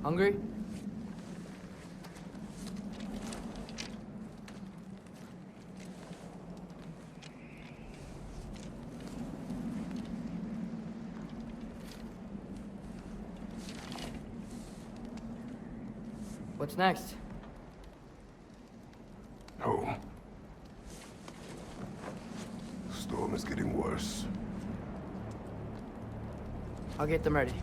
Hungry? What's next? Home. Storm is getting worse. I'll get them ready.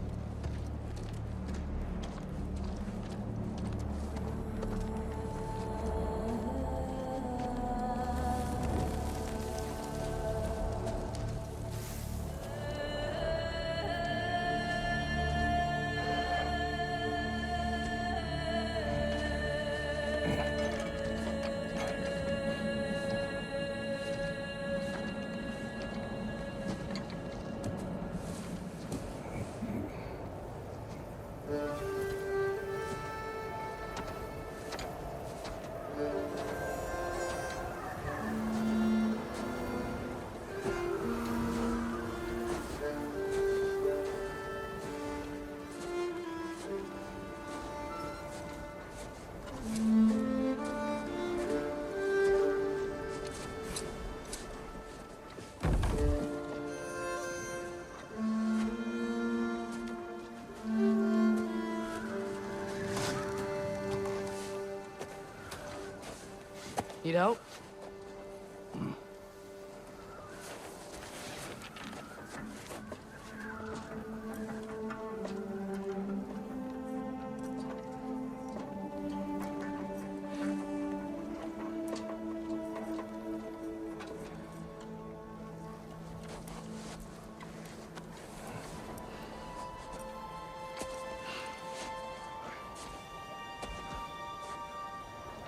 Need help?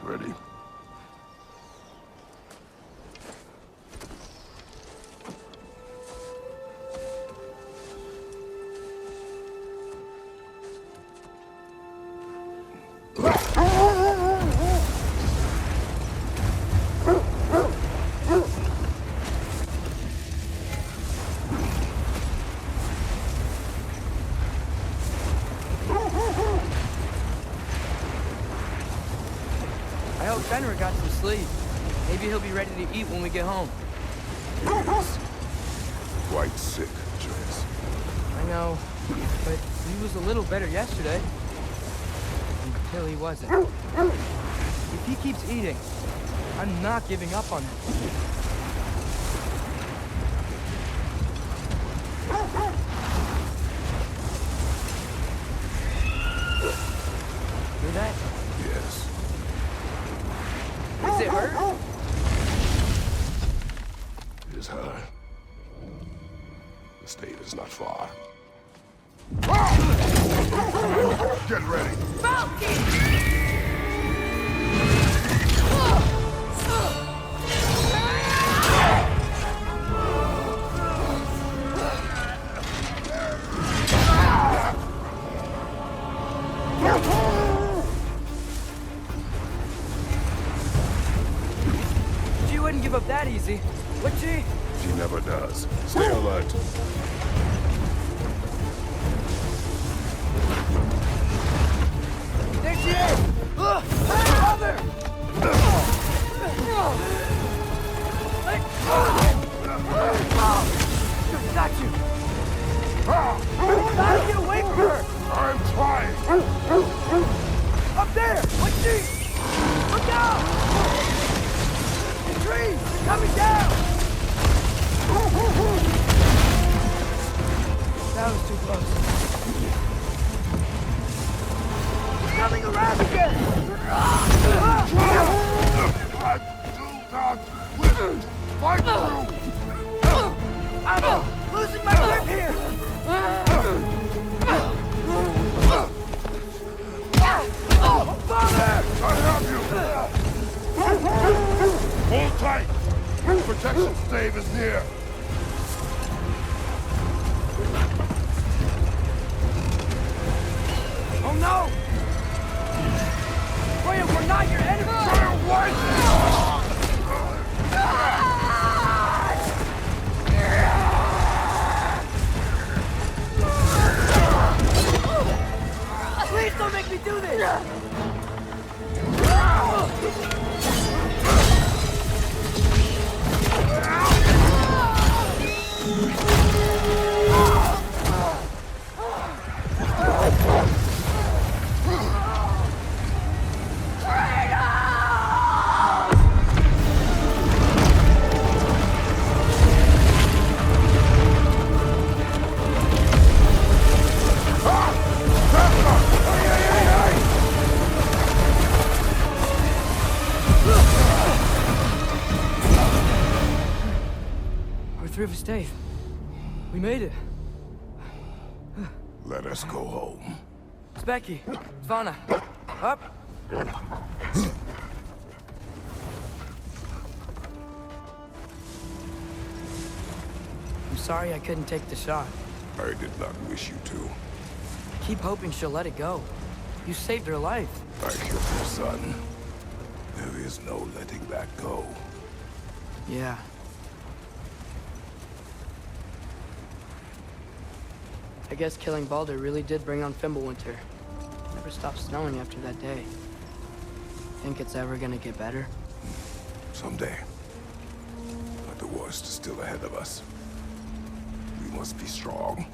Ready? I hope Fenrir got some sleep. Maybe he'll be ready to eat when we get home. Quite sick, Atreus. I know, but he was a little better yesterday. Until he wasn't. If he keeps eating, I'm not giving up on him. Hear that? Yes. Does it hurt? It is hard. The state is not far. Get ready. She wouldn't give up that easy, would she? She never does. Stay alert. There she is! Mother! Got you! Gotta get away from her! I'm trying. Up there! What's she? Look out! The trees! They're coming down! That was too close. It's coming around again! Fight through! I'm losing my grip here! Father! I have you! Hold tight! Protection stave is near! Oh no! Freya, we're not your enemy! Freya, what? through the state. We made it. Let us go home. Specky, Svana, up. I'm sorry I couldn't take the shot. I did not wish you to. Keep hoping she'll let it go. You saved her life. I killed her son. There is no letting that go. Yeah. I guess killing Baldur really did bring on Fimbulwinter. Never stopped snowing after that day. Think it's ever gonna get better? Someday. But the worst is still ahead of us. We must be strong.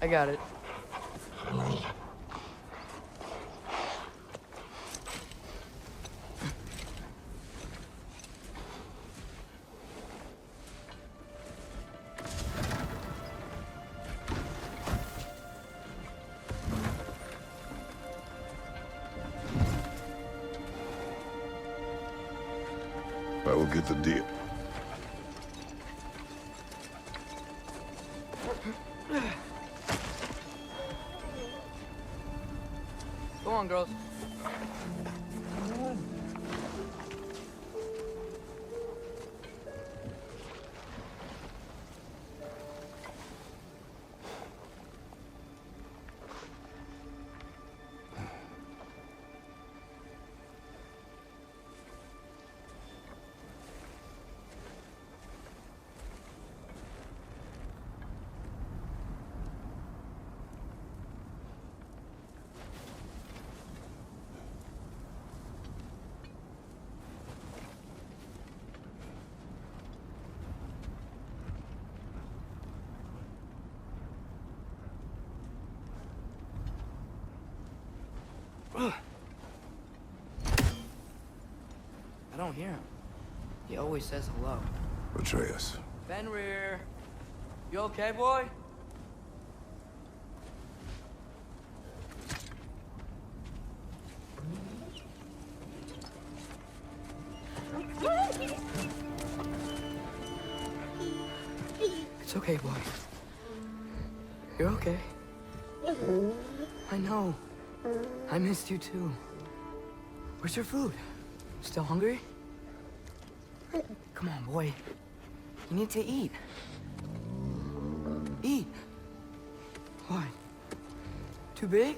I got it. I will get the deal. Go on, girls. I don't hear him. He always says hello. Atreus. Fenrir, you okay, boy? It's okay, boy. You're okay. I know. I missed you too. Where's your food? Still hungry? Come on, boy. You need to eat. Eat. Why? Too big?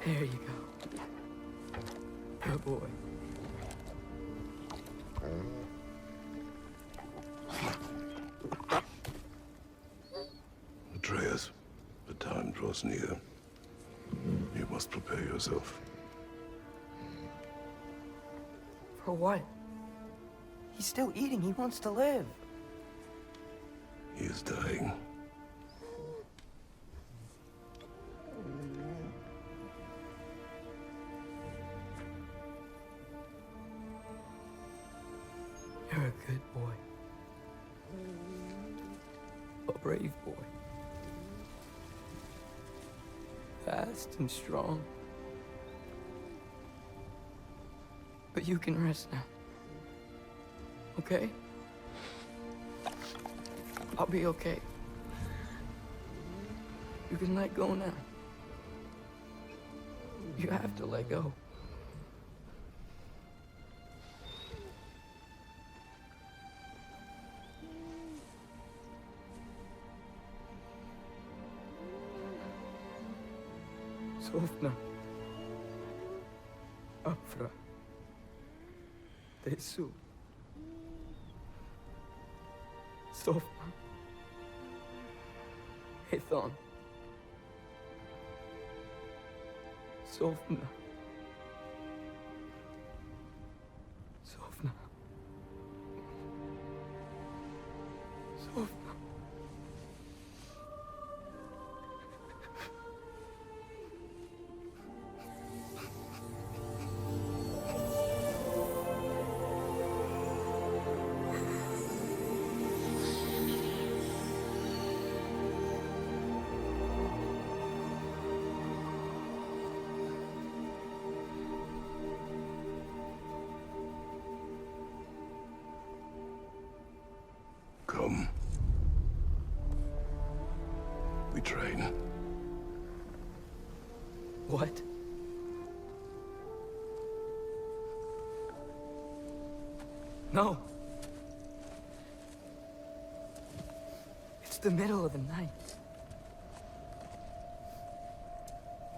There you go. Good boy. Atreus, the time draws near. You must prepare yourself. For what? He's still eating. He wants to live. He is dying. You're a good boy. A brave boy. Fast and strong. But you can rest now. Okay? I'll be okay. You can let go now. You have to let go. Sofna. Afra. Tesu. Sofna. Hethon. Sofna. Sofna. Come. We train. What? No. It's the middle of the night.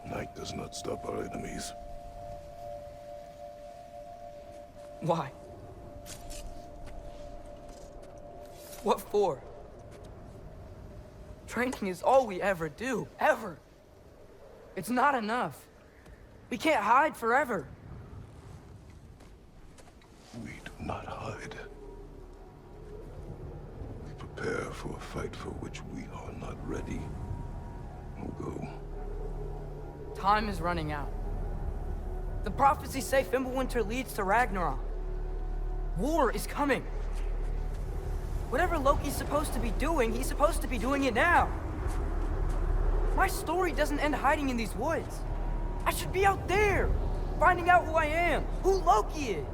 Night does not stop our enemies. Why? What for? Training is all we ever do, ever. It's not enough. We can't hide forever. We do not hide. We prepare for a fight for which we are not ready. We'll go. Time is running out. The prophecies say Fimbulwinter leads to Ragnarok. War is coming. Whatever Loki's supposed to be doing, he's supposed to be doing it now. My story doesn't end hiding in these woods. I should be out there, finding out who I am, who Loki is.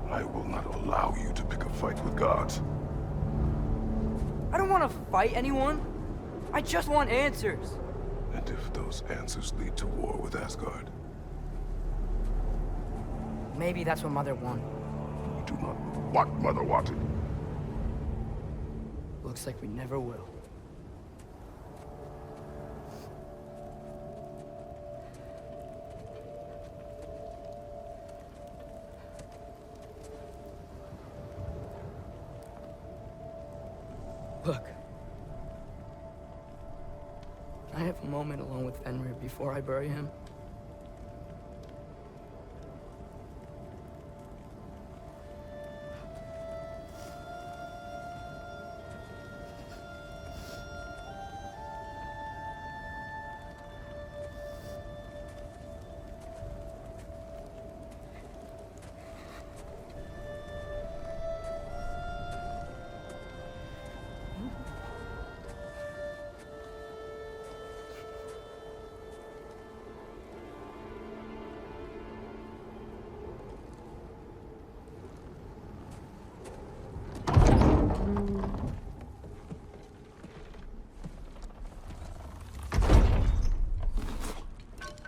I will not allow you to pick a fight with gods. I don't want to fight anyone. I just want answers. And if those answers lead to war with Asgard? Maybe that's what Mother wanted. We do not know what Mother wanted. Looks like we never will. Look. Can I have a moment alone with Fenrir before I bury him?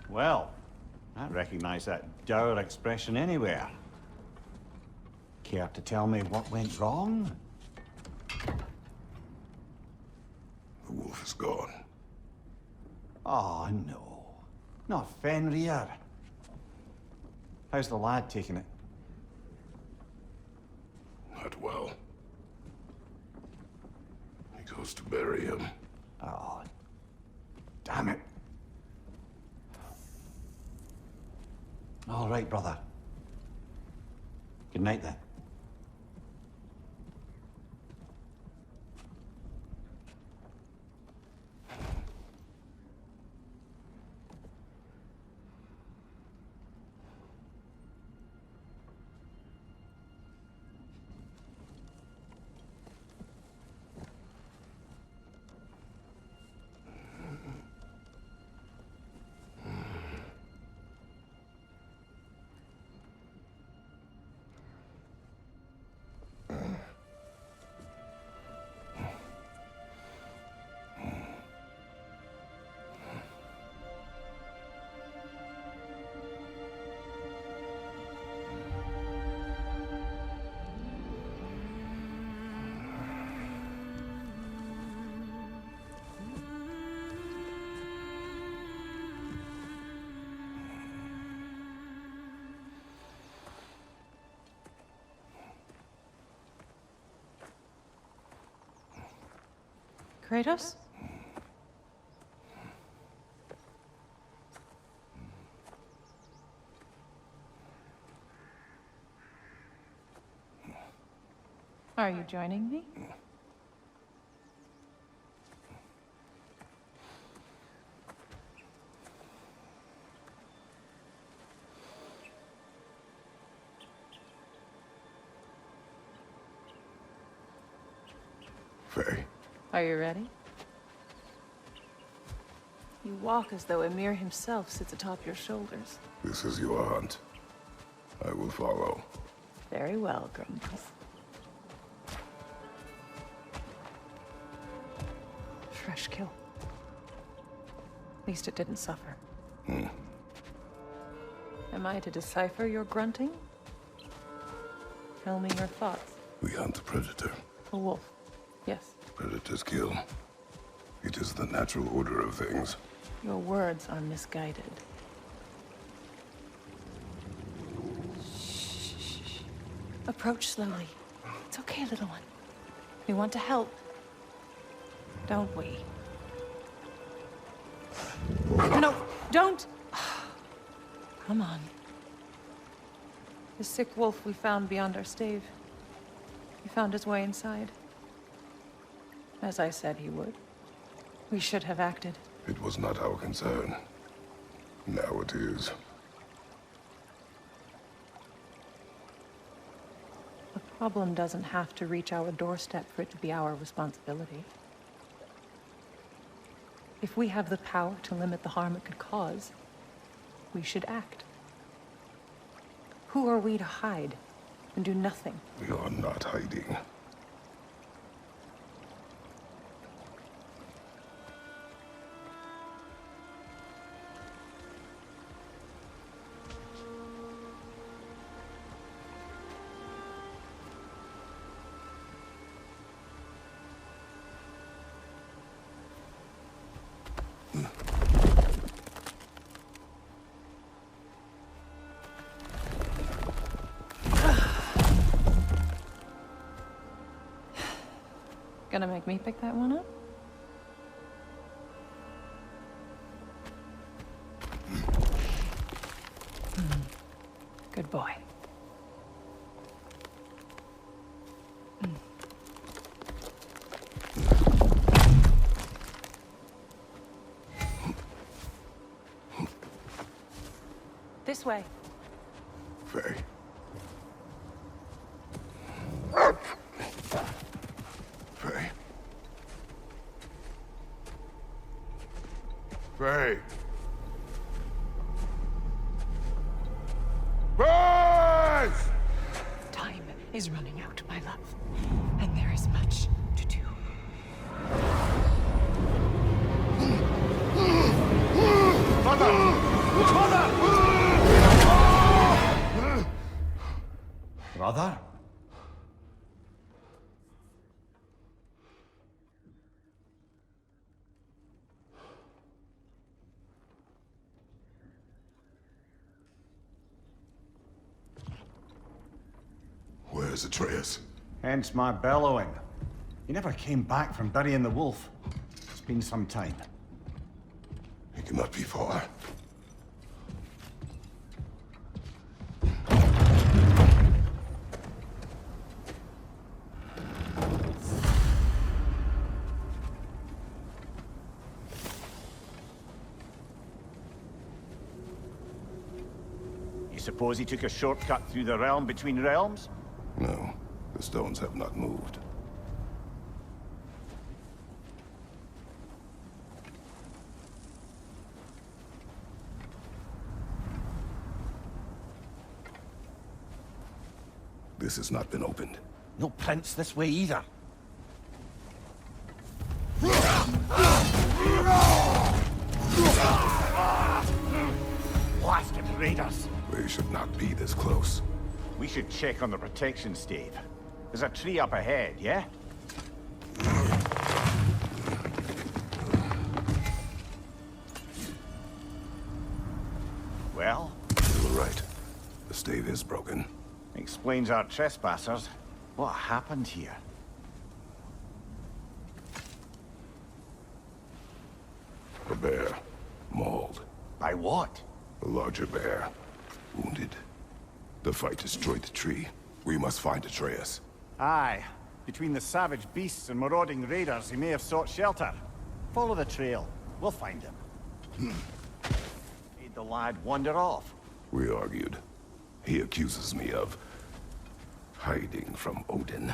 Well, I recognize that dour expression anywhere. Care to tell me what went wrong? The wolf is gone. Oh, no. Not Fenrir. How's the lad taking it? Not well. He goes to bury him. Oh, damn it. All right, brother. Good night, then. Kratos? Are you joining me? Faye, Are you ready? You walk as though Emir himself sits atop your shoulders. this is your hunt. I will follow. Very well, Grumbles. Fresh kill. At least it didn't suffer. Am I to decipher your grunting? Tell me your thoughts. We hunt the predator. A wolf. Yes. Predators kill. It is the natural order of things. Your words are misguided. Shh. Approach slowly. It's okay, little one. We want to help. Don't we? No, don't! Come on. The sick wolf we found beyond our stave. He found his way inside. As I said he would. We should have acted. It was not our concern. Now it is. The problem doesn't have to reach our doorstep for it to be our responsibility. If we have the power to limit the harm it could cause, we should act. Who are we to hide and do nothing? We are not hiding. Gonna make me pick that one up? Good boy. This way. Faye. Faye. Faye. Faye! Time is running out, my love. And there is much to do. Brother? Where's Atreus? Hence my bellowing. He never came back from burying the wolf. It's been some time. He cannot be far. You suppose he took a shortcut through the realm between realms? No, the stones have not moved. This has not been opened. No prints this way either. Blasted raiders! We should not be this close. We should check on the protection stave. There's a tree up ahead, yeah? Well? You were right. The stave is broken. Explains our trespassers. What happened here? A bear. Mauled. By what? A larger bear. Wounded. The fight destroyed the tree. We must find Atreus. Aye. Between the savage beasts and marauding raiders, he may have sought shelter. Follow the trail. We'll find him. Made the lad wander off. We argued. He accuses me of hiding from Odin.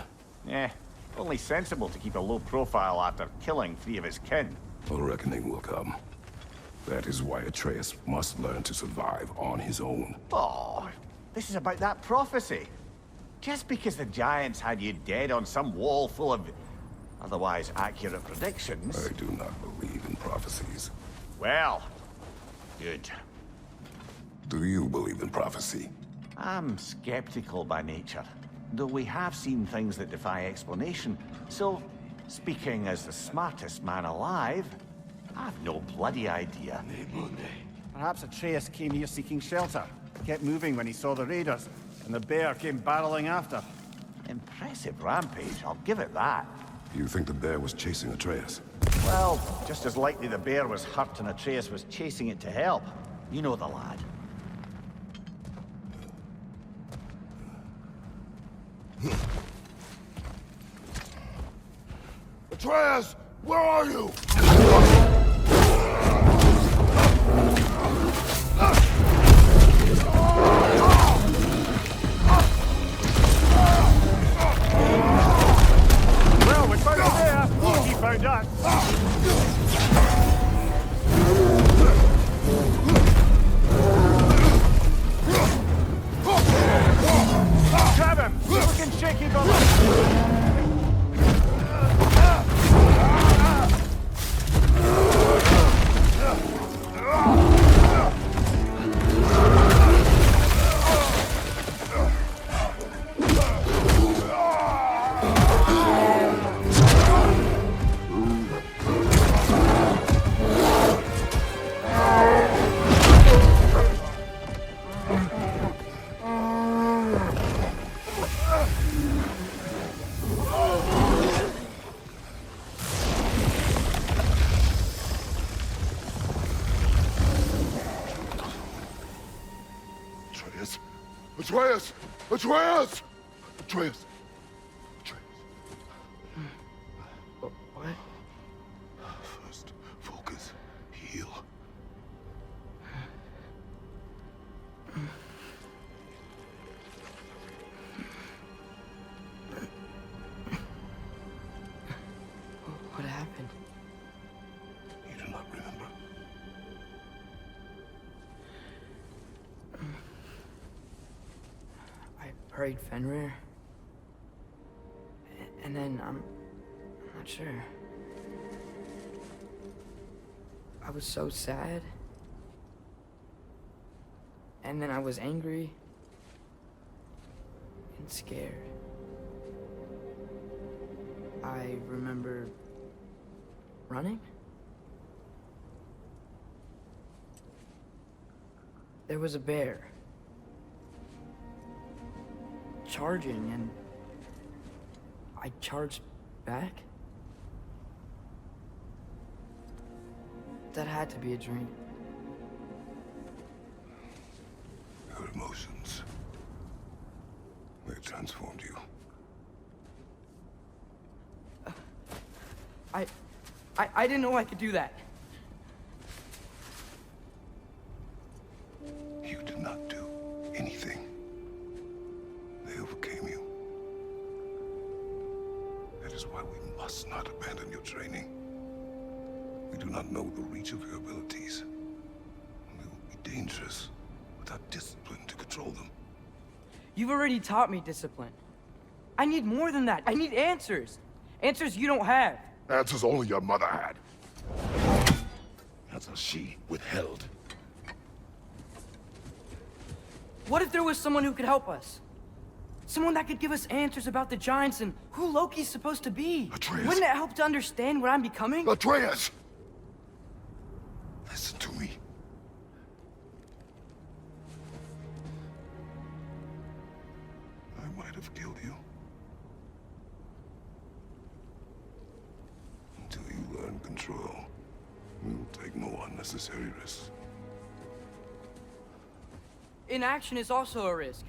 Eh, Only sensible to keep a low profile after killing 3 of his kin. A reckoning will come. That is why Atreus must learn to survive on his own. Oh, this is about that prophecy. Just because the Giants had you dead on some wall full of otherwise accurate predictions... I do not believe in prophecies. Well, good. Do you believe in prophecy? I'm skeptical by nature, though we have seen things that defy explanation. So, speaking as the smartest man alive, I've no bloody idea. Perhaps Atreus came here seeking shelter, kept moving when he saw the raiders, and the bear came barreling after. Impressive rampage, I'll give it that. You think the bear was chasing Atreus? Well, just as likely the bear was hurt and Atreus was chasing it to help. You know the lad. Atreus! Where are you? Well, we found the bear! He found us! Grab him! Looking shaky, brother! Atreus! Atreus! Atreus! Atreus. What? First, focus. Heal. What happened? You do not remember. I prayed Fenrir. And then I'm not sure. I was so sad. And then I was angry and scared. I remember running. There was a bear charging, and I charged back. That had to be a dream. Your emotions. They transformed you. I didn't know I could do that. You did not do anything. They overcame you. That is why we must not abandon your training. We do not know the reach of your abilities. They will be dangerous without discipline to control them. You've already taught me discipline. I need more than that. I need answers. Answers you don't have. Answers only your mother had. Answers she withheld. What if there was someone who could help us? Someone that could give us answers about the Giants and who Loki's supposed to be. Atreus. Wouldn't it help to understand what I'm becoming? Atreus! Listen to me. I might have killed you. Until you learn control, we will take no unnecessary risks. Inaction is also a risk.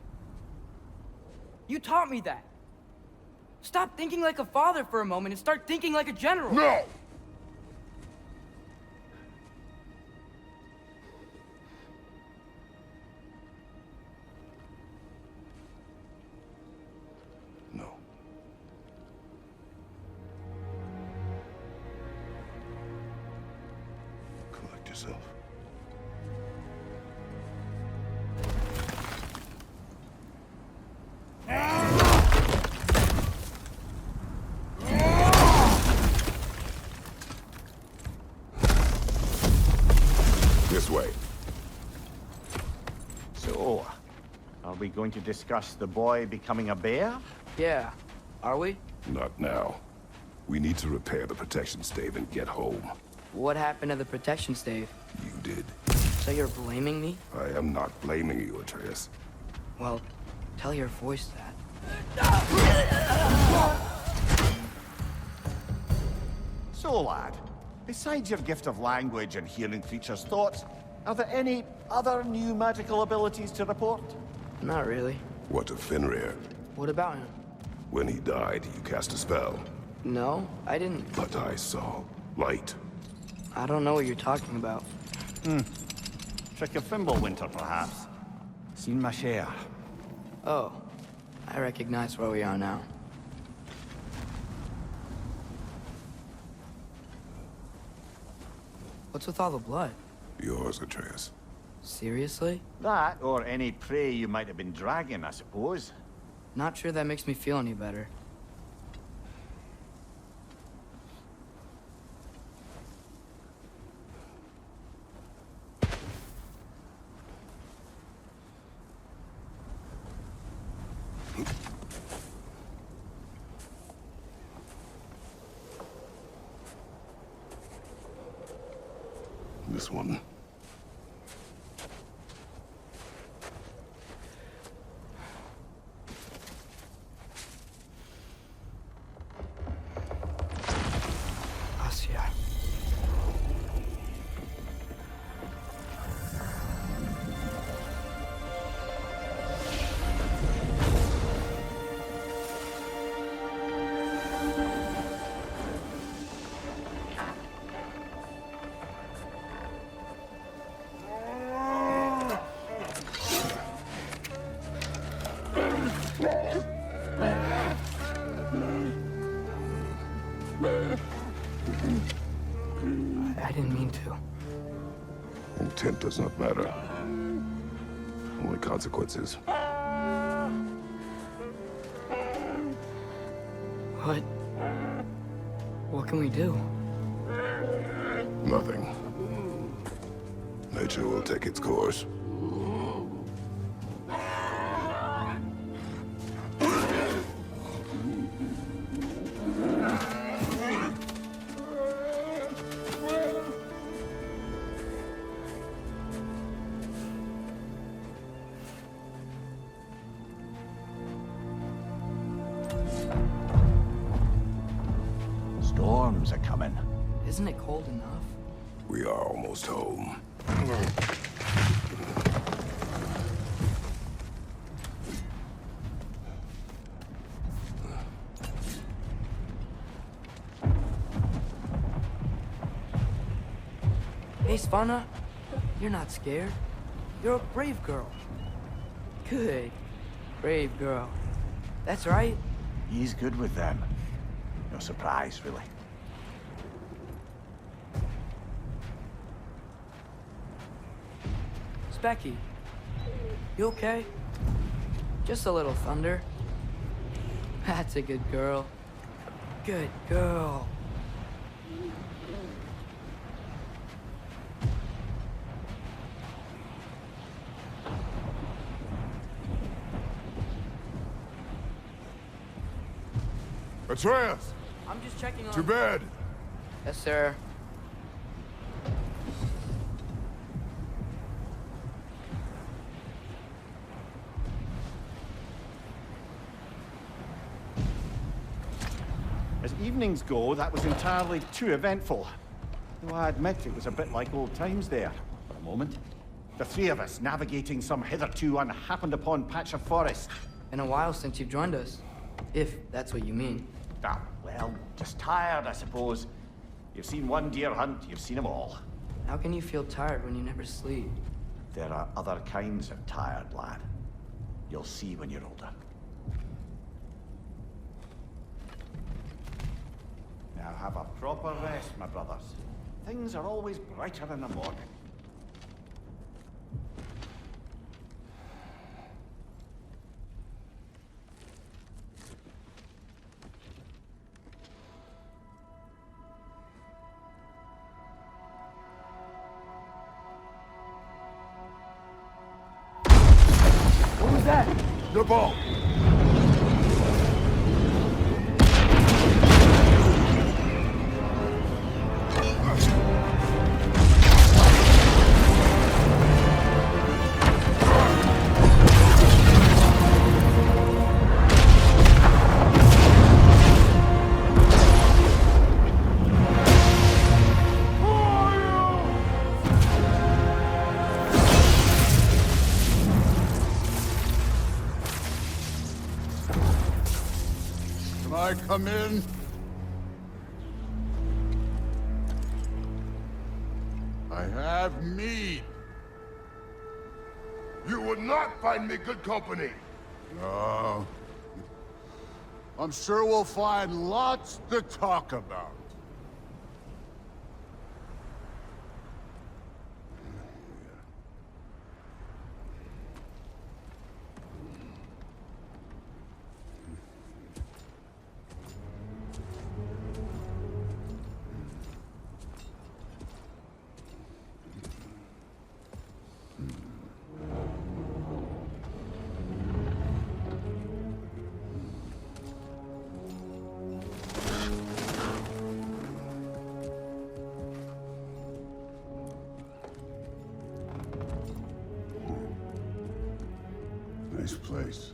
You taught me that. Stop thinking like a father for a moment and start thinking like a general. No! No. yourself. This way. So, are we going to discuss the boy becoming a bear? Yeah. Are we? Not now. We need to repair the protection stave and get home. What happened to the protection stave? You did. So you're blaming me? I am not blaming you, Atreus. Well, tell your voice that. So, lad, besides your gift of language and hearing creatures' thoughts, are there any other new magical abilities to report? Not really. What of Fenrir? What about him? When he died, you cast a spell. No, I didn't. But I saw light. I don't know what you're talking about. Trick of Fimbulwinter, perhaps? Seen my share. Oh, I recognize where we are now. What's with all the blood? Yours, Atreus. Seriously? That, or any prey you might have been dragging, I suppose. Not sure that makes me feel any better. This one. Asya. I didn't mean to. Intent does not matter. Only consequences. What? What can we do? Nothing. Nature will take its course. Storms are coming. Isn't it cold enough? We are almost home. Hey, Svanna. You're not scared. You're a brave girl. Good. Brave girl. That's right. He's good with them. No surprise, really. Specky. You okay? Just a little thunder. That's a good girl. Good girl. Atreus! I'm just checking on... To bed! Yes, sir. As evenings go, that was entirely too eventful. Though I admit it was a bit like old times there, for a moment. The three of us navigating some hitherto unhappened-upon patch of forest. Been a while since you've joined us. If that's what you mean. Ah, well, just tired, I suppose. You've seen one deer hunt, you've seen them all. How can you feel tired when you never sleep? There are other kinds of tired, lad. You'll see when you're older. Now have a proper rest, my brothers. things are always brighter in the morning. What was that? The ball! Can I come in? I have mead. You would not find me good company. No. I'm sure we'll find lots to talk about. Nice place.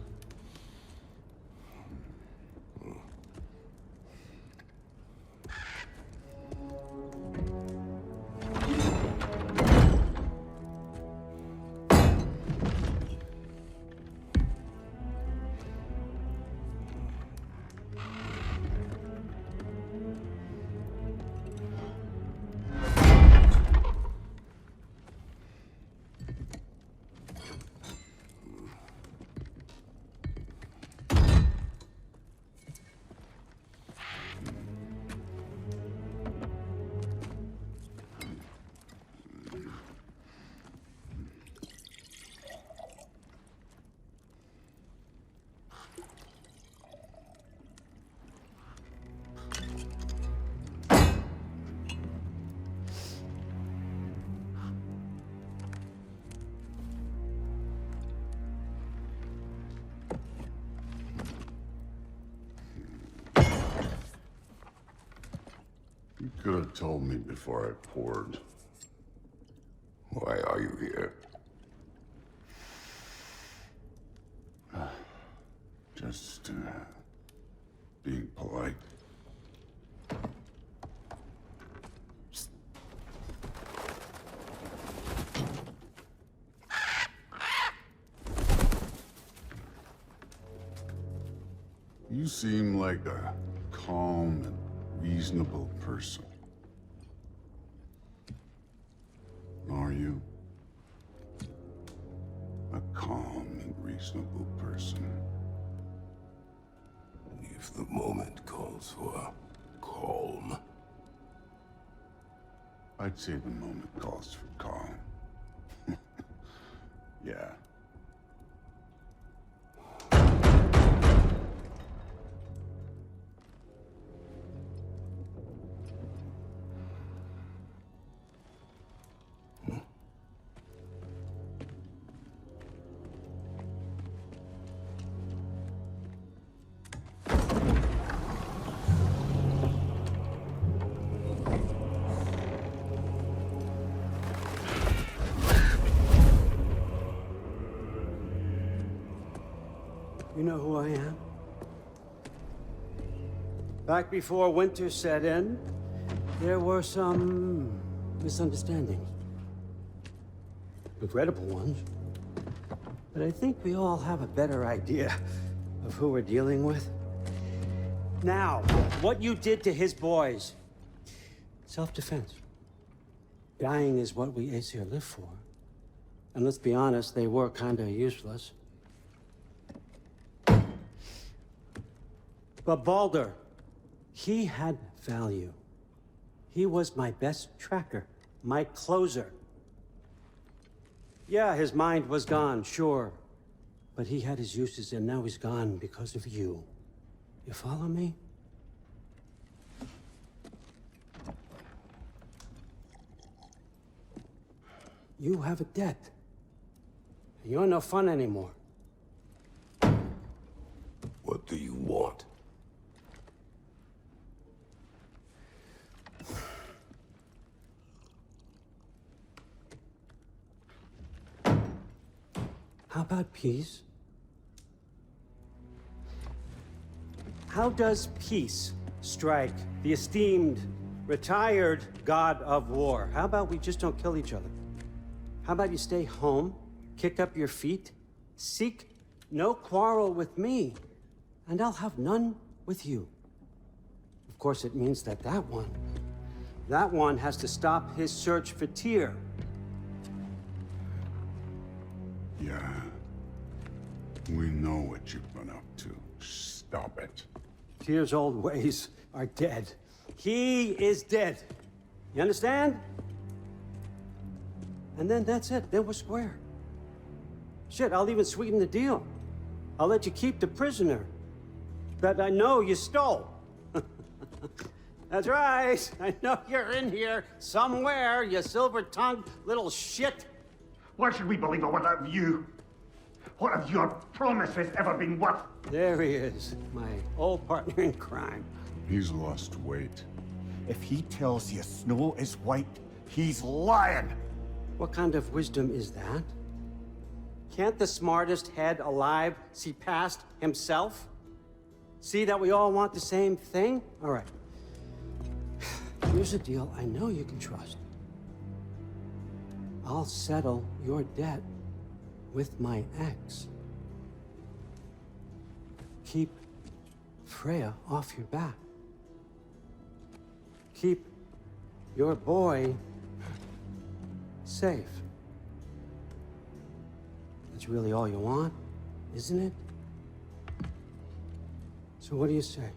You could have told me before I poured. Why are you here? Just, being polite. You seem like a calm and reasonable person. Are you? A calm and reasonable person. If the moment calls for calm. I'd say the moment calls for calm. Yeah. You know who I am? Back before winter set in, there were some misunderstandings. Regrettable ones. But I think we all have a better idea of who we're dealing with. Now, what you did to his boys. Self-defense. Dying is what we Aesir live for. And let's be honest, they were kinda useless. But Baldur, he had value. He was my best tracker, my closer. Yeah, his mind was gone, sure. But he had his uses, and now he's gone because of you. You follow me? You have a debt. You're no fun anymore. What do you want? How about peace? How does peace strike the esteemed, retired God of War? How about we just don't kill each other? How about you stay home, kick up your feet, seek no quarrel with me, and I'll have none with you. Of course, it means that that one has to stop his search for Tyr. Yeah. We know what you've been up to. Stop it. Tyr's old ways are dead. He is dead. You understand? And then that's it. Then we're square. Shit, I'll even sweeten the deal. I'll let you keep the prisoner that I know you stole. That's right. I know you're in here somewhere, you silver-tongued little shit. Why should we believe a word of you? What have your promises ever been worth? There he is, my old partner in crime. He's lost weight. If he tells you snow is white, he's lying. What kind of wisdom is that? Can't the smartest head alive see past himself? See that we all want the same thing? All right. Here's a deal I know you can trust. I'll settle your debt with my ex. Keep Freya off your back. Keep your boy safe. That's really all you want, isn't it? So what do you say?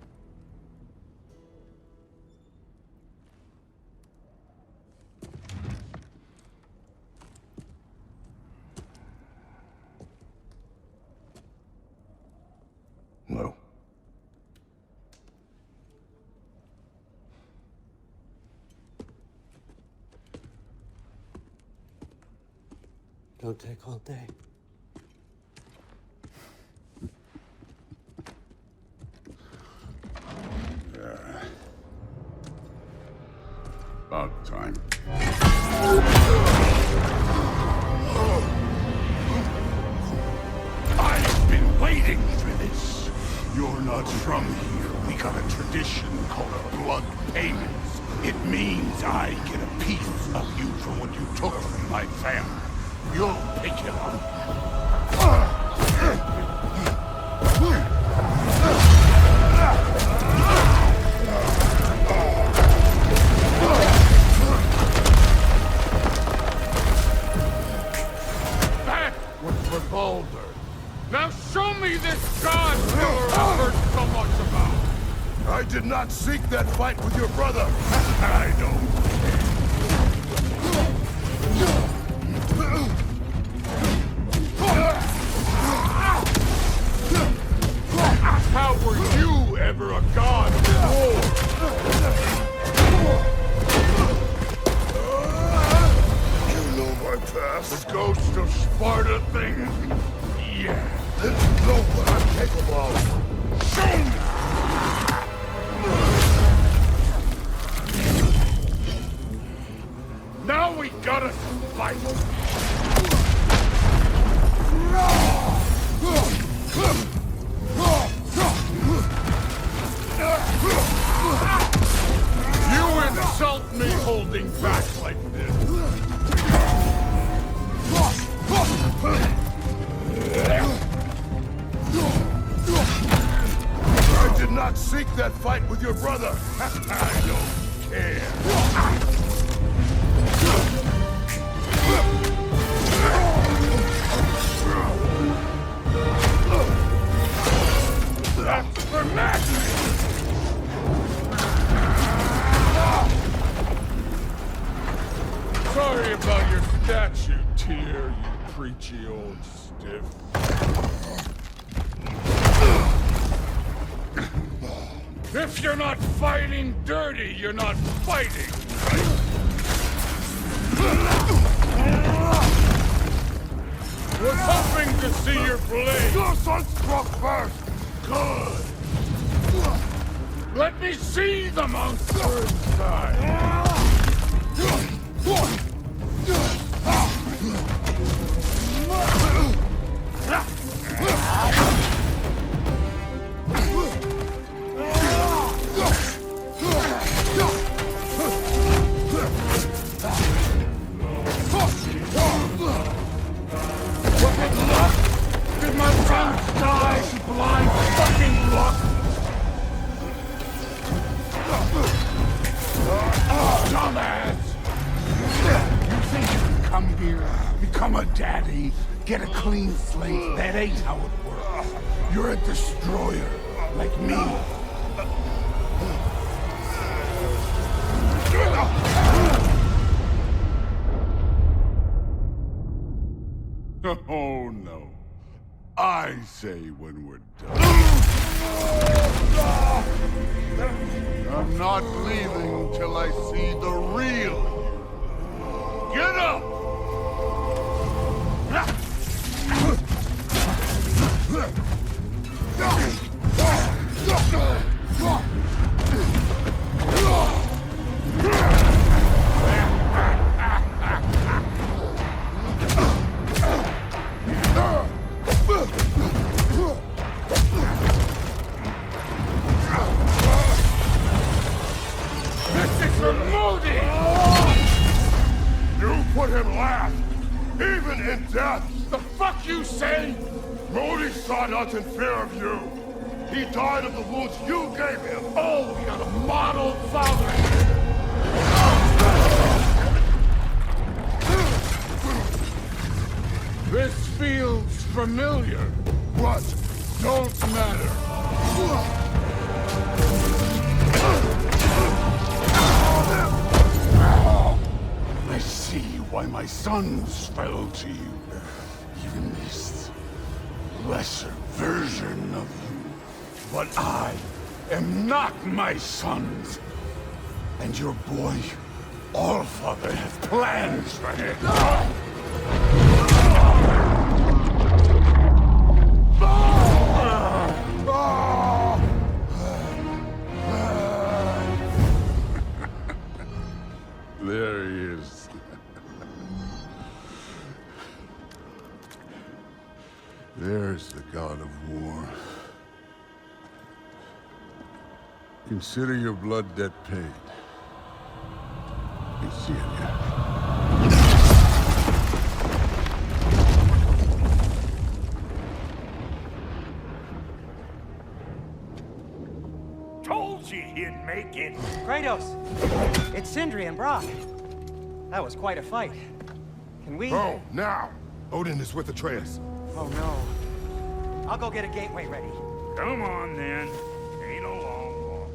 No. Don't take all day. About time. I've been waiting for this. You're not from here. We got a tradition called a blood payments. It means I get a piece of you for what you took from my family. You'll pick it up. That was for Baldur. Now show me this god I've heard so much about. I did not seek that fight with your brother. I don't. How were you ever a god of war? You know my past. The ghost of Sparta thing? Yeah. This know what I'm capable of. Show me! Now we gotta fight! You insult me holding back like this! I did not seek that fight with your brother! I don't care! That's for madness! statue tier, you preachy old stiff. If you're not fighting dirty, you're not fighting, right? Was hoping to see your blade. Your son struck first. Good. Let me see the monster inside. Did my son die to blind fucking luck? Dumbass! You think you can come here, become a daddy, get a clean slate? That ain't how it works. You're a destroyer, like me. Oh no. I say when we're done. I'm not leaving till I see the real you. Get up! Put him last, even in death. The fuck you say? Modi saw us in fear of you. He died of the wounds you gave him. Oh, he had a model father. This feels familiar. What? Don't matter. I see why my sons fell to you. Even this lesser version of you. But I am not my sons. And your boy, Allfather, has plans for him. There he is. There's the God of War. Consider your blood debt paid. Be seeing you. Told you he'd make it. Kratos! It's Sindri and Brock. That was quite a fight. Can we... Oh, now! Odin is with Atreus. Oh, no. I'll go get a gateway ready. Come on, then. Ain't a long walk.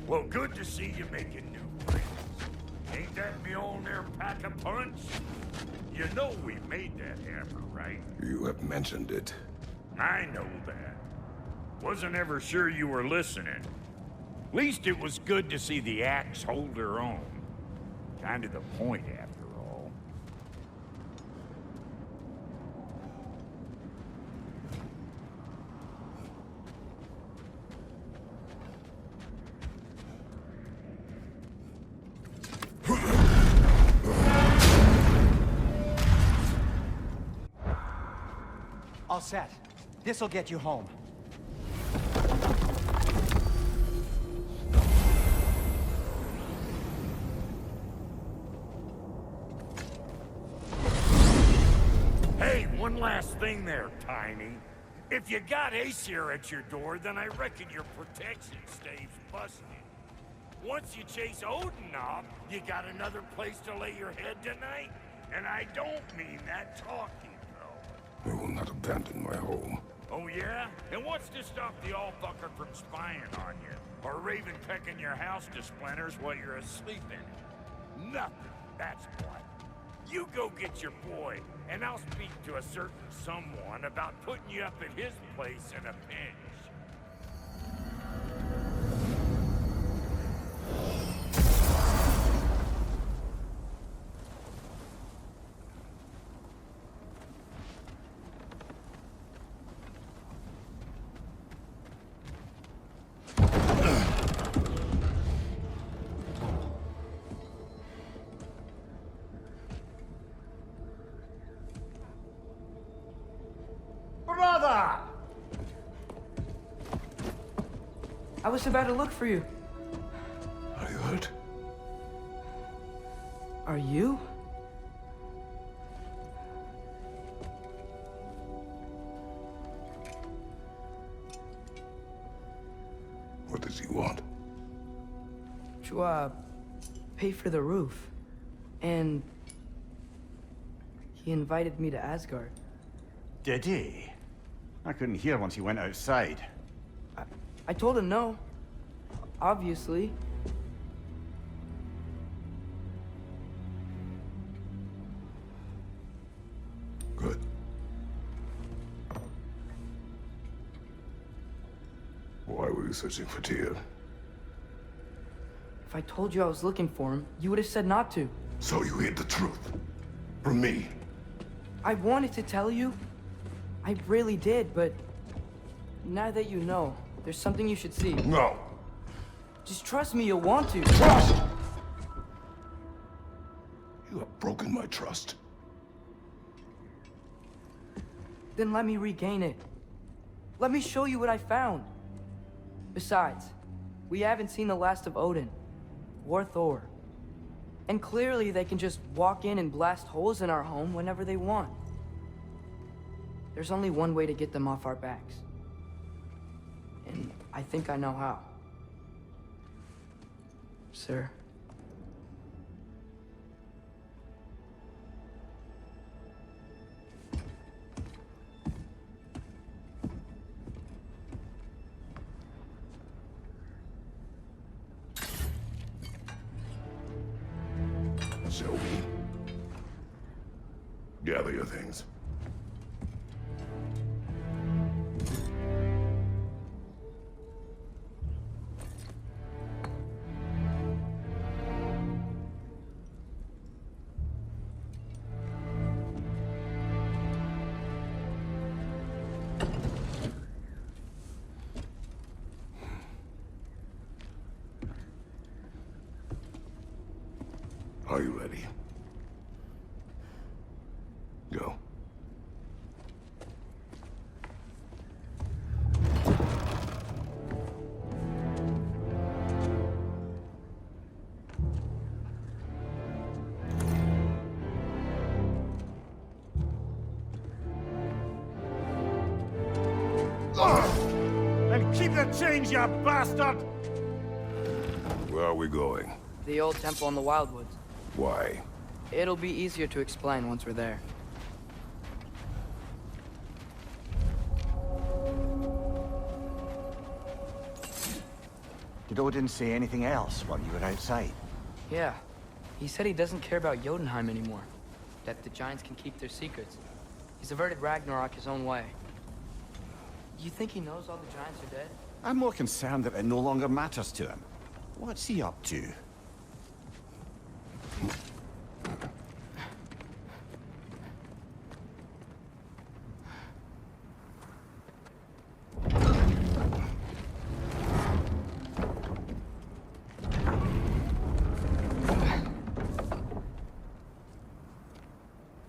Well, good to see you making new friends. Ain't that Mjolnir pack a punch? You know we made that hammer, right? You have mentioned it. I know that. Wasn't ever sure you were listening. Least it was good to see the axe hold her own. Kind of the point, after all. All set. This'll get you home. Hey, one last thing there, Tiny. If you got Aesir at your door, then I reckon your protection stays busted. Once you chase Odin off, you got another place to lay your head tonight? And I don't mean that talking, though. I will not abandon my home. Oh yeah? And what's to stop the all-fucker from spying on you? Or Raven pecking your house to splinters while you're asleep in it? Nothing, that's what. You go get your boy, and I'll speak to a certain someone about putting you up at his place in a pinch. Brother! I was about to look for you. Are you hurt? Are you? What does he want? To, pay for the roof. And he invited me to Asgard. Did he? I couldn't hear once he went outside. I told him no. Obviously. Good. Why were you searching for Tyr? If I told you I was looking for him, you would have said not to. So you hid the truth. From me. I wanted to tell you. I really did, but now that you know, there's something you should see. No. Just trust me, you'll want to. Trust! You have broken my trust. Then let me regain it. Let me show you what I found. Besides, we haven't seen the last of Odin. Or Thor. And clearly they can just walk in and blast holes in our home whenever they want. There's only one way to get them off our backs. And I think I know how. Sir. Shall we? Gather your things. Are you ready? Go. And keep the change, you bastard! Where are we going? The old temple in the Wildwoods. Why? It'll be easier to explain once we're there. Did Odin say anything else while you were outside? Yeah. He said he doesn't care about Jotunheim anymore. That the giants can keep their secrets. He's averted Ragnarok his own way. You think he knows all the giants are dead? I'm more concerned that it no longer matters to him. What's he up to?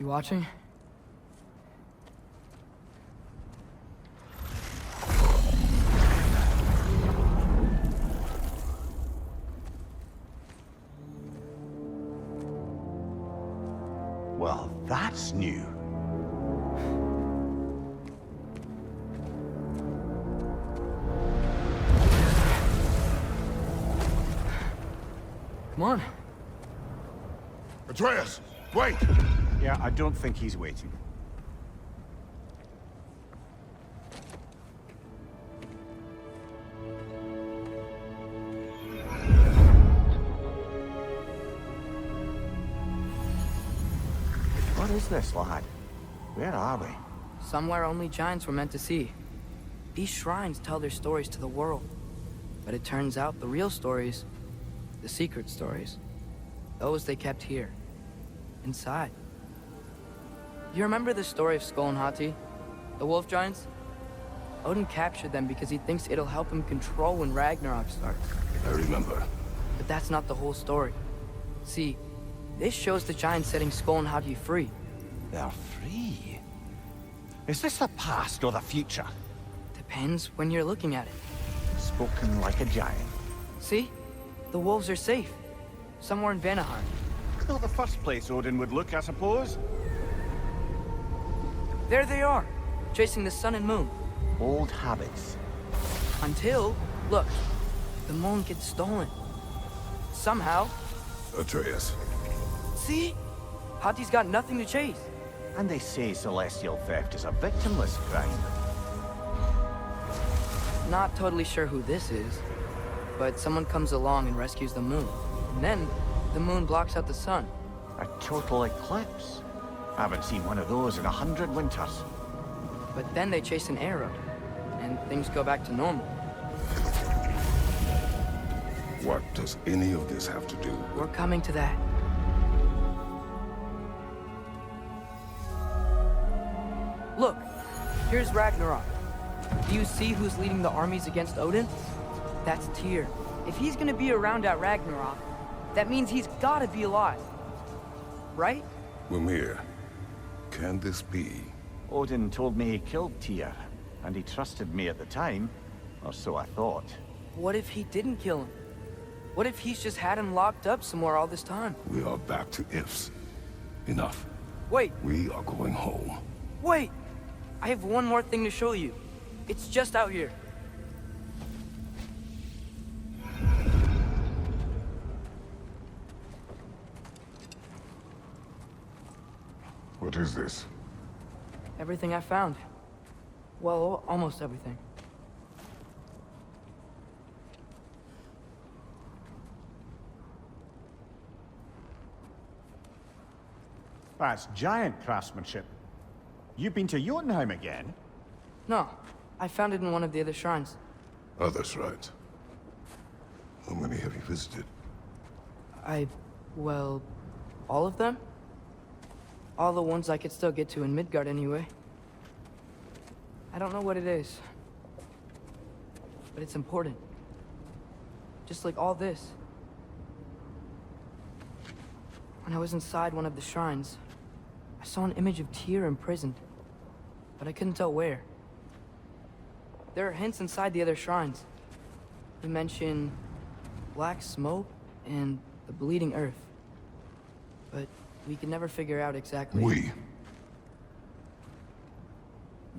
You watching? Well, that's new. Come on. Atreus, wait! Yeah, I don't think he's waiting. is this, lad? Where are we? Somewhere only giants were meant to see. These shrines tell their stories to the world. But it turns out the real stories, the secret stories, those they kept here, inside. You remember the story of Skull and Hati? The wolf giants? Odin captured them because he thinks it'll help him control when Ragnarok starts. I remember. But that's not the whole story. See, this shows the giants setting Skull and Hati free. They're free. Is this the past or the future? Depends when you're looking at it. Spoken like a giant. See? The wolves are safe. Somewhere in Vanaheim. Not the first place Odin would look, I suppose. There they are, chasing the sun and moon. Old habits. Until, look, the moon gets stolen. Somehow. Atreus. See? Hati's got nothing to chase. And they say celestial theft is a victimless crime. Not totally sure who this is, but someone comes along and rescues the moon. And then, the moon blocks out the sun. A total eclipse. I haven't seen one of those in 100 winters. But then they chase an arrow, and things go back to normal. What does any of this have to do with... We're coming to that. Look, here's Ragnarok. Do you see who's leading the armies against Odin? That's Tyr. If he's gonna be around at Ragnarok, that means he's gotta be alive. Right? Mimir, can this be? Odin told me he killed Tyr, and he trusted me at the time, or so I thought. What if he didn't kill him? What if he's just had him locked up somewhere all this time? We are back to ifs. Enough. Wait, We are going home. wait! I have one more thing to show you. It's just out here. What is this? Everything I found. Well, almost everything. That's giant craftsmanship. You've been to Jotunheim again? No, I found it in one of the other shrines. Other shrines. How many have you visited? Well, all of them? All the ones I could still get to in Midgard anyway. I don't know what it is. But it's important. Just like all this. When I was inside one of the shrines, I saw an image of Tyr imprisoned. But I couldn't tell where. There are hints inside the other shrines. They mention black smoke and the bleeding earth. But we could never figure out exactly. We.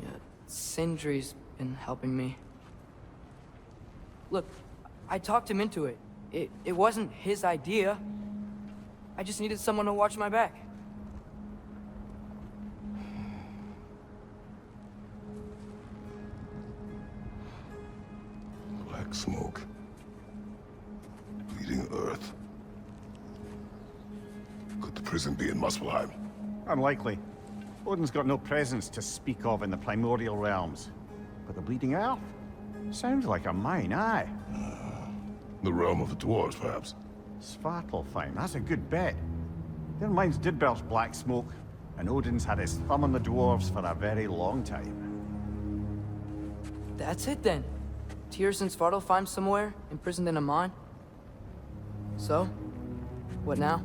Yeah, Sindri's been helping me. Look, I talked him into it. It wasn't his idea. I just needed someone to watch my back. Black smoke. Bleeding earth. Could the prison be in Muspelheim? Unlikely. Odin's got no presence to speak of in the primordial realms. But the Bleeding Earth? Sounds like a mine, aye. The realm of the dwarves, perhaps? Svartalfheim, that's a good bet. Their mines did belch black smoke, and Odin's had his thumb on the dwarves for a very long time. That's it then. Tyr's in Svartalfheim somewhere, imprisoned in a mine. So, what now?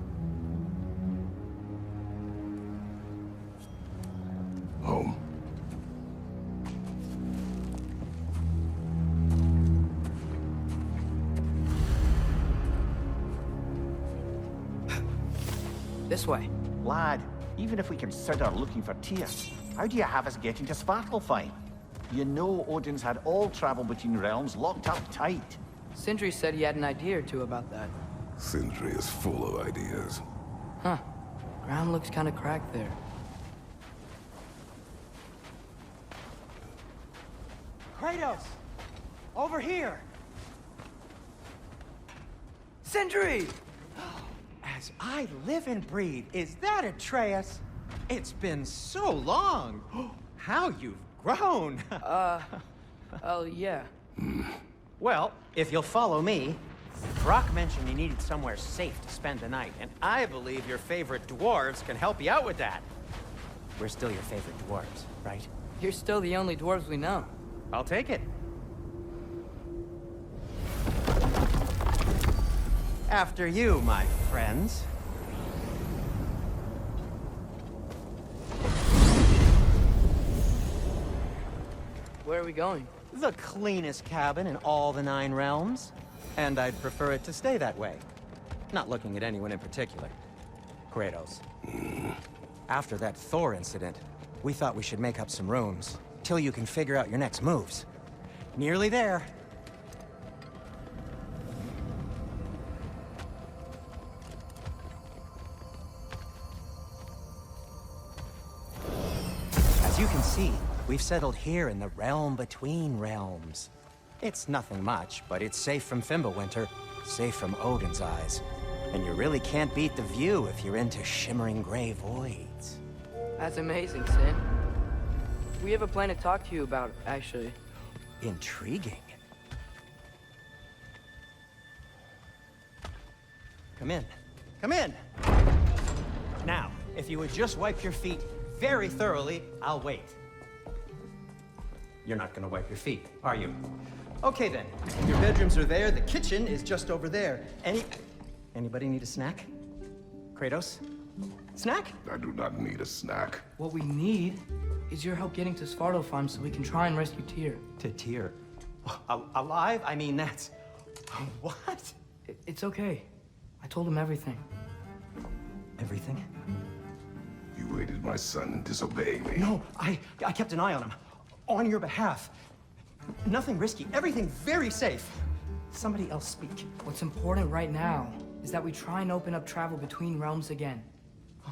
Home. This way. Lad, even if we consider looking for Tyr, how do you have us getting to Svartalfheim? You know Odin's had all travel between realms locked up tight. Sindri said he had an idea or two about that. Sindri is full of ideas. Huh. Ground looks kind of cracked there. Kratos! Over here! Sindri! As I live and breathe, is that Atreus? It's been so long! How you've grown! Oh, yeah. Well, if you'll follow me, Brock mentioned you needed somewhere safe to spend the night, and I believe your favorite dwarves can help you out with that. We're still your favorite dwarves, right? You're still the only dwarves we know. I'll take it. After you, my friends. Where are we going? The cleanest cabin in all the 9 realms. And I'd prefer it to stay that way. Not looking at anyone in particular. Kratos. After that Thor incident, we thought we should make up some rooms, till you can figure out your next moves. Nearly there. As you can see, we've settled here in the realm between realms. It's nothing much, but it's safe from Fimbulwinter, safe from Odin's eyes. And you really can't beat the view if you're into shimmering gray voids. That's amazing, Sin. We have a plan to talk to you about, actually. Intriguing. Come in. Come in! Now, if you would just wipe your feet very thoroughly, I'll wait. You're not gonna wipe your feet, are you? Okay then. Your bedrooms are there, the kitchen is just over there. Anybody need a snack? Kratos? Snack? I do not need a snack. What we need is your help getting to Svartalfheim so we can try and rescue Tyr. To Tyr? Alive? I mean, that's... What? It's okay. I told him everything. Everything? You aided my son in disobeying me. No, I kept an eye on him. On your behalf. Nothing risky, everything very safe. Somebody else speak. What's important right now is that we try and open up travel between realms again.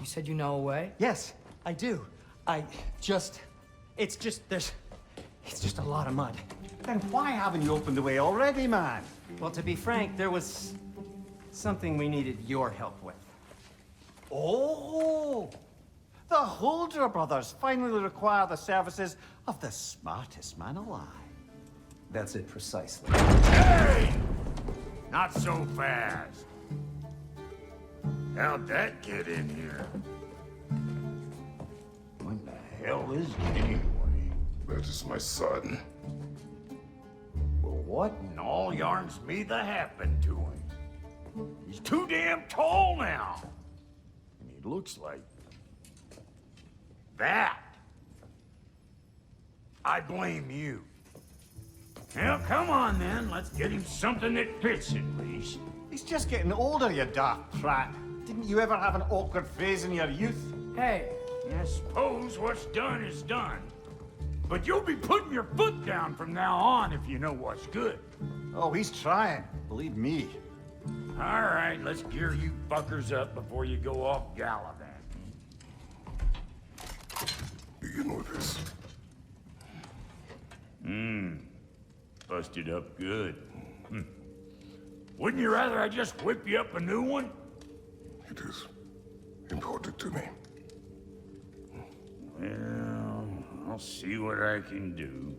You said you know a way? Yes, I do. It's just a lot of mud. Then why haven't you opened the way already, man? Well, to be frank, there was something we needed your help with. Oh! The Holder brothers finally require the services of the smartest man alive. That's it precisely. Hey! Not so fast. How'd that get in here? What the hell is it anyway? That is my son. Well, what in all yarns me that happened to him? He's too damn tall now. And he looks like... that. I blame you. Well, come on then. Let's get him something that fits at least. He's just getting older, you daft prat. Didn't you ever have an awkward phase in your youth? Hey! I suppose what's done is done. But you'll be putting your foot down from now on if you know what's good. Oh, he's trying. Believe me. All right, let's gear you fuckers up before you go off gallivanting. Begin with this. Busted up good. Wouldn't you rather I just whip you up a new one? It is important to me. Well, I'll see what I can do.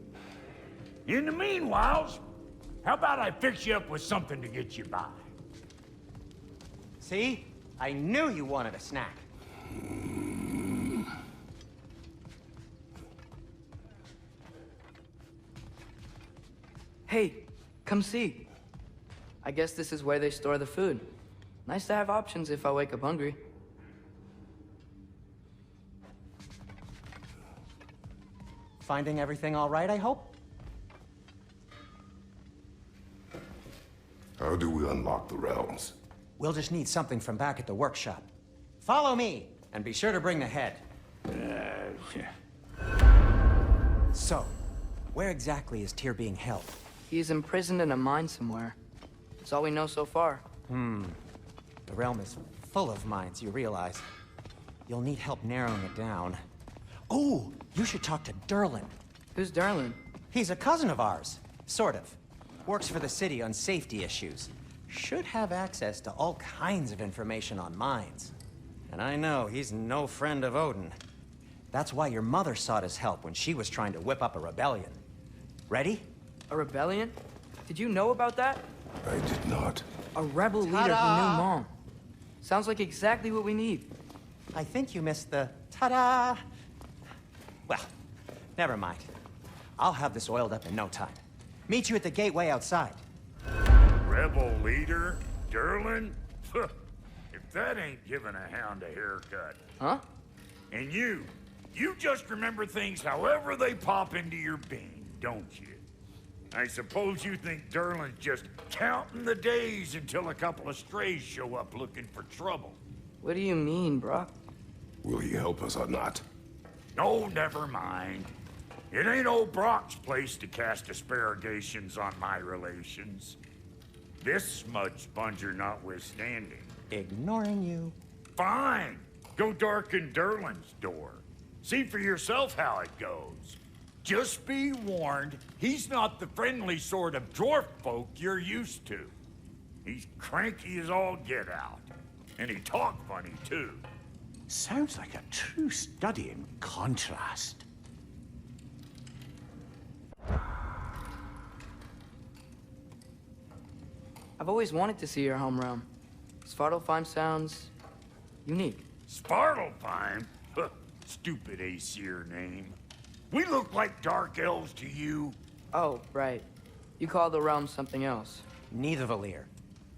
In the meanwhile, how about I fix you up with something to get you by? See? I knew you wanted a snack. Hey, come see. I guess this is where they store the food. Nice to have options if I wake up hungry. Finding everything all right, I hope? How do we unlock the realms? We'll just need something from back at the workshop. Follow me, and be sure to bring the head. So, where exactly is Tyr being held? He's imprisoned in a mine somewhere. That's all we know so far. The realm is full of mines, you realize. You'll need help narrowing it down. Oh, you should talk to Derlin. Who's Darlin? He's a cousin of ours. Sort of. Works for the city on safety issues. Should have access to all kinds of information on mines. And I know he's no friend of Odin. That's why your mother sought his help when she was trying to whip up a rebellion. Ready? A rebellion? Did you know about that? I did not. A rebel leader who knew Mom. Sounds like exactly what we need. I think you missed the ta-da. Well, never mind. I'll have this oiled up in no time. Meet you at the gateway outside. Rebel leader? Durlin? If that ain't giving a hound a haircut. Huh? And you just remember things however they pop into your bean, don't you? I suppose you think Durlin's just counting the days until a couple of strays show up looking for trouble. What do you mean, bro? Will he help us or not? No, never mind. It ain't old Brock's place to cast aspersions on my relations. This smudge sponger notwithstanding. Ignoring you. Fine. Go darken Durlin's door. See for yourself how it goes. Just be warned, he's not the friendly sort of dwarf folk you're used to. He's cranky as all get out. And he talk funny, too. Sounds like a true study in contrast. I've always wanted to see your home realm. Svartalfheim sounds unique. Svartalfheim? Huh, stupid Aesir name. We look like dark elves to you. Oh, right. You call the realm something else. Nidavellir,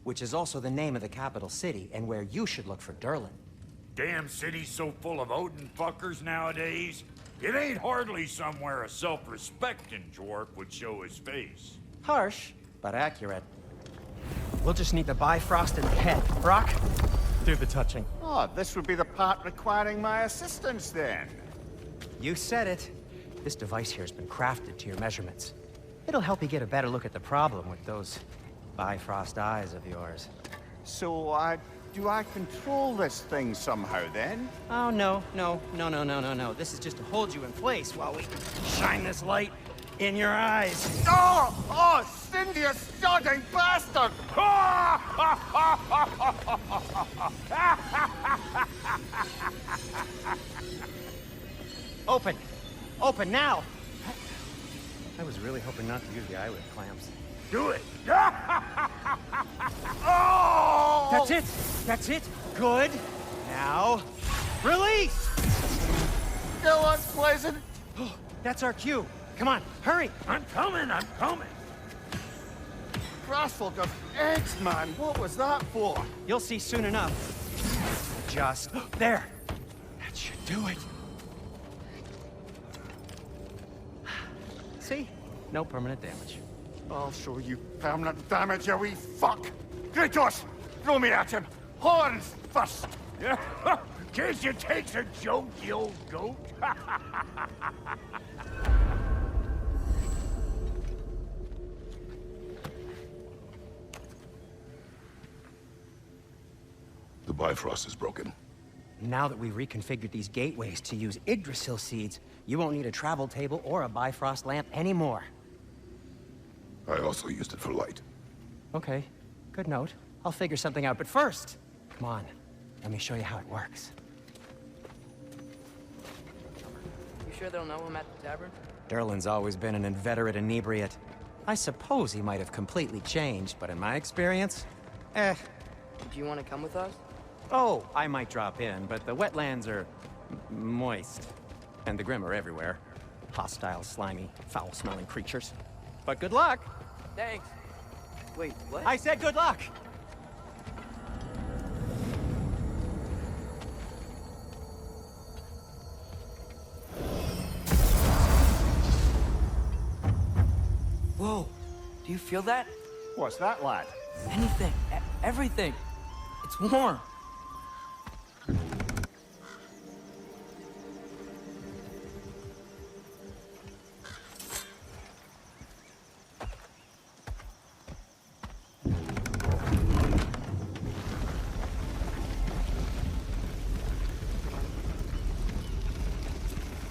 which is also the name of the capital city and where you should look for Durlin. Damn city's so full of Odin fuckers nowadays. It ain't hardly somewhere a self-respecting dwarf would show his face. Harsh, but accurate. We'll just need the Bifrost in the head. Brock, do the touching. Oh, this would be the part requiring my assistance then. You said it. This device here has been crafted to your measurements. It'll help you get a better look at the problem with those Bifrost eyes of yours. So, do I control this thing somehow then? Oh, no. This is just to hold you in place while we shine this light in your eyes. Oh, Cindy, you sodding bastard! Open! Open now! I was really hoping not to use the eyelid clamps. Do it! Oh! That's it! That's it! Good! Now, release! Still unpleasant. That's our cue. Come on, hurry! I'm coming! Grassful of eggs, man. What was that for? You'll see soon enough. Just there. That should do it. See? No permanent damage. I'll show you permanent damage, you wee fuck! Kratos! Throw me at him! Horns first! Guess you takes a joke, you old goat. The Bifrost is broken. Now that we've reconfigured these gateways to use Yggdrasil seeds, you won't need a travel table or a Bifrost lamp anymore. I also used it for light. Okay, good note. I'll figure something out, but first, come on. Let me show you how it works. You sure they'll know him at the tavern? Durlin's always been an inveterate inebriate. I suppose he might have completely changed, but in my experience, Do you want to come with us? Oh, I might drop in, but the wetlands are moist. And the Grim are everywhere. Hostile, slimy, foul-smelling creatures. But good luck! Thanks. Wait, what? I said good luck! Whoa. Do you feel that? What's that, lad? Anything. Everything. It's warm.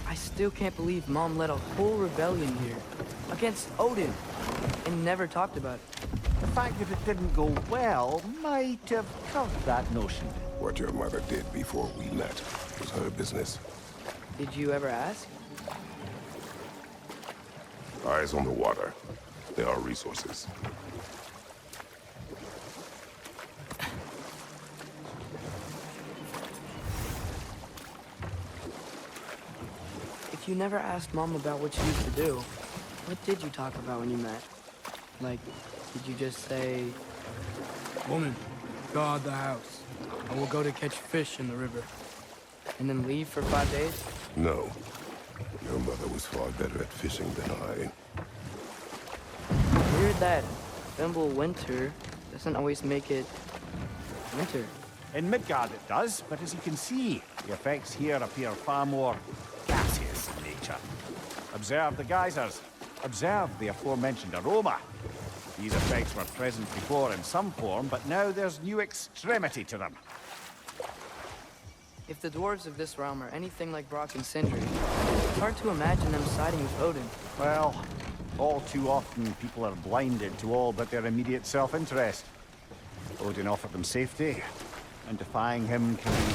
I still can't believe Mom led a whole rebellion here against Odin and never talked about it. The fact that it didn't go well might have curbed that notion. What your mother did before we met was her business. Did you ever ask? Eyes on the water. There are resources. If you never asked Mom about what you used to do, what did you talk about when you met? Like, did you just say, "Woman, guard the house, and we'll go to catch fish in the river," and then leave for 5 days? No. Your mother was far better at fishing than I. Weird that Thimble winter doesn't always make it winter. In Midgard it does, but as you can see, the effects here appear far more gaseous in nature. Observe the geysers. Observe the aforementioned aroma. These effects were present before in some form, but now there's new extremity to them. If the dwarves of this realm are anything like Brock and Sindri, it's hard to imagine them siding with Odin. Well, all too often people are blinded to all but their immediate self-interest. Odin offered them safety, and defying him can be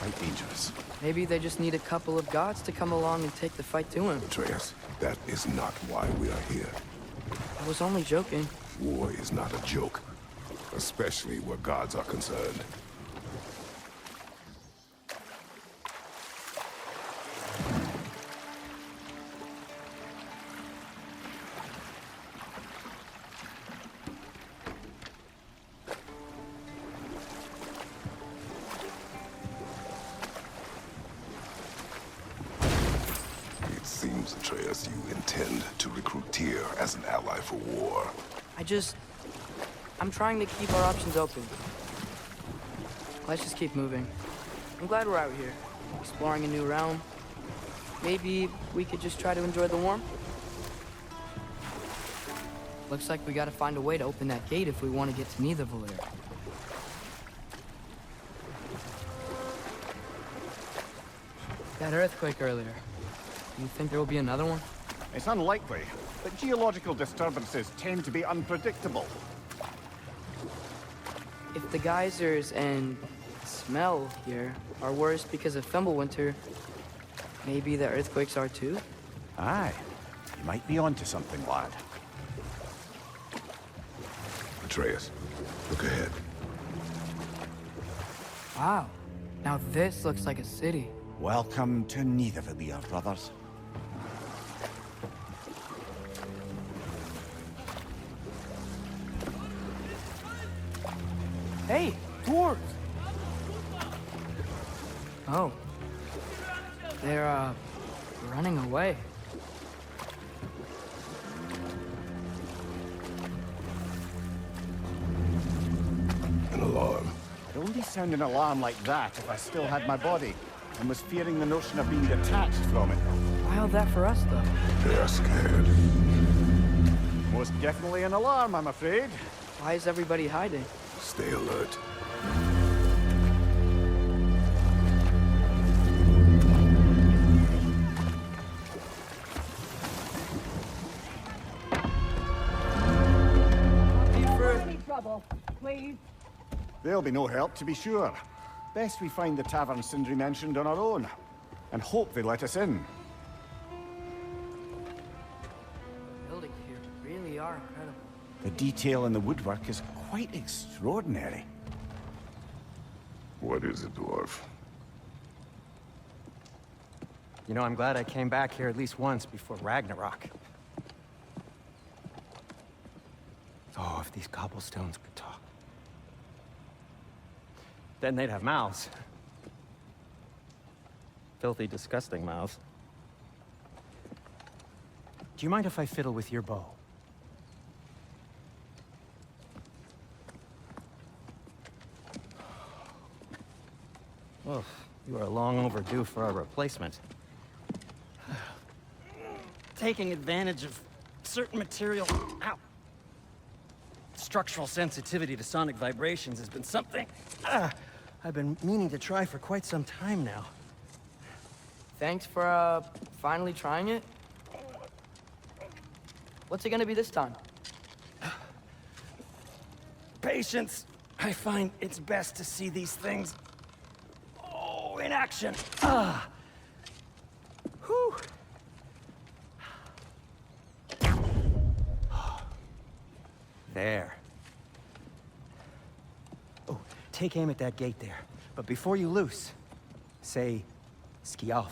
quite dangerous. Maybe they just need a couple of gods to come along and take the fight to him. Atreus, that is not why we are here. I was only joking. War is not a joke, especially where gods are concerned. It seems, Atreus, you intend to recruit Tyr as an ally for war. I'm trying to keep our options open. Let's just keep moving. I'm glad we're out here, exploring a new realm. Maybe we could just try to enjoy the warmth? Looks like we gotta find a way to open that gate if we want to get to Nidavellir. That earthquake earlier. You think there will be another one? It's unlikely, but geological disturbances tend to be unpredictable. If the geysers and smell here are worse because of Fimbulwinter, maybe the earthquakes are too? Aye, you might be onto something, lad. Atreus, look ahead. Wow. Now this looks like a city. Welcome to Nidavellir, brothers. Hey, dwarves! Oh. They're, running away. An alarm. I'd only sound an alarm like that if I still had my body, and was fearing the notion of being detached from it. Wild that for us, though. They are scared. Most definitely an alarm, I'm afraid. Why is everybody hiding? Stay alert. There'll be no help, to be sure. Best we find the tavern Sindri mentioned on our own, and hope they let us in. Buildings here really are incredible. The detail in the woodwork is quite extraordinary. What is it, dwarf? You know, I'm glad I came back here at least once before Ragnarok. Oh, if these cobblestones could talk. Then they'd have mouths. Filthy, disgusting mouths. Do you mind if I fiddle with your bow? Oh, you are long overdue for a replacement. Taking advantage of certain material... Ow! Structural sensitivity to sonic vibrations has been something I've been meaning to try for quite some time now. Thanks for, finally trying it. What's it gonna be this time? patience, I find it's best to see these things, in action. Whew. There. Oh, take aim at that gate there. But before you loose, say, Skialfa.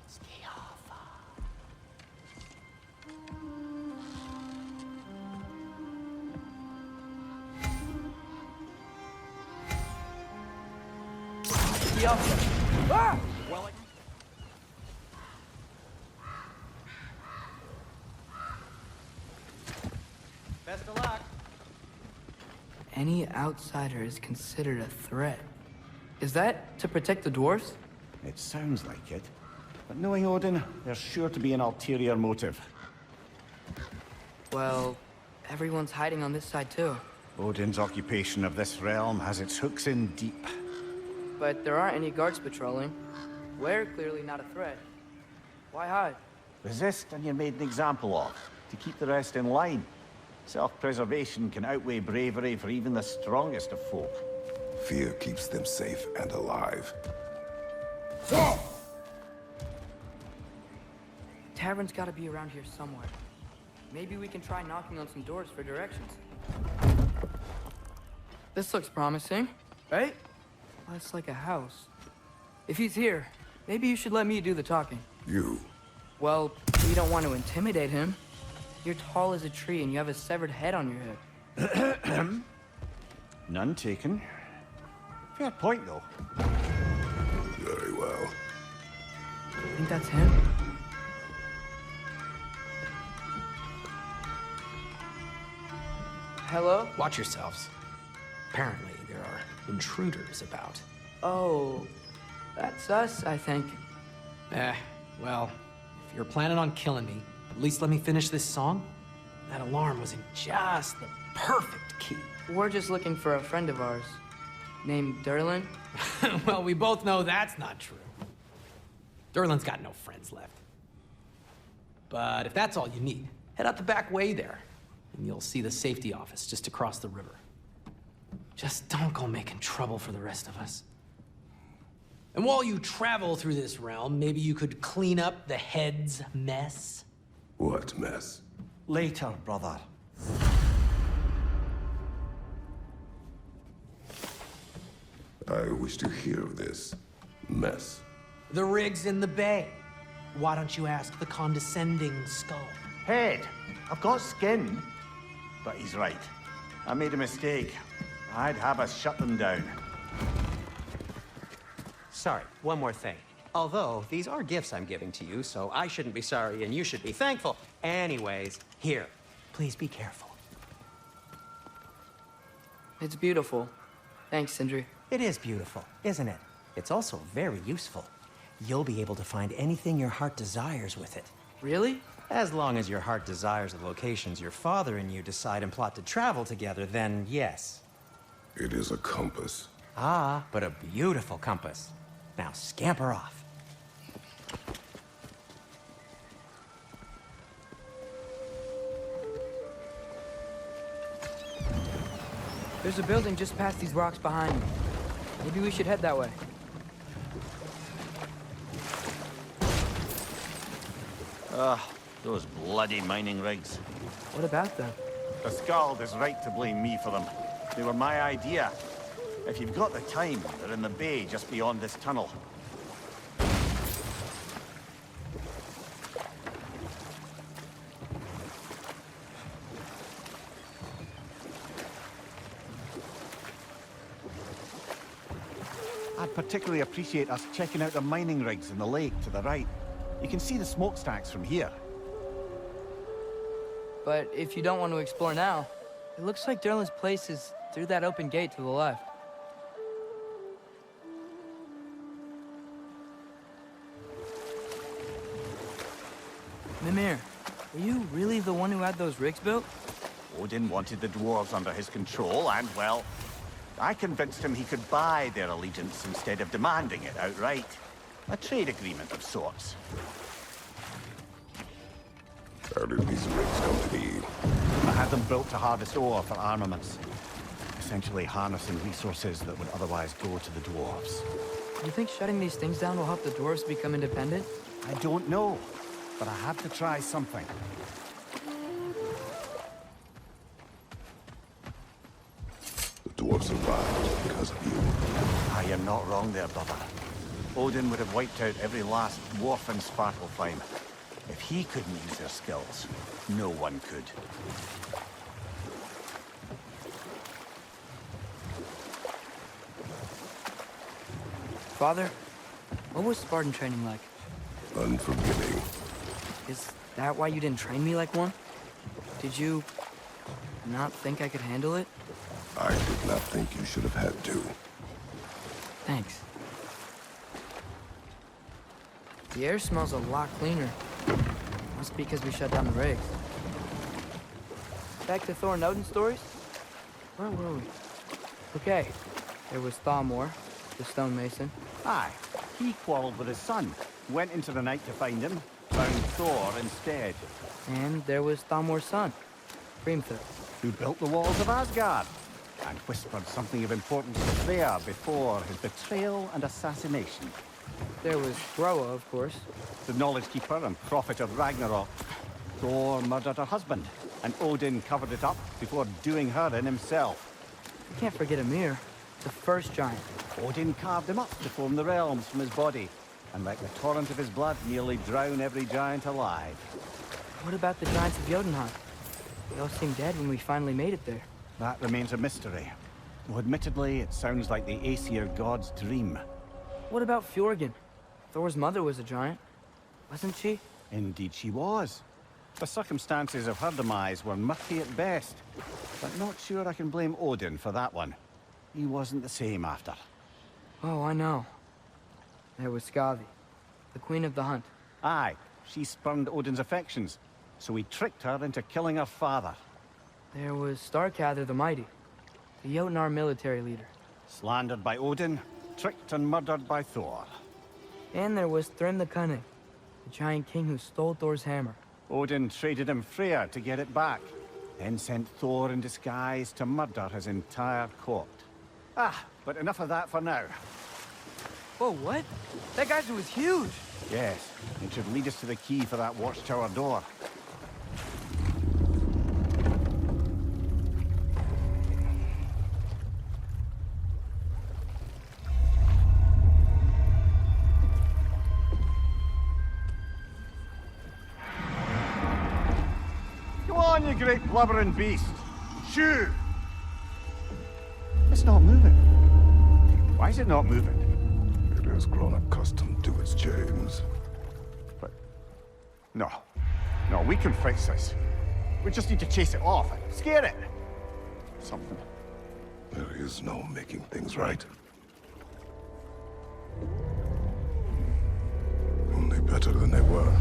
Skialfa. Skialfa. Ah! Well, best of luck. Any outsider is considered a threat. Is that to protect the dwarves? It sounds like it. But knowing Odin, there's sure to be an ulterior motive. Well, everyone's hiding on this side too. Odin's occupation of this realm has its hooks in deep. But there aren't any guards patrolling. We're clearly not a threat. Why hide? Resist and you're made an example of, to keep the rest in line. Self-preservation can outweigh bravery for even the strongest of folk. Fear keeps them safe and alive. Tavern's gotta be around here somewhere. Maybe we can try knocking on some doors for directions. This looks promising, right? That's like a house. If he's here, maybe you should let me do the talking. You? Well, we don't want to intimidate him. You're tall as a tree and you have a severed head on your head. None taken. Fair point, though. Very well. I think that's him. Hello? Watch yourselves. Apparently, there are intruders about. Oh, that's us, I think. Well, if you're planning on killing me, at least let me finish this song. That alarm was in just the perfect key. We're just looking for a friend of ours, named Derlin. Well, we both know that's not true. Derlin's got no friends left. But if that's all you need, head out the back way there, and you'll see the safety office just across the river. Just don't go making trouble for the rest of us. And while you travel through this realm, maybe you could clean up the head's mess? What mess? Later, brother. I wish to hear of this mess. The rig's in the bay. Why don't you ask the condescending skull? Head, I've got skin. But he's right. I made a mistake. I'd have us shut them down. Sorry, one more thing. Although, these are gifts I'm giving to you, so I shouldn't be sorry and you should be thankful. Anyways, here, please be careful. It's beautiful. Thanks, Sindri. It is beautiful, isn't it? It's also very useful. You'll be able to find anything your heart desires with it. Really? As long as your heart desires the locations your father and you decide and plot to travel together, then yes. It is a compass. Ah, but a beautiful compass. Now scamper off. There's a building just past these rocks behind me. Maybe we should head that way. Those bloody mining rigs. What about them? The Skald is right to blame me for them. They were my idea. If you've got the time, they're in the bay just beyond this tunnel. I'd particularly appreciate us checking out the mining rigs in the lake to the right. You can see the smokestacks from here. But if you don't want to explore now, it looks like Derlin's place is through that open gate to the left. Mimir, were you really the one who had those rigs built? Odin wanted the dwarves under his control, and, well, I convinced him he could buy their allegiance instead of demanding it outright. A trade agreement of sorts. How did these rigs come to be? I had them built to harvest ore for armaments. Essentially harnessing resources that would otherwise go to the dwarves. You think shutting these things down will help the dwarves become independent? I don't know, but I have to try something. The dwarves survived because of you. Ah, you're not wrong there, brother. Odin would have wiped out every last dwarf in Svartalfheim. If he couldn't use their skills, no one could. Father, what was Spartan training like? Unforgiving. Is that why you didn't train me like one? Did you not think I could handle it? I did not think you should have had to. Thanks. The air smells a lot cleaner. Must be because we shut down the rigs. Back to Thor and Odin stories? Where were we? Okay, there was Thalmor, the stonemason. Aye, he quarreled with his son, went into the night to find him, found Thor instead. And there was Thalmor's son, Hrimthur. Who built the walls of Asgard, and whispered something of importance to Freya before his betrayal and assassination. There was Groa, of course. The knowledge keeper and prophet of Ragnarok. Thor murdered her husband, and Odin covered it up before doing her in himself. You can't forget Ymir, the first giant. Odin carved him up to form the realms from his body, and let the torrent of his blood nearly drown every giant alive. What about the giants of Jotunheim? They all seemed dead when we finally made it there. That remains a mystery. Though admittedly, it sounds like the Aesir god's dream. What about Fjorgyn? Thor's mother was a giant, wasn't she? Indeed she was. The circumstances of her demise were murky at best, but not sure I can blame Odin for that one. He wasn't the same after. Oh, I know. There was Skavi, the queen of the hunt. Aye, she spurned Odin's affections, so he tricked her into killing her father. There was Starkather the Mighty, the Jotnar military leader. Slandered by Odin, tricked and murdered by Thor. And there was Thrym the Cunning, the giant king who stole Thor's hammer. Odin traded him Freya to get it back, then sent Thor in disguise to murder his entire court. Ah, but enough of that for now. Whoa, what? That guy was huge! Yes, it should lead us to the key for that watchtower door. Go on, you great blubbering beast! Shoo! It's not moving. Why is it not moving? It has grown accustomed to its chains. But... No. No, we can fix this. We just need to chase it off and scare it. Something. There is no making things right. Only better than they were.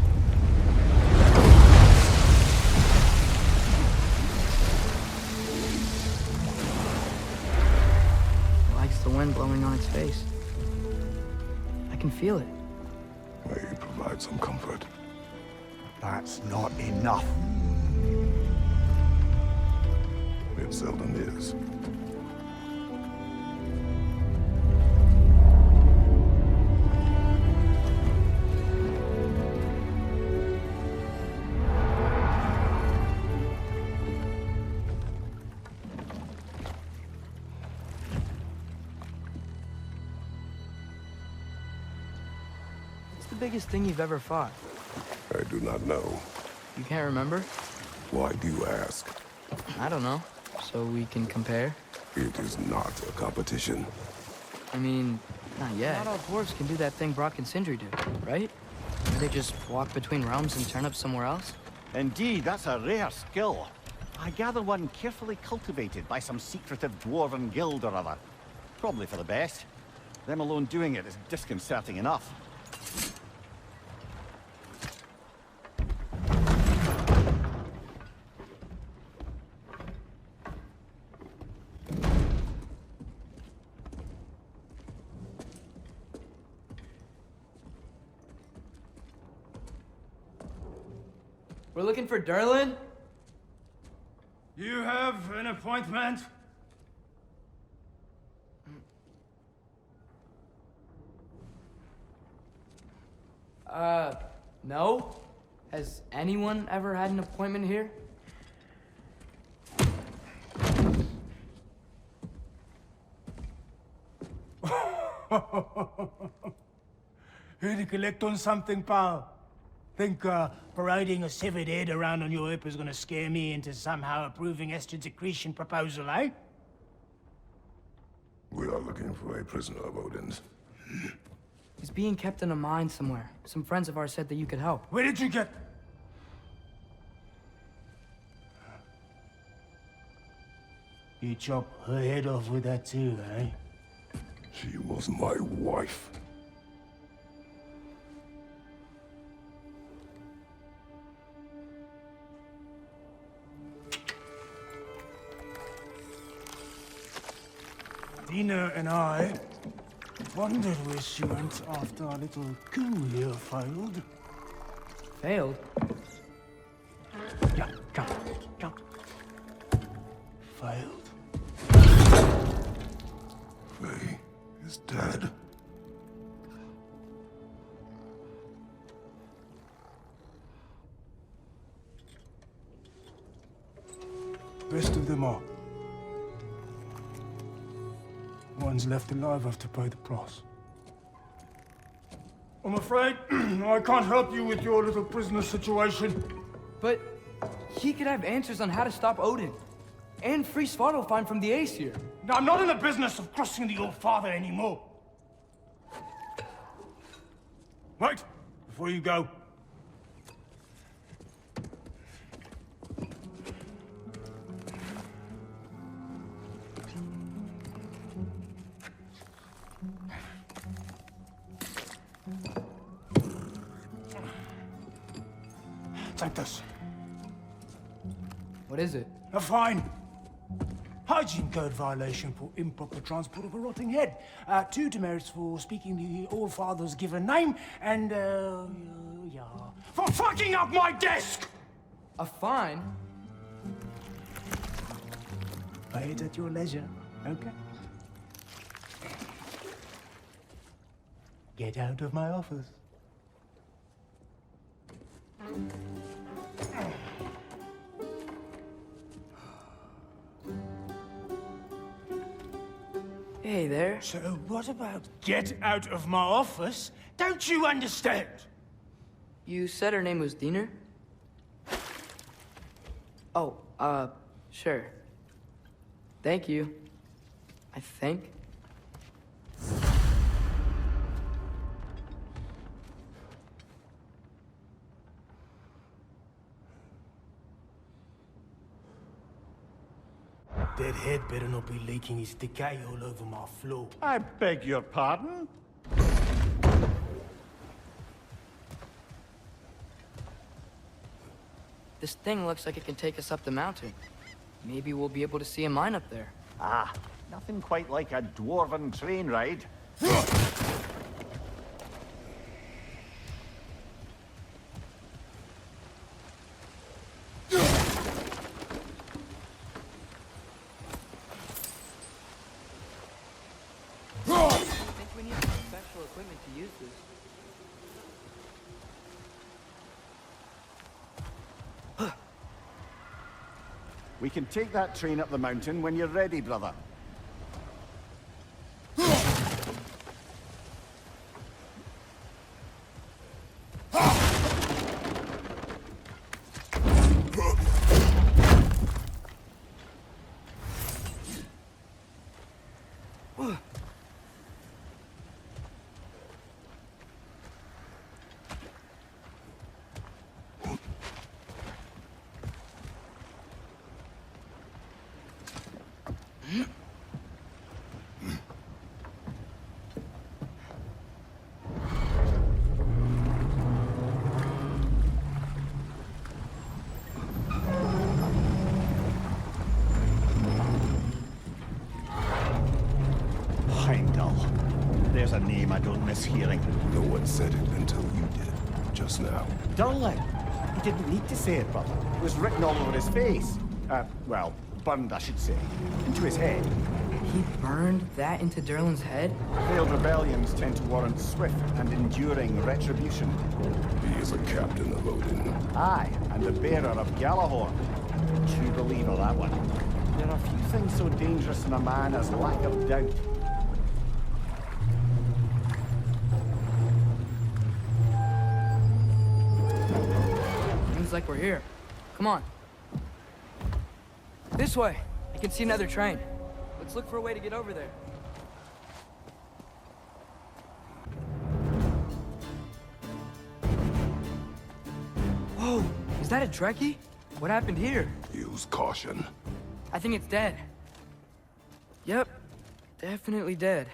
It likes the wind blowing on its face. I can feel it. May provide some comfort. That's not enough. It seldom is. What's the biggest thing you've ever fought? I do not know. You can't remember? Why do you ask? I don't know. So we can compare? It is not a competition. I mean, not yet. Not all dwarves can do that thing Brock and Sindri do, right? They just walk between realms and turn up somewhere else? Indeed, that's a rare skill. I gather one carefully cultivated by some secretive dwarven guild or other. Probably for the best. Them alone doing it is disconcerting enough. We're We're looking for Durlin? You have an appointment? No? Has anyone ever had an appointment here? Here to collect on something, pal? Think parading a severed head around on your hip is gonna scare me into somehow approving Esther's accretion proposal, eh? We are looking for a prisoner of Odin's. He's being kept in a mine somewhere. Some friends of ours said that you could help. Where did you get... You chop her head off with that too, eh? She was my wife. Dina and I wondered where she went after our little coup here failed. Failed? Yeah, come. Failed. Faye is dead. Best of them all. One's left alive have to pay the price. I'm afraid I can't help you with your little prisoner situation. But he could have answers on how to stop Odin. And free Svartalfheim from the Aesir. Now, I'm not in the business of crossing the old father anymore. Wait, before you go. Take this. What is it? A fine. Hygiene code violation for improper transport of a rotting head. 2 demerits for speaking the Old Father's given name, and, yeah, for fucking up my desk! A fine? Pay it at your leisure, okay? Get out of my office. Hey there. So what about get out of my office? Don't you understand? You said her name was Diener? Oh, sure. Thank you. I think. That head better not be leaking his decay all over my floor. I beg your pardon? This thing looks like it can take us up the mountain. Maybe we'll be able to see a mine up there. Ah, nothing quite like a dwarven train ride. I think we need some special equipment to use this. We can take that train up the mountain when you're ready, brother. There's a name I don't miss hearing. No one said it until you did, just now. Durlin! didn't need to say it, brother. It was written all over his face. Well, burned, I should say. Into his head. He burned that into Durlin's head? Failed rebellions tend to warrant swift and enduring retribution. He is a captain of Odin. Aye, and the bearer of Galahorn. True believer, that one. There are few things so dangerous in a man as lack of doubt. Seems like we're here. Come on. This way. I can see another train. Let's look for a way to get over there. Whoa! Is that a Trekkie? What happened here? Use caution. I think it's dead. Yep. Definitely dead.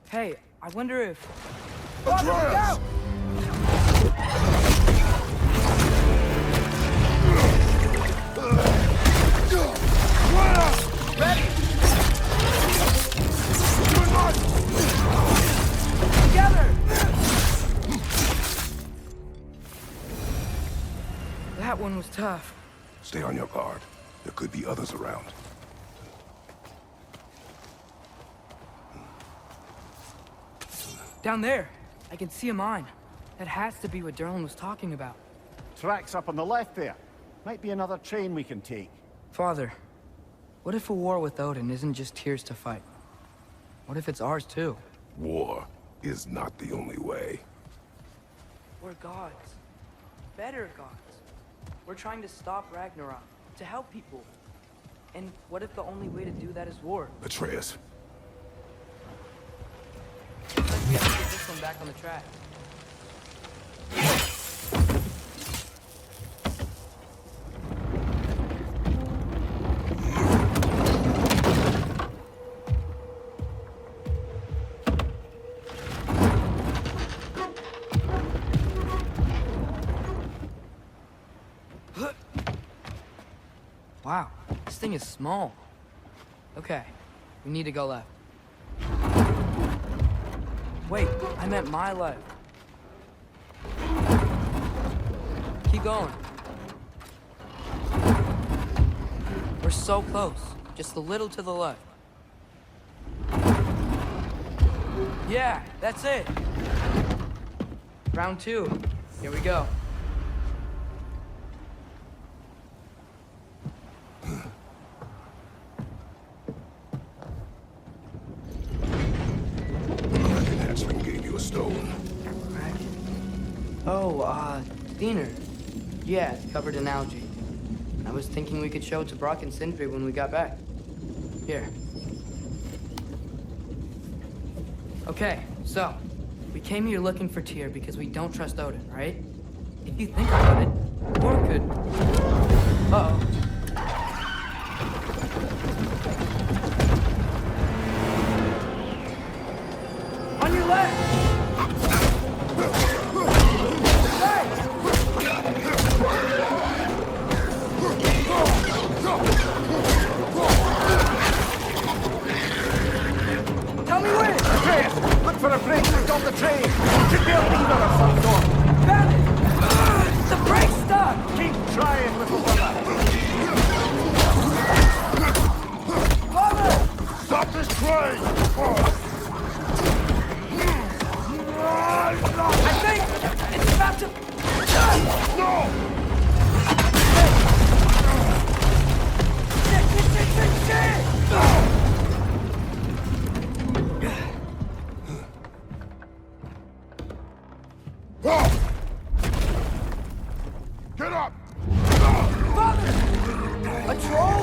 Hey, I wonder if... Atreus! Ready! Together! That one was tough. Stay on your guard. There could be others around. Down there, I can see a mine. That has to be what Durlin was talking about. Tracks up on the left there. Might be another train we can take. Father, what if a war with Odin isn't just Tyr's to fight? What if it's ours too? War is not the only way. We're gods. Better gods. We're trying to stop Ragnarok, to help people. And what if the only way to do that is war? Atreus. Looks like we have to get this one back on the track. Wow, this thing is small. Okay, we need to go left. Wait, I meant my left. Keep going. We're so close, just a little to the left. Yeah, that's it. Round 2, here we go. Diener. Yeah, it's covered in algae. I was thinking we could show it to Brock and Sindri when we got back. Here. Okay, so, we came here looking for Tyr because we don't trust Odin, right? If you think about it, war could... Uh-oh. On your left! For a break, we got the train! Should be a lever of some sort! Found it! The brake's stuck! Keep trying, little brother! Father! Stop this train! I think it's about to... No! Shit! Get up! Father! A troll?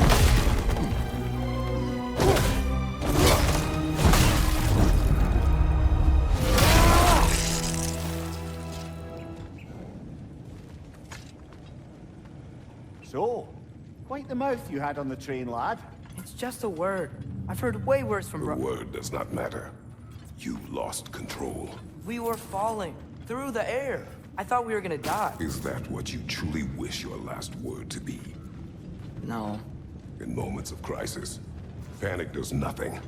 So, quite the mouth you had on the train, lad. It's just a word. I've heard way worse from The word does not matter. You lost control. We were falling through the air. I thought we were gonna die. Is that what you truly wish your last word to be? No. In moments of crisis, panic does nothing.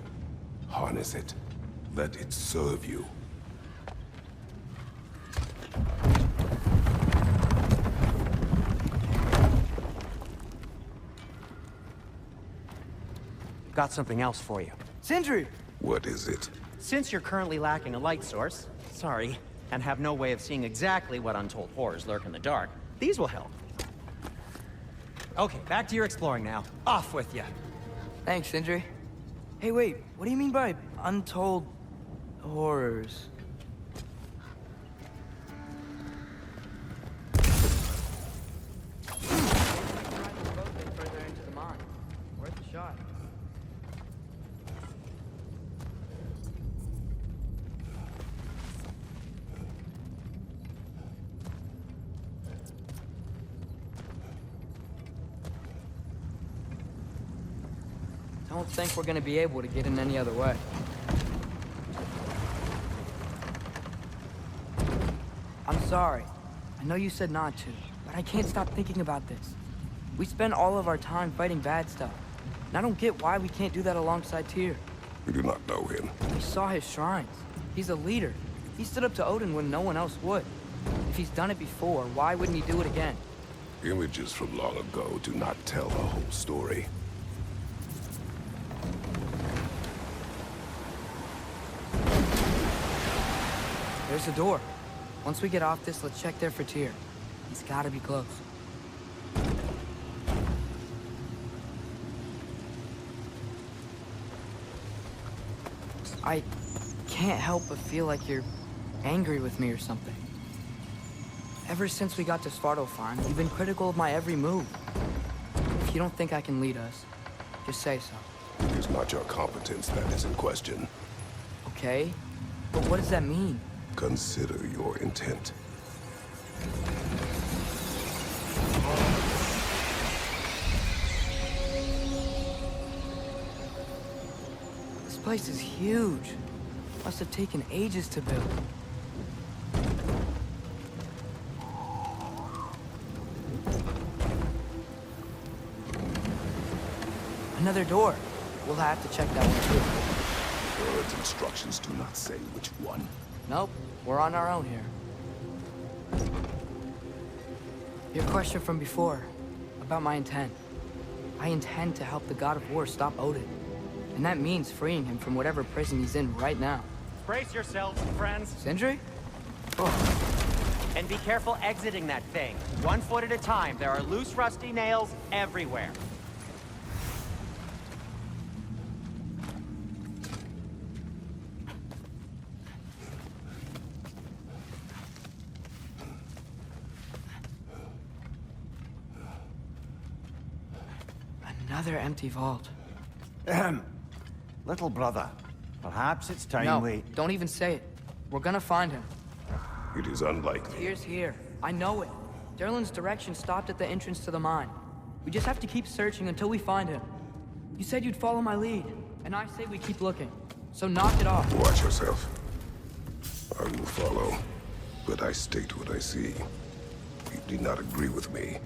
Harness it. Let it serve you. got something else for you. Sindri! What is it? Since you're currently lacking a light source, sorry, and have no way of seeing exactly what untold horrors lurk in the dark, these will help. Okay, back to your exploring now. Off with you. Thanks, Sindri. Hey, wait, what do you mean by untold horrors? Further into the mine. Worth a shot. Don't think we're gonna be able to get in any other way. I'm sorry. I know you said not to, but I can't stop thinking about this. We spend all of our time fighting bad stuff, and I don't get why we can't do that alongside Tyr. We do not know him. We saw his shrines. He's a leader. He stood up to Odin when no one else would. If he's done it before, why wouldn't he do it again? Images from long ago do not tell the whole story. There's the door. Once we get off this, let's check there for Tyr. He's gotta be close. I can't help but feel like you're angry with me or something. Ever since we got to Svartalfheim, you've been critical of my every move. If you don't think I can lead us, just say so. It is not your competence that is in question. Okay? But what does that mean? Consider your intent. This place is huge. Must have taken ages to build. Another door. We'll have to check that one too. Bird's instructions do not say which one. Nope, we're on our own here. Your question from before, about my intent. I intend to help the God of War stop Odin. And that means freeing him from whatever prison he's in right now. Brace yourselves, friends. Sindri? And be careful exiting that thing. 1 foot at a time. There are loose, rusty nails everywhere. Another empty vault. Little brother, perhaps it's time No, we... don't even say it. We're gonna find him. It is unlikely. Tyr's here. I know it. Derlin's direction stopped at the entrance to the mine. We just have to keep searching until we find him. You said you'd follow my lead, and I say we keep looking. So knock it off. Watch yourself. I will follow, but I state what I see. You do not agree with me,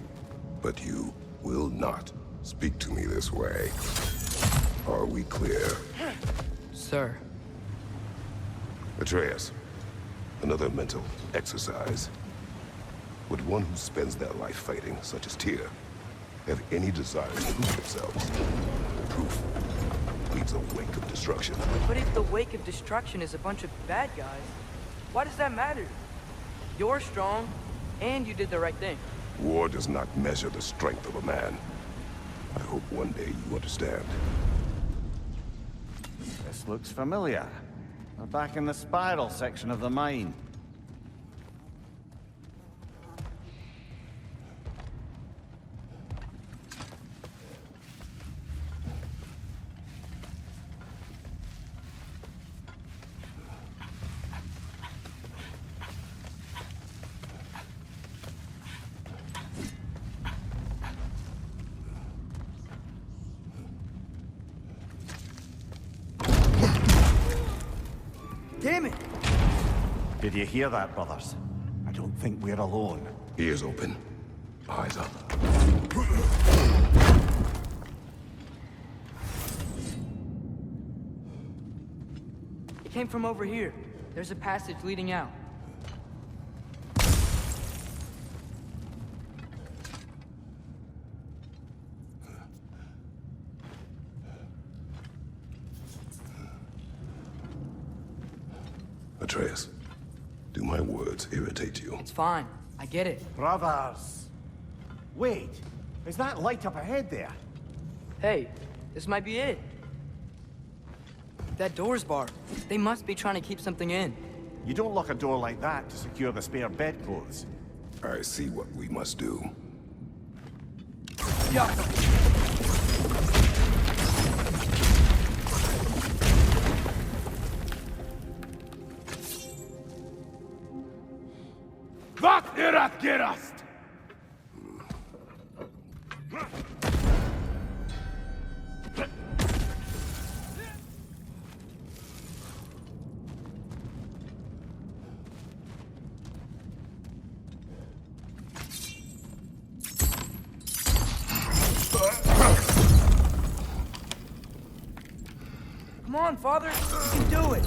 but you will not speak to me this way. Are we clear? Sir. Atreus, another mental exercise. Would one who spends their life fighting, such as Tyr, have any desire to prove themselves? Proof leaves a wake of destruction. But if the wake of destruction is a bunch of bad guys, why does that matter? You're strong, and you did the right thing. War does not measure the strength of a man. I hope one day you understand. This looks familiar. We're back in the spiral section of the mine. Damn it! Did you hear that, brothers? I don't think we're alone. Ears open, eyes up. It came from over here. There's a passage leading out. Atreus, do my words irritate you? It's fine. I get it. Brothers! Wait, is that light up ahead there? Hey, this might be it. That door's barred. They must be trying to keep something in. You don't lock a door like that to secure the spare bedclothes. I see what we must do. Yeah. Wat erat gerast! Come on, Father. You can do it.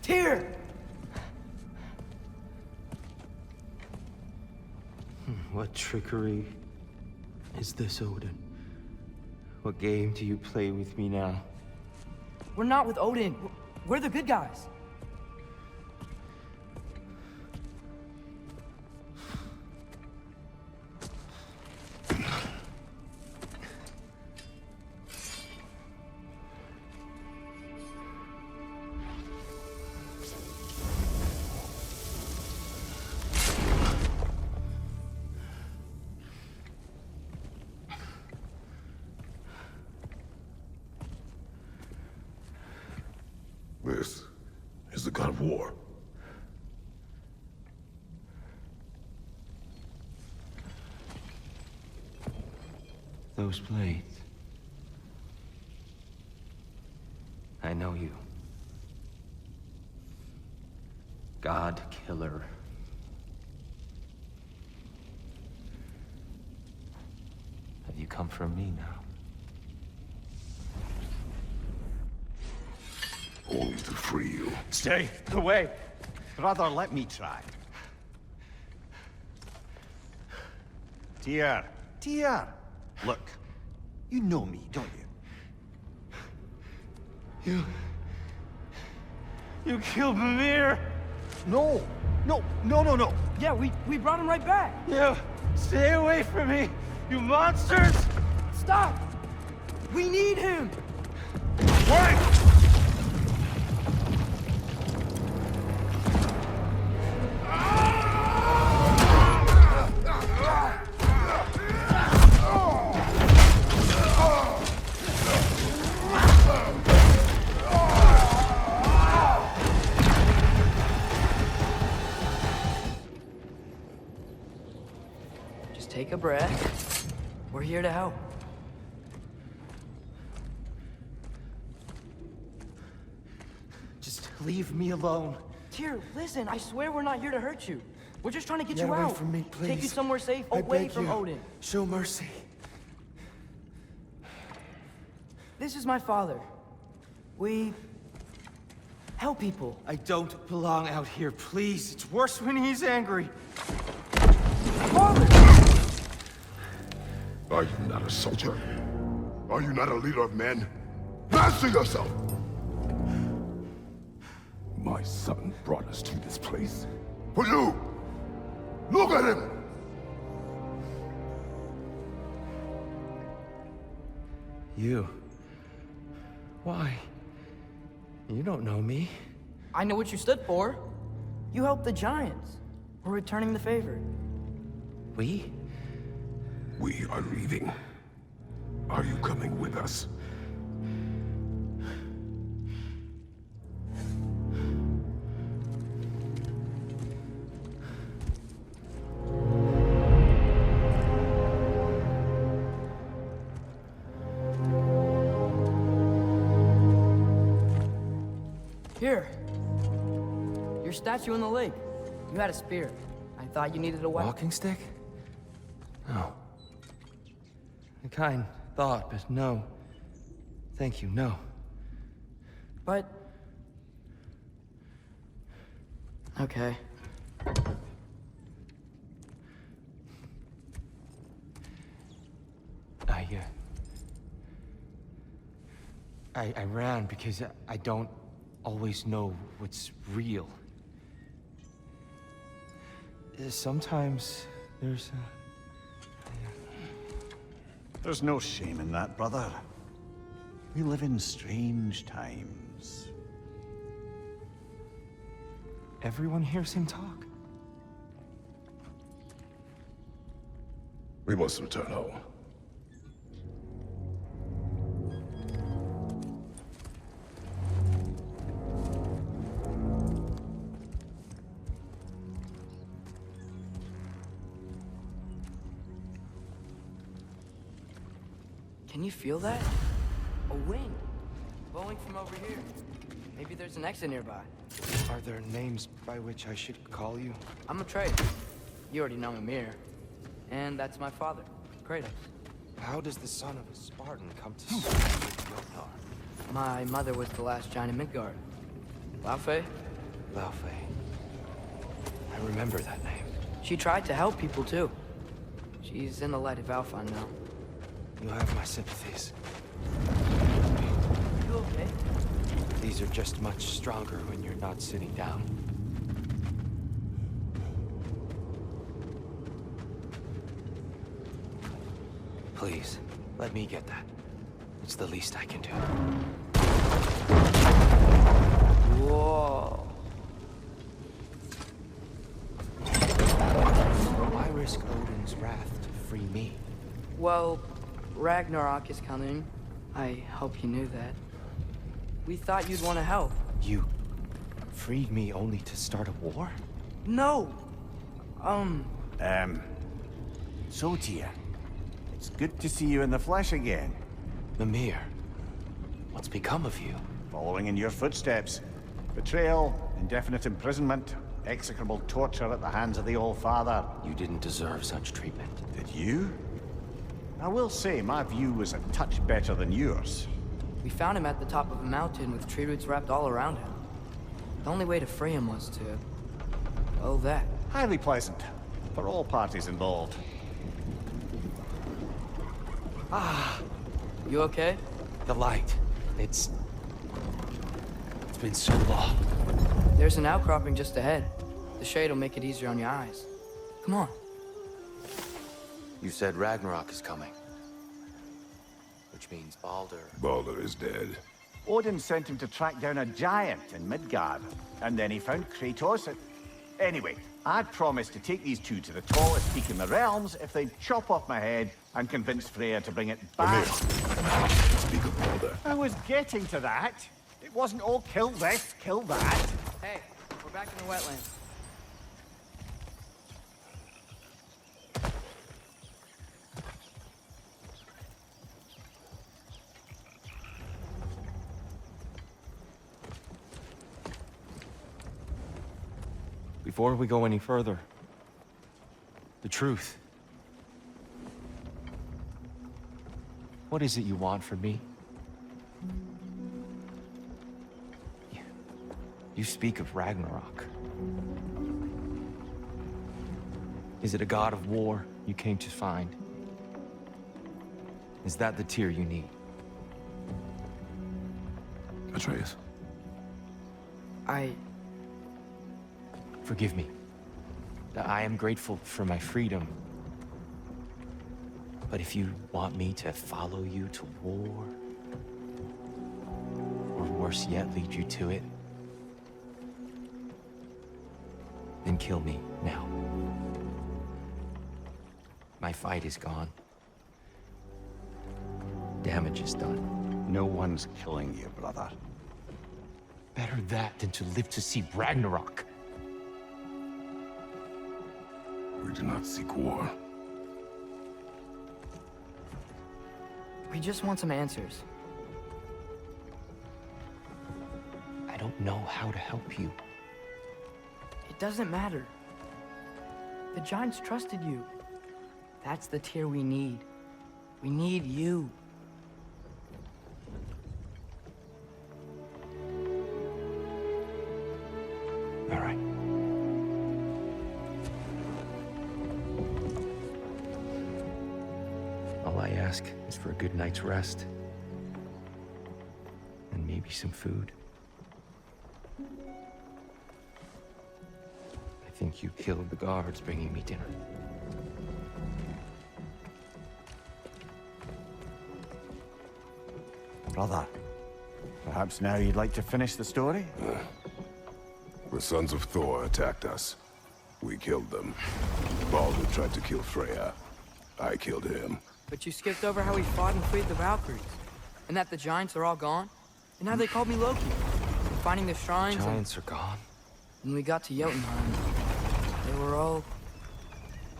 Tyr! What trickery is this, Odin? What game do you play with me now? We're not with Odin. We're the good guys. This is the God of War. Those blades. I know you. God Killer. Have you come for me now? Only to free you. Stay away! Brother, let me try. Tyr! Tyr! Look, you know me, don't you? You killed Mimir! No! No! Yeah, we brought him right back. You stay away from me, you monsters! Stop! We need him! Wait! Just take a breath. We're here to help. Just leave me alone. Tyr, listen, I swear we're not here to hurt you. We're just trying to get Get you away out. from me, please. Take you somewhere safe, I away beg from you. Odin. Show mercy. This is my father. We help people. I don't belong out here, please. It's worse when he's angry. Father! Are you not a soldier? Are you not a leader of men? Master yourself! My son brought us to this place. For you! Look at him! You? Why? You don't know me. I know what you stood for. You helped the Giants. We're returning the favor. We? We are leaving. Are you coming with us? Here. Your statue in the lake. You had a spear. I thought you needed a weapon. Walking stick? No. A kind thought, but no. Thank you, no. But... Okay. I ran because I don't always know what's real. Sometimes there's There's no shame in that, brother. We live in strange times. Everyone hears him talk. We must return home. Can you feel that? A wind. Blowing from over here. Maybe there's an exit nearby. Are there names by which I should call you? I'm Atreus. You already know Mimir. And that's my father, Kratos. How does the son of a Spartan come to serve with Lothar? My mother was the last giant in Midgard. Laufey? Laufey. I remember that name. She tried to help people too. She's in the light of Alpha now. You have my sympathies. You okay? These are just much stronger when you're not sitting down. Please, let me get that. It's the least I can do. Whoa. Why risk Odin's wrath to free me? Well, Ragnarok is coming. I hope you knew that. We thought you'd want to help. You freed me only to start a war? No! So, Tia, it's good to see you in the flesh again. Mimir, what's become of you? Following in your footsteps. Betrayal, indefinite imprisonment, execrable torture at the hands of the All-Father. You didn't deserve such treatment. Did you? I will say, my view was a touch better than yours. We found him at the top of a mountain with tree roots wrapped all around him. The only way to free him was to... well, that. Highly pleasant, for all parties involved. You okay? The light. It's been so long. There's an outcropping just ahead. The shade will make it easier on your eyes. Come on. You said Ragnarok is coming. Which means Baldur. Baldur is dead. Odin sent him to track down a giant in Midgard, and then he found Kratos at... Anyway, I'd promised to take these two to the tallest peak in the realms if they'd chop off my head and convince Freya to bring it back. Speak of Baldur. I was getting to that. It wasn't all kill this, kill that. Hey, we're back in the wetlands. Before we go any further, the truth. What is it you want from me? You speak of Ragnarok. Is it a god of war you came to find? Is that the tear you need? Atreus. Forgive me. I am grateful for my freedom. But if you want me to follow you to war, or worse yet, lead you to it, then kill me now. My fight is gone. Damage is done. No one's killing you, brother. Better that than to live to see Ragnarok. We do not seek war. We just want some answers. I don't know how to help you. It doesn't matter. The Giants trusted you. That's the tear we need. We need you. ask is for a good night's rest. And maybe some food. I think you killed the guards bringing me dinner. Brother, perhaps now you'd like to finish the story? The sons of Thor attacked us. We killed them. Baldur tried to kill Freya. I killed him. But you skipped over how he fought and freed the Valkyries. And that the giants are all gone. And how they called me Loki. And finding the shrines. Giants are gone. When we got to Jotunheim, they were all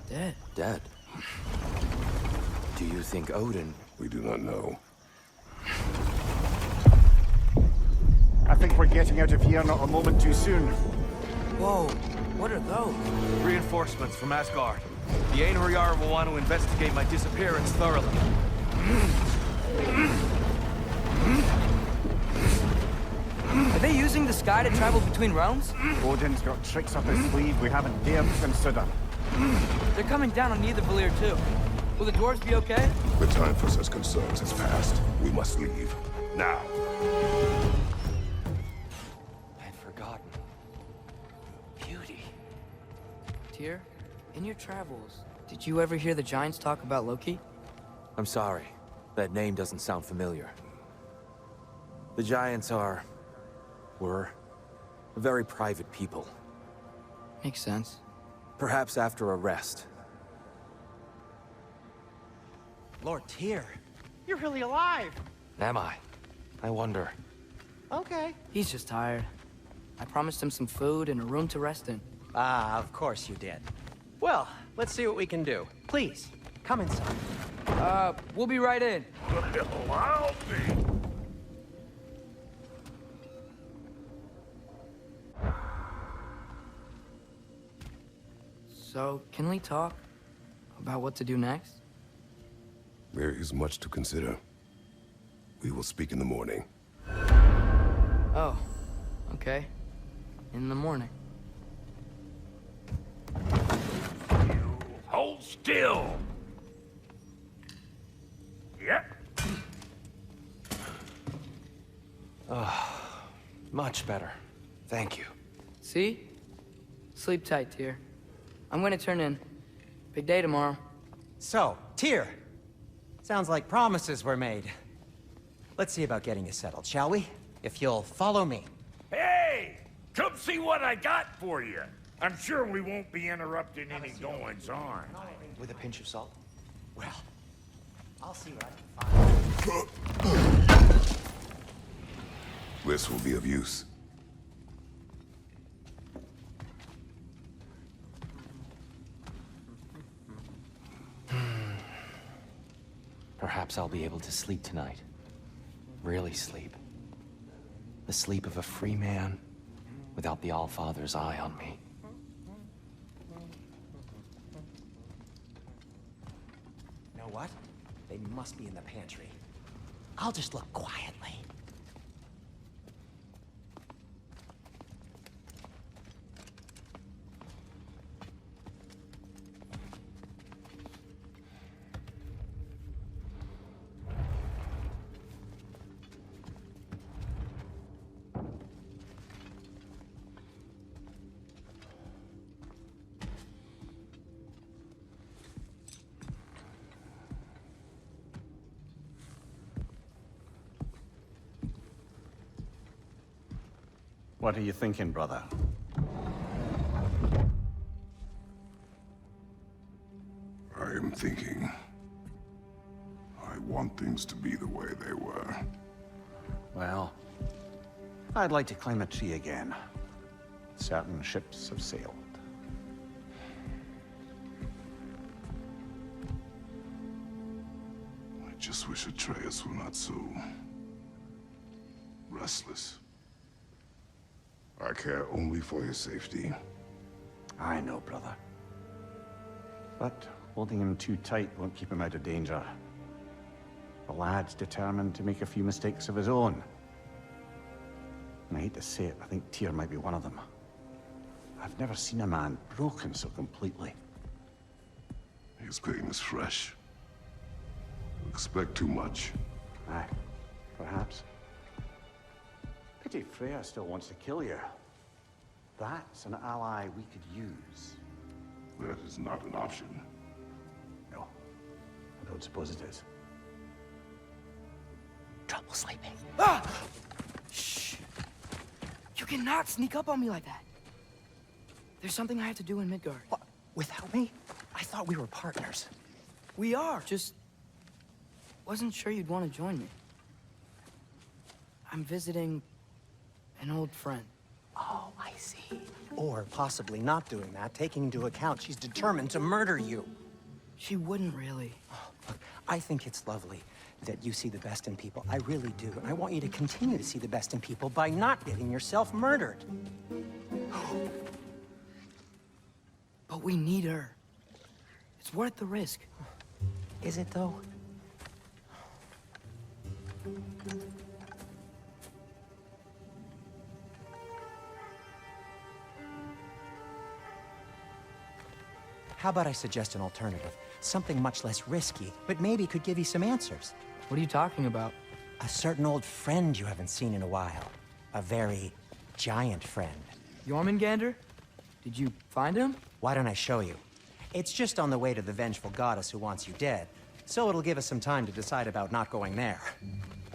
dead. Dead? Do you think Odin... We do not know. I think we're getting out of here not a moment too soon. Whoa, what are those? Reinforcements from Asgard. The Einherjar will want to investigate my disappearance thoroughly. Are they using the sky to travel between realms? Odin's got tricks up his sleeve we haven't dared to consider. They're coming down on Nidavellir too. Will the dwarves be okay? The time for such concerns has passed. We must leave. Now. I'd forgotten. Beauty. Tyr, in your travels, did you ever hear the giants talk about Loki? I'm sorry. That name doesn't sound familiar. The Giants were very private people. Makes sense. Perhaps after a rest. Lord Tyr, you're really alive. Am I? I wonder. Okay. He's just tired. I promised him some food and a room to rest in. Ah, of course you did. Well, let's see what we can do. Please, come inside. We'll be right in. Well, I'll be. So, can we talk about what to do next? There is much to consider. We will speak in the morning. Oh, okay. In the morning. You hold still. Yep. Much better. Thank you. See? Sleep tight, Tyr. I'm gonna turn in. Big day tomorrow. So, Tyr. Sounds like promises were made. Let's see about getting you settled, shall we? If you'll follow me. Hey! Come see what I got for you. I'm sure we won't be interrupting any goings-on. With a pinch of salt? Well, I'll see what I can find. This will be of use. Perhaps I'll be able to sleep tonight. Really sleep. The sleep of a free man, without the Allfather's eye on me. You know what? They must be in the pantry. I'll just look quietly. What are you thinking, brother? I am thinking. I want things to be the way they were. Well, I'd like to climb a tree again. Certain ships have sailed. I just wish Atreus were not so restless. I care only for his safety. I know, brother. But holding him too tight won't keep him out of danger. The lad's determined to make a few mistakes of his own. And I hate to say it, I think Tyr might be one of them. I've never seen a man broken so completely. His pain is fresh. expect too much. Aye, perhaps. Pity Freya still wants to kill you. That's an ally we could use. That is not an option. No, I don't suppose it is. Trouble sleeping. Ah! Shh! You cannot sneak up on me like that. There's something I have to do in Midgard. What? Without me? I thought we were partners. We are, just... wasn't sure you'd want to join me. I'm visiting an old friend. Oh, I see. Or possibly not doing that, taking into account she's determined to murder you. She wouldn't really. Look, I think it's lovely that you see the best in people. I really do. And I want you to continue to see the best in people by not getting yourself murdered. But we need her. It's worth the risk. Is it, though? How about I suggest an alternative? Something much less risky, but maybe could give you some answers. What are you talking about? A certain old friend you haven't seen in a while. A very giant friend. Jormungandr? Did you find him? Why don't I show you? It's just on the way to the vengeful goddess who wants you dead, so it'll give us some time to decide about not going there.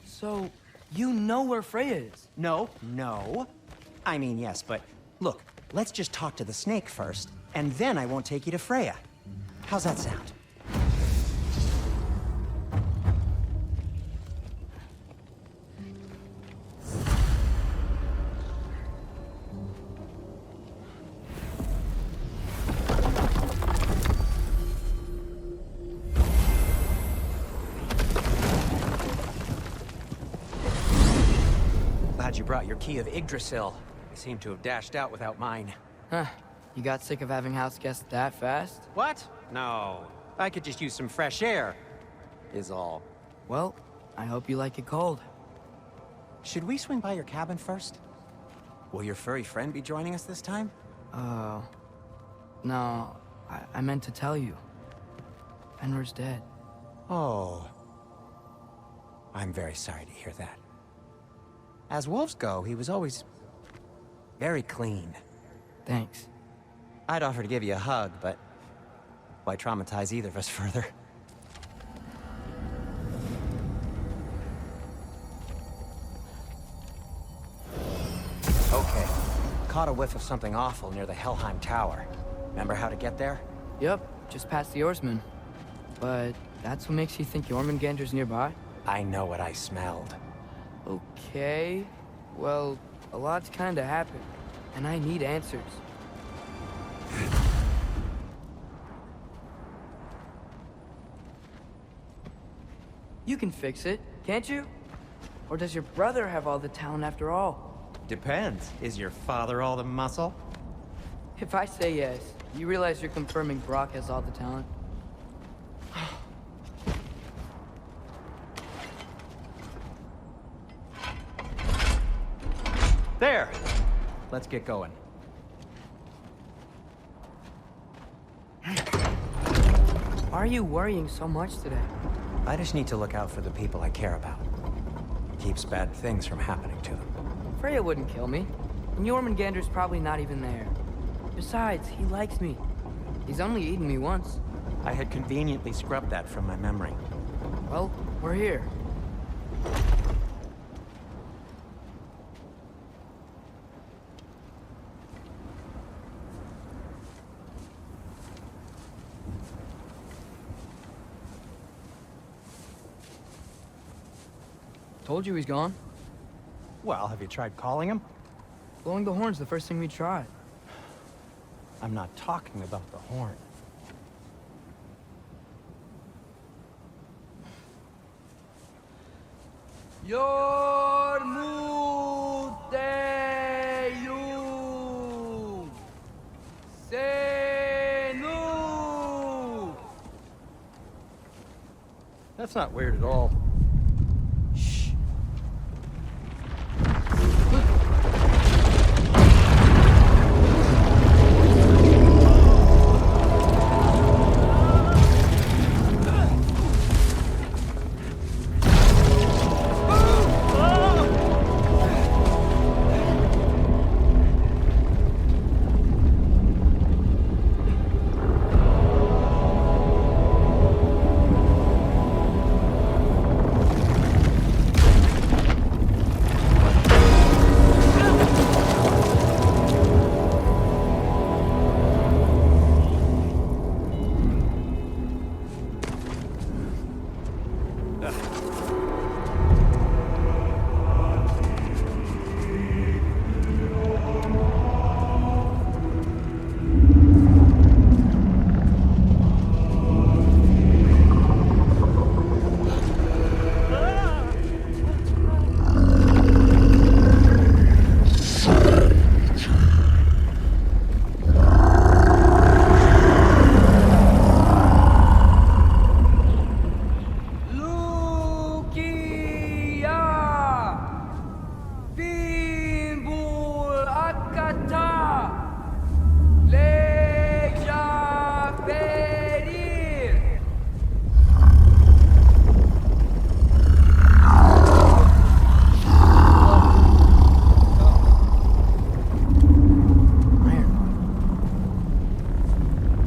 So, you know where Freya is? No. I mean, yes, but look, let's just talk to the snake first, and then I won't take you to Freya. How's that sound? Glad you brought your key of Yggdrasil. You seem to have dashed out without mine. Huh. You got sick of having house guests that fast? What? No. I could just use some fresh air, is all. Well, I hope you like it cold. Should we swing by your cabin first? Will your furry friend be joining us this time? No. I meant to tell you. Fenrir's dead. Oh. I'm very sorry to hear that. As wolves go, he was always very clean. Thanks. I'd offer to give you a hug, but why traumatize either of us further? Okay. Caught a whiff of something awful near the Helheim Tower. Remember how to get there? Yep, just past the Oarsman. But that's what makes you think Jormungandr's nearby? I know what I smelled. Okay. Well, a lot's kinda happened, and I need answers. You can fix it, can't you? Or does your brother have all the talent after all? Depends. Is your father all the muscle? If I say yes, you realize you're confirming Brock has all the talent? There! Let's get going. Why are you worrying so much today? I just need to look out for the people I care about. Keeps bad things from happening to them. Freya wouldn't kill me, and Jormungandr's probably not even there. Besides, he likes me. He's only eaten me once. I had conveniently scrubbed that from my memory. Well, we're here. Told you he's gone. Well, have you tried calling him? Blowing the horn's the first thing we tried. I'm not talking about the horn. Yormuteyu Senu. That's not weird at all. Shh.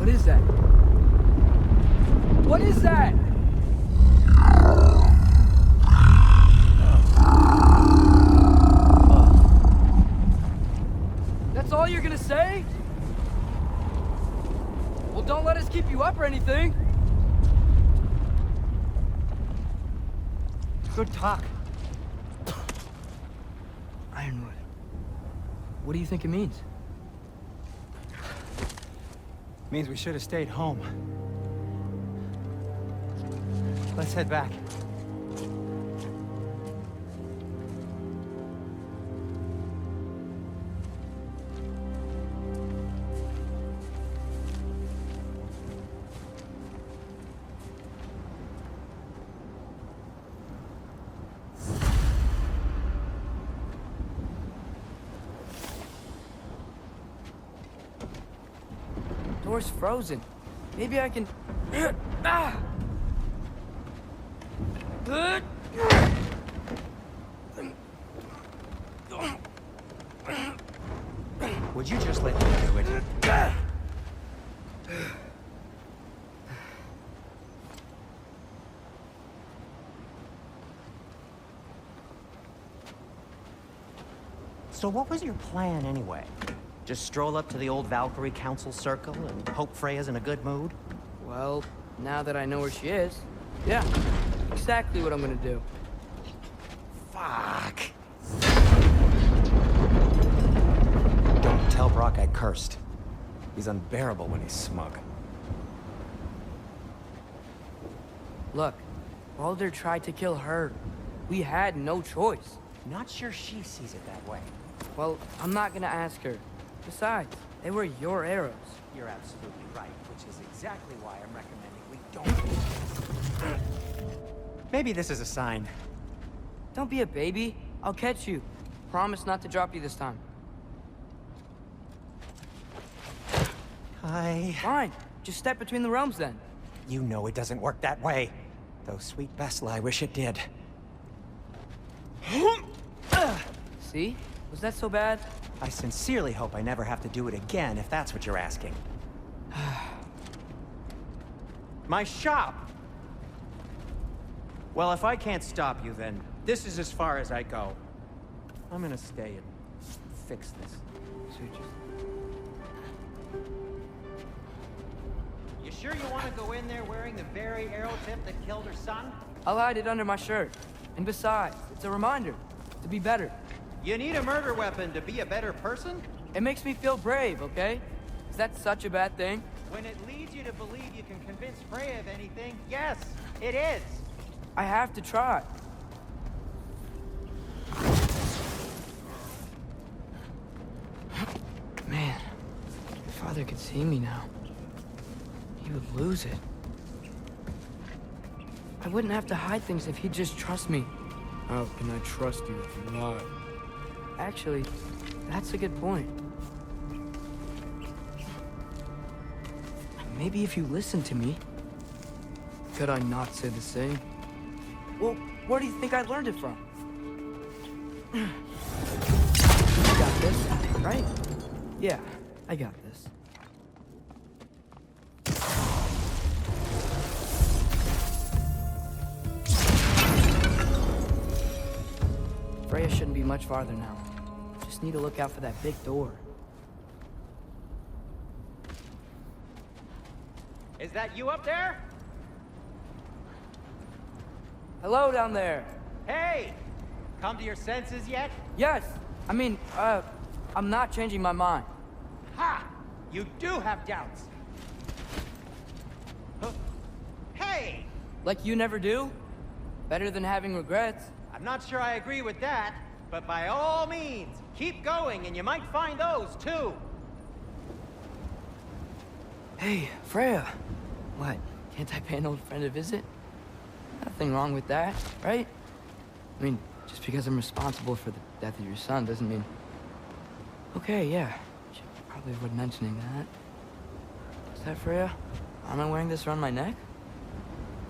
What is that? What is that? That's all you're gonna say? Well, don't let us keep you up or anything. Good talk. Ironwood. What do you think it means? Means we should have stayed home. Let's head back. Door's frozen. Maybe I can... Ah! Would you just let me do it? So what was your plan anyway? Just stroll up to the old Valkyrie Council circle and hope Freya's in a good mood? Well, now that I know where she is, yeah, exactly what I'm gonna do. Fuck. Don't tell Brock I cursed. He's unbearable when he's smug. Look, Baldur tried to kill her. We had no choice. Not sure she sees it that way. Well, I'm not gonna ask her. Besides, they were your arrows. You're absolutely right, which is exactly why I'm recommending we don't. Maybe this is a sign. Don't be a baby. I'll catch you. Promise not to drop you this time. Fine. Just step between the realms then. You know it doesn't work that way. Though sweet Bessel, I wish it did. See? Was that so bad? I sincerely hope I never have to do it again, if that's what you're asking. My shop! Well, if I can't stop you, then this is as far as I go. I'm gonna stay and fix this. You sure you want to go in there wearing the very arrow tip that killed her son? I'll hide it under my shirt. And besides, it's a reminder to be better. You need a murder weapon to be a better person? It makes me feel brave, okay? Is that such a bad thing? When it leads you to believe you can convince Freya of anything, yes, it is. I have to try. Man, if Father could see me now, he would lose it. I wouldn't have to hide things if he'd just trust me. How can I trust you if you lie? Actually, that's a good point. Maybe if you listen to me, could I not say the same? Well, where do you think I learned it from? You got this, right? Yeah, I got this. Freya shouldn't be much farther now. Just need to look out for that big door. Is that you up there? Hello down there. Hey! Come to your senses yet? Yes. I mean, I'm not changing my mind. Ha! You do have doubts. Huh. Hey! Like you never do? Better than having regrets. I'm not sure I agree with that, but by all means, keep going and you might find those too. Hey, Freya. What? Can't I pay an old friend a visit? Nothing wrong with that, right? I mean, just because I'm responsible for the death of your son doesn't mean... Okay, yeah. Should probably avoid mentioning that. Is that Freya? Am I wearing this around my neck?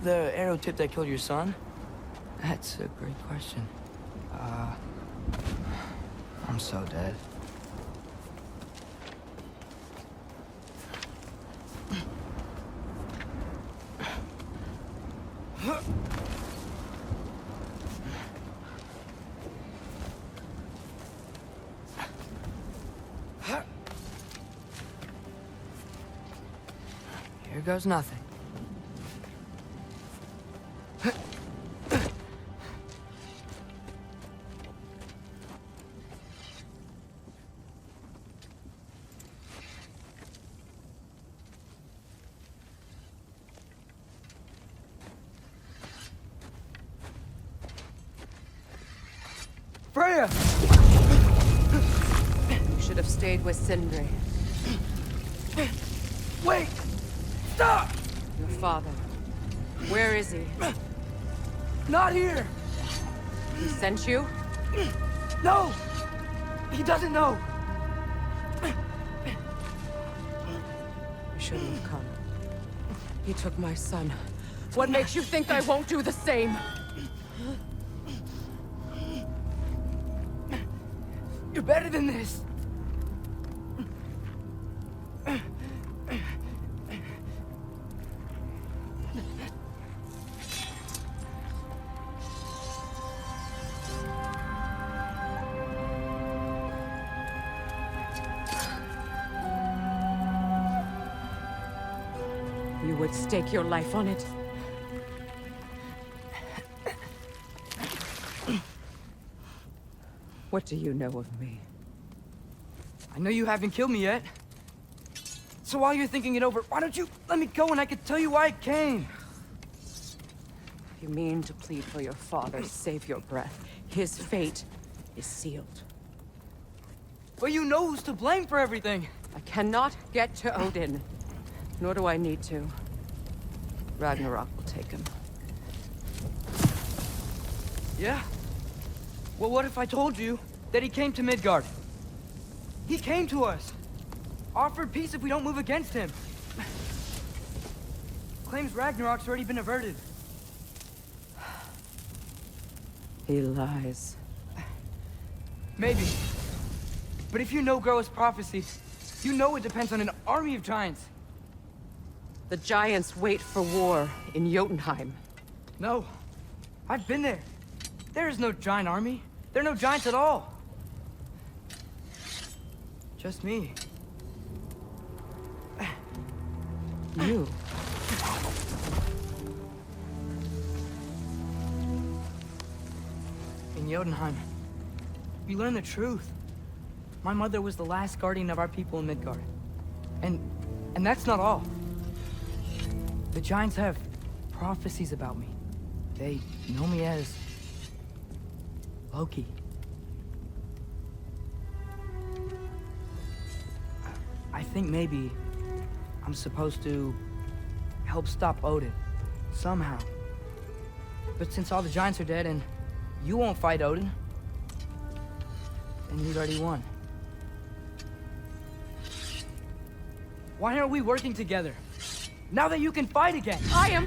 The arrow tip that killed your son? That's a great question. I'm so dead. Here goes nothing. Freya! You should have stayed with Sindri. Wait! Stop! Your father. Where is he? Not here! He sent you? No! He doesn't know! You shouldn't have come. He took my son. What makes you think I won't do the same? You're better than this! You would stake your life on it? What do you know of me? I know you haven't killed me yet. So while you're thinking it over, why don't you let me go and I can tell you why I came? You mean to plead for your father, save your breath. His fate is sealed. But you know who's to blame for everything. I cannot get to Odin. Nor do I need to. Ragnarok will take him. Yeah? Well, what if I told you that he came to Midgard? He came to us. Offered peace if we don't move against him. Claims Ragnarok's already been averted. He lies. Maybe. But if you know Groa's prophecy, you know it depends on an army of giants. The giants wait for war in Jotunheim. No. I've been there. There is no giant army. There are no giants at all. Just me. You. In Jotunheim, we learn the truth. My mother was the last guardian of our people in Midgard. And that's not all. The giants have prophecies about me. They know me as Loki. I think maybe I'm supposed to help stop Odin, somehow. But since all the giants are dead and you won't fight Odin, then he's already won. Why aren't we working together? Now that you can fight again! I am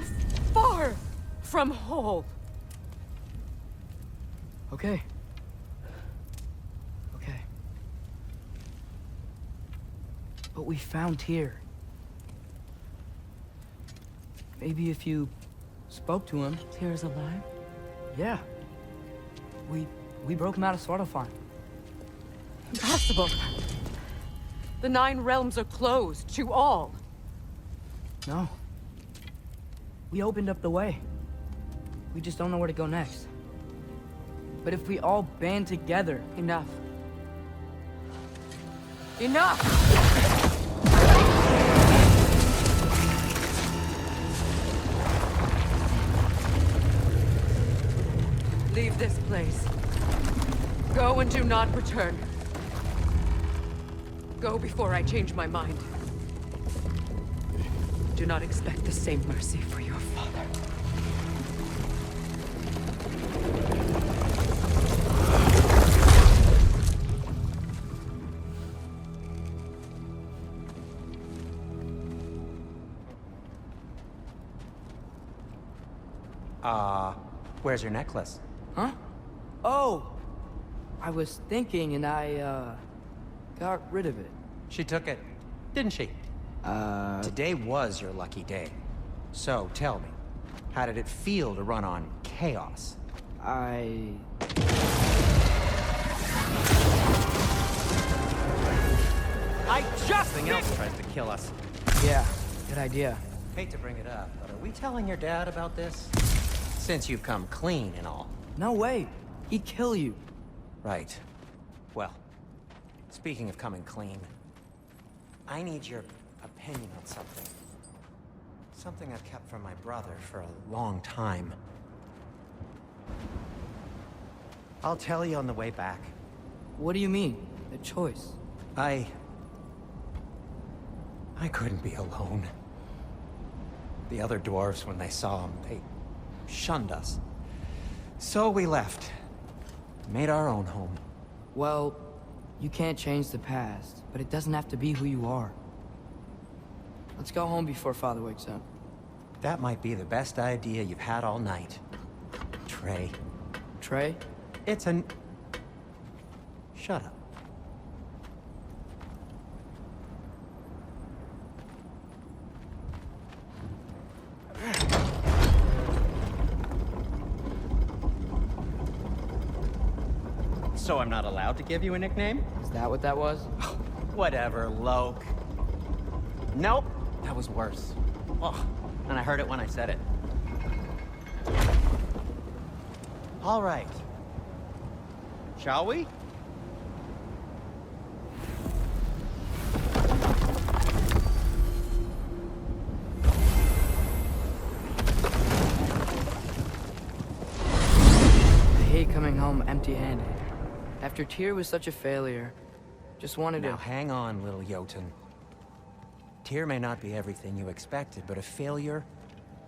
far from whole. Okay. Okay. But we found Tyr. Maybe if you spoke to him... Tyr's alive? Yeah. We broke him out of Svartalfheim. Impossible. The 9 realms are closed to all. No. We opened up the way. We just don't know where to go next. But if we all band together... Enough. Enough! Leave this place. Go and do not return. Go before I change my mind. Do not expect the same mercy for your father. Where's your necklace? Huh? Oh! I was thinking and I, got rid of it. She took it, didn't she? Today was your lucky day. So, tell me, how did it feel to run on chaos? I just... Something else tries to kill us. Yeah, good idea. Hate to bring it up, but are we telling your dad about this? Since you've come clean and all. No way. He'd kill you. Right. Well, speaking of coming clean, I need your opinion on something. Something I've kept from my brother for a long time. I'll tell you on the way back. What do you mean? A choice? I couldn't be alone. The other dwarves, when they saw him, they shunned us. So we left. Made our own home. Well, you can't change the past, but it doesn't have to be who you are. Let's go home before Father wakes up. That might be the best idea you've had all night. Trey. Trey? It's an... Shut up. So I'm not allowed to give you a nickname? Is that what that was? Whatever, Loke. Nope, that was worse. Oh, and I heard it when I said it. All right. Shall we? I hate coming home empty-handed. After Tyr was such a failure, just wanted to... Now hang on, little Jotun. Tyr may not be everything you expected, but a failure?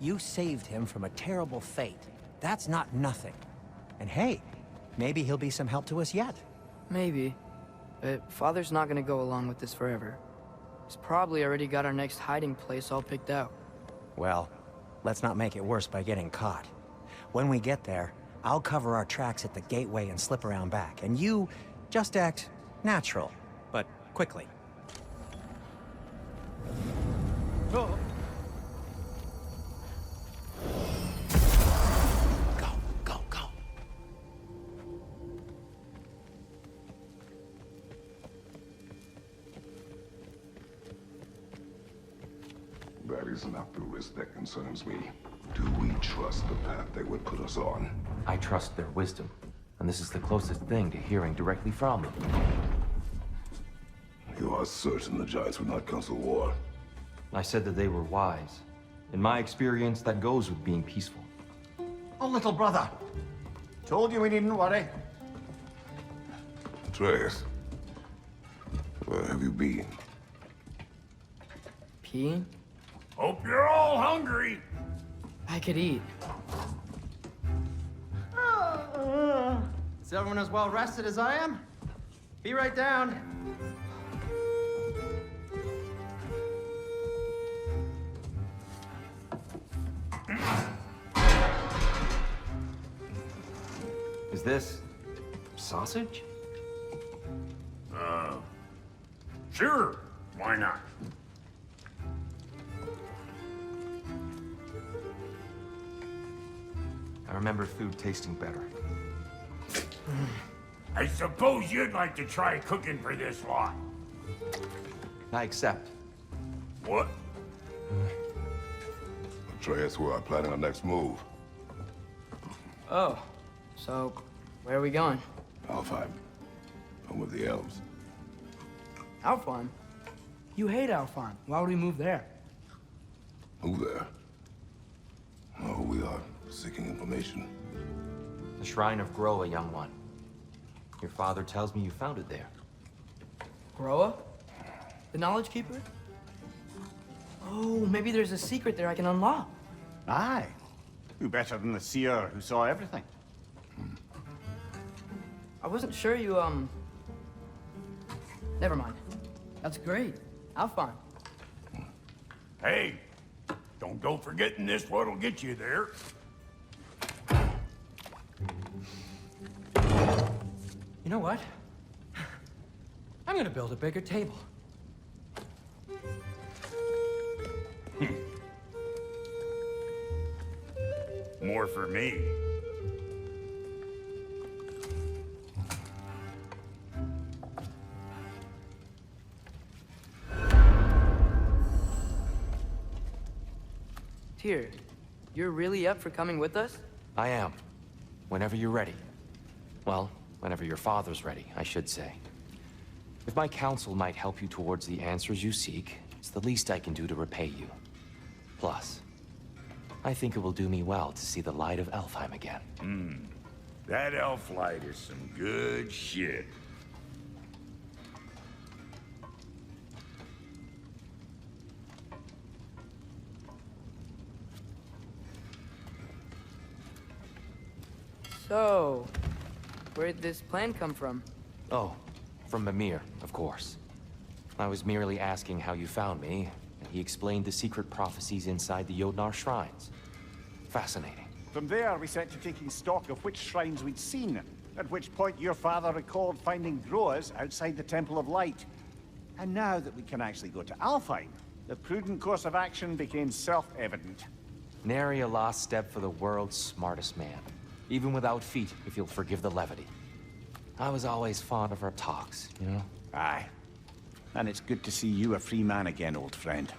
You saved him from a terrible fate. That's not nothing. And hey, maybe he'll be some help to us yet. Maybe. But Father's not gonna go along with this forever. He's probably already got our next hiding place all picked out. Well, let's not make it worse by getting caught. When we get there, I'll cover our tracks at the gateway and slip around back. And you just act natural, but quickly. Oh. Go, go, go. That is not the risk that concerns me. Do we trust the path they would put us on? I trust their wisdom, and this is the closest thing to hearing directly from them. You are certain the Giants would not counsel war? I said that they were wise. In my experience, that goes with being peaceful. Oh, little brother. Told you we needn't worry. Atreus, where have you been? Peeing? Hope you're all hungry. I could eat. Is everyone as well rested as I am? Be right down. Is this... sausage? Sure. Why not? I remember food tasting better. I suppose you'd like to try cooking for this lot. I accept. What? Atreus, we are planning our next move. Oh, so where are we going? Alfheim. Home of the elves. Alfheim? You hate Alfheim. Why would we move there? Who there? Oh, we are seeking information. The Shrine of Groa, young one. Your father tells me you found it there. Groa? The Knowledge Keeper? Oh, maybe there's a secret there I can unlock. Aye. Who better than the seer who saw everything? I wasn't sure you, Never mind. That's great. Alfheim. Hey, don't go forgetting this what'll get you there. You know what? I'm gonna build a bigger table. More for me. Tyr, you're really up for coming with us? I am. Whenever you're ready. Well, whenever your father's ready, I should say. If my counsel might help you towards the answers you seek, it's the least I can do to repay you. Plus, I think it will do me well to see the light of Elfheim again. That elf light is some good shit. So, where'd this plan come from? Oh, from Mimir, of course. I was merely asking how you found me, and he explained the secret prophecies inside the Jotnar shrines. Fascinating. From there, we set to taking stock of which shrines we'd seen, at which point your father recalled finding Groas outside the Temple of Light. And now that we can actually go to Alfheim, the prudent course of action became self-evident. Nary a lost step for the world's smartest man. Even without feet, if you'll forgive the levity. I was always fond of our talks, you know? Aye. And it's good to see you a free man again, old friend.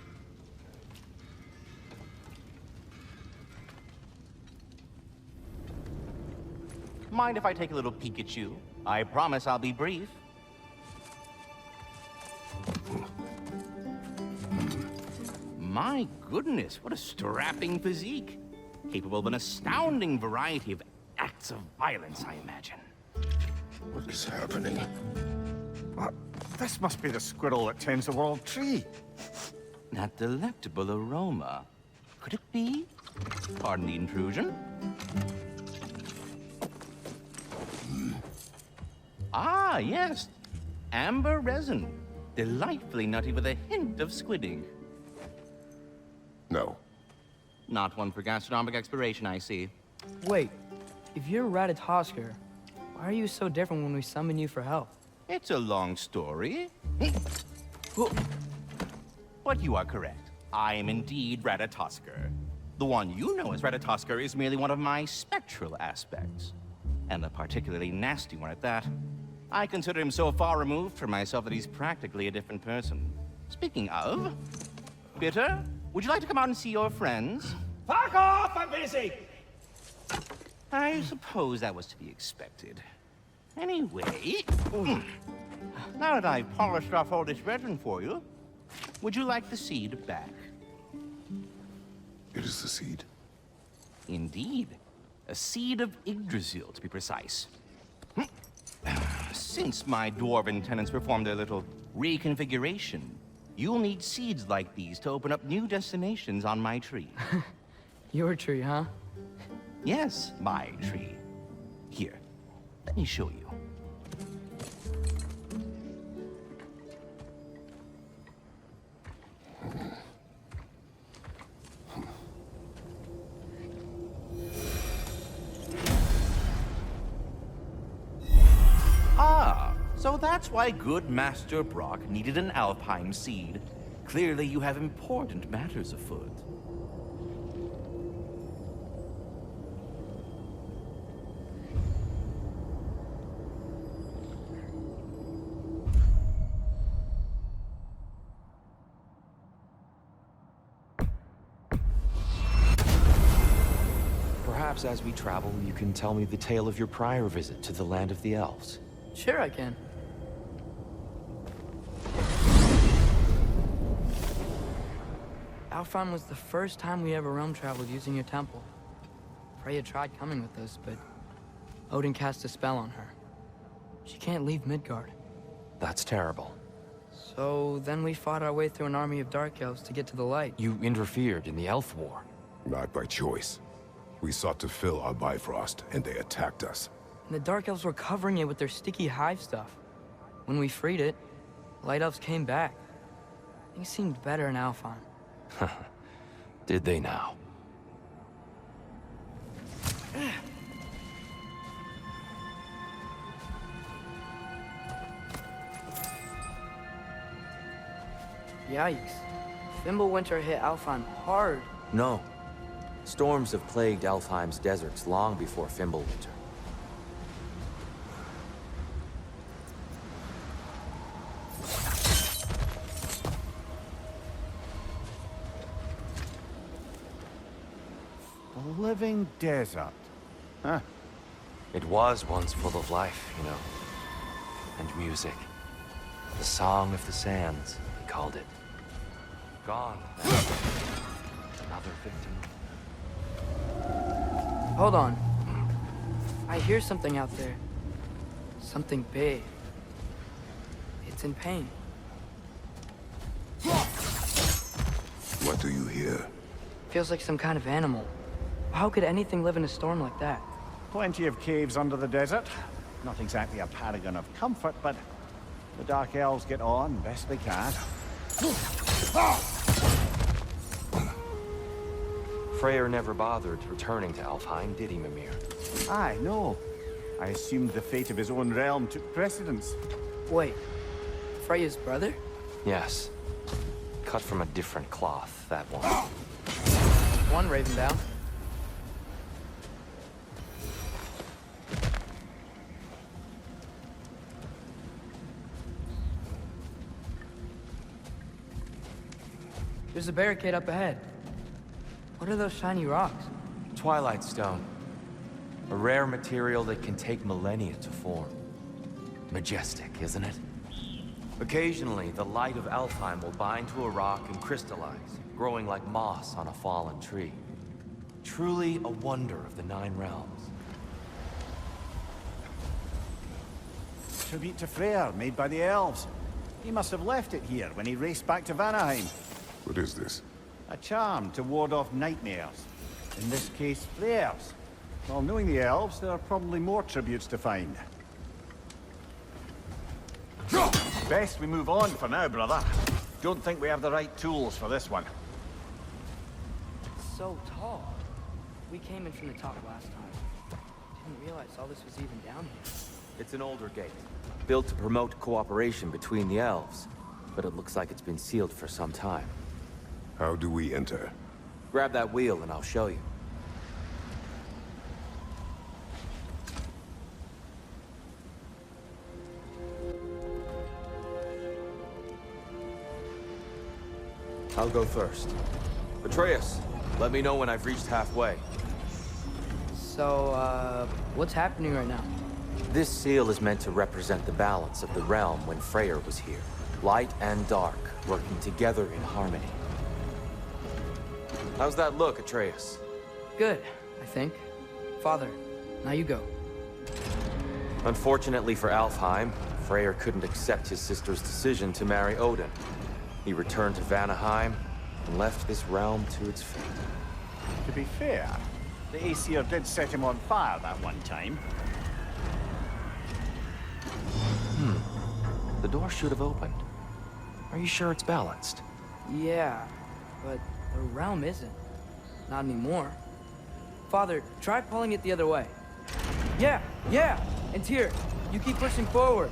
Mind if I take a little peek at you? I promise I'll be brief. My goodness, what a strapping physique. Capable of an astounding variety of acts of violence, I imagine. What is happening? What? This must be the squirrel that tends the world tree. That delectable aroma. Could it be? Pardon the intrusion. Ah, yes. Amber resin. Delightfully nutty with a hint of squidding. No. Not one for gastronomic exploration, I see. Wait, if you're Ratatoskr, why are you so different when we summon you for help? It's a long story. But you are correct. I am indeed Ratatoskr. The one you know as Ratatoskr is merely one of my spectral aspects. And a particularly nasty one at that. I consider him so far removed from myself that he's practically a different person. Speaking of... Bitter, would you like to come out and see your friends? Fuck off! I'm busy! I suppose that was to be expected. Anyway... Now that I've polished off all this resin for you, would you like the seed back? It is the seed. Indeed. A seed of Yggdrasil, to be precise. Since my dwarven tenants performed their little reconfiguration, you'll need seeds like these to open up new destinations on my tree. Your tree, huh? Yes, my tree. Here, let me show you. Ah, so that's why good Master Brock needed an Alpine seed. Clearly you have important matters afoot. Perhaps as we travel, you can tell me the tale of your prior visit to the land of the elves. Sure I can. Alfheim was the first time we ever realm traveled using your temple. Freya tried coming with us, but Odin cast a spell on her. She can't leave Midgard. That's terrible. So then we fought our way through an army of dark elves to get to the light. You interfered in the Elf War. Not by choice. We sought to fill our Bifrost, and they attacked us. And the dark elves were covering it with their sticky hive stuff. When we freed it, light elves came back. Things seemed better in Alfheim. Did they now? Yikes. Fimbulwinter hit Alfheim hard. No. Storms have plagued Elfheim's deserts long before Fimbulwinter. A living desert. Huh. It was once full of life, you know. And music. The Song of the Sands, he called it. Gone. Another victim. Hold on. I hear something out there. Something big. It's in pain. What do you hear? Feels like some kind of animal. How could anything live in a storm like that? Plenty of caves under the desert. Not exactly a paragon of comfort, but the Dark Elves get on best they can. Freyr never bothered returning to Alfheim, did he, Mimir? Aye, no. I assumed the fate of his own realm took precedence. Wait, Freya's brother? Yes. Cut from a different cloth, that one. One Raven down. There's a barricade up ahead. What are those shiny rocks? Twilight Stone. A rare material that can take millennia to form. Majestic, isn't it? Occasionally, the light of Alfheim will bind to a rock and crystallize, growing like moss on a fallen tree. Truly a wonder of the Nine Realms. Tribute to Freyr, made by the elves. He must have left it here when he raced back to Vanaheim. What is this? A charm to ward off nightmares. In this case, Freyr's. Well, knowing the elves, there are probably more tributes to find. Best we move on for now, brother. Don't think we have the right tools for this one. It's so tall. We came in from the top last time. Didn't realize all this was even down here. It's an older gate, built to promote cooperation between the elves, but it looks like it's been sealed for some time. How do we enter? Grab that wheel and I'll show you. I'll go first. Atreus, let me know when I've reached halfway. So, what's happening right now? This seal is meant to represent the balance of the realm when Freyr was here. Light and dark, working together in harmony. How's that look, Atreus? Good, I think. Father, now you go. Unfortunately for Alfheim, Freyr couldn't accept his sister's decision to marry Odin. He returned to Vanaheim and left this realm to its fate. To be fair, the Aesir did set him on fire that one time. The door should have opened. Are you sure it's balanced? Yeah, but the realm isn't. Not anymore. Father, try pulling it the other way. Yeah! And here, you keep pushing forward.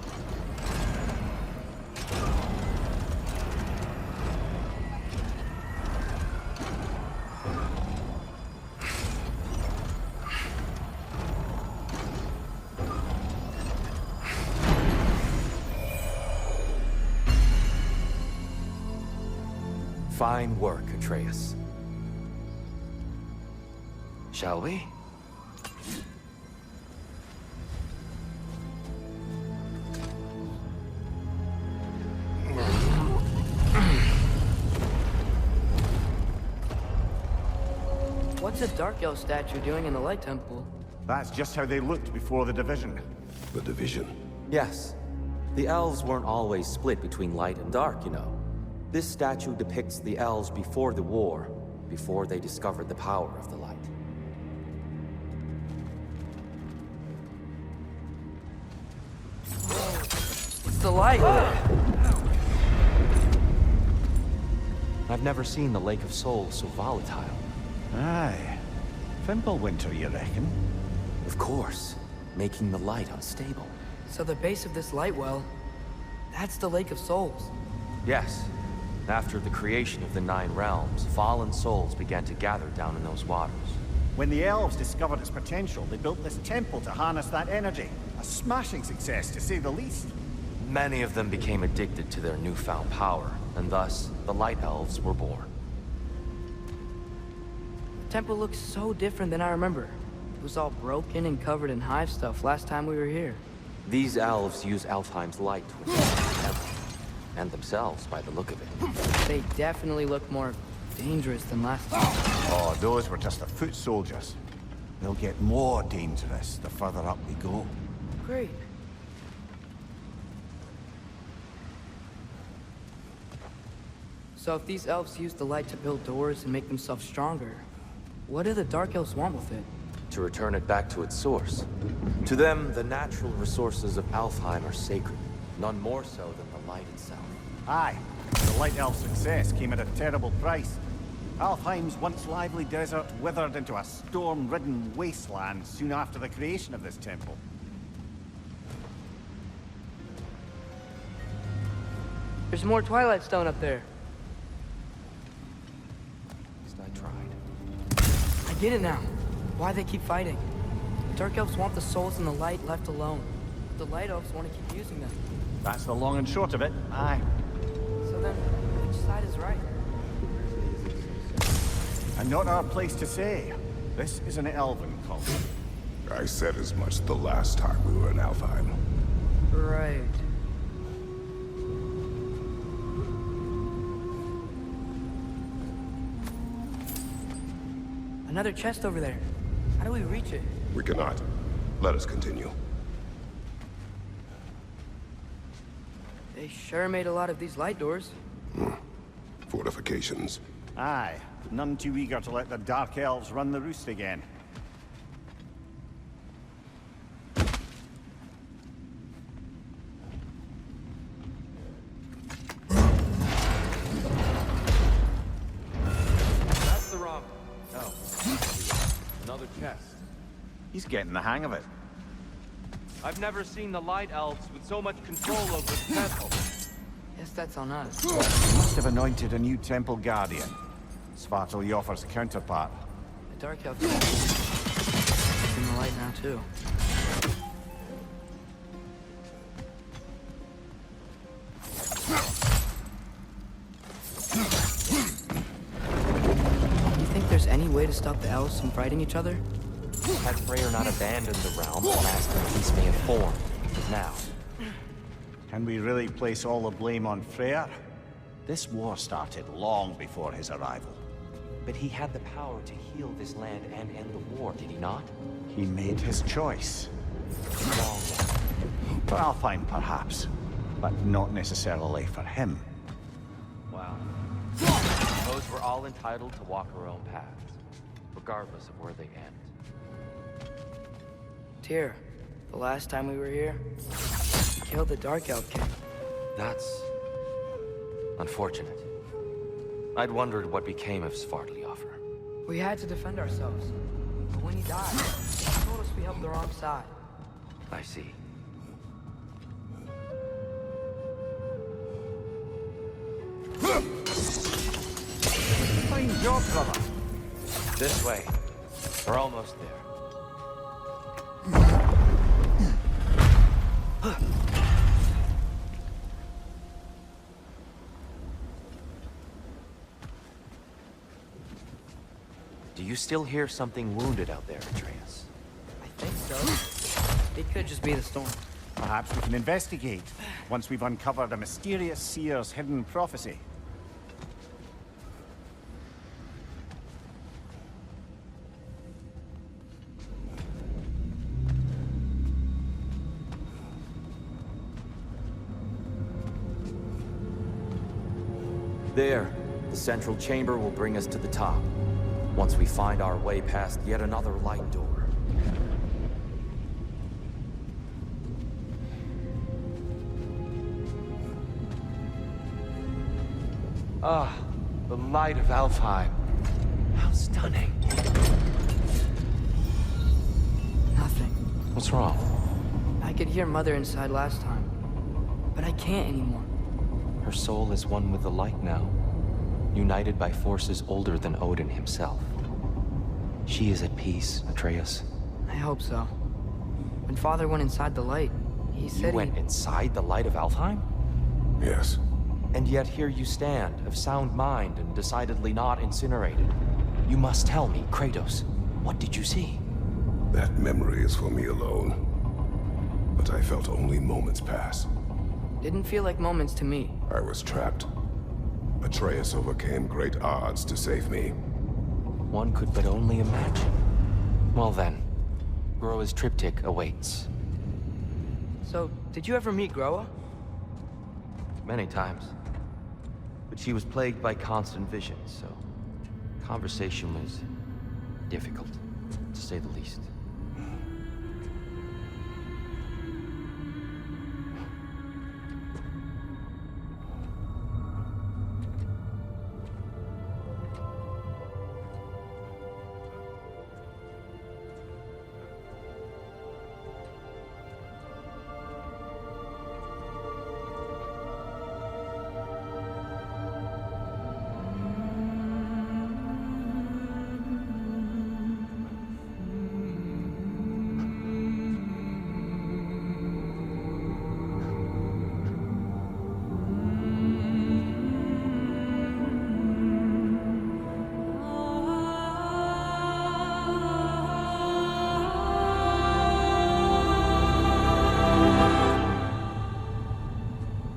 Fine work, Atreus. Shall we? What's a Dark Elf statue doing in the Light Temple? That's just how they looked before the division. The division? Yes. The elves weren't always split between light and dark, you know. This statue depicts the elves before the war, before they discovered the power of the light. It's the light! I've never seen the Lake of Souls so volatile. Aye. Fimbulwinter, you reckon? Of course. Making the light unstable. So the base of this light well, that's the Lake of Souls. Yes. After the creation of the Nine Realms, fallen souls began to gather down in those waters. When the elves discovered its potential, they built this temple to harness that energy. A smashing success, to say the least. Many of them became addicted to their newfound power, and thus, the Light Elves were born. Temple looks so different than I remember. It was all broken and covered in hive stuff last time we were here. These elves use Alfheim's light to attack them, and themselves by the look of it. They definitely look more dangerous than last time. Oh, those were just the foot soldiers. They'll get more dangerous the further up we go. Great. So if these elves use the light to build doors and make themselves stronger, what do the Dark Elves want with it? To return it back to its source. To them, the natural resources of Alfheim are sacred, none more so than the light itself. Aye, the Light Elf success came at a terrible price. Alfheim's once lively desert withered into a storm-ridden wasteland soon after the creation of this temple. There's more Twilight Stone up there. At least I tried. I get it now. Why they keep fighting. The Dark Elves want the souls in the light left alone. The Light Elves want to keep using them. That's the long and short of it, aye. So then, which side is right? And not our place to say. This is an elven cult. I said as much the last time we were in Alfheim. Right. Another chest over there. How do we reach it? We cannot. Let us continue. They sure made a lot of these light doors. Fortifications. Aye, none too eager to let the Dark Elves run the roost again. That's the wrong... Oh. Another chest. He's getting the hang of it. I've never seen the Light Elves with so much control over the temple. Guess that's on us. We must have anointed a new temple guardian. Svartal Joffer's counterpart. The Dark Elves is in the light now, too. You think there's any way to stop the elves from fighting each other? Had Freyr not abandoned the realm, the lasting peace may have formed. But now... Can we really place all the blame on Freyr? This war started long before his arrival. But he had the power to heal this land and end the war, did he not? He made his choice. For Alfheim, perhaps. But not necessarily for him. Wow. Suppose we're all entitled to walk our own paths, regardless of where they end. Tyr, the last time we were here, we killed the Dark Elf King. That's... unfortunate. I'd wondered what became of Svartal. We had to defend ourselves. But when he died, he told us we helped the wrong side. I see. Fine job, brother. This way. We're almost there. Do you still hear something wounded out there, Atreus? I think so. It could just be the storm. Perhaps we can investigate, once we've uncovered a mysterious seer's hidden prophecy. There. The central chamber will bring us to the top. Once we find our way past yet another light door. Ah, the light of Alfheim. How stunning. Nothing. What's wrong? I could hear Mother inside last time, but I can't anymore. Her soul is one with the light now, united by forces older than Odin himself. She is at peace, Atreus. I hope so. When Father went inside the light, he said You went inside the light of Alfheim? Yes. And yet here you stand, of sound mind and decidedly not incinerated. You must tell me, Kratos. What did you see? That memory is for me alone. But I felt only moments pass. Didn't feel like moments to me. I was trapped. Atreus overcame great odds to save me. One could but only imagine. Well then, Groa's triptych awaits. So, did you ever meet Groa? Many times. But she was plagued by constant visions, so conversation was difficult, to say the least.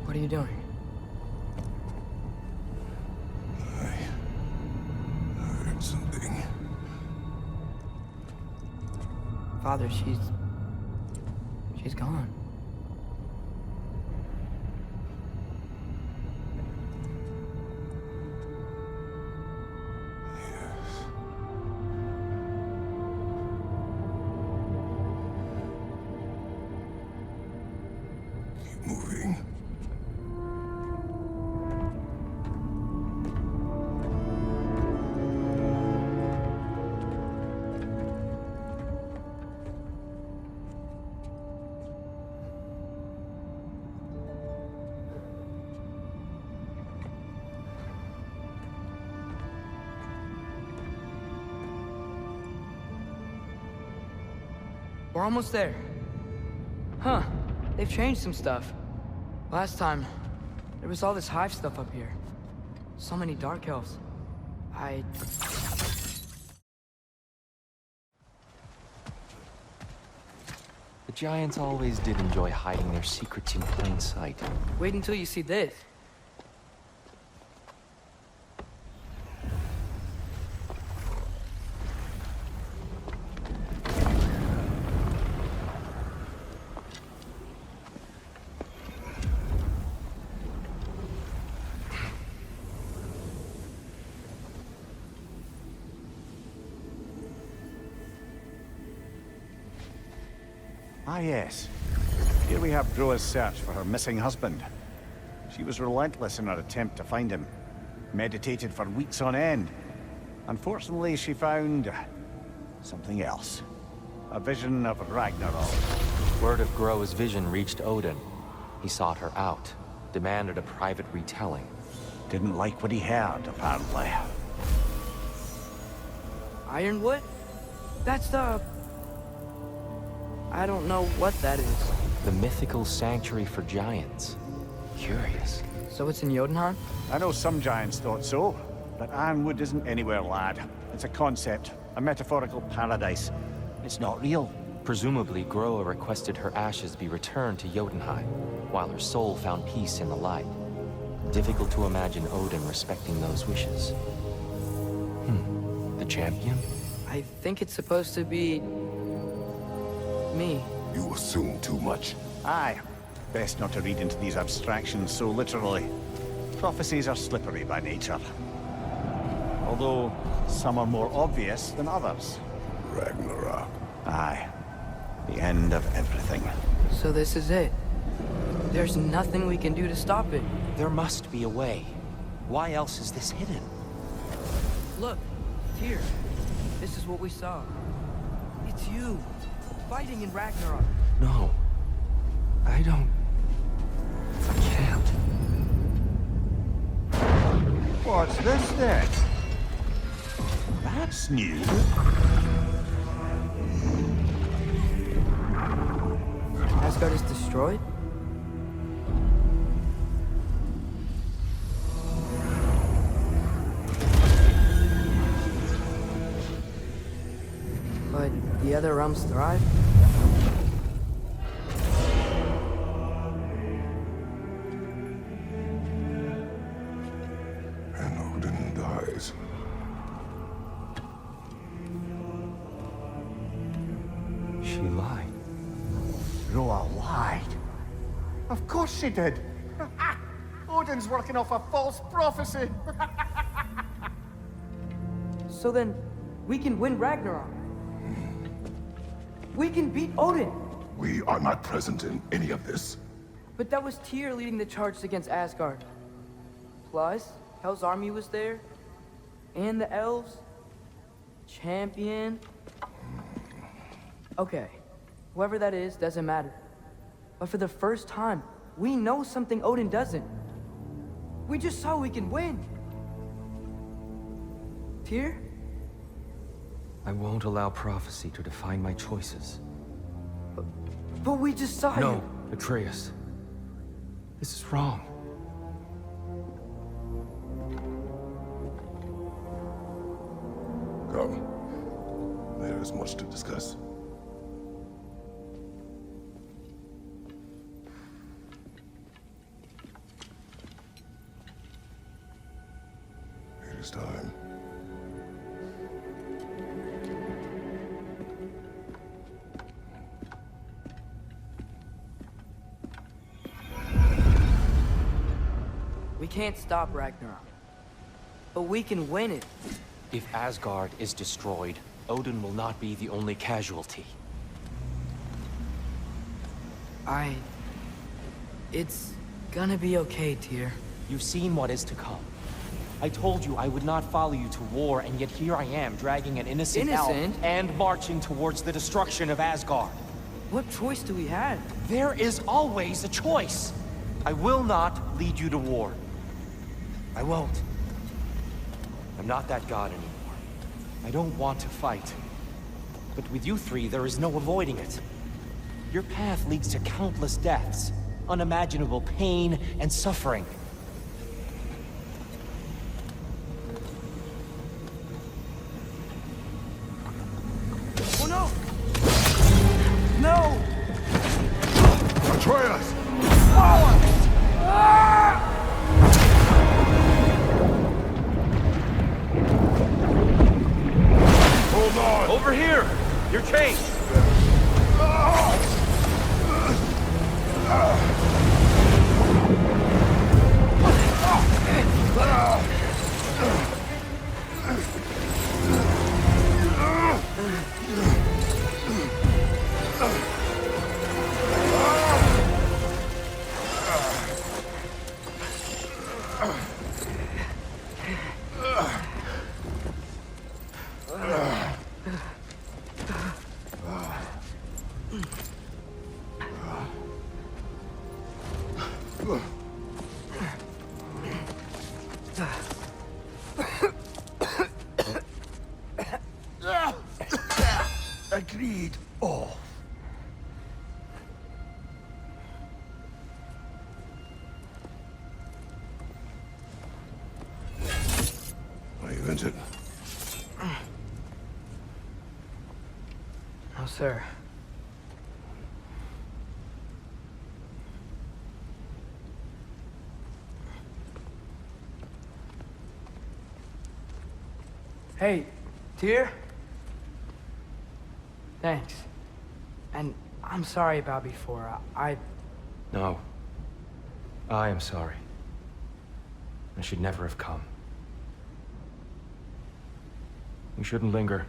What are you doing? I heard something. Father, she's gone. Keep moving. We're almost there. Huh. They've changed some stuff. Last time, there was all this hive stuff up here. So many dark elves. The giants always did enjoy hiding their secrets in plain sight. Wait until you see this. Ah, yes. Here we have Groa's search for her missing husband. She was relentless in her attempt to find him. Meditated for weeks on end. Unfortunately, she found something else. A vision of Ragnarok. Word of Groa's vision reached Odin. He sought her out, demanded a private retelling. Didn't like what he heard, apparently. Ironwood? That's the... I don't know what that is. The mythical sanctuary for giants. Curious. So it's in Jotunheim? I know some giants thought so, but Ironwood isn't anywhere, lad. It's a concept, a metaphorical paradise. It's not real. Presumably, Groa requested her ashes be returned to Jotunheim, while her soul found peace in the light. Difficult to imagine Odin respecting those wishes. The champion? I think it's supposed to be... me. You assume too much. Aye. Best not to read into these abstractions so literally. Prophecies are slippery by nature. Although, some are more obvious than others. Ragnarok. Aye. The end of everything. So this is it. There's nothing we can do to stop it. There must be a way. Why else is this hidden? Look, here. This is what we saw. It's you, fighting in Ragnarok. No. I can't. What's this then? That's new. Asgard is destroyed? the other realms thrive? And Odin dies. She lied. Roa lied. Of course she did. Odin's working off a false prophecy. So then, we can win Ragnarok. We can beat Odin. We are not present in any of this. But that was Tyr leading the charge against Asgard. Plus, Hell's army was there. And the elves. Champion. Okay, whoever that is doesn't matter. But for the first time, we know something Odin doesn't. We just saw we can win. Tyr? I won't allow prophecy to define my choices. But we just saw No, Atreus. This is wrong. Come. There is much to discuss. It is time. We can't stop Ragnarok. But we can win it. If Asgard is destroyed, Odin will not be the only casualty. It's gonna be okay, Tyr. You've seen what is to come. I told you I would not follow you to war, and yet here I am, dragging an innocent elf and marching towards the destruction of Asgard. What choice do we have? There is always a choice. I will not lead you to war. I won't. I'm not that god anymore. I don't want to fight. But with you three, there is no avoiding it. Your path leads to countless deaths, unimaginable pain and suffering. Oh no! No! Atreus! Hold on! Over here! You're chained! Agreed. Oh. Are you injured? No, sir. Hey, Tyr? Thanks. And I'm sorry about before. No. I am sorry. I should never have come. We shouldn't linger.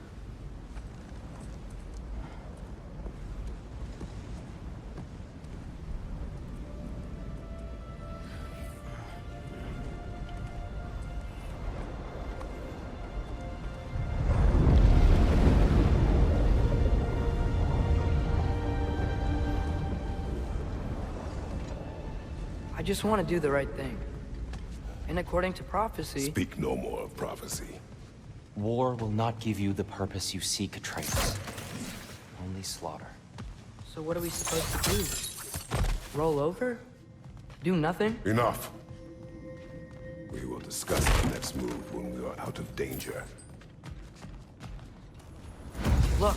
I just want to do the right thing. And according to prophecy... Speak no more of prophecy. War will not give you the purpose you seek, Atreus. Only slaughter. So what are we supposed to do? Roll over? Do nothing? Enough. We will discuss the next move when we are out of danger. Look,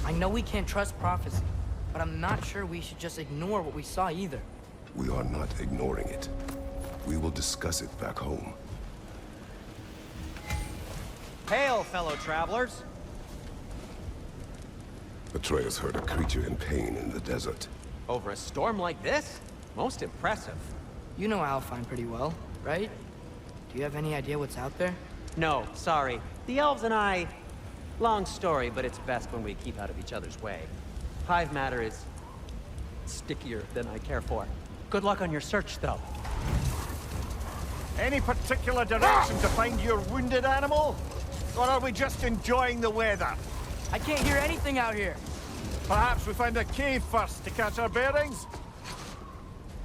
I I know we can't trust prophecy, but I'm not sure we should just ignore what we saw either. We are not ignoring it. We will discuss it back home. Hail, fellow travelers! Atreus heard a creature in pain in the desert. Over a storm like this? Most impressive. You know Alfheim pretty well, right? Do you have any idea what's out there? No, sorry. The elves and I... Long story, but it's best when we keep out of each other's way. Hive matter is... stickier than I care for. Good luck on your search, though. Any particular direction to find your wounded animal? Or are we just enjoying the weather? I can't hear anything out here. Perhaps we find a cave first to catch our bearings?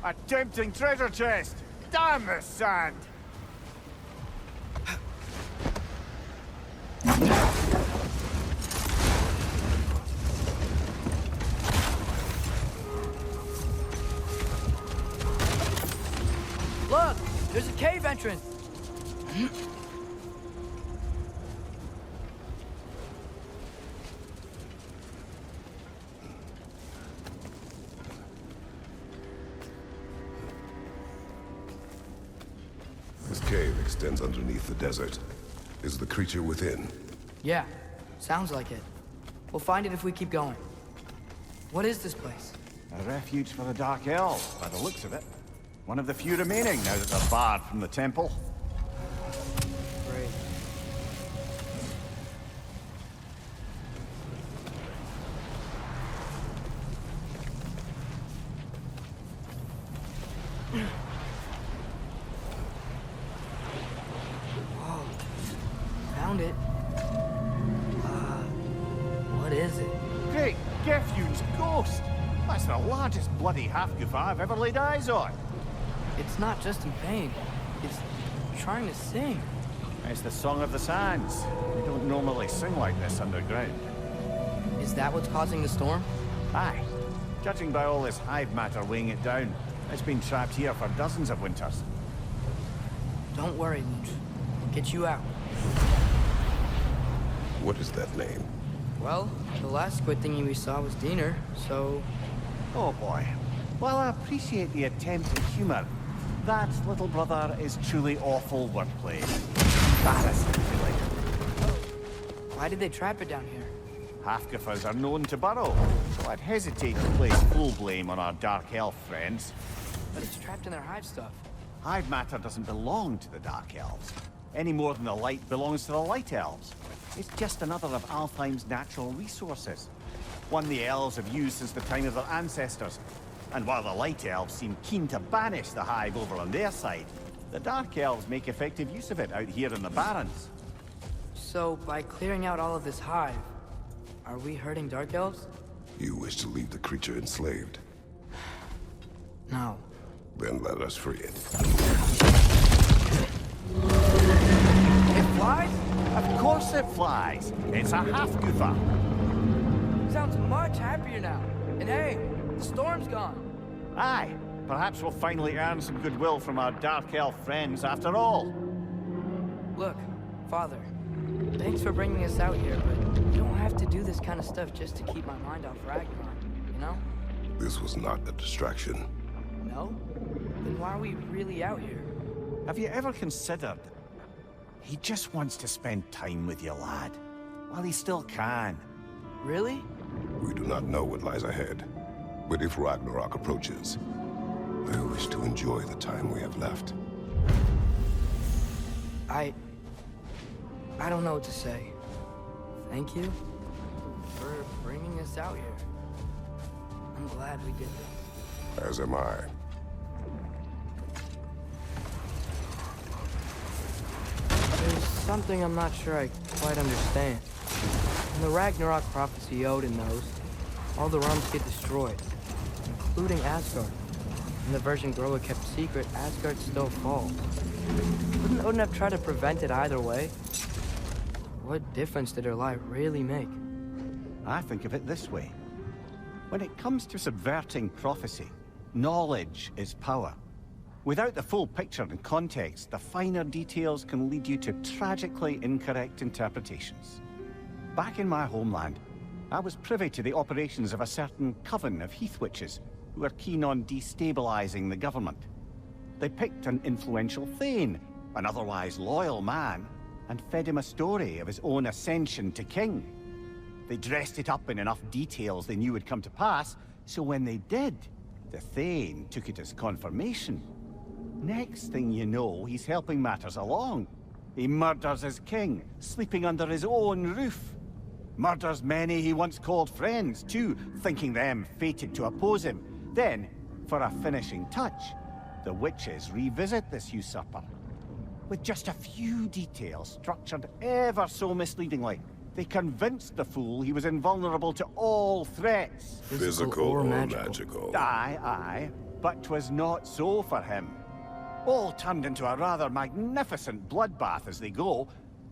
A tempting treasure chest! Damn the sand! Look! There's a cave entrance! This cave extends underneath the desert. Is the creature within? Yeah, sounds like it. We'll find it if we keep going. What is this place? A refuge for the Dark Elves, by the looks of it. One of the few remaining now that they're barred from the temple. Great. Whoa. Found it. What is it? Great Gefjun's ghost! That's the largest bloody half-goof I've ever laid eyes on. It's not just in pain. It's trying to sing. It's the Song of the Sands. We don't normally sing like this underground. Is that what's causing the storm? Aye. Judging by all this hive matter weighing it down, it's been trapped here for dozens of winters. Don't worry, Lynch. We'll get you out. What is that name? Well, the last squid thingy we saw was Diener, so... Oh boy. While I appreciate the attempt at humor, that, little brother, is truly awful wordplay. Embarrassing, really. Why did they trap it down here? Half-goofers are known to burrow, so I'd hesitate to place full blame on our Dark Elf friends. But it's trapped in their hive stuff. Hive matter doesn't belong to the Dark Elves, any more than the light belongs to the Light Elves. It's just another of Alfheim's natural resources. One the elves have used since the time of their ancestors. And while the Light Elves seem keen to banish the hive over on their side, the Dark Elves make effective use of it out here in the Barrens. So, by clearing out all of this hive, are we hurting Dark Elves? You wish to leave the creature enslaved? No. Then let us free it. It flies? Of course it flies. It's a half-goofer. Sounds much happier now. And hey, the storm's gone. Aye. Perhaps we'll finally earn some goodwill from our Dark Elf friends after all. Look, Father, thanks for bringing us out here, but you don't have to do this kind of stuff just to keep my mind off Ragnarok, you know? This was not a distraction. No? Then why are we really out here? Have you ever considered... He just wants to spend time with you, lad. While he still can. Really? We do not know what lies ahead. But if Ragnarok approaches, I wish to enjoy the time we have left. I don't know what to say. Thank you for bringing us out here. I'm glad we did this. As am I. There's something I'm not sure I quite understand. In the Ragnarok prophecy Odin knows, all the realms get destroyed, including Asgard. In the version Groa kept secret, Asgard still falls. Wouldn't Odin have tried to prevent it either way? What difference did her lie really make? I think of it this way. When it comes to subverting prophecy, knowledge is power. Without the full picture and context, the finer details can lead you to tragically incorrect interpretations. Back in my homeland, I was privy to the operations of a certain coven of heath witches who were keen on destabilizing the government. They picked an influential thane, an otherwise loyal man, and fed him a story of his own ascension to king. They dressed it up in enough details they knew would come to pass, so when they did, the thane took it as confirmation. Next thing you know, he's helping matters along. He murders his king, sleeping under his own roof. Murders many he once called friends, too, thinking them fated to oppose him. Then, for a finishing touch, the witches revisit this usurper. With just a few details structured ever so misleadingly, they convinced the fool he was invulnerable to all threats. Physical or magical? Aye, aye. But 'twas not so for him. All turned into a rather magnificent bloodbath as they go.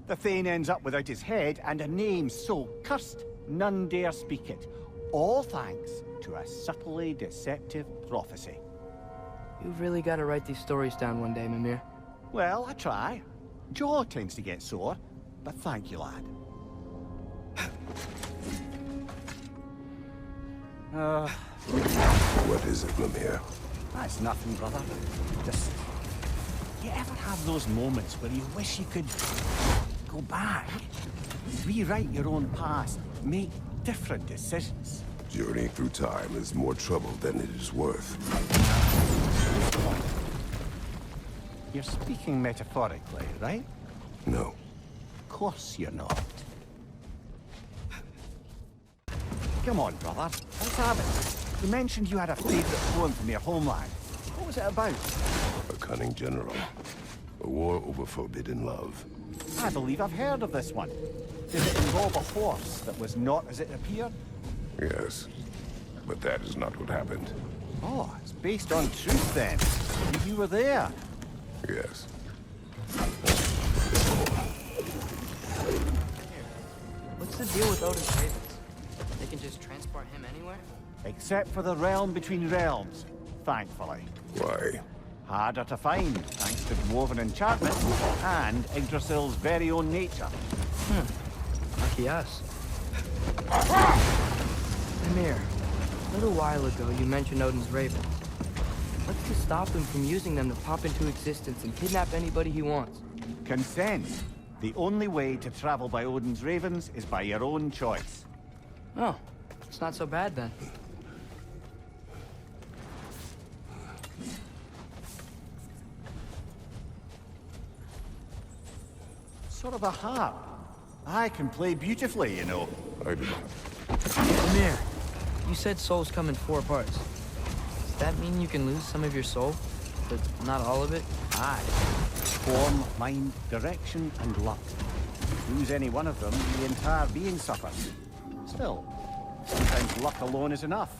The thane ends up without his head and a name so cursed none dare speak it. All thanks to a subtly deceptive prophecy. You've really got to write these stories down one day, Mimir. Well, I try. Jaw tends to get sore, but thank you, lad. What is it, Mimir? That's nothing, brother. Just... You ever have those moments where you wish you could... go back? Rewrite your own past, make different decisions? Journeying through time is more trouble than it is worth. You're speaking metaphorically, right? No. Of course you're not. Come on, brother. Let's have it. You mentioned you had a favorite poem from your homeland. What was it about? A cunning general. A war over forbidden love. I believe I've heard of this one. Did it involve a horse that was not as it appeared? Yes. But that is not what happened. Oh, it's based on truth then. You were there. Yes. What's the deal with Odin's ravens? They can just transport him anywhere? Except for the realm between realms, thankfully. Why? Harder to find, thanks to dwarven enchantment and Yggdrasil's very own nature. Lucky us. Mimir, a little while ago you mentioned Odin's ravens. What's to stop him from using them to pop into existence and kidnap anybody he wants? Consent. The only way to travel by Odin's ravens is by your own choice. Oh, it's not so bad then. Sort of a harp. I can play beautifully, you know. I do not. Mimir, you said souls come in 4 parts. Does that mean you can lose some of your soul, but not all of it? Aye. Form, mind, direction, and luck. Lose any one of them, the entire being suffers. Still, sometimes luck alone is enough.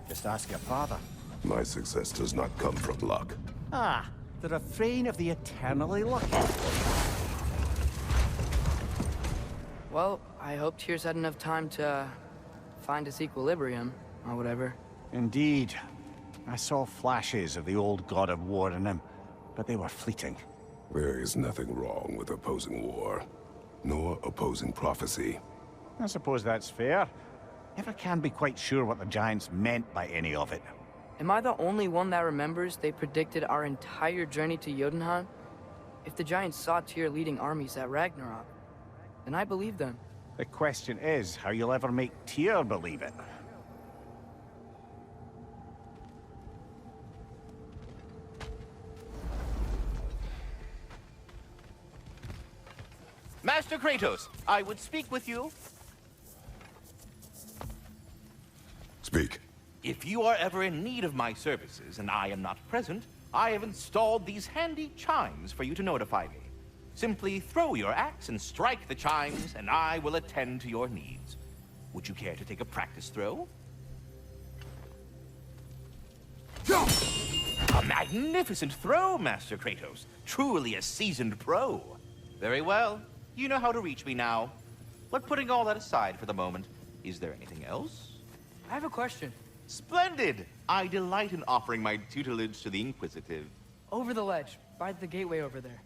Just ask your father. My success does not come from luck. Ah, the refrain of the eternally lucky. Well, I hope Tyr's had enough time to find his equilibrium, or whatever. Indeed. I saw flashes of the old God of War in him, but they were fleeting. There is nothing wrong with opposing war, nor opposing prophecy. I suppose that's fair. Never can be quite sure what the Giants meant by any of it. Am I the only one that remembers they predicted our entire journey to Jotunheim? If the Giants saw Tyr leading armies at Ragnarok, then I believe them. The question is how you'll ever make Tyr believe it. Master Kratos, I would speak with you. Speak. If you are ever in need of my services and I am not present, I have installed these handy chimes for you to notify me. Simply throw your axe and strike the chimes, and I will attend to your needs. Would you care to take a practice throw? A magnificent throw, Master Kratos. Truly a seasoned pro. Very well. You know how to reach me now. But putting all that aside for the moment, is there anything else? I have a question. Splendid! I delight in offering my tutelage to the Inquisitive. Over the ledge, by the gateway over there.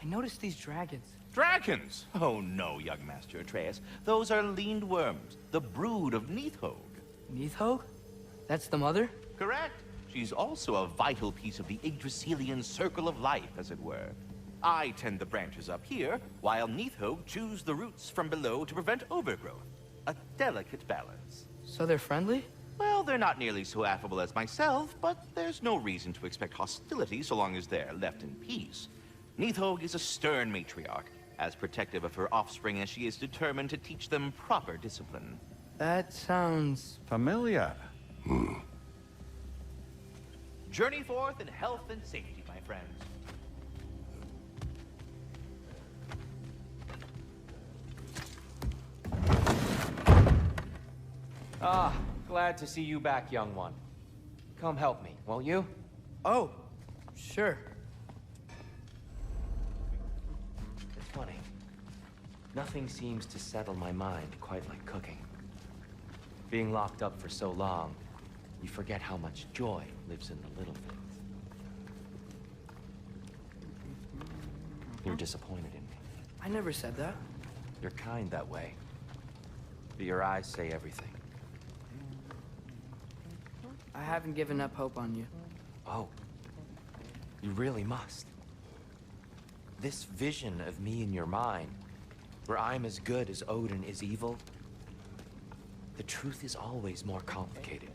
I noticed these dragons. Dragons? Oh no, young Master Atreus. Those are leaned worms, the brood of Nidhogg. Nidhogg? That's the mother? Correct. She's also a vital piece of the Yggdrasilian circle of life, as it were. I tend the branches up here, while Nidhogg chews the roots from below to prevent overgrowth. A delicate balance. So they're friendly? Well, they're not nearly so affable as myself, but there's no reason to expect hostility so long as they're left in peace. Nidhogg is a stern matriarch, as protective of her offspring as she is determined to teach them proper discipline. That sounds... familiar. Journey forth in health and safety, my friends. Ah, glad to see you back, young one. Come help me, won't you? Oh, sure. It's funny. Nothing seems to settle my mind quite like cooking. Being locked up for so long, you forget how much joy lives in the little things. You're disappointed in me. I never said that. You're kind that way. But your eyes say everything. I haven't given up hope on you. Oh. You really must. This vision of me in your mind, where I'm as good as Odin is evil, the truth is always more complicated.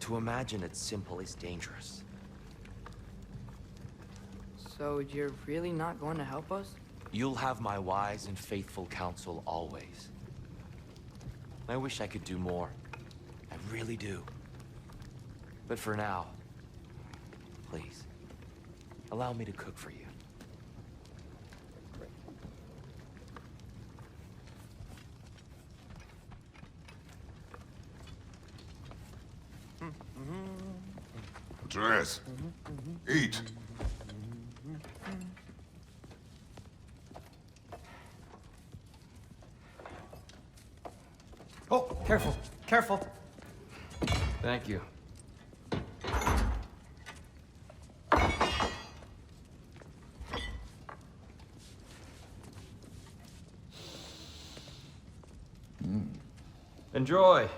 To imagine it's simple is dangerous. So you're really not going to help us? You'll have my wise and faithful counsel always. I wish I could do more. I really do. But for now, please, allow me to cook for you. Atreus, eat. Oh, careful, careful. Thank you. Enjoy.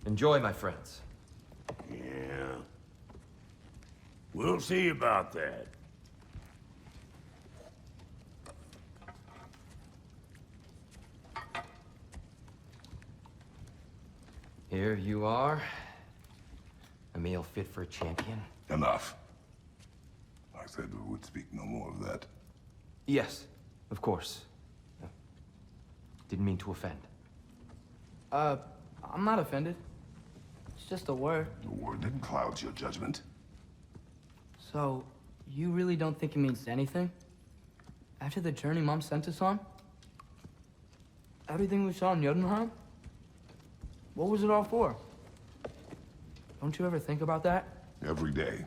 Enjoy, my friends. Yeah. We'll see about that. Here you are. A meal fit for a champion. Enough. I said we would speak no more of that. Yes, of course. Didn't mean to offend. I'm not offended. It's just a word. A word that clouds your judgment. So, you really don't think it means anything? After the journey Mom sent us on? Everything we saw in Jotunheim? What was it all for? Don't you ever think about that? Every day.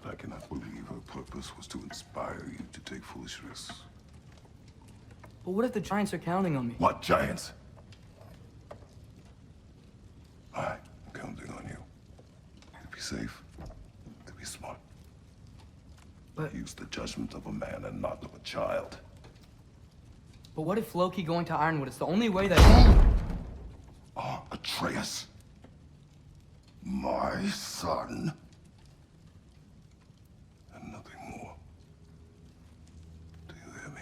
But I cannot believe her purpose was to inspire you to take foolish risks. But what if the Giants are counting on me? What giants? I'm counting on you. To be safe, to be smart. But use the judgment of a man and not of a child. But what if Loki going to Ironwood is the only way that... Oh, Atreus. My son. And nothing more. Do you hear me?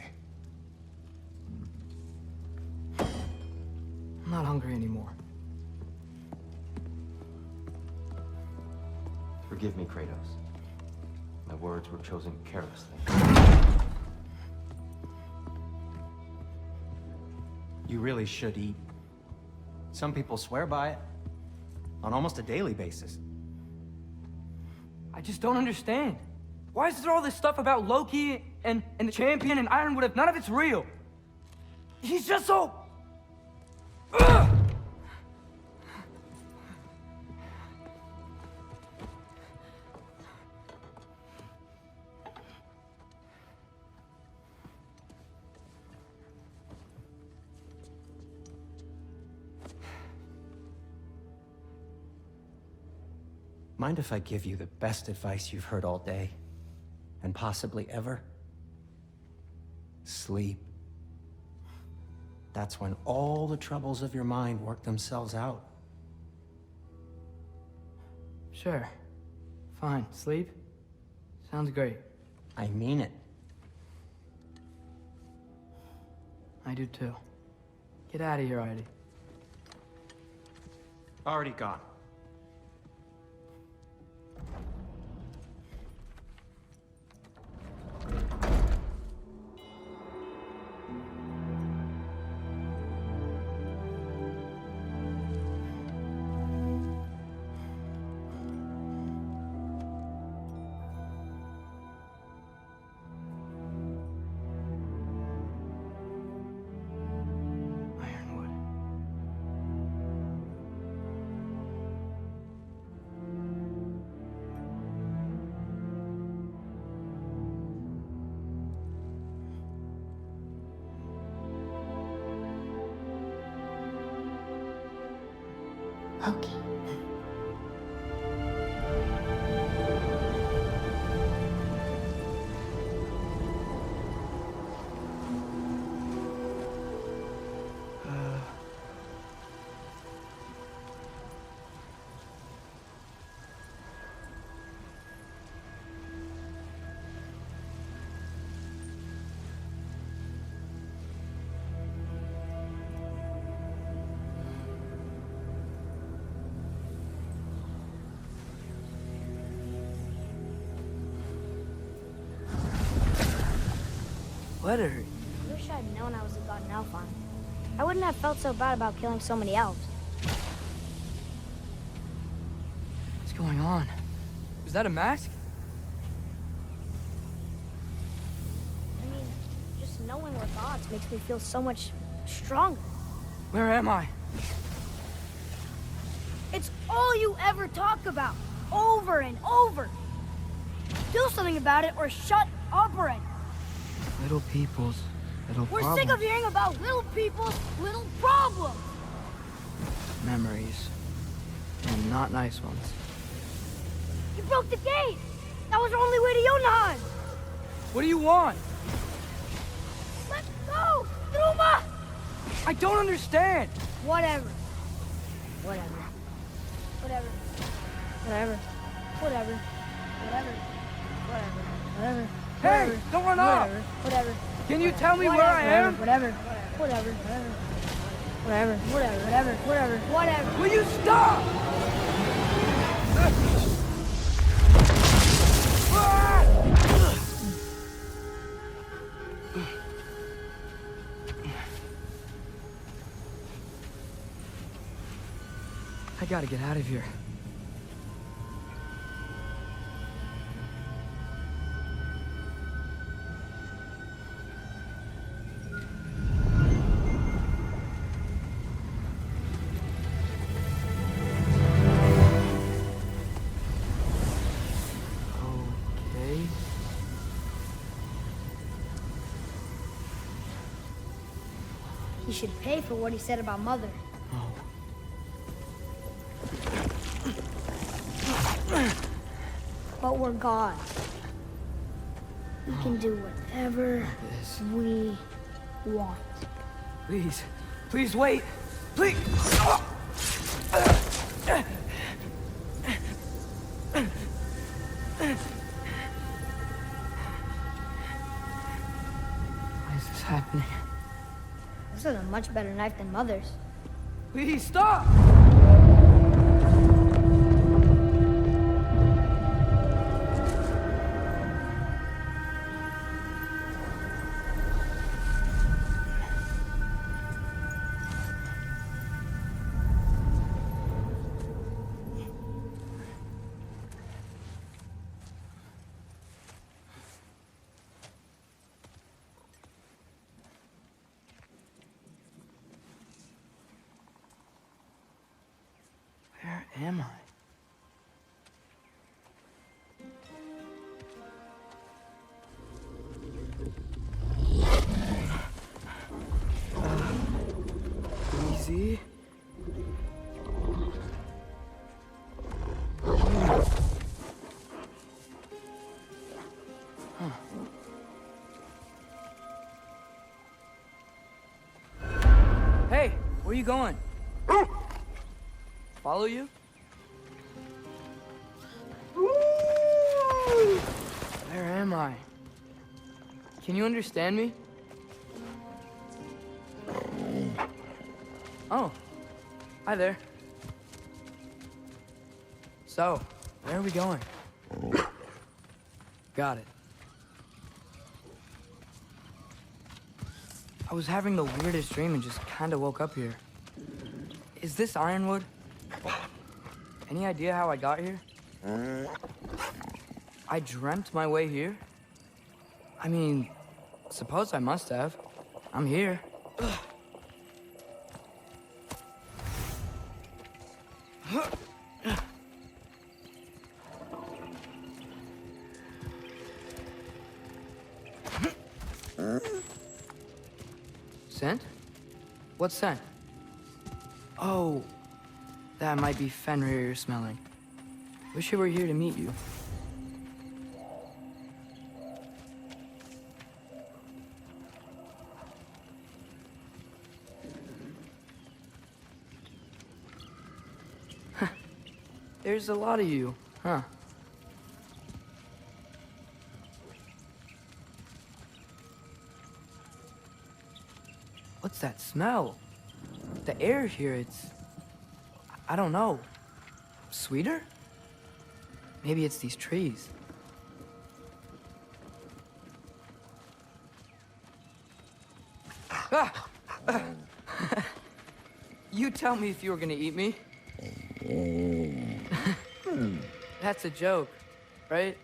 I'm not hungry anymore. Forgive me, Kratos. My words were chosen carelessly. You really should eat. Some people swear by it. On almost a daily basis. I just don't understand. Why is there all this stuff about Loki and the champion and Ironwood if none of it's real? He's just so... Ugh! Mind if I give you the best advice you've heard all day? and possibly ever? Sleep. That's when all the troubles of your mind work themselves out. Sure. Fine. Sleep? Sounds great. I mean it. I do too. Get out of here already. Already gone. Ironwood. Loki. Let her. I wish I'd known I was a god in Alphon. I wouldn't have felt so bad about killing so many elves. What's going on? Was that a mask? I mean, just knowing we're gods makes me feel so much stronger. Where am I? It's all you ever talk about, over and over. Do something about it or shut up already. Little people's little We're problems. sick of hearing about little people's little problems. Memories. And not nice ones. You broke the gate. That was our only way to Jotunheim. What do you want? Let's go, Truma! I don't understand. Whatever. Whatever. Whatever. Whatever. Whatever. Whatever. Whatever. Whatever. Hey, don't run off. Whatever. Can you tell me where I am? Whatever. Whatever. Whatever. Whatever. Whatever. Whatever. Whatever. Will you stop? I gotta get out of here. Okay. He should pay for what he said about Mother. But we're gods. We can do whatever we want. Please. Please wait. Please. Why is this happening? This is a much better knife than Mother's. Please stop! Where are you going? Follow you? Where am I? Can you understand me? Oh. Hi there. So, where are we going? Got it. I was having the weirdest dream and just kinda woke up here. Is this Ironwood? Any idea how I got here? I dreamt my way here? I mean, suppose I must have. I'm here. Scent? What scent? Oh, that might be Fenrir you're smelling. Wish he were here to meet you. There's a lot of you, huh? What's that smell? The air here, it's... I don't know. Sweeter? Maybe it's these trees. Ah! You tell me if you were gonna eat me. That's a joke, right?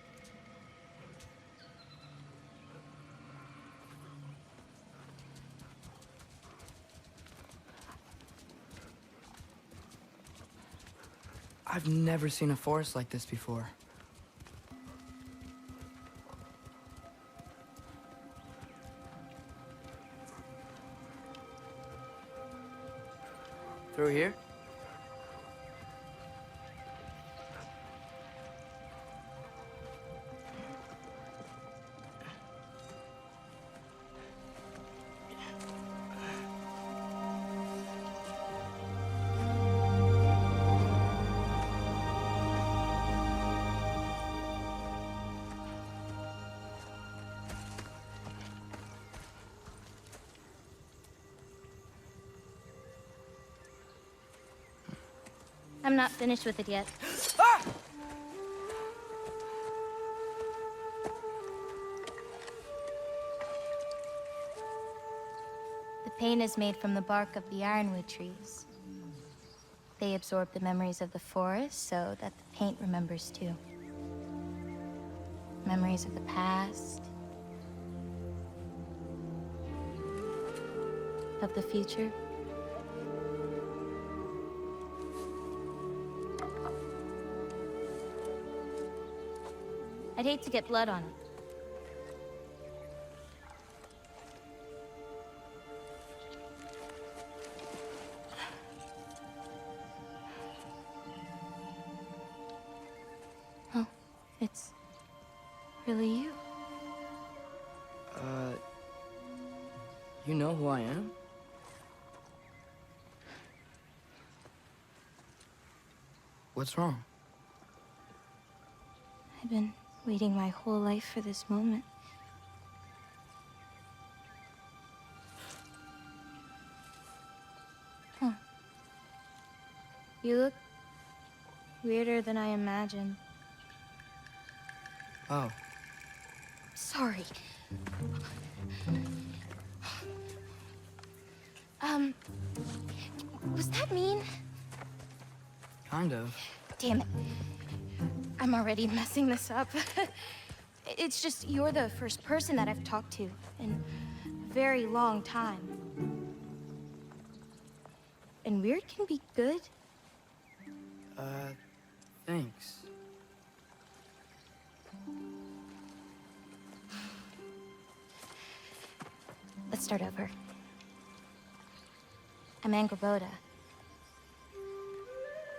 I've never seen a forest like this before. Through here? I'm not finished with it yet. Ah! The paint is made from the bark of the ironwood trees. They absorb the memories of the forest so that the paint remembers too. Memories of the past, of the future. I'd hate to get blood on it. Oh, it's really you. You know who I am? What's wrong? I've been waiting my whole life for this moment. Huh. You look weirder than I imagined. Oh. Sorry. Was that mean? Kind of. Damn it. I'm already messing this up. It's just you're the first person that I've talked to in a very long time. And weird can be good. Thanks. Let's start over. I'm Angrboda.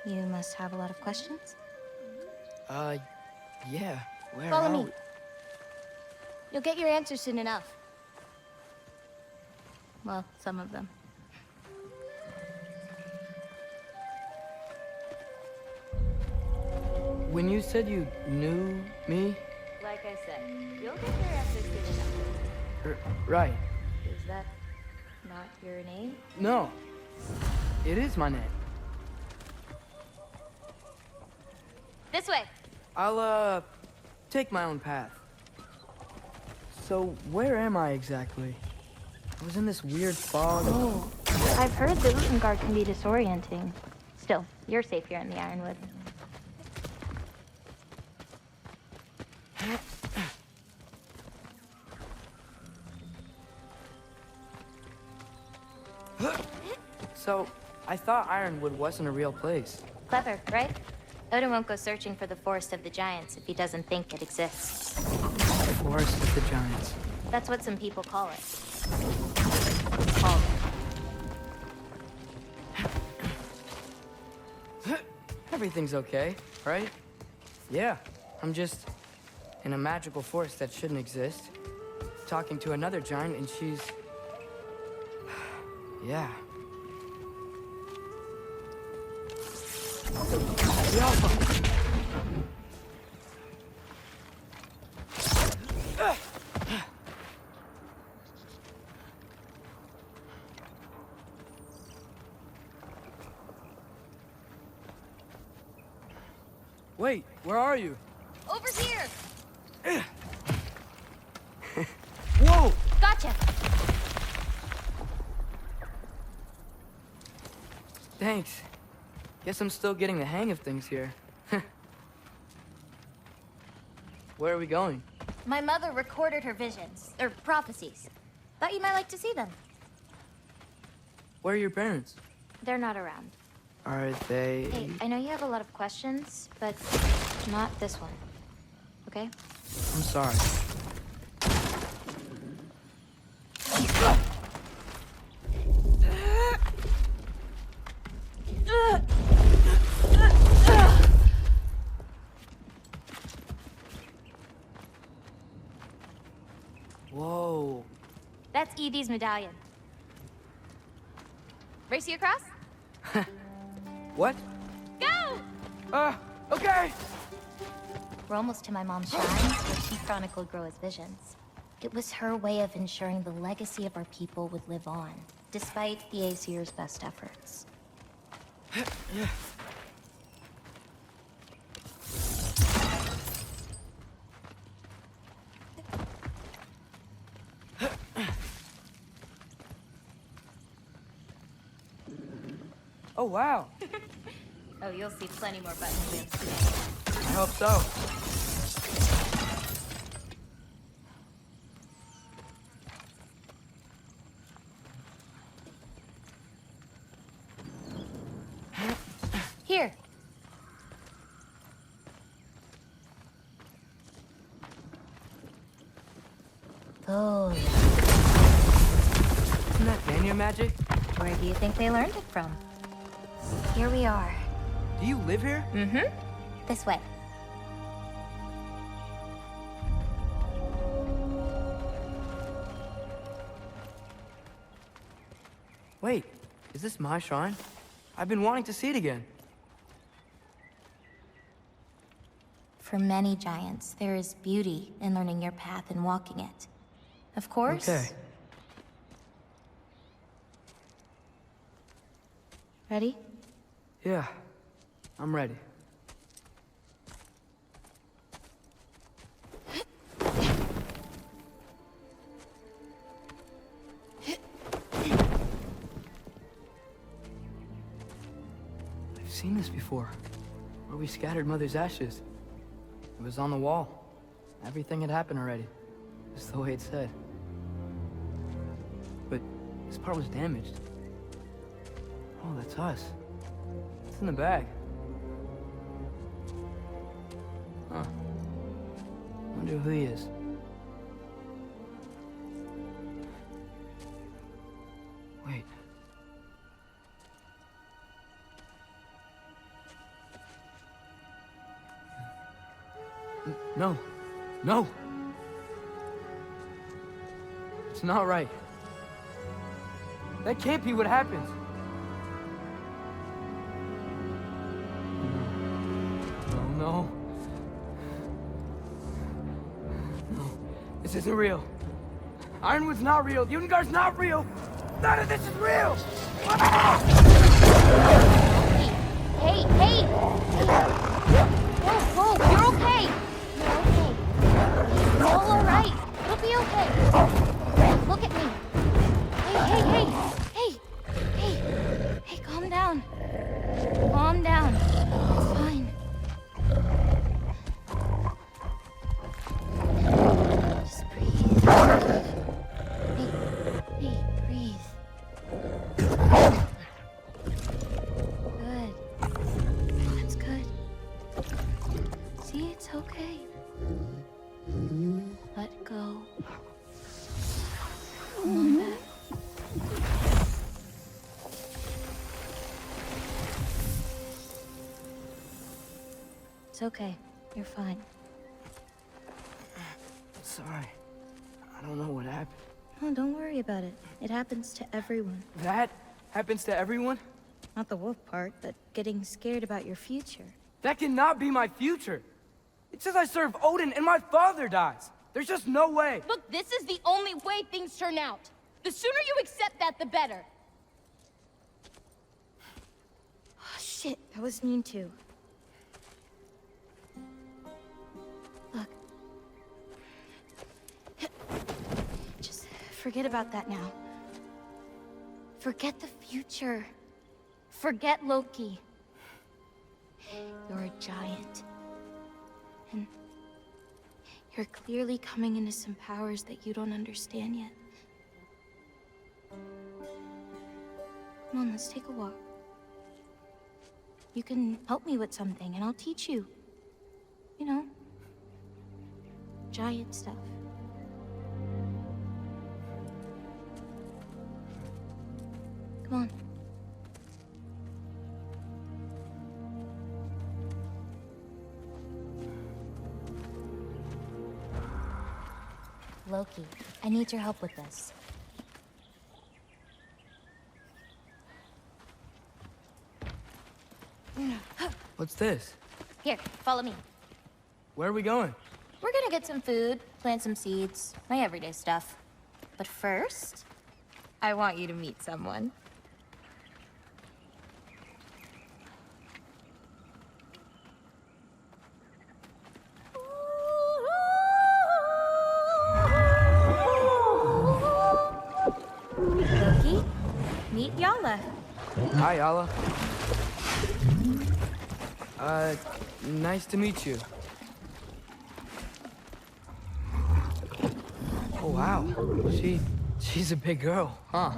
You must have a lot of questions? Yeah. Where Follow are me. we? You'll get your answers soon enough. Well, some of them. When you said you knew me? Like I said, you'll get your answers soon enough. Right. Is that not your name? No. It is my name. This way. I'll, take my own path. So, where am I exactly? I was in this weird fog. Oh, I've heard the Utengard can be disorienting. Still, you're safe here in the Ironwood. So, I thought Ironwood wasn't a real place. Clever, right? Odin won't go searching for the Forest of the Giants if he doesn't think it exists. Forest of the Giants. That's what some people call it. Everything's okay, right? Yeah, I'm just in a magical forest that shouldn't exist, talking to another giant, and she's... yeah. Wait, where are you? Over here! Whoa! Gotcha! Thanks. Guess I'm still getting the hang of things here. Where are we going? My mother recorded her visions, or prophecies. Thought you might like to see them. Where are your parents? They're not around. Are they... Hey, I know you have a lot of questions, but not this one. Okay? I'm sorry. Whoa. That's Evie's medallion. Race you across? What? Go! Okay! We're almost to my mom's shrine, where she chronicled Groa's visions. It was her way of ensuring the legacy of our people would live on, despite the Aesir's best efforts. Oh, wow. Oh, you'll see plenty more button wheels today. I hope so. Here. Oh. Isn't that Vanya magic? Where do you think they learned it from? Here we are. Do you live here? Mm-hmm. This way. Wait, is this my shrine? I've been wanting to see it again. For many giants, there is beauty in learning your path and walking it. Of course. Okay. Ready? Yeah, I'm ready. I've seen this before, where we scattered Mother's ashes. It was on the wall. Everything had happened already, just the way it said. But this part was damaged. Oh, that's us. It's in the bag. Huh. Wonder who he is. Wait. No. No! It's not right. That can't be what happens. No. This isn't real. Ironwood's not real. Ungar's not real. None of this is real! Hey! Whoa, you're okay! You're okay. It's all alright. It'll be okay. Look at me. Hey, calm down. Calm down. It's fine. Just breathe. Hey, breathe. Good. That's good. See, it's okay. Let go. Come on back. It's okay. You're fine. Sorry. I don't know what happened. Oh, don't worry about it. It happens to everyone. That happens to everyone? Not the wolf part, but getting scared about your future. That cannot be my future. It says I serve Odin and my father dies. There's just no way. Look, this is the only way things turn out. The sooner you accept that, the better. Oh, shit, that was mean too. Look. Just forget about that now. Forget the future. Forget Loki. You're a giant. And you're clearly coming into some powers that you don't understand yet. Come on, let's take a walk. You can help me with something, and I'll teach you. You know, giant stuff. Come on. Loki, I need your help with this. What's this? Here, follow me. Where are we going? We're gonna get some food, plant some seeds, my everyday stuff. But first, I want you to meet someone. Loki, meet Yala. Hi, Yala. Nice to meet you. Oh, wow. She's a big girl, huh?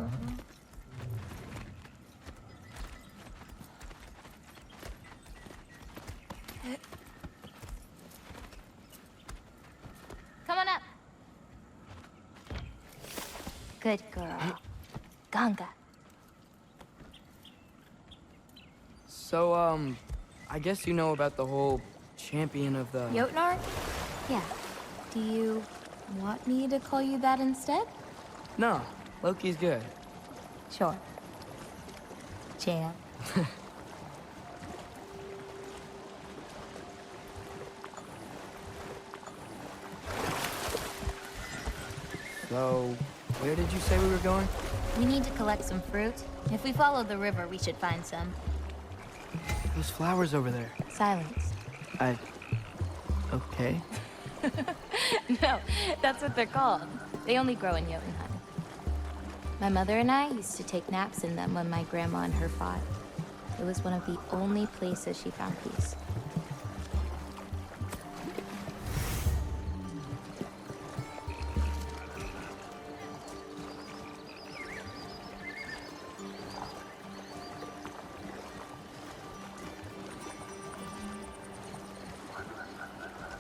Come on up. Good girl. Ganga. So, I guess you know about the whole champion of the... Jotnar? Yeah. Do you want me to call you that instead? No, Loki's good. Sure. Champ. So, where did you say we were going? We need to collect some fruit. If we follow the river, we should find some. Those flowers over there. Silence. Okay. No, that's what they're called. They only grow in Jotunheim. My mother and I used to take naps in them when my grandma and her fought. It was one of the only places she found peace.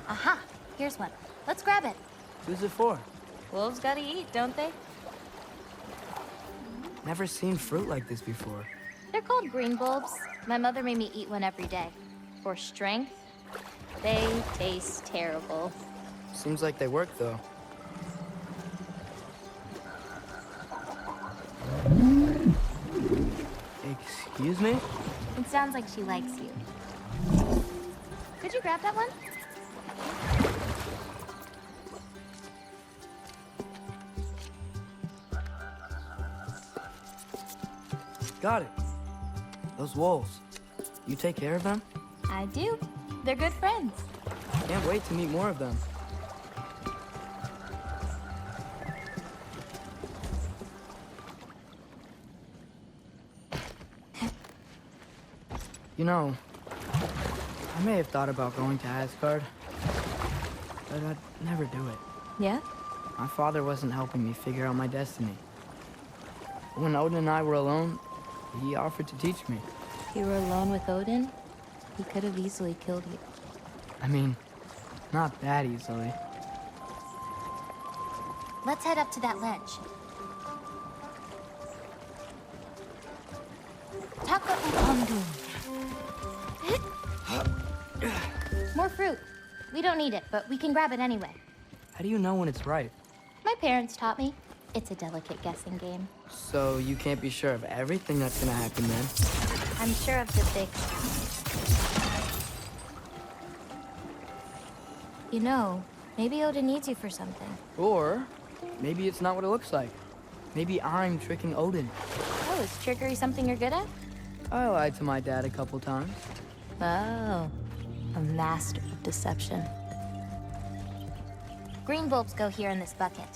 Aha! Here's one. Let's grab it. Who's it for? Wolves gotta eat, don't they? Never seen fruit like this before. They're called green bulbs. My mother made me eat one every day. For strength, they taste terrible. Seems like they work, though. Excuse me? It sounds like she likes you. Could you grab that one? Got it. Those wolves. You take care of them? I do. They're good friends. Can't wait to meet more of them. You know, I may have thought about going to Asgard, but I'd never do it. Yeah? My father wasn't helping me figure out my destiny. When Odin and I were alone, he offered to teach me. You were alone with Odin? He could have easily killed you. I mean, not that easily. Let's head up to that ledge. Taka ukondu. More fruit. We don't need it, but we can grab it anyway. How do you know when it's ripe? My parents taught me. It's a delicate guessing game. So you can't be sure of everything that's gonna happen then? I'm sure of the big... You know, maybe Odin needs you for something. Or maybe it's not what it looks like. Maybe I'm tricking Odin. Oh, is trickery something you're good at? I lied to my dad a couple times. Oh, a master of deception. Green bulbs go here in this bucket.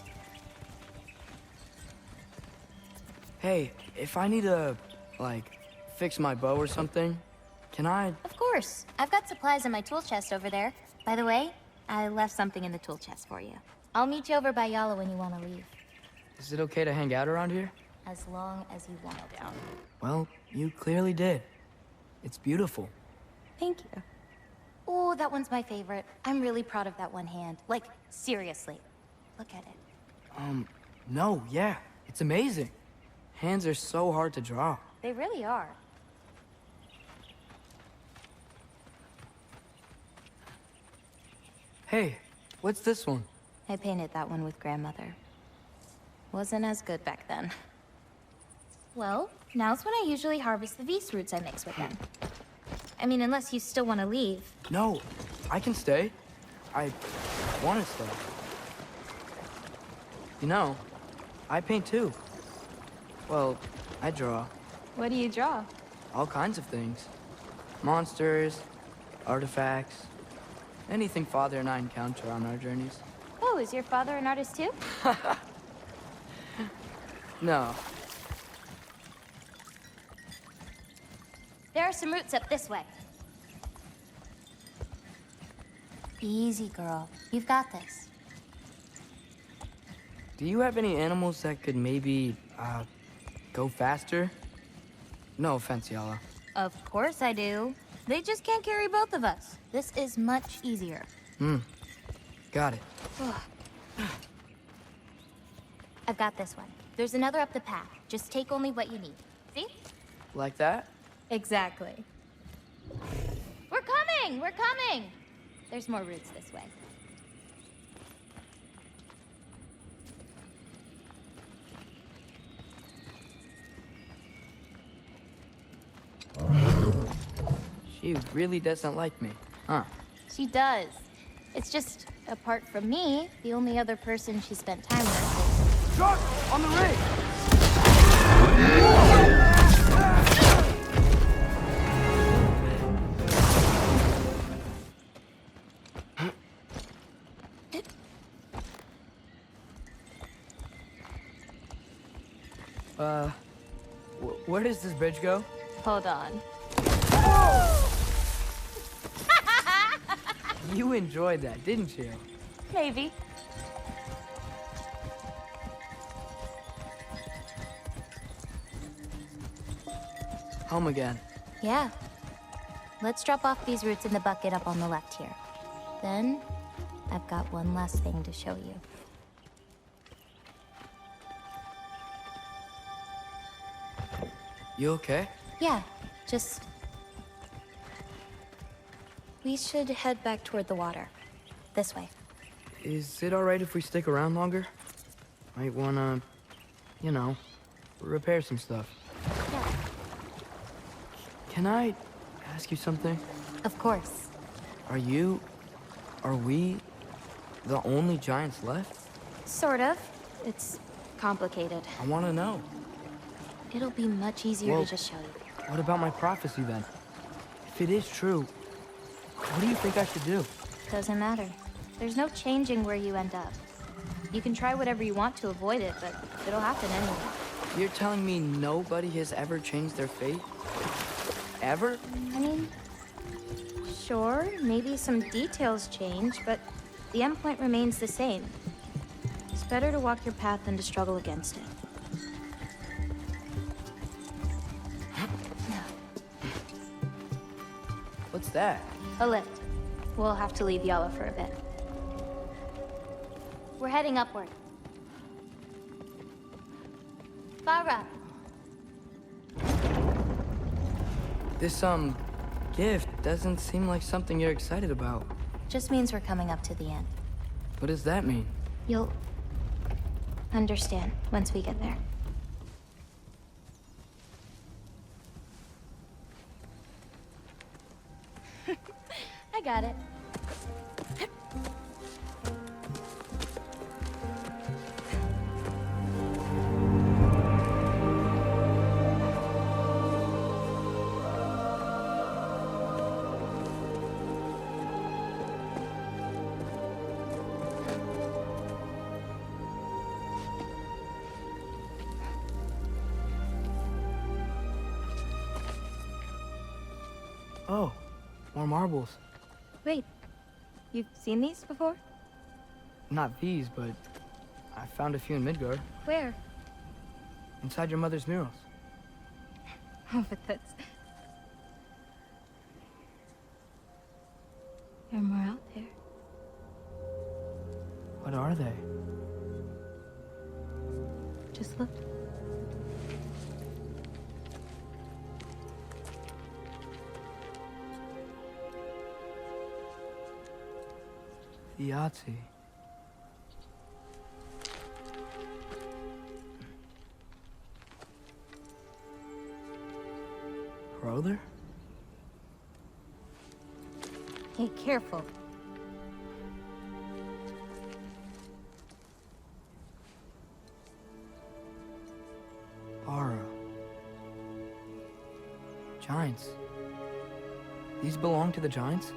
Hey, if I need to, like, fix my bow or something, can I? Of course. I've got supplies in my tool chest over there. By the way, I left something in the tool chest for you. I'll meet you over by Yala when you want to leave. Is it okay to hang out around here? As long as you want to. Well, you clearly did. It's beautiful. Thank you. Oh, that one's my favorite. I'm really proud of that one hand. Like, seriously. Look at it. No, yeah. It's amazing. Hands are so hard to draw. They really are. Hey, what's this one? I painted that one with grandmother. Wasn't as good back then. Well, now's when I usually harvest the Beast roots I mix with them. I mean, unless you still want to leave. No, I can stay. I want to stay. You know, I paint too. Well, I draw. What do you draw? All kinds of things. Monsters, artifacts, anything Father and I encounter on our journeys. Oh, is your father an artist too? No. There are some roots up this way. Easy, girl. You've got this. Do you have any animals that could maybe, go faster? No offense, Yala. Of course I do. They just can't carry both of us. This is much easier. Got it. I've got this one. There's another up the path. Just take only what you need. See? Like that? Exactly. We're coming! We're coming! There's more roots this way. She really doesn't like me, huh? She does. It's just, apart from me, the only other person she spent time with. Shot! On the ring! Where does this bridge go? Hold on. You enjoyed that, didn't you? Maybe. Home again. Yeah. Let's drop off these roots in the bucket up on the left here. Then, I've got one last thing to show you. You okay? Yeah, just... We should head back toward the water. This way. Is it alright if we stick around longer? Might wanna, you know, repair some stuff. Yeah. Can I ask you something? Of course. Are we, the only giants left? Sort of. It's complicated. I wanna know. It'll be much easier Well, to just show you. What about my prophecy then? If it is true, what do you think I should do? Doesn't matter. There's no changing where you end up. You can try whatever you want to avoid it, but it'll happen anyway. You're telling me nobody has ever changed their fate? Ever? I mean, sure, maybe some details change, but the endpoint remains the same. It's better to walk your path than to struggle against it. What's that? A lift. We'll have to leave Yala for a bit. We're heading upward. Farah! This, gift doesn't seem like something you're excited about. Just means we're coming up to the end. What does that mean? You'll understand once we get there. I got it. Oh, more marbles. Wait, you've seen these before? Not these, but I found a few in Midgard, Where? inside your mother's murals. Oh, but that's... There are more out there. What are they? Just look. The Yahtzee. Brother? Hey, careful. Aura. Giants. These belong to the Giants?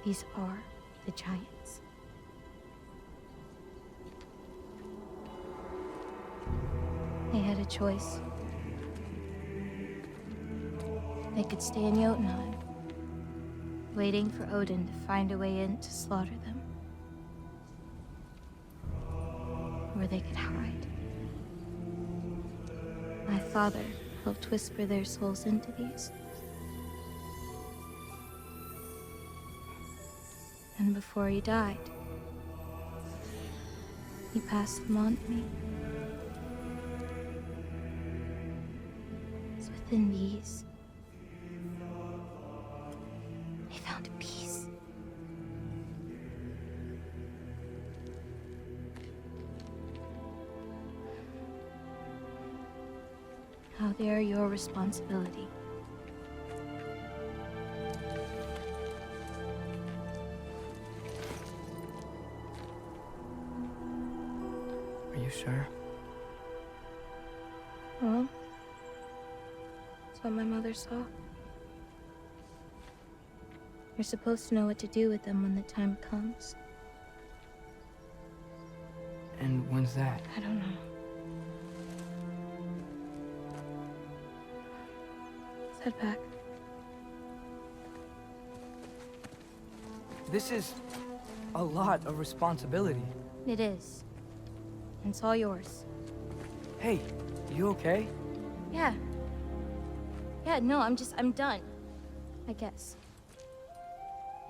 These are the Giants. They had a choice. They could stay in Jotunheim, waiting for Odin to find a way in to slaughter them. Or they could hide. My father helped whisper their souls into these. And before he died, he passed them on to me. It's within these. I found a peace. Now they are your responsibility. Are you sure? Well, that's what my mother saw. You're supposed to know what to do with them when the time comes. And when's that? I don't know. Let's head back. This is a lot of responsibility. It is. And it's all yours. Hey, you okay? Yeah. Yeah, no, I'm done. I guess.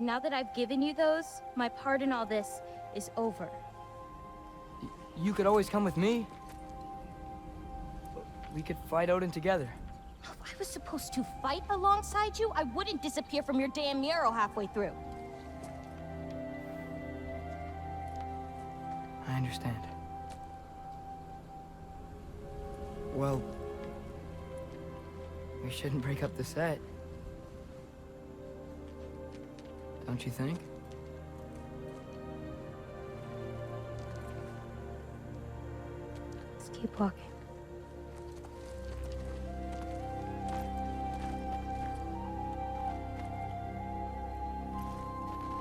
Now that I've given you those, my part in all this is over. You could always come with me. We could fight Odin together. If I was supposed to fight alongside you, I wouldn't disappear from your damn mural halfway through. I understand. Well, we shouldn't break up the set. Don't you think? Just keep walking.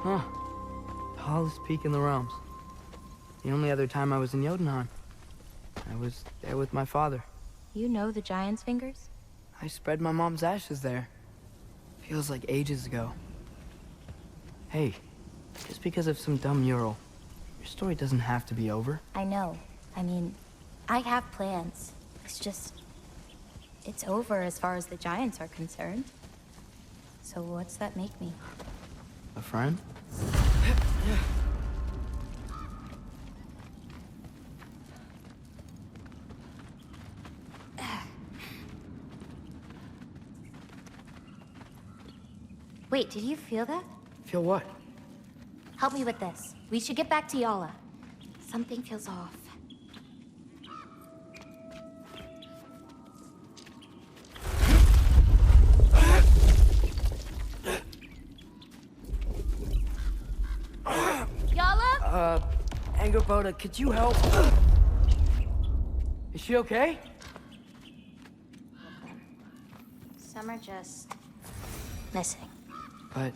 Huh. Tallest peak in the realms. The only other time I was in Jotunheim. I was there with my father. You know the Giant's Fingers? I spread my mom's ashes there. Feels like ages ago. Hey, just because of some dumb mural, your story doesn't have to be over. I know. I mean, I have plans. It's just... it's over as far as the Giants are concerned. So what's that make me? A friend? Wait, did you feel that? Feel what? Help me with this. We should get back to Yala. Something feels off. Yala? Angerboda, could you help? Is she okay? Some are just... missing. But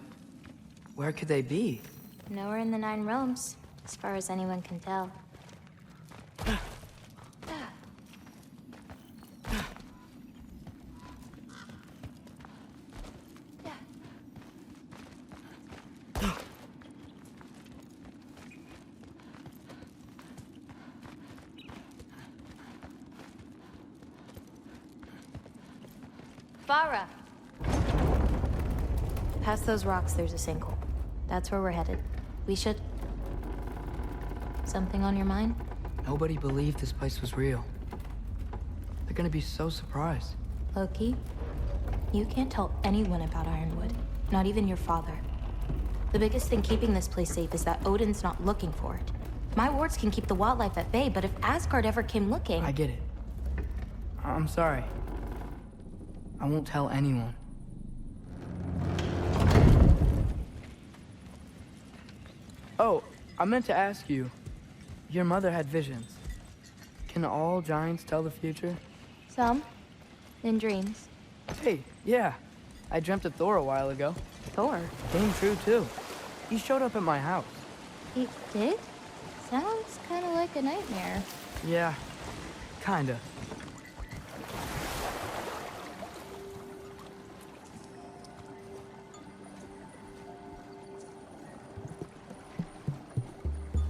where could they be? Nowhere in the Nine Realms, as far as anyone can tell. Farah! Past those rocks, there's a sinkhole. That's where we're headed. We should... Something on your mind? Nobody believed this place was real. They're gonna be so surprised. Loki, you can't tell anyone about Ironwood. Not even your father. The biggest thing keeping this place safe is that Odin's not looking for it. My wards can keep the wildlife at bay, but if Asgard ever came looking... I get it. I'm sorry. I won't tell anyone. Oh, I meant to ask you. Your mother had visions. Can all giants tell the future? Some. In dreams. Hey, yeah. I dreamt of Thor a while ago. Thor? Came true, too. He showed up at my house. He did? Sounds kind of like a nightmare. Yeah, kinda.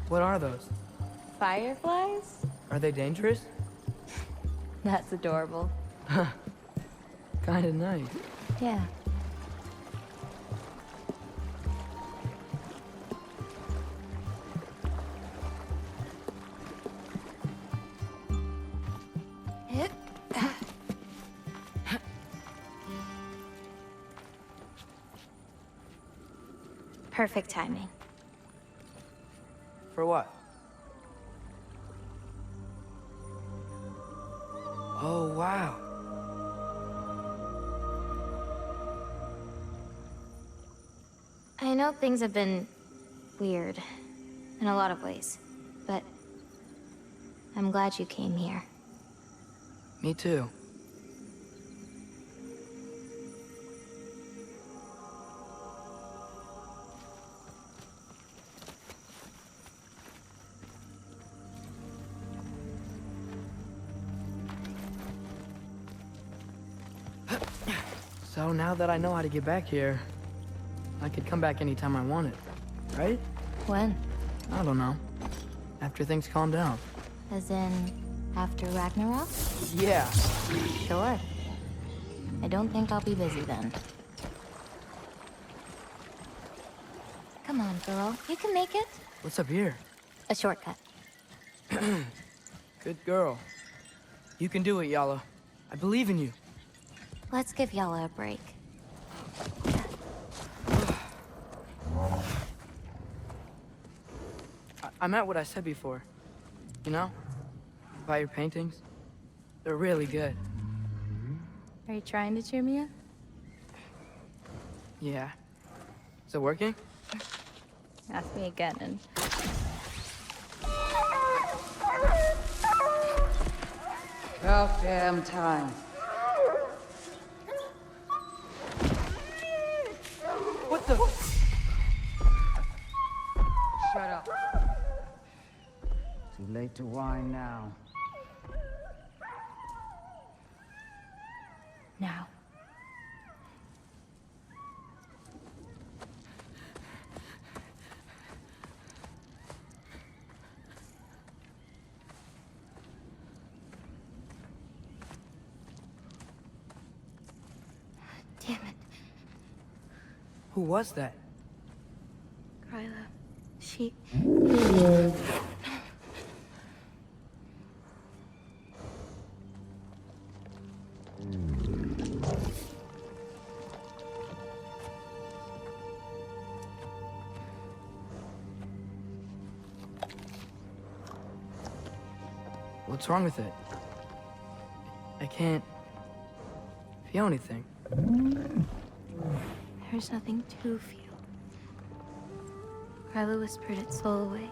What are those? Fireflies? Are they dangerous? That's adorable. Kinda nice. Yeah. Perfect timing. For what? Oh, wow. I know things have been weird in a lot of ways, but I'm glad you came here. Me too. So now that I know how to get back here, I could come back anytime I wanted, right? When? I don't know. After things calm down. As in, after Ragnarok? Yeah. Sure. I don't think I'll be busy then. Come on, girl. You can make it. What's up here? A shortcut. Good girl. You can do it, Yala. I believe in you. Let's give Yala a break. I meant what I said before. You know? About your paintings. They're really good. Are you trying to cheer me up? Yeah. Is it working? Ask me again and... About damn time. What the? Shut up. Too late to whine now. Now. Damn it. Who was that? Gryla. She... What's wrong with it? I can't feel anything. There's nothing to feel. Gryla whispered its soul away.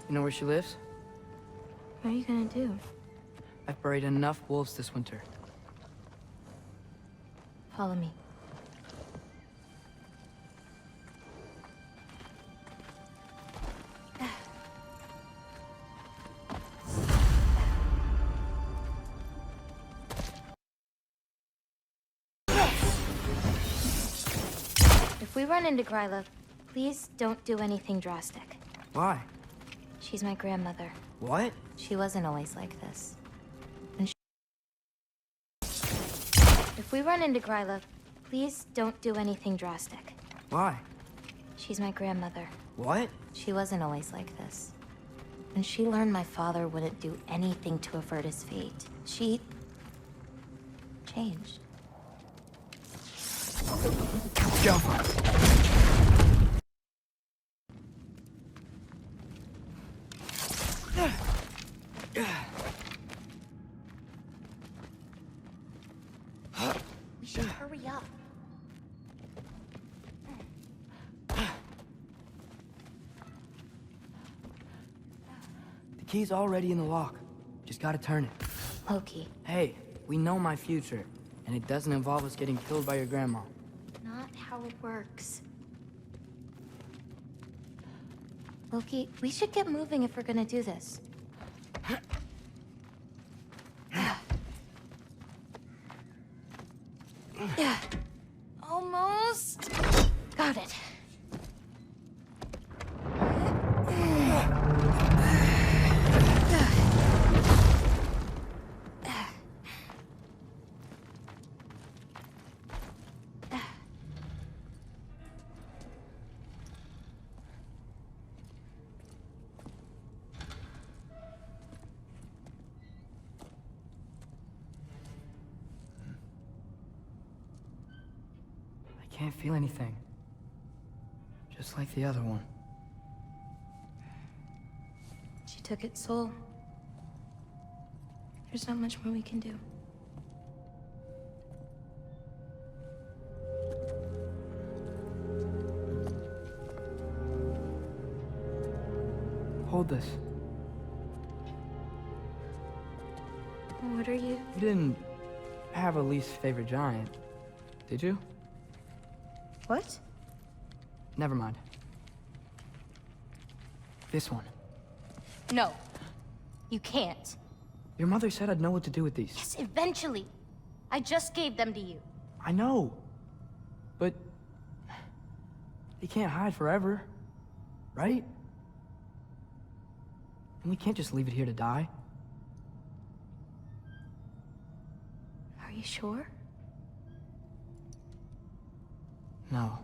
You know where she lives? What are you gonna do? I've buried enough wolves this winter. Follow me. If we run into Gryla, please don't do anything drastic. Why? She's my grandmother. What? She wasn't always like this. And if we run into Gryla, please don't do anything drastic. Why? She's my grandmother. What? She wasn't always like this. And she learned my father wouldn't do anything to avert his fate. She... changed. Go. We should hurry up. The key's already in the lock. Just gotta turn it. Loki. Hey, we know my future, and it doesn't involve us getting killed by your grandma. Not how it works. Loki, we should get moving if we're gonna do this. Almost. Got it. I can't feel anything. Just like the other one. She took its soul. There's not much more we can do. Hold this. What are you? You didn't have a least favorite giant, did you? What? Never mind. This one. No. You can't. Your mother said I'd know what to do with these. Yes, eventually. I just gave them to you. I know. But... they can't hide forever. Right? And we can't just leave it here to die. Are you sure? No.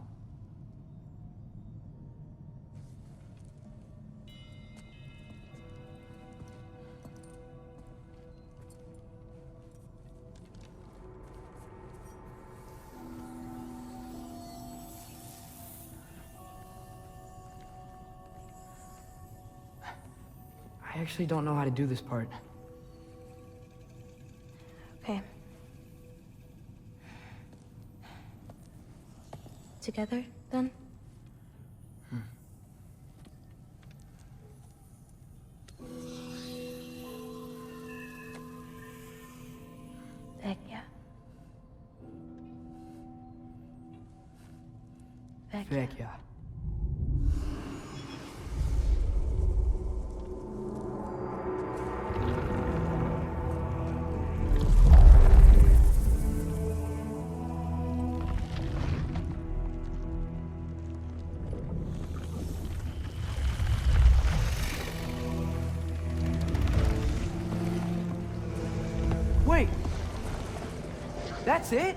I actually don't know how to do this part. Okay. Together, then? Vecchia. Wait! That's it?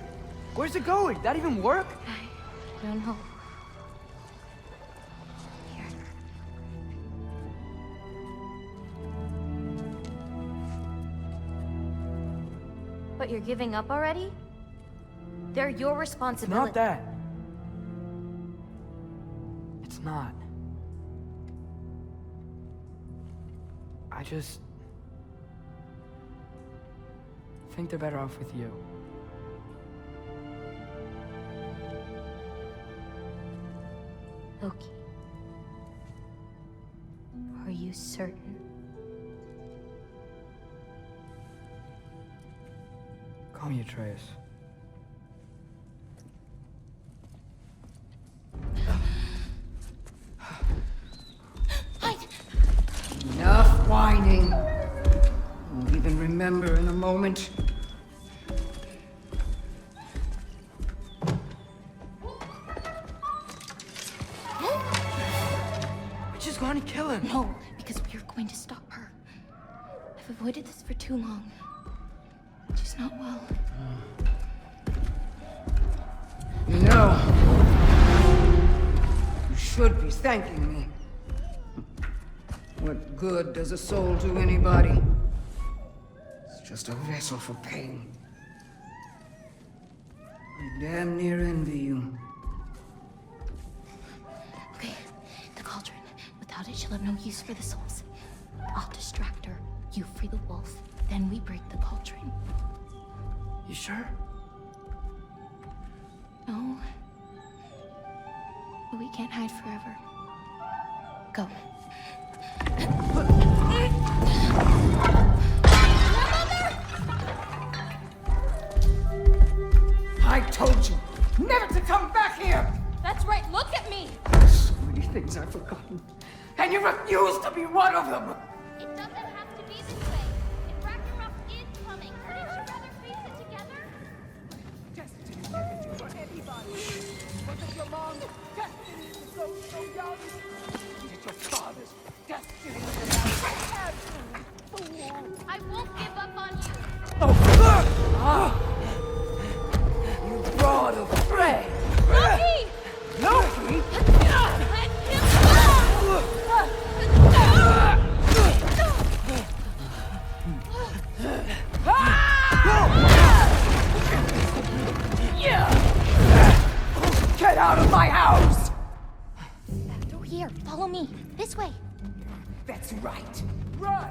Where's it going? That even work? I don't know. Here. But you're giving up already? They're your It's responsibility. not that. It's not. I just think they're better off with you. Loki. Are you certain? Call me Atreus. Enough whining. Won't even remember in a moment. We're just going to kill him. No, because we are going to stop her. I've avoided this for too long. She's not well. You know, you should be thanking me. What good does a soul do anybody? It's just a vessel for pain. I damn near envy you. Okay, the cauldron. Without it, she'll have no use for the souls. I'll distract her. You free the wolf. Then we break the cauldron. You sure? No. But we can't hide forever. Go. I told you never to come back here! That's right, look at me! So many things I've forgotten, and you refuse to be one of them! It doesn't have to be this way. If Ragnarok is coming, wouldn't you rather face it together? Destiny given you for anybody! Was it your mom's destiny to grow so young? Was it your father's destiny to die fool? I won't give up on you. You brought a prey! Loki! Loki? Let him go! Get out of my house! Through here. Follow me. This way. That's right. Run!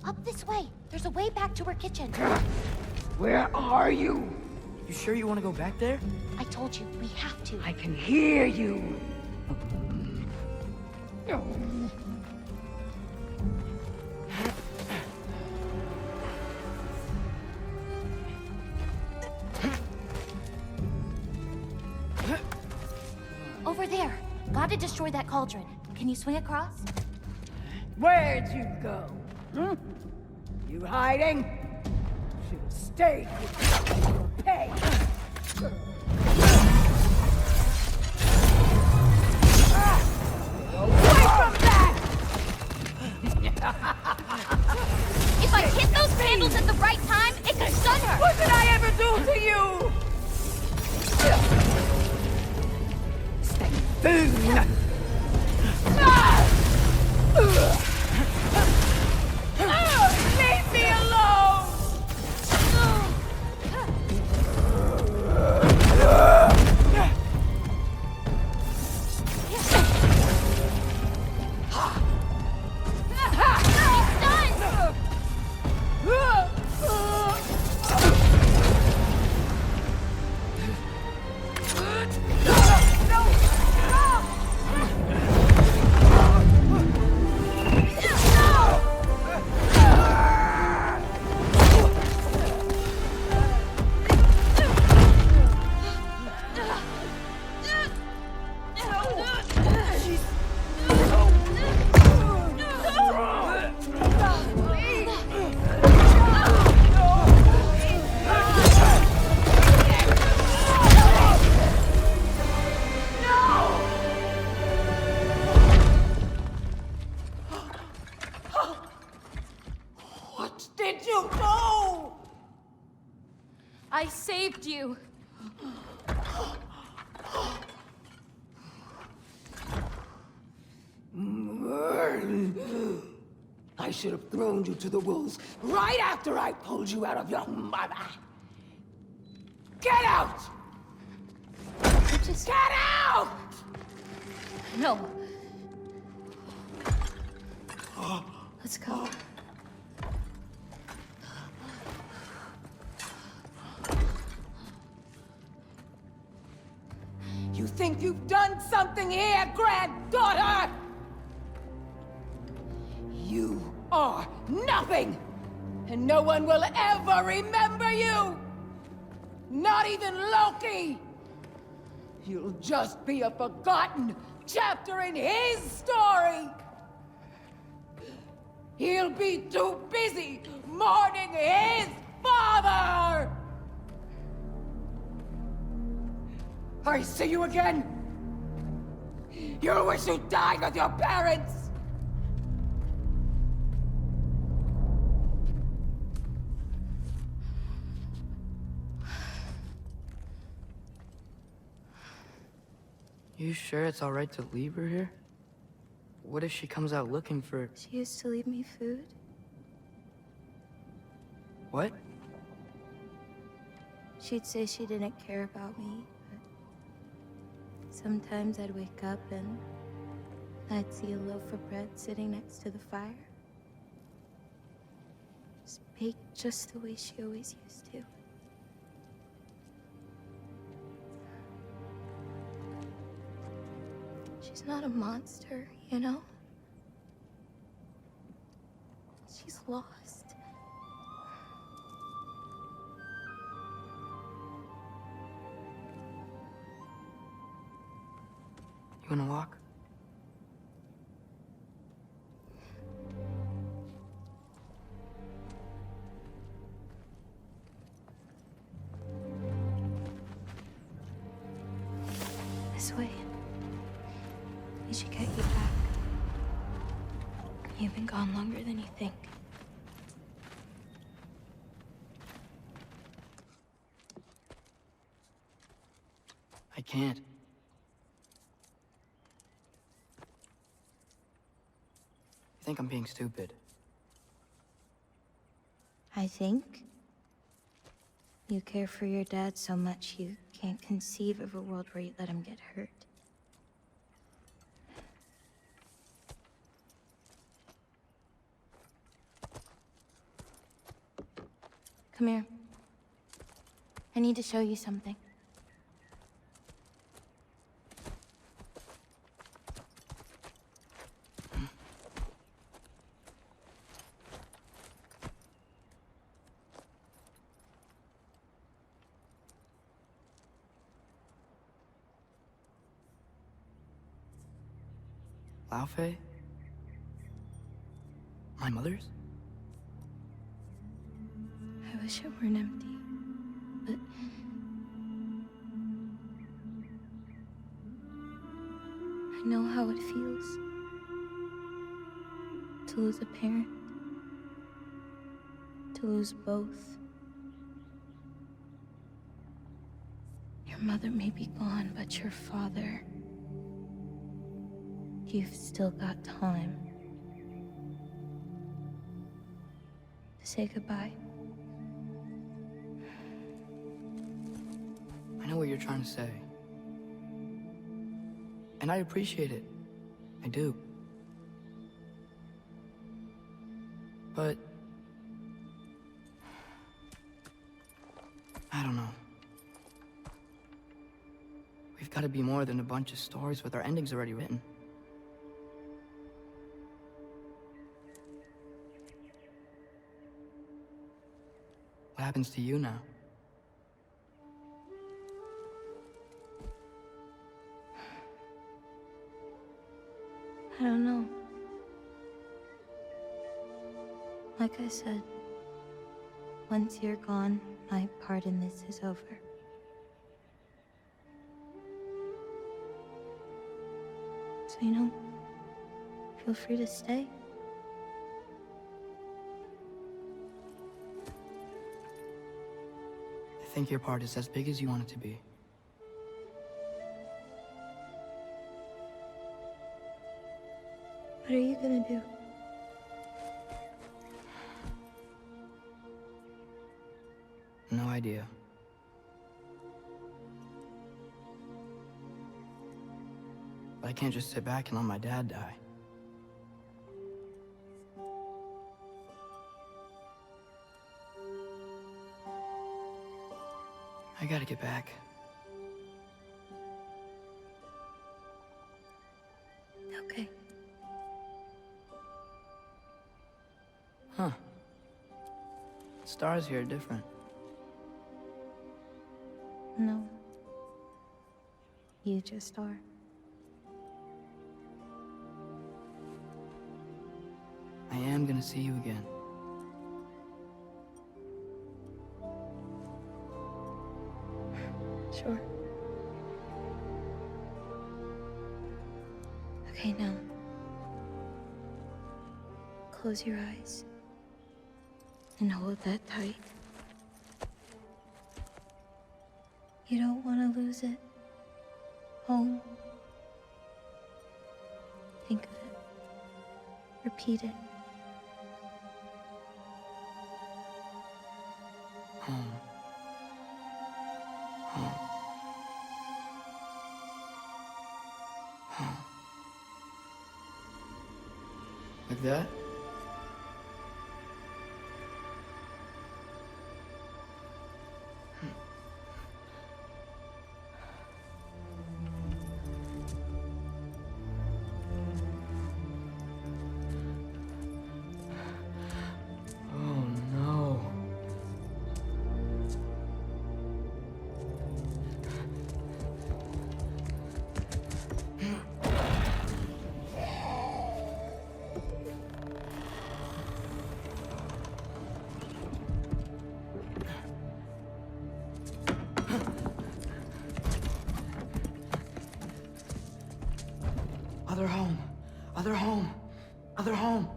Up this way. There's a way back to her kitchen. Where are you? You sure you want to go back there? I told you, we have to. I can hear you. Over there. Gotta destroy that cauldron. Can you swing across? Where'd you go? Hmm? You hiding? Should have stayed with you for pay. Away from that! If I hit those candles at the right time, it could stun her! What did I ever do to you? Stay boon! Leave me alone! I saved you. I should have thrown you to the wolves right after I pulled you out of your mother. Get out! Just get out! No. Let's go. You think you've done something here, granddaughter? You are nothing! And no one will ever remember you! Not even Loki! You'll just be a forgotten chapter in his story! He'll be too busy mourning his father! I see you again! You wish you died with your parents! You sure it's alright to leave her here? What if she comes out looking for... She used to leave me food. What? She'd say she didn't care about me, but sometimes I'd wake up and I'd see a loaf of bread sitting next to the fire. Just baked just the way she always used to. She's not a monster, you know? She's lost. You wanna walk? This way. We should get you back. You've been gone longer than you think. I can't. I think I'm being stupid. I think you care for your dad so much you can't conceive of a world where you let him get hurt. Come here. I need to show you something. Laufey? My mother's? I wish it weren't empty, but I know how it feels to lose a parent, to lose both. Your mother may be gone, but your father, you've still got time to say goodbye. I know what you're trying to say. And I appreciate it. I do. But... I don't know. We've got to be more than a bunch of stories with our endings already written. What happens to you now? I don't know. Like I said, once you're gone, my part in this is over. So, you know, feel free to stay. think your part is as big as you want it to be. What are you gonna do? No idea. But I can't just sit back and let my dad die. I gotta get back. Okay. Huh. Stars here are different. No. You just are. I am gonna see you again. Sure. Okay, now. Close your eyes. And hold that tight. You don't want to lose it. Home. Think of it. Repeat it. Home. Home. Home. Like that? Oh no. Other home. Other home. Other home.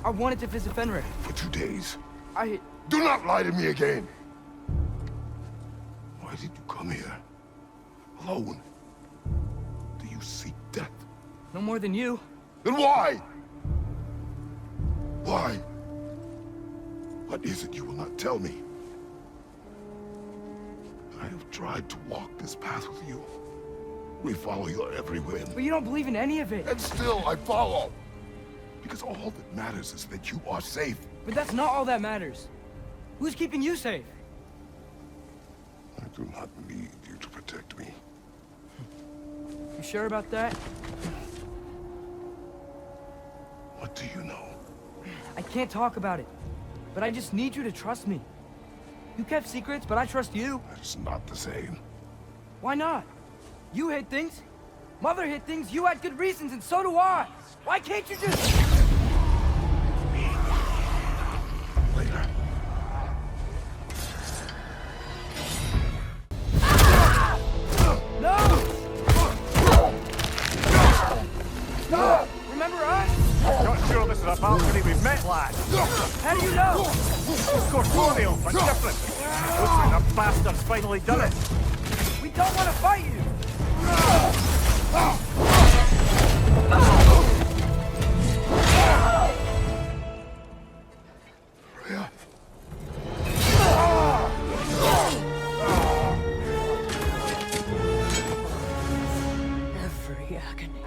I wanted to visit Fenrir. For 2 days. Do not lie to me again! Why did you come here? Alone? Do you seek death? No more than you. Then why? Why? What is it you will not tell me? I have tried to walk this path with you. We follow your every whim. But you don't believe in any of it. And still I follow. Because all that matters is that you are safe. But that's not all that matters. Who's keeping you safe? I do not need you to protect me. You sure about that? What do you know? I can't talk about it. But I just need you to trust me. You kept secrets, but I trust you. That's not the same. Why not? You hid things. Mother hid things. You had good reasons, and so do I. Why can't you just... Later. No! No! Remember us? Not sure this is a balcony we've met, lad. How do you know? It's corporeal, but different. Looks like the bastard's finally done it. We don't want to fight you! Freya. Every agony.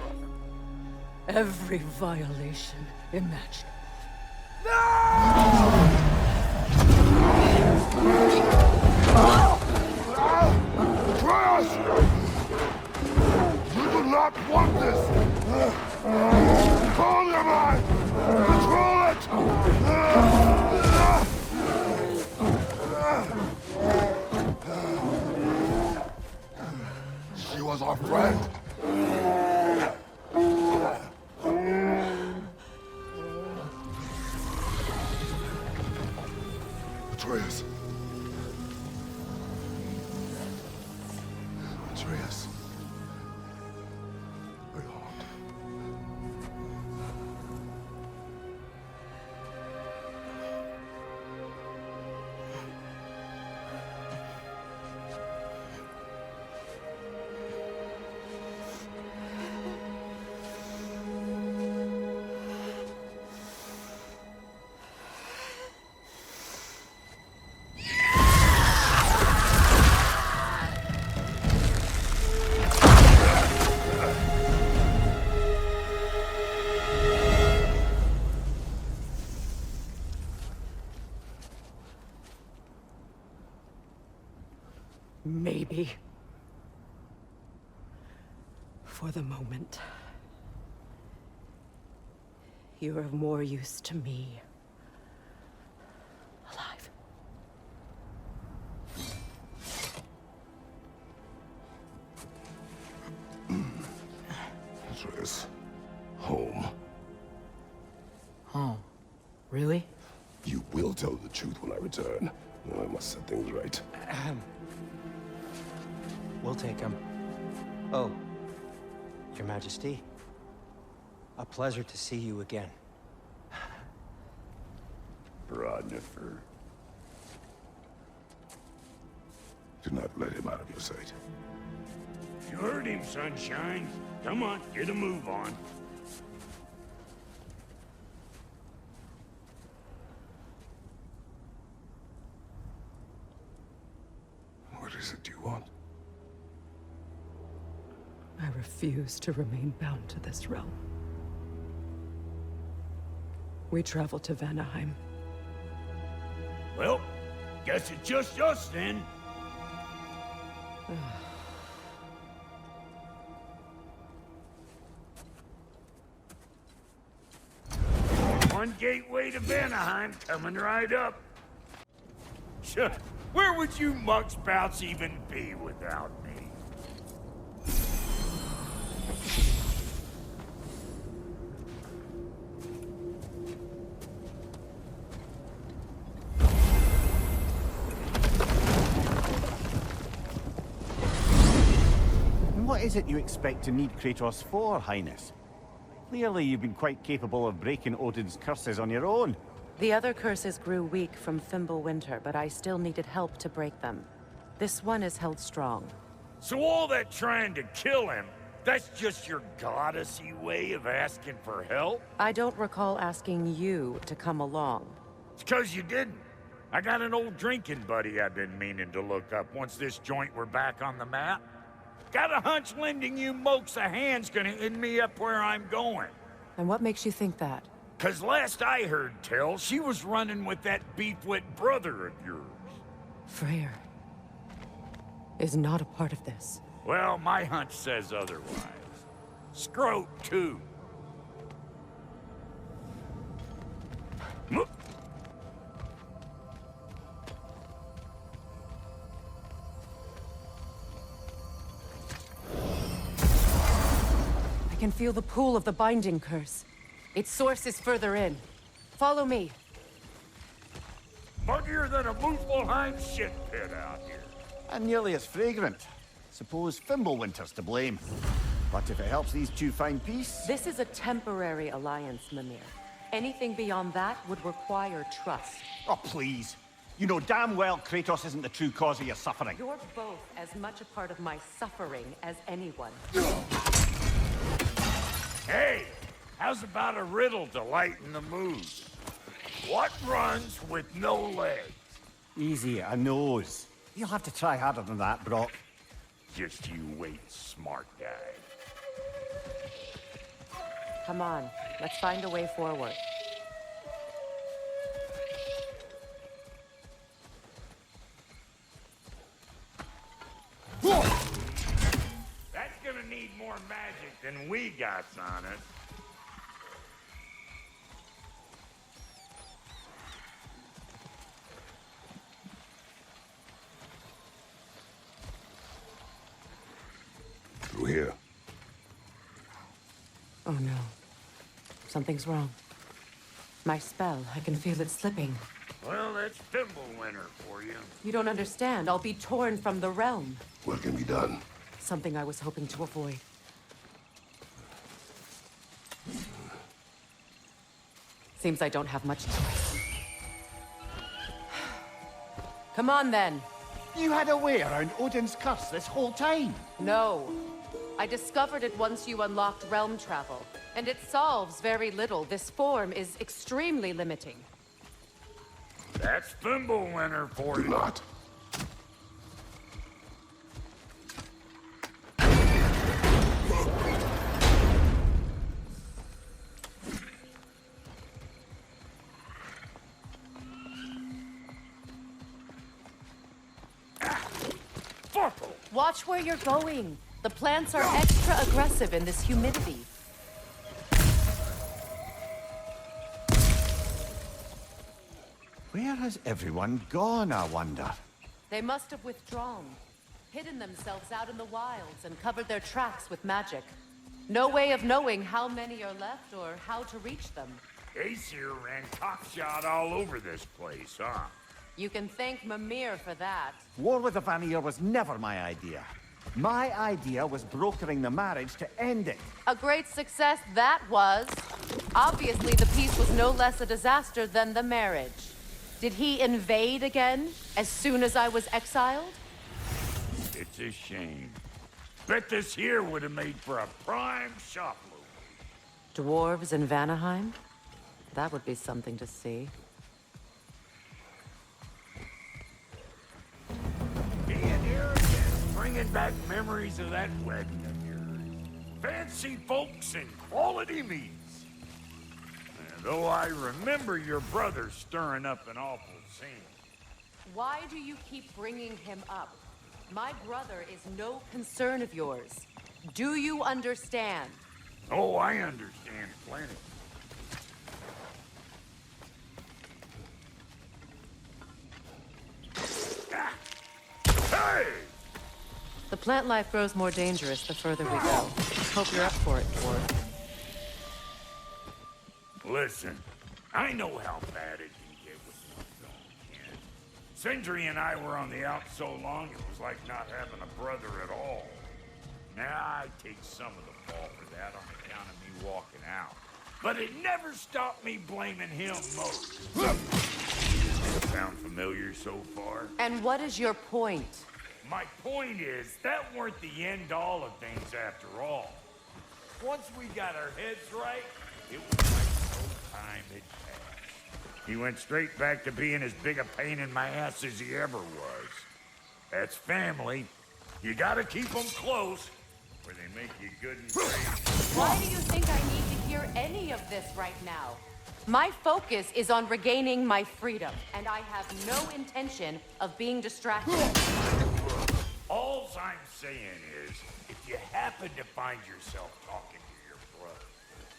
Every violation imaginable. No! not want this! Control your mind! Control it! She was our friend. Atreus. Atreus. My lord. Maybe. For the moment. You're of more use to me. Alive. Atreus. Home. Home? Really? You will tell the truth when I return. I must set things right. We'll take him. Oh, Your Majesty. A pleasure to see you again. Brodnifer. Do not let him out of your sight. You heard him, Sunshine. Come on, get a move on. What is it you want? I refuse to remain bound to this realm. We travel to Vanaheim. Well, guess it's just us then. One gateway to Vanaheim coming right up. Where would you muckspouts even be without me? What is it you expect to need Kratos for, Highness? Clearly you've been quite capable of breaking Odin's curses on your own. The other curses grew weak from Fimbulwinter, but I still needed help to break them. This one is held strong. So all that trying to kill him, that's just your goddessy way of asking for help? I don't recall asking you to come along. It's 'cause you didn't. I got an old drinking buddy I've been meaning to look up once this joint were back on the map. Got a hunch lending you mokes a hand's gonna end me up where I'm going. And what makes you think that? 'Cause last I heard tell, she was running with that beefwit brother of yours. Freyr is not a part of this. Well, my hunch says otherwise. Scroat, too. I can feel the pull of the binding curse. Its source is further in. Follow me. Muggier than a Muspelheim shit pit out here. And nearly as fragrant. Suppose Fimbulwinter's to blame. But if it helps these two find peace... This is a temporary alliance, Mimir. Anything beyond that would require trust. Oh, please. You know damn well Kratos isn't the true cause of your suffering. You're both as much a part of my suffering as anyone. Hey, how's about a riddle to lighten the mood? What runs with no legs? Easy, a nose. You'll have to try harder than that, Brock. Just you wait, smart guy. Come on, let's find a way forward. That's gonna need more magic than we got on it. Through here. Oh no. Something's wrong. My spell, I can feel it slipping. Well, that's Fimbulwinter for you. You don't understand. I'll be torn from the realm. What can be done? Something I was hoping to avoid. Seems I don't have much choice. Come on, then. You had a way around Odin's curse this whole time? No. I discovered it once you unlocked realm travel, and it solves very little. This form is extremely limiting. That's Fimbulwinter for you. Do not. Watch where you're going. The plants are extra aggressive in this humidity. Where has everyone gone, I wonder? They must have withdrawn, hidden themselves out in the wilds, and covered their tracks with magic. No way of knowing how many are left or how to reach them. Aesir ran cockshot all over this place, huh? You can thank Mimir for that. War with the Vanir was never my idea. My idea was brokering the marriage to end it. A great success that was. Obviously, the peace was no less a disaster than the marriage. Did he invade again, as soon as I was exiled? It's a shame. Bet this here would have made for a prime shop movie. Dwarves in Vanaheim? That would be something to see. Being here again, bringing back memories of that wedding of yours. Fancy folks and quality meats. Though I remember your brother stirring up an awful scene. Why do you keep bringing him up? My brother is no concern of yours. Do you understand? Oh, I understand plenty. Hey! The plant life grows more dangerous the further we go. Hope you're up for it, dwarf. Listen, I know how bad it can get with my own kin. Sindri and I were on the out so long, it was like not having a brother at all. Now, I take some of the fall for that on account of me walking out. But it never stopped me blaming him most. Sound familiar so far? And what is your point? My point is, that weren't the end-all of things after all. Once we got our heads right, it was like no time had passed. He went straight back to being as big a pain in my ass as he ever was. That's family. You gotta keep them close, or they make you good and great. Why do you think I need to hear any of this right now? My focus is on regaining my freedom, and I have no intention of being distracted. All I'm saying is, if you happen to find yourself talking to your brother,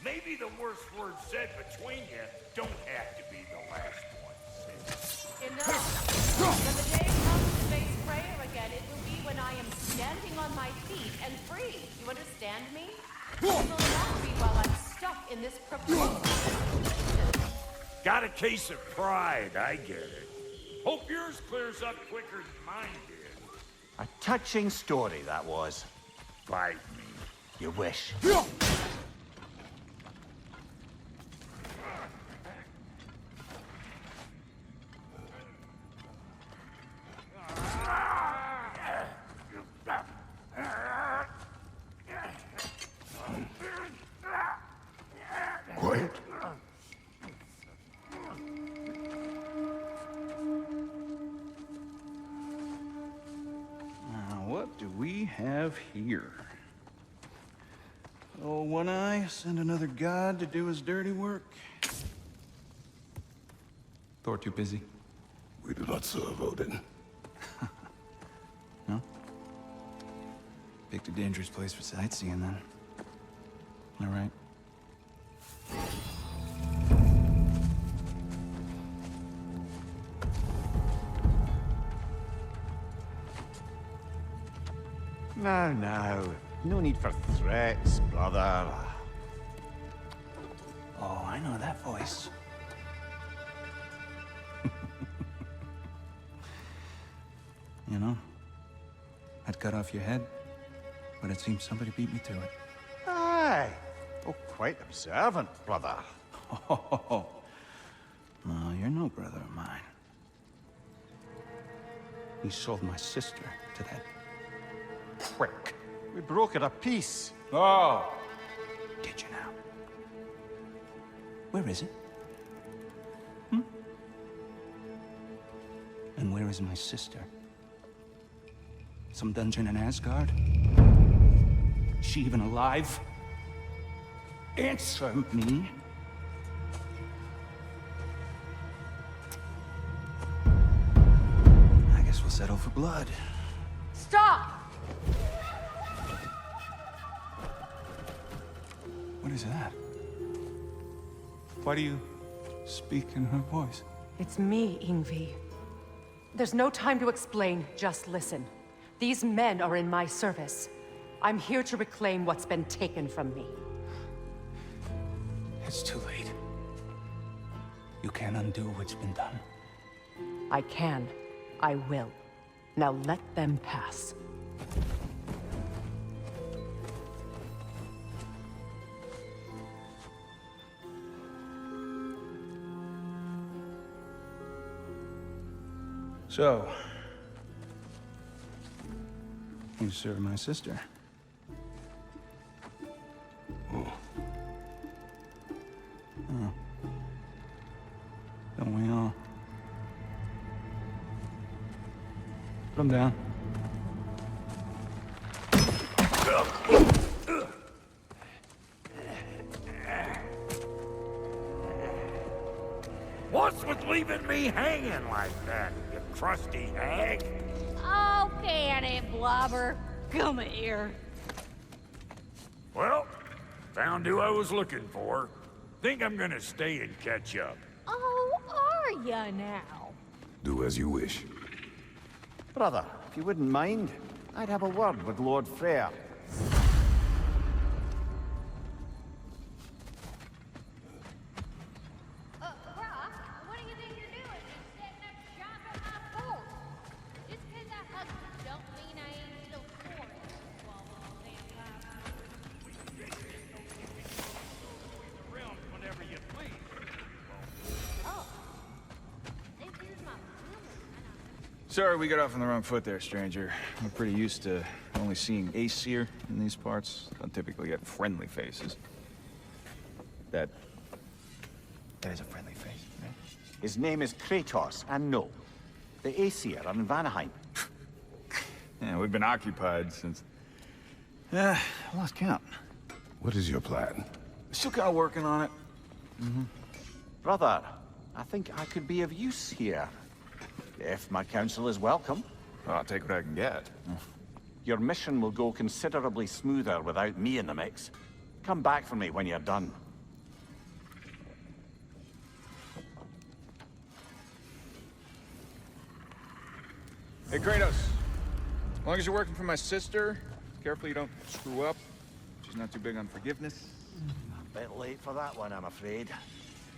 maybe the worst words said between you don't have to be the last one said. Enough! When the day comes to face prayer again, it will be when I am standing on my feet and free. You understand me? It will not be while I'm stuck in this proposal. Got a case of pride, I get it. Hope yours clears up quicker than mine did. A touching story, that was. Fight me. You wish. Quiet. What do we have here? Oh, One Eye, send another god to do his dirty work. Thor too busy? We do not serve Odin. No? Picked a dangerous place for sightseeing, then. All right. Now. No need for threats, brother. Oh, I know that voice. You know, I'd cut off your head, but it seems somebody beat me to it. Aye. Oh, quite observant, brother. Oh, no, you're no brother of mine. You sold my sister to that prick. We broke it a piece. Oh! Did you now? Where is it? And where is my sister? Some dungeon in Asgard? Is she even alive? Answer me. I guess we'll settle for blood. Stop! What is that? Why do you speak in her voice? It's me, Ingvi. There's no time to explain, just listen. These men are in my service. I'm here to reclaim what's been taken from me. It's too late. You can't undo what's been done. I can. I will. Now let them pass. So, you serve my sister. Oh. Don't we all? Put him down. What's with leaving me hanging like that, you crusty hag? Oh, can it, Blobber? Come here. Well, found who I was looking for. Think I'm gonna stay and catch up. Oh, are ya now? Do as you wish. Brother, if you wouldn't mind, I'd have a word with Lord Freyr. What do you think you're doing? Just setting up shop at my fort. Just 'cause I hug you don't mean I ain't still for it. Whenever you please. Oh. This is my Sorry we got off on the wrong foot there, stranger. We're pretty used to only seeing Aesir in these parts. Don't typically get friendly faces. That is a friendly face, right? His name is Kratos, and no, the Aesir are in Vanaheim. Yeah, we've been occupied since... I lost count. What is your plan? Still kind of working on it. Brother, I think I could be of use here. If my counsel is welcome. I'll take what I can get. Your mission will go considerably smoother without me in the mix. Come back for me when you're done. Hey, Kratos. As long as you're working for my sister, careful you don't screw up. She's not too big on forgiveness. A bit late for that one, I'm afraid.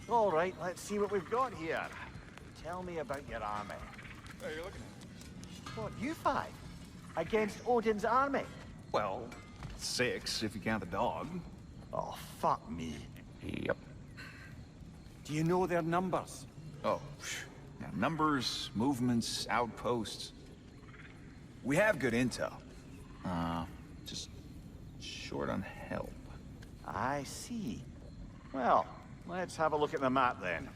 All right, let's see what we've got here. Tell me about your army. Oh, you're looking at What, you five? Against Odin's army? Well, 6 if you count the dog. Oh, fuck me. Yep. Do you know their numbers? Oh, yeah, numbers, movements, outposts. We have good intel. Just short on help. I see. Well, let's have a look at the map then.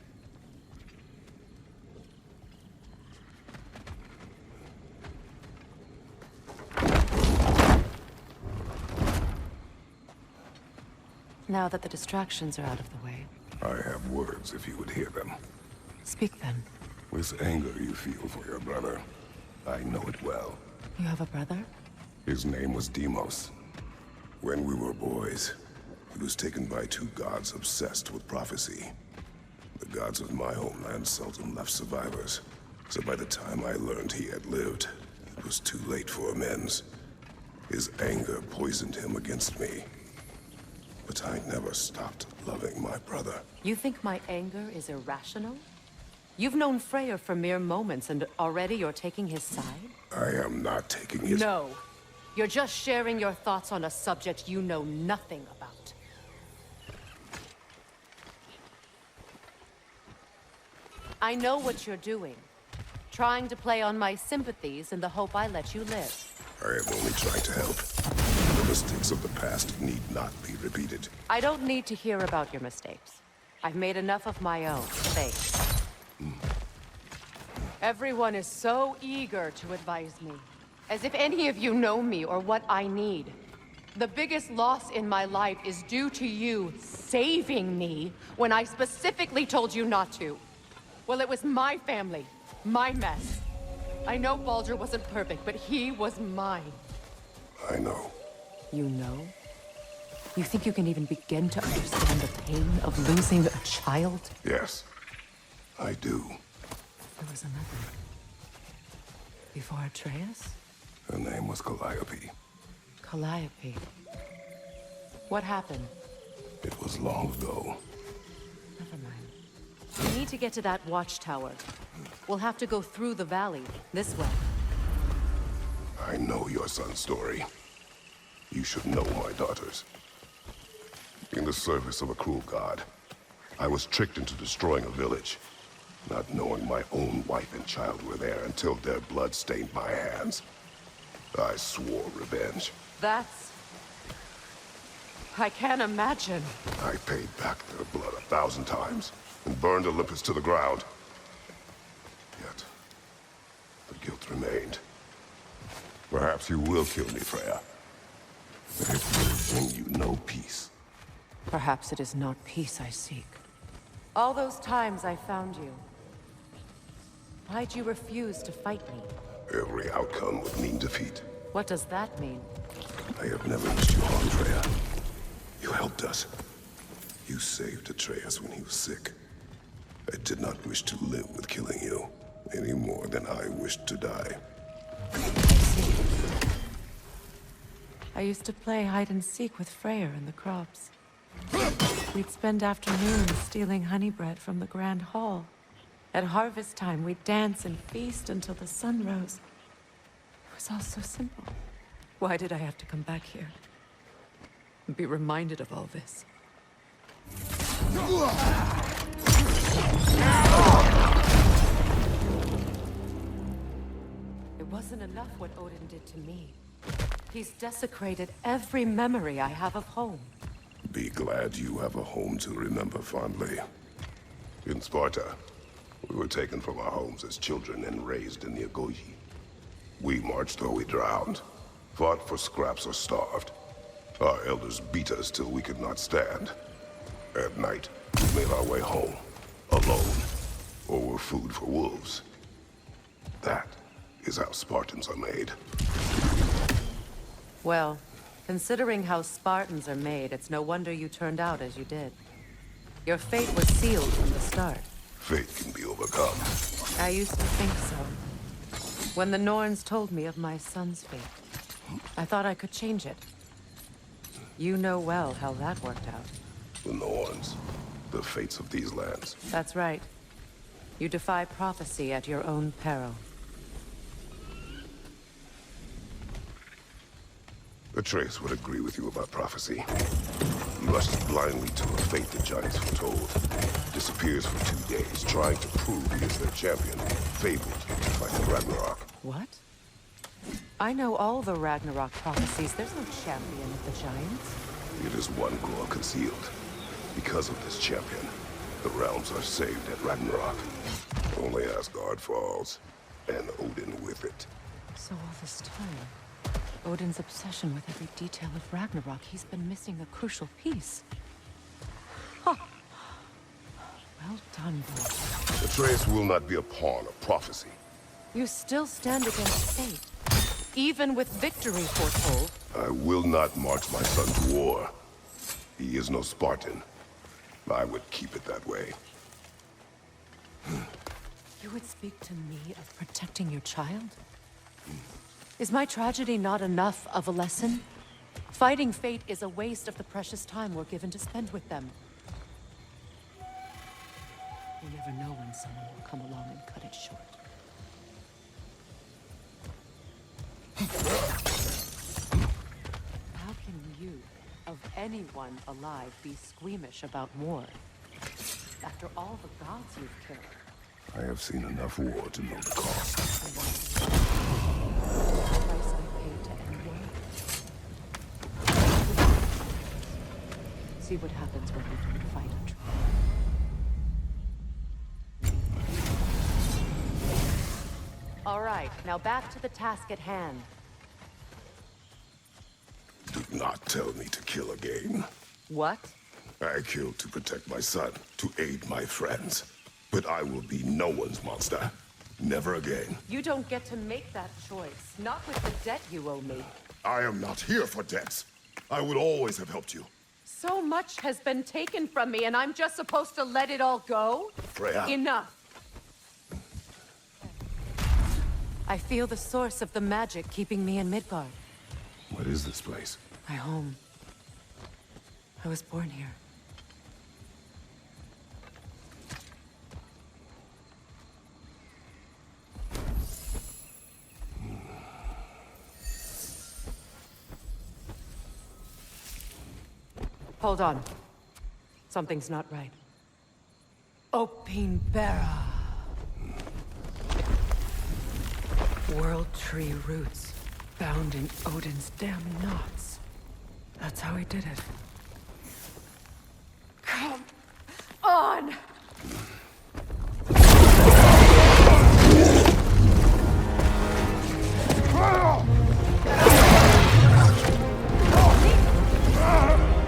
Now that the distractions are out of the way, I have words if you would hear them. speak then. This anger you feel for your brother, I know it well. You have a brother? His name was Deimos. When we were boys, he was taken by two gods obsessed with prophecy. The gods of my homeland seldom left survivors, so by the time I learned he had lived, it was too late for amends. His anger poisoned him against me. But I never stopped loving my brother. You think my anger is irrational? You've known Freyr for mere moments, and already you're taking his side? I am not taking his... No. You're just sharing your thoughts on a subject you know nothing about. I know what you're doing. Trying to play on my sympathies in the hope I let you live. I am only trying to help. The mistakes of the past need not be repeated. I don't need to hear about your mistakes. I've made enough of my own. Thanks. Everyone is so eager to advise me. As if any of you know me or what I need. The biggest loss in my life is due to you saving me when I specifically told you not to. Well, it was my family, my mess. I know Baldur wasn't perfect, but he was mine. I know. You know? You think you can even begin to understand the pain of losing a child? Yes, I do. There was another. Before Atreus? Her name was Calliope. Calliope. What happened? It was long ago. Never mind. We need to get to that watchtower. We'll have to go through the valley, this way. I know your son's story. You should know my daughter's. In the service of a cruel god, I was tricked into destroying a village, not knowing my own wife and child were there until their blood stained my hands. I swore revenge. That's... I can't imagine. I paid back their blood 1,000 times and burned Olympus to the ground. Yet, the guilt remained. Perhaps you will kill me, Freya. But it will bring you no peace. Perhaps it is not peace I seek. All those times I found you. Why'd you refuse to fight me? Every outcome would mean defeat. What does that mean? I have never wished you harm, Freya. You helped us. You saved Atreus when he was sick. I did not wish to live with killing you, any more than I wished to die. I used to play hide and seek with Freyr in the crops. We'd spend afternoons stealing honey bread from the Grand Hall. At harvest time, we'd dance and feast until the sun rose. It was all so simple. Why did I have to come back here? And be reminded of all this? It wasn't enough what Odin did to me. He's desecrated every memory I have of home. Be glad you have a home to remember fondly. In Sparta, we were taken from our homes as children and raised in the Agogi. We marched or we drowned, fought for scraps or starved. Our elders beat us till we could not stand. At night, we made our way home, alone, or were food for wolves. That is how Spartans are made. Well, considering how Spartans are made, it's no wonder you turned out as you did. Your fate was sealed from the start. Fate can be overcome. I used to think so. When the Norns told me of my son's fate, I thought I could change it. You know well how that worked out. The Norns, the fates of these lands. That's right. You defy prophecy at your own peril. Atreus would agree with you about prophecy. He rushes blindly to a fate the giants foretold. Disappears for 2 days, trying to prove he is their champion, fabled to fight Ragnarok. What? I know all the Ragnarok prophecies. There's no champion of the giants. It is one core concealed. Because of this champion, the realms are saved at Ragnarok. Only Asgard falls, and Odin with it. So all this time, Odin's obsession with every detail of Ragnarok, he's been missing a crucial piece. Huh. Well done, boy. Atreus will not be a pawn of prophecy. You still stand against fate. even with victory foretold. I will not march my son to war. He is no Spartan. I would keep it that way. You would speak to me of protecting your child? Is my tragedy not enough of a lesson? Fighting fate is a waste of the precious time we're given to spend with them. You never know when someone will come along and cut it short. How can you, of anyone alive, be squeamish about war? After all the gods you've killed. I have seen enough war to know the cost. The price I paid to end war. See what happens when we don't fight a true. All right, now back to the task at hand. Do not tell me to kill again. What? I killed to protect my son, to aid my friends. But I will be no one's monster. Never again. You don't get to make that choice. Not with the debt you owe me. I am not here for debts. I would always have helped you. So much has been taken from me, and I'm just supposed to let it all go? Freya. Enough. I feel the source of the magic keeping me in Midgard. What is this place? My home. I was born here. Hold on. Something's not right. Opinbera. World tree roots, bound in Odin's damn knots. That's how he did it. Come on!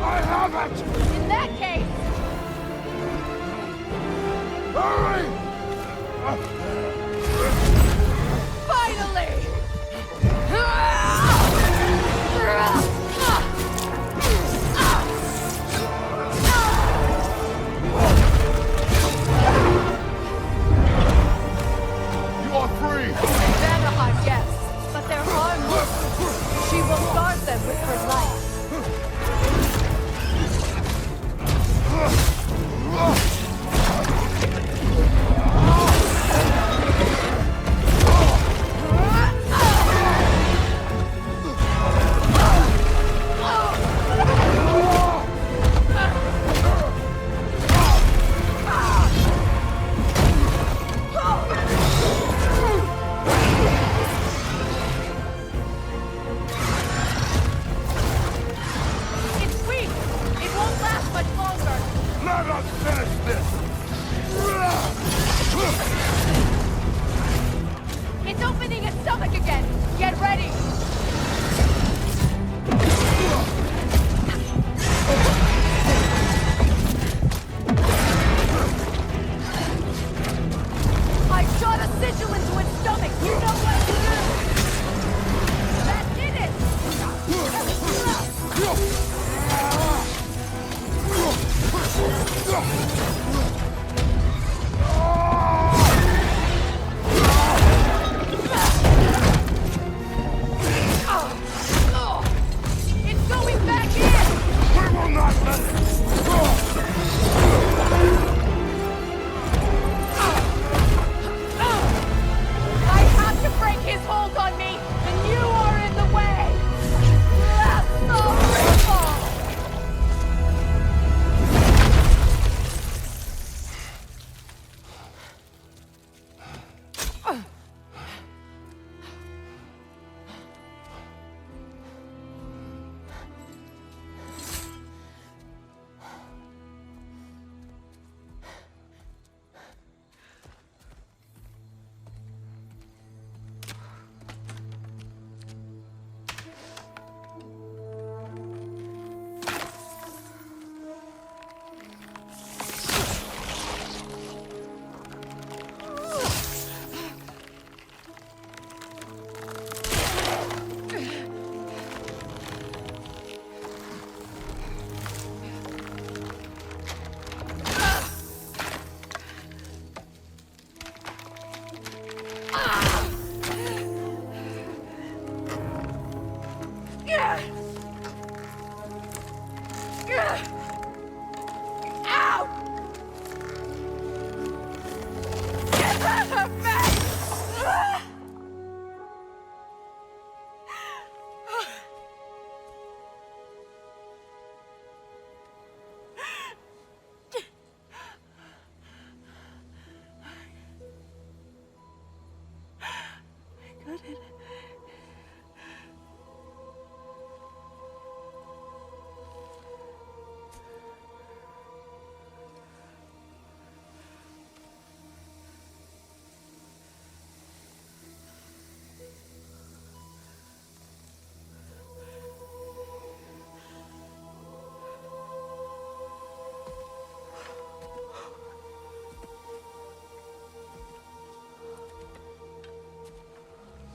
I have it! In that case... Hurry! Finally! You are free! Vanaheim, yes, but they're harmless. She will guard them with her life.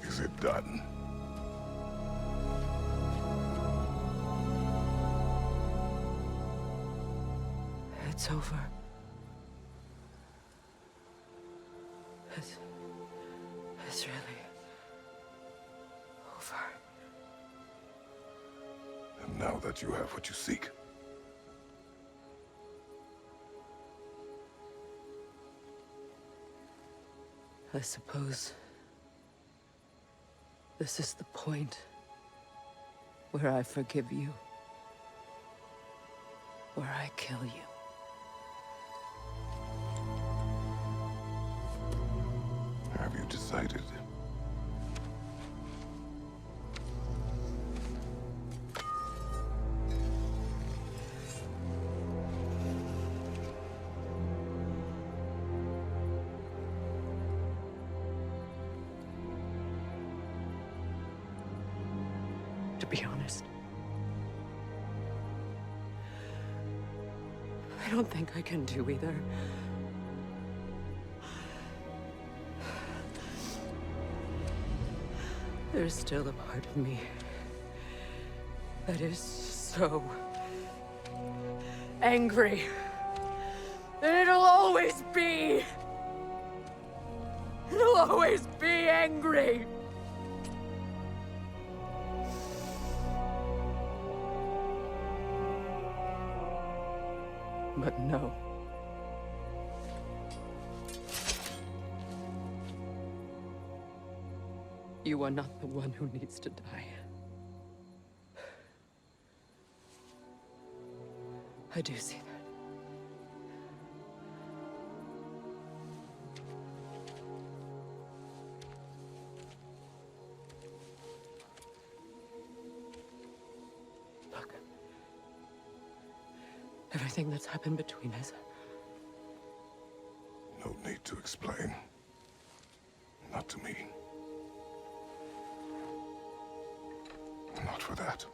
Is it done? It's over. It's really over. And now that you have what you seek, I suppose this is the point where I forgive you, where I kill you. have you decided? To be honest, I don't think I can do either. There's still a part of me that is so angry that it'll always be. It'll always be angry. But no. You are not the one who needs to die. I do see that. Look. Everything that's happened between us. No need to explain. Not to me. Not for that.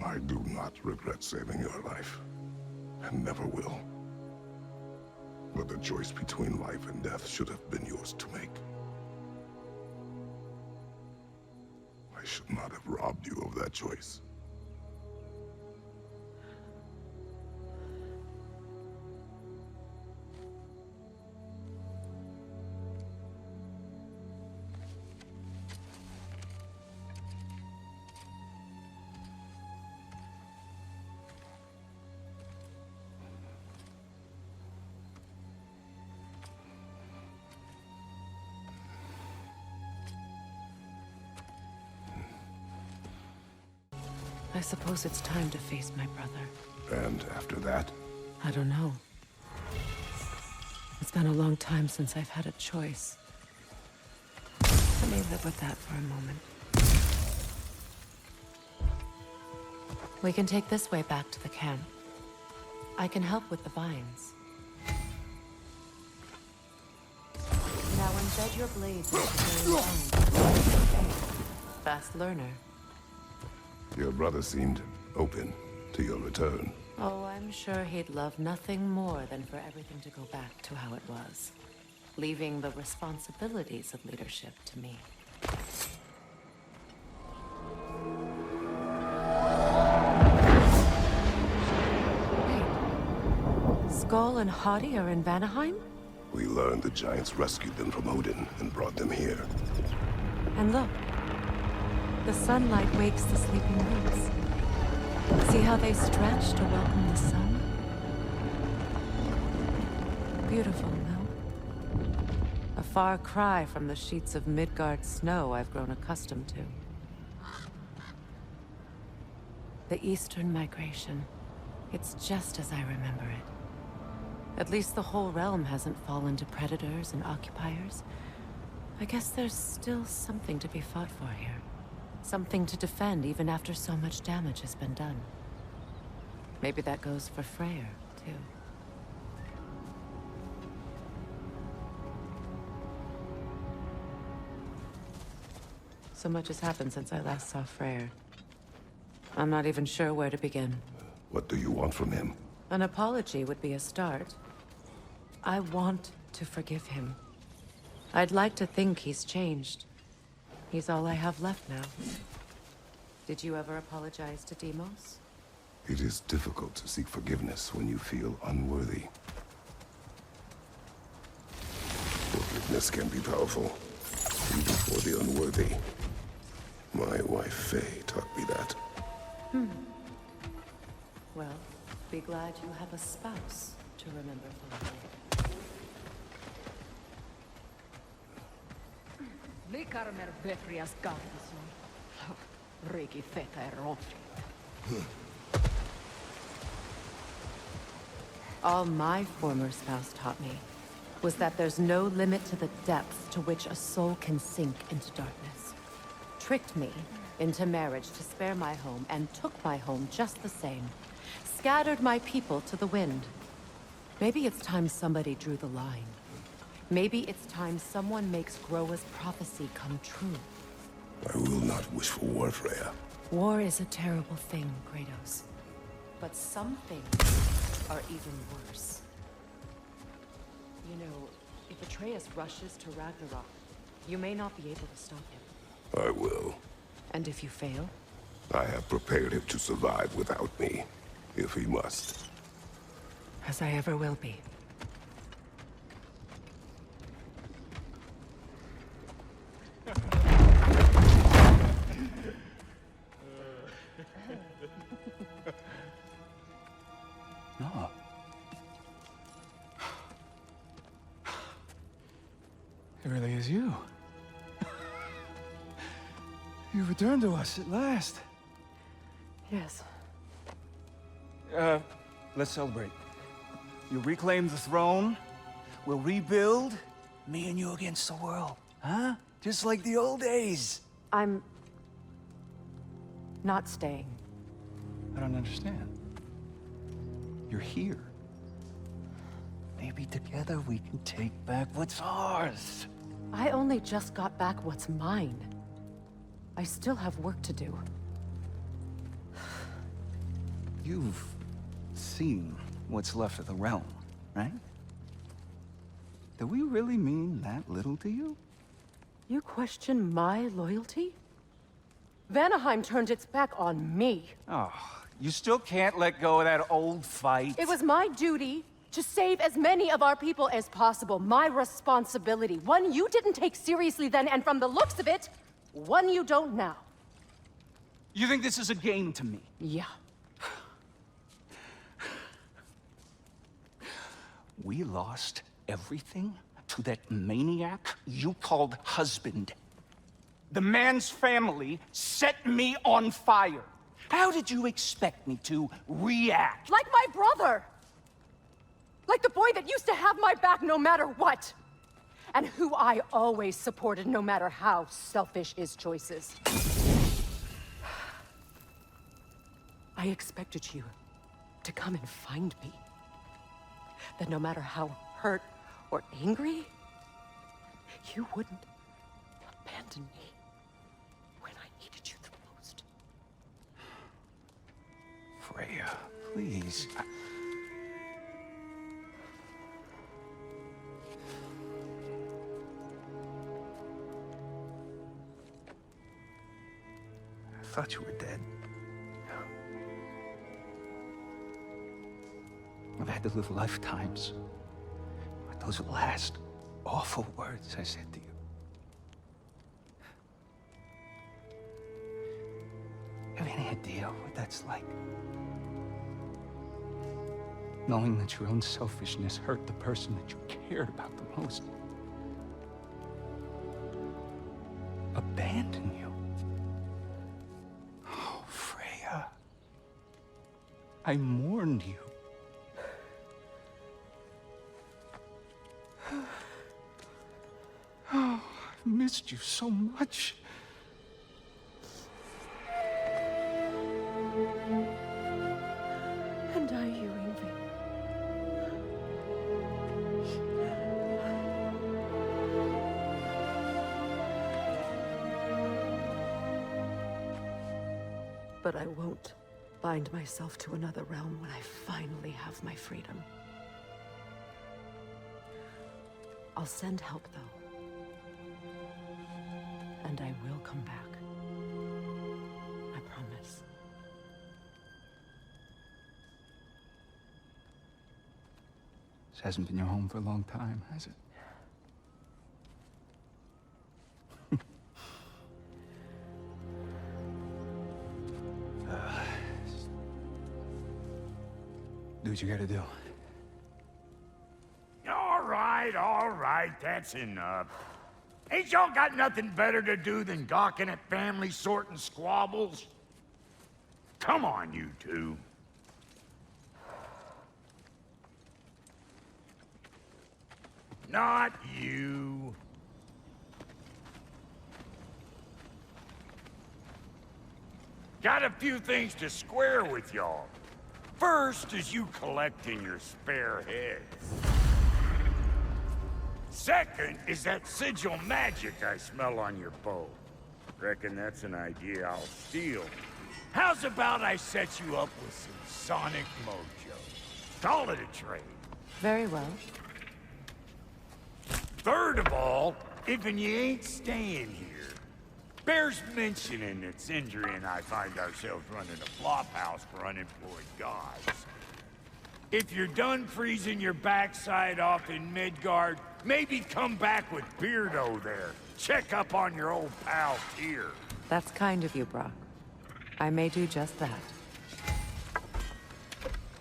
I do not regret saving your life, and never will. But the choice between life and death should have been yours to make. I should not have robbed you of that choice. I suppose it's time to face my brother. And after that? I don't know. It's been a long time since I've had a choice. Let me live with that for a moment. We can take this way back to the camp. I can help with the vines. Now embed your blades into the vines. Fast learner. Your brother seemed open to your return. Oh, I'm sure he'd love nothing more than for everything to go back to how it was, leaving the responsibilities of leadership to me. Wait. Skull and Hadi are in Vanaheim? We learned the giants rescued them from Odin and brought them here. And look. The sunlight wakes the sleeping roots. See how they stretch to welcome the sun? Beautiful, no? A far cry from the sheets of Midgard snow I've grown accustomed to. The Eastern Migration. It's just as I remember it. At least the whole realm hasn't fallen to predators and occupiers. I guess there's still something to be fought for here. Something to defend even after so much damage has been done. Maybe that goes for Freyr, too. So much has happened since I last saw Freyr. I'm not even sure where to begin. What do you want from him? An apology would be a start. I want to forgive him. I'd like to think he's changed. He's all I have left now. Did you ever apologize to Deimos? It is difficult to seek forgiveness when you feel unworthy. Forgiveness can be powerful, even for the unworthy. My wife Faye taught me that. Well, be glad you have a spouse to remember fondly. Likarmer Beprias Gardison. Regi Theta Ronfrid. All my former spouse taught me was that there's no limit to the depth to which a soul can sink into darkness. Tricked me into marriage to spare my home and took my home just the same. Scattered my people to the wind. Maybe it's time somebody drew the line. Maybe it's time someone makes Groa's prophecy come true. I will not wish for war, Freya. War is a terrible thing, Kratos. But some things are even worse. You know, if Atreus rushes to Ragnarok, you may not be able to stop him. I will. And if you fail? I have prepared him to survive without me, if he must. As I ever will be. No. It really is you. You returned to us at last. Yes. Let's celebrate. You reclaim the throne. We'll rebuild. Me and you against the world. Huh? Just like the old days. I'm not staying. I don't understand. You're here. Maybe together we can take back what's ours. I only just got back what's mine. I still have work to do. You've seen what's left of the realm, right? Do we really mean that little to you? You question my loyalty? Vanaheim turned its back on me. Oh, you still can't let go of that old fight? It was my duty to save as many of our people as possible. My responsibility. One you didn't take seriously then, and from the looks of it, one you don't now. You think this is a game to me? Yeah. We lost everything to that maniac you called husband. The man's family set me on fire. How did you expect me to react? Like my brother! Like the boy that used to have my back no matter what! And who I always supported no matter how selfish his choices. I expected you to come and find me. That no matter how hurt or angry, you wouldn't abandon me when I needed you the most. Freya, please. I thought you were dead. I've had to live lifetimes with those last awful words I said to you. Have any idea what that's like? Knowing that your own selfishness hurt the person that you cared about the most. Abandon you. Oh, Freya. I mourned you. Oh, I've missed you so much. And are you, Ingrid? But I won't bind myself to another realm when I finally have my freedom. I'll send help, though. And I will come back. I promise. This hasn't been your home for a long time, has it? Do what you gotta do. All right, that's enough. Ain't y'all got nothing better to do than gawking at family sorting squabbles? Come on, you two. Not you. Got a few things to square with y'all. First is you collecting your spare heads. Second is that sigil magic I smell on your bow. Reckon that's an idea I'll steal. How's about I set you up with some sonic mojo? Call it a trade. Very well. Third of all, if you ain't staying here, bears mentioning that Sindri and I find ourselves running a flop house for unemployed gods. If you're done freezing your backside off in Midgard, maybe come back with Beardo there. Check up on your old pal Tyr. That's kind of you, Brock. I may do just that.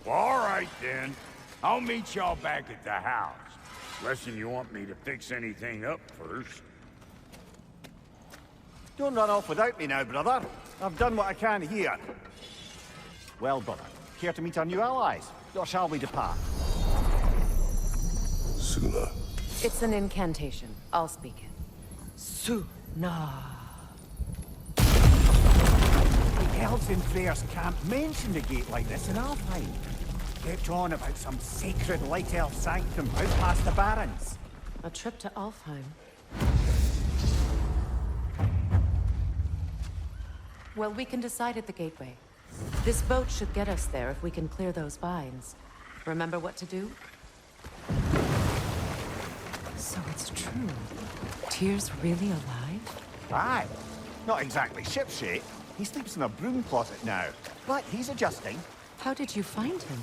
Well, all right then. I'll meet y'all back at the house. Unless you want me to fix anything up first. Don't run off without me now, brother. I've done what I can here. Well, brother, care to meet our new allies? Or shall we depart? Suna. It's an incantation. I'll speak it. Suna. The elves in Freyr's camp mentioned a gate like this in Alfheim. Kept on about some sacred light elf sanctum out past the Barrens. A trip to Alfheim. Well, we can decide at the gateway. This boat should get us there if we can clear those vines. Remember what to do? So it's true. Tyr's really alive? Aye. Not exactly shipshape. He sleeps in a broom closet now. But he's adjusting. How did you find him?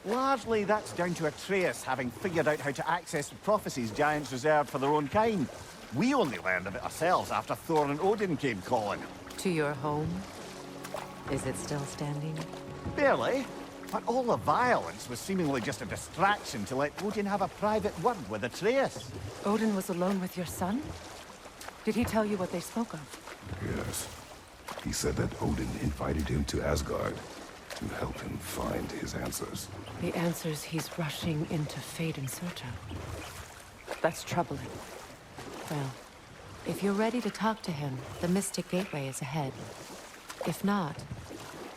Largely, that's down to Atreus having figured out how to access the prophecies giants reserved for their own kind. We only learned of it ourselves after Thor and Odin came calling. To your home? Is it still standing? Barely. But all the violence was seemingly just a distraction to let Odin have a private word with Atreus. Odin was alone with your son? Did he tell you what they spoke of? Yes. He said that Odin invited him to Asgard to help him find his answers. The answers he's rushing into fate in search of. That's troubling. Well, if you're ready to talk to him, the Mystic Gateway is ahead. If not,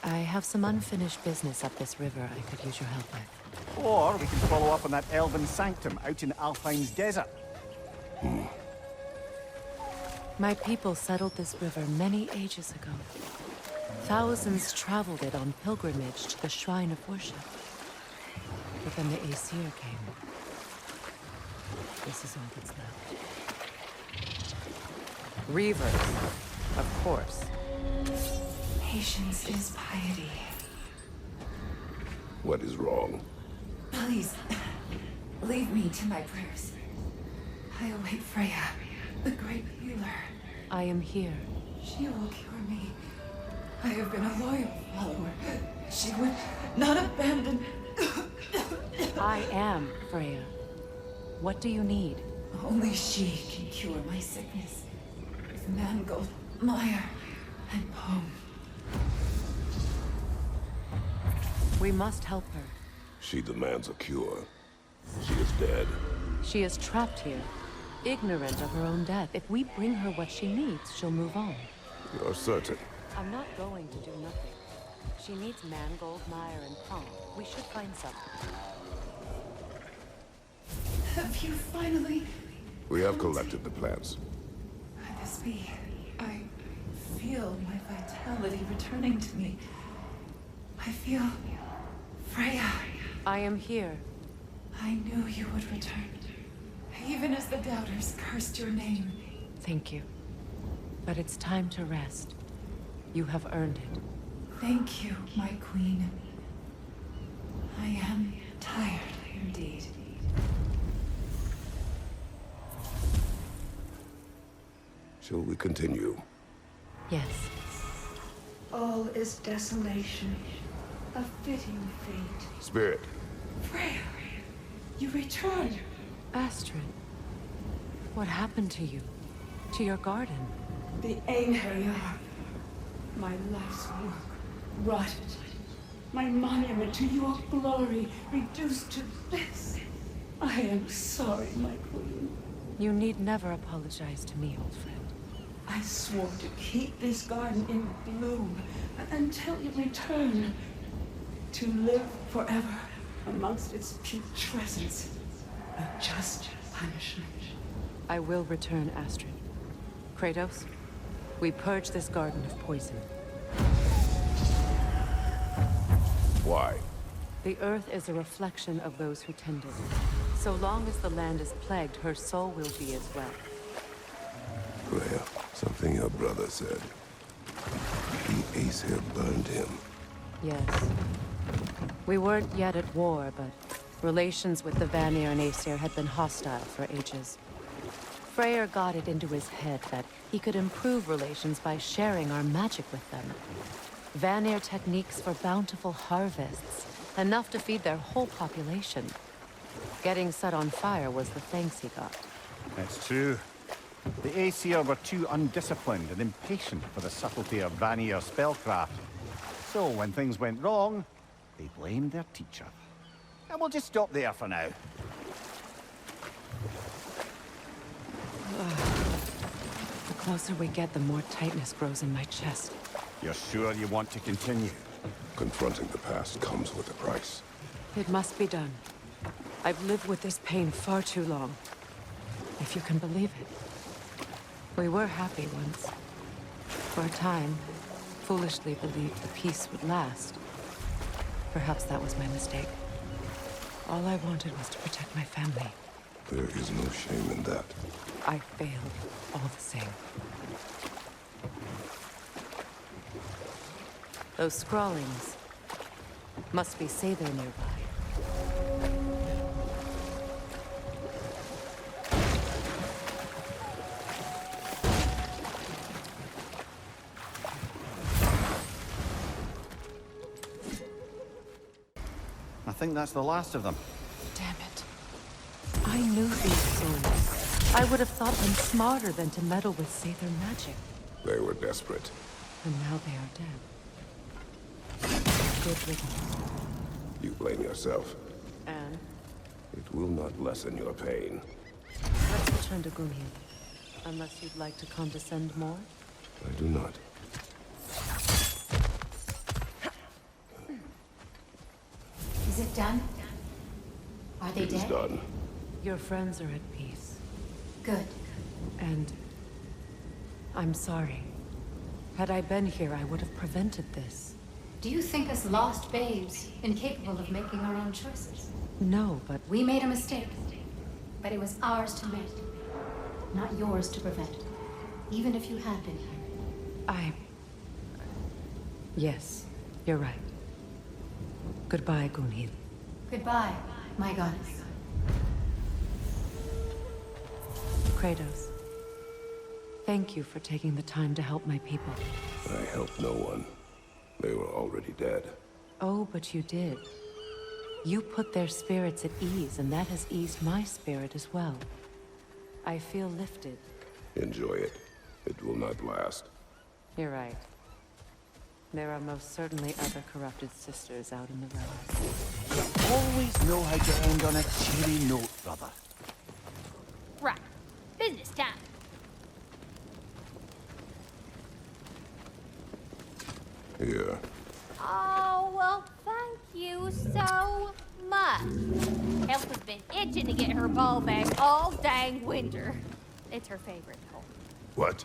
I have some unfinished business up this river I could use your help with. Or we can follow up on that elven sanctum out in Alfheim's desert. My people settled this river many ages ago. Thousands traveled it on pilgrimage to the shrine of worship. But then the Aesir came. This is all that's left. Reavers, of course. Patience is piety. What is wrong? Please, leave me to my prayers. I await Freya, the great healer. I am here. She will cure me. I have been a loyal follower. She would not abandon. I am Freya. What do you need? Only she can cure my sickness. With mangold, mire, and poem. We must help her. She demands a cure. She is dead. She is trapped here, ignorant of her own death. If we bring her what she needs, she'll move on. You're certain? I'm not going to do nothing. She needs mangold, mire, and palm. We should find some. Have you finally... We have collected the plants. Could this be? I feel my vitality returning to me. I feel... Freya. I am here. I knew you would return. Even as the doubters cursed your name. Thank you. But it's time to rest. You have earned it. Thank you, my queen. I am tired indeed. Shall we continue? Yes. All is desolation. A fitting fate. Spirit. Freya, you return. Astrid, what happened to you? To your garden? The Einherjar. My life's work rotted. My monument to your glory reduced to this. I am sorry, my queen. You need never apologize to me, old friend. I swore to keep this garden in bloom until you return. To live forever amongst its putrescence. A just punishment. I will return, Astrid. Kratos, we purge this garden of poison. Why? The earth is a reflection of those who tend it. So long as the land is plagued, her soul will be as well. Freya, something your brother said. The Aesir burned him. Yes. We weren't yet at war, but relations with the Vanir and Aesir had been hostile for ages. Freyr got it into his head that he could improve relations by sharing our magic with them. Vanir techniques for bountiful harvests, enough to feed their whole population. Getting set on fire was the thanks he got. It's true. The Aesir were too undisciplined and impatient for the subtlety of Vanir spellcraft. So when things went wrong, they blamed their teacher. And we'll just stop there for now. The closer we get, the more tightness grows in my chest. You're sure you want to continue? Confronting the past comes with a price. It must be done. I've lived with this pain far too long. If you can believe it. We were happy once. For a time, foolishly believed the peace would last. Perhaps that was my mistake. All I wanted was to protect my family. There is no shame in that. I failed, all the same. Those scrawlings must be Sather nearby. I think that's the last of them. Damn it. I knew these souls. I would have thought them smarter than to meddle with Sather magic. They were desperate. And now they are dead. Good riddance. You blame yourself. And? It will not lessen your pain. Let's return to Gunhild. Unless you'd like to condescend more? I do not. Is it done? Are they It is dead? done. Your friends are at peace. Good. And I'm sorry. Had I been here, I would have prevented this. Do you think us lost babes, incapable of making our own choices? No, but We made a mistake, but it was ours to make, not yours to prevent. Even if you had been here. Yes, you're right. Goodbye, Gunhild. Goodbye, my goddess. Kratos. Thank you for taking the time to help my people. I helped no one. They were already dead. Oh, but you did. You put their spirits at ease, and that has eased my spirit as well. I feel lifted. Enjoy it. It will not last. You're right. There are most certainly other corrupted sisters out in the realms. You always know how to end on a cheery note, brother. Right. Business time. Here. Oh, well, thank you so much. Elf has been itching to get her bow back all dang winter. It's her favorite toy. What?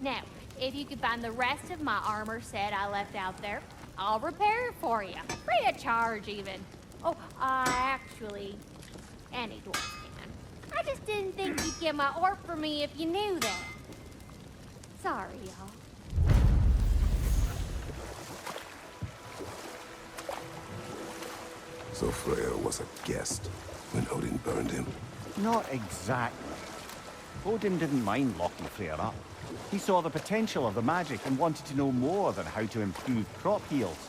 Now, if you could find the rest of my armor set I left out there, I'll repair it for you. Free of charge, even. Oh, actually, any dwarf can. I just didn't think you'd get my orc for me if you knew that. Sorry, y'all. So Freya was a guest when Odin burned him? Not exactly. Odin didn't mind locking Freya up. He saw the potential of the magic and wanted to know more than how to improve crop yields.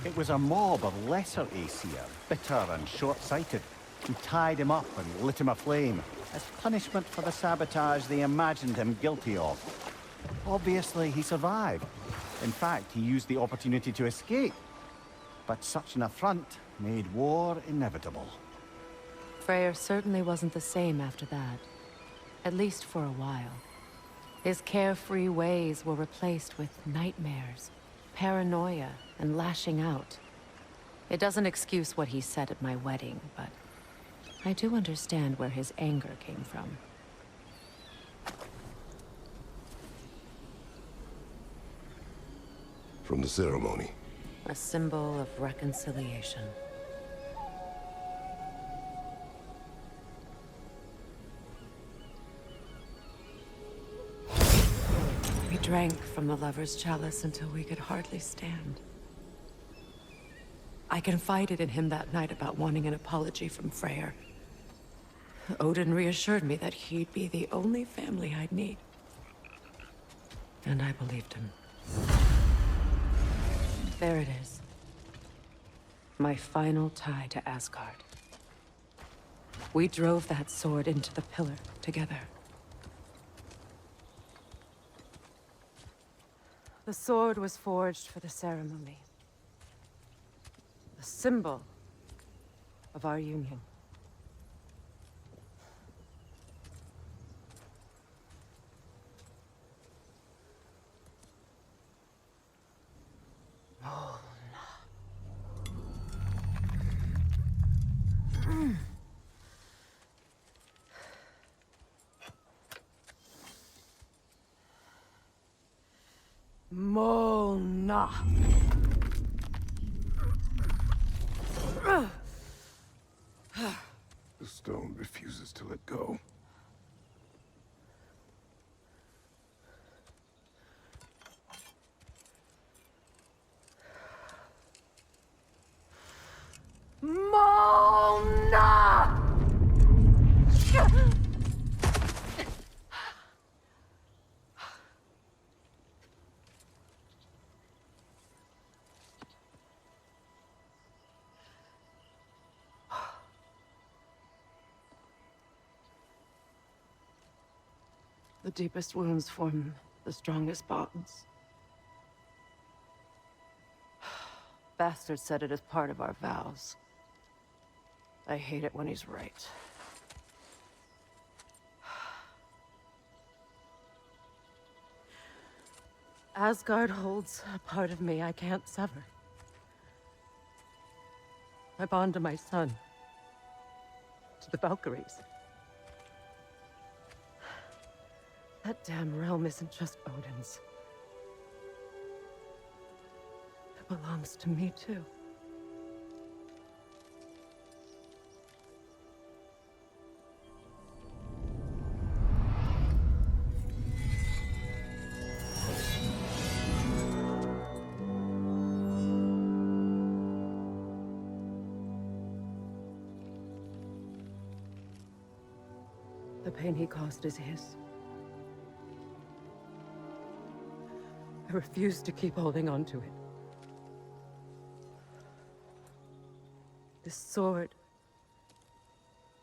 It was a mob of lesser Aesir, bitter and short-sighted, who tied him up and lit him aflame as punishment for the sabotage they imagined him guilty of. Obviously, he survived. In fact, he used the opportunity to escape. But such an affront made war inevitable. Freyr certainly wasn't the same after that. At least for a while. His carefree ways were replaced with nightmares, paranoia, and lashing out. It doesn't excuse what he said at my wedding, but I do understand where his anger came from. From the ceremony. A symbol of reconciliation. We drank from the lover's chalice until we could hardly stand. I confided in him that night about wanting an apology from Freyr. Odin reassured me that he'd be the only family I'd need. And I believed him. There it is. My final tie to Asgard. We drove that sword into the pillar together. The sword was forged for the ceremony. A symbol of our union. Mona. The stone refuses to let go. Mona! The deepest wounds form the strongest bonds. Bastard said it as part of our vows. I hate it when he's right. Asgard holds a part of me I can't sever. I bond to my son. To the Valkyries. That damn realm isn't just Odin's. It belongs to me, too. The pain he caused is his. I refuse to keep holding on to it. This sword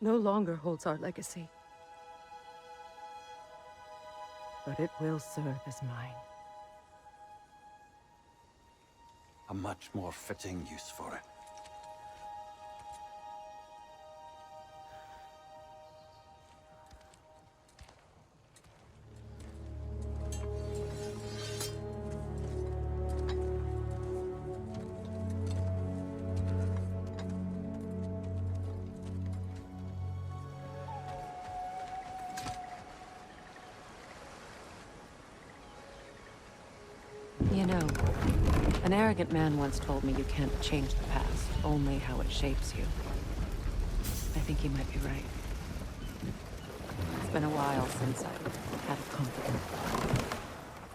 no longer holds our legacy. But it will serve as mine. a much more fitting use for it. You know, an arrogant man once told me you can't change the past, only how it shapes you. I think he might be right. It's been a while since I've had a confidant.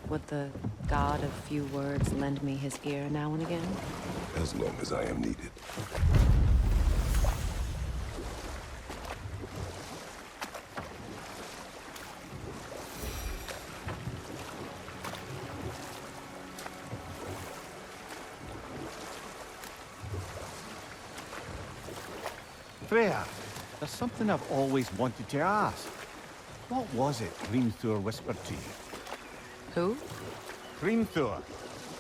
Would the god of few words lend me his ear now and again? As long as I am needed. Freya, there's something I've always wanted to ask. What was it Hrimthur whispered to you? Who? Hrimthur,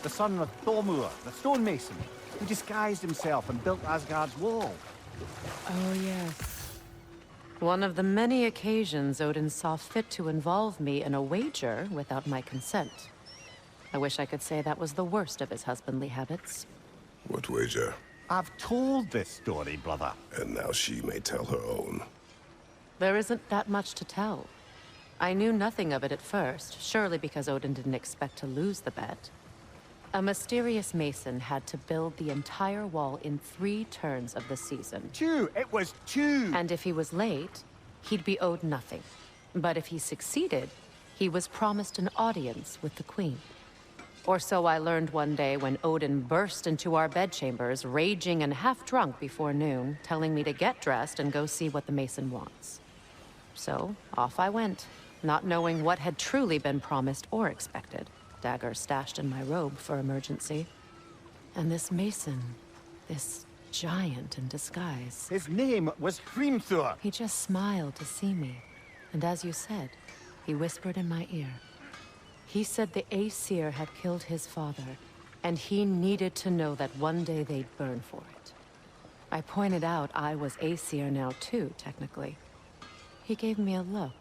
the son of Thormur, the stonemason, who disguised himself and built Asgard's wall. Oh, yes. One of the many occasions Odin saw fit to involve me in a wager without my consent. I wish I could say that was the worst of his husbandly habits. What wager? I've told this story, brother. And now she may tell her own. There isn't that much to tell. I knew nothing of it at first, surely because Odin didn't expect to lose the bet. A mysterious mason had to build the entire wall in 3 turns of the season. 2! It was 2! And if he was late, he'd be owed nothing. But if he succeeded, he was promised an audience with the queen. Or so I learned one day when Odin burst into our bedchambers, raging and half-drunk before noon, telling me to get dressed and go see what the mason wants. So, off I went, not knowing what had truly been promised or expected. Dagger stashed in my robe for emergency. And this mason, this giant in disguise. His name was Hrimthur. He just smiled to see me. And as you said, he whispered in my ear. He said the Aesir had killed his father, and he needed to know that one day they'd burn for it. I pointed out I was Aesir now too, technically. He gave me a look,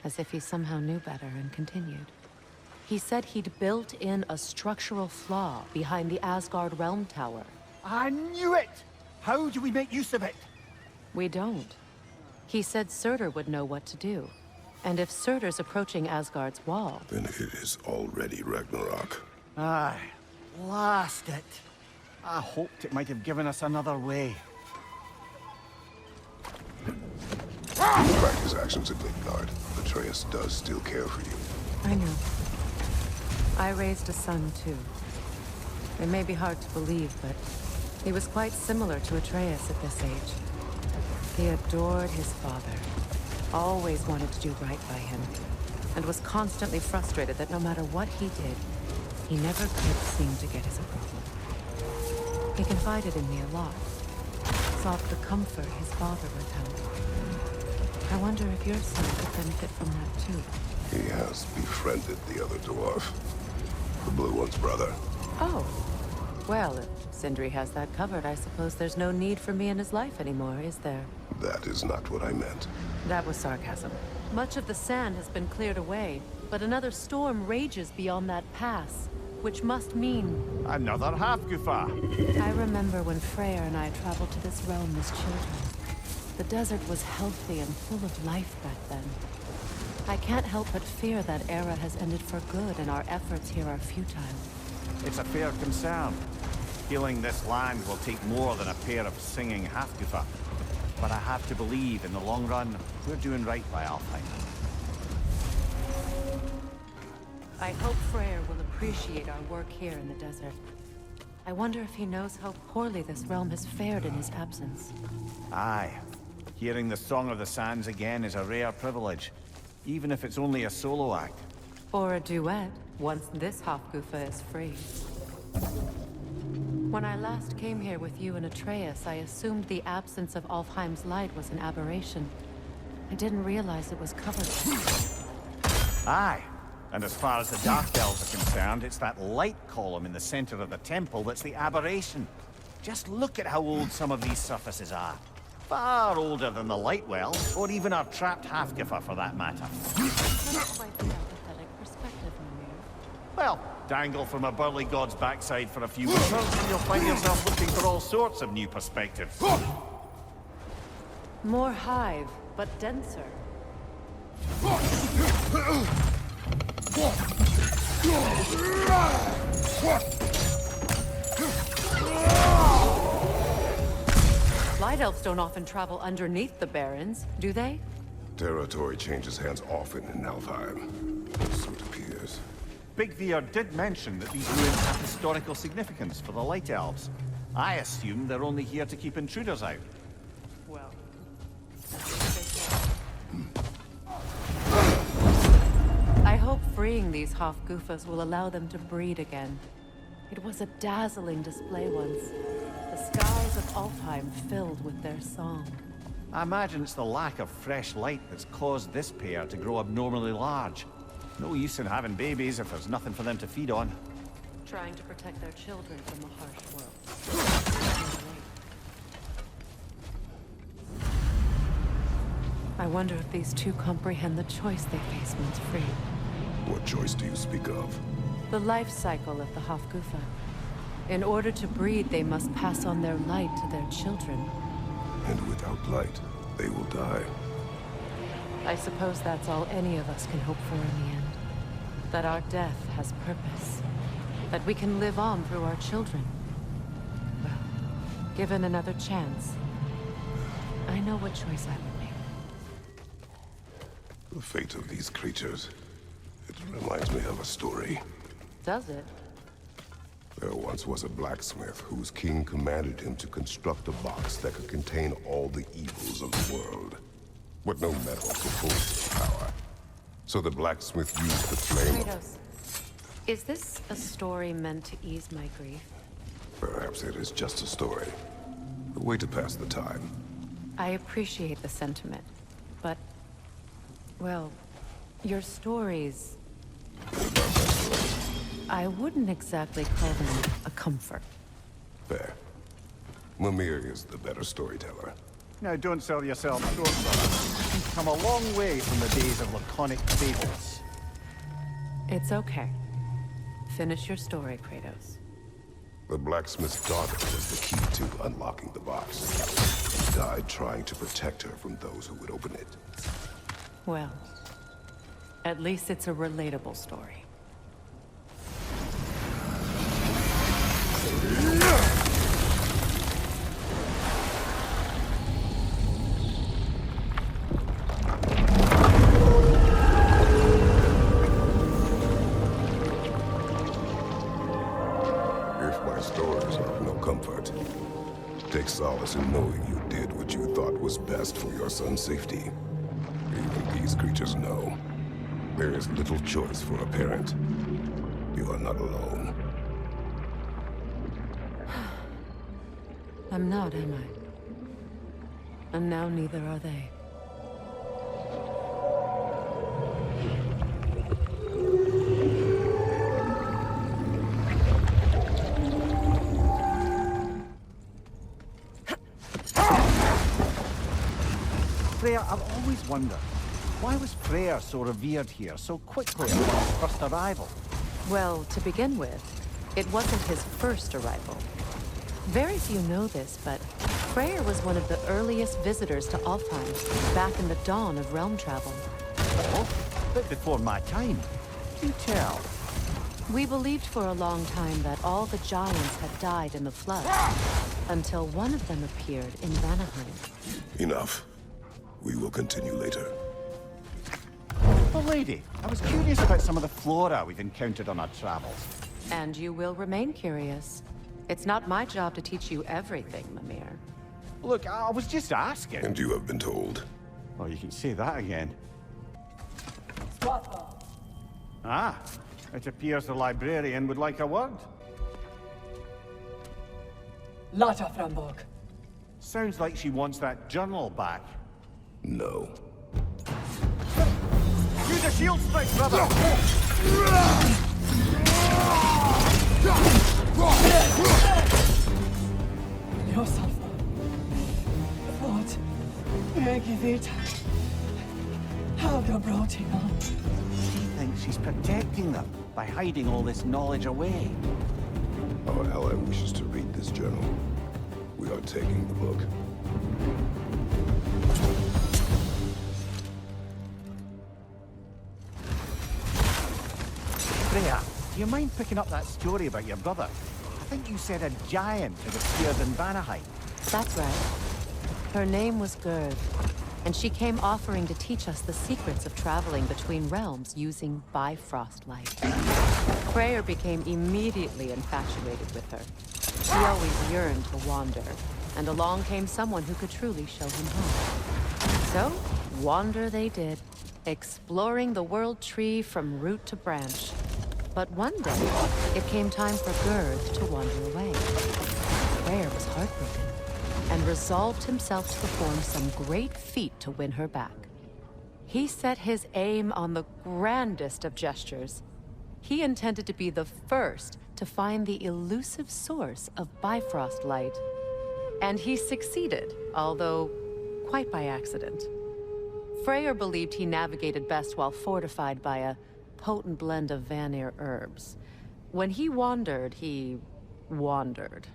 as if he somehow knew better, and continued. He said he'd built in a structural flaw behind the Asgard Realm Tower. I knew it! How do we make use of it? We don't. He said Surtur would know what to do. And if Surtur's approaching Asgard's wall... Then it is already Ragnarok. Aye. Blast it. I hoped it might have given us another way. Despite his actions at Midgard, Atreus does still care for you. I know. I raised a son, too. It may be hard to believe, but he was quite similar to Atreus at this age. He adored his father. Always wanted to do right by him, and was constantly frustrated that no matter what he did, he never could seem to get his approval. He confided in me a lot, sought the comfort his father withheld. I wonder if your son could benefit from that too. He has befriended the other dwarf. The Blue One's brother. Oh. Well, if Sindri has that covered, I suppose there's no need for me in his life anymore, is there? That is not what I meant. That was sarcasm. Much of the sand has been cleared away, but another storm rages beyond that pass, which must mean... Another Hafgufa! I remember when Freyr and I traveled to this realm as children. The desert was healthy and full of life back then. I can't help but fear that era has ended for good and our efforts here are futile. It's a fair concern. Healing this land will take more than a pair of singing Hafgufa. But I have to believe, in the long run, we're doing right by Alfheim. I hope Freyr will appreciate our work here in the desert. I wonder if he knows how poorly this realm has fared in his absence. Aye. Hearing the Song of the Sands again is a rare privilege, even if it's only a solo act. Or a duet, once this Hafgufa is free. When I last came here with you and Atreus, I assumed the absence of Alfheim's light was an aberration. I didn't realize it was covered. Aye. And as far as the Dark Elves are concerned, it's that light column in the center of the temple that's the aberration. Just look at how old some of these surfaces are. Far older than the light well, or even our trapped half-giffer for that matter. That's quite the empathetic perspective, Mimir. Well, dangle from a burly god's backside for a few weeks, and you'll find yourself looking for all sorts of new perspectives. More hive, but denser. Light elves don't often travel underneath the barrens, do they? Territory changes hands often in Alfheim. So it appears. Big Veer did mention that these ruins have historical significance for the Light Elves. I assume they're only here to keep intruders out. Well, I hope freeing these Hofgufas will allow them to breed again. It was a dazzling display once. The skies of Alfheim filled with their song. I imagine it's the lack of fresh light that's caused this pair to grow abnormally large. No use in having babies if there's nothing for them to feed on. Trying to protect their children from the harsh world. I wonder if these two comprehend the choice they face once free. What choice do you speak of? The life cycle of the Hofgufa. In order to breed, they must pass on their light to their children. And without light, they will die. I suppose that's all any of us can hope for in the end. That our death has purpose. That we can live on through our children. Well, given another chance, I know what choice I would make. The fate of these creatures, it reminds me of a story. Does it? There once was a blacksmith whose king commanded him to construct a box that could contain all the evils of the world. But no metal could hold its power. So the blacksmith used the flame of... Kratos, is this a story meant to ease my grief? Perhaps it is just a story. A way to pass the time. I appreciate the sentiment, but... well, your stories... I wouldn't exactly call them a comfort. Fair. Mimir is the better storyteller. Now, don't sell yourself short, brother. You've come a long way from the days of laconic fables. It's okay. Finish your story, Kratos. The blacksmith's daughter was the key to unlocking the box. She died trying to protect her from those who would open it. Well, at least it's a relatable story. If my stories are of no comfort, take solace in knowing you did what you thought was best for your son's safety. Even these creatures know. There is little choice for a parent. You are not alone. I'm not, am I? And now neither are they. Freya, I've always wondered, why was Freyr so revered here so quickly upon his first arrival? Well, to begin with, it wasn't his first arrival. Very few know this, but Freyr was one of the earliest visitors to Alfheim, back in the dawn of realm travel. Oh, a bit before my time. Do tell. We believed for a long time that all the giants had died in the flood, until one of them appeared in Vanaheim. Enough. We will continue later. Well, lady, I was curious about some of the flora we've encountered on our travels. And you will remain curious. It's not my job to teach you everything, Mimir. Look, I was just asking. And you have been told. Oh, you can say that again. Ah, it appears the librarian would like a word. Lata Framborg. Sounds like she wants that journal back. No. Use a shield strike, brother! Yourself. What? Megivita. Helga brought him on. She thinks she's protecting them by hiding all this knowledge away. Our ally wishes to read this journal. We are taking the book. Freya, do you mind picking up that story about your brother? I think you said a giant who was feared in Vanaheim. That's right. Her name was Gerd, and she came offering to teach us the secrets of traveling between realms using Bifrost light. Freyr became immediately infatuated with her. He always yearned to wander, and along came someone who could truly show him home. So, wander they did, exploring the world tree from root to branch. But one day, it came time for Gerd to wander away. Freyr was heartbroken, and resolved himself to perform some great feat to win her back. He set his aim on the grandest of gestures. He intended to be the first to find the elusive source of Bifrost light. And he succeeded, although quite by accident. Freyr believed he navigated best while fortified by a potent blend of Vanir herbs. When he wandered, he wandered.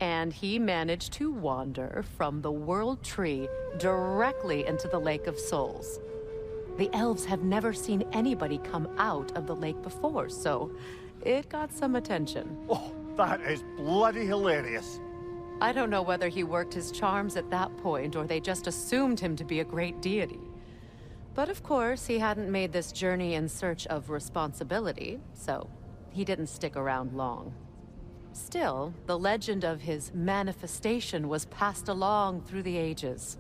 And he managed to wander from the World Tree directly into the Lake of Souls. The elves have never seen anybody come out of the lake before, so it got some attention. Oh, that is bloody hilarious. I don't know whether he worked his charms at that point or they just assumed him to be a great deity. But of course, he hadn't made this journey in search of responsibility, so he didn't stick around long. Still, the legend of his manifestation was passed along through the ages.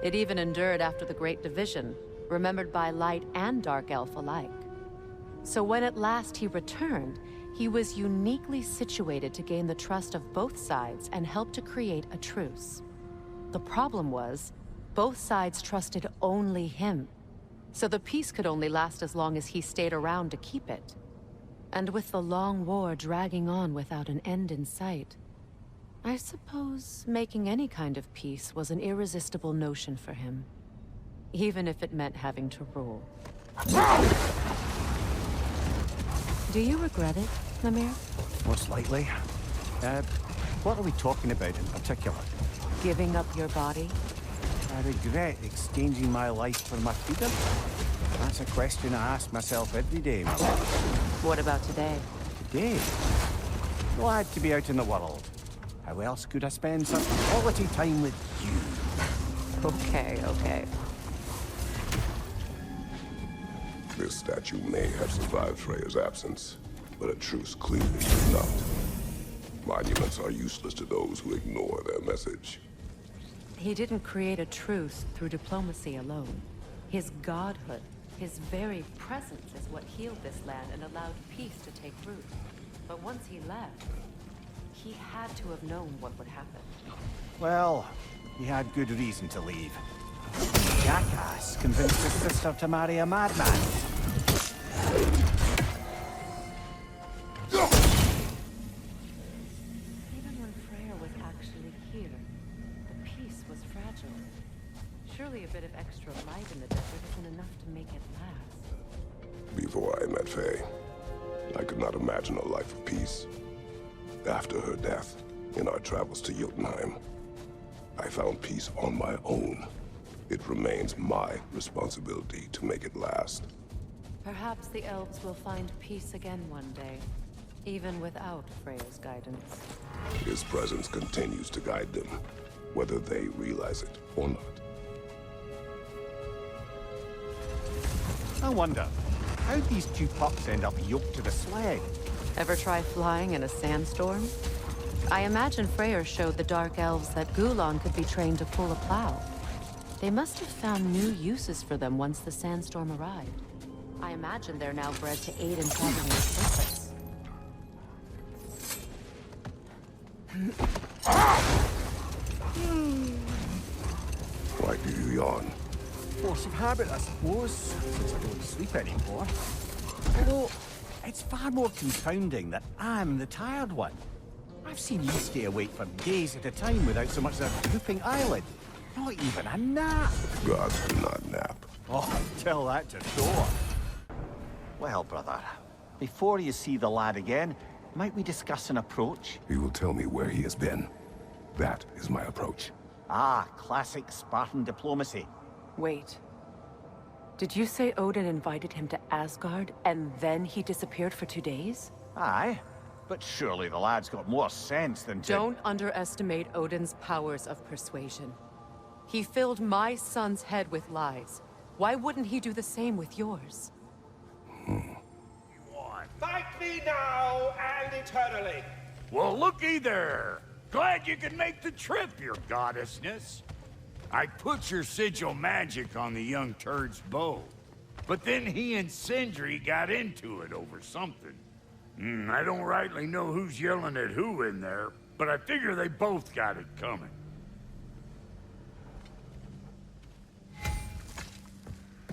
It even endured after the Great Division, remembered by Light and Dark Elf alike. So when at last he returned, he was uniquely situated to gain the trust of both sides and help to create a truce. The problem was, both sides trusted only him, so the peace could only last as long as he stayed around to keep it. And with the long war dragging on without an end in sight, I suppose making any kind of peace was an irresistible notion for him. Even if it meant having to rule. Do you regret it, Lemire? Most likely. What are we talking about in particular? Giving up your body? I regret exchanging my life for my freedom. That's a question I ask myself every day, my lord. What about today? Today? Glad to be out in the world. How else could I spend such quality time with you? Okay. This statue may have survived Freya's absence, but a truce clearly does not. Monuments are useless to those who ignore their message. He didn't create a truce through diplomacy alone. His godhood, his very presence is what healed this land and allowed peace to take root. But once he left, he had to have known what would happen. Well, he had good reason to leave. Jackass convinced his sister to marry a madman. Even when Freyr was actually here, the peace was fragile. Surely a bit of extra light in the desert isn't enough to make it last. Before I met Faye, I could not imagine a life of peace. After her death, in our travels to Jotunheim, I found peace on my own. It remains my responsibility to make it last. Perhaps the elves will find peace again one day, even without Freya's guidance. His presence continues to guide them, whether they realize it or not. I wonder, how'd these two pups end up yoked to the sled? Ever try flying in a sandstorm? I imagine Freyr showed the Dark Elves that Gulon could be trained to pull a plow. They must have found new uses for them once the sandstorm arrived. I imagine they're now bred to aid in traveling with purpose. Why do you yawn? Force of habit, I suppose, since I don't sleep anymore. Although, It's far more confounding that I'm the tired one. I've seen you stay awake for days at a time without so much as a drooping eyelid. Not even a nap. Gods do not nap. Oh, tell that to Thor. Well, brother, before you see the lad again, might we discuss an approach? He will tell me where he has been. That is my approach. Ah, classic Spartan diplomacy. Wait. Did you say Odin invited him to Asgard, and then he disappeared for 2 days? Aye, but surely the lad's got more sense than to... Don't underestimate Odin's powers of persuasion. He filled my son's head with lies. Why wouldn't he do the same with yours? Fight me now and eternally. Well, looky there. Glad you could make the trip, your goddessness. I put your sigil magic on the young turd's bow, but then he and Sindri got into it over something. I don't rightly know who's yelling at who in there, but I figure they both got it coming.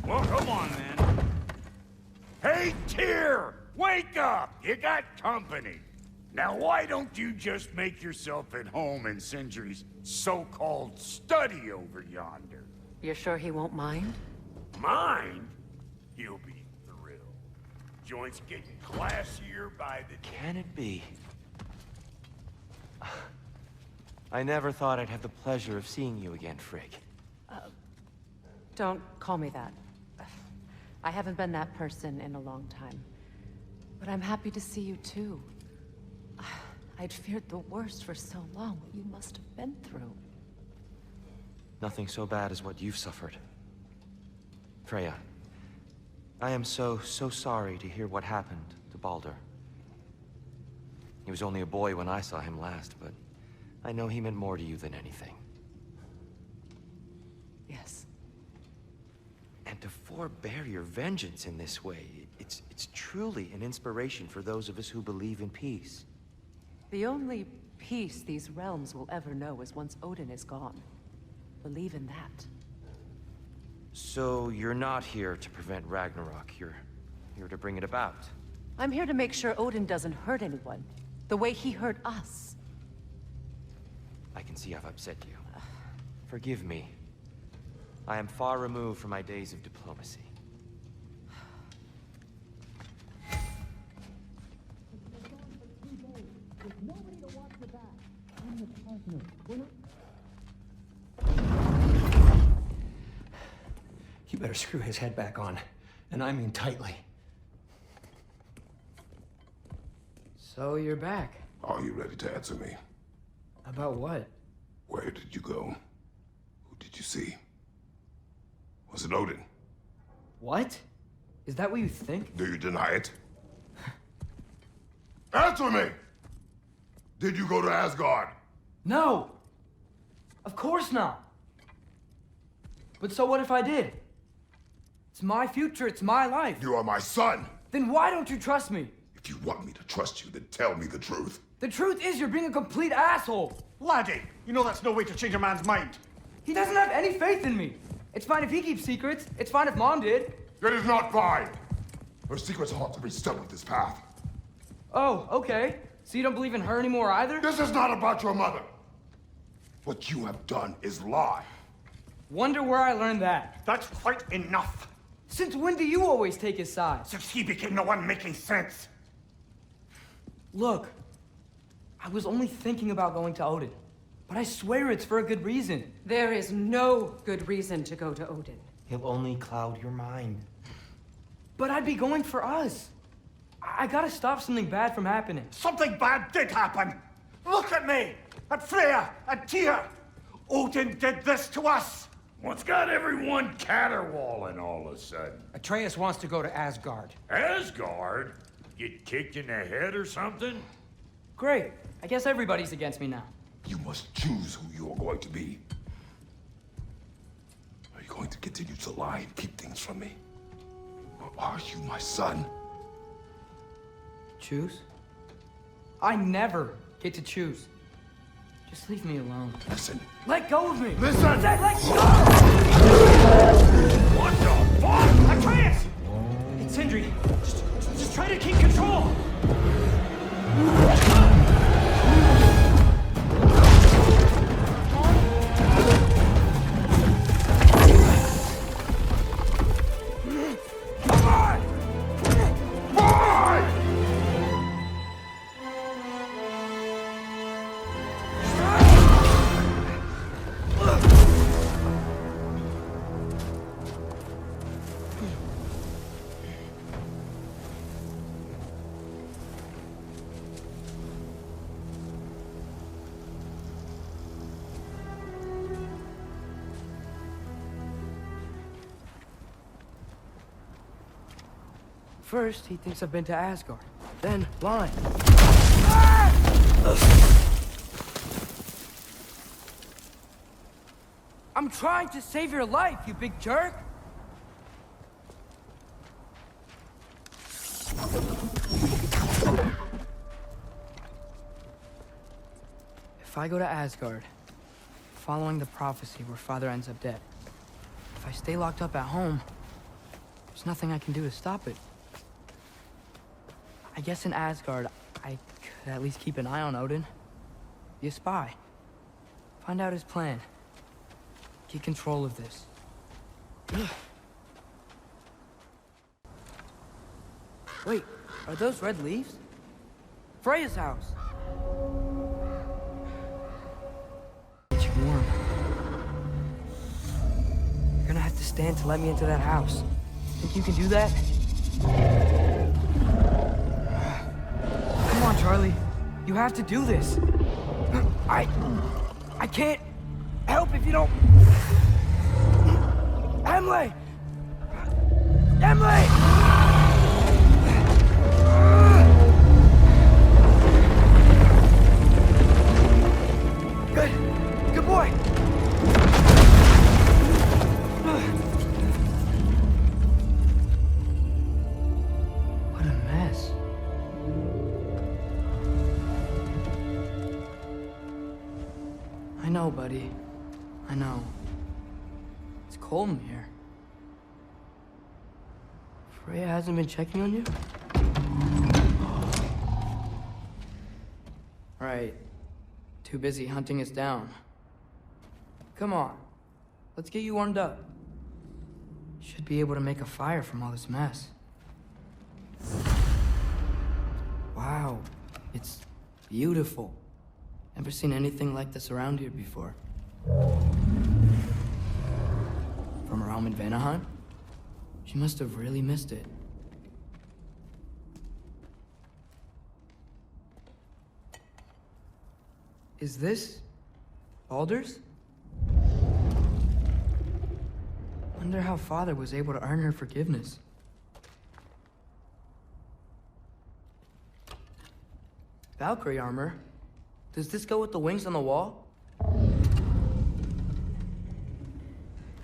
Well, come on, then. Hey, Tyr! Wake up! You got company. Now, why don't you just make yourself at home in Sindri's so-called study over yonder? You're sure he won't mind? Mind? He'll be thrilled. Joint's getting classier by the... Can it be? I never thought I'd have the pleasure of seeing you again, Frigg. Don't call me that. I haven't been that person in a long time. But I'm happy to see you too. I'd feared the worst for so long, what you must have been through. Nothing so bad as what you've suffered. Freya, I am so sorry to hear what happened to Baldur. He was only a boy when I saw him last, but I know he meant more to you than anything. Yes. And to forbear your vengeance in this way, it's truly an inspiration for those of us who believe in peace. The only peace these realms will ever know is once Odin is gone. Believe in that. So you're not here to prevent Ragnarok, you're here to bring it about. I'm here to make sure Odin doesn't hurt anyone, the way he hurt us. I can see I've upset you. Forgive me. I am far removed from my days of diplomacy. You better screw his head back on, and I mean tightly. So you're back. Are you ready to answer me? About what? Where did you go? Who did you see? Was it Odin? What? Is that what you think? Do you deny it? Answer me! Did you go to Asgard? No! Of course not! But so what if I did? It's my future, it's my life. You are my son! Then why don't you trust me? If you want me to trust you, then tell me the truth. The truth is you're being a complete asshole! Laddie, you know that's no way to change a man's mind. He doesn't have any faith in me. It's fine if he keeps secrets. It's fine if Mom did. It is not fine! Her secrets ought to be stuck with this path. Oh, okay. So you don't believe in her anymore either? This is not about your mother. What you have done is lie. Wonder where I learned that. That's quite enough. Since when do you always take his side? Since he became the one making sense. Look, I was only thinking about going to Odin, but I swear it's for a good reason. There is no good reason to go to Odin. He'll only cloud your mind. But I'd be going for us. I gotta stop something bad from happening. Something bad did happen. Look at me, at Freya, at Tyr. Odin did this to us. What's got everyone caterwauling all of a sudden? Atreus wants to go to Asgard. Asgard? Get kicked in the head or something? Great. I guess everybody's against me now. You must choose who you are going to be. Are you going to continue to lie and keep things from me? Or are you my son? Choose? I never get to choose. Just leave me alone. Listen. Let go of me! Listen! I said let go! What the fuck? Atreus! It's Sindri, just try to keep control! First, he thinks I've been to Asgard. Then, blind. I'm trying to save your life, you big jerk! If I go to Asgard, following the prophecy where Father ends up dead, if I stay locked up at home, there's nothing I can do to stop it. I guess in Asgard, I could at least keep an eye on Odin. Be a spy. Find out his plan. Get control of this. Wait, are those red leaves? Freya's house! Get you warm. You're gonna have to stand to let me into that house. Think you can do that? Come on, Charlie. You have to do this. I can't help if you don't... Emily! Emily! Good boy! What a mess. I know, buddy. I know. It's cold in here. Freya hasn't been checking on you? Right. Too busy hunting us down. Come on. Let's get you warmed up. Should be able to make a fire from all this mess. Wow. It's beautiful. Never seen anything like this around here before. From her home in Vanaheim? She must have really missed it. Is this Baldur's? Wonder how Father was able to earn her forgiveness. Valkyrie armor? Does this go with the wings on the wall?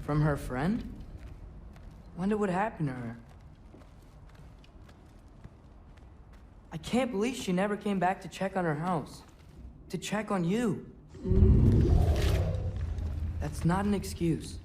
From her friend? Wonder what happened to her. I can't believe she never came back to check on her house. To check on you. That's not an excuse.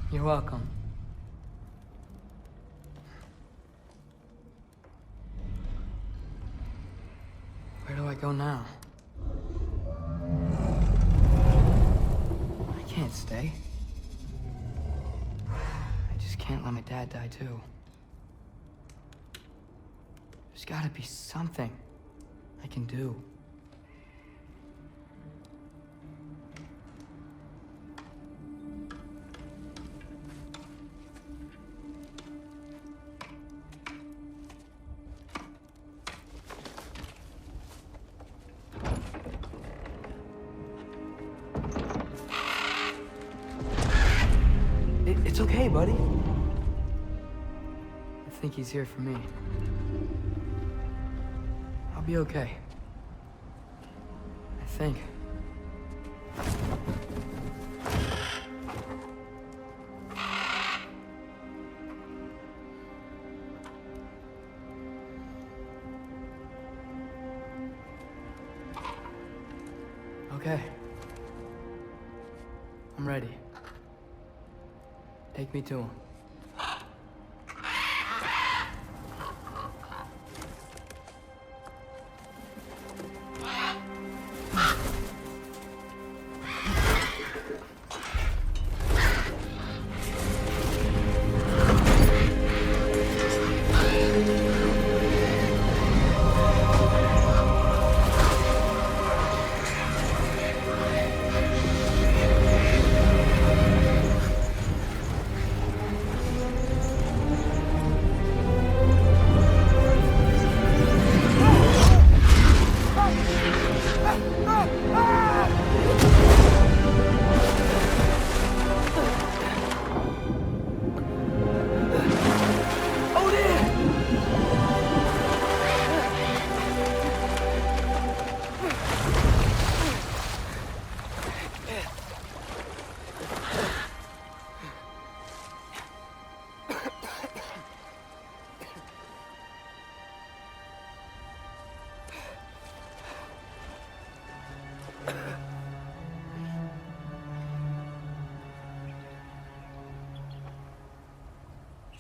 You're welcome. Where do I go now? I can't stay. I just can't let my dad die too. There's gotta be something I can do. It's okay, buddy. I think he's here for me. I'll be okay. think. Okay. I'm ready. Take me to him.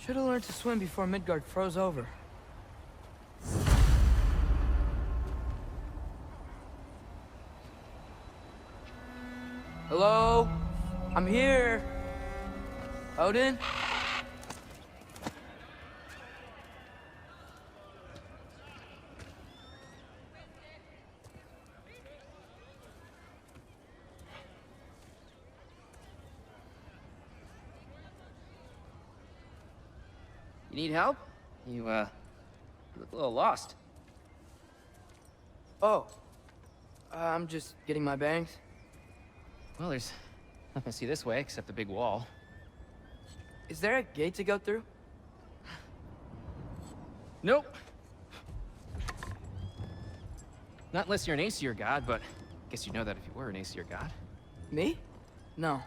Should have learned to swim before Midgard froze over. Hello? I'm here. Odin? You need help? You look a little lost. Oh. I'm just getting my bangs. Well, there's nothing to see this way except the big wall. Is there a gate to go through? Nope. Not unless you're an Aesir god, but I guess you'd know that if you were an Aesir god. Me? No.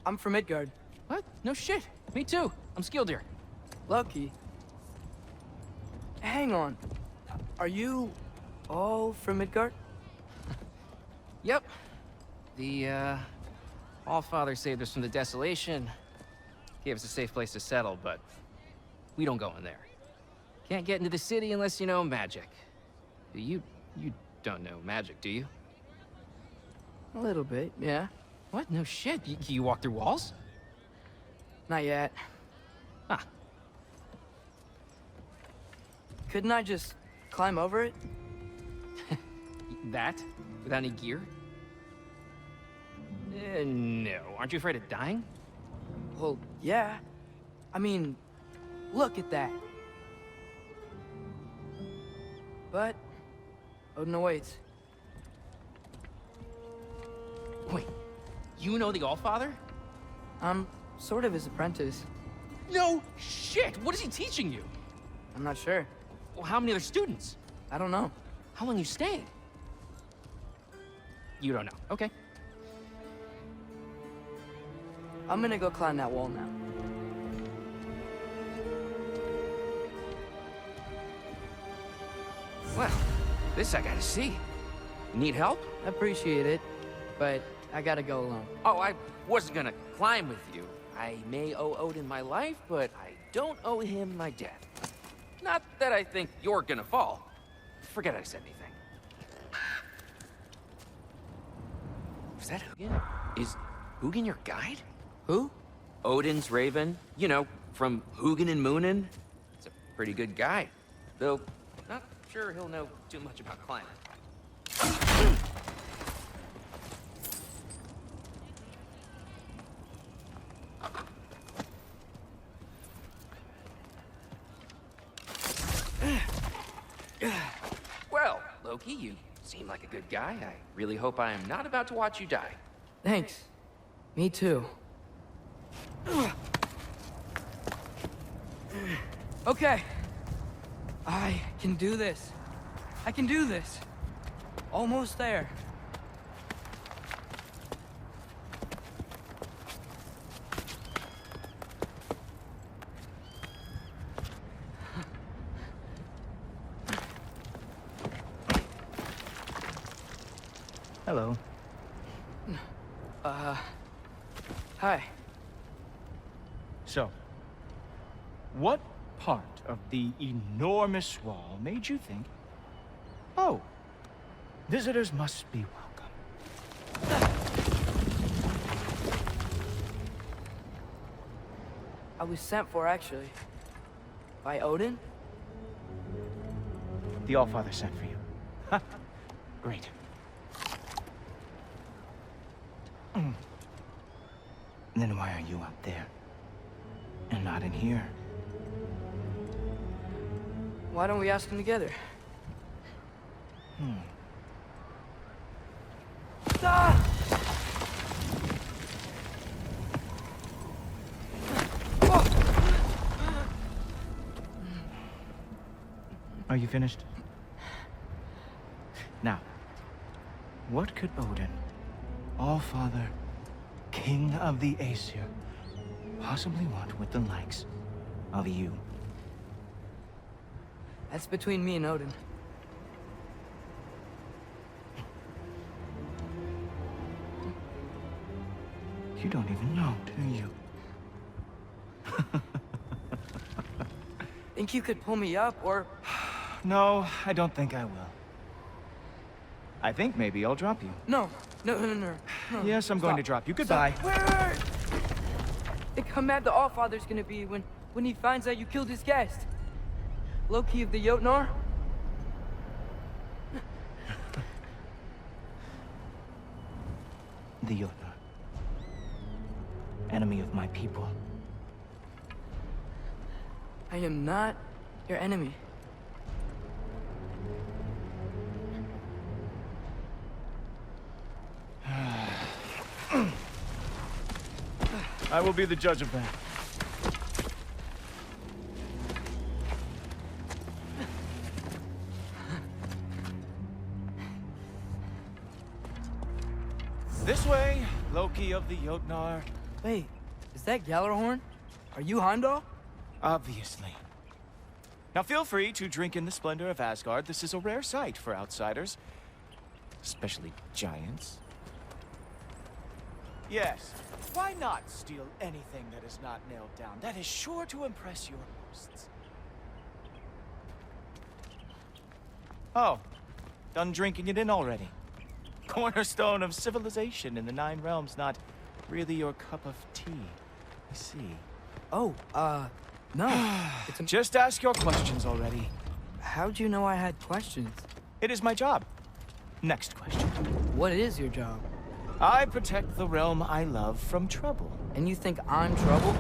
I'm from Midgard. What? No shit. Me too. I'm skilled here. Loki. Hang on. Are you all from Midgard? Yep. The, Allfather saved us from the desolation. Gave us a safe place to settle, but we don't go in there. Can't get into the city unless you know magic. You don't know magic, do you? A little bit, yeah. What? No shit. You walk through walls? Not yet. Huh. Couldn't I just climb over it? That? Without any gear? No. Aren't you afraid of dying? Well, yeah. I mean, look at that. But Odin awaits. Wait, you know the Allfather? I'm sort of his apprentice. No shit! What is he teaching you? I'm not sure. Well, how many other students? I don't know. How long you staying? You don't know. Okay. I'm gonna go climb that wall now. Well, this I gotta see. Need help? Appreciate it, but I gotta go alone. Oh, I wasn't gonna climb with you. I may owe Odin my life, but I don't owe him my death. Not that I think you're gonna fall. Forget I said anything. Was that Hugin? Is Hugin your guide? Who? Odin's raven. You know, from Hugin and Moonin. He's a pretty good guy. Though, not sure he'll know too much about climbing. Well, Loki, you seem like a good guy. I really hope I am not about to watch you die. Thanks. Me too. Okay. I can do this. I can do this. Almost there. Hi. So, what part of the enormous wall made you think, oh, visitors must be welcome? I was sent for, actually. By Odin? The Allfather sent for you. Ha! Great. Then why are you up there? And not in here? Why don't we ask them together? Ah! Are you finished? Now, what could Odin, Allfather, King of the Aesir, possibly want with the likes of you? That's between me and Odin. You don't even know, do you? Think you could pull me up, or... No, I don't think I will. I think maybe I'll drop you. No. Yes, I'm going to drop you. Goodbye. Wait. Think how mad the Allfather's gonna be when he finds out you killed his guest. Loki of the Jotnar? The Jotnar. Enemy of my people. I am not your enemy. I will be the judge of that. This way, Loki of the Jotnar. Wait, is that Gjallarhorn? Are you Heimdall? Obviously. Now feel free to drink in the splendor of Asgard. This is a rare sight for outsiders. Especially giants. Yes, why not steal anything that is not nailed down? That is sure to impress your hosts. Oh, done drinking it in already. Cornerstone of civilization in the Nine Realms, not really your cup of tea. I see. Oh, no. Just ask your questions already. How'd you know I had questions? It is my job. Next question. What is your job? I protect the realm I love from trouble. And you think I'm trouble?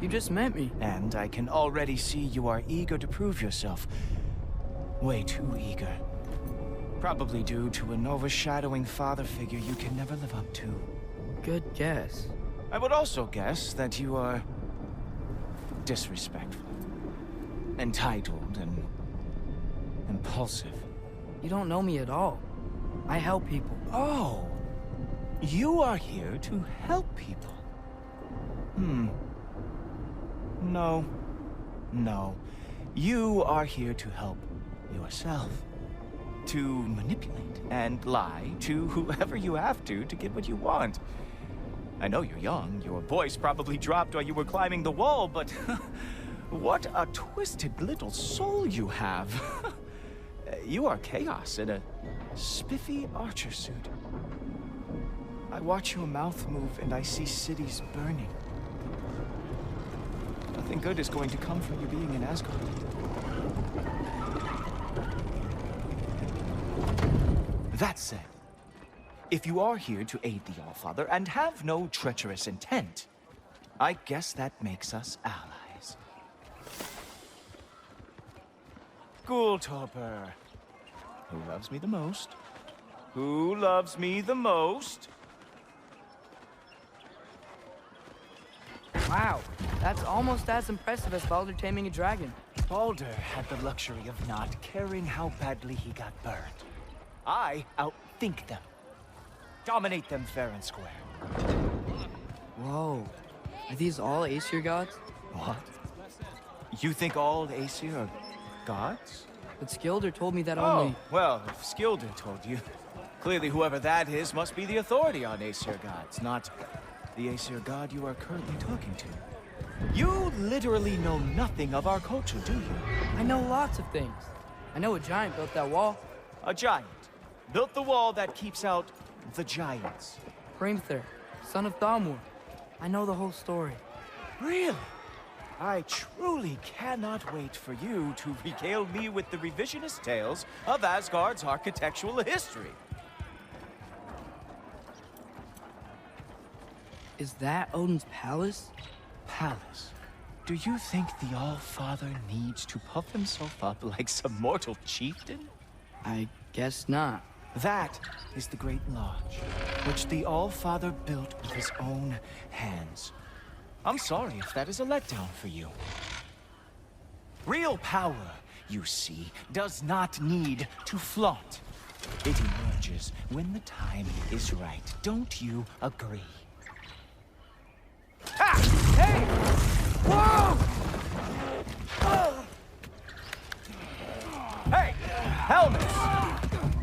You just met me. And I can already see you are eager to prove yourself. Way too eager. Probably due to an overshadowing father figure you can never live up to. Good guess. I would also guess that you are disrespectful, entitled, and impulsive. You don't know me at all. I help people. Oh, you are here to help people. No. You are here to help yourself. To manipulate and lie to whoever you have to get what you want. I know you're young, your voice probably dropped while you were climbing the wall, but what a twisted little soul you have. You are chaos in a spiffy archer suit. I watch your mouth move and I see cities burning. Nothing good is going to come from you being in Asgard. That said, if you are here to aid the Allfather and have no treacherous intent, I guess that makes us allies. Ghoultoper. Who loves me the most? Who loves me the most? Wow, that's almost as impressive as Baldur taming a dragon. Baldur had the luxury of not caring how badly he got burned. I outthink them. Dominate them fair and square. Whoa. Are these all Aesir gods? What? You think all Aesir are gods? But Skilder told me that Oh, only... well, if Skilder told you, Clearly, whoever that is must be the authority on Aesir gods, not the Aesir god you are currently talking to. You literally know nothing of our culture, do you? I know lots of things. I know a giant built that wall. A giant built the wall that keeps out the giants. Hrimthur, son of Thamur. I know the whole story. Really? I truly cannot wait for you to regale me with the revisionist tales of Asgard's architectural history. Is that Odin's palace? Palace? Do you think the All-Father needs to puff himself up like some mortal chieftain? I guess not. That is the Great Lodge, which the All-Father built with his own hands. I'm sorry if that is a letdown for you. Real power, you see, does not need to flaunt. It emerges when the time is right. Don't you agree? Ah! Hey! Whoa! Hey, helmet!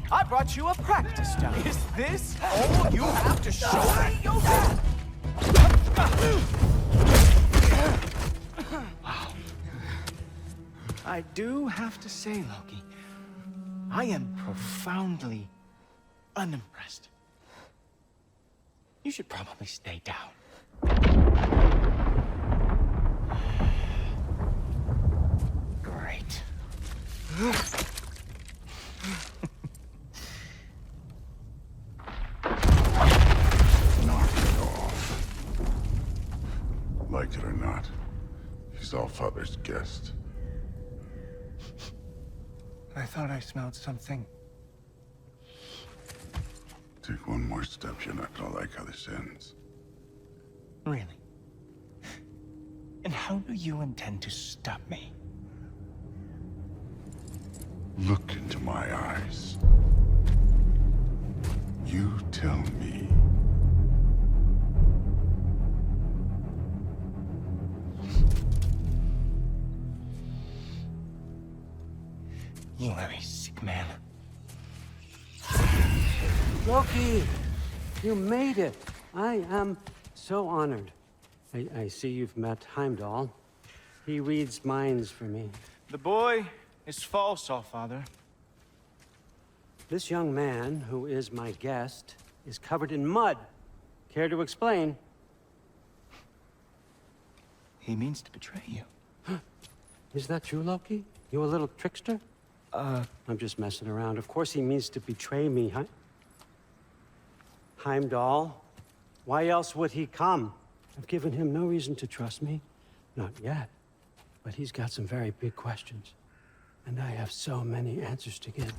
I brought you a practice done. Is this all you have to show me? Wow. I do have to say, Loki, I am profoundly unimpressed. You should probably stay down. Great. Knock it off. Like it or not, he's All-Father's guest. I thought I smelled something. Take one more step, you're not gonna like how this ends. Really? And how do you intend to stop me? Look into my eyes. You tell me. You are a sick man. Loki! You made it! I am so honored. I see you've met Heimdall. He reads minds for me. The boy is false, All-Father. This young man, who is my guest, is covered in mud. Care to explain? He means to betray you. Is that true, Loki? You a little trickster? I'm just messing around. Of course he means to betray me, huh? Heimdall? Why else would he come? I've given him no reason to trust me. Not yet. But he's got some very big questions. And I have so many answers to give.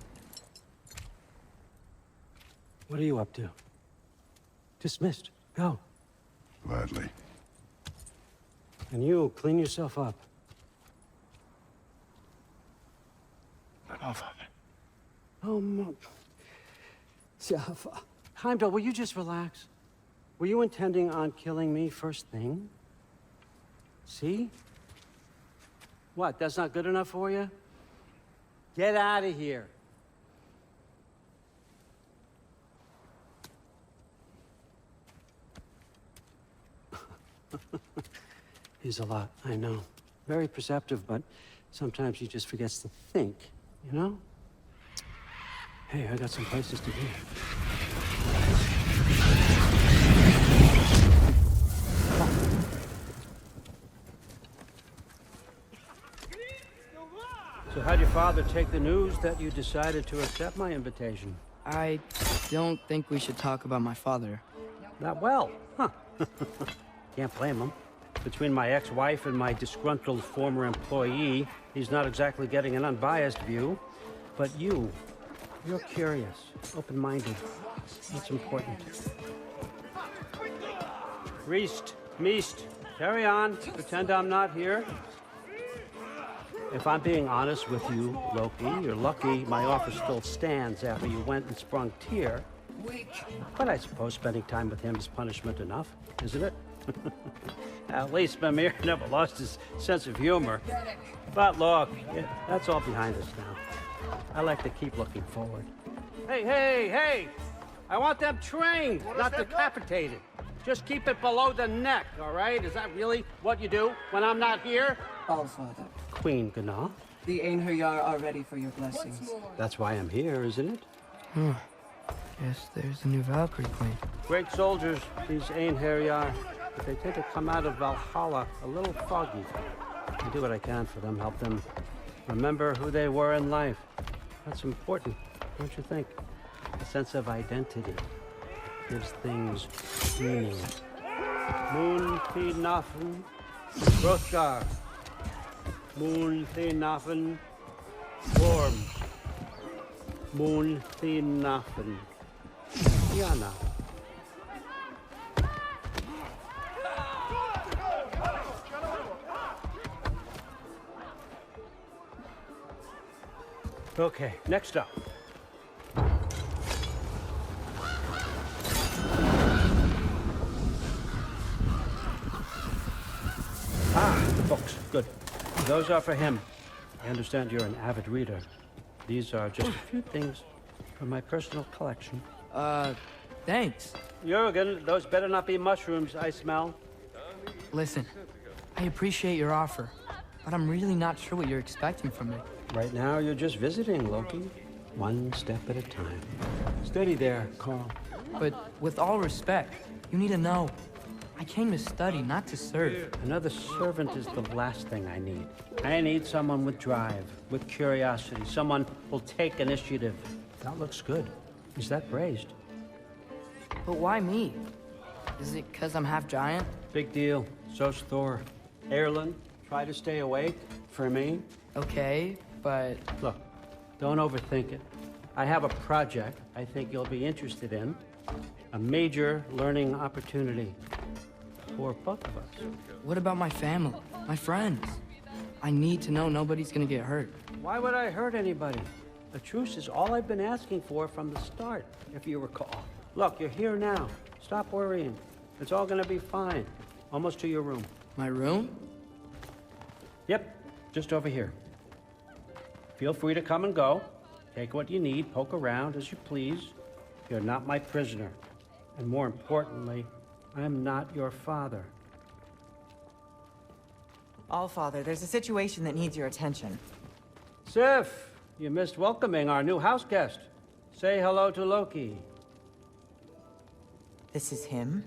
What are you up to? Dismissed. Go. Gladly. And you, clean yourself up. All-Father. Oh, Jaffa. Heimdall, will you just relax? Were you intending on killing me first thing? See? What, that's not good enough for you? Get out of here. He's a lot, I know. Very perceptive, but sometimes he just forgets to think, you know? Hey, I got some places to be. So how'd your father take the news that you decided to accept my invitation? I don't think we should talk about my father. Not well, huh? Can't blame him. Between my ex-wife and my disgruntled former employee, he's not exactly getting an unbiased view. But you're curious, open-minded. That's important. Reist, Meest, carry on. Pretend I'm not here. If I'm being honest with you, Loki, you're lucky my offer still stands after you went and sprung Tyr. But I suppose spending time with him is punishment enough, isn't it? At least Mimir never lost his sense of humor. But look, that's all behind us now. I like to keep looking forward. Hey! I want them trained, not decapitated. Just keep it below the neck, all right? Is that really what you do when I'm not here? Allfather, Queen Gná. the Einherjar are ready for your blessings. That's why I'm here, isn't it? Yes, there's a new Valkyrie queen. Great soldiers, these Einherjar, but they tend to come out of Valhalla a little foggy. I do what I can for them, help them remember who they were in life. That's important, don't you think? A sense of identity gives things meaning. Moon Nafen, Hrothgar. Moon Nafen, Worms. Moon Nafen, Yana. Okay, next up. The books. Good. Those are for him. I understand you're an avid reader. These are just a few things from my personal collection. Thanks. Jurgen, those better not be mushrooms I smell. Listen, I appreciate your offer, but I'm really not sure what you're expecting from me. Right now, you're just visiting, Loki. One step at a time. Steady there, Carl. But with all respect, you need to know, I came to study, not to serve. Another servant is the last thing I need. I need someone with drive, with curiosity, someone who'll take initiative. That looks good. Is that praised? But why me? Is it because I'm half giant? Big deal. So's Thor. Erlen, try to stay awake for me. Okay, but... Look, don't overthink it. I have a project I think you'll be interested in. A major learning opportunity for both of us. What about my family? My friends? I need to know nobody's gonna get hurt. Why would I hurt anybody? A truce is all I've been asking for from the start, if you recall. Look, you're here now. Stop worrying. It's all gonna be fine. Almost to your room. My room? Yep, just over here. Feel free to come and go. Take what you need, poke around as you please. You're not my prisoner. And more importantly, I'm not your father. Allfather, there's a situation that needs your attention. Sif, you missed welcoming our new house guest. Say hello to Loki. This is him.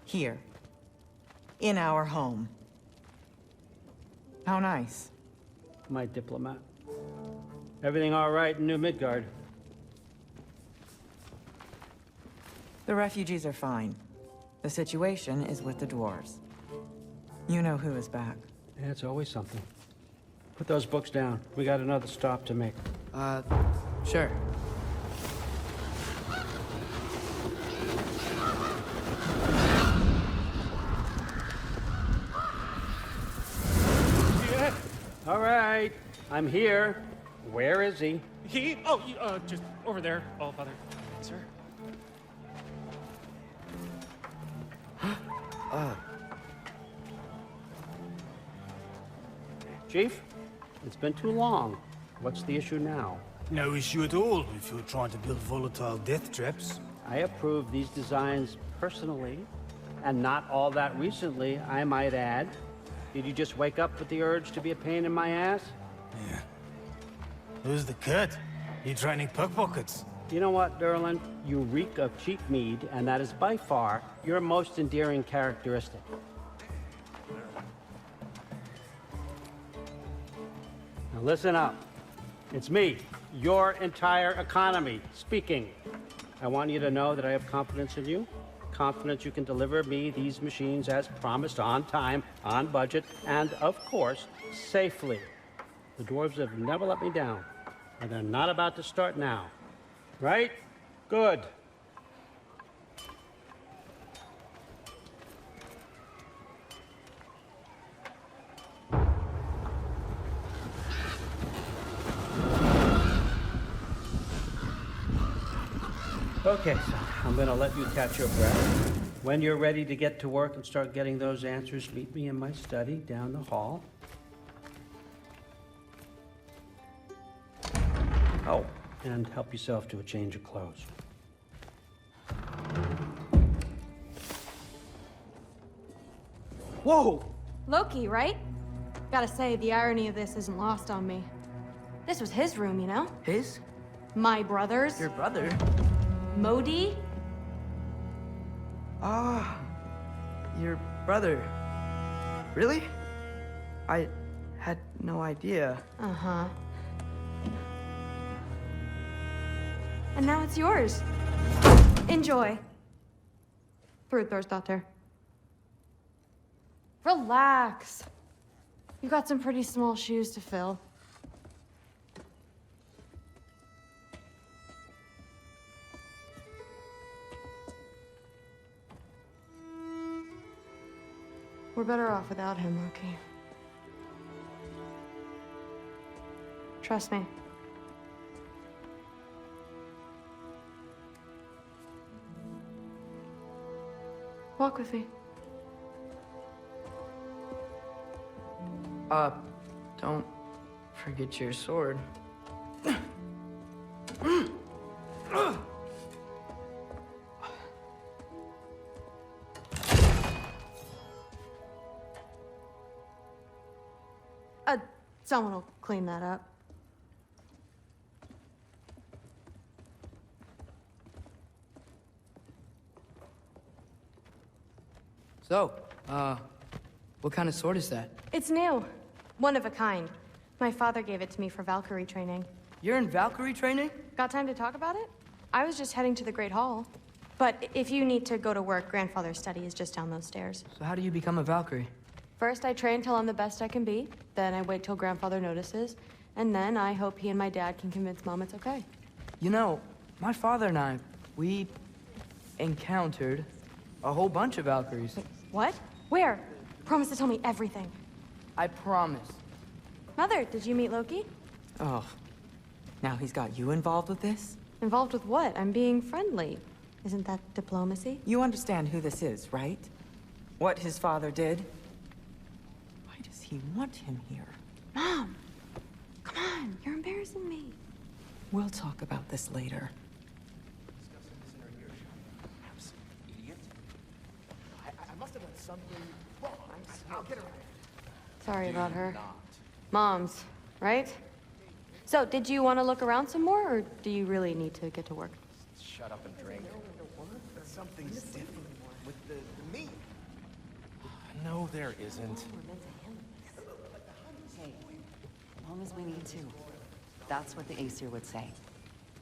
Here. In our home. How nice. My diplomat. Everything all right in New Midgard? The refugees are fine. The situation is with the dwarves. You know who is back. Yeah, it's always something. Put those books down. We got another stop to make. Sure. Yeah. All right. I'm here. Where is he? Just over there, Allfather. Sir? Chief, it's been too long. What's the issue now? No issue at all if you're trying to build volatile death traps. I approve these designs personally, and not all that recently, I might add. Did you just wake up with the urge to be a pain in my ass? Yeah. Who's the cut? You training pickpockets? You know what, Derlin? You reek of cheap mead, and that is by far your most endearing characteristic. Now listen up. It's me, your entire economy, speaking. I want you to know that I have confidence in you. Confidence you can deliver me these machines as promised, on time, on budget, and of course, safely. The dwarves have never let me down, and they're not about to start now. Right? Good. Okay, so I'm gonna let you catch your breath. When you're ready to get to work and start getting those answers, meet me in my study down the hall. Oh, and help yourself to a change of clothes. Whoa! Loki, right? Gotta say, the irony of this isn't lost on me. This was his room, you know? His? My brother's. Your brother? Modi? Ah, your brother. Really? I had no idea. Uh-huh. And now it's yours. Enjoy. Frukostdotter. Relax. You got some pretty small shoes to fill. We're better off without him, Loki. Trust me. Walk with me. Don't forget your sword. Someone will clean that up. So, what kind of sword is that? It's new. One of a kind. My father gave it to me for Valkyrie training. You're in Valkyrie training? Got time to talk about it? I was just heading to the Great Hall. But if you need to go to work, Grandfather's study is just down those stairs. So how do you become a Valkyrie? First, I train till I'm the best I can be. Then I wait till Grandfather notices. And then I hope he and my dad can convince Mom it's okay. You know, my father and I, we encountered a whole bunch of Valkyries. What? Where? Promise to tell me everything. I promise. Mother, did you meet Loki? Oh, now he's got you involved with this? Involved with what? I'm being friendly. Isn't that diplomacy? You understand who this is, right? What his father did? Why does he want him here? Mom! Come on, you're embarrassing me. We'll talk about this later. I must have done something wrong. I'll get her. Sorry about her. Moms, right? So, did you want to look around some more, or do you really need to get to work? Shut up and drink. But something's different with the meat. No, there isn't. Hey, as long as we need to. That's what the Aesir would say.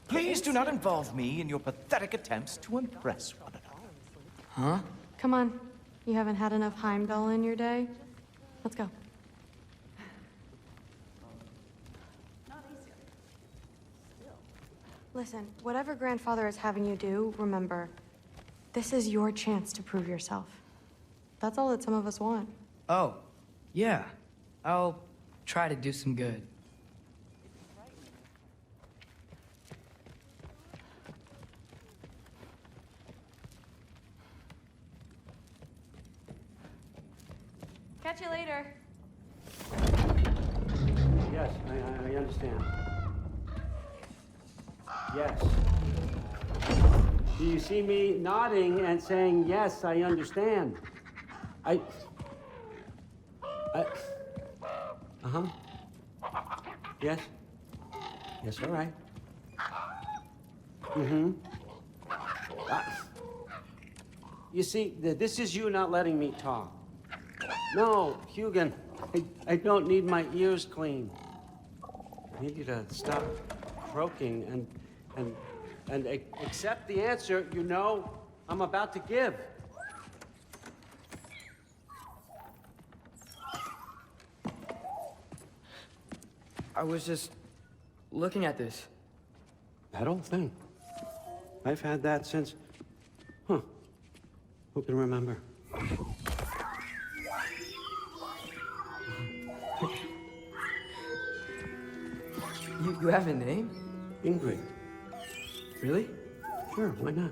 Please do not involve me in your pathetic attempts to impress one another. Huh? Come on. You haven't had enough Heimdall in your day? Let's go. Listen, whatever Grandfather is having you do, remember, this is your chance to prove yourself. That's all that some of us want. Oh, yeah. I'll try to do some good. Catch you later. Yes, I understand. Yes. Do you see me nodding and saying, yes, I understand? Uh-huh. Yes. Yes, all right. Mm-hmm. You see, this is you not letting me talk. No, Hugin, I don't need my ears cleaned. I need you to stop croaking and accept the answer you know I'm about to give. I was just looking at this. That old thing. I've had that since... Huh. Who can remember? You have a name? Ingrid. Really? Sure, why not?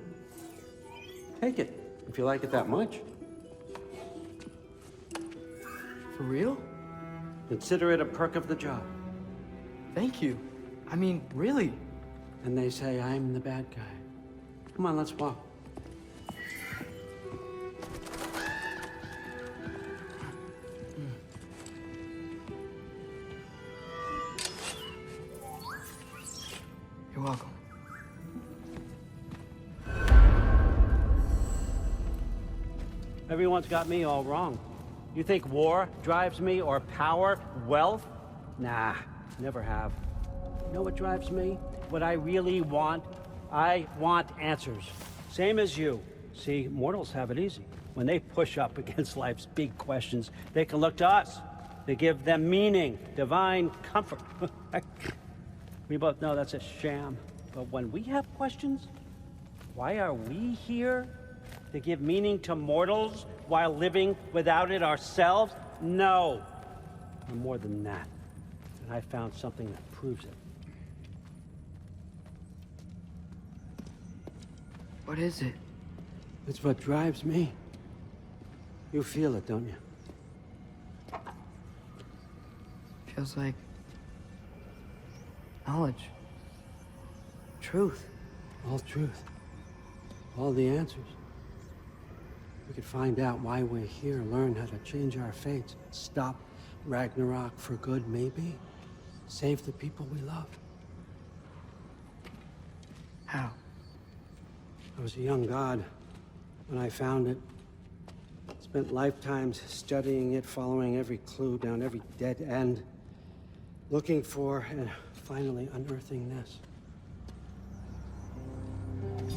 Take it, if you like it that much. For real? Consider it a perk of the job. Thank you. I mean, really. And they say I'm the bad guy. Come on, let's walk. You're welcome. Everyone's got me all wrong. You think war drives me, or power, wealth? Nah, never have. You know what drives me? What I really want? I want answers. Same as you. See, mortals have it easy. When they push up against life's big questions, they can look to us. They give them meaning, divine comfort. We both know that's a sham. But when we have questions, why are we here? To give meaning to mortals while living without it ourselves? No. We're more than that. And I found something that proves it. What is it? It's what drives me. You feel it, don't you? Feels like knowledge. Truth. All truth. All the answers. We could find out why we're here, learn how to change our fates, stop Ragnarok for good, maybe. Save the people we love. How? I was a young god when I found it. Spent lifetimes studying it, following every clue down every dead end, looking for and finally unearthing this.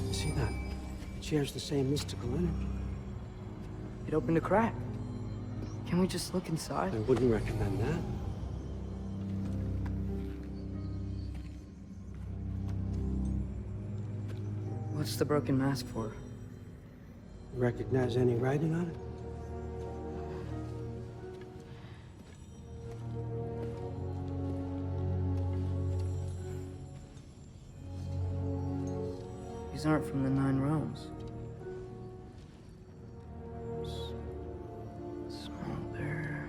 You see that? It shares the same mystical energy. It opened a crack. Can we just look inside? I wouldn't recommend that. What's the broken mask for? You recognize any writing on it? These aren't from the Nine Realms. Smolder.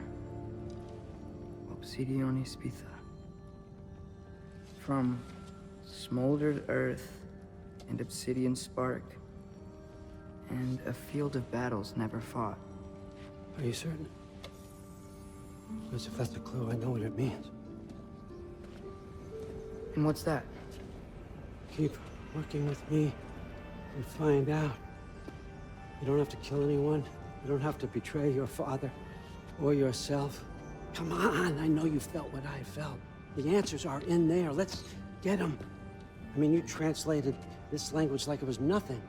Obsidione Spitha. From smoldered earth and obsidian spark, and a field of battles never fought. Are you certain? Because if that's a clue, I know what it means. And what's that? Keep working with me and find out. You don't have to kill anyone. You don't have to betray your father or yourself. Come on, I know you felt what I felt. The answers are in there. Let's get them. I mean, you translated this language like it was nothing.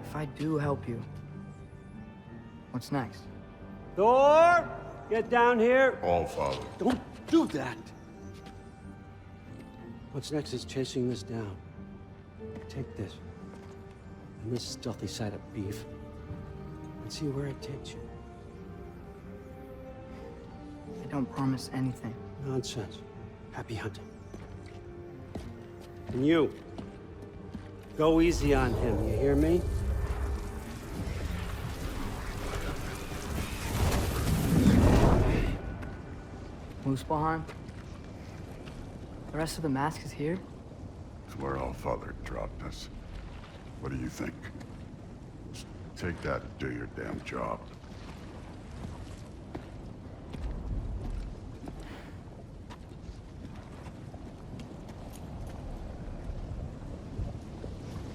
If I do help you, what's next? Thor! Get down here! All Father. Don't do that! What's next is chasing this down. Take this. And this stealthy side of beef. And see where it takes you. I don't promise anything. Nonsense. Happy hunting. And you, go easy on him, you hear me? Muspelheim? The rest of the mask is here? It's where All Father dropped us. What do you think? Just take that and do your damn job.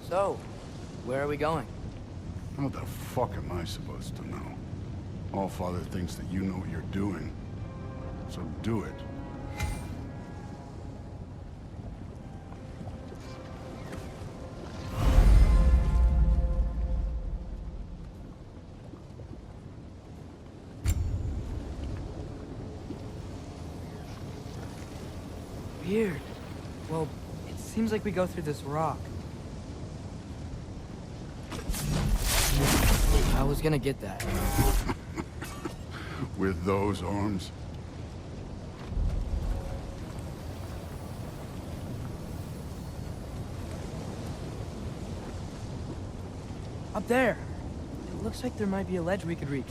So, where are we going? What the fuck am I supposed to know? All Father thinks that you know what you're doing. So do it. Weird. Well, it seems like we go through this rock. I was gonna get that. With those arms? Up there. It looks like there might be a ledge we could reach.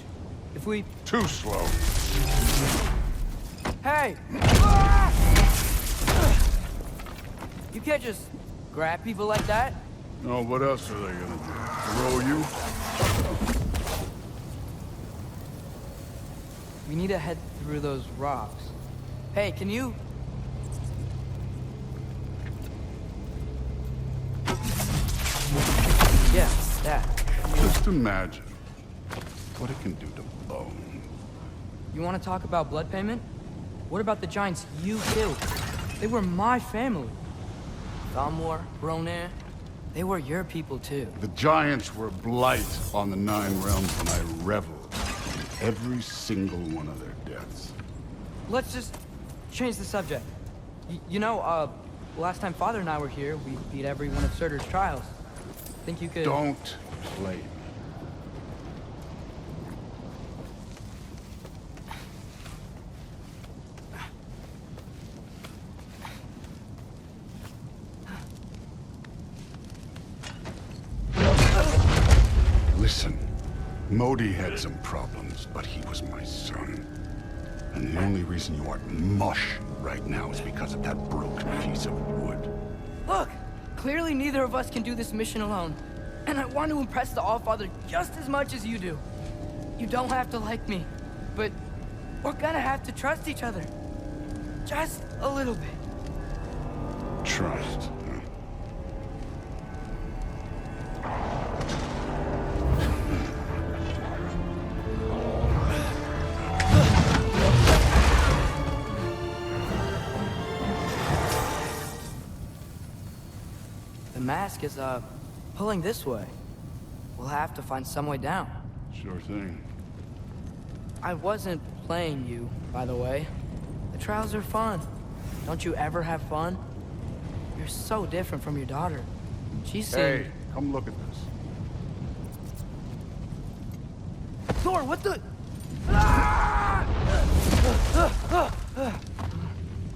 If we... Too slow. Hey! You can't just grab people like that. No, what else are they gonna do? Throw you? We need to head through those rocks. Hey, can you... Yeah, that. Just imagine what it can do to bone. You want to talk about blood payment? What about the giants you killed? They were my family. Thamor, Ronan, they were your people too. The giants were blight on the Nine Realms, and I reveled in every single one of their deaths. Let's just change the subject. You know, last time Father and I were here, we beat every one of Surtur's trials. Think you could... Don't play me. Listen, Modi had some problems, but he was my son. And the only reason you aren't mush right now is because of that broken piece of wood. Look! Clearly neither of us can do this mission alone. And I want to impress the Allfather just as much as you do. You don't have to like me, but we're gonna have to trust each other. Just a little bit. Trust. The mask is, pulling this way. We'll have to find some way down. Sure thing. I wasn't playing you, by the way. The trials are fun. Don't you ever have fun? You're so different from your daughter. She seemed... Hey, come look at this. Thor, what the... Ah!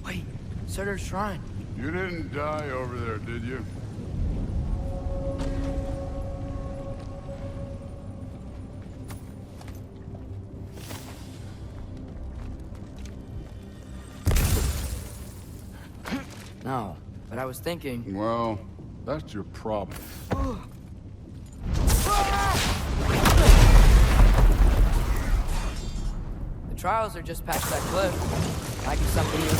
Wait, Surtur's shrine. You didn't die over there, did you? No, but I was thinking... Well, that's your problem. The trials are just past that cliff. Might be something you'll do.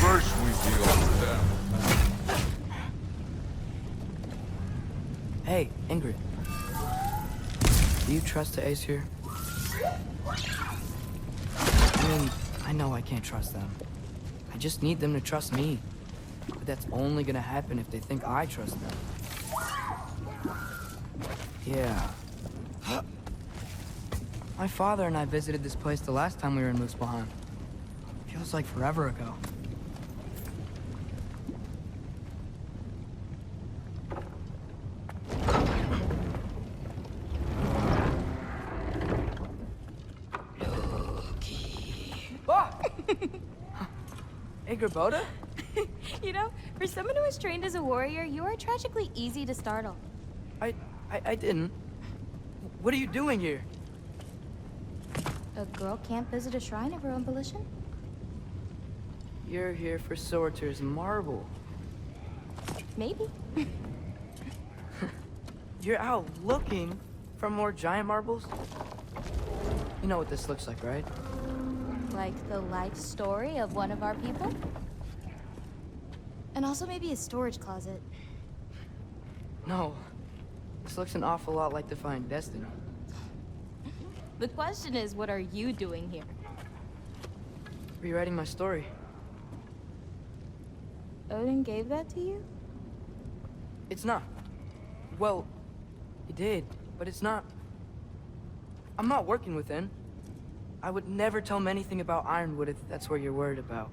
First we deal with them. Hey, Ingrid. Do you trust the Aesir? I mean, I know I can't trust them. I just need them to trust me. But that's only gonna happen if they think I trust them. Yeah. My father and I visited this place the last time we were in Muspelheim. Feels like forever ago. Boda? You know, for someone who was trained as a warrior, you are tragically easy to startle. I didn't. What are you doing here? A girl can't visit a shrine of her own volition? You're here for Surtur's marble. Maybe. You're out looking for more giant marbles? You know what this looks like, right? Like the life story of one of our people? And also maybe a storage closet. No. This looks an awful lot like Defying Destiny. The question is, what are you doing here? Rewriting my story. Odin gave that to you? It's not. Well, he did, but it's not. I'm not working with him. I would never tell him anything about Ironwood if that's what you're worried about.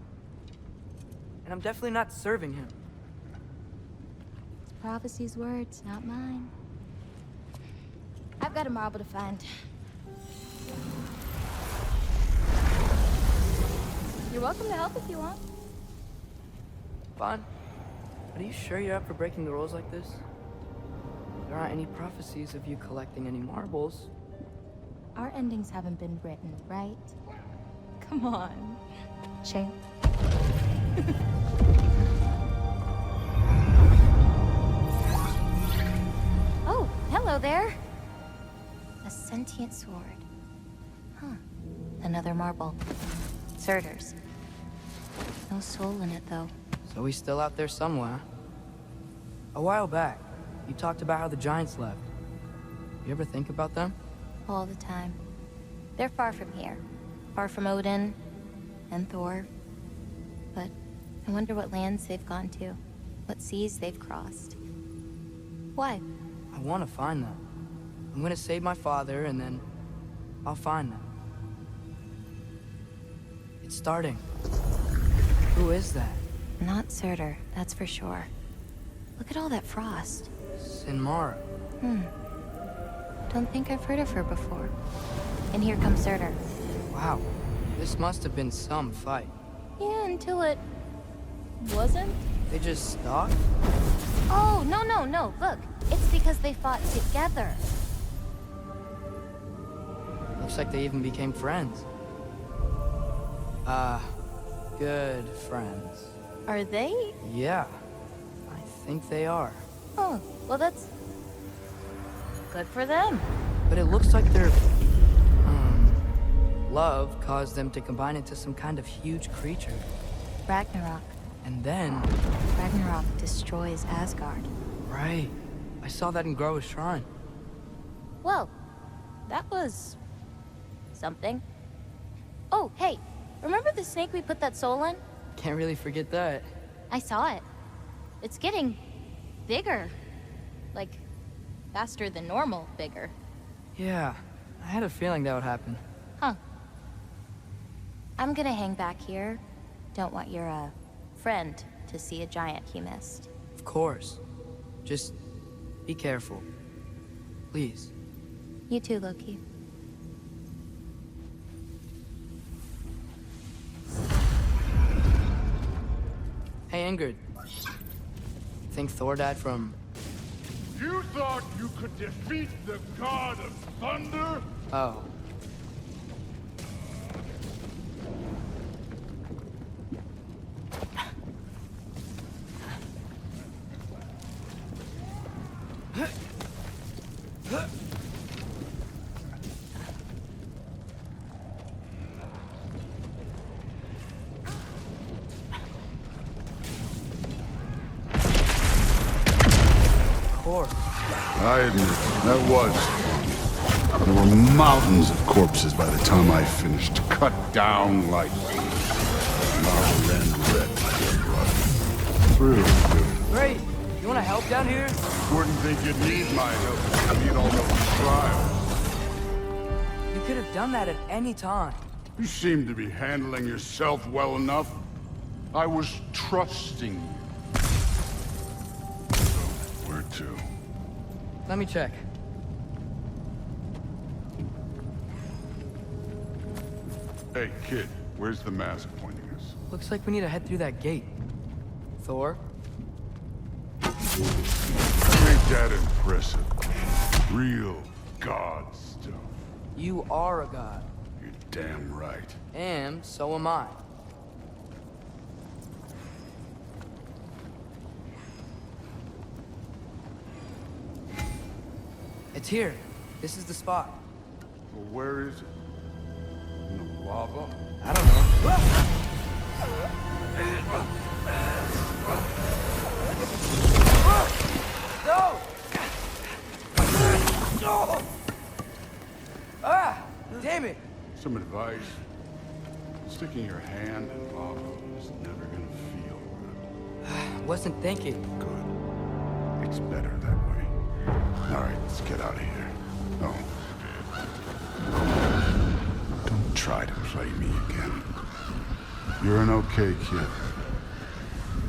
And I'm definitely not serving him. It's prophecy's words, not mine. I've got a marble to find. You're welcome to help if you want. Fine. But are you sure you're up for breaking the rules like this? There aren't any prophecies of you collecting any marbles. Our endings haven't been written, right? Come on, champ. Oh, hello there. A sentient sword. Huh. Another marble. Surtur's. No soul in it, though. So he's still out there somewhere. A while back, you talked about how the Giants left. You ever think about them? All the time. They're far from here. Far from Odin and Thor. But I wonder what lands they've gone to. What seas they've crossed. Why? I want to find them. I'm gonna save my father, and then I'll find them. It's starting. Who is that? Not Surtur, that's for sure. Look at all that frost. Sinmara. Don't think I've heard of her before. And here comes Surtur. Wow. This must have been some fight. Yeah, until it... wasn't? They just stopped? Oh, no. Look, it's because they fought together. Looks like they even became friends. Good friends. Are they? Yeah, I think they are. Oh, well that's... good for them. But it looks like their... love caused them to combine into some kind of huge creature. Ragnarok. And then... Ragnarok destroys Asgard. Right. I saw that in Groa's shrine. Well, that was... something. Oh, hey, remember the snake we put that soul in? Can't really forget that. I saw it. It's getting... bigger. Like, faster than normal bigger. Yeah, I had a feeling that would happen. Huh. I'm gonna hang back here. Don't want your, friend to see a giant he missed. Of course. Just be careful. Please. You too, Loki. Hey, Ingrid. Think Thor died from... You thought you could defeat the god of thunder? Oh. I admit, that was fun. There were mountains of corpses by the time I finished, cut down like... now then red like their blood. Through. Great! You want to help down here? Wouldn't think you'd need my help. You'd all know the trials. You could have done that at any time. You seem to be handling yourself well enough. I was trusting you. So, where to? Let me check. Hey, kid, where's the mask pointing us? Looks like we need to head through that gate. Thor? Ain't that impressive? Real god stuff. You are a god. You're damn right. And so am I. It's here. This is the spot. Well, where is it? In the lava? I don't know. No! No! Ah! Damn it! Some advice. Sticking your hand in lava is never gonna feel good. Wasn't thinking. Good. It's better that way. All right, let's get out of here. No. Don't try to play me again. You're an okay kid.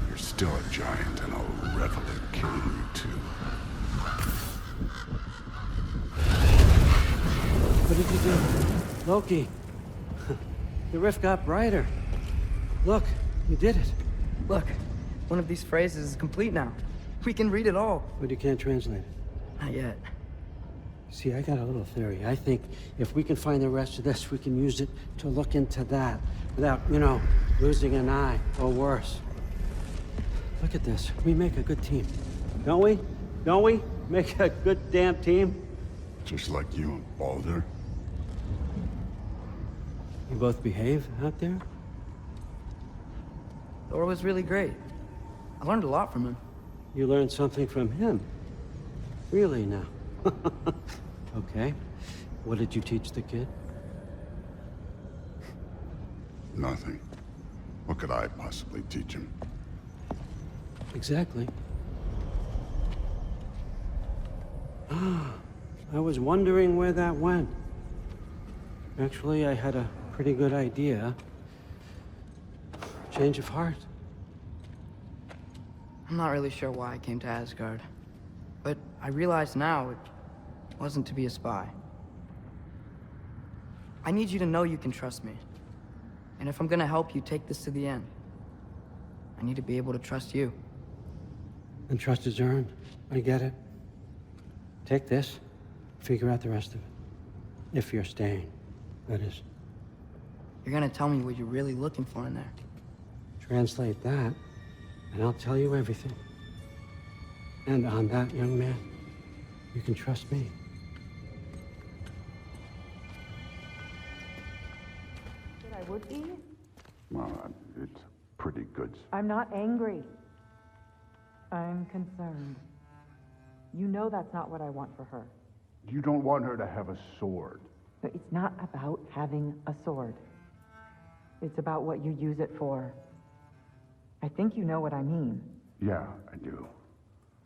You're still a giant, and I'll revel in killing you too. What did you do? Loki. The rift got brighter. Look, you did it. Look, one of these phrases is complete now. We can read it all. But you can't translate it. Not yet. See, I got a little theory. I think if we can find the rest of this, we can use it to look into that without, you know, losing an eye or worse. Look at this. We make a good team. Don't we? Don't we? Make a good damn team? Just like you and Baldur. You both behave out there? Thor was really great. I learned a lot from him. You learned something from him. Really now? Okay. What did you teach the kid? Nothing. What could I possibly teach him? Exactly. I was wondering where that went. Actually, I had a pretty good idea. Change of heart. I'm not really sure why I came to Asgard. But I realize now it wasn't to be a spy. I need you to know you can trust me. And if I'm gonna help you take this to the end, I need to be able to trust you. And trust is earned. I get it. Take this, figure out the rest of it. If you're staying, that is. You're gonna tell me what you're really looking for in there. Translate that, and I'll tell you everything. And on that, young man, you can trust me. That I would be? It's pretty good. I'm not angry. I'm concerned. You know that's not what I want for her. You don't want her to have a sword. But it's not about having a sword. It's about what you use it for. I think you know what I mean. Yeah, I do.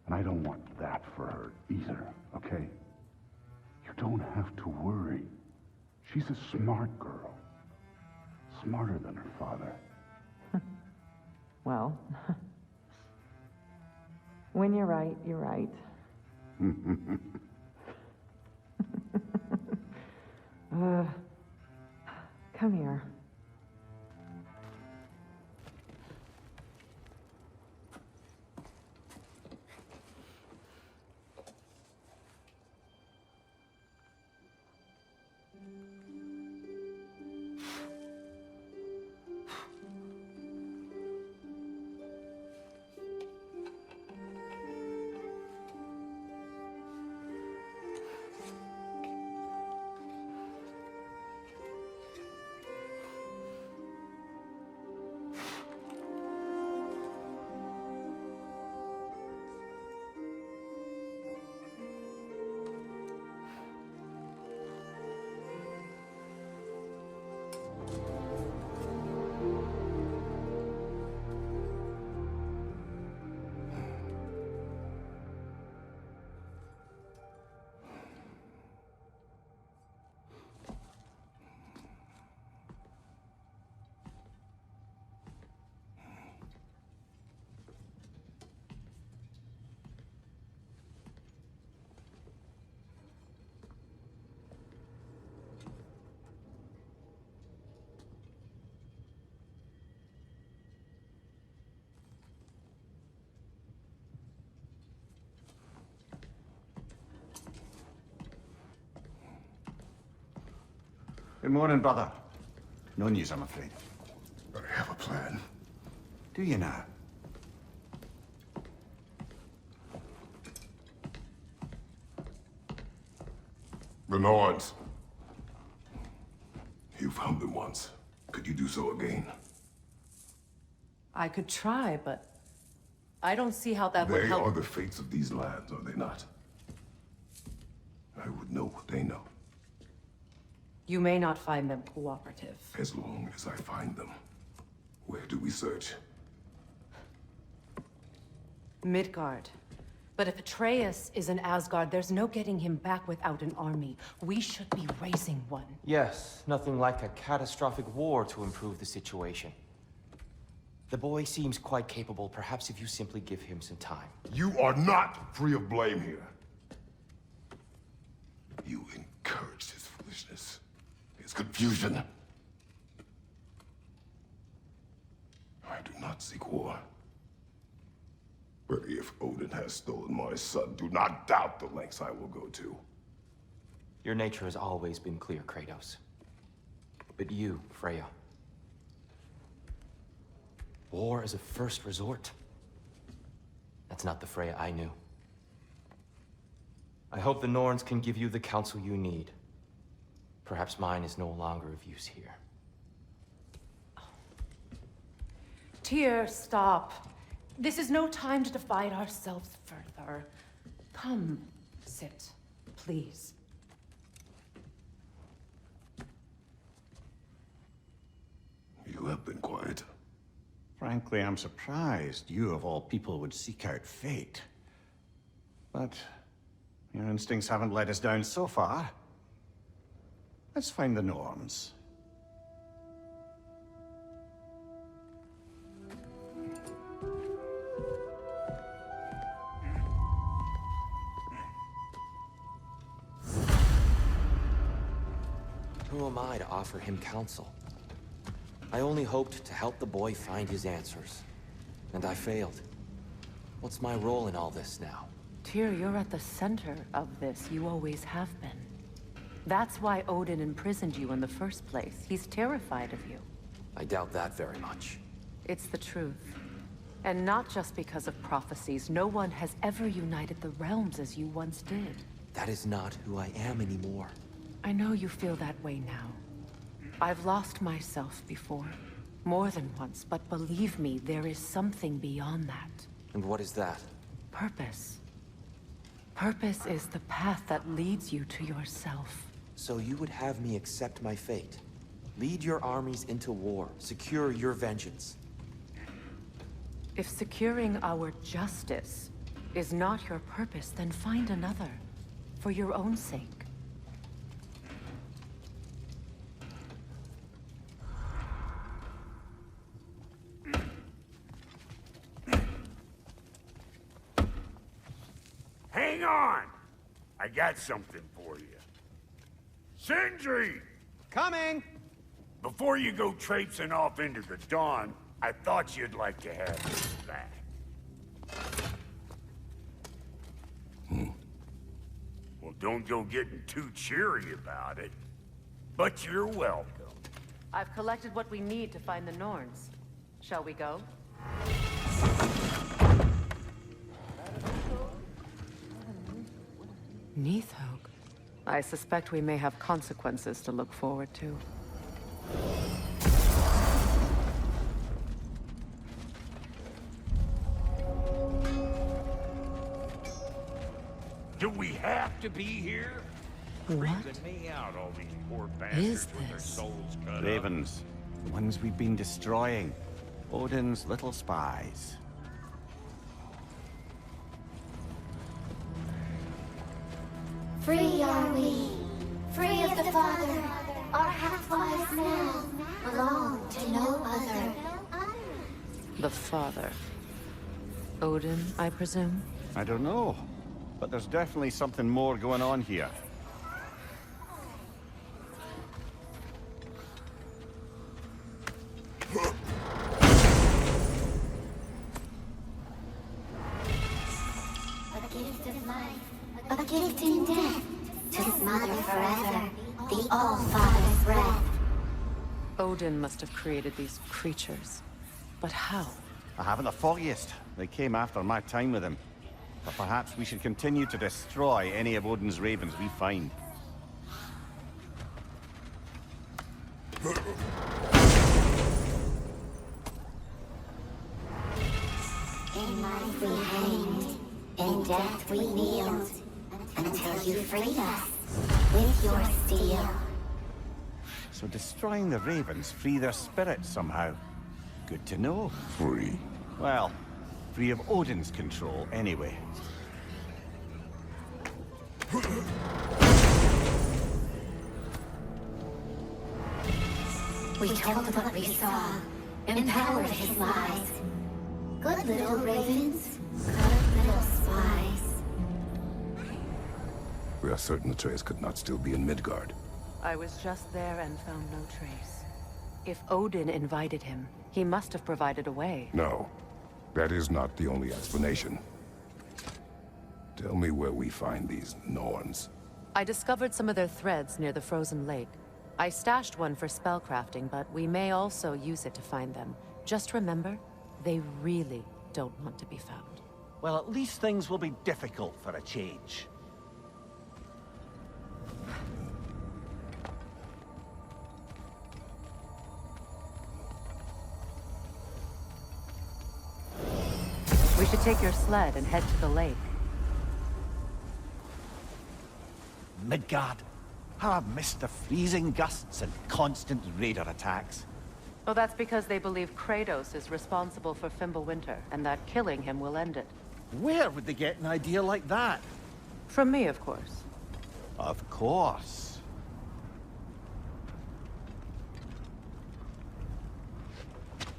And I don't want that for her either, okay? You don't have to worry. She's a smart girl. Smarter than her father. Well, when you're right, you're right. Come here. Good morning, brother. No news, I'm afraid. I have a plan. Do you now? The Norns. You found them once. Could you do so again? I could try, but I don't see how that would They help. are the fates of these lands, are they not? I would know what they know. You may not find them cooperative. As long as I find them. Where do we search? Midgard. But if Atreus is in Asgard, there's no getting him back without an army. We should be raising one. Yes, nothing like a catastrophic war to improve the situation. The boy seems quite capable. Perhaps if you simply give him some time. You are not free of blame here. You encouraged his foolishness. His confusion. I do not seek war. But if Odin has stolen my son, do not doubt the lengths I will go to. Your nature has always been clear, Kratos. But you, Freya. War is a first resort. That's not the Freya I knew. I hope the Norns can give you the counsel you need. Perhaps mine is no longer of use here. Tyr, stop. This is no time to divide ourselves further. Come, Sit, please. You have been quiet. Frankly, I'm surprised you of all people would seek out fate. But your instincts haven't let us down so far. Let's find the norms. Who am I to offer him counsel? I only hoped to help the boy find his answers. And I failed. What's my role in all this now? Tyr, you're at the center of this. You always have been. That's why Odin imprisoned you in the first place. He's terrified of you. I doubt that very much. It's the truth. And not just because of prophecies. No one has ever united the realms as you once did. That is not who I am anymore. I know you feel that way now. I've lost myself before. More than once, but believe me, there is something beyond that. And what is that? Purpose. Purpose is the path that leads you to yourself. So you would have me accept my fate? Lead your armies into war, secure your vengeance. If securing our justice is not your purpose, then find another. For your own sake. Hang on! I got something for you. Sindri! Coming! Before you go traipsing off into the dawn, I thought you'd like to have this back. Well, don't go getting too cheery about it. But you're welcome. I've collected what we need to find the Norns. Shall we go? Neathog. I suspect we may have consequences to look forward to. Do we have to be here? What Creeping me out, all these poor bastards with their souls cut Ravens. The ones we've been destroying. Odin's little spies. Free are we, free of the Father. Our half-lives now belong to no other. The Father. Odin, I presume? I don't know. But there's definitely something more going on here. A gift of life, a gift in death, to smother forever the All-Father's breath. Odin must have created these creatures. But how? I haven't the foggiest. They came after my time with him. But perhaps we should continue to destroy any of Odin's ravens we find. In life we hanged, in death we kneeled, until you freed us with your steel. So destroying the ravens free their spirits somehow. Good to know. Free? Well, free of Odin's control anyway. We told what we saw, empowered his lies. Good little ravens, good little spies. We are certain Atreus could not still be in Midgard. I was just there and found no trace. If Odin invited him, he must have provided a way. No, that is not the only explanation. Tell me where we find these Norns. I discovered some of their threads near the frozen lake. I stashed one for spellcrafting, but we may also use it to find them. Just remember, they really don't want to be found. Well, at least things will be difficult for a change. We should take your sled and head to the lake. Midgard. How I've missed the freezing gusts and constant raider attacks. Well, that's because they believe Kratos is responsible for Fimbulwinter, and that killing him will end it. Where would they get an idea like that? From me, of course. Of course.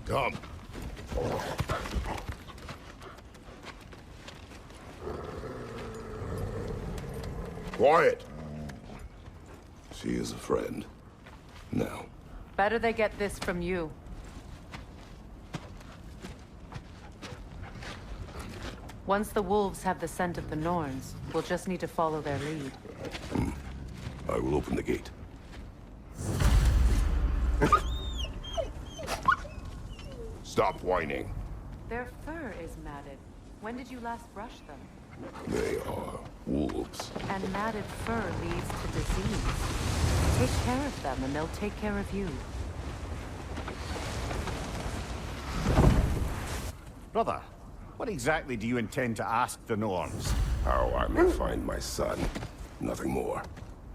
Come. Quiet. She is a friend. Now. Better they get this from you. Once the wolves have the scent of the Norns, we'll just need to follow their lead. I will open the gate. Stop whining. Their fur is matted. When did you last brush them? They are wolves. And matted fur leads to disease. Take care of them, and they'll take care of you. Brother, what exactly do you intend to ask the Norns? How I may find my son. Nothing more.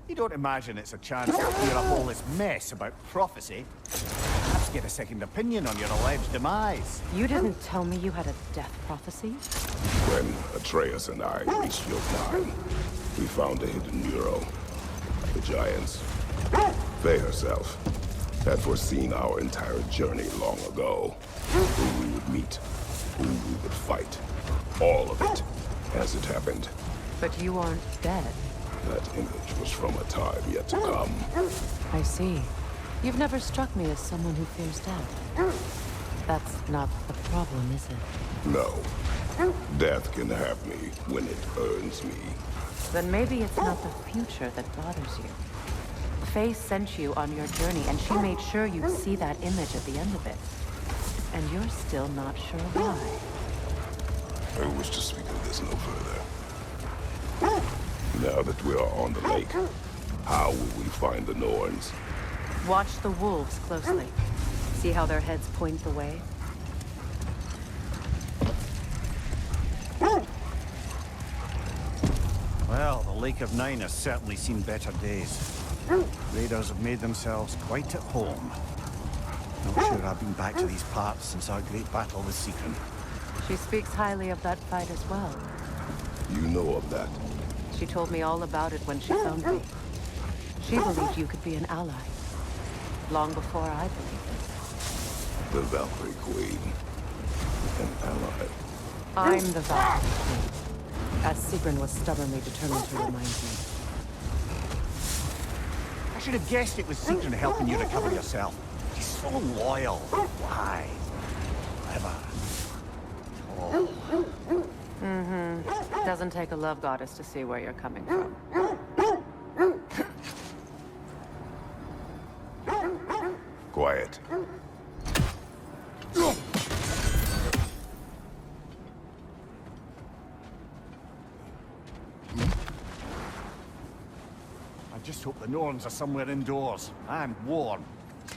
You don't imagine it's a chance to clear up all this mess about prophecy? Perhaps get a second opinion on your alleged demise. You didn't tell me you had a death prophecy? When Atreus and I reached Jotunheim, we found a hidden mural. The Giants, Faye herself, had foreseen our entire journey long ago. Who we would meet, who we would fight. All of it, as it happened. But you aren't dead. That image was from a time yet to come. I see. You've never struck me as someone who fears death. That's not the problem, is it? No. Death can have me when it earns me. Then maybe it's not the future that bothers you. Faye sent you on your journey, and she made sure you'd see that image at the end of it. And you're still not sure why. I wish to speak of this no further. Now that we are on the lake, how will we find the Norns? Watch the wolves closely. See how their heads point the way? Well, the Lake of Nine has certainly seen better days. Raiders have made themselves quite at home. Not sure I've been back to these parts since our great battle with Sigrun. She speaks highly of that fight as well. You know of that? She told me all about it when she found me. She believed you could be an ally. Long before I believed it. The Valkyrie Queen. An ally. I'm the Valkyrie Queen, as Sigrun was stubbornly determined to remind me. I should have guessed it was Sigrun helping you recover yourself. She's so loyal. Why? Clever. Oh. Mm-hmm. Doesn't take a love goddess to see where you're coming from. Quiet. I just hope the Norns are somewhere indoors. I'm warm.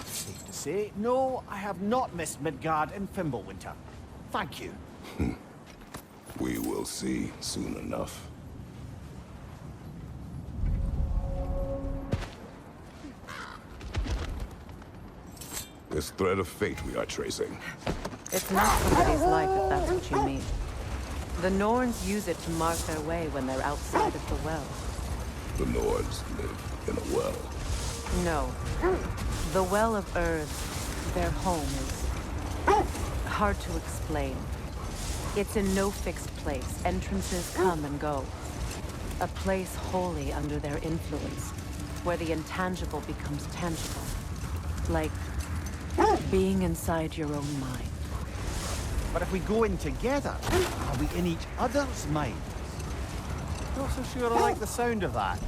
Safe to say, no, I have not missed Midgard in Fimbulwinter. Thank you. We will see soon enough. This thread of fate we are tracing. It's not somebody's life, if that's what you mean. The Norns use it to mark their way when they're outside of the well. The Nords live in a well. No. The Well of Earth, their home, is hard to explain. It's in no fixed place. Entrances come and go. A place wholly under their influence, where the intangible becomes tangible. Like being inside your own mind. But if we go in together, are we in each other's minds? Not so sure I like the sound of that.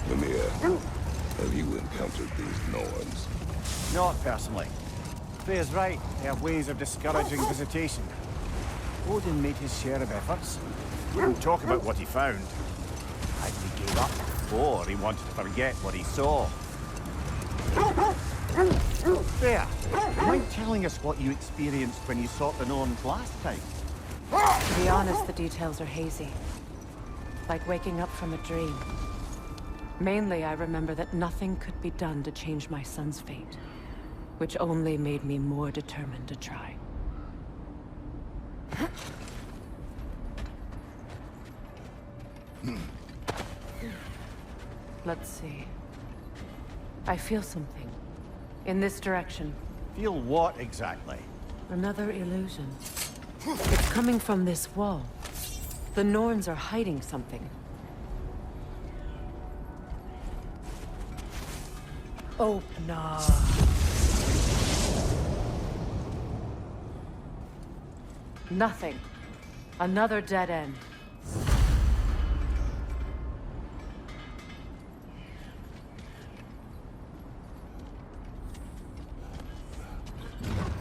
Mimir, have you encountered these Norns? Not personally. Freya's right. They have ways of discouraging visitation. Odin made his share of efforts. Wouldn't talk about what he found. He gave up before he wanted to forget what he saw. Freya, mind telling us what you experienced when you sought the Norns last time? To be honest, the details are hazy. Like waking up from a dream. Mainly, I remember that nothing could be done to change my son's fate, which only made me more determined to try. Let's see. I feel something. In this direction. Feel what exactly? Another illusion. It's coming from this wall. The Norns are hiding something. Open up. Nothing. Another dead end.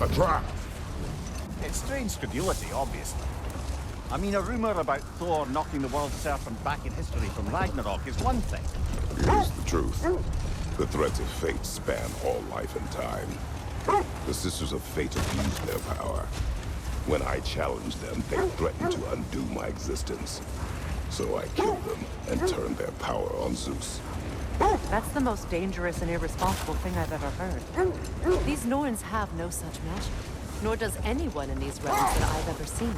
A trap! It's strange credulity, obviously. I mean, a rumor about Thor knocking the world serpent back in history from Ragnarok is one thing. Here's the truth. The threads of fate span all life and time. The Sisters of Fate abuse their power. When I challenged them, they threatened to undo my existence. So I killed them and turned their power on Zeus. That's the most dangerous and irresponsible thing I've ever heard. These Norns have no such magic. Nor does anyone in these realms that I've ever seen.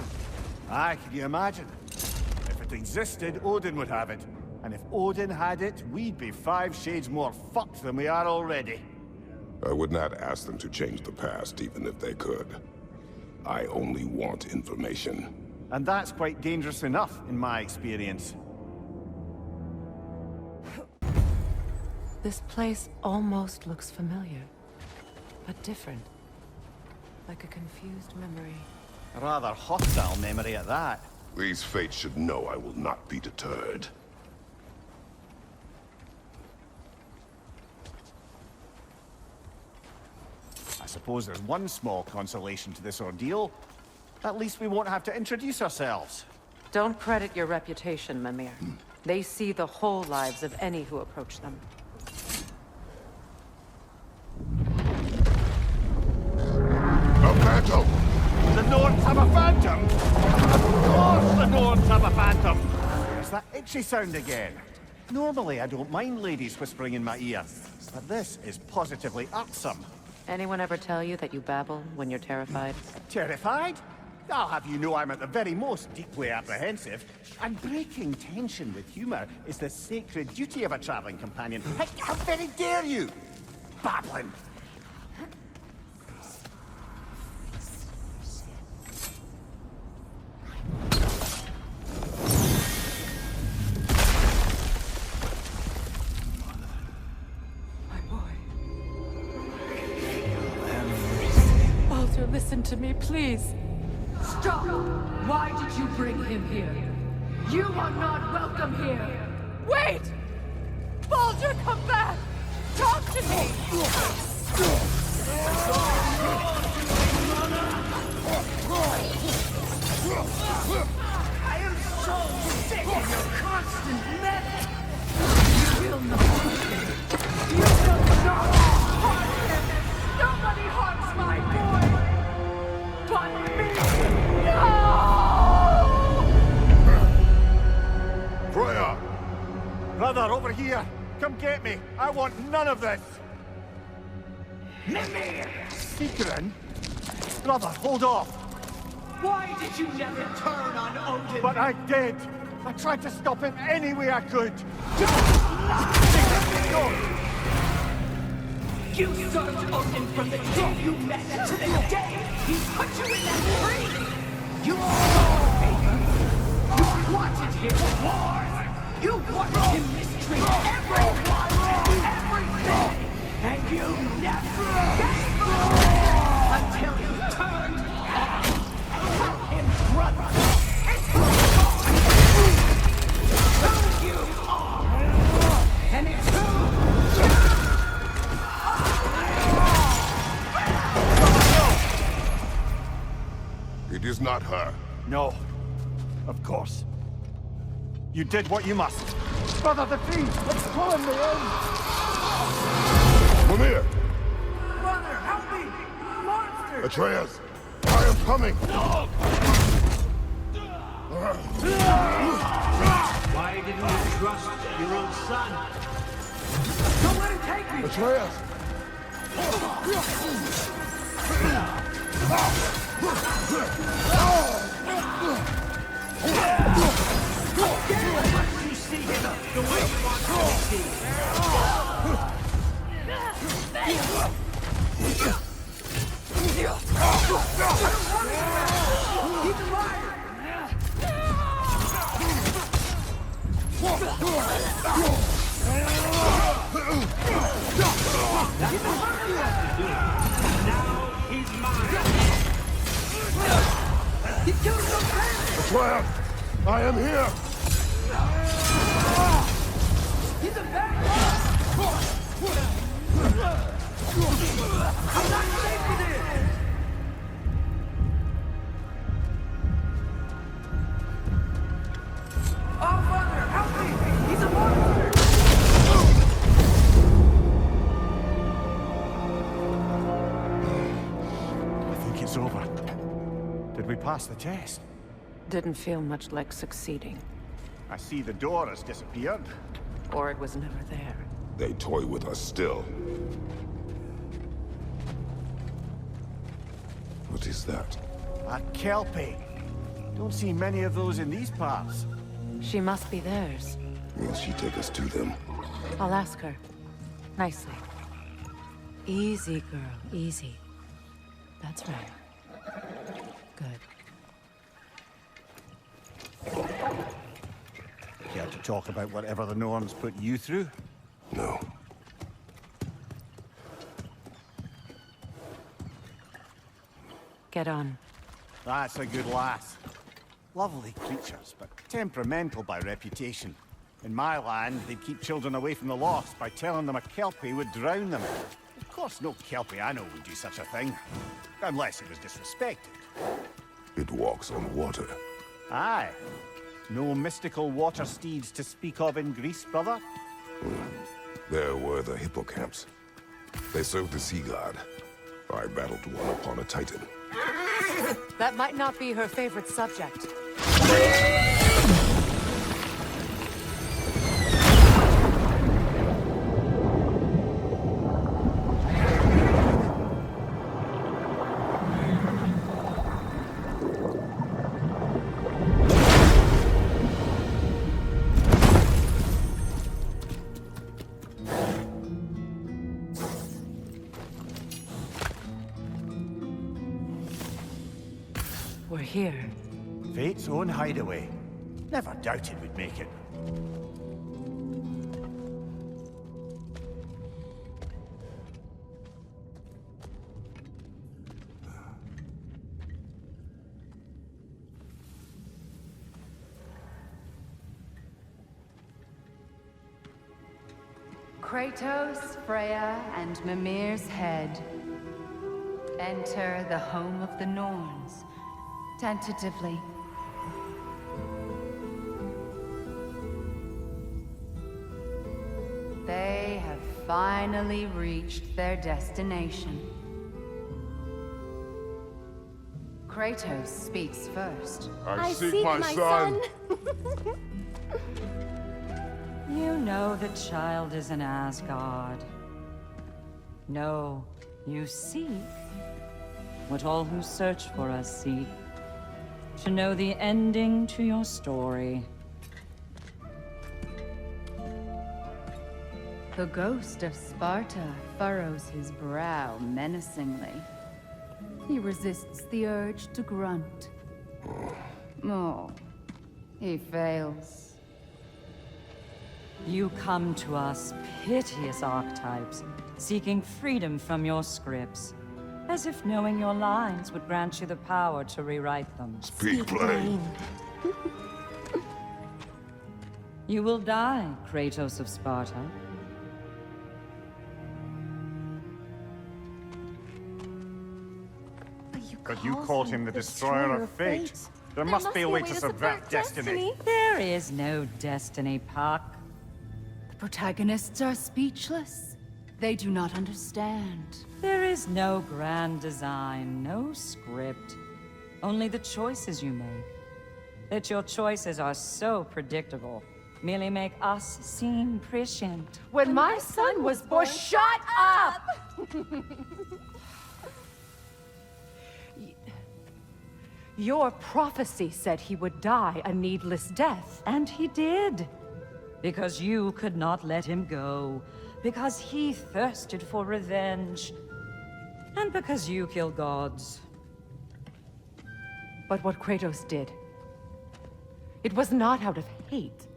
Aye, can you imagine? If it existed, Odin would have it. And if Odin had it, we'd be 5 shades more fucked than we are already. I would not ask them to change the past, even if they could. I only want information. And that's quite dangerous enough, in my experience. This place almost looks familiar, but different. Like a confused memory. A rather hostile memory at that. These fates should know I will not be deterred. I suppose there's one small consolation to this ordeal. At least we won't have to introduce ourselves. Don't credit your reputation, Mimir. They see the whole lives of any who approach them. A phantom! The Norns have a phantom! Of course the Norns have a phantom! There's that itchy sound again. Normally I don't mind ladies whispering in my ear, but this is positively irksome. Anyone ever tell you that you babble when you're terrified? Terrified? I'll have you know I'm at the very most deeply apprehensive. And breaking tension with humor is the sacred duty of a traveling companion. How very dare you! Babbling! Listen to me, please. Stop! Why did you bring him here? You are not welcome here! Wait! Baldur, come back! Talk to me! I am so sick of your constant meddling! You will not harm him! You will not harm him! Nobody harms my boy! But me! No! Freya! Brother, over here! Come get me! I want none of this! Mimir! Secret? Brother, hold off! Why did you never turn on Odin? But I did! I tried to stop him any way I could! You served Odin from the day you met to the day he put you in that tree! You saw favor! You wanted him wars! You wanted him mistreat everyone and everything! And you never gave up! Until you turned on him, brother! It's who you are! And it's who It is not her. No. Of course. You did what you must. Brother, the tree! It's pulling me in! Mimir! Brother, help me! Monster! Atreus! I am coming! Why trust your own son? Don't let him take me! Atreus! Let you see him the way you want to be seen. He's alive! Now he's mine. He killed some family! Atreus! I am here! He's a bad I'm not safe with him! Oh, Father, help me! He's a monster! I think it's over. Did we pass the test? Didn't feel much like succeeding. I see the door has disappeared. Or it was never there. They toy with us still. What is that? A Kelpie. Don't see many of those in these parts. She must be theirs. Will she take us to them? I'll ask her. Nicely. Easy, girl. Easy. That's right. Good. Care to talk about whatever the Norns put you through? No. Get on. That's a good lass. Lovely creatures, but temperamental by reputation. In my land, they'd keep children away from the lost by telling them a Kelpie would drown them. Of course, no Kelpie I know would do such a thing. Unless it was disrespected. It walks on water. Aye. No mystical water steeds to speak of in Greece, brother? There were the hippocamps. They served the sea god. I battled one upon a titan. That might not be her favorite subject. We're here. Fate's own hideaway. Never doubted we'd make it. Kratos, Freya, and Mimir's head. Enter the home of the Norns. Tentatively. They have finally reached their destination. Kratos speaks first. I seek my son. You know the child is in Asgard. No, you seek what all who search for us seek. To know the ending to your story. The ghost of Sparta furrows his brow menacingly. He resists the urge to grunt. Oh, he fails. You come to us, piteous archetypes, seeking freedom from your scripts. As if knowing your lines would grant you the power to rewrite them. Speak plain. You will die, Kratos of Sparta. But you called him the destroyer of fate. There must be a way to subvert destiny. There is no destiny, Puck. The protagonists are speechless. They do not understand. There is no grand design, no script. Only the choices you make. That your choices are so predictable merely make us seem prescient. When my son was born, shut up! Your prophecy said he would die a needless death. And he did. Because you could not let him go. Because he thirsted for revenge. And because you kill gods. But what Kratos did, it was not out of hate.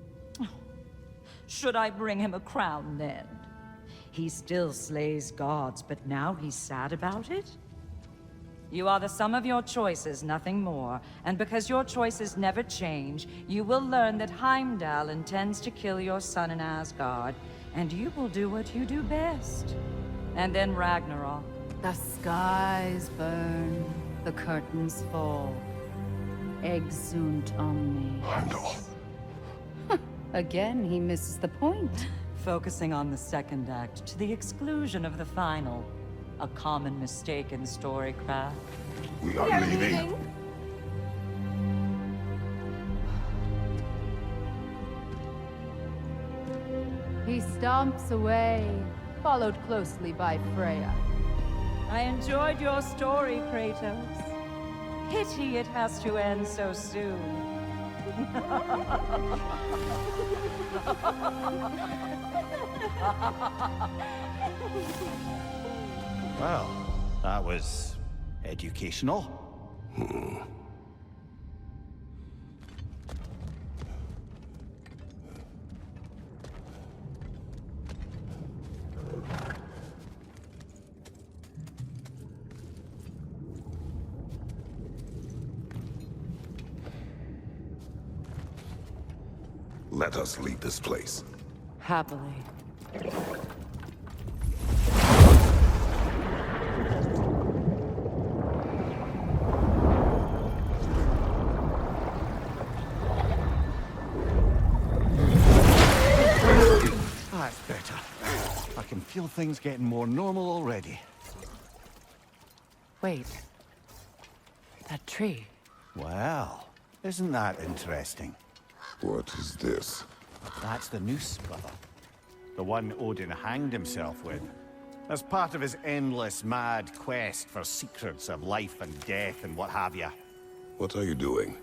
Should I bring him a crown then? He still slays gods, but now he's sad about it? You are the sum of your choices, nothing more. And because your choices never change, you will learn that Heimdall intends to kill your son in Asgard, and you will do what you do best. And then Ragnarok. The skies burn, the curtains fall. Exunt omnes. Heimdall. Again, he misses the point. Focusing on the second act to the exclusion of the final. A common mistake in storycraft. We are leaving. He stomps away, followed closely by Freya. I enjoyed your story, Kratos. Pity it has to end so soon. Well, that was educational. Let us leave this place. Happily. That's better. I can feel things getting more normal already. Wait. That tree. Well, isn't that interesting? What is this? That's the noose, brother. The one Odin hanged himself with. As part of his endless, mad quest for secrets of life and death and what have you. What are you doing?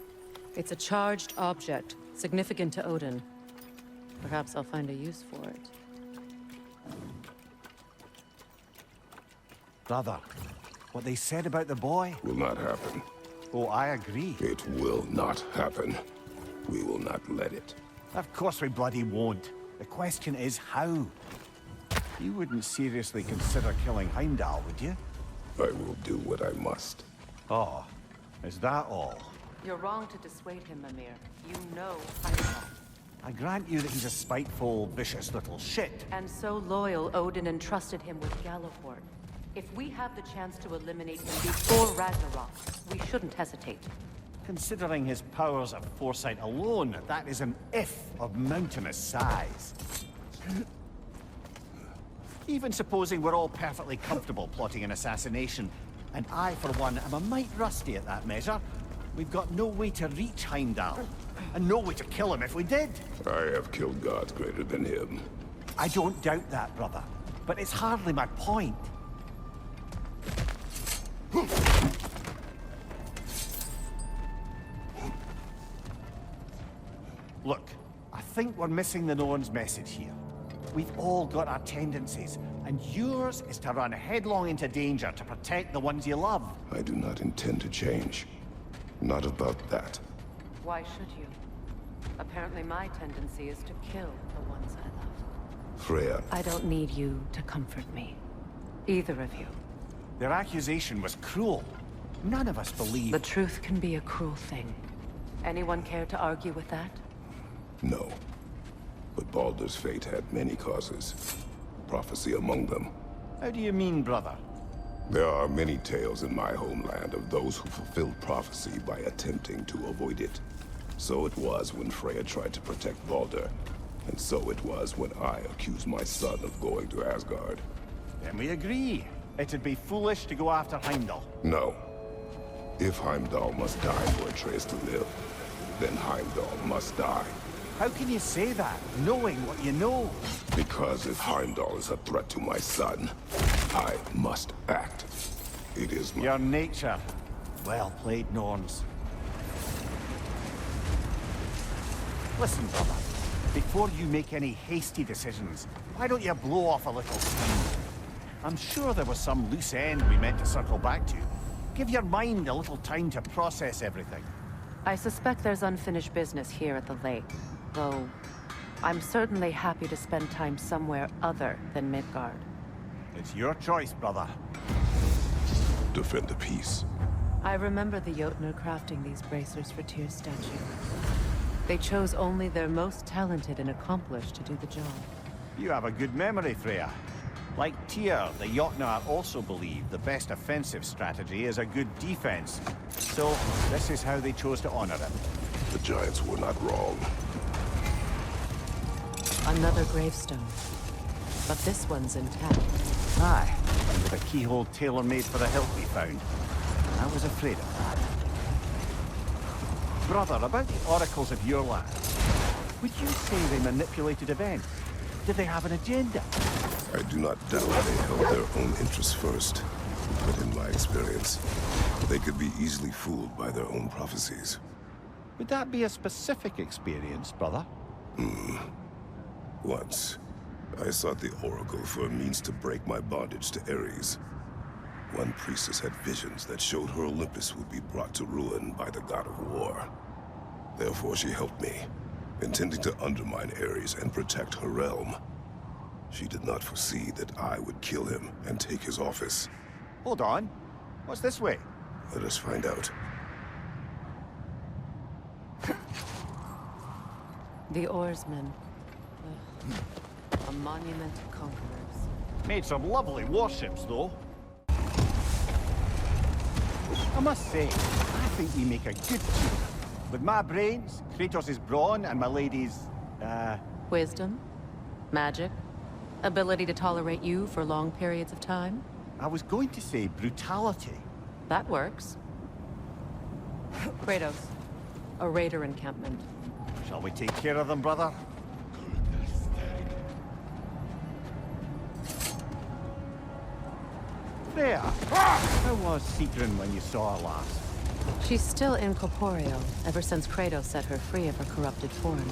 It's a charged object, significant to Odin. Perhaps I'll find a use for it. Brother, what they said about the boy? Will not happen. Oh, I agree. It will not happen. We will not let it. Of course we bloody won't. The question is how? You wouldn't seriously consider killing Heimdall, would you? I will do what I must. Oh, is that all? You're wrong to dissuade him, Mimir. You know Heimdall. I grant you that he's a spiteful, vicious little shit. And so loyal, Odin entrusted him with Gjallarhorn. If we have the chance to eliminate him before Ragnarok, we shouldn't hesitate. Considering his powers of foresight alone, that is an if of mountainous size. Even supposing we're all perfectly comfortable plotting an assassination, and I, for one, am a mite rusty at that measure, we've got no way to reach Heimdall, and no way to kill him if we did. I have killed gods greater than him. I don't doubt that, brother, but it's hardly my point. Look, I think we're missing the Norn's message here. We've all got our tendencies, and yours is to run headlong into danger to protect the ones you love. I do not intend to change. Not about that. Why should you? Apparently my tendency is to kill the ones I love. Freya. I don't need you to comfort me. Either of you. Their accusation was cruel. None of us believe... The truth can be a cruel thing. Anyone care to argue with that? No. But Baldur's fate had many causes. Prophecy among them. How do you mean, brother? There are many tales in my homeland of those who fulfilled prophecy by attempting to avoid it. So it was when Freya tried to protect Baldur. And so it was when I accused my son of going to Asgard. Then we agree. It'd be foolish to go after Heimdall. No. If Heimdall must die for Atreus to live, then Heimdall must die. How can you say that, knowing what you know? Because if Heimdall is a threat to my son, I must act. It is my... Your nature. Well played, Norns. Listen, brother. Before you make any hasty decisions, why don't you blow off a little steam? I'm sure there was some loose end we meant to circle back to. Give your mind a little time to process everything. I suspect there's unfinished business here at the lake, though I'm certainly happy to spend time somewhere other than Midgard. It's your choice, brother. Defend the peace. I remember the Jotnar crafting these bracers for Tyr's statue. They chose only their most talented and accomplished to do the job. You have a good memory, Freya. Like Tyr, the Jotnar also believe the best offensive strategy is a good defense. So, this is how they chose to honor it. The giants were not wrong. Another gravestone. But this one's intact. Aye, and with a keyhole tailor-made for the hilt we found. I was afraid of that. Brother, about the oracles of your land, would you say they manipulated events? Did they have an agenda? I do not doubt they held their own interests first. But in my experience, they could be easily fooled by their own prophecies. Would that be a specific experience, brother? Once, I sought the Oracle for a means to break my bondage to Ares. One priestess had visions that showed her Olympus would be brought to ruin by the God of War. Therefore she helped me, intending to undermine Ares and protect her realm. She did not foresee that I would kill him and take his office. Hold on. What's this way? Let us find out. The oarsmen. A monument to conquerors. Made some lovely warships, though. I must say, I think we make a good team. With my brains, Kratos' brawn, and my lady's, Wisdom? Magic? Ability to tolerate you for long periods of time? I was going to say brutality. That works. Kratos. A raider encampment. Shall we take care of them, brother? Freya, how was Sigrun when you saw her last? She's still incorporeal, ever since Kratos set her free of her corrupted form.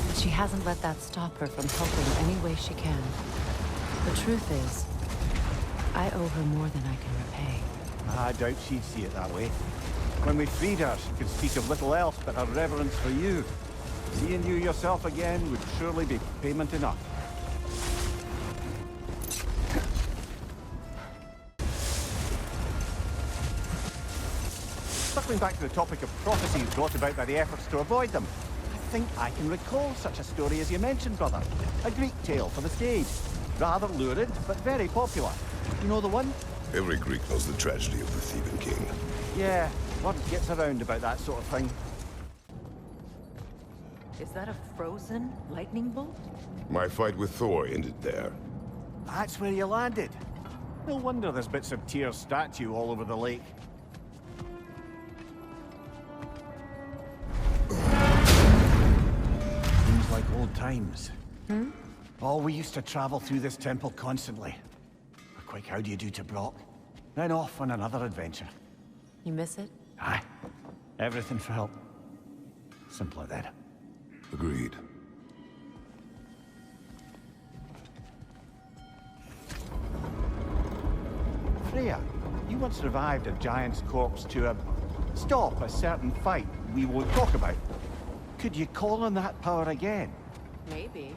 But she hasn't let that stop her from helping any way she can. The truth is, I owe her more than I can repay. I doubt she'd see it that way. When we freed her, she could speak of little else but her reverence for you. Seeing you yourself again would surely be payment enough. Circling back to the topic of prophecies brought about by the efforts to avoid them, I think I can recall such a story as you mentioned, brother. A Greek tale for the stage. Rather lurid, but very popular. You know the one? Every Greek knows the tragedy of the Theban king. Yeah, word gets around about that sort of thing. Is that a frozen lightning bolt? My fight with Thor ended there. That's where you landed. No wonder there's bits of Tyr's statue all over the lake. Seems like old times. Oh, we used to travel through this temple constantly. A quick how do you do to Brock, then off on another adventure. You miss it? Aye. Everything for help. Simpler then. Agreed. Freya, you once revived a giant's corpse to stop a certain fight we won't talk about. Could you call on that power again? Maybe.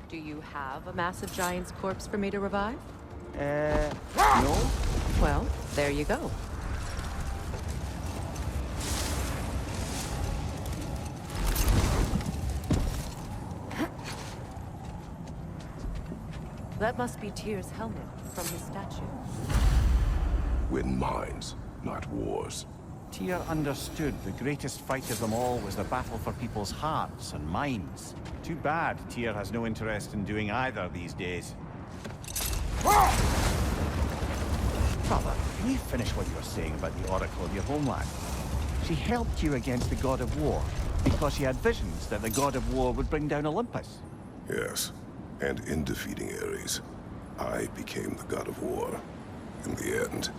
Do you have a massive giant's corpse for me to revive? No. Well, there you go. That must be Tyr's helmet from his statue. Win minds, not wars. Tyr understood the greatest fight of them all was the battle for people's hearts and minds. Too bad Tyr has no interest in doing either these days. Brother, can you finish what you were saying about the Oracle of your homeland? She helped you against the God of War. Because she had visions that the God of War would bring down Olympus. Yes, and in defeating Ares, I became the God of War. In the end,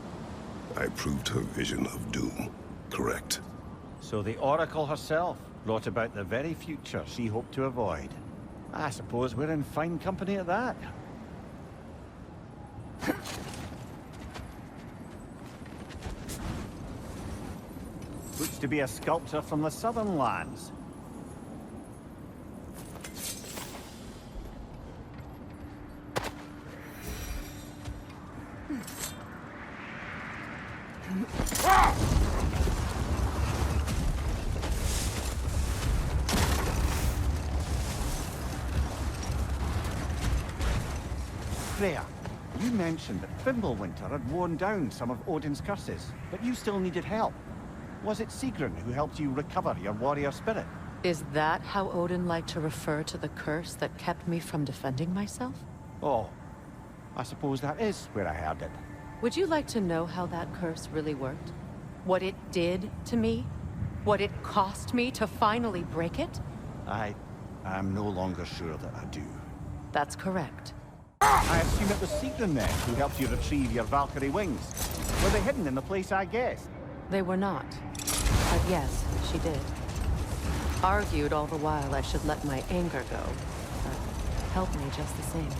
I proved her vision of doom correct. So the Oracle herself brought about the very future she hoped to avoid. I suppose we're in fine company at that. Looks to be a sculptor from the southern lands. Freya, you mentioned that Fimbulwinter had worn down some of Odin's curses, but you still needed help. Was it Sigrun who helped you recover your warrior spirit? Is that how Odin liked to refer to the curse that kept me from defending myself? Oh, I suppose that is where I heard it. Would you like to know how that curse really worked? What it did to me? What it cost me to finally break it? I'm no longer sure that I do. That's correct. I assume it was Sigrun then who helped you retrieve your Valkyrie wings. Were they hidden in the place I guessed? They were not. But yes, she did. Argued all the while I should let my anger go, but helped me just the same.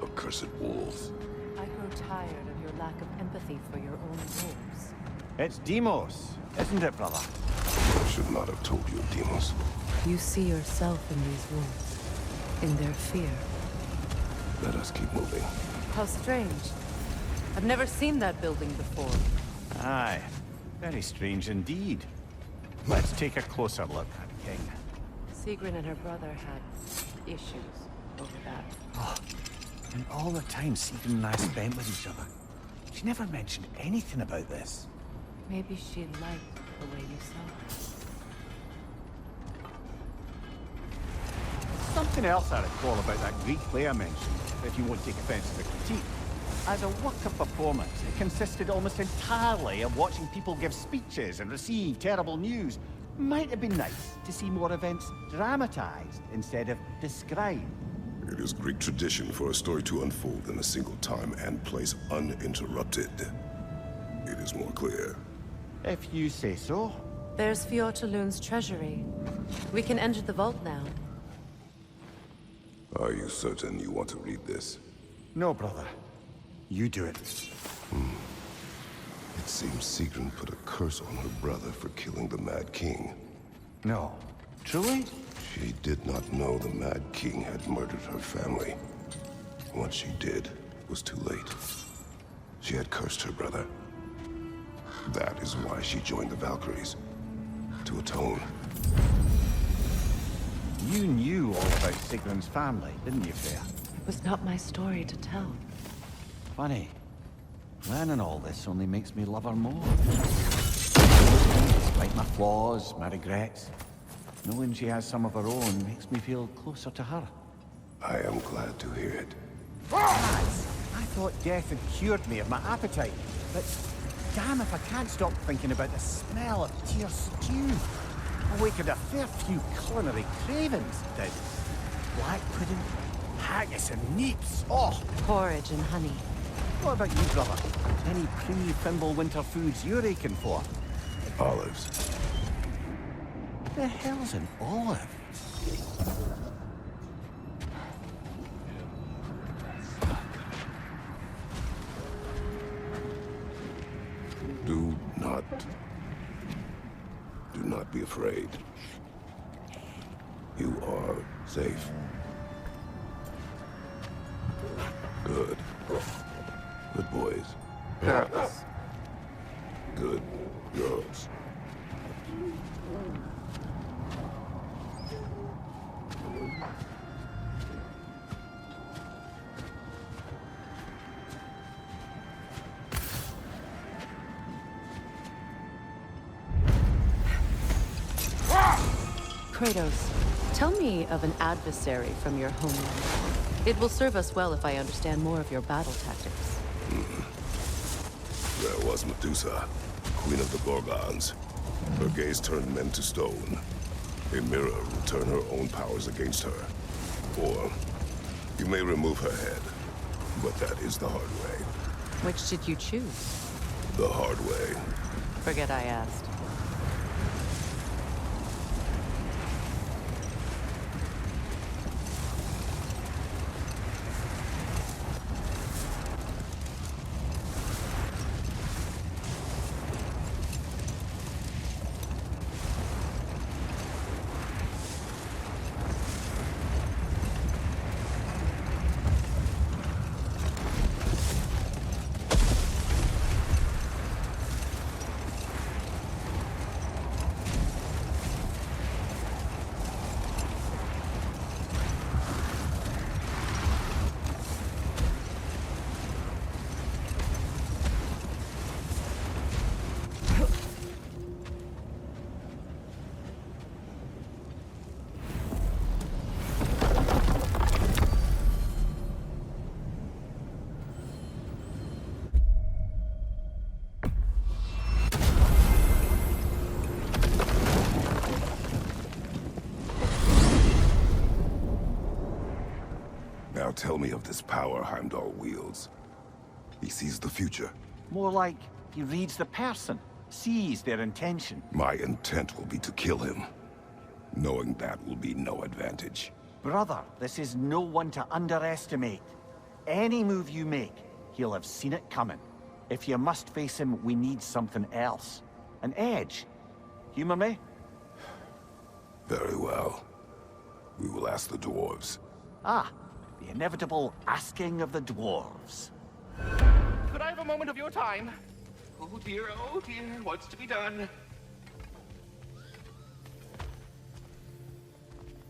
Accursed wolves. I grow tired of your lack of empathy for your own wolves. It's Deimos, isn't it, brother? I should not have told you of Deimos. You see yourself in these wolves, in their fear. Let us keep moving. How strange. I've never seen that building before. Aye, very strange indeed. Let's take a closer look at King. Sigrun and her brother had issues over that. Oh, and all the time Sigrun and I spent with each other, she never mentioned anything about this. Maybe she liked the way you saw her. Something else I recall about that Greek play I mentioned, if you won't take offense to the critique. As a work of performance, it consisted almost entirely of watching people give speeches and receive terrible news. Might have been nice to see more events dramatized instead of described. It is Greek tradition for a story to unfold in a single time and place uninterrupted. It is more clear. If you say so. There's Fjortulun's treasury. We can enter the vault now. Are you certain you want to read this? No, brother. You do it. It seems Sigrun put a curse on her brother for killing the Mad King. No. Truly? She did not know the Mad King had murdered her family. Once she did, it was too late. She had cursed her brother. That is why she joined the Valkyries. To atone. You knew all about Sigrun's family, didn't you, Freya? It was not my story to tell. Funny. Learning all this only makes me love her more. Despite my flaws, my regrets, knowing she has some of her own makes me feel closer to her. I am glad to hear it. I thought death had cured me of my appetite, but damn if I can't stop thinking about the smell of tear stew. Awakened a fair few culinary cravings, did. Black pudding, haggis and neeps, oh! Porridge and honey. What about you, brother? Any pre-Fimbulwinter foods you're aching for? Olives. The hell's an olive? Do not be afraid. You are safe. Good. Good boys. Girls. Good girls. Kratos, tell me of an adversary from your homeland. It will serve us well if I understand more of your battle tactics. There was Medusa, Queen of the Gorgons. Her gaze turned men to stone. A mirror will turn her own powers against her. Or you may remove her head, but that is the hard way. Which did you choose? The hard way. Forget I asked. Now tell me of this power Heimdall wields. He sees the future. More like he reads the person, sees their intention. My intent will be to kill him. Knowing that will be no advantage. Brother, this is no one to underestimate. Any move you make, he'll have seen it coming. If you must face him, we need something else. An edge. Humor me? Very well. We will ask the dwarves. Ah, the inevitable asking of the dwarves. Could I have a moment of your time? Oh dear, what's to be done?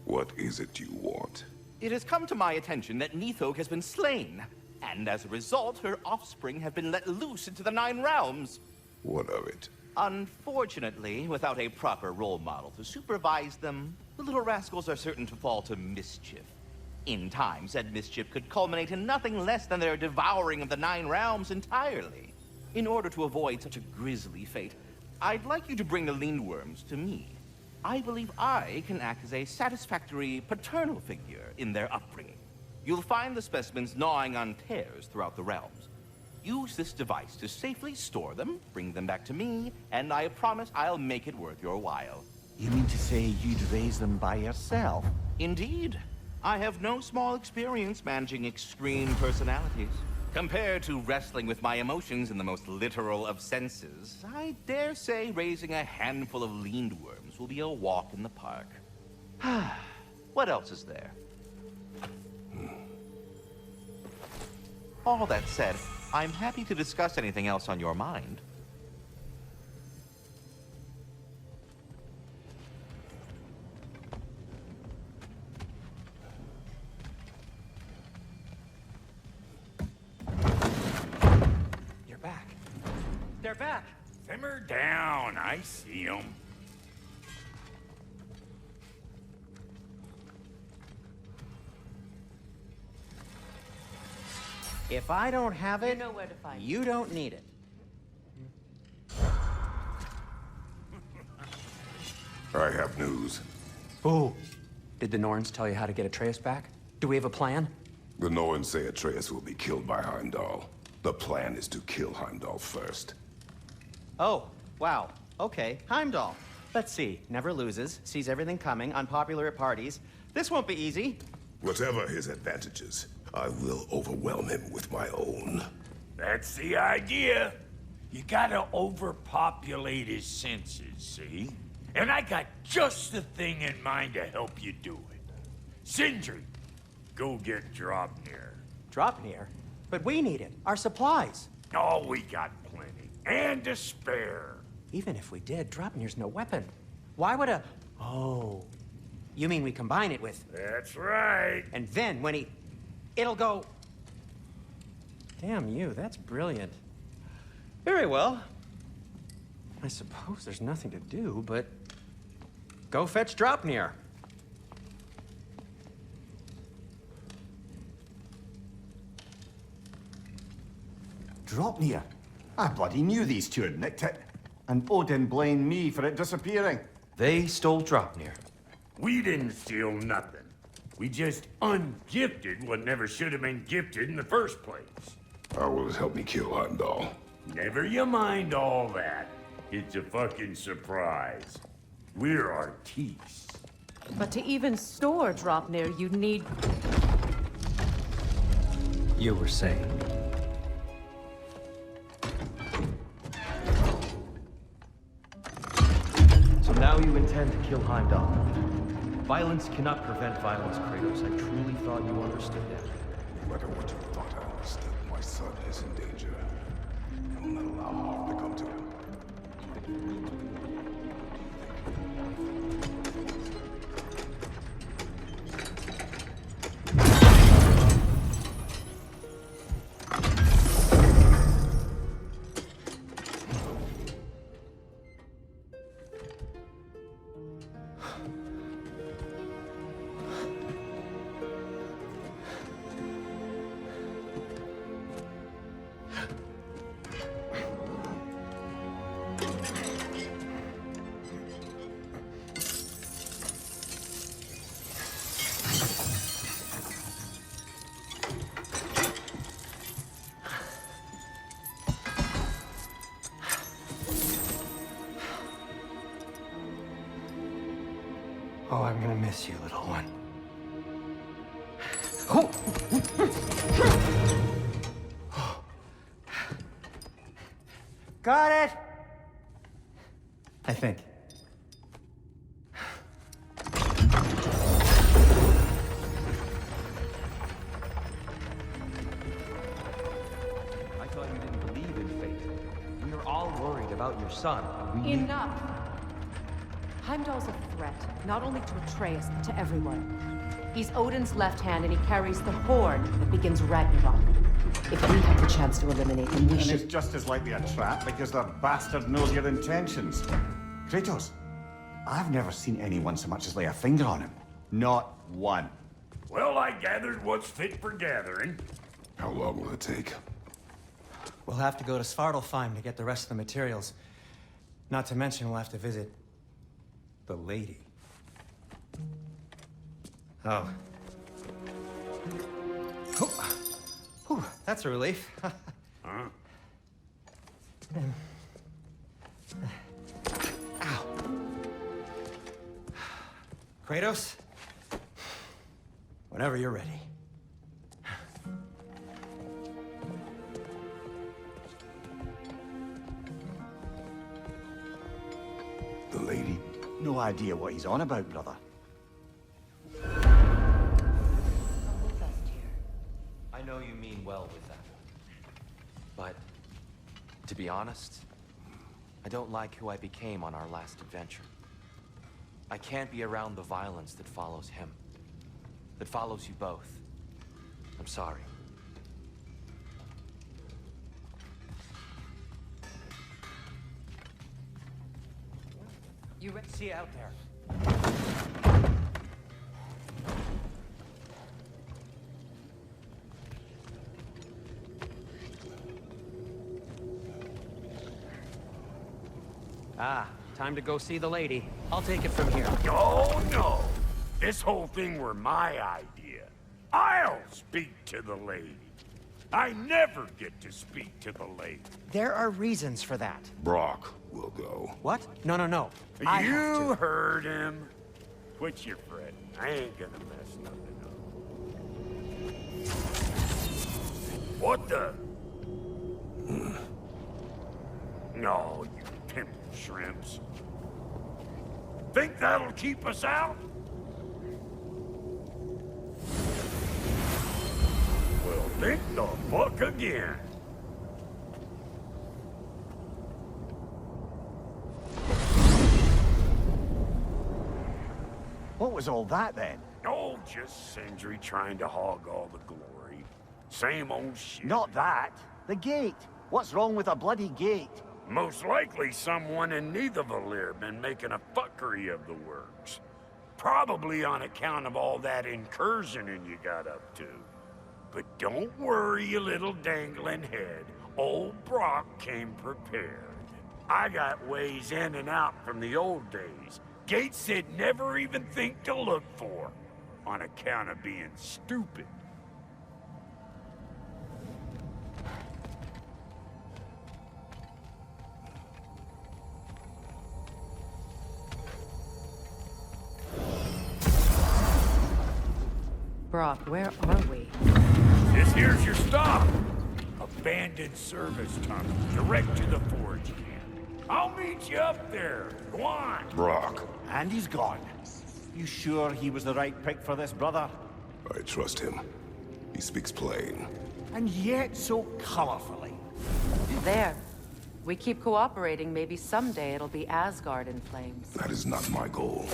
What is it you want? It has come to my attention that Nithog has been slain, and as a result, her offspring have been let loose into the Nine Realms. What of it? Unfortunately, without a proper role model to supervise them, the little rascals are certain to fall to mischief. In time, said mischief could culminate in nothing less than their devouring of the Nine Realms entirely. In order to avoid such a grisly fate, I'd like you to bring the Lindworms to me. I believe I can act as a satisfactory paternal figure in their upbringing. You'll find the specimens gnawing on tears throughout the realms. Use this device to safely store them, bring them back to me, and I promise I'll make it worth your while. You mean to say you'd raise them by yourself? Indeed. I have no small experience managing extreme personalities. Compared to wrestling with my emotions in the most literal of senses, I dare say raising a handful of Lindworms will be a walk in the park. What else is there? All that said, I'm happy to discuss anything else on your mind. They're back. Simmer down. I see them. If I don't have it, You know where to find you don't need it. I have news. Oh, did the Norns tell you how to get Atreus back? Do we have a plan? The Norns say Atreus will be killed by Heimdall. The plan is to kill Heimdall first. Oh, wow. Okay, Heimdall. Let's see. Never loses, sees everything coming, unpopular at parties. This won't be easy. Whatever his advantages, I will overwhelm him with my own. That's the idea. You gotta overpopulate his senses, see? And I got just the thing in mind to help you do it. Sindri, go get Draupnir. Draupnir? But we need it. Our supplies. Oh, we got plenty. And to spare. Even if we did, Draupnir's no weapon. Why would a... Oh. You mean we combine it with... That's right. And then when he... It'll go... Damn you, that's brilliant. Very well. I suppose there's nothing to do, but... Go fetch Draupnir. Draupnir? I bloody knew these two had nicked it. And Odin blamed me for it disappearing. They stole Draupnir. We didn't steal nothing. We just ungifted what never should have been gifted in the first place. How will it help me kill Heimdall? Never you mind all that. It's a fucking surprise. We're artistes. But to even store Draupnir, you'd need... You were saying? So now you intend to kill Heimdall. Violence cannot prevent violence, Kratos. I truly thought you understood that. No matter what you thought I understood, my son is in danger. I will not allow harm to come to him. Oh, I'm gonna miss you, little one. Got it! I think. I thought you didn't believe in fate. We were all worried about your son. Enough! Heimdall's a threat, not only to Atreus, but to everyone. He's Odin's left hand, and he carries the horn that begins Ragnarok. If we have the chance to eliminate him, we And should... it's just as likely a trap because the bastard knows your intentions. Kratos, I've never seen anyone so much as lay a finger on him. Not one. Well, I gathered what's fit for gathering. How long will it take? We'll have to go to Svartalfheim to get the rest of the materials. Not to mention we'll have to visit the lady. Oh. Whew, that's a relief. Huh? Ow. Kratos? Whenever you're ready. The lady? No idea what he's on about, brother. I know you mean well with that. But, to be honest, I don't like who I became on our last adventure. I can't be around the violence that follows him. That follows you both. I'm sorry. You see you out there. Ah, time to go see the lady. I'll take it from here. Oh, no. This whole thing were my idea. I'll speak to the lady. I never get to speak to the lady. There are reasons for that. Brock will go. What? No, no, no. I have You to. heard him. Quit your fretting. I ain't gonna mess nothing up. What the? No, you pimp shrimps. Think that'll keep us out? Well, think the fuck again. What was all that then? Oh, just Sindri trying to hog all the glory. Same old shit. Not that. The gate. What's wrong with a bloody gate? Most likely someone in Nidavellir been making a fuckery of the works. Probably on account of all that incursioning you got up to. But don't worry, you little dangling head. Old Brock came prepared. I got ways in and out from the old days. Gates said never even think to look for, on account of being stupid. Brock, where are we? This here's your stop. Abandoned service tunnel, direct to the forge camp. I'll meet you up there. Go on. Brock. And he's gone. You sure he was the right pick for this, brother? I trust him. He speaks plain. And yet so colorfully. There. We keep cooperating, maybe someday it'll be Asgard in flames. That is not my goal.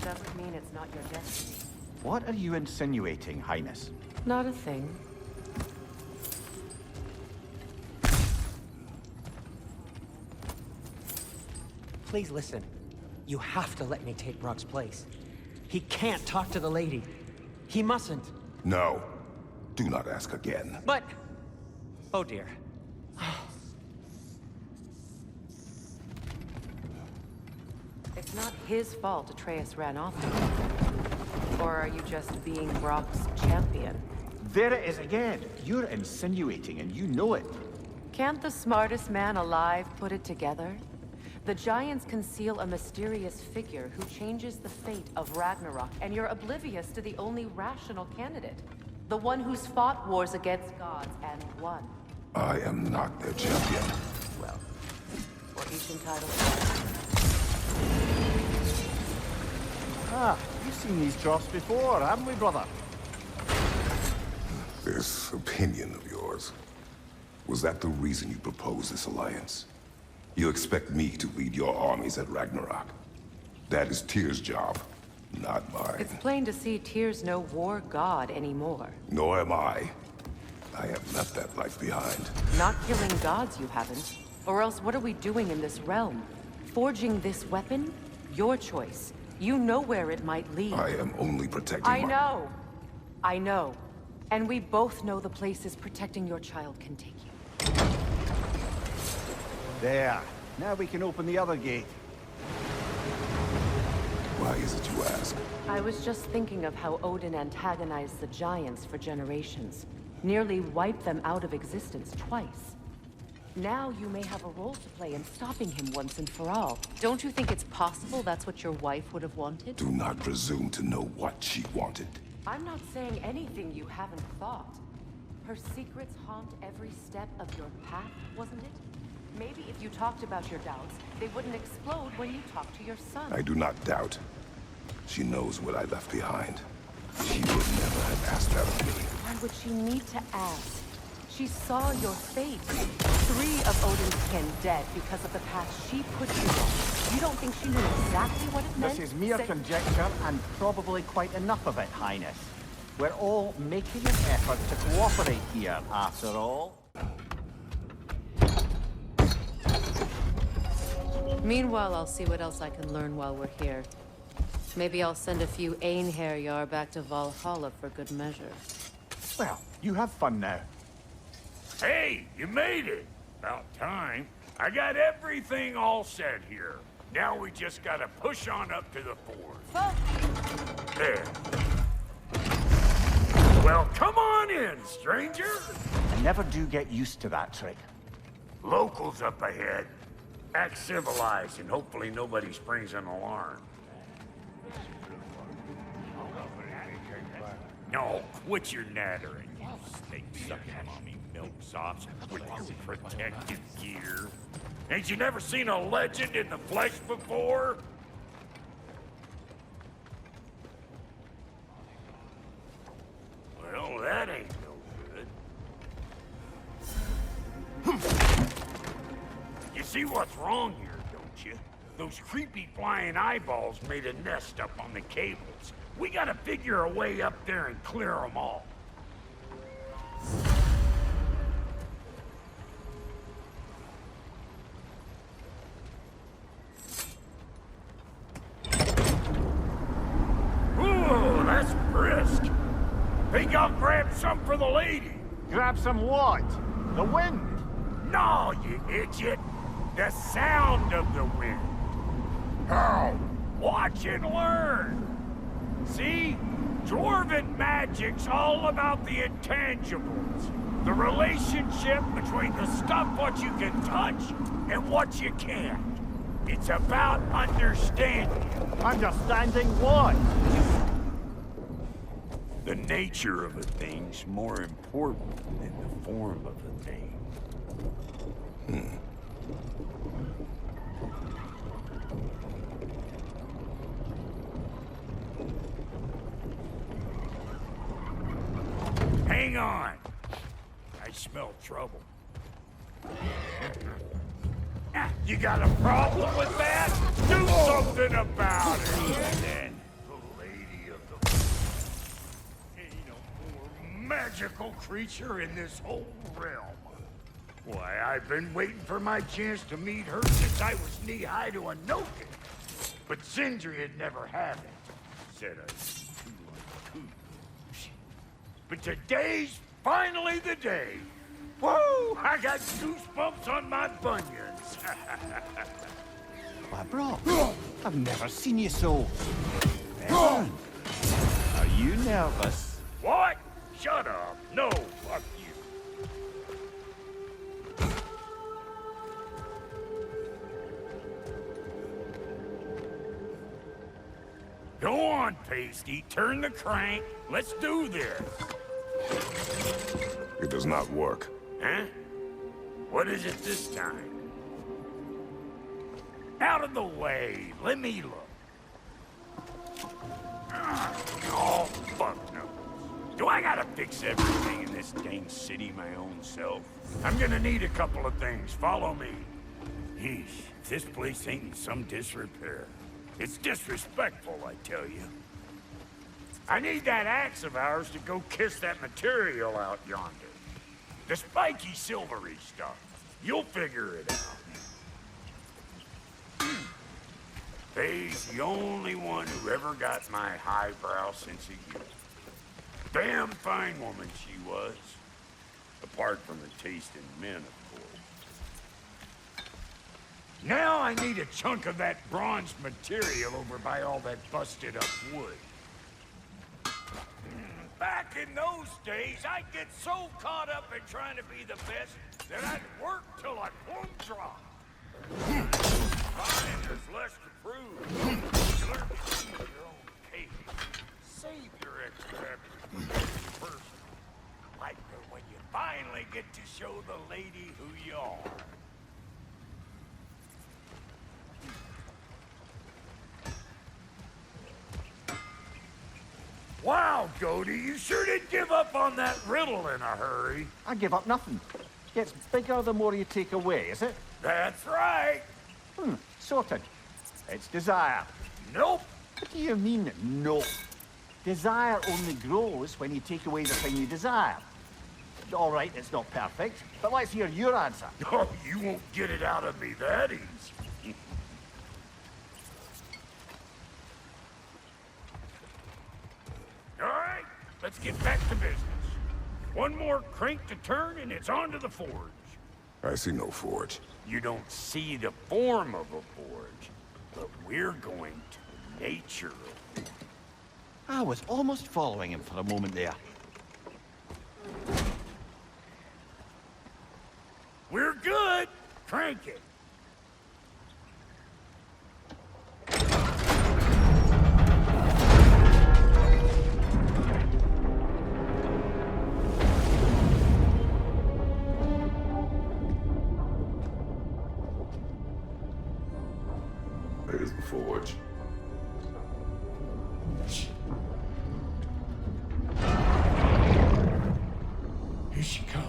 Doesn't mean it's not your destiny. What are you insinuating, Highness? Not a thing. Please listen. You have to let me take Brock's place. He can't talk to the lady. He mustn't. No. Do not ask again. But... Oh dear. It's not his fault Atreus ran off. Or are you just being Brock's champion? There it is again. You're insinuating and you know it. Can't the smartest man alive put it together? The Giants conceal a mysterious figure who changes the fate of Ragnarok, and you're oblivious to the only rational candidate. The one who's fought wars against gods and won. I am not their champion. Well, we're each entitled. Ah, you've seen these drops before, haven't we, brother? This opinion of yours, was that the reason you proposed this alliance? You expect me to lead your armies at Ragnarok? That is Tyr's job, not mine. It's plain to see Tyr's no war god anymore. Nor am I. I have left that life behind. Not killing gods, you haven't. Or else what are we doing in this realm? Forging this weapon? Your choice. You know where it might lead. I am only protecting I know. I know. And we both know the places protecting your child can take you. There. Now we can open the other gate. Why is it you ask? I was just thinking of how Odin antagonized the Giants for generations. Nearly wiped them out of existence twice. Now you may have a role to play in stopping him once and for all. Don't you think it's possible that's what your wife would have wanted? Do not presume to know what she wanted. I'm not saying anything you haven't thought. Her secrets haunt every step of your path, wasn't it? Maybe if you talked about your doubts, they wouldn't explode when you talked to your son. I do not doubt. She knows what I left behind. She would never have asked that of me. Why would she need to ask? She saw your fate. 3 of Odin's kin dead because of the path she put you on. You don't think she knew exactly what it meant? This is mere conjecture, and probably quite enough of it, Highness. We're all making an effort to cooperate here, after all. Meanwhile, I'll see what else I can learn while we're here. Maybe I'll send a few Einherjar back to Valhalla for good measure. Well, you have fun now. Hey, you made it. About time. I got everything all set here. Now we just gotta push on up to the forge. There. Well, come on in, stranger. I never do get used to that trick. Locals up ahead. Act civilized and hopefully nobody springs an alarm. No, quit your nattering, you snake-sucking mommy milksops with your protective gear. Ain't you never seen a legend in the flesh before? Well, that ain't no good. You see what's wrong here, don't you? Those creepy flying eyeballs made a nest up on the cables. We gotta figure a way up there and clear them all. Ooh, that's brisk. Think I'll grab some for the lady. Grab some what? The wind? No, you idiot. The sound of the wind. Oh, watch and learn. See? Dwarven magic's all about the intangibles. The relationship between the stuff what you can touch and what you can't. It's about understanding. Understanding what? The nature of a thing's more important than the form of a thing. Hang on. I smell trouble. You got a problem with that? Do something about it. And then the lady of the... Ain't no more magical creature in this whole realm. Why, I've been waiting for my chance to meet her since I was knee-high to a Noken. But Sindri had never had it. Said I was too uncool. But today's finally the day. Woo! I got goosebumps on my bunions. Why, bro, I've never seen you so... Oh. Are you nervous? What? Shut up. No, fuck you. Go on, Pasty. Turn the crank. Let's do this. It does not work. Huh? What is it this time? Out of the way. Let me look. Oh, fuck no. Do I gotta fix everything in this dang city my own self? I'm gonna need a couple of things. Follow me. Yeesh, if this place ain't in some disrepair. It's disrespectful, I tell you. I need that axe of ours to go kiss that material out yonder. The spiky, silvery stuff. You'll figure it out. Faye's the only one who ever got my highbrow sense of humor. Damn fine woman she was. Apart from the taste in men, of course. Now I need a chunk of that bronze material over by all that busted up wood. Back in those days, I'd get so caught up in trying to be the best that I'd work till I plumb drop. Fine, there's less to prove. You learn to see your own pace. Save your extravagance first. Like when you finally get to show the lady who you are. Wow, Cody, you sure did give up on that riddle in a hurry. I give up nothing. Gets bigger the more you take away, is it? That's right. Sorted. It's desire. Nope. What do you mean, nope? Desire only grows when you take away the thing you desire. All right, it's not perfect, but let's hear your answer. Oh, you won't get it out of me that easy. All right, let's get back to business. One more crank to turn and it's on to the forge. I see no forge. You don't see the form of a forge, but we're going to the nature of it. I was almost following him for a moment there. We're good. Crank it. There's the forge. Here she comes.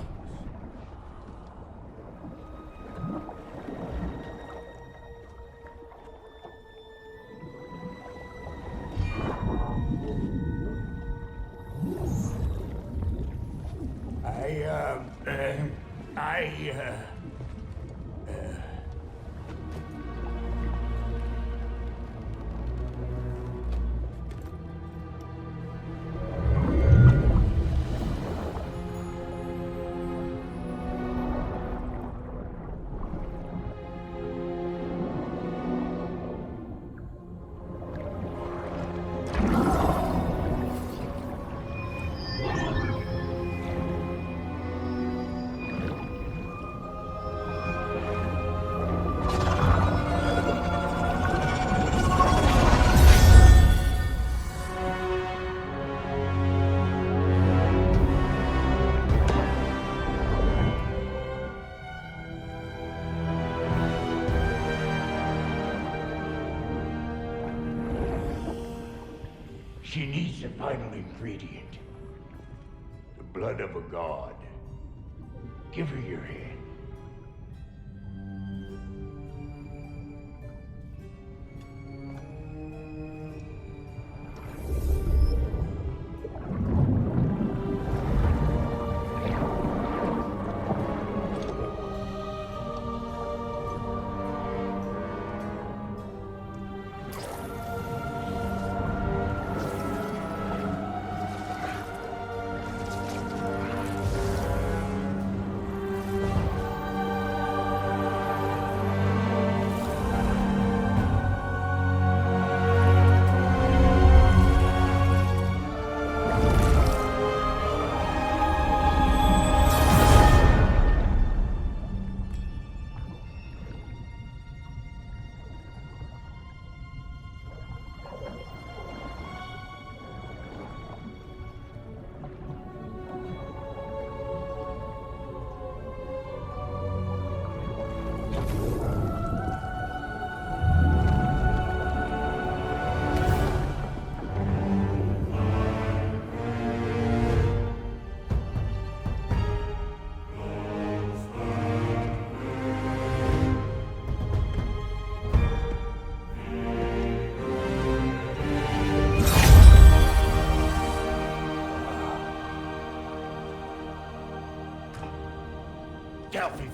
She needs the final ingredient. The blood of a god. Give her your hand.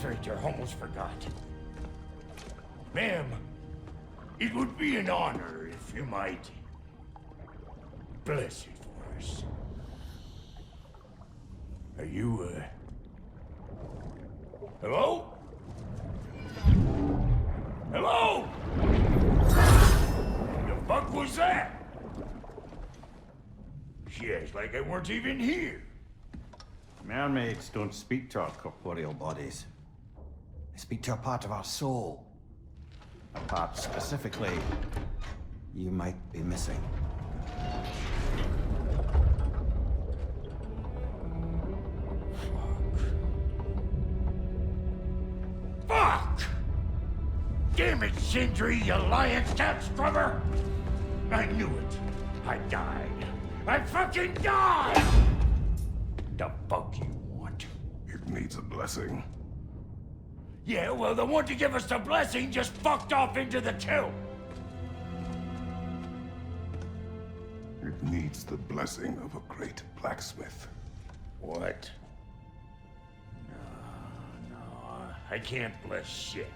I almost forgot. Ma'am, it would be an honor if you might bless it for us. Are you, hello? Hello? The fuck was that? She acts like I weren't even here. Mermaids don't speak to our corporeal bodies. They speak to a part of our soul. A part specifically you might be missing. Fuck! Damn it, Sindri, you lion cat scrubber! I knew it. I died. I fucking died! The fuck you want? It needs a blessing. Yeah, well, the one to give us the blessing just fucked off into the tomb. It needs the blessing of a great blacksmith. What? No, I can't bless shit.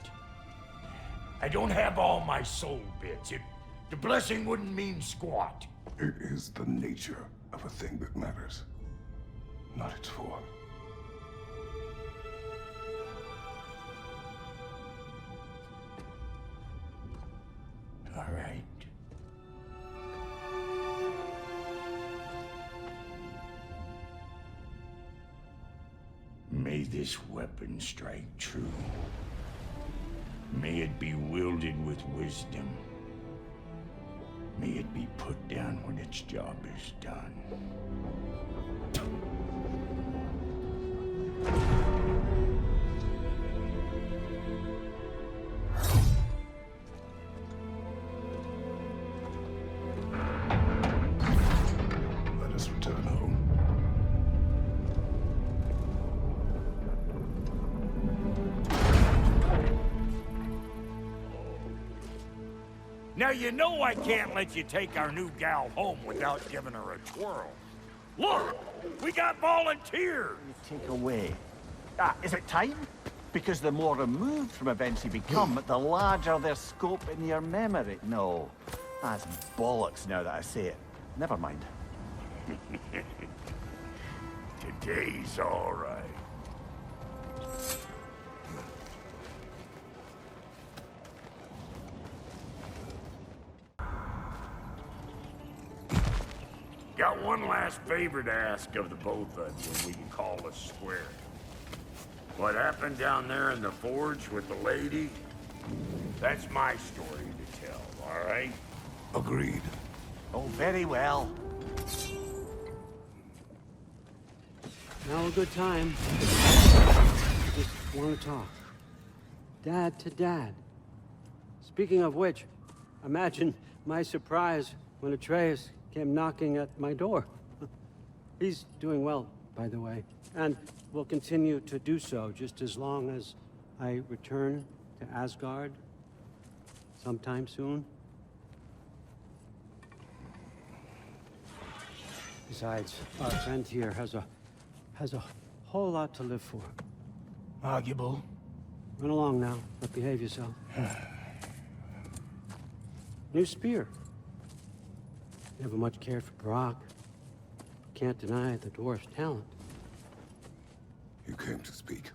I don't have all my soul bits. The blessing wouldn't mean squat. It is the nature of a thing that matters, not its form. All right. May this weapon strike true. May it be wielded with wisdom. May it be put down when its job is done. Let us return home. Now you know I can't let you take our new gal home without giving her a twirl. Look, we got volunteers. Take away. Is it time? Because the more removed from events you become, the larger their scope in your memory. No, that's bollocks now that I say it. Never mind. Today's all right. Got one last favor to ask of the both of you, and we can call us square. What happened down there in the forge with the lady? That's my story to tell, all right? Agreed. Oh, very well. Now a good time. I just want to talk. Dad to Dad. Speaking of which, imagine my surprise when Atreus came knocking at my door. He's doing well, by the way, and will continue to do so just as long as I return to Asgard sometime soon. Besides, our friend here has a whole lot to live for. Arguable. Run along now, but behave yourself. New spear. Never much cared for Brock. Can't deny the dwarf's talent. You came to speak.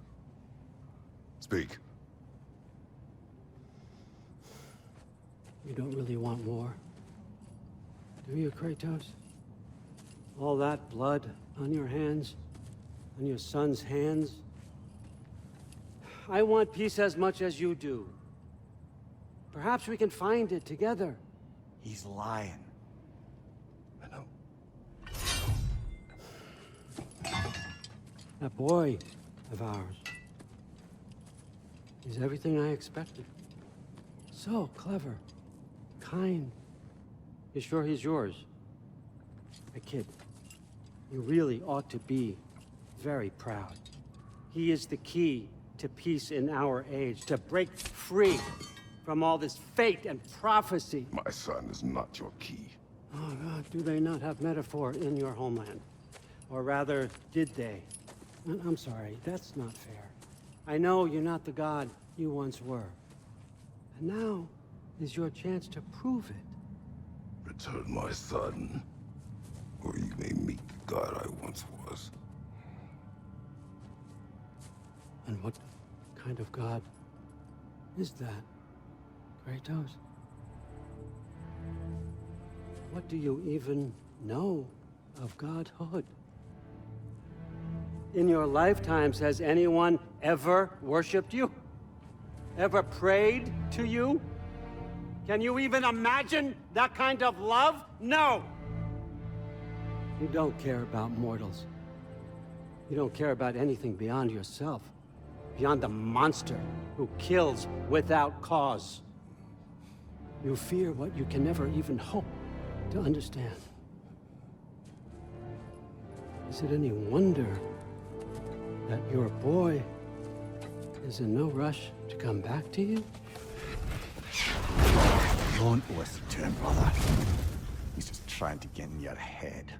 Speak. You don't really want war, do you, Kratos? All that blood on your hands, on your son's hands. I want peace as much as you do. Perhaps we can find it together. He's lying. I know. That boy of ours. He's everything I expected. So clever, kind. You sure he's yours? A kid. You really ought to be very proud. He is the key to peace in our age, to break free from all this fate and prophecy. My son is not your key. Oh, God, do they not have metaphor in your homeland? Or rather, did they? I'm sorry, that's not fair. I know you're not the god you once were. And now is your chance to prove it. Return my son, or you may meet the god I once was. And what kind of god is that, Kratos? What do you even know of godhood? In your lifetimes, has anyone ever worshipped you? Ever prayed to you? Can you even imagine that kind of love? No! You don't care about mortals. You don't care about anything beyond yourself. Beyond the monster who kills without cause. You fear what you can never even hope to understand. Is it any wonder that your boy is in no rush to come back to you? Don't listen to him, brother. He's just trying to get in your head.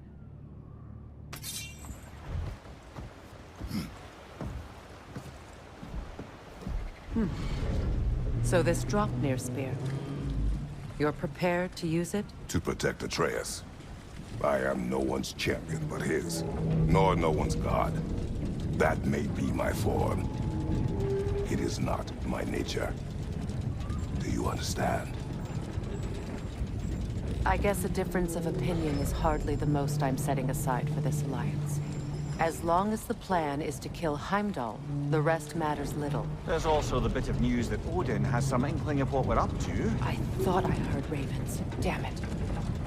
So this Draupnir spear, you're prepared to use it? To protect Atreus. I am no one's champion but his, nor no one's god. That may be my form. It is not my nature. Do you understand? I guess a difference of opinion is hardly the most I'm setting aside for this alliance. As long as the plan is to kill Heimdall, the rest matters little. There's also the bit of news that Odin has some inkling of what we're up to. I thought I heard ravens. Damn it.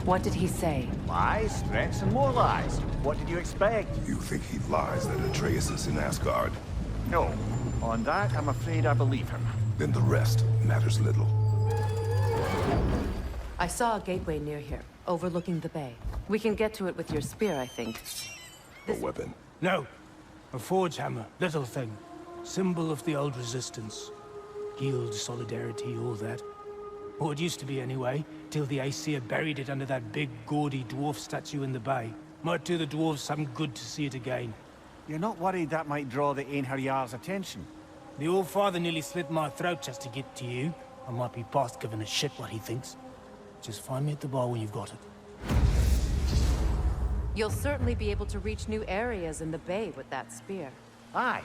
What did he say? Lies, threats, and more lies. What did you expect? You think he lies that Atreus is in Asgard? No. On that, I'm afraid I believe him. Then the rest matters little. I saw a gateway near here, overlooking the bay. We can get to it with your spear, I think. A weapon? No. A forge hammer. Little thing. Symbol of the old resistance. Guild, solidarity, all that. Or it used to be anyway, till the Aesir buried it under that big, gaudy dwarf statue in the bay. Might do the dwarves some good to see it again. You're not worried that might draw the Einherjar's attention? The old father nearly slit my throat just to get to you. I might be past giving a shit what he thinks. Just find me at the bar when you've got it. You'll certainly be able to reach new areas in the bay with that spear. Aye.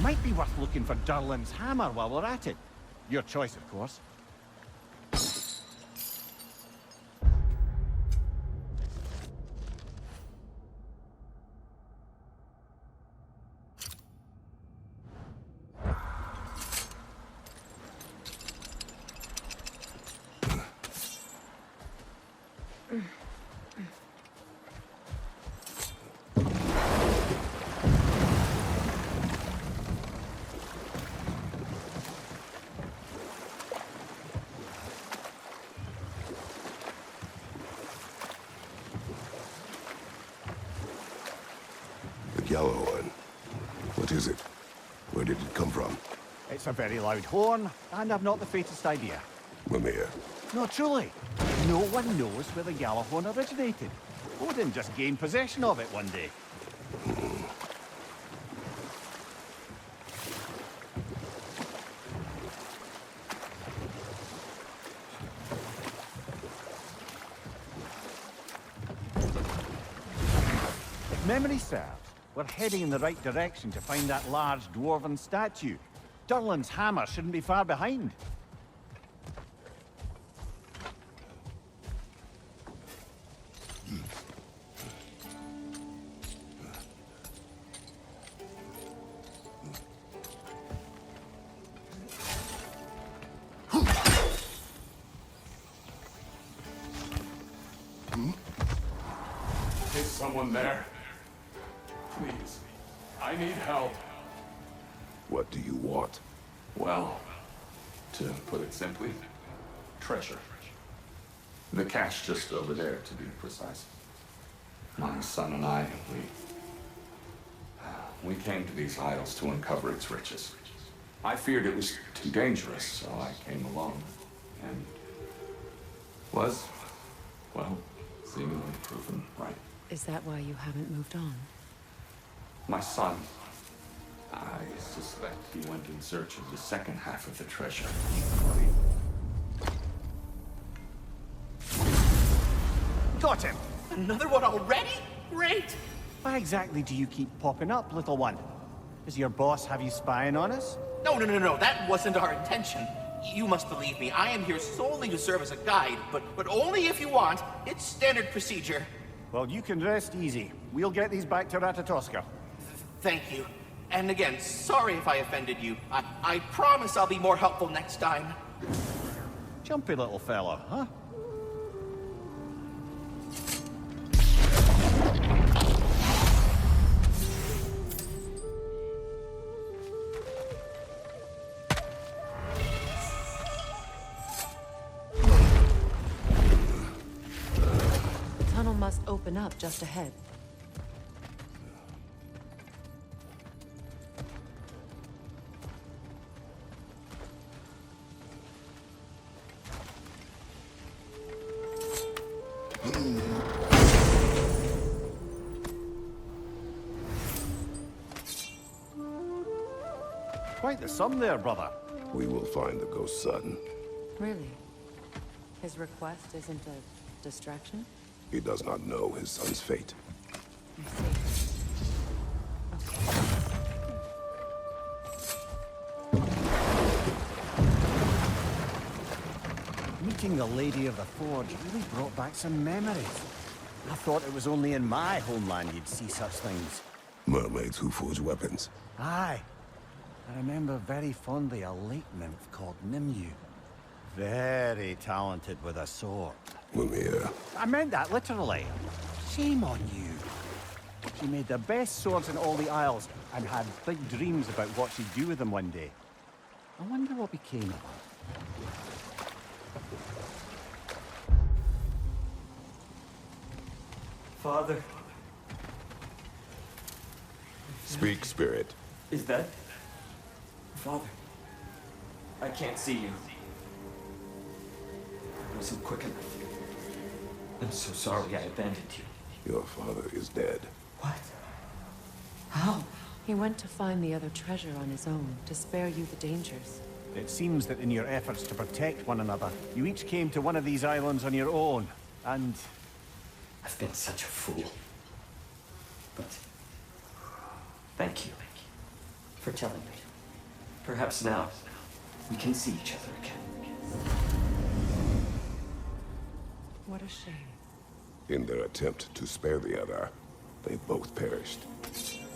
Might be worth looking for Durlin's hammer while we're at it. Your choice, of course. Gjallarhorn. What is it? Where did it come from? It's a very loud horn, and I've not the faintest idea. Mimir. No, truly. No one knows where the Gjallarhorn originated. Odin just gained possession of it one day. If memory serves, we're heading in the right direction to find that large dwarven statue. Durlin's hammer shouldn't be far behind. Is someone there? Please. I need help. What do you want? Well, to put it simply, treasure. The cache just over there, to be precise. My son and I, we came to these isles to uncover its riches. I feared it was too dangerous, so I came along and was, well, seemingly proven right. Is that why you haven't moved on? My son, I suspect he went in search of the second half of the treasure. Got him! Another one already? Great! Why exactly do you keep popping up, little one? Does your boss have you spying on us? No, that wasn't our intention. You must believe me, I am here solely to serve as a guide, but only if you want. It's standard procedure. Well, you can rest easy. We'll get these back to Ratatoska. Thank you. And again, sorry if I offended you. I promise I'll be more helpful next time. Jumpy little fella, huh? The tunnel must open up just ahead. Quite the sum there, brother. We will find the ghost son. Really? His request isn't a distraction? He does not know his son's fate. Meeting the Lady of the Forge really brought back some memories. I thought it was only in my homeland you'd see such things. Mermaids who forge weapons. Aye. I remember very fondly a lake nymph called Nimue. Very talented with a sword. Mimir. I meant that literally. Shame on you. She made the best swords in all the Isles and had big dreams about what she'd do with them one day. I wonder what became of her. Father. Speak, spirit. Is that... Father? I can't see you. I wasn't quick enough. I'm so sorry I abandoned you. Your father is dead. What? How? He went to find the other treasure on his own, to spare you the dangers. It seems that in your efforts to protect one another, you each came to one of these islands on your own, and... I've been such a fool. But... thank you for telling me. Perhaps now, we can see each other again. What a shame. In their attempt to spare the other, they both perished.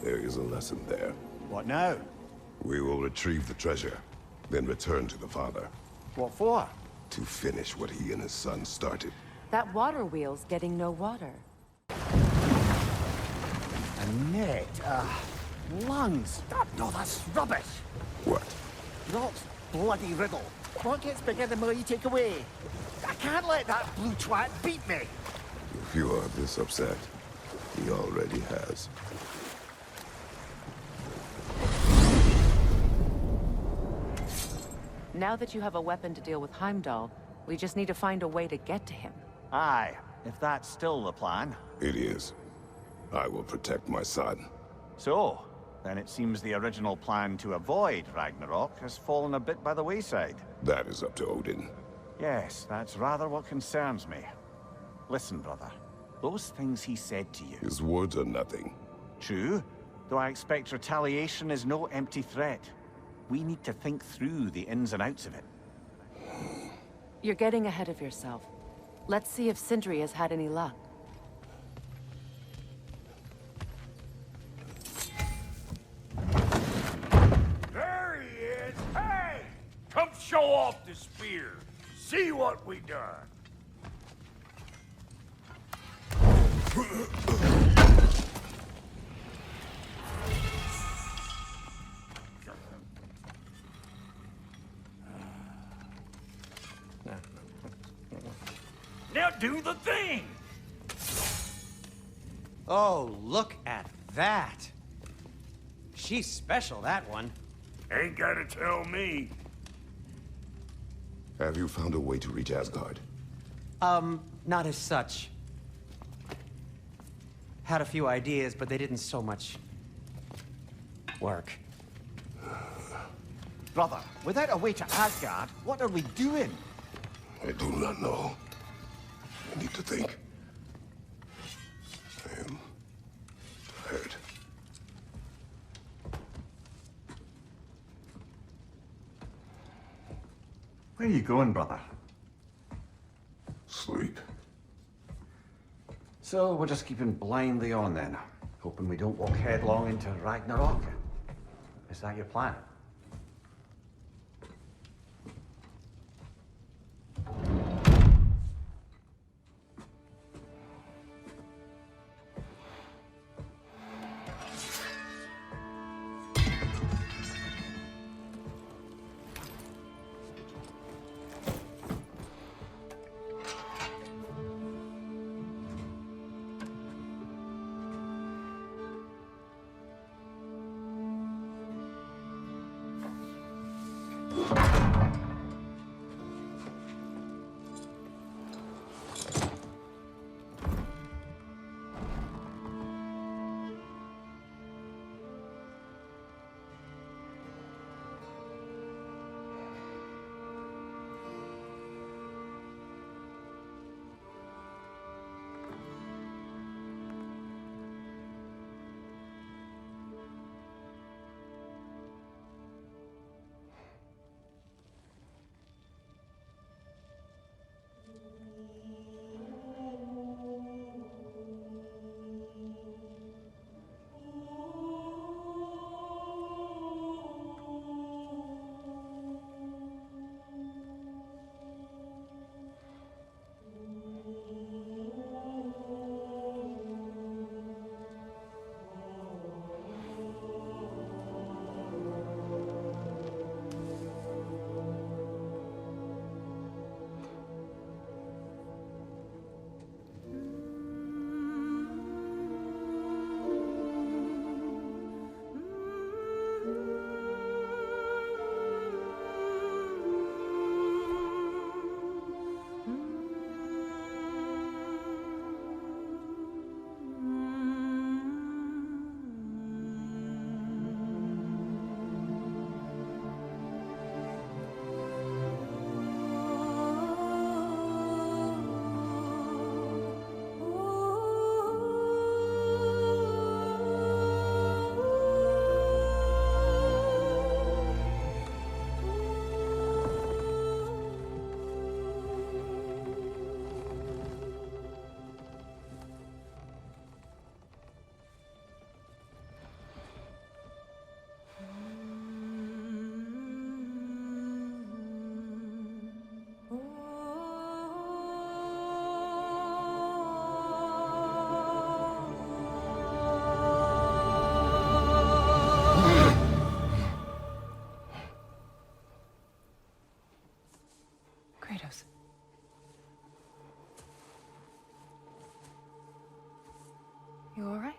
There is a lesson there. What now? We will retrieve the treasure, then return to the father. What for? To finish what he and his son started. That water wheel's getting no water. A net? Lungs? No, that's rubbish. What? Rot's bloody riddle. What gets bigger the more you take away? I can't let that blue twat beat me. If you are this upset, he already has. Now that you have a weapon to deal with Heimdall, we just need to find a way to get to him. Aye, if that's still the plan. It is. I will protect my son. So, then it seems the original plan to avoid Ragnarok has fallen a bit by the wayside. That is up to Odin. Yes, that's rather what concerns me. Listen, brother. Those things he said to you... His words are nothing. True, though I expect retaliation is no empty threat. We need to think through the ins and outs of it. You're getting ahead of yourself. Let's see if Sindri has had any luck. There he is! Hey! Come show off the spear. See what we done. Now do the thing! Oh, look at that! She's special, that one. Ain't gotta tell me. Have you found a way to reach Asgard? Not as such. Had a few ideas, but they didn't so much work. Brother, without a way to Asgard, what are we doing? I do not know. I need to think. I am tired. Where are you going, brother? Sleep. So we're just keeping blindly on then, hoping we don't walk headlong into Ragnarok. Is that your plan? Kratos. You all right?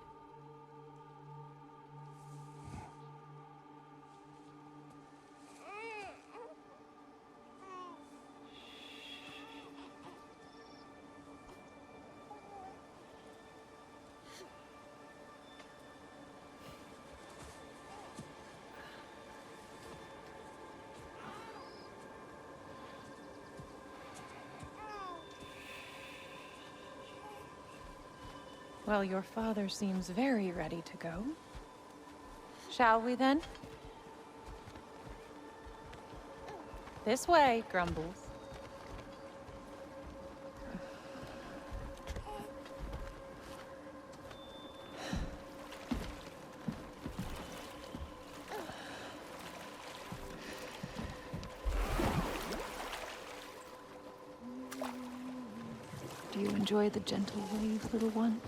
Well, your father seems very ready to go. Shall we then? This way, Grumbles. Do you enjoy the gentle waves, little one?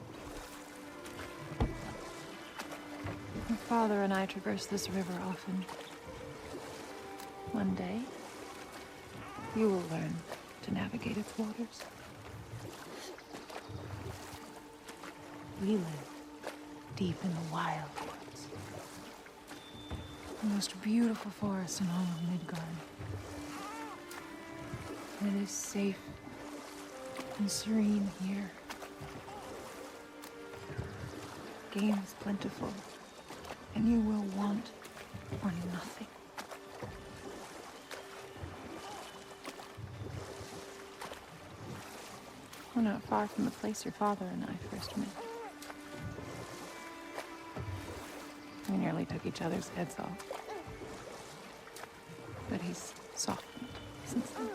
Your father and I traverse this river often. One day, you will learn to navigate its waters. We live deep in the wild woods. The most beautiful forest in all of Midgard. It is safe and serene here. Game is plentiful, and you will want for nothing. We're not far from the place your father and I first met. We nearly took each other's heads off. But he's softened since then.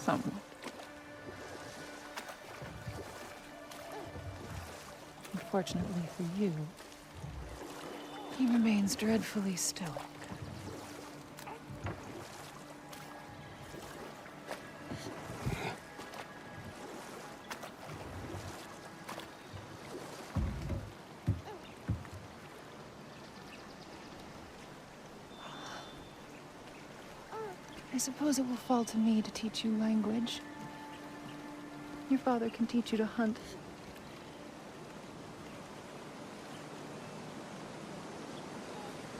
Somewhat. Unfortunately for you, he remains dreadfully stoic. I suppose it will fall to me to teach you language. Your father can teach you to hunt.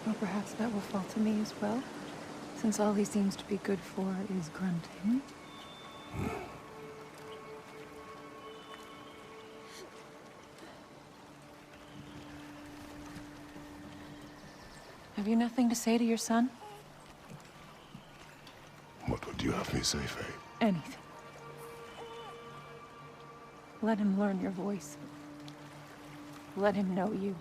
Or perhaps that will fall to me as well, since all he seems to be good for is grunting. Have you nothing to say to your son? What would you have me say, Faye? Anything. Let him learn your voice. Let him know you.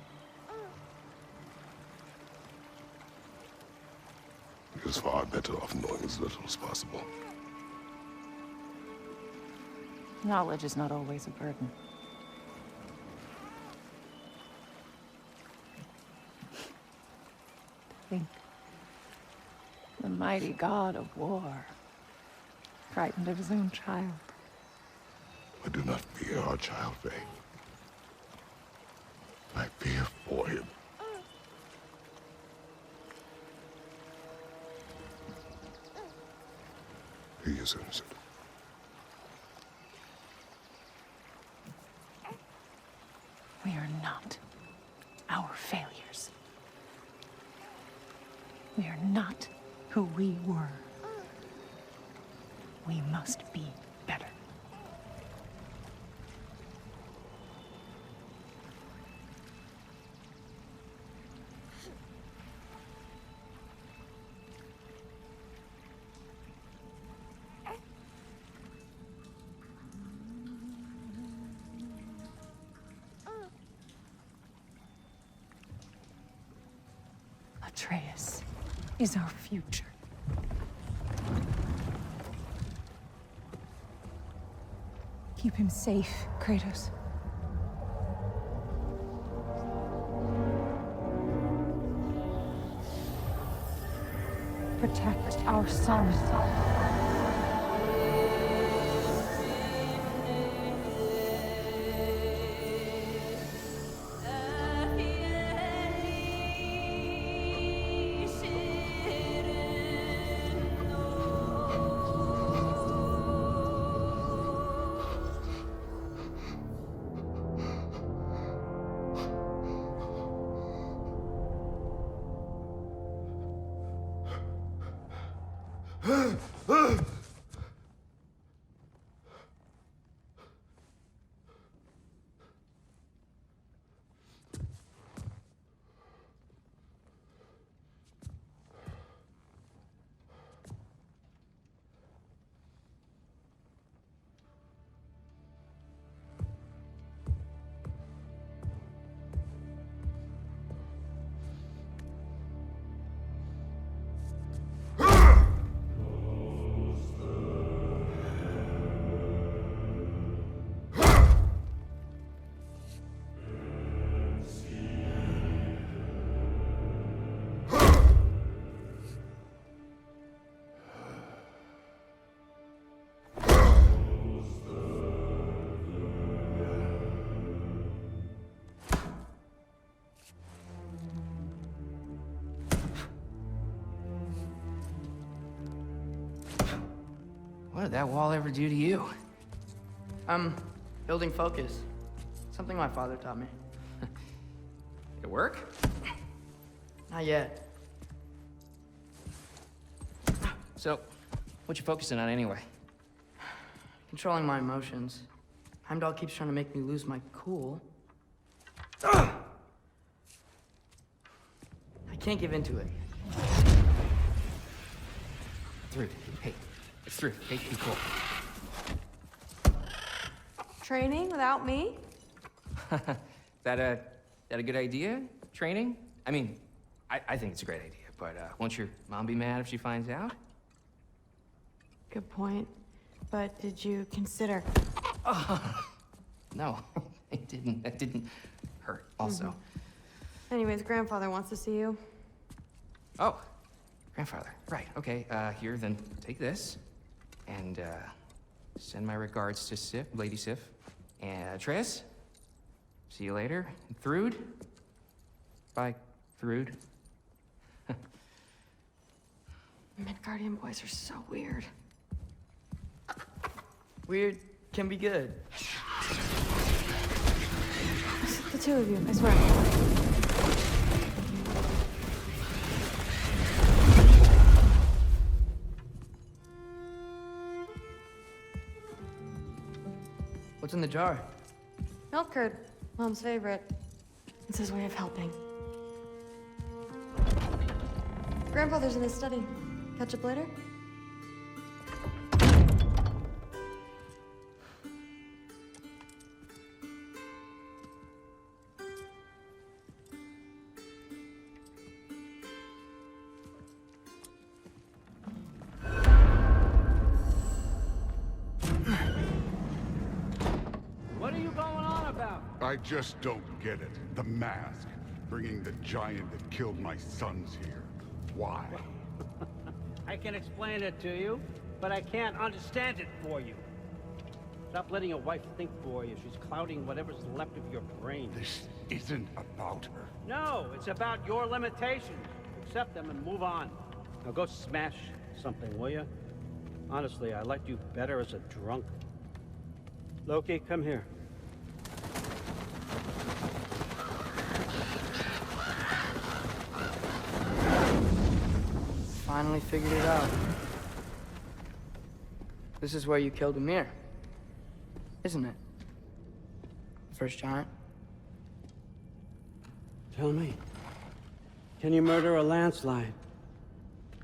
He is far better off knowing as little as possible. Knowledge is not always a burden. Think. The mighty God of War, frightened of his own child. I do not fear our child, Faye. I fear for him. He is innocent. We are not our failures. We are not who we were. We must be better. Atreus is our future. Keep him safe, Kratos. Protect our son. What did that wall ever do to you? Building focus. Something my father taught me. It work? Not yet. So, what you focusing on anyway? Controlling my emotions. Heimdall keeps trying to make me lose my cool. I can't give into it. Through. Hey, it's through. Hey, be cool. Training without me? That a good idea? Training? I mean, I think it's a great idea, but won't your mom be mad if she finds out? Good point. But did you consider... No, it didn't. That didn't hurt, also. Anyways, grandfather wants to see you. Oh, grandfather. Right, okay. Here, then take this. And, send my regards to Sif, Lady Sif. And Atreus. See you later. And Thrud. Bye, Thrud. Midgardian boys are so weird. Weird can be good. The two of you, I swear. What's in the jar? Milk curd, Mom's favorite. It's his way of helping. Grandfather's in his study. Catch up later? What are you going on about? I just don't get it. The mask. Bringing the giant that killed my sons here. Why? I can explain it to you, but I can't understand it for you. Stop letting your wife think for you. She's clouding whatever's left of your brain. This isn't about her. No, it's about your limitations. Accept them and move on. Now go smash something, will you? Honestly, I liked you better as a drunk. Loki, come here. Finally figured it out. This is where you killed Ymir, isn't it? The first giant? Tell me, can you murder a landslide?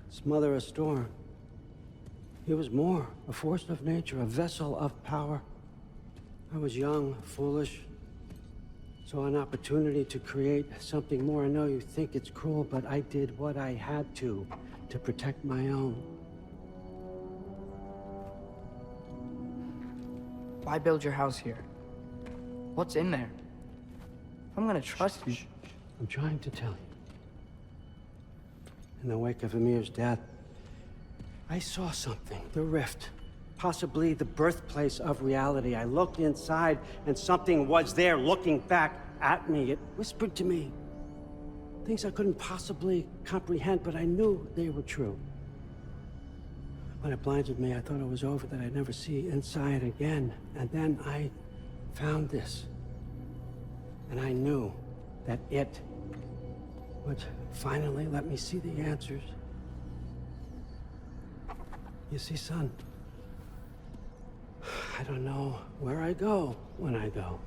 Smother a storm? He was more, a force of nature, a vessel of power. I was young, foolish, saw an opportunity to create something more. I know you think it's cruel, but I did what I had to protect my own. Why build your house here? What's in there? I'm gonna trust you. I'm trying to tell you. In the wake of Ymir's death, I saw something, the rift. Possibly the birthplace of reality. I looked inside, and something was there looking back at me. It whispered to me things I couldn't possibly comprehend, but I knew they were true. When it blinded me, I thought it was over, that I'd never see inside again. And then I found this. And I knew that it would finally let me see the answers. You see, son, I don't know where I go when I go.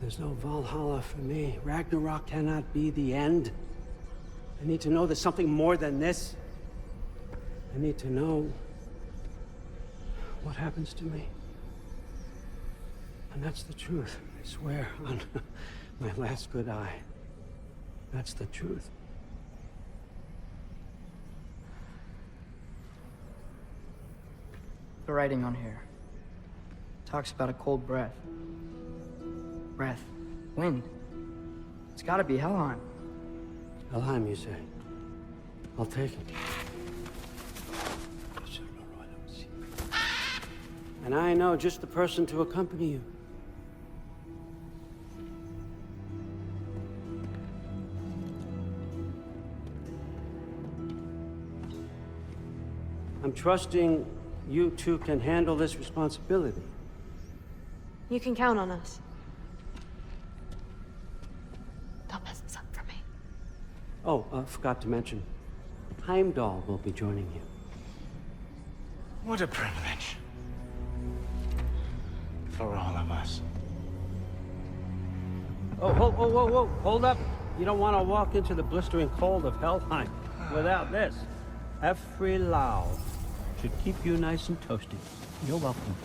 There's no Valhalla for me. Ragnarok cannot be the end. I need to know there's something more than this. I need to know what happens to me. And that's the truth, I swear, on my last good eye. That's the truth. The writing on here talks about a cold breath. Breath. Wind. It's gotta be Helheim. Helheim, you say? I'll take it. And I know just the person to accompany you. I'm trusting you two can handle this responsibility. You can count on us. Don't mess this up for me. Oh, forgot to mention. Heimdall will be joining you. What a privilege. For all of us. Oh, whoa, hold up. You don't want to walk into the blistering cold of Helheim without this. Every Lau should keep you nice and toasty. You're welcome.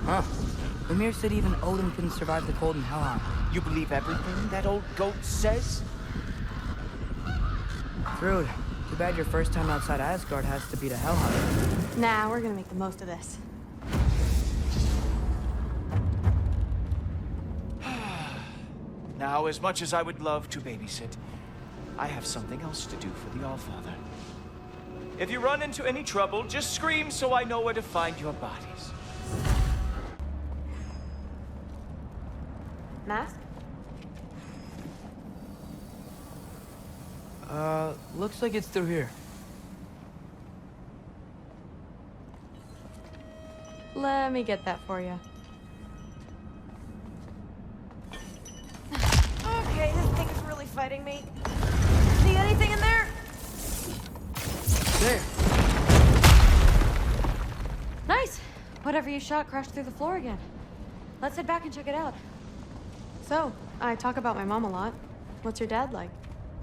Huh. Ymir said even Odin couldn't survive the cold in Helheim. You believe everything that old goat says? Rude. Too bad your first time outside Asgard has to be to Helheim. Nah, we're gonna make the most of this. Now, as much as I would love to babysit, I have something else to do for the Allfather. If you run into any trouble, just scream so I know where to find your bodies. Mask? Looks like it's through here. Let me get that for you. Okay, this thing is really fighting me. See anything in there? There. Nice. Whatever you shot crashed through the floor again. Let's head back and check it out. So, I talk about my mom a lot. What's your dad like?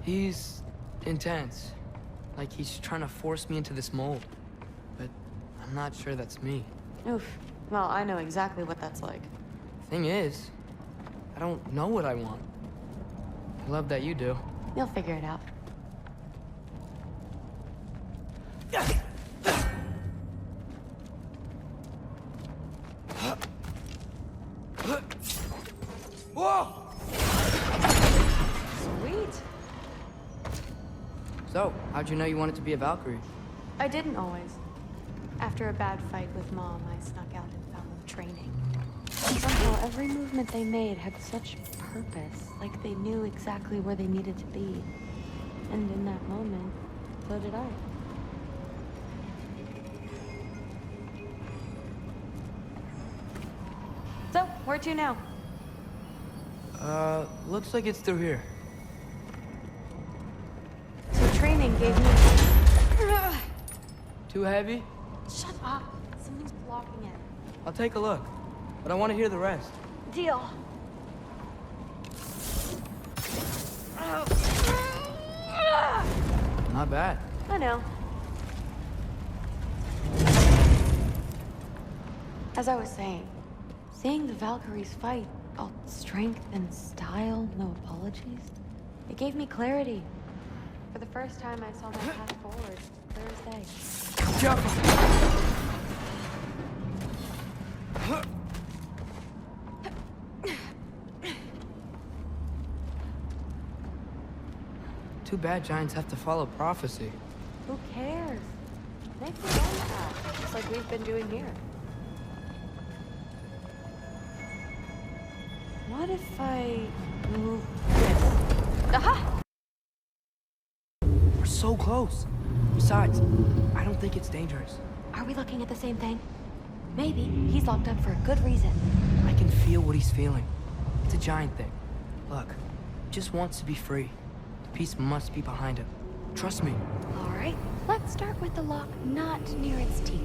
He's intense. Like he's trying to force me into this mold. But I'm not sure that's me. Oof. Well, I know exactly what that's like. Thing is, I don't know what I want. I love that you do. You'll figure it out. Whoa! Sweet. So, how'd you know you wanted to be a Valkyrie? I didn't always. After a bad fight with Mom, I snuck out and found them training. And somehow every movement they made had such purpose, like they knew exactly where they needed to be. And in that moment, so did I. So, where to now? Looks like it's through here. So training gave me... Too heavy? Shut up. Something's blocking it. I'll take a look, but I want to hear the rest. Deal. Not bad. I know. As I was saying, seeing the Valkyries fight, all strength and style, no apologies, it gave me clarity. For the first time, I saw my path forward, clear as day. Jump! Too bad giants have to follow prophecy. Who cares? Make your own path, just like we've been doing here. What if I move this? Aha! We're so close. Besides, I don't think it's dangerous. Are we looking at the same thing? Maybe he's locked up for a good reason. I can feel what he's feeling. It's a giant thing. Look, he just wants to be free. The peace must be behind him. Trust me. All right, let's start with the lock not near its teeth.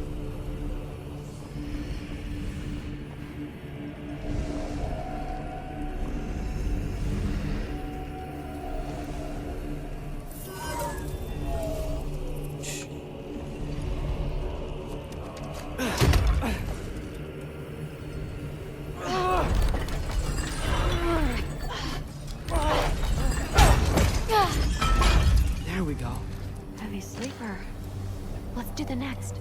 There we go. Heavy sleeper. Let's do the next.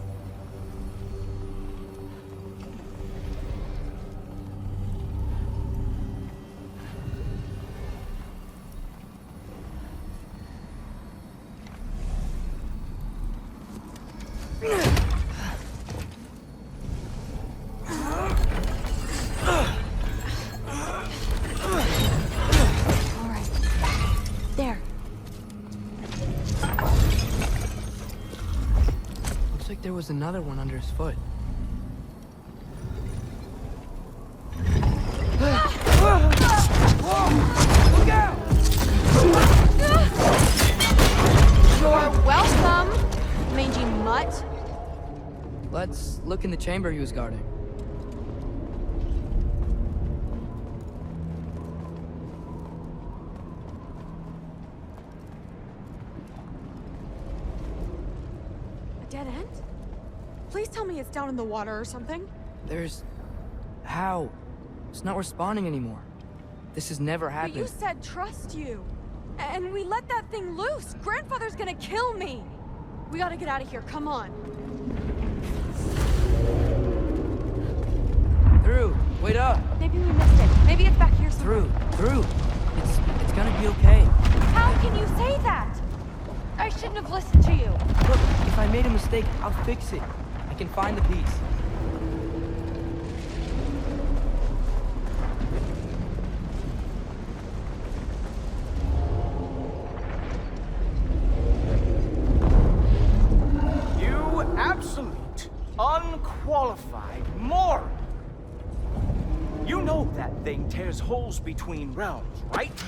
was another one under his foot. Look out! You're welcome, mangy mutt. Let's look in the chamber he was guarding. A dead end? Please tell me it's down in the water or something. There's... How? It's not responding anymore. This has never happened. But you said trust you. And we let that thing loose. Grandfather's gonna kill me. We gotta get out of here. Come on. Through. Wait up. Maybe we missed it. Maybe it's back here somewhere. Through. It's gonna be okay. How can you say that? I shouldn't have listened to you. Look, if I made a mistake, I'll fix it. I can find the piece. Absolute, unqualified moron! You know that thing tears holes between realms, right?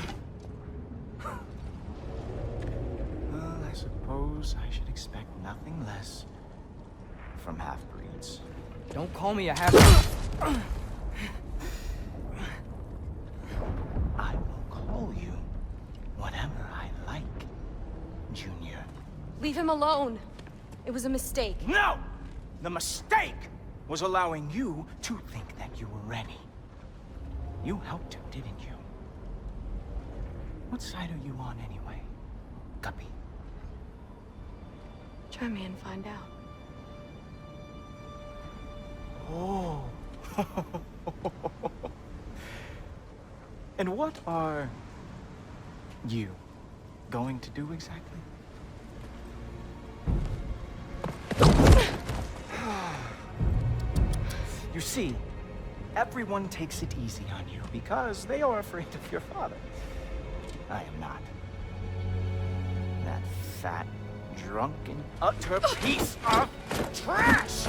Well, I suppose I should expect nothing less from half-breeds. Don't call me a half-breed. I will call you whatever I like, Junior. Leave him alone. It was a mistake. No! The mistake was allowing you to think that you were ready. You helped him, didn't you? What side are you on anyway, Guppy? Try me and find out. Oh. And what are you going to do exactly? You see, everyone takes it easy on you because they are afraid of your father. I am not. That fat, drunken, utter piece of trash!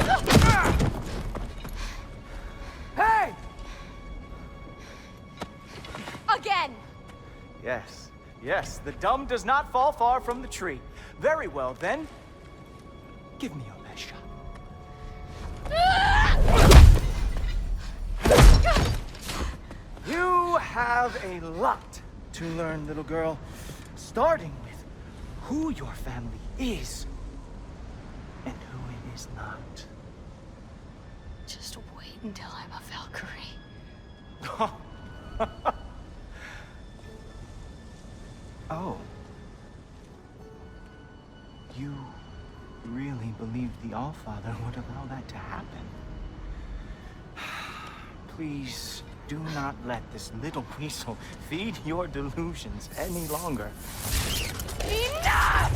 Hey! Again! Yes, yes, the dumb does not fall far from the tree. Very well, then. Give me your best shot. You have a lot to learn, little girl. Starting with who your family is and who it is not. Just wait until I'm a Valkyrie. Oh. You really believed the Allfather would allow that to happen? Please do not let this little weasel feed your delusions any longer. Enough!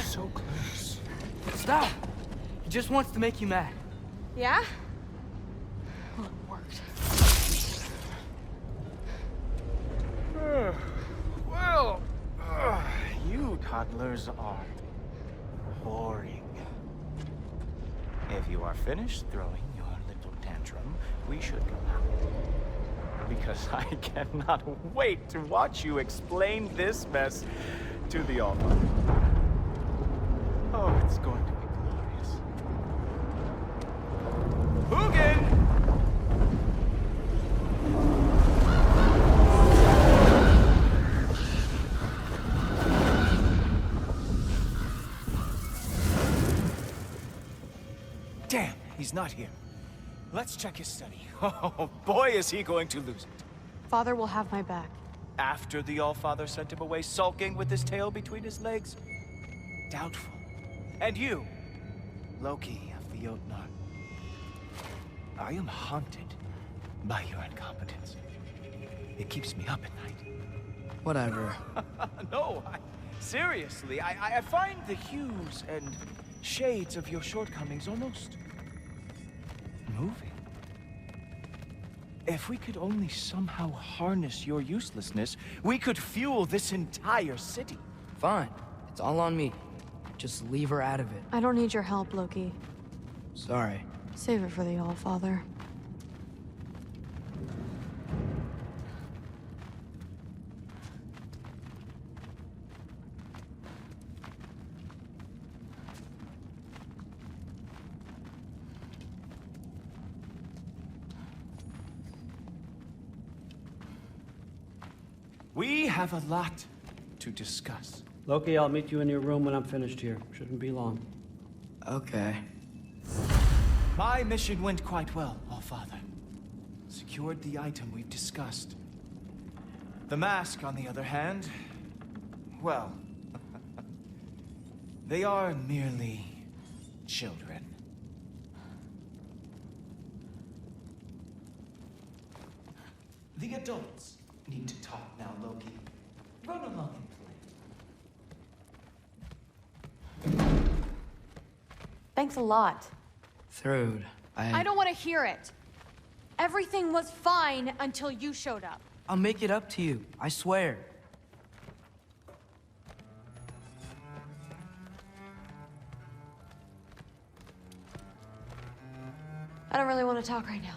So close. Stop! He just wants to make you mad. Yeah? Well, it worked. Well, you toddlers are boring. If you are finished throwing your little tantrum, we should go now. Because I cannot wait to watch you explain this mess to the Allfather. Oh, it's going to be glorious. Hugin! Damn, he's not here. Let's check his study. Oh, boy, is he going to lose it. Father will have my back. After the Allfather sent him away sulking with his tail between his legs? Doubtful. And you, Loki of the Jotnar. I am haunted by your incompetence. It keeps me up at night. Whatever. No, seriously, I find the hues and shades of your shortcomings almost moving. If we could only somehow harness your uselessness, we could fuel this entire city. Fine. It's all on me. Just leave her out of it. I don't need your help, Loki. Sorry. Save it for the All-Father. We have a lot to discuss. Loki, I'll meet you in your room when I'm finished here. Shouldn't be long. Okay. My mission went quite well, All-Father. Secured the item we've discussed. The mask, on the other hand, well, they are merely children. The adults need to talk now, Loki. Run along and play. Thanks a lot. Thrud, I don't want to hear it. Everything was fine until you showed up. I'll make it up to you. I swear. I don't really want to talk right now.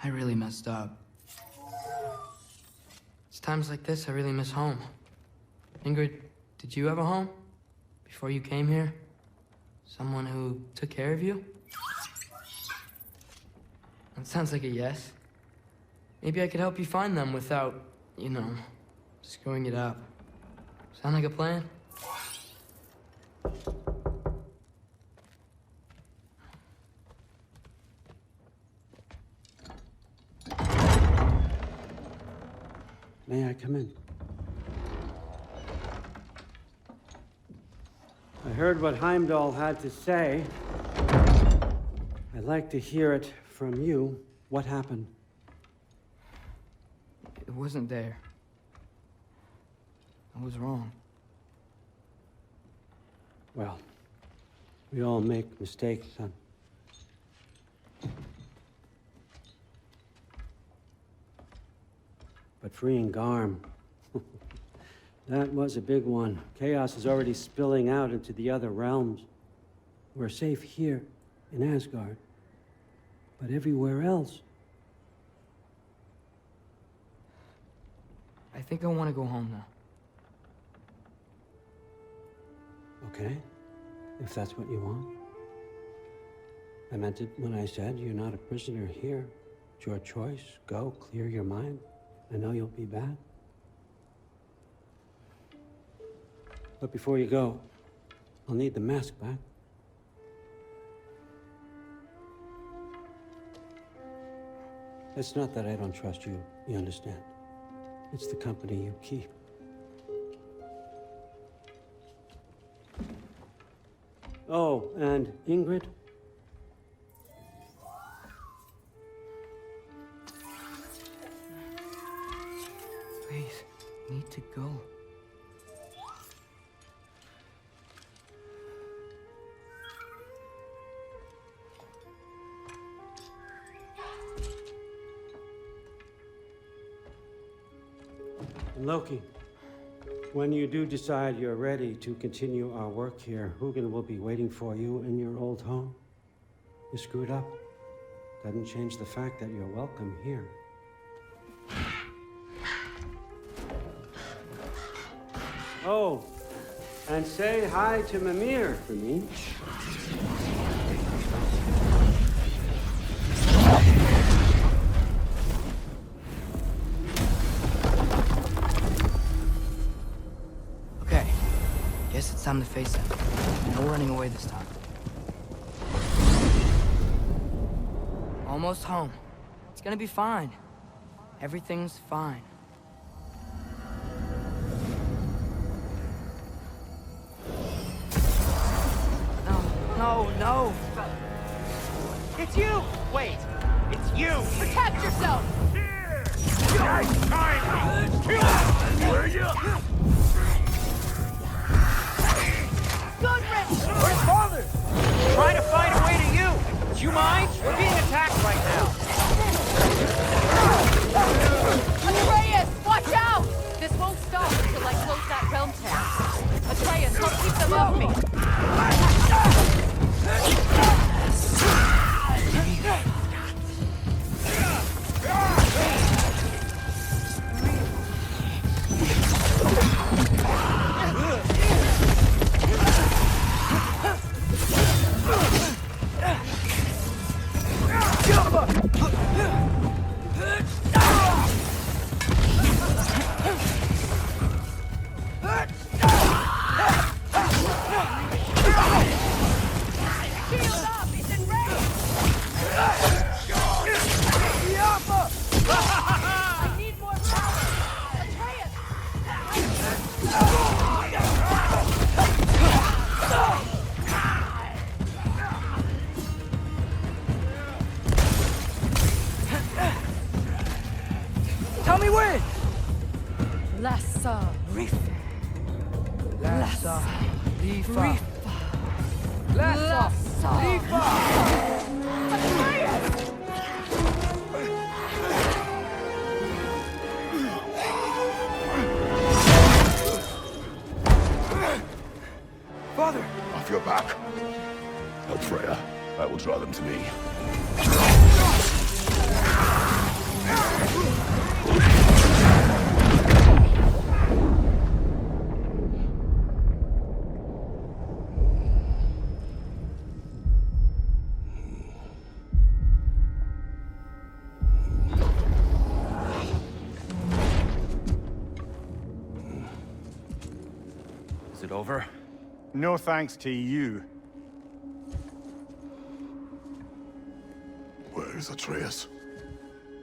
I really messed up. It's times like this I really miss home. Ingrid, did you have a home? Before you came here? Someone who took care of you? That sounds like a yes. Maybe I could help you find them without, you know, screwing it up. Sound like a plan? May I come in? I heard what Heimdall had to say. I'd like to hear it from you. What happened? It wasn't there. I was wrong. Well, we all make mistakes, son. But freeing Garm, that was a big one. Chaos is already spilling out into the other realms. We're safe here in Asgard, but everywhere else. I think I want to go home now. Okay, if that's what you want. I meant it when I said you're not a prisoner here. It's your choice. Go, clear your mind. I know you'll be back. But before you go, I'll need the mask back. It's not that I don't trust you, you understand? It's the company you keep. Oh, and Ingrid? Please, I need to go. Loki, when you do decide you're ready to continue our work here, Hugin will be waiting for you in your old home. You screwed up. Doesn't change the fact that you're welcome here. Oh, and say hi to Mimir for me. Okay, guess it's time to face it. No running away this time. Almost home. It's gonna be fine. Everything's fine. No, no! It's you! Wait! It's you! Protect yourself! Nice timing! Kill him! Will ya? Trying to find a way to you! Do you mind? We're being attacked right now. Atreus, watch out! This won't stop until I close that realm tab. Atreus, don't keep them off me! Tell me when! Lassa Rifa. Lassa Rifa. Lassa Rifa. Father! Off your back. Help Freya. I will draw them to me. Is it over? No thanks to you. Where is Atreus?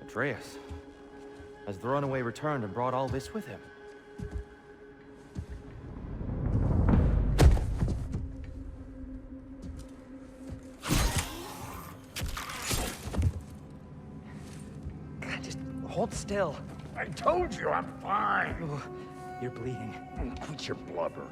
Atreus? Has the runaway returned and brought all this with him? God, just hold still. I told you I'm fine. Oh, you're bleeding. Quit your blubbering.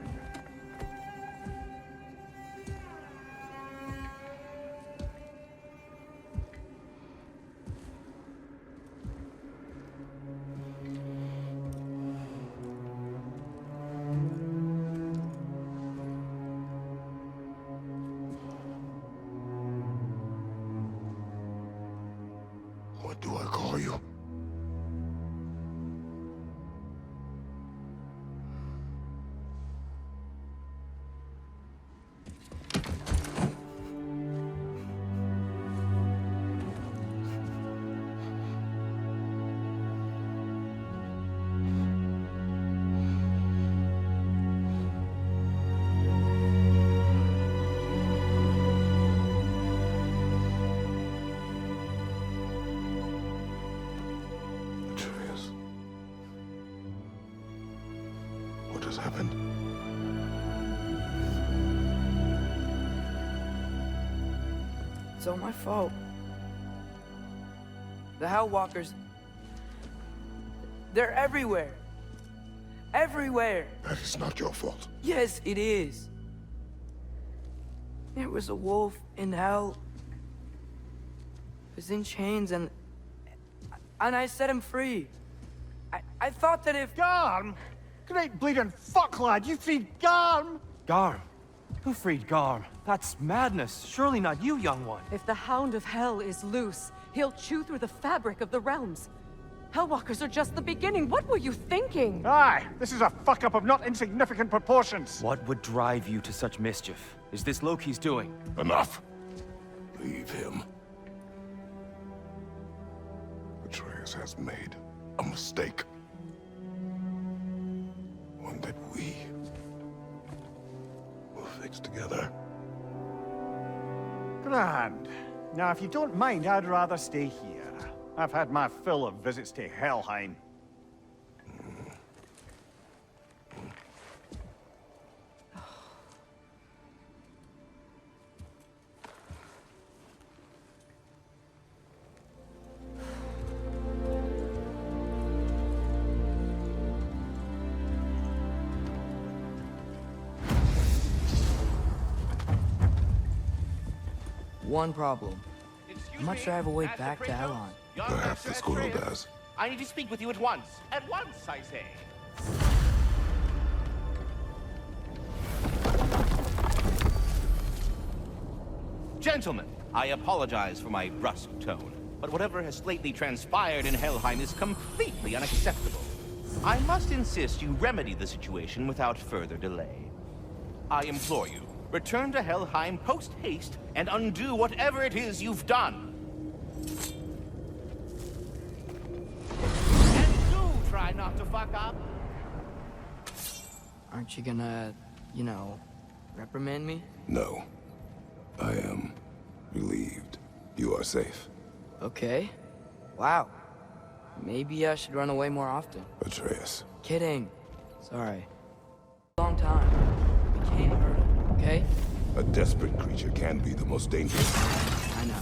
What do I call you? Atreus. What has happened? It's all my fault. The Hellwalkers... they're everywhere. Everywhere. That is not your fault. Yes, it is. There was a wolf in hell. He was in chains and I set him free. I thought that if... Garm? Great bleeding fuck, lad. You freed Garm? Garm? Who freed Garm? That's madness. Surely not you, young one. If the Hound of Hell is loose, he'll chew through the fabric of the realms. Hellwalkers are just the beginning. What were you thinking? Aye, this is a fuck-up of not insignificant proportions. What would drive you to such mischief? Is this Loki's doing? Enough. Leave him. Atreus has made a mistake. One that we will fix together. Grand. Now, if you don't mind, I'd rather stay here. I've had my fill of visits to Helheim. one problem. I'm not sure I have a way back to Elon. Perhaps the squirrel does. I need to speak with you at once. At once, I say. Gentlemen, I apologize for my brusque tone, but whatever has lately transpired in Helheim is completely unacceptable. I must insist you remedy the situation without further delay. I implore you, return to Helheim post-haste and undo whatever it is you've done. And do try not to fuck up. Aren't you gonna, you know, reprimand me? No. I am relieved. You are safe. Okay. Wow. Maybe I should run away more often. Atreus. Kidding. Sorry. Long time. We can't hurt him, okay? A desperate creature can be the most dangerous. I know.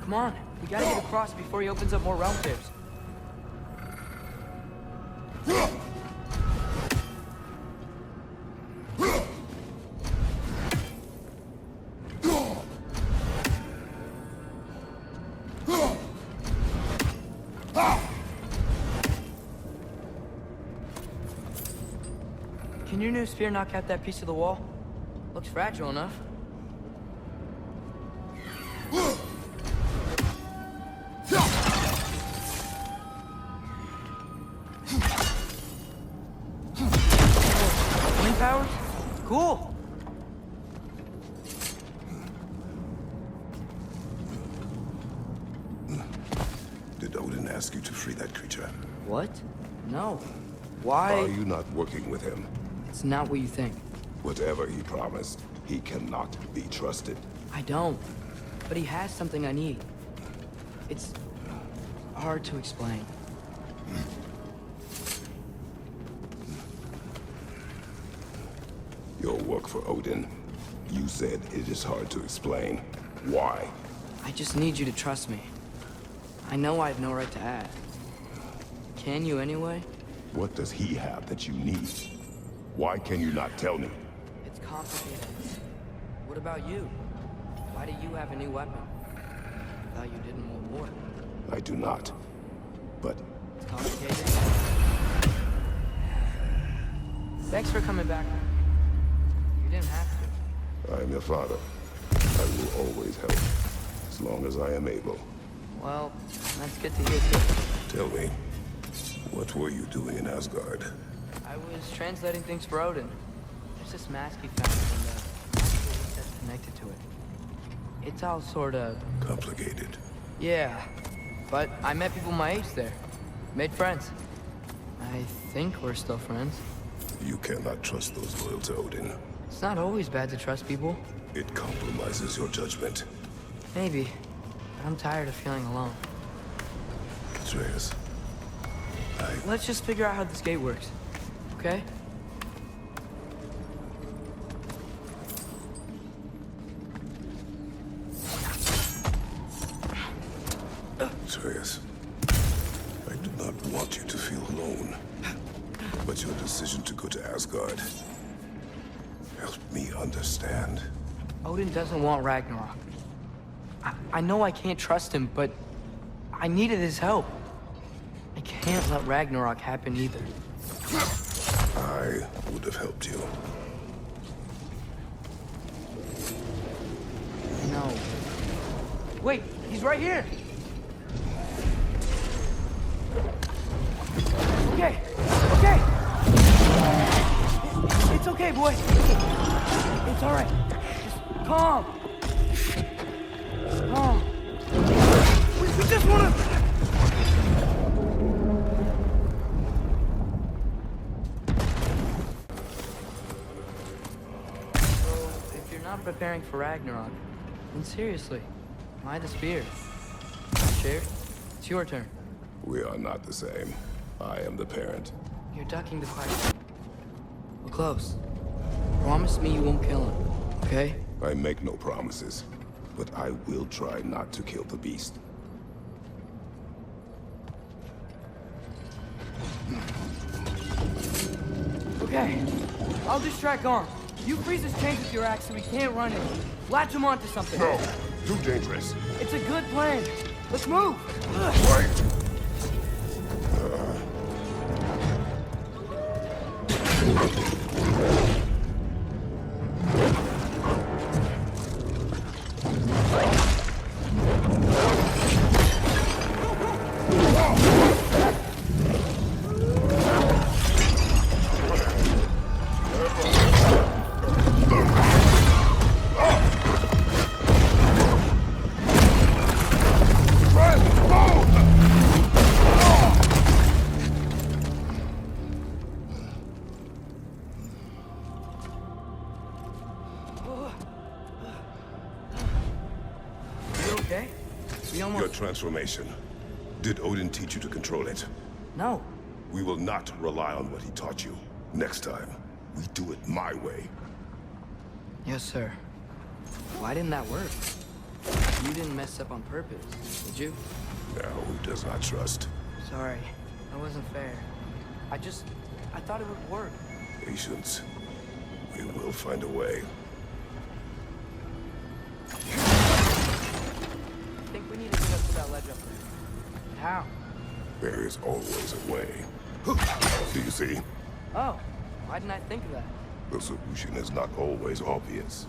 Come on. We gotta get across before he opens up more realm caves. Can your new spear knock out that piece of the wall? Looks fragile enough. Wind powers? Cool. Did Odin ask you to free that creature? What? No. Why? Are you not working with him? It's not what you think. Whatever he promised, he cannot be trusted. I don't. But he has something I need. It's hard to explain. Your work for Odin. You said it is hard to explain. Why? I just need you to trust me. I know I have no right to ask. Can you anyway? What does he have that you need? Why can you not tell me? It's complicated. What about you? Why do you have a new weapon? I thought you did in World War. I do not. But It's complicated. Thanks for coming back. You didn't have to. I am your father. I will always help, as long as I am able. Well, that's good to hear too. Tell me, what were you doing in Asgard? I was translating things for Odin. There's this mask he found, and I'm not sure what that's connected to it. It's all sort of... complicated. Yeah, but I met people my age there. Made friends. I think we're still friends. You cannot trust those loyal to Odin. It's not always bad to trust people. It compromises your judgment. Maybe. But I'm tired of feeling alone. Atreus, Let's just figure out how this gate works. Okay? Atreus, I do not want you to feel alone. But your decision to go to Asgard helped me understand. Odin doesn't want Ragnarok. I know I can't trust him, but I needed his help. I can't let Ragnarok happen either. I would have helped you. No. Wait, he's right here! Okay, okay! It's okay, boy. It's all right. Just calm. Calm. We just wanna... So, if you're not preparing for Ragnarok, then seriously, why the spear? Sure, it's your turn. We are not the same. I am the parent. You're ducking the question. We're close. Promise me you won't kill him, okay? I make no promises, but I will try not to kill the beast. Okay. I'll distract Arm. You freeze his chains with your axe so he can't run it. Latch him onto something. No, too dangerous. It's a good plan. Let's move. Wait! Your transformation. Did Odin teach you to control it? No. We will not rely on what he taught you. Next time, we do it my way. Yes, sir. Why didn't that work? You didn't mess up on purpose, did you? Now, who does not trust? Sorry. That wasn't fair. I thought it would work. Patience. We will find a way. I think we need to get up to that ledge up there. How? There is always a way. Do you see? Oh, why didn't I think of that? The solution is not always obvious.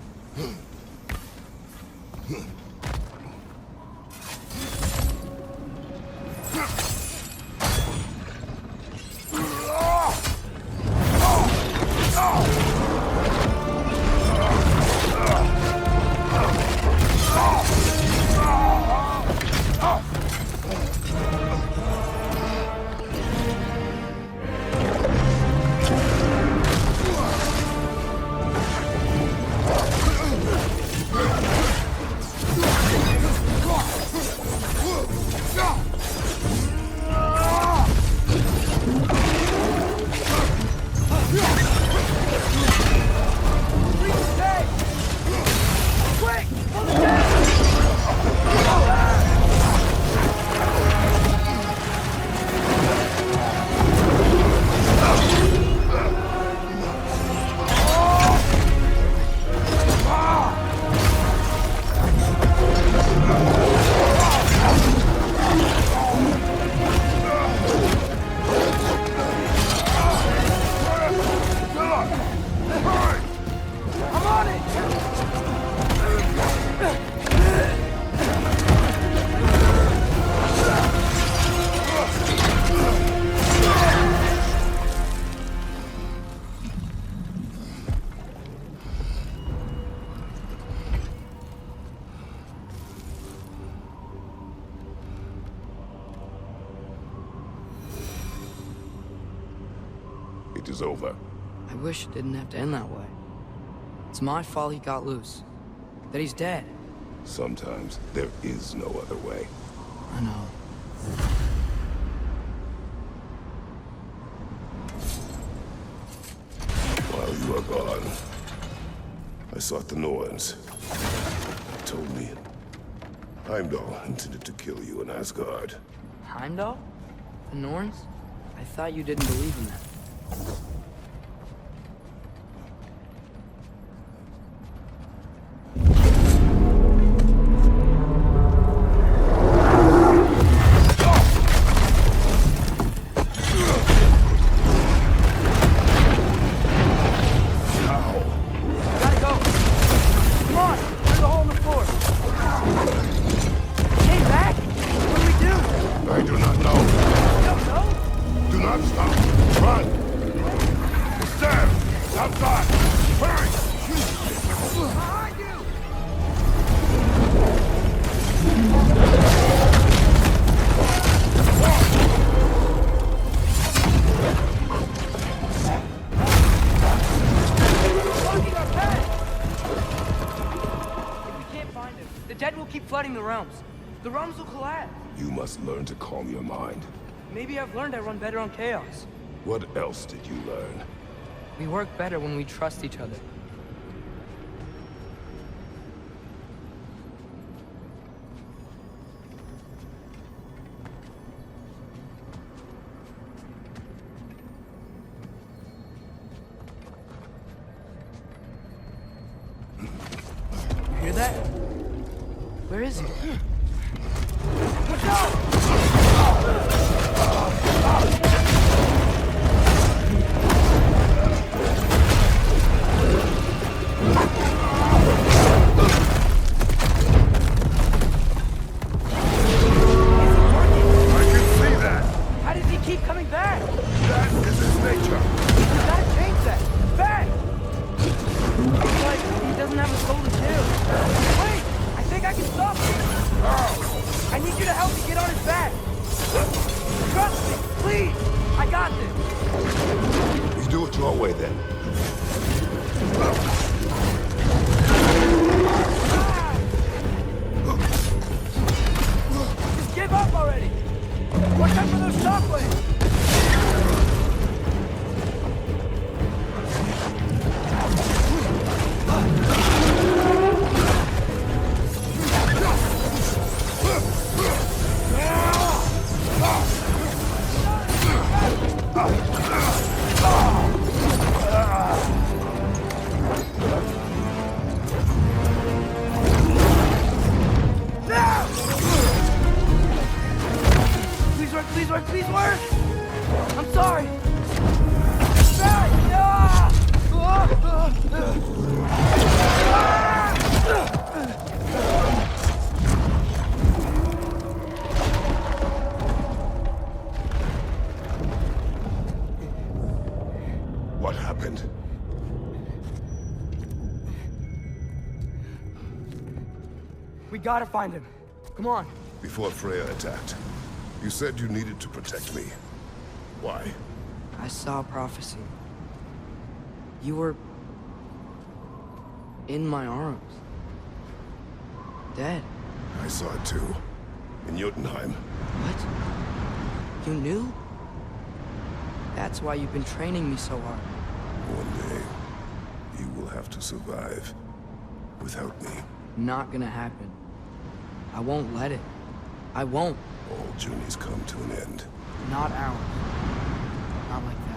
It is over. I wish it didn't have to end that way. It's my fault he got loose. That he's dead. Sometimes there is no other way. I know. While you are gone, I sought the Norns. They told me Heimdall intended to kill you in Asgard. Heimdall? The Norns? I thought you didn't believe in that. The realms will collapse. You must learn to calm your mind. Maybe I've learned I run better on chaos. What else did you learn? We work better when we trust each other. Where is he? How does he keep coming back? That is his nature. You gotta change that. Back! Looks like he doesn't have a soul to kill. Wait! I think I can stop him. I need you to help me get on his back. Trust me, please. I got this. You do it your way then. Just give up already. Watch out for those shockwaves. Please work, please work! I'm sorry! What happened? We gotta find him. Come on. Before Freya attacked, you said you needed to protect me. Why? I saw a prophecy. You were... in my arms. Dead. I saw it too. In Jotunheim. What? You knew? That's why you've been training me so hard. One day, you will have to survive without me. Not gonna happen. I won't let it. I won't. All journeys come to an end. Not ours. Not like that.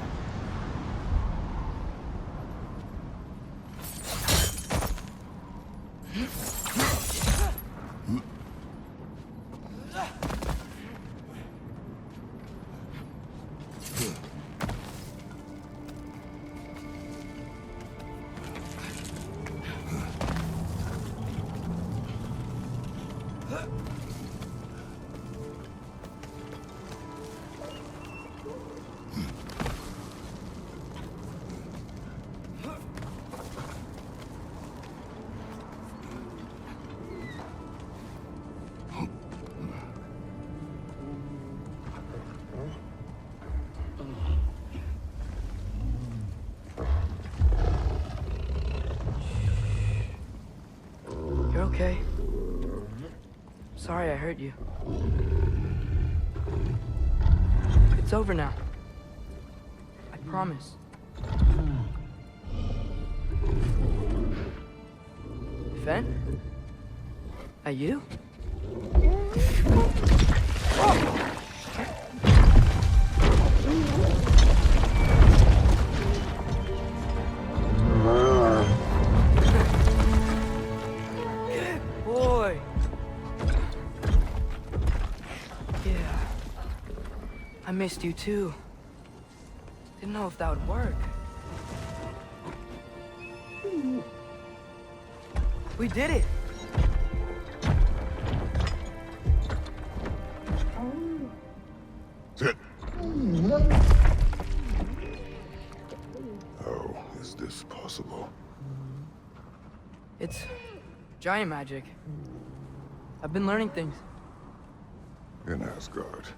You're okay. Sorry I hurt you. It's over now. I promise. Fen? Are you? Boy. Yeah. I missed you too. Didn't know if that would work. We did it! Sit. How is this possible? It's giant magic. I've been learning things. In Asgard.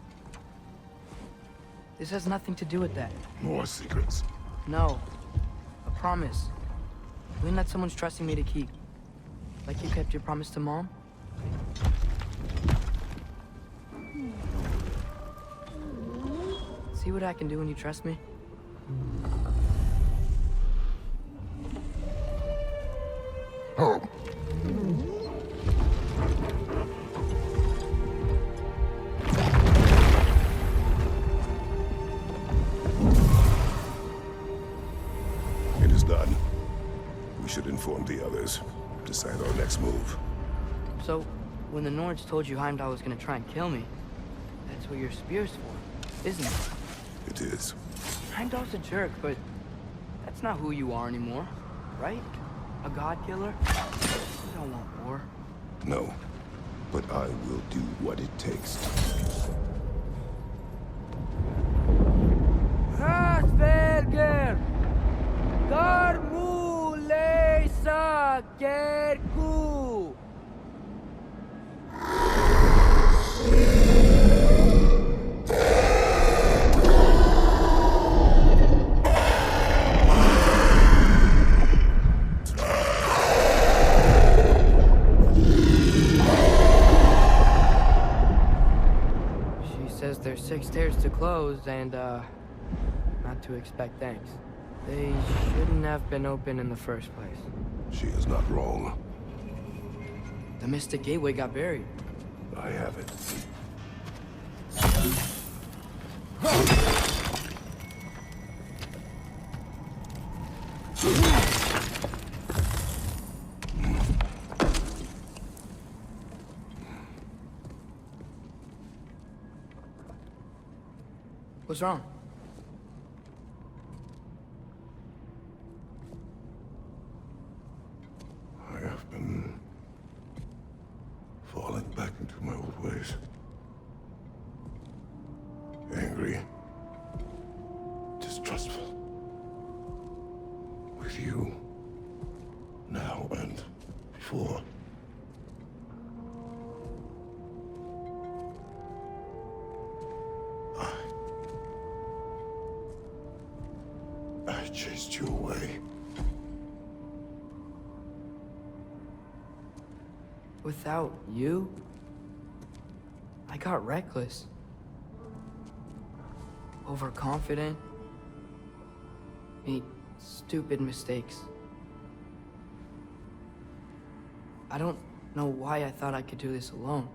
This has nothing to do with that. More secrets. No. A promise. One that someone's trusting me to keep. Like you kept your promise to Mom? See what I can do when you trust me? Oh. It is done. We should inform the others. Decide our next move. So, when the Nords told you Heimdall was gonna try and kill me, that's what your spear's for, isn't it? It is. Heimdall's a jerk, but that's not who you are anymore, right? A god killer? You don't want war. No, but I will do what it takes. Asperger! Garmu leisa kerku! Says there's 6 stairs to close and, not to expect thanks. They shouldn't have been open in the first place. She is not wrong. The Mystic Gateway got buried. I have it. What's wrong? I have been falling back into my old ways. Angry. Distrustful. With you. Now and before. I chased you away. Without you, I got reckless. Overconfident. Made stupid mistakes. I don't know why I thought I could do this alone.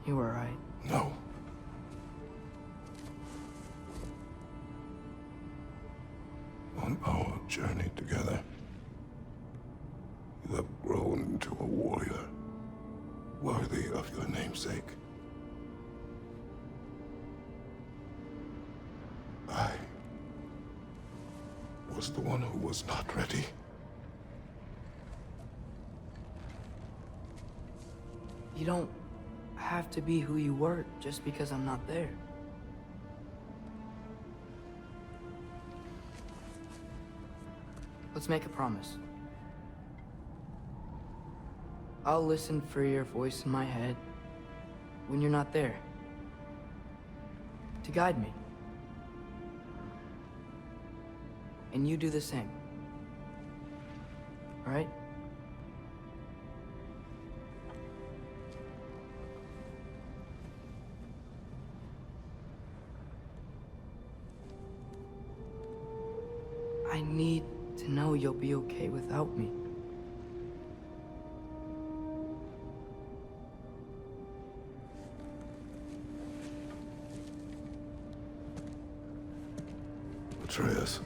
You were right. No. On our journey together, you have grown into a warrior worthy of your namesake. I was the one who was not ready. You don't have to be who you were just because I'm not there. Let's make a promise. I'll listen for your voice in my head when you're not there, to guide me. And you do the same. All right? I need to know you'll be okay without me. Atreus.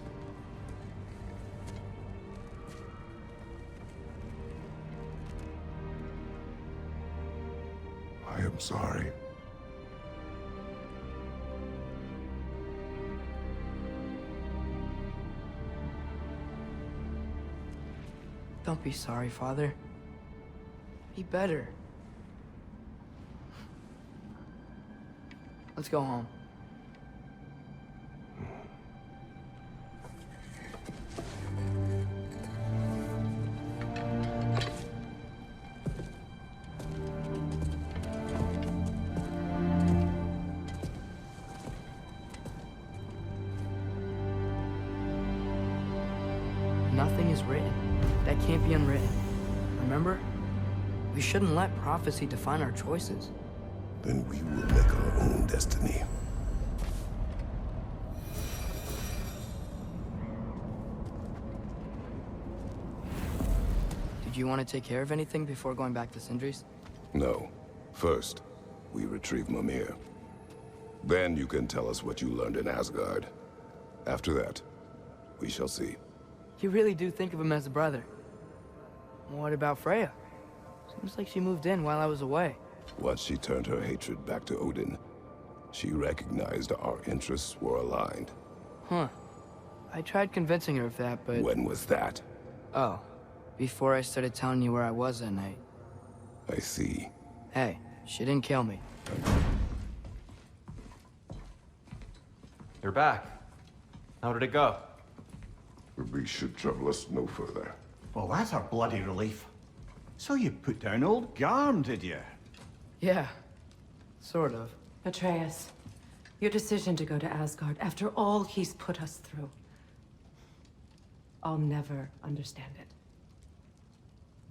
I am sorry. Don't be sorry, Father. Be better. Let's go home. Nothing is written that can't be unwritten. Remember? We shouldn't let prophecy define our choices. Then we will make our own destiny. Did you want to take care of anything before going back to Sindri's? No. First, we retrieve Mimir. Then you can tell us what you learned in Asgard. After that, we shall see. You really do think of him as a brother. What about Freya? Seems like she moved in while I was away. Once she turned her hatred back to Odin, she recognized our interests were aligned. Huh. I tried convincing her of that, but... When was that? Oh, before I started telling you where I was that night. I see. Hey, she didn't kill me. You're back. How did it go? We should trouble us no further. Well, that's a bloody relief. So you put down old Garm, did you? Yeah, sort of. Atreus, your decision to go to Asgard after all he's put us through. I'll never understand it.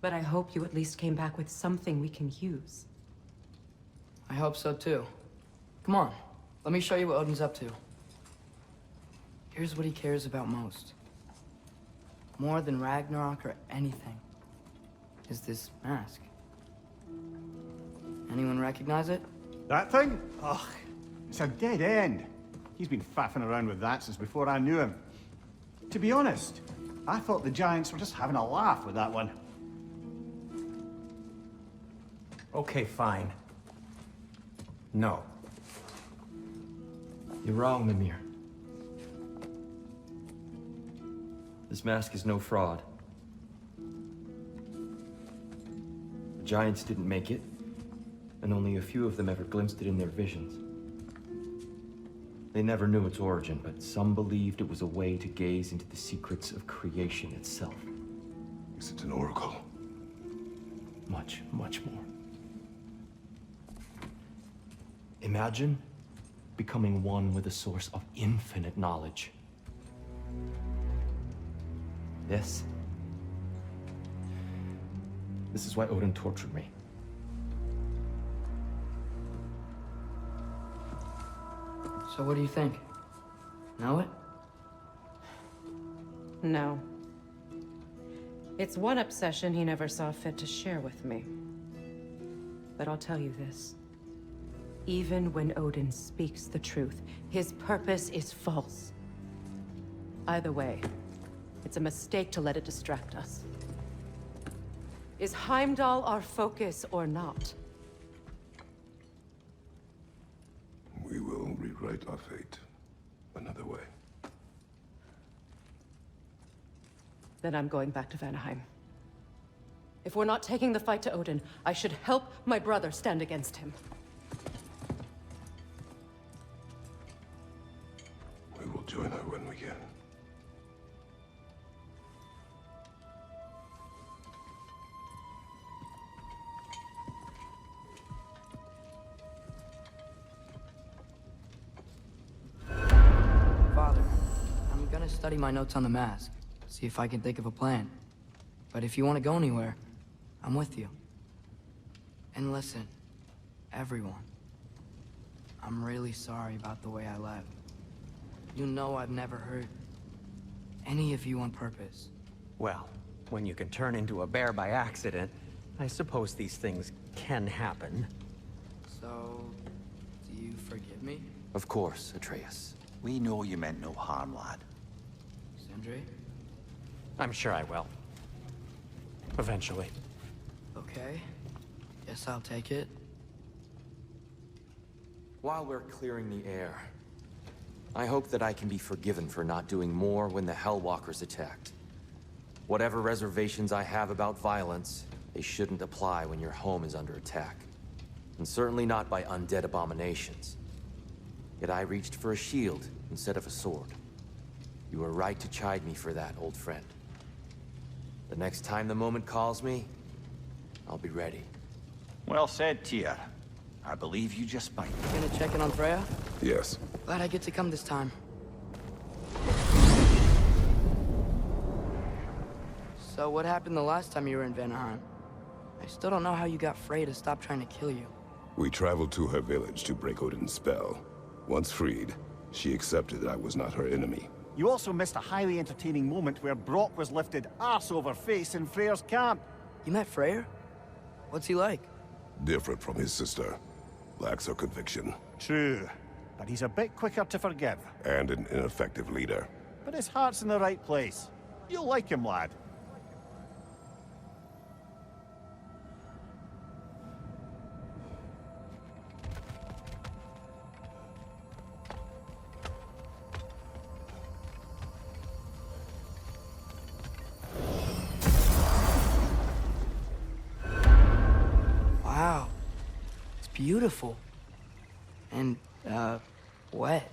But I hope you at least came back with something we can use. I hope so too. Come on, let me show you what Odin's up to. Here's what he cares about most. More than Ragnarok or anything. Is this mask. Anyone recognize it? That thing? Ugh, it's a dead end. He's been faffing around with that since before I knew him. To be honest, I thought the Giants were just having a laugh with that one. Okay, fine. No. You're wrong, Mimir. This mask is no fraud. The Giants didn't make it, and only a few of them ever glimpsed it in their visions. They never knew its origin, but some believed it was a way to gaze into the secrets of creation itself. Is it an oracle? Much, much more. Imagine becoming one with a source of infinite knowledge. This is why Odin tortured me. So what do you think? Know it? No. It's one obsession he never saw fit to share with me. But I'll tell you this. Even when Odin speaks the truth, his purpose is false. Either way, it's a mistake to let it distract us. Is Heimdall our focus or not? We will rewrite our fate another way. Then I'm going back to Vanaheim. If we're not taking the fight to Odin, I should help my brother stand against him. We will join her when we can. Father, I'm gonna study my notes on the mask. See if I can think of a plan. But if you want to go anywhere, I'm with you. And listen, everyone. I'm really sorry about the way I left. You know I've never hurt any of you on purpose. Well, when you can turn into a bear by accident, I suppose these things can happen. So, do you forgive me? Of course, Atreus. We know you meant no harm, lad. Sindri? I'm sure I will. Eventually. Okay. Guess I'll take it. While we're clearing the air, I hope that I can be forgiven for not doing more when the Hellwalkers attacked. Whatever reservations I have about violence, they shouldn't apply when your home is under attack. And certainly not by undead abominations. Yet I reached for a shield instead of a sword. You were right to chide me for that, old friend. The next time the moment calls me, I'll be ready. Well said, Tyr. I believe you just might. Gonna check in on Freya? Yes. Glad I get to come this time. So what happened the last time you were in Vanaheim? I still don't know how you got Freya to stop trying to kill you. We traveled to her village to break Odin's spell. Once freed, she accepted that I was not her enemy. You also missed a highly entertaining moment where Brock was lifted arse over face in Freyr's camp. You met Freyr? What's he like? Different from his sister. Lacks her conviction. True, but he's a bit quicker to forgive. And an ineffective leader. But his heart's in the right place. You'll like him, lad. beautiful. And, wet.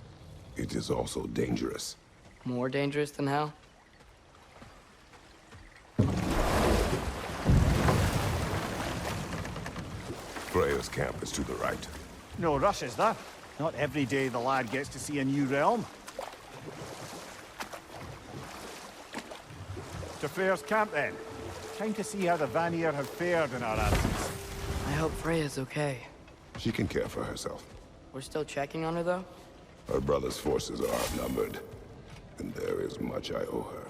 It is also dangerous. More dangerous than hell? Freya's camp is to the right. No rush, is there? Not every day the lad gets to see a new realm. To Freya's camp, then. Time to see how the Vanir have fared in our absence. I hope Freya's okay. She can care for herself. We're still checking on her, though? Her brother's forces are outnumbered, and there is much I owe her.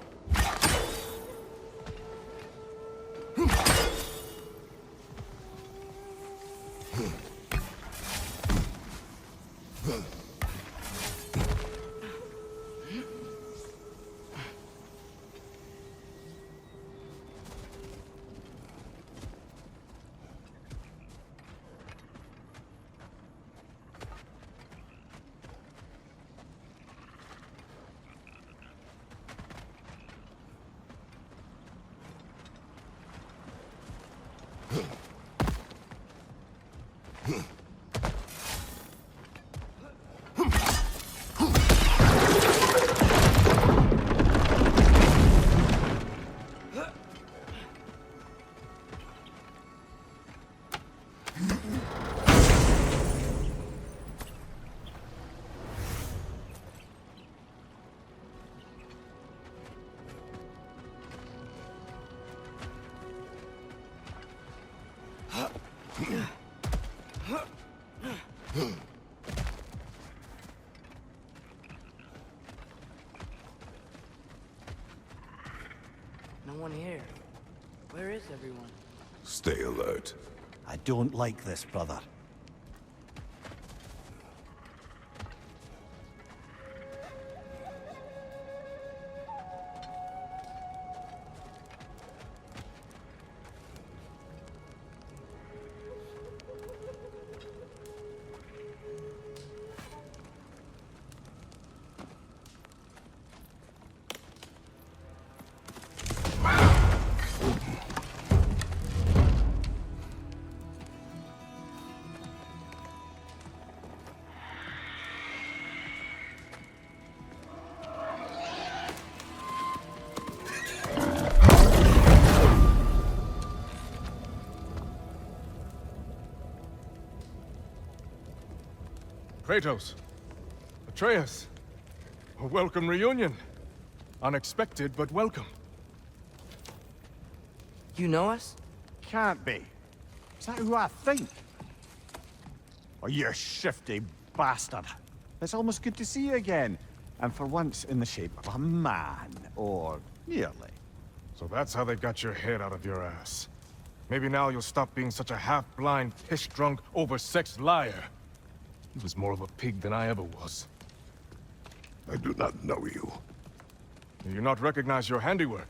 No one here. Where is everyone? Stay alert. I don't like this, brother. Kratos. Atreus. A welcome reunion. Unexpected, but welcome. You know us? Can't be. Is that who I think? Oh, you shifty bastard. It's almost good to see you again. And for once in the shape of a man. Or nearly. So that's how they got your head out of your ass. Maybe now you'll stop being such a half-blind, piss-drunk, oversexed liar. He was more of a pig than I ever was. I do not know you. Do you not recognize your handiwork?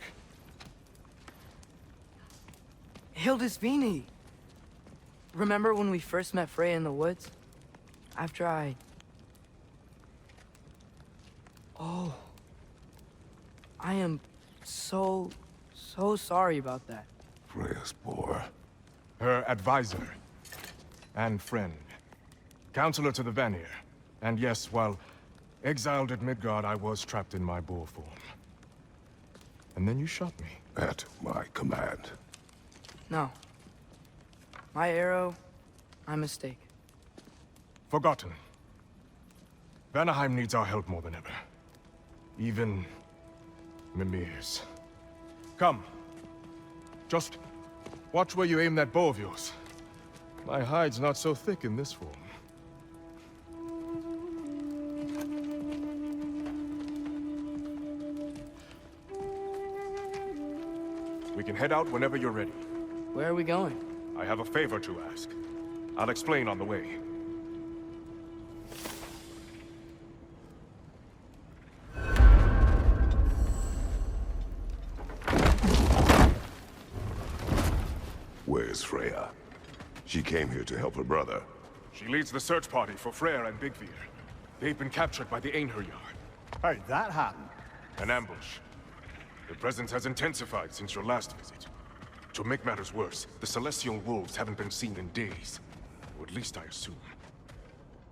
Hildisvini! Remember when we first met Freya in the woods? After I... Oh. I am so sorry about that. Freya's poor. Her advisor. And friend. Counselor to the Vanir. And yes, while exiled at Midgard, I was trapped in my boar form. And then you shot me. At my command. No. My arrow, my mistake. Forgotten. Vanaheim needs our help more than ever. Even Mimir's. Come. Just watch where you aim that bow of yours. My hide's not so thick in this form. We can head out whenever you're ready. Where are we going? I have a favor to ask. I'll explain on the way. Where's Freya? She came here to help her brother. She leads the search party for Freyr and Bigvir. They've been captured by the Einherjar. How'd that happen? An ambush. Their presence has intensified since your last visit. To make matters worse, the Celestial Wolves haven't been seen in days. Or at least I assume.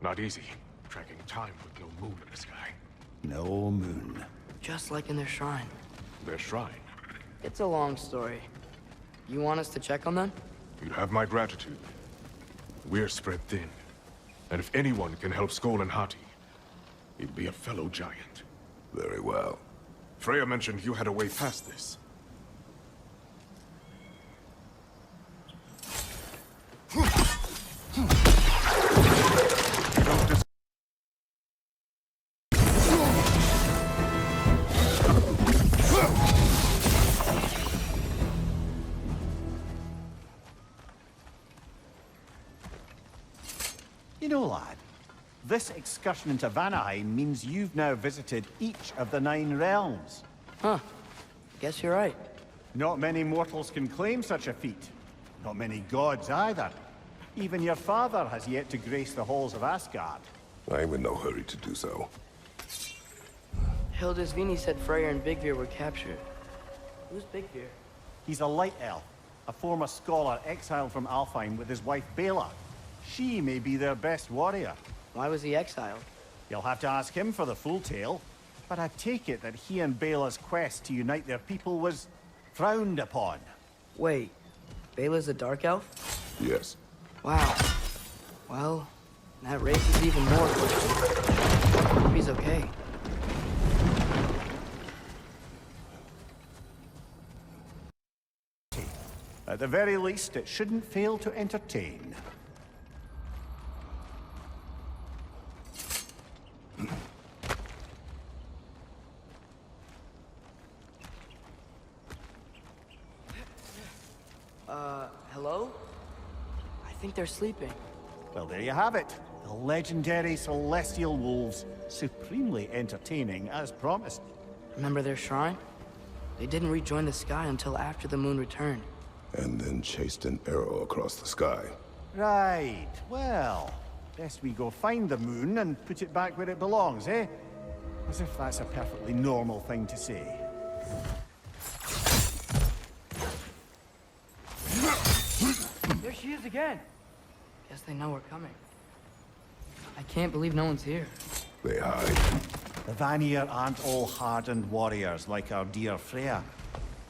Not easy, tracking time with no moon in the sky. No moon. Just like in their shrine. Their shrine? It's a long story. You want us to check on them? You have my gratitude. We're spread thin. And if anyone can help Skoll and Hati, he'd be a fellow giant. Very well. Freya mentioned you had a way past this. You know, lad, this excursion into Vanaheim means you've now visited each of the 9 realms. Huh. Guess you're right. Not many mortals can claim such a feat. Not many gods either. Even your father has yet to grace the halls of Asgard. I'm in no hurry to do so. Hildisvini said Freyr and Bigvir were captured. Who's Bigvir? He's a light elf, a former scholar exiled from Alfheim with his wife Bela. She may be their best warrior. Why was he exiled? You'll have to ask him for the full tale. But I take it that he and Bela's quest to unite their people was frowned upon. Wait, Bela's a dark elf? Yes. Wow. Well, that raises even more questions. Hope he's okay. At the very least, it shouldn't fail to entertain. Hello? I think they're sleeping. Well, there you have it. The legendary celestial wolves. Supremely entertaining, as promised. Remember their shrine? They didn't rejoin the sky until after the moon returned. And then chased an arrow across the sky. Right. Well, best we go find the moon and put it back where it belongs, eh? As if that's a perfectly normal thing to say. There she is again. Guess they know we're coming. I can't believe no one's here. They hide. The Vanir aren't all hardened warriors like our dear Freya.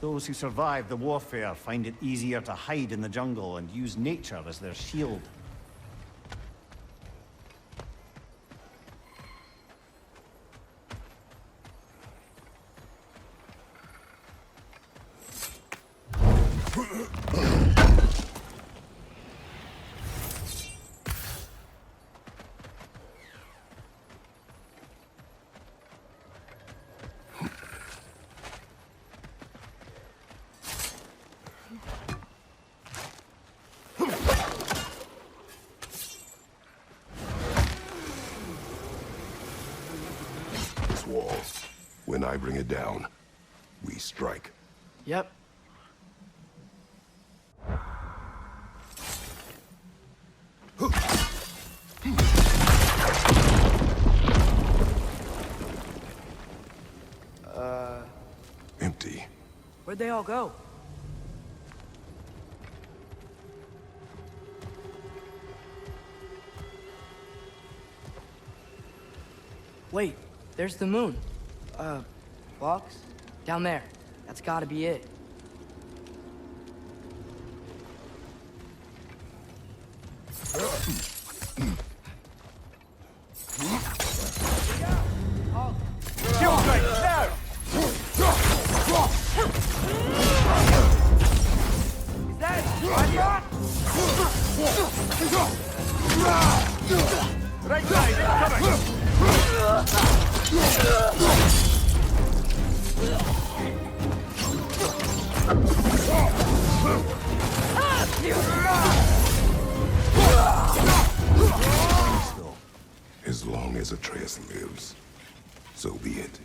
Those who survive the warfare find it easier to hide in the jungle and use nature as their shield. Wall. When I bring it down, we strike. Yep. Empty. Where'd they all go? Wait, there's the moon. Box? Down there. That's gotta be it. Right side, incoming! As long as Atreus lives, so be it.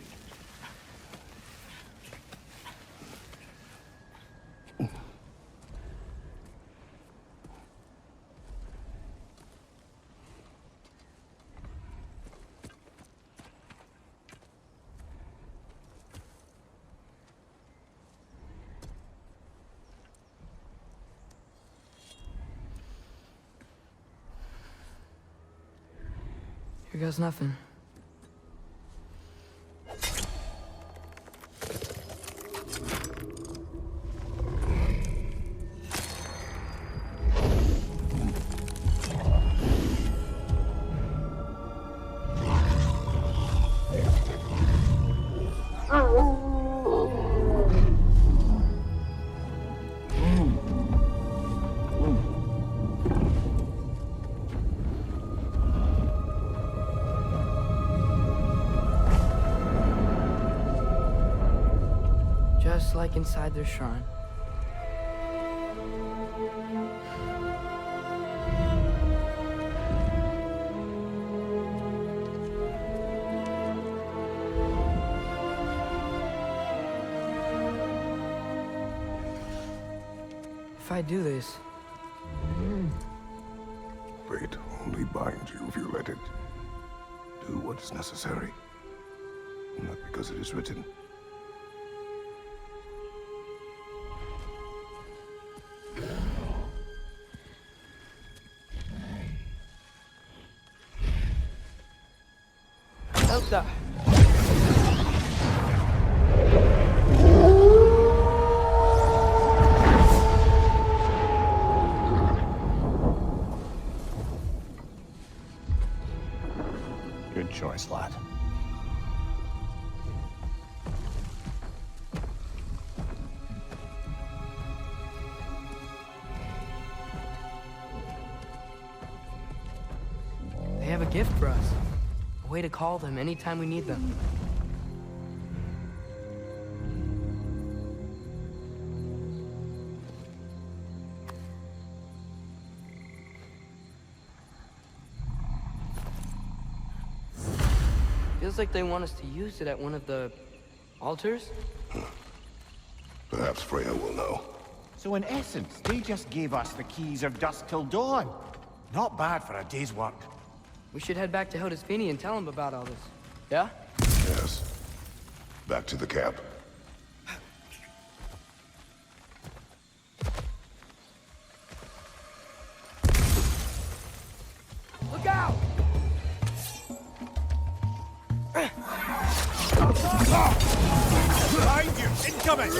guess nothing. Just like inside their shrine. If I do this... Fate only binds you if you let it. Do what is necessary. Not because it is written. Elsa! Good choice, lad. They have a gift for us. A way to call them anytime we need them. Feels like they want us to use it at one of the altars? Perhaps Freya will know. So in essence, they just gave us the keys of dusk till dawn. Not bad for a day's work. We should head back to Hildisvini and tell him about all this. Yeah? Yes. Back to the camp. Look out! Behind you! Incoming!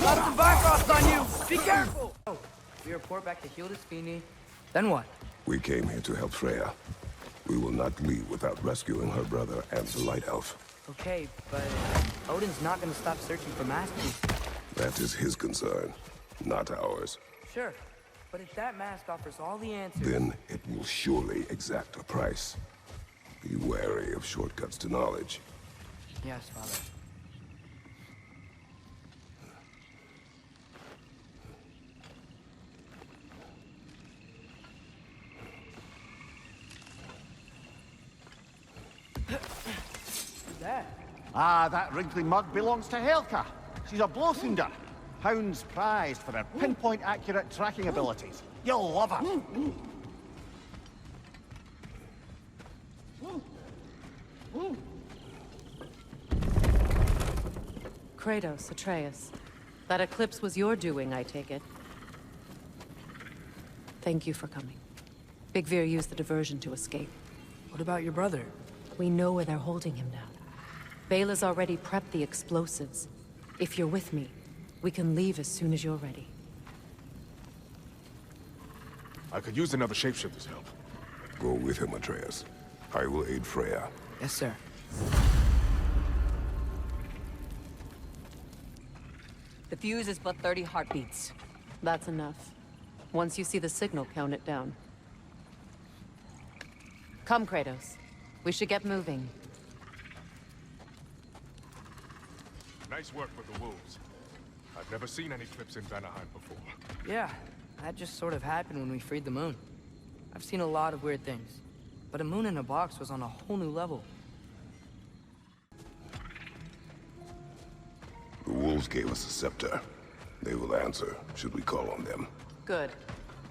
Lots of Bifrost on you! Be careful! Oh, we report back to Hildisvini. Then what? We came here to help Freya. We will not leave without rescuing her brother and the Light Elf. Okay, but Odin's not gonna stop searching for masterpieces. That is his concern, not ours. Sure, but if that mask offers all the answers... Then it will surely exact a price. Be wary of shortcuts to knowledge. Yes, Father. Who's that? Ah, that wrinkly mug belongs to Helka. She's a Blothunder. Hound's prized for her pinpoint accurate tracking abilities. You'll love her. Kratos, Atreus. That eclipse was your doing, I take it. Thank you for coming. Big Veer used the diversion to escape. What about your brother? We know where they're holding him now. Bela's already prepped the explosives. If you're with me, we can leave as soon as you're ready. I could use another shapeshifter's help. Go with him, Atreus. I will aid Freya. Yes, sir. The fuse is but 30 heartbeats. That's enough. Once you see the signal, count it down. Come, Kratos. We should get moving. Nice work with the wolves. I've never seen any clips in Vanaheim before. Yeah, that just sort of happened when we freed the moon. I've seen a lot of weird things, but a moon in a box was on a whole new level. The wolves gave us a scepter. They will answer, should we call on them. Good.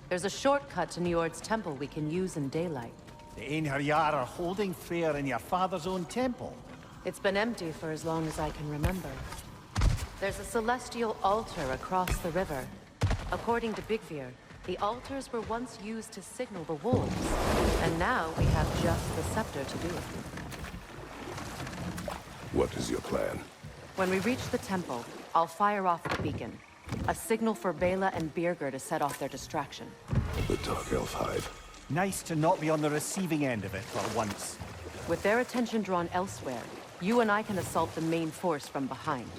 There's a shortcut to Njord's temple we can use in daylight. The Einherjar are holding Freyr in your father's own temple. It's been empty for as long as I can remember. There's a celestial altar across the river. According to Bigvir, the altars were once used to signal the wolves, and now we have just the scepter to do it. What is your plan? When we reach the temple, I'll fire off the beacon. A signal for Bela and Birgir to set off their distraction. The Dark Elf Hive. Nice to not be on the receiving end of it for once. With their attention drawn elsewhere, you and I can assault the main force from behind.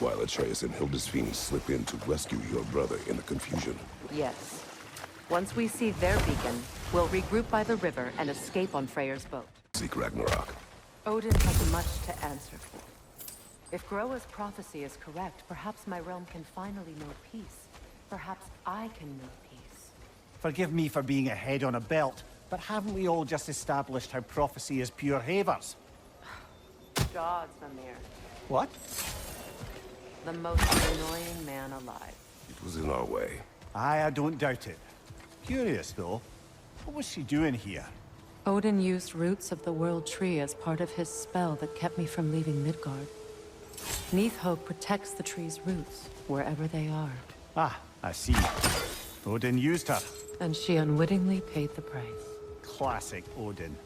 While Atreus and Hildisvini slip in to rescue your brother in the confusion. Yes. Once we see their beacon, we'll regroup by the river and escape on Freyr's boat. Seek Ragnarok. Odin has much to answer for. If Groa's prophecy is correct, perhaps my realm can finally know peace. Perhaps I can know peace. Forgive me for being a head on a belt, but haven't we all just established how prophecy is pure havers? Gods, Mimir. What? The most annoying man alive. It was in our way. I don't doubt it. Curious, though. What was she doing here? Odin used roots of the World Tree as part of his spell that kept me from leaving Midgard. Neathhope protects the tree's roots, wherever they are. Ah, I see. Odin used her. And she unwittingly paid the price. Classic Odin.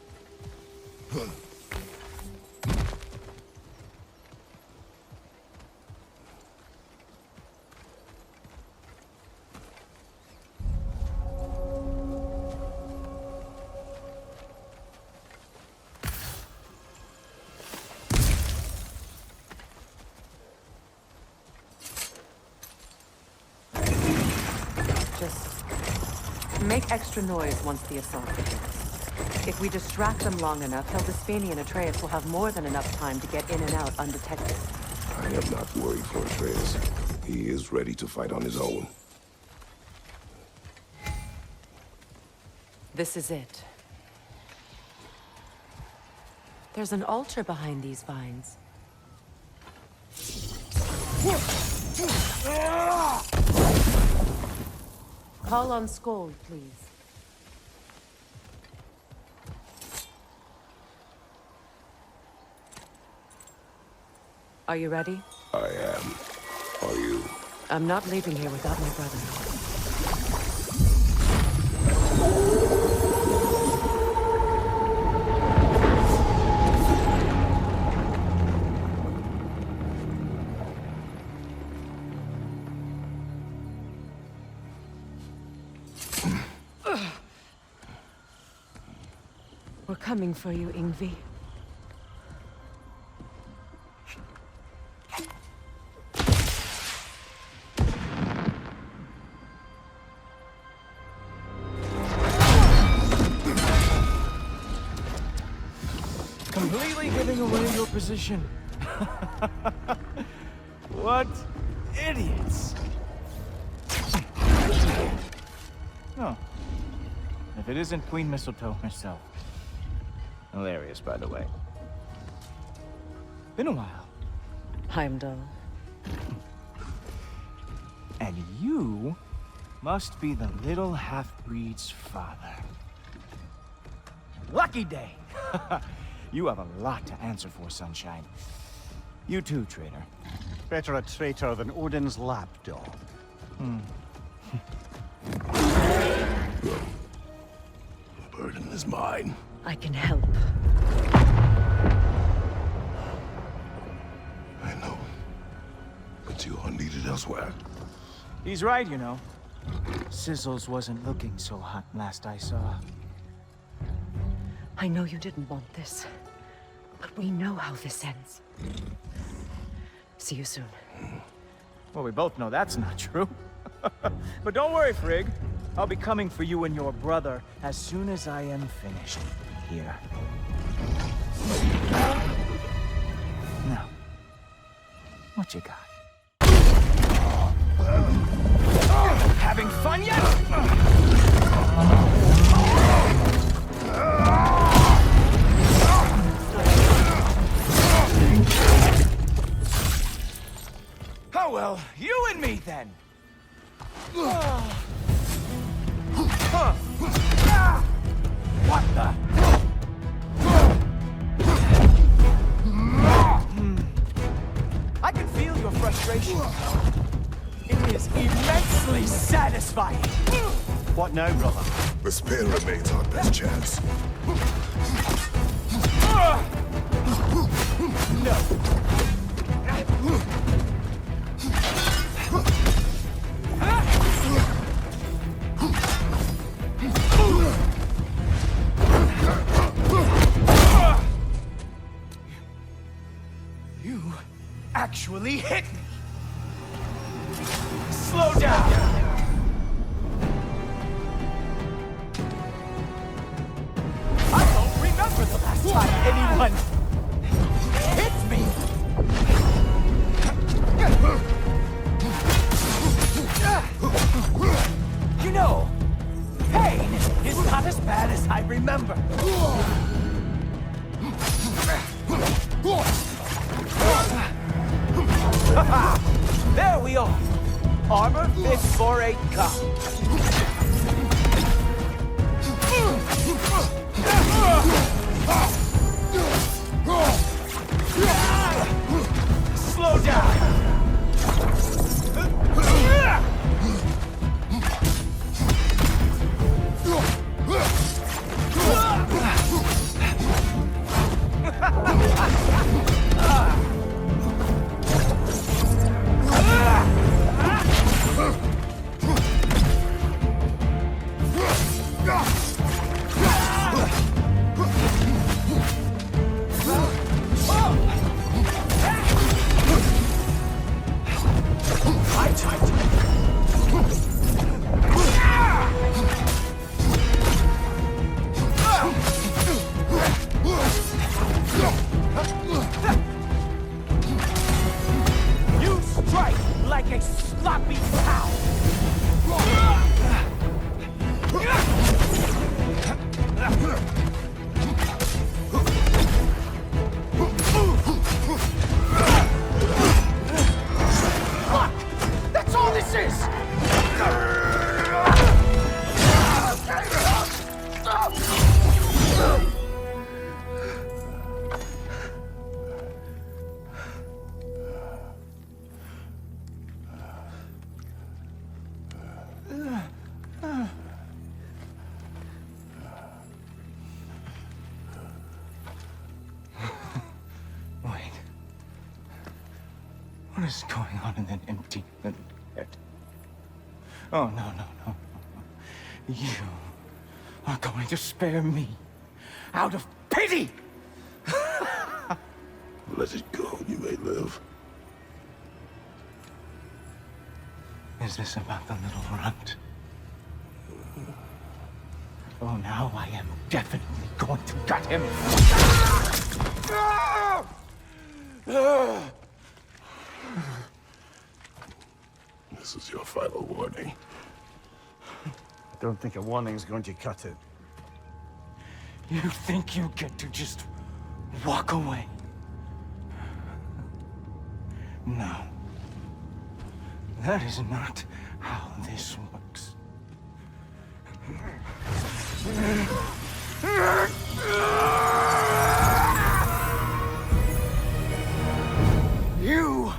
Make extra noise once the assault begins. If we distract them long enough, Hildisvini and Atreus will have more than enough time to get in and out undetected. I am not worried for Atreus. He is ready to fight on his own. This is it. There's an altar behind these vines. Call on Skoll, please. Are you ready? I am. Are you? I'm not leaving here without my brother. We're coming for you, Yngvi. Completely giving away your position. What idiots! Oh. If it isn't Queen Mistletoe herself. Hilarious, by the way. Been a while. Heimdall. And you must be the little half-breed's father. Lucky day! You have a lot to answer for, Sunshine. You too, traitor. Better a traitor than Odin's lapdog. The burden is mine. I can help. I know. But you are needed elsewhere. He's right, you know. Sizzles wasn't looking so hot last I saw. I know you didn't want this, but we know how this ends. See you soon. Well, we both know that's not true. But don't worry, Frigg. I'll be coming for you and your brother as soon as I am finished here. Now, what you got? Having fun yet? Oh well, you and me then. What the? I can feel your frustration. satisfying. What now, brother? The spear remains our best chance. No. You actually hit me. Slow down. I don't remember the last time anyone hit me. You know, pain is not as bad as I remember. There we are. Armor fit for a cop. Slow down. You strike like a sloppy cow. Look! That's all this is! Wait. What is going on in that empty little head? Oh, no. You are going to spare me out of pity! Let it go, you may live. Is this about the little runt? Oh, now I am definitely going to gut him. This is your final warning. I don't think a warning's going to cut it. You think you get to just walk away? No. That is not how this works. You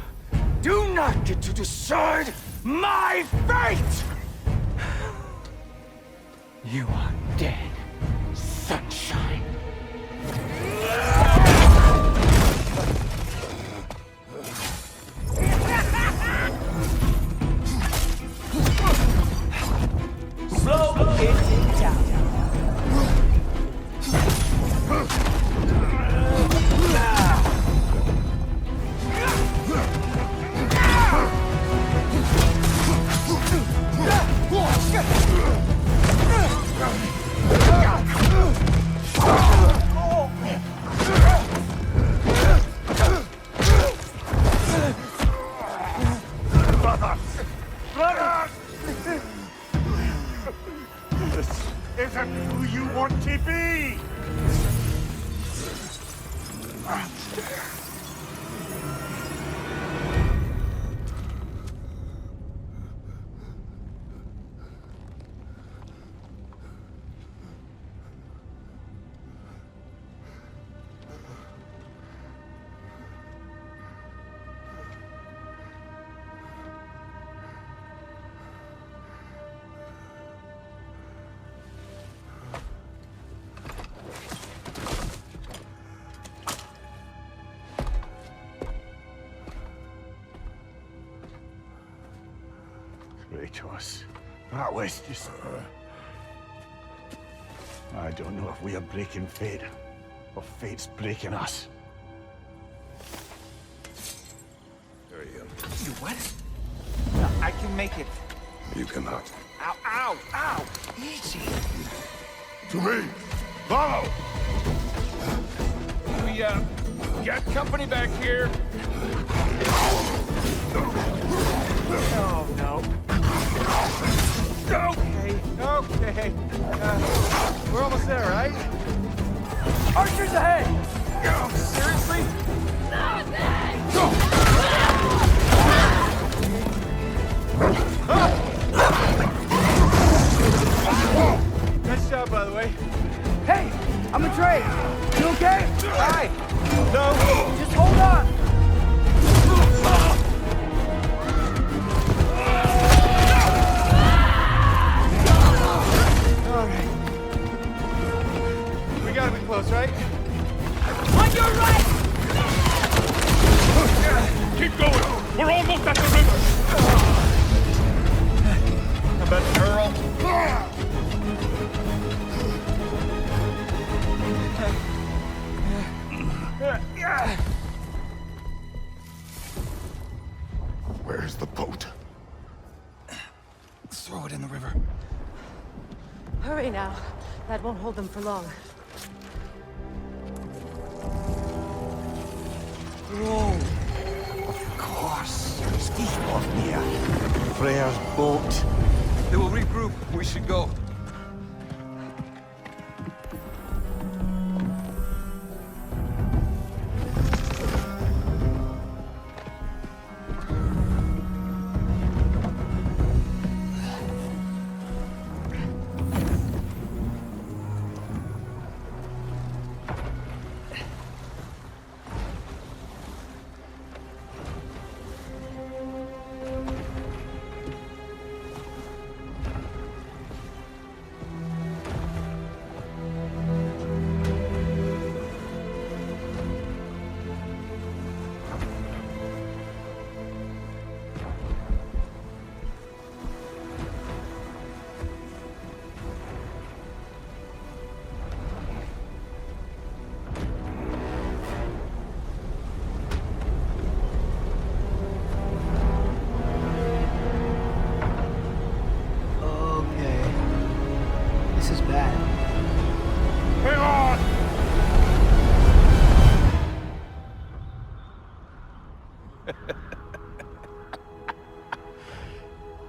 do not get to decide my fate! You are dead, sunshine. Slow getting down. This isn't who you want to be! Kratos. That was just... I don't know if we are breaking fate, or fate's breaking us. There you go. You what? No, I can make it. You cannot. Ow, ow, ow! Easy. To me! Follow! We, got company back here. Oh, no. Okay, okay. We're almost there, right? Archers ahead! Oh, seriously? Nice job, by the way. Hey, I'm Atreus. You okay? Hi. No. Just hold on. All right. We gotta be close, right? On your right! Keep going. We're almost at the river. How about Earl? Where's the boat? Let's throw it in the river. Hurry now. That won't hold them for long. Whoa! Of course. It's deep off here. Freya's boat. They will regroup. We should go.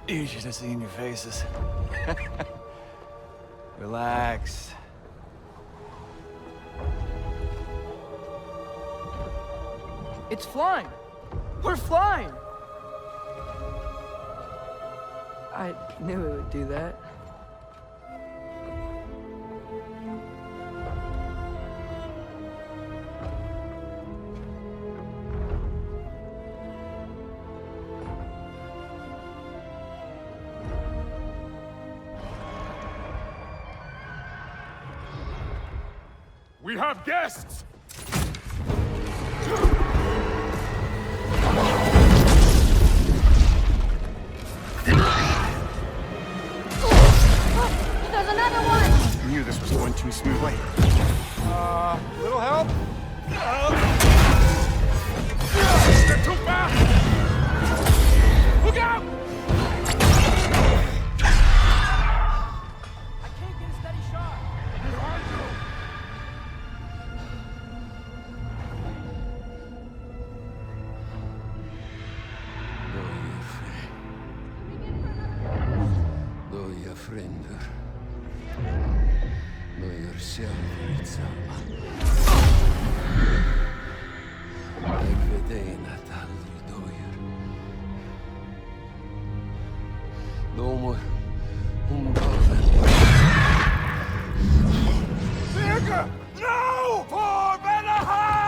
You should have seen your faces. Relax. It's flying. We're flying. I knew it would do that. We have guests! There's another one! I knew this was going too smoothly. Little help? They're too fast! Look out! I can't get a steady shot. Loja fränder. Loja själv samma. Jag vet en att aldrig dör. Lomor, dagen. Virka! No! For Vanaheim!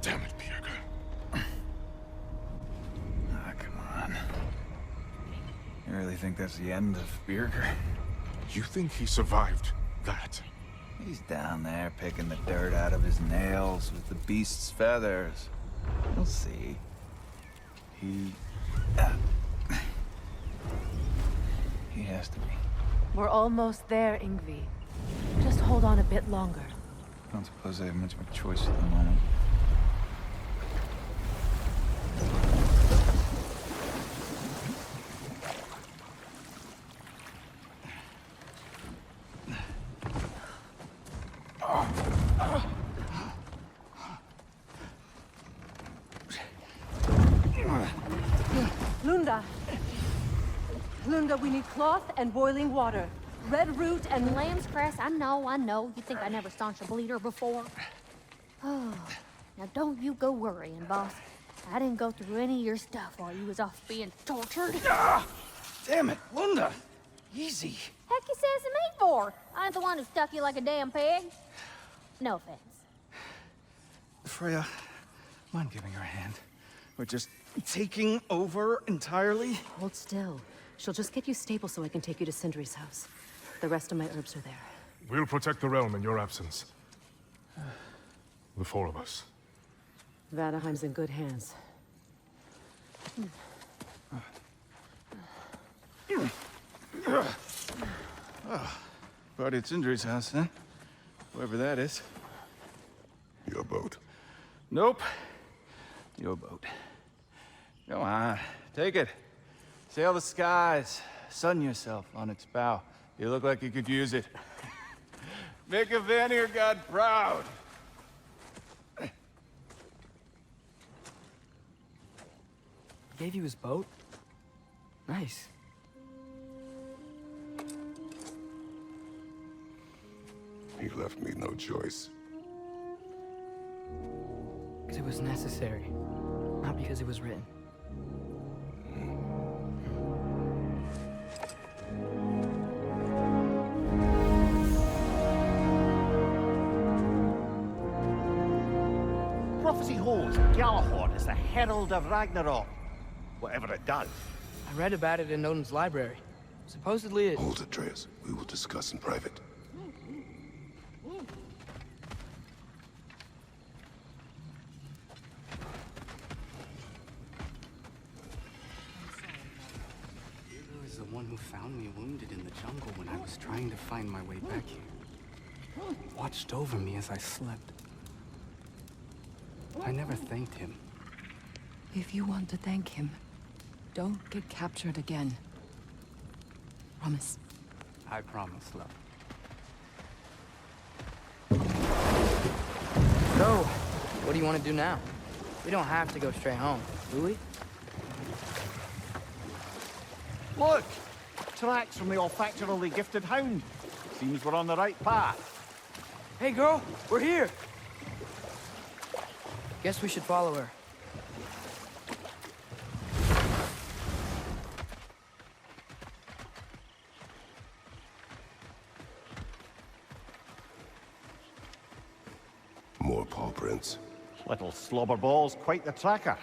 Damn it, Birger. Ah, come on. You really think that's the end of Birger? You think he survived that? He's down there picking the dirt out of his nails with the beast's feathers. We'll see. He has to be. We're almost there, Ingvi. Just hold on a bit longer. I don't suppose I have much of a choice at the moment. Lunda, we need cloth and boiling water. Red root and lamb's cress. I know. You think I never staunched a bleeder before? Oh, now don't you go worrying, boss. I didn't go through any of your stuff while you was off being tortured. Damn it, Lunda! Easy. Heck you says to me for? I ain't the one who stuck you like a damn pig. No offense. Freya, mind giving her a hand? We're just taking over entirely? Hold still. She'll just get you stable so I can take you to Sindri's house. The rest of my herbs are there. We'll protect the realm in your absence. The four of us. Vanaheim's in good hands. Party at Sindri's house, huh? Whoever that is. Your boat. Nope. Your boat. Go on, take it. Sail the skies. Sun yourself on its bow. You look like you could use it. Make a Vanir god proud. Gave you his boat? Nice. He left me no choice. Because it was necessary, not because it was written. Prophecy holds Galahad is the herald of Ragnarok. Whatever it does. I read about it in Odin's library. Supposedly it... Hold it, Atreus. We will discuss in private. Birger is the one who found me wounded in the jungle when I was trying to find my way back here. He watched over me as I slept. I never thanked him. If you want to thank him, don't get captured again. Promise. I promise, love. So, what do you want to do now? We don't have to go straight home, do we? Look! Tracks from the olfactorily gifted hound. Seems we're on the right path. Hey girl, we're here! Guess we should follow her. More paw prints. Little slobberball's quite the tracker.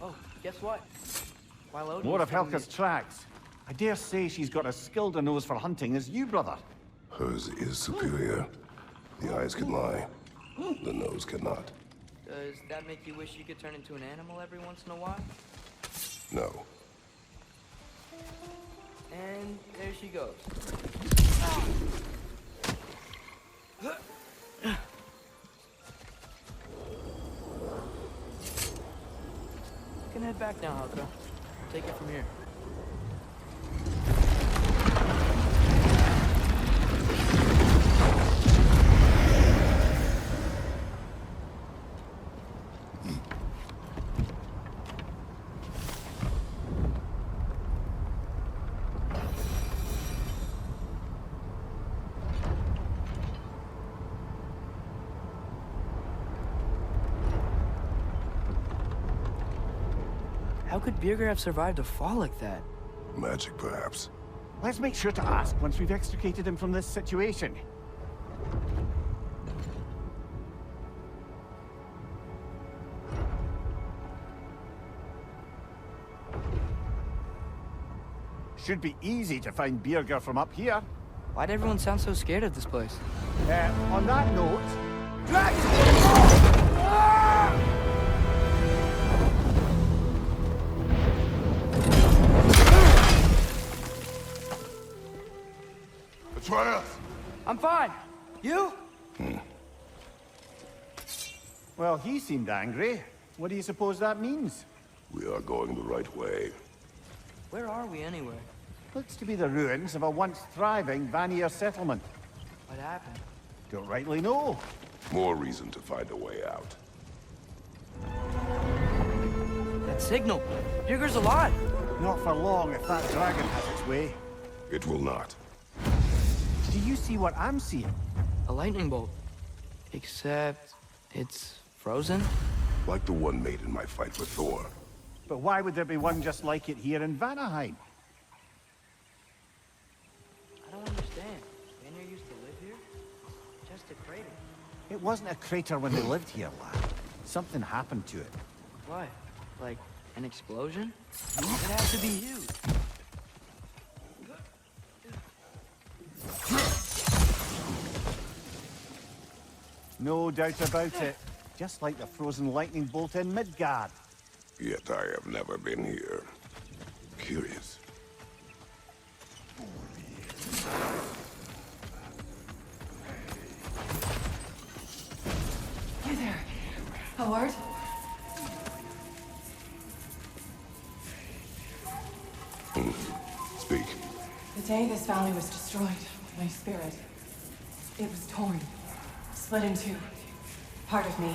Oh, guess what? While Odin More was of telling Helga's me- tracks. I dare say she's got as skilled a nose for hunting as you, brother. Hers is superior. The eyes can lie. The nose cannot. Does that make you wish you could turn into an animal every once in a while? No. And there she goes. You can head back now, Helga. Take it from here. could Birger have survived a fall like that? Magic, perhaps. Let's make sure to ask once we've extricated him from this situation. Should be easy to find Birger from up here. Why'd everyone sound so scared of this place? On that note... Atreus! I'm fine. You? Well, he seemed angry. What do you suppose that means? We are going the right way. Where are we anyway? Looks to be the ruins of a once thriving Vanir settlement. What happened? Don't rightly know. More reason to find a way out. That signal. Birger's alive. Not for long if that dragon has its way. It will not. Do you see what I'm seeing? A lightning bolt. Except it's frozen? Like the one made in my fight with Thor. But why would there be one just like it here in Vanaheim? I don't understand. Vanir used to live here? Just a crater. It wasn't a crater when they lived here, lad. Something happened to it. What? Like an explosion? It has to be huge. No doubt about it. Just like the frozen lightning bolt in Midgard. Yet I have never been here. Curious. You there, Howard? Speak. The day this valley was destroyed, my spirit, it was torn, split in two. Part of me.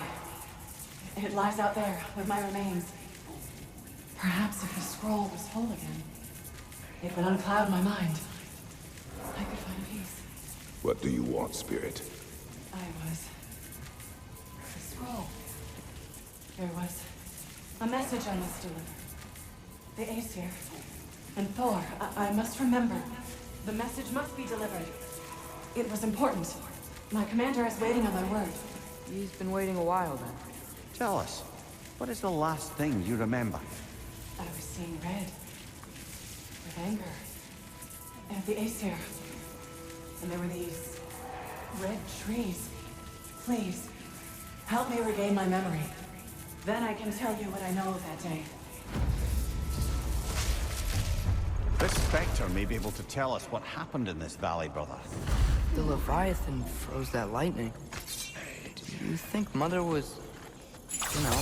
It lies out there with my remains. Perhaps if the scroll was whole again, it would uncloud my mind. I could find peace. What do you want, Spirit? I was... the scroll. There was a message I must deliver. The Aesir and Thor, I must remember. The message must be delivered. It was important. My commander is waiting on my word. He's been waiting a while then. Tell us, what is the last thing you remember? I was seeing red. With anger. And the Aesir. And there were these... red trees. Please, help me regain my memory. Then I can tell you what I know of that day. This Spectre may be able to tell us what happened in this valley, brother. The Leviathan froze that lightning. Do you think Mother was... you know...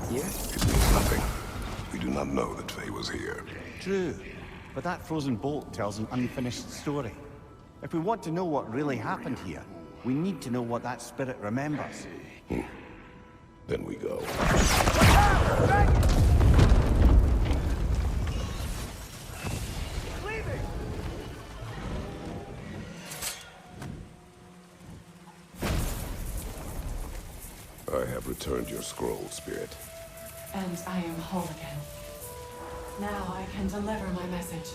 here? It means nothing. We do not know that Faye was here. True. But that frozen bolt tells an unfinished story. If we want to know what really happened here, we need to know what that spirit remembers. Then we go. I have returned your scroll, Spirit. And I am whole again. Now I can deliver my message.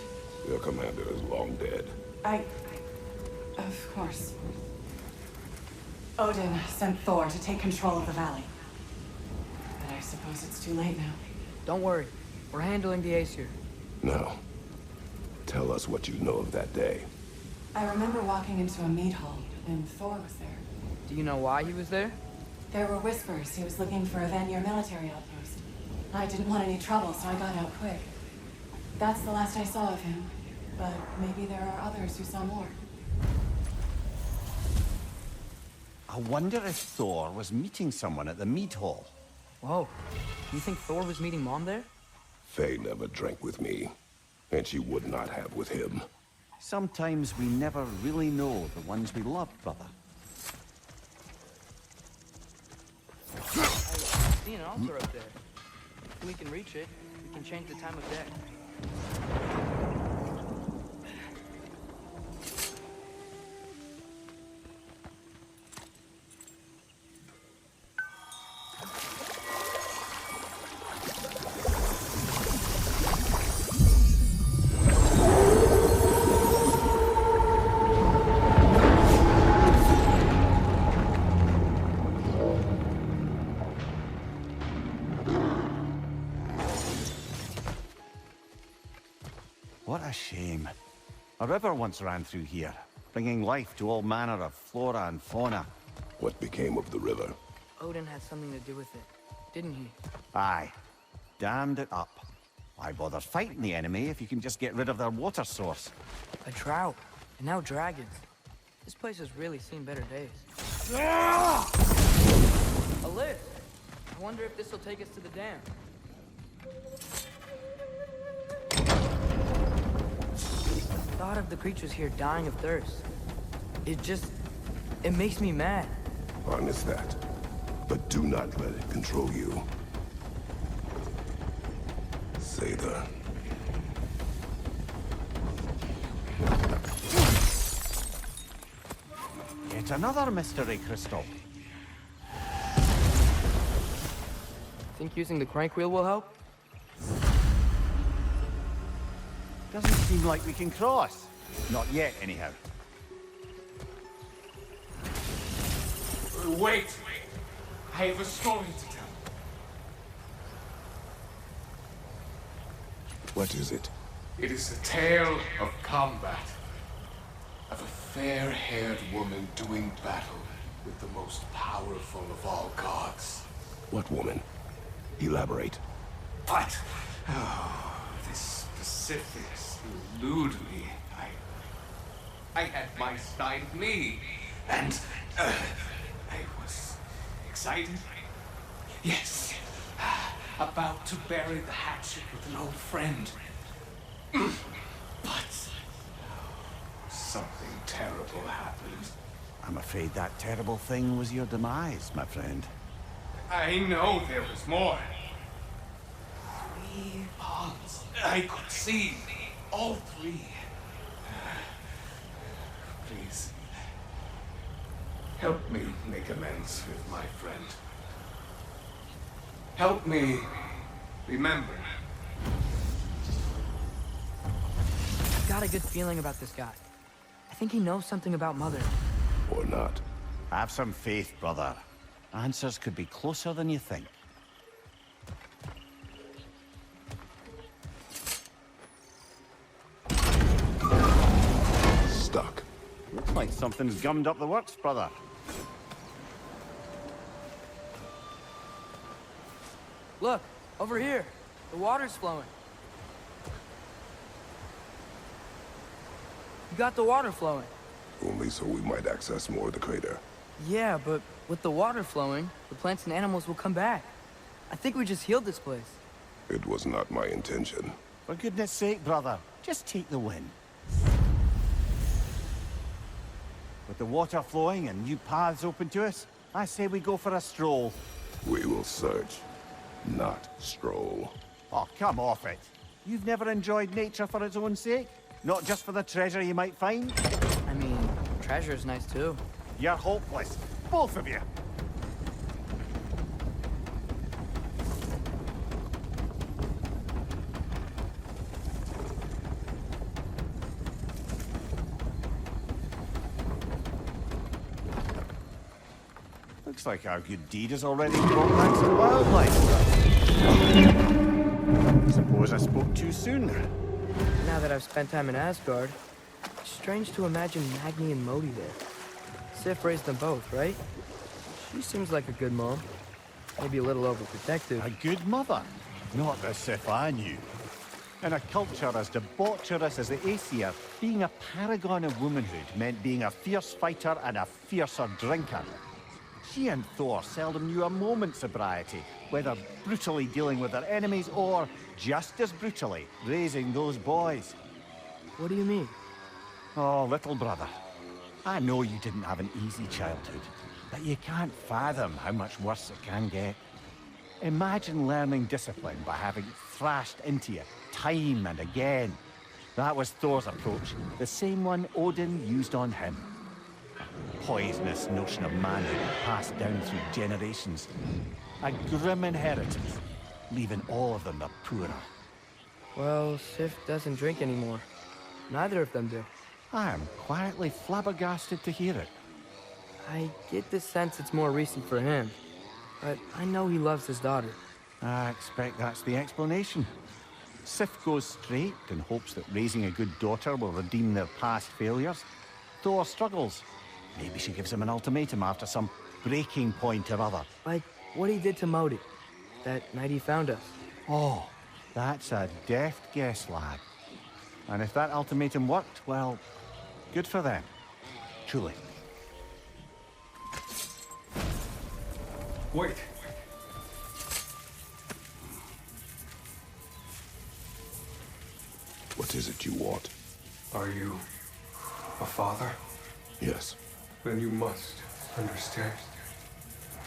Your commander is long dead. Of course. Odin sent Thor to take control of the valley. But I suppose it's too late now. Don't worry. We're handling the Aesir. Now, tell us what you know of that day. I remember walking into a mead hall, and Thor was there. Do you know why he was there? There were whispers he was looking for a Vanir military outpost. I didn't want any trouble, so I got out quick. That's the last I saw of him. But maybe there are others who saw more. I wonder if Thor was meeting someone at the mead hall. Whoa. You think Thor was meeting Mom there? Faye never drank with me, and she would not have with him. Sometimes we never really know the ones we love, brother. I see an altar up there. If we can reach it, we can change the time of day. shame. A river once ran through here, bringing life to all manner of flora and fauna. What became of the river? Odin had something to do with it, didn't he? Aye. Dammed it up. Why bother fighting the enemy if you can just get rid of their water source? A drought, and now dragons. This place has really seen better days. A lift! I wonder if this will take us to the dam. The thought of the creatures here dying of thirst. It makes me mad. Honest that. But do not let it control you. Sather. Yet another mystery crystal. Think using the crank wheel will help? Doesn't seem like we can cross. Not yet, anyhow. Wait! I have a story to tell. What is it? It is the tale of combat. Of a fair-haired woman doing battle with the most powerful of all gods. What woman? Elaborate. But, this specifics elude me. I had my side me, and I was excited. Yes, about to bury the hatchet with an old friend. But something terrible happened. I'm afraid that terrible thing was your demise, my friend. I know there was more. 3 ponds. I could see all 3. Please, help me make amends with my friend. Help me remember. I've got a good feeling about this guy. I think he knows something about Mother. Or not. Have some faith, brother. Answers could be closer than you think. Stuck. Looks like something's gummed up the works, brother. Look, over here. The water's flowing. You got the water flowing. Only so we might access more of the crater. Yeah, but with the water flowing, the plants and animals will come back. I think we just healed this place. It was not my intention. For goodness sake, brother, just take the win. With the water flowing and new paths open to us, I say we go for a stroll. We will search, not stroll. Oh, come off it. You've never enjoyed nature for its own sake? Not just for the treasure you might find? I mean, treasure's nice too. You're hopeless. Both of you. Looks like our good deed has already brought back some wildlife. Suppose I spoke too soon. Now that I've spent time in Asgard, it's strange to imagine Magni and Modi there. Sif raised them both, right? She seems like a good mom. Maybe a little overprotective. A good mother? Not the Sif I knew. In a culture as debaucherous as the Aesir, being a paragon of womanhood meant being a fierce fighter and a fiercer drinker. She and Thor seldom knew a moment's sobriety, whether brutally dealing with their enemies or, just as brutally, raising those boys. What do you mean? Oh, little brother. I know you didn't have an easy childhood, but you can't fathom how much worse it can get. Imagine learning discipline by having thrashed into you time and again. That was Thor's approach, the same one Odin used on him. A poisonous notion of manhood passed down through generations. A grim inheritance, leaving all of them the poorer. Well, Sif doesn't drink anymore. Neither of them do. I am quietly flabbergasted to hear it. I get the sense it's more recent for him, but I know he loves his daughter. I expect that's the explanation. Sif goes straight and hopes that raising a good daughter will redeem their past failures. Thor struggles. Maybe she gives him an ultimatum after some breaking point or other. Like what he did to Modi, that night he found us. Oh, that's a deft guess, lad. And if that ultimatum worked, well, good for them. Truly. Wait. What is it you want? Are you a father? Yes. Then you must understand.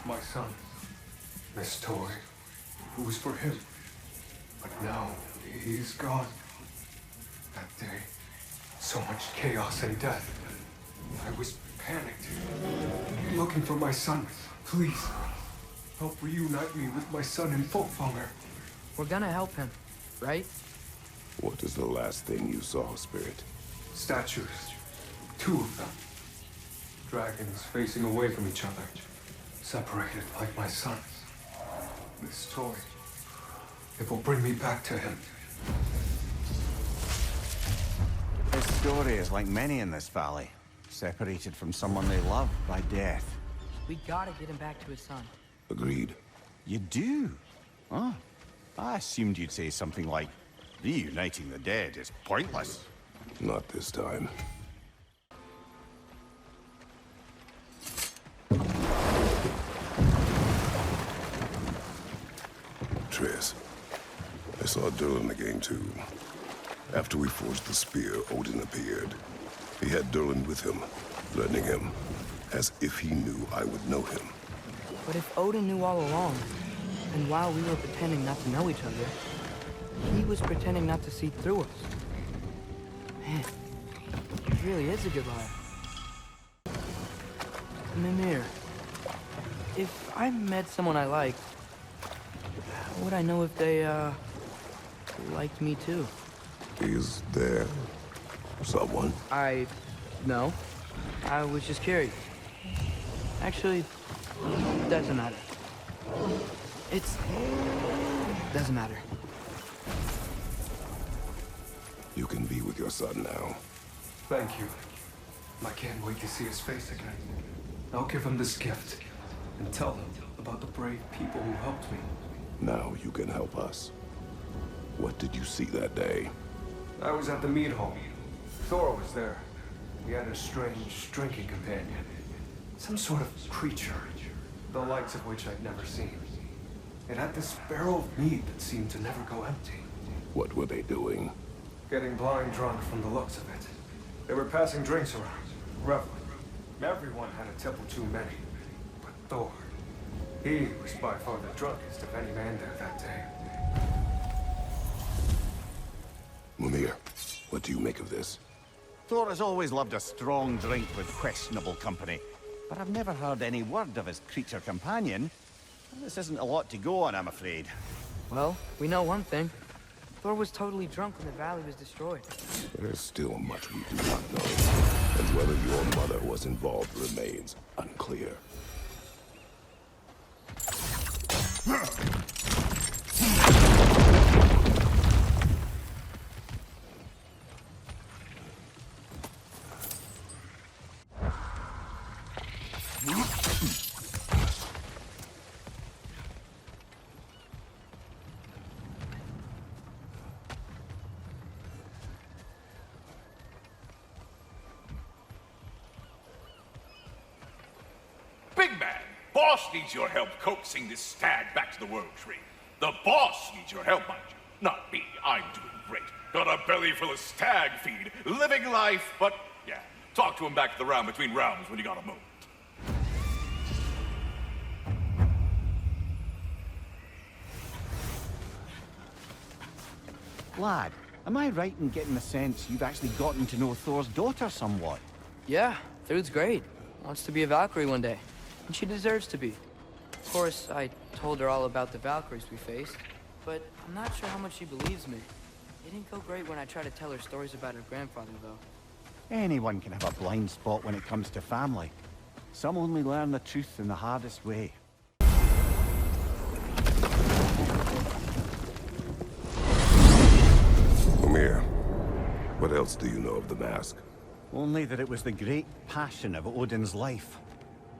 My son, this toy, it was for him. But now he's gone. That day, so much chaos and death. I was panicked, looking for my son. Please, help reunite me with my son in Folkvanger. We're gonna help him, right? What is the last thing you saw, Spirit? Statues. 2 of them. Dragons facing away from each other. Separated like my son. This toy. It will bring me back to him. His story is like many in this valley. Separated from someone they love by death. We gotta get him back to his son. Agreed. You do? Oh, I assumed you'd say something like, reuniting the dead is pointless. Not this time. Atreus, I saw Durlin again too. After we forged the spear, Odin appeared. He had Durlin with him, threatening him, as if he knew I would know him. But if Odin knew all along, and while we were pretending not to know each other, he was pretending not to see through us. Man, he really is a good liar. Mimir, if I met someone I liked, how would I know if they, liked me too? Is there someone? No. I was just curious. Actually, doesn't matter. Doesn't matter. You can be with your son now. Thank you. I can't wait to see his face again. I'll give him this gift and tell him about the brave people who helped me. Now you can help us. What did you see that day? I was at the mead hall. Thor was there. He had a strange drinking companion. Some sort of creature, the likes of which I'd never seen. It had this barrel of mead that seemed to never go empty. What were they doing? Getting blind drunk from the looks of it. They were passing drinks around, reveling. Everyone had a tipple too many. But Thor, he was by far the drunkest of any man there that day. Mimir, what do you make of this? Thor has always loved a strong drink with questionable company. But I've never heard any word of his creature companion. This isn't a lot to go on, I'm afraid. Well, we know one thing. Thor was totally drunk when the valley was destroyed. There's still much we do not know. And whether your mother was involved remains unclear. Big man, boss needs your help coaxing this stag back to the World Tree. The boss needs your help, mind you. Not me, I'm doing great. Got a belly full of stag feed, living life, but yeah, talk to him back to the round between rounds when you got a moment. Lad, am I right in getting the sense you've actually gotten to know Thor's daughter somewhat? Yeah, Thrude's great. Wants to be a Valkyrie one day. And she deserves to be. Of course, I told her all about the Valkyries we faced, but I'm not sure how much she believes me. It didn't go great when I tried to tell her stories about her grandfather, though. Anyone can have a blind spot when it comes to family. Some only learn the truth in the hardest way. Mimir, what else do you know of the mask? Only that it was the great passion of Odin's life.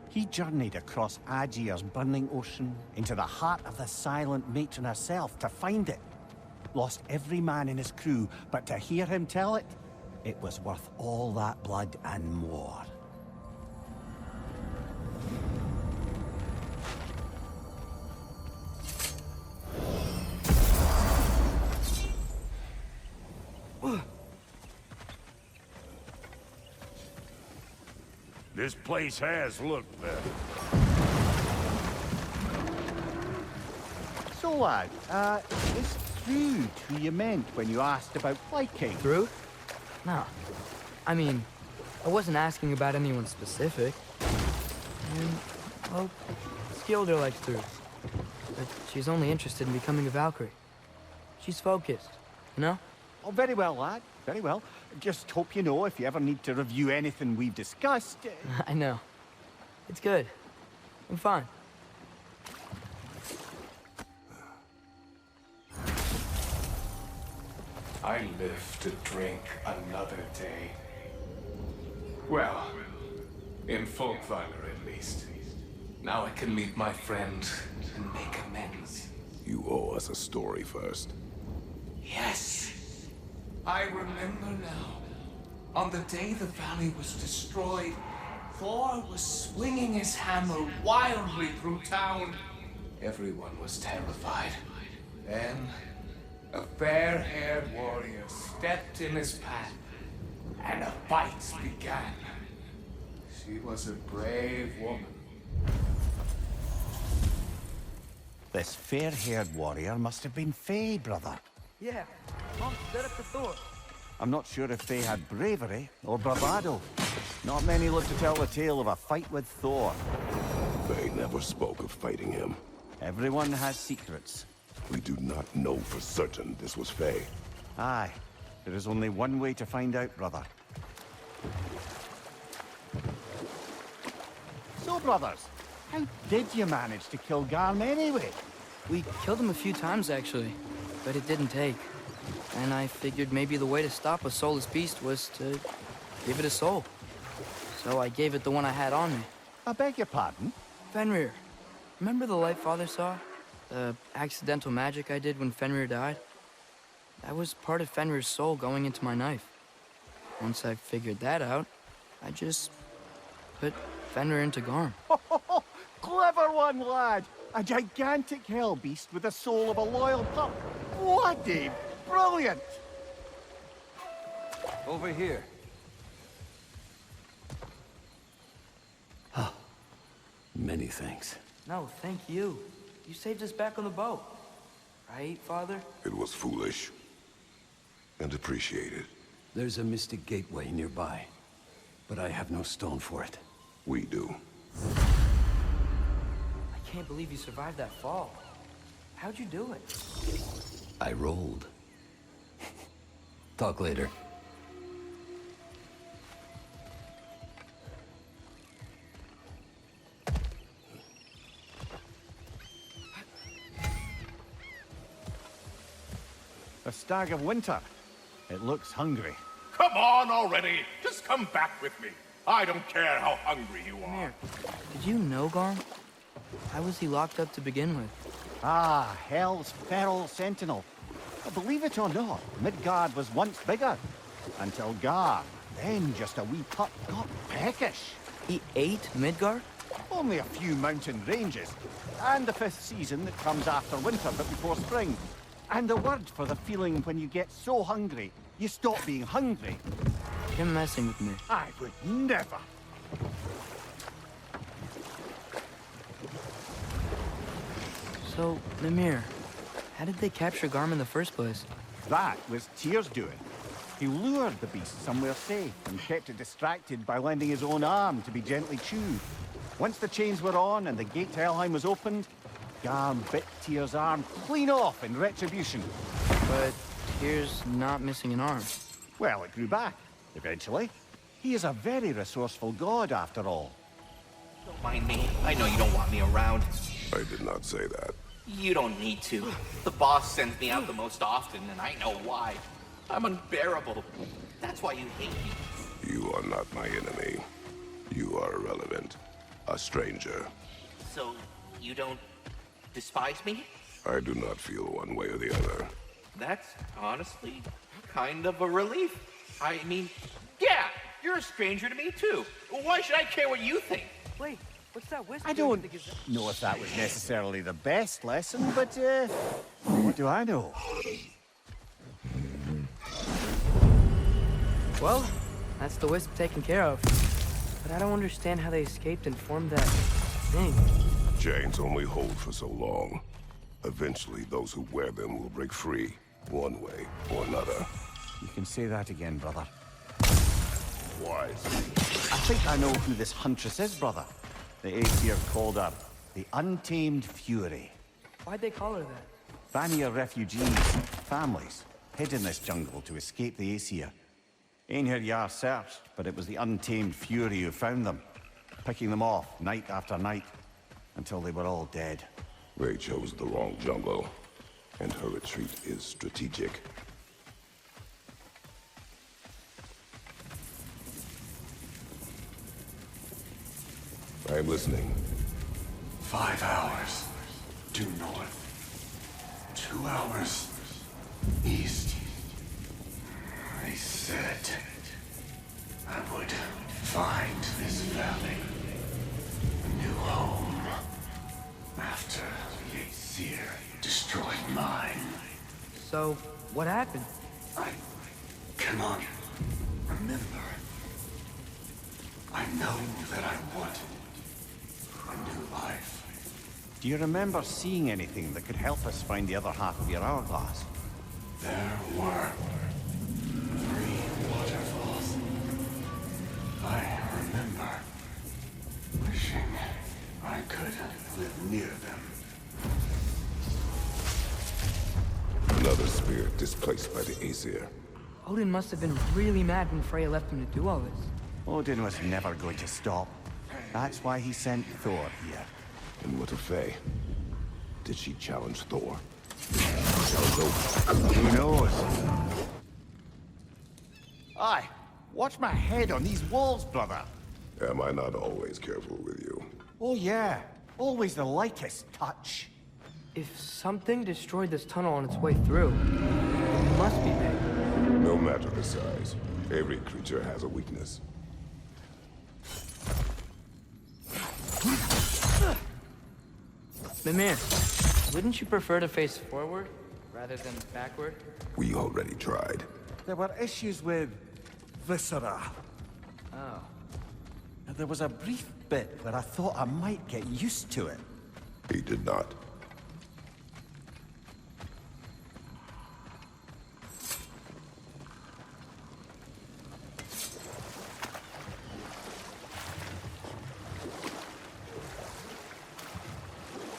He journeyed across Aegir's burning ocean into the heart of the silent matron herself to find it. Lost every man in his crew, but to hear him tell it, it was worth all that blood and more. This place has looked better. So, lad, is Thrude who you meant when you asked about Viking? Through? No. I mean, I wasn't asking about anyone specific. And, well, Skilder likes Thrude. But she's only interested in becoming a Valkyrie. She's focused, you know? Oh, very well, lad. Very well. Just hope you know if you ever need to review anything we've discussed. I know. It's good. I'm fine. I live to drink another day. Well, in folk valor at least. Now I can meet my friend and make amends. You owe us a story first. Yes. I remember now. On the day the valley was destroyed, Thor was swinging his hammer wildly through town. Everyone was terrified. Then, a fair-haired warrior stepped in his path, and a fight began. She was a brave woman. This fair-haired warrior must have been Faye, brother. Yeah, Mom stood up for Thor. I'm not sure if Faye had bravery or bravado. Not many live to tell the tale of a fight with Thor. Faye never spoke of fighting him. Everyone has secrets. We do not know for certain this was Faye. Aye. There is only one way to find out, brother. So, brothers, how did you manage to kill Garm anyway? We killed him a few times, actually, but it didn't take. And I figured maybe the way to stop a soulless beast was to give it a soul. So I gave it the one I had on me. I beg your pardon? Fenrir. Remember the light Father saw? The accidental magic I did when Fenrir died? That was part of Fenrir's soul going into my knife. Once I figured that out, I just put Fenrir into Garm. Clever one, lad! A gigantic hell beast with the soul of a loyal pup. Bloody brilliant! Over here. Many thanks. No, thank you. You saved us back on the boat. Right, Father? It was foolish. And appreciated. There's a mystic gateway nearby, but I have no stone for it. We do. I can't believe you survived that fall. How'd you do it? I rolled. Talk later. A stag of winter. It looks hungry. Come on already! Just come back with me. I don't care how hungry you are. Did you know Garm? How was he locked up to begin with? Ah, Hell's feral sentinel. Believe it or not, Midgard was once bigger. Until Gar, then just a wee pup, got peckish. He ate Midgard? Only a few mountain ranges. And the 5th season that comes after winter but before spring. And the word for the feeling when you get so hungry, you stop being hungry. You're messing with me. I would never. So, Mimir, how did they capture Garm in the first place? That was Tyr's doing. He lured the beast somewhere safe and kept it distracted by lending his own arm to be gently chewed. Once the chains were on and the gate to Helheim was opened, Garm bit Tyr's arm clean off in retribution. But Tyr's not missing an arm. Well, it grew back, eventually. He is a very resourceful god, after all. Don't mind me. I know you don't want me around. I did not say that. You don't need to. The boss sends me out the most often, and I know why. I'm unbearable. That's why you hate me. You are not my enemy. You are irrelevant. A stranger. So, you don't despise me? I do not feel one way or the other. That's honestly kind of a relief. I mean, yeah, you're a stranger to me too. Why should I care what you think? Wait, what's that whisper? I don't know if that was necessarily the best lesson, but, what do I know? Well, that's the wisp taken care of. But I don't understand how they escaped and formed that thing. Chains only hold for so long. Eventually, those who wear them will break free, one way or another. You can say that again, brother. Wise. I think I know who this huntress is, brother. The Aesir called her the Untamed Fury. Why'd they call her that? Vanir refugees, families, hid in this jungle to escape the Aesir. Einhir Jarl searched, but it was the Untamed Fury who found them, picking them off night after night, until they were all dead. They chose the wrong jungle, and her retreat is strategic. I am listening. 5 hours due north. 2 hours east. I said I would find this valley a new home after the Aesir destroyed mine. So, what happened? I cannot remember. I know that I want a new life. Do you remember seeing anything that could help us find the other half of your hourglass? There were 3 waterfalls. I remember wishing I could live near them. Another spirit displaced by the Aesir. Odin must have been really mad when Freya left him to do all this. Odin was never going to stop. That's why he sent Thor here. And what of Faye? Did she challenge Thor? Who knows? Aye, watch my head on these walls, brother. Am I not always careful with you? Oh yeah, always the lightest touch. If something destroyed this tunnel on its way through, it must be big. No matter the size, every creature has a weakness. Mimir, wouldn't you prefer to face forward rather than backward? We already tried. There were issues with viscera. Oh. There was a brief bit where I thought I might get used to it. He did not.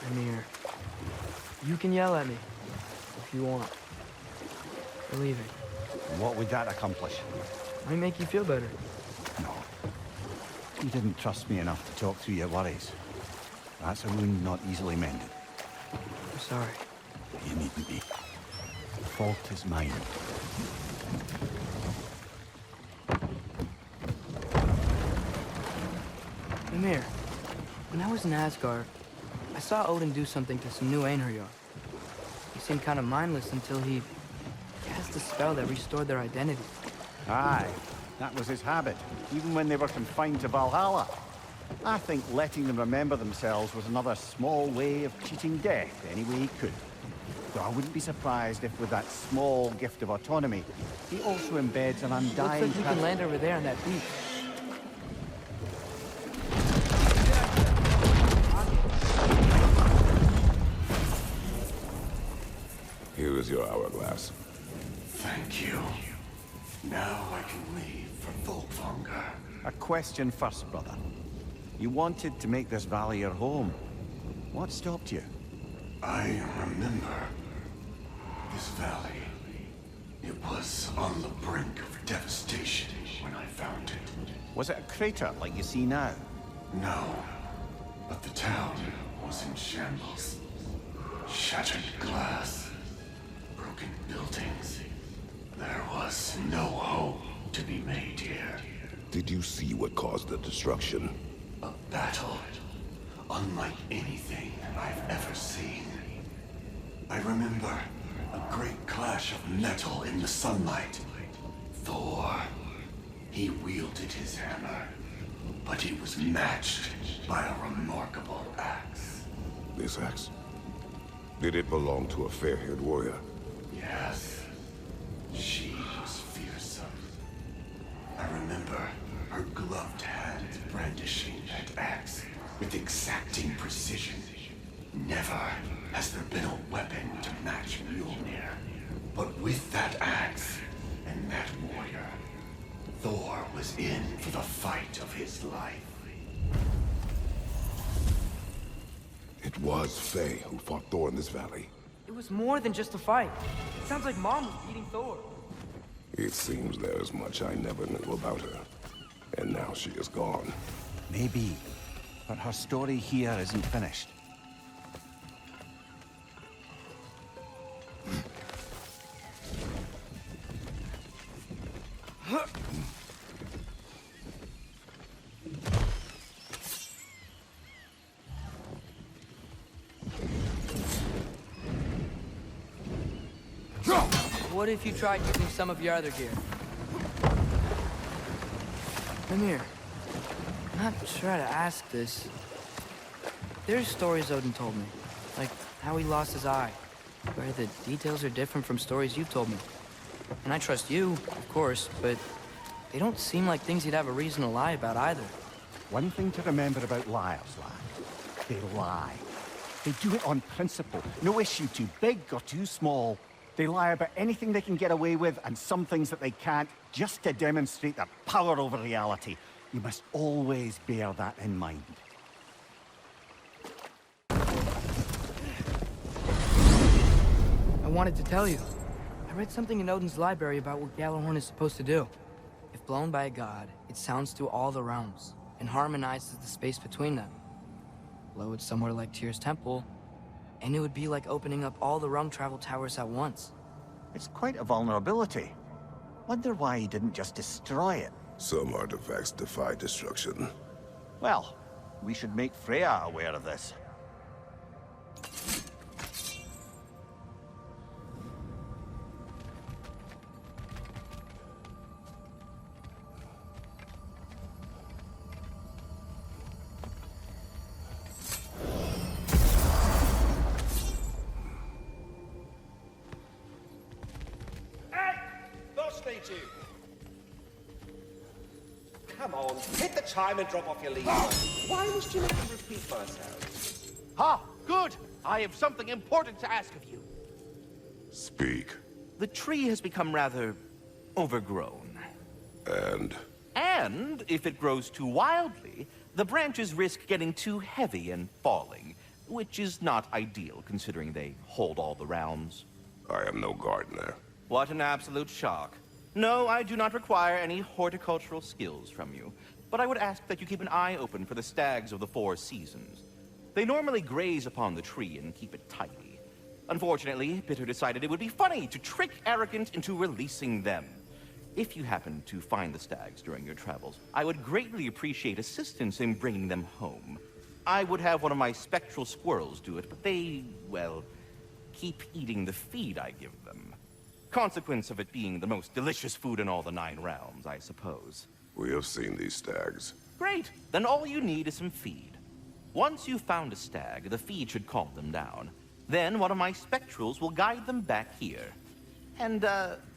Mimir, you can yell at me if you want. We're leaving. What would that accomplish? Might make you feel better. No. You didn't trust me enough to talk through your worries. That's a wound not easily mended. I'm sorry. You needn't be. The fault is mine. Mimir, when I was in Asgard, I saw Odin do something to some new Einherjar. He seemed kind of mindless until he cast a spell that restored their identity. Aye, that was his habit, even when they were confined to Valhalla. I think letting them remember themselves was another small way of cheating death any way he could. So I wouldn't be surprised if with that small gift of autonomy, he also embeds an undying... Looks like we can land over there on that beach. Here is your hourglass. Thank you. Now I can leave for Volkvanger. A question first, brother. You wanted to make this valley your home. What stopped you? I remember this valley. It was on the brink of devastation when I found it. Was it a crater like you see now? No, but the town was in shambles. Shattered glass, broken buildings, There was no hope to be made here. Did you see what caused the destruction? A battle unlike anything I've ever seen. I remember a great clash of metal in the sunlight. Thor, he wielded his hammer, but he was matched by a remarkable axe. This axe? Did it belong to a fair-haired warrior? Yes. She was fearsome. I remember her gloved hands brandishing that axe with exacting precision. Never has there been a weapon to match Mjolnir. But with that axe and that warrior, Thor was in for the fight of his life. It was Faye who fought Thor in this valley. It was more than just a fight. It sounds like Mom was beating Thor. It seems there is much I never knew about her. And now she is gone. Maybe. But her story here isn't finished. What if you tried using some of your other gear? Come here. I'm not sure how to ask this. There's stories Odin told me, like how he lost his eye, where the details are different from stories you've told me. And I trust you, of course, but they don't seem like things you'd have a reason to lie about either. One thing to remember about liars, lad. They lie. They do it on principle. No issue too big or too small. They lie about anything they can get away with and some things that they can't, just to demonstrate their power over reality. You must always bear that in mind. I wanted to tell you. I read something in Odin's library about what Gjallarhorn is supposed to do. If blown by a god, it sounds through all the realms and harmonizes the space between them. Blow it somewhere like Tyr's temple, and it would be like opening up all the realm travel towers at once. It's quite a vulnerability. Wonder why he didn't just destroy it. Some artifacts defy destruction. Well, we should make Freya aware of this. Come on, hit the chime and drop off your lead. Why must you make me repeat myself? Ha! Good! I have something important to ask of you. Speak. The tree has become rather overgrown. And if it grows too wildly, the branches risk getting too heavy and falling, which is not ideal considering they hold all the realms. I am no gardener. What an absolute shock. No, I do not require any horticultural skills from you, but I would ask that you keep an eye open for the stags of the four seasons. They normally graze upon the tree and keep it tidy. Unfortunately, Bitter decided it would be funny to trick Arrogant into releasing them. If you happen to find the stags during your travels, I would greatly appreciate assistance in bringing them home. I would have one of my spectral squirrels do it, but they, well, keep eating the feed I give them. Consequence of it being the most delicious food in all the 9 realms, I suppose. We have seen these stags. Great! Then all you need is some feed. Once you've found a stag, the feed should calm them down. Then one of my spectrals will guide them back here. And,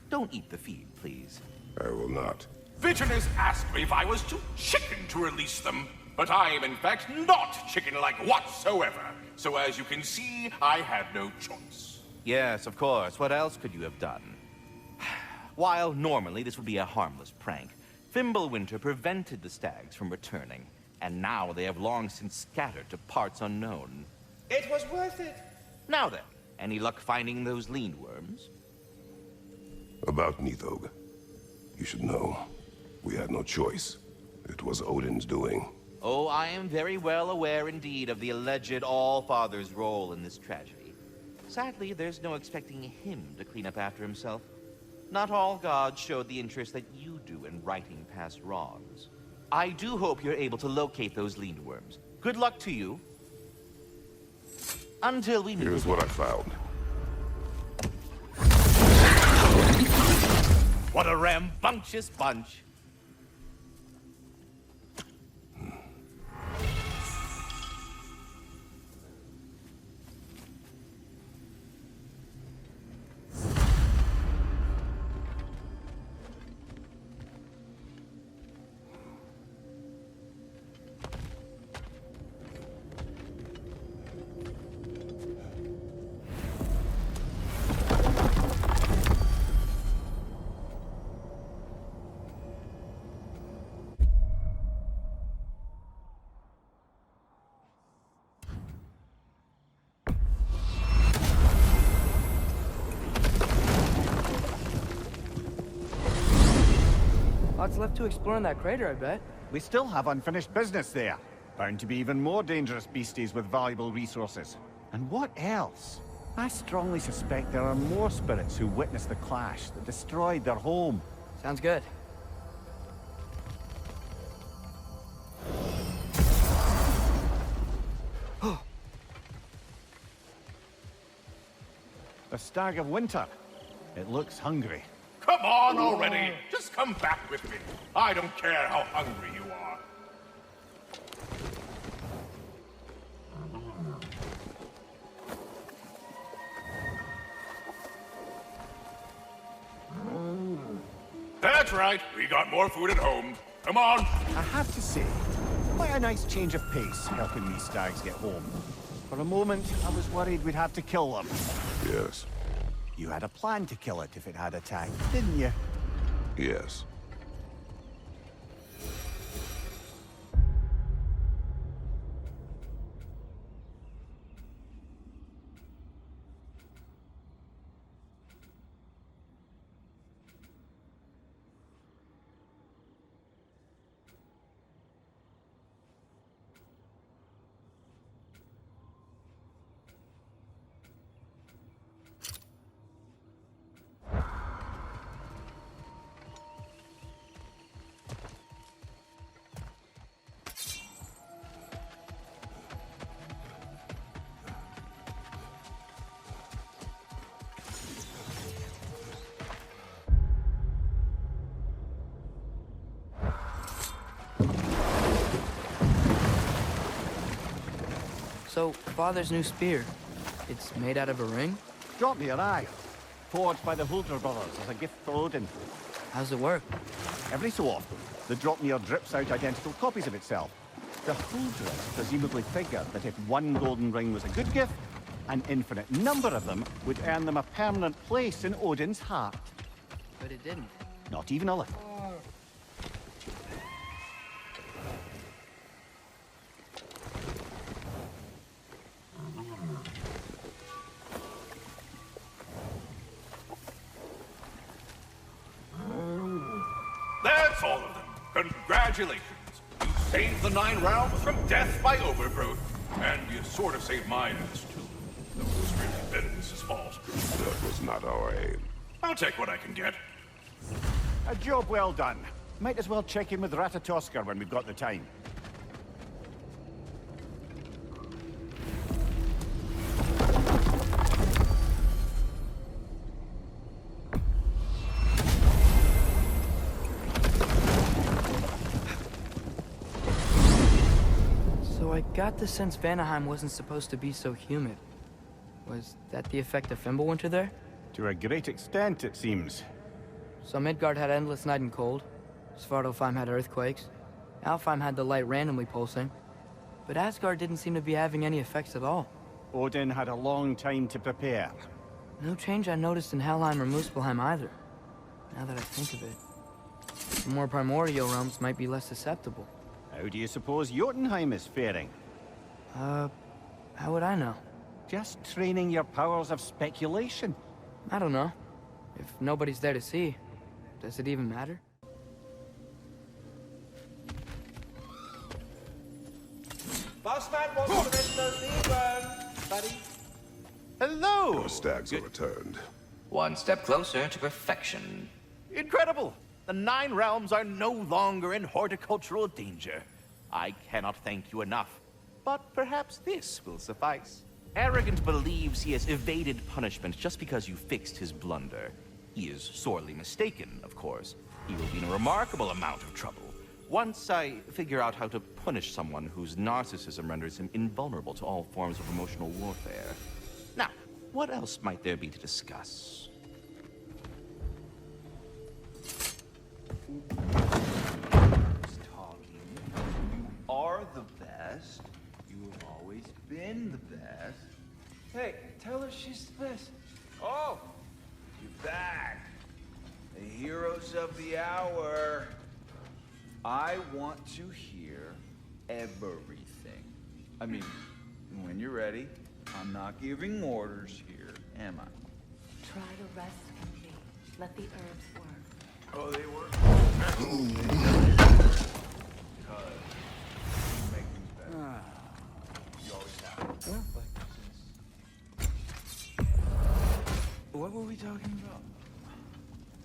don't eat the feed, please. I will not. Vigilus asked me if I was too chicken to release them, but I am in fact not chicken-like whatsoever. So as you can see, I had no choice. Yes, of course. What else could you have done? While normally this would be a harmless prank, Fimbulwinter prevented the stags from returning, and now they have long since scattered to parts unknown. It was worth it. Now then, any luck finding those lean worms? About Nithog. You should know. We had no choice. It was Odin's doing. Oh, I am very well aware indeed of the alleged All-Father's role in this tragedy. Sadly, there's no expecting him to clean up after himself. Not all gods show the interest that you do in righting past wrongs. I do hope you're able to locate those lean worms. Good luck to you. Until we meet Here's again. what I found. What a rambunctious bunch. Lots left to explore in that crater, I bet. We still have unfinished business there. Bound to be even more dangerous beasties with valuable resources. And what else? I strongly suspect there are more spirits who witnessed the clash that destroyed their home. Sounds good. The Stag of Winter. It looks hungry. Come on already! Just come back with me. I don't care how hungry you are. That's right. We got more food at home. Come on. I have to say, quite a nice change of pace helping these stags get home. For a moment, I was worried we'd have to kill them. Yes. You had a plan to kill it if it had attacked, didn't you? Yes. So, Father's new spear, it's made out of a ring? Drop me your eye. Forged by the Huldra brothers as a gift for Odin. How's it work? Every so often, the Dropnir drips out identical copies of itself. The Huldras presumably figured that if one golden ring was a good gift, an infinite number of them would earn them a permanent place in Odin's heart. But it didn't. Not even a little. That's all of them. Congratulations. You saved the 9 realms from death by overgrowth. And you sort of saved mine in this too. Though it was really Benedict's fault. That was not our aim. I'll take what I can get. A job well done. Might as well check in with Ratatoskr when we've got the time. So I got the sense Vanaheim wasn't supposed to be so humid. Was that the effect of Fimbulwinter there? To a great extent, it seems. So Midgard had endless night and cold. Svartalfheim had earthquakes. Alfheim had the light randomly pulsing. But Asgard didn't seem to be having any effects at all. Odin had a long time to prepare. No change I noticed in Helheim or Muspelheim either. Now that I think of it. The more primordial realms might be less susceptible. How do you suppose Jotunheim is faring? How would I know? Just training your powers of speculation. I don't know. If nobody's there to see, does it even matter? Bossman wants to rest those knee burn, buddy. Hello! Your stags are returned. One step closer to perfection. Incredible! The 9 realms are no longer in horticultural danger. I cannot thank you enough, but perhaps this will suffice. Arrogant believes he has evaded punishment just because you fixed his blunder. He is sorely mistaken, of course. He will be in a remarkable amount of trouble once I figure out how to punish someone whose narcissism renders him invulnerable to all forms of emotional warfare. Now, what else might there be to discuss? You are the best. You have always been the best. Hey, tell her she's the best. Oh, you're back. The heroes of the hour. I want to hear everything. I mean, when you're ready. I'm not giving orders here, am I? Try to rest and leave. Let the herbs work. Oh, they work? Make things better. You always have. What were we talking about?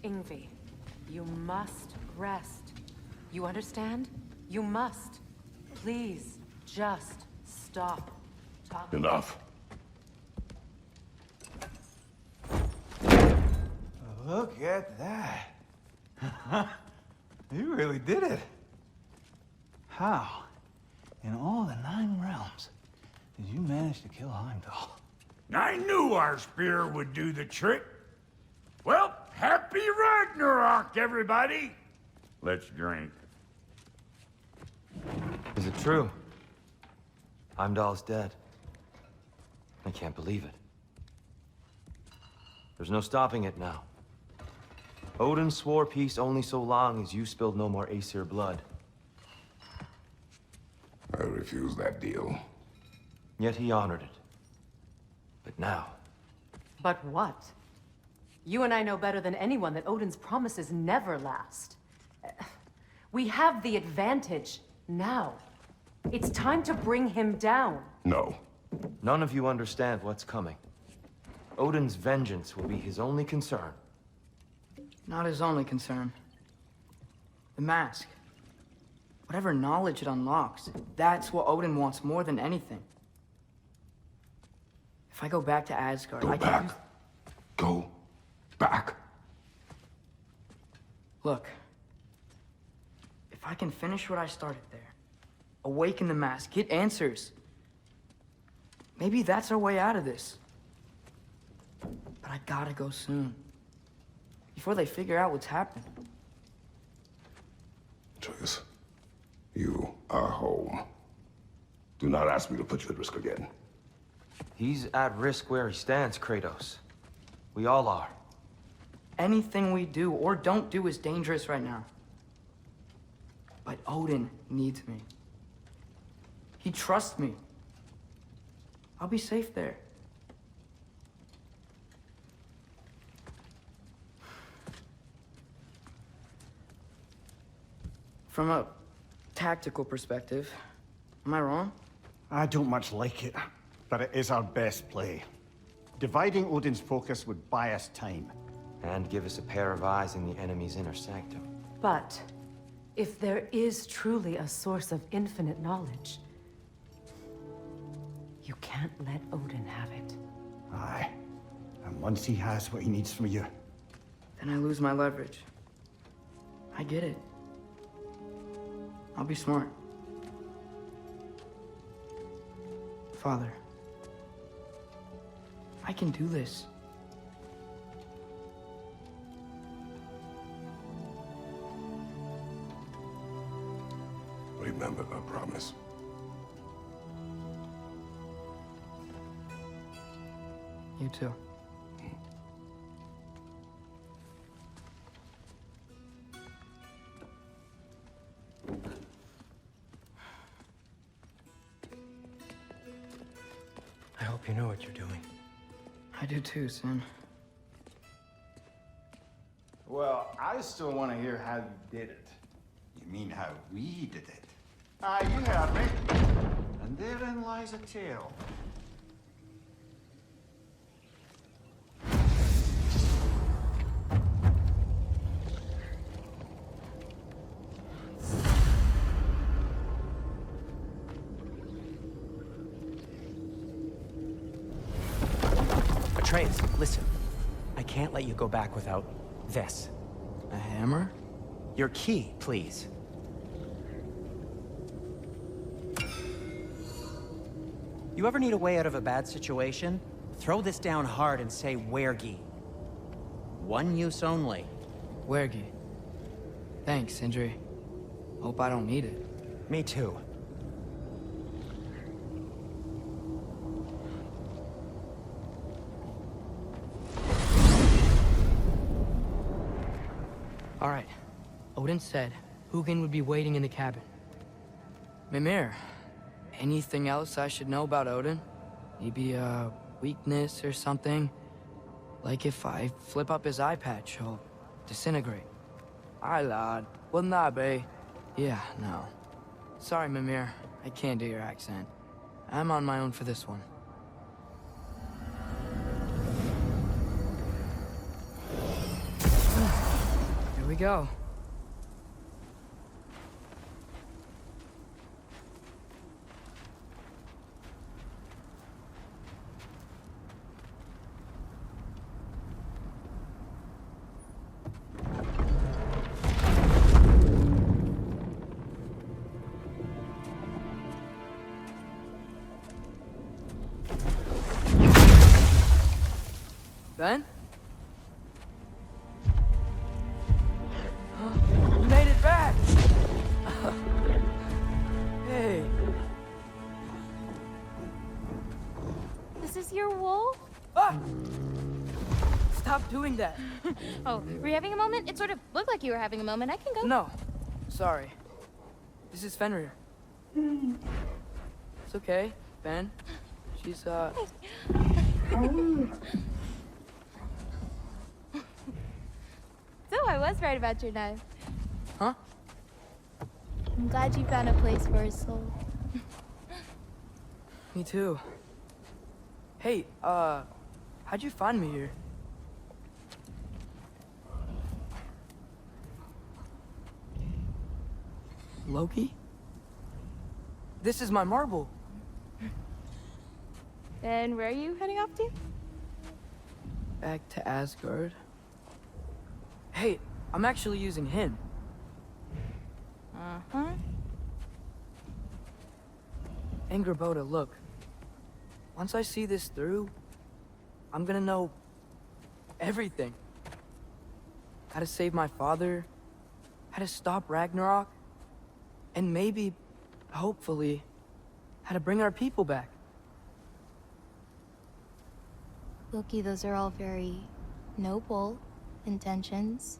Ingvi, you must rest. You understand? You must. Please, just stop talking. Enough. Look at that. You really did it. How, in all the 9 realms, did you manage to kill Heimdall? I knew our spear would do the trick. Well, happy Ragnarok, everybody! Let's drink. Is it true? Heimdall's dead. I can't believe it. There's no stopping it now. Odin swore peace only so long as you spilled no more Aesir blood. I refuse that deal. Yet he honored it. But now... But what? You and I know better than anyone that Odin's promises never last. We have the advantage now. It's time to bring him down. No. None of you understand what's coming. Odin's vengeance will be his only concern. Not his only concern. The mask. Whatever knowledge it unlocks, that's what Odin wants more than anything. If I go back to Asgard, I can use... Go back. Look. If I can finish what I started there, awaken the mask, get answers, maybe that's our way out of this. But I gotta go soon. Before they figure out what's happening. Atreus, you are home. Do not ask me to put you at risk again. He's at risk where he stands, Kratos. We all are. Anything we do or don't do is dangerous right now. But Odin needs me. He trusts me. I'll be safe there. From a tactical perspective, am I wrong? I don't much like it, but it is our best play. Dividing Odin's focus would buy us time. And give us a pair of eyes in the enemy's inner sanctum. But if there is truly a source of infinite knowledge, you can't let Odin have it. Aye. And once he has what he needs from you... Then I lose my leverage. I get it. I'll be smart. Father, I can do this. Remember the promise. You too. I hope you know what you're doing. I do too, Sin. Well, I still want to hear how you did it. You mean how we did it? Ah, you heard me. And therein lies a tale. Atreus, listen. I can't let you go back without this. A hammer? Your key, please. You ever need a way out of a bad situation? Throw this down hard and say wergi. One use only. Wergi. Thanks, Sindri. Hope I don't need it. Me too. All right. Odin said Hugin would be waiting in the cabin. Mimir, anything else I should know about Odin? Maybe a weakness or something? Like if I flip up his eye patch, he'll disintegrate. Aye, lad. Wouldn't that be? Yeah, no. Sorry, Mimir. I can't do your accent. I'm on my own for this one. Here we go. Ben? You made it back! Hey. This is your wolf? Ah! Stop doing that. Oh, were you having a moment? It sort of looked like you were having a moment. I can go. No. Sorry. This is Fenrir. It's okay, Ben. She's, So I was right about your knife. Huh? I'm glad you found a place for his soul. Me too. Hey, how'd you find me here? Loki? This is my marble. And where are you heading off to? Back to Asgard. Hey, I'm actually using him. Uh-huh. Angerboda, look. Once I see this through, I'm gonna know everything. How to save my father, how to stop Ragnarok, and maybe, hopefully, how to bring our people back. Loki, those are all very noble intentions.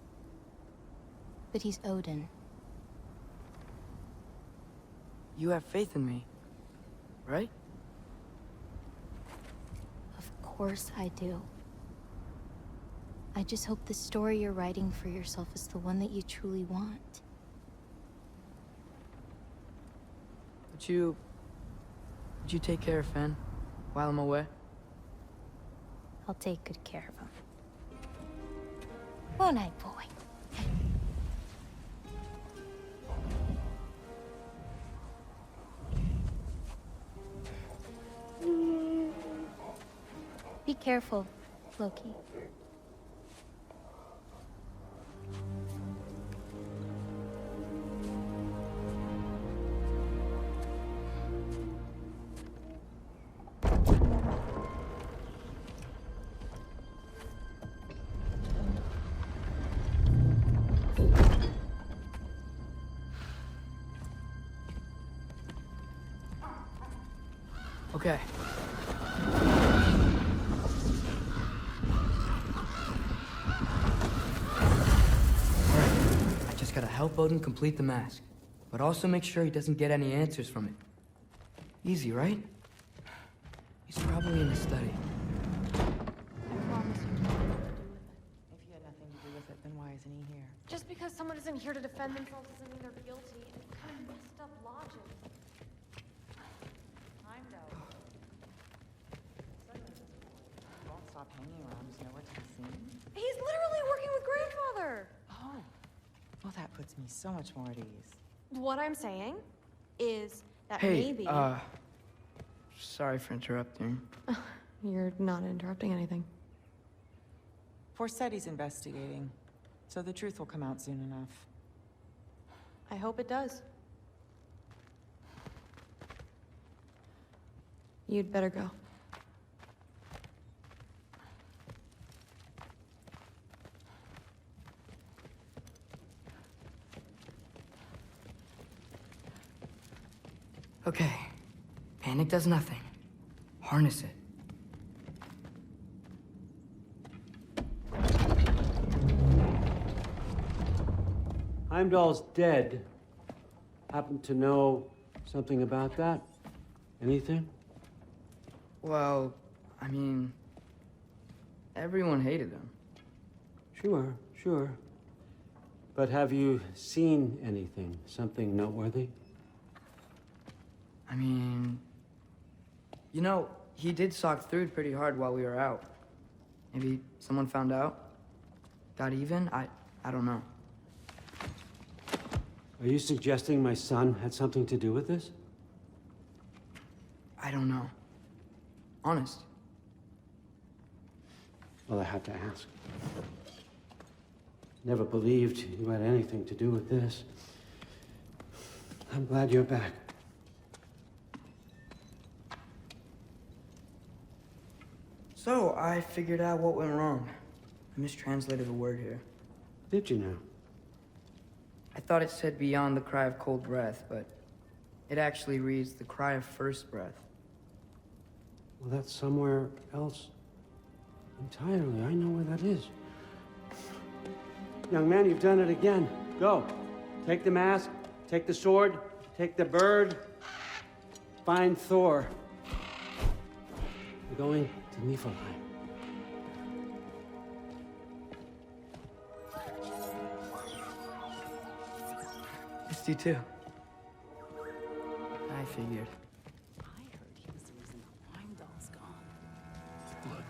But he's Odin. You have faith in me, right? Of course I do. I just hope the story you're writing for yourself is the one that you truly want. Would you take care of Fen while I'm away? I'll take good care of him. Won't I, boy? Be careful, Loki. Okay. I just gotta help Odin complete the mask, but also make sure he doesn't get any answers from it. Easy, right? He's probably in the study. If he had nothing to do with it, then why isn't he here? Just because someone isn't here to defend themselves doesn't mean they're guilty. It's kind of messed up logic. Time though. He won't stop hanging around. He's nowhere to be seen. He's literally working with grandfather! Oh. Well, that puts me so much more at ease. What I'm saying is that Hey, maybe... sorry for interrupting. You're not interrupting anything. Forseti's investigating, so the truth will come out soon enough. I hope it does. You'd better go. Okay. Panic does nothing. Harness it. Heimdall's dead. Happen to know something about that? Anything? Well, I mean, everyone hated him. Sure, sure. But have you seen anything? Something noteworthy? I mean, you know, he did sock through pretty hard while we were out. Maybe someone found out? Got even? I don't know. Are you suggesting my son had something to do with this? I don't know. Honest. Well, I had to ask. Never believed you had anything to do with this. I'm glad you're back. So, I figured out what went wrong. I mistranslated a word here. Did you now? I thought it said beyond the cry of cold breath, but it actually reads the cry of first breath. Well, that's somewhere else entirely. I know where that is. Young man, you've done it again. Go. Take the mask, take the sword, take the bird. Find Thor. We're going to Niflheim. Missed you too. I figured. Look,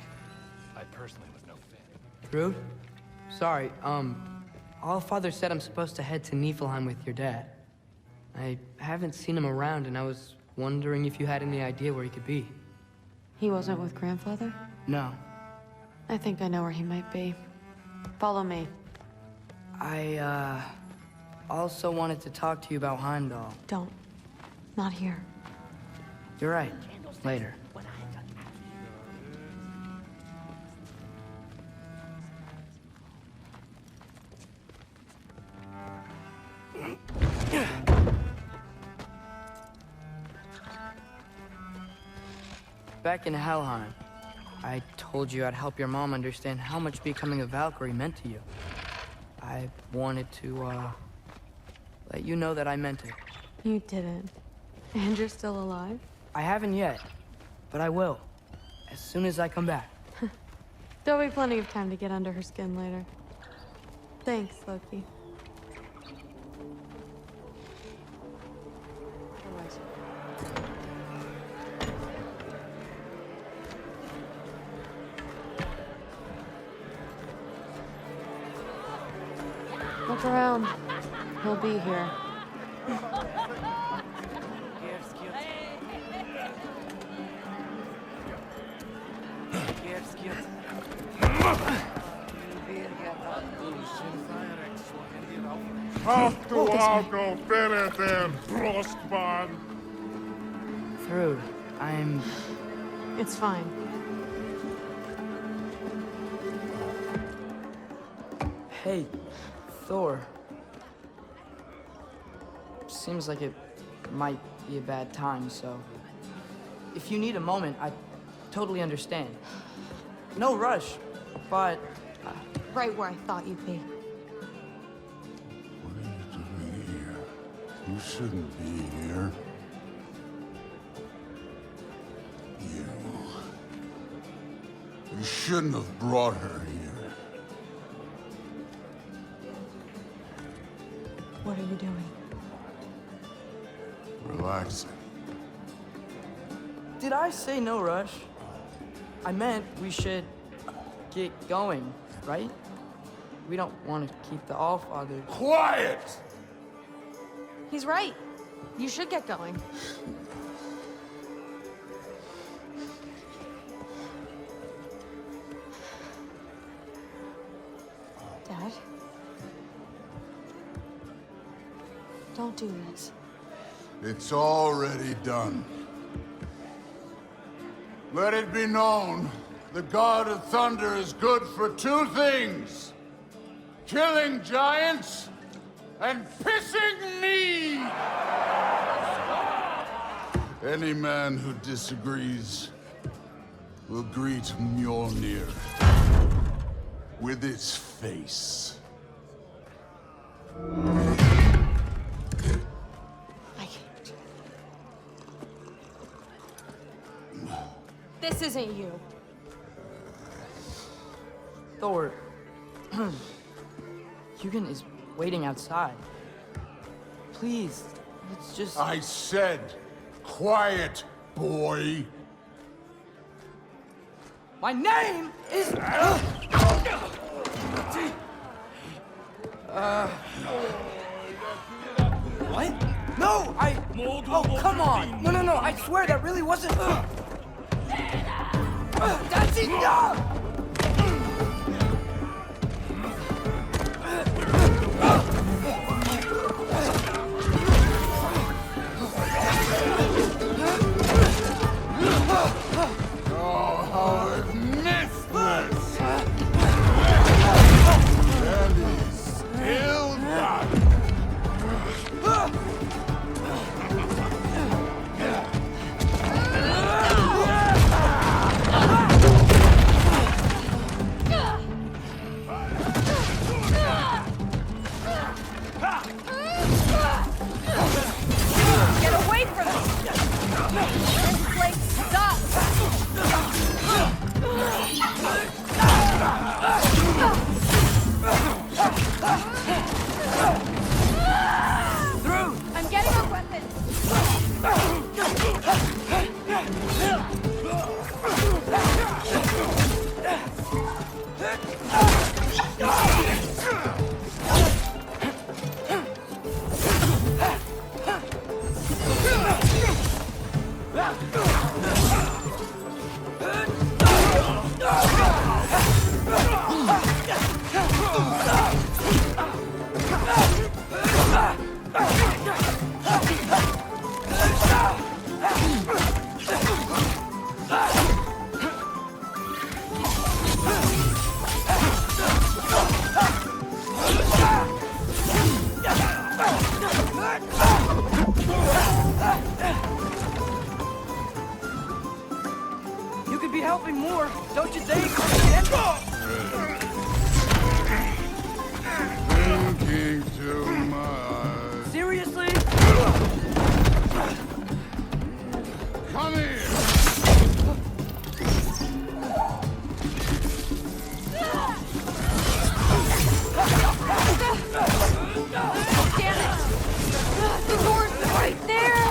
I personally was no fan. Rude? Sorry, Allfather said I'm supposed to head to Niflheim with your dad. I haven't seen him around, and I was wondering if you had any idea where he could be. He wasn't with Grandfather? No. I think I know where he might be. Follow me. I, also wanted to talk to you about Heimdall. Don't. Not here. You're right. Later. Back in Helheim, I told you I'd help your mom understand how much becoming a Valkyrie meant to you. I wanted to, let you know that I meant it. You didn't. And you're still alive? I haven't yet, but I will. As soon as I come back. There'll be plenty of time to get under her skin later. Thanks, Loki. Look around. He'll be here. Afterwalk Benetton, Brostbahn. Through. I'm... It's fine. Hey, Thor. Seems like it might be a bad time, so... If you need a moment, I totally understand. No rush, but... Right where I thought you'd be. What are you doing here? You shouldn't be here. You shouldn't have brought her here. What are you doing? Relaxing. Did I say no rush? I meant we should get going, right? We don't want to keep the Allfather... Quiet! He's right. You should get going. Don't do this. It's already done. Let it be known, the God of Thunder is good for two things. Killing giants and pissing me! Any man who disagrees will greet Mjolnir with its face. This isn't you. Thor. Hugin is waiting outside. Please, it's just... I said, quiet, boy. My name is... What? No, Oh, come on! No, I swear that really wasn't... That's enough! Oh, how I've missed this! And he's still got it. Get away from me! This place sucks! Through! I'm getting a weapon! You could be helping more, don't you think? Thinking too much. Seriously? Come here! Damn it! The door's right there!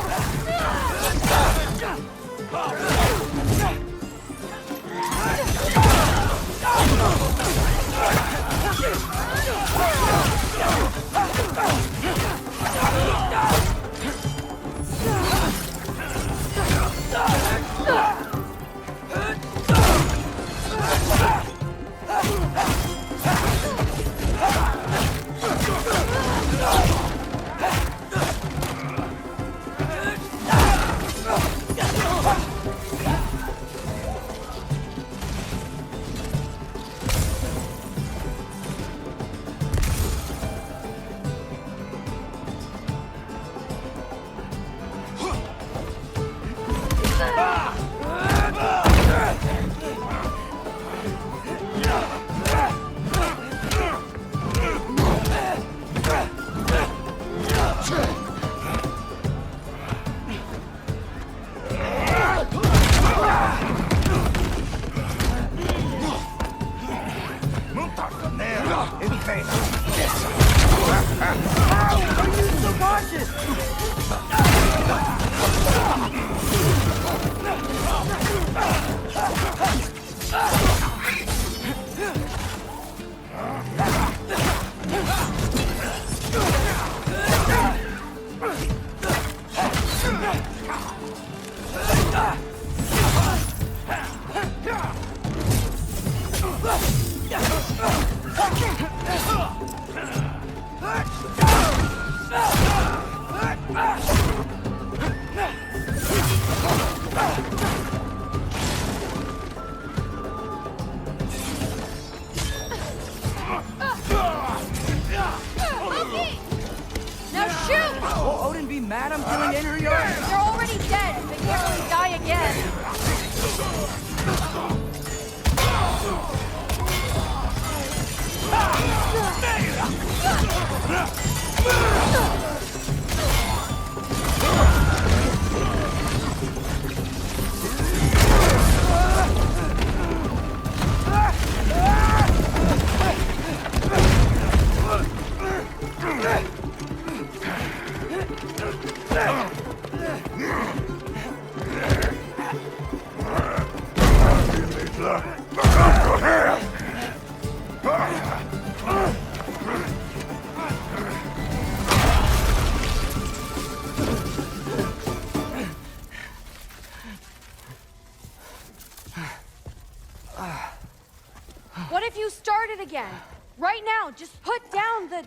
if you started again? Right now, just put down the...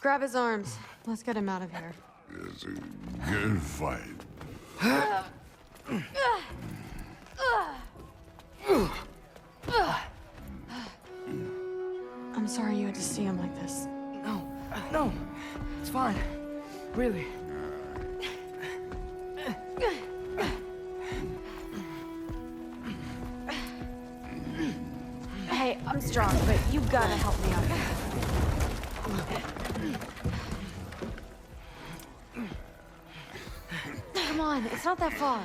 Grab his arms. Let's get him out of here. It's a good fight. I'm sorry you had to see him like this. No, it's fine. Really. Hey, I'm strong, but you gotta help me out. Come on, it's not that far.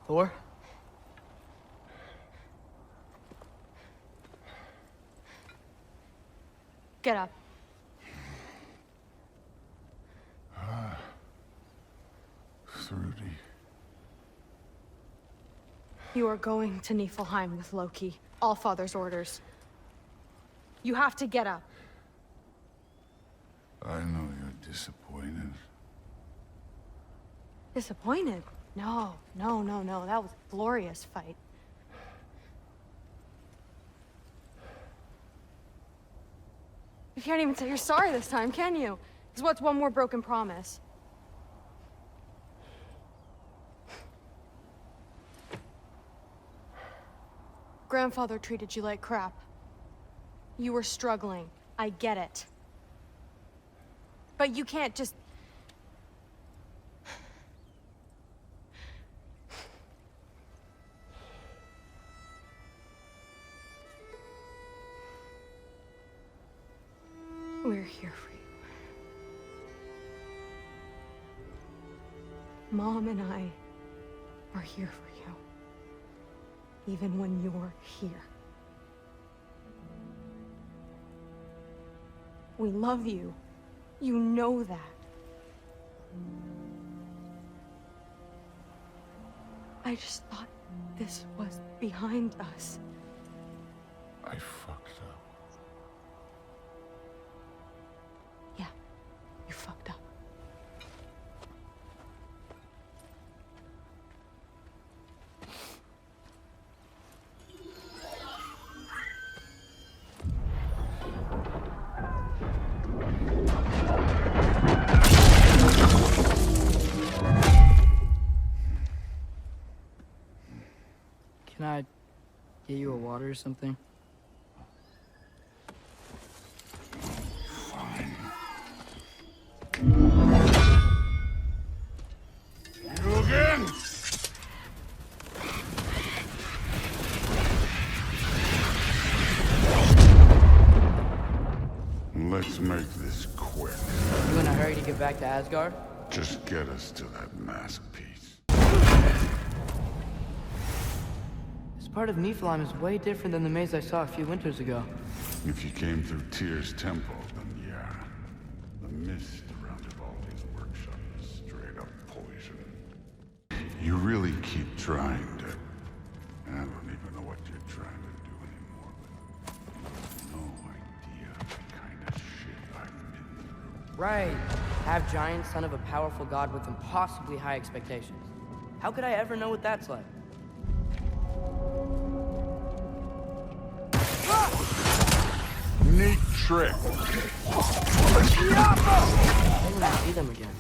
Thor? Get up. Thrudy. You are going to Niflheim with Loki. Allfather's orders. You have to get up. I know you're disappointed. Disappointed? No. That was a glorious fight. You can't even say you're sorry this time, can you? Because what's one more broken promise? Grandfather treated you like crap. You were struggling. I get it. But you can't just... We're here for you. Mom and I are here for you. Even when you're here. We love you. You know that. I just thought this was behind us. I fucked up. Yeah, you fucked up. Can I get you a water or something? Fine. You again? Let's make this quick. You in a hurry to get back to Asgard? Just get us to that mask piece. This part of Niflheim is way different than the maze I saw a few winters ago. If you came through Tyr's temple, then yeah. The mist around Ivaldi's workshop is straight up poison. You really keep trying to... I don't even know what you're trying to do anymore, but... No idea the kind of shit I've been through. Right. Half giant, son of a powerful god with impossibly high expectations. How could I ever know what that's like? Neat trick. I didn't see them again.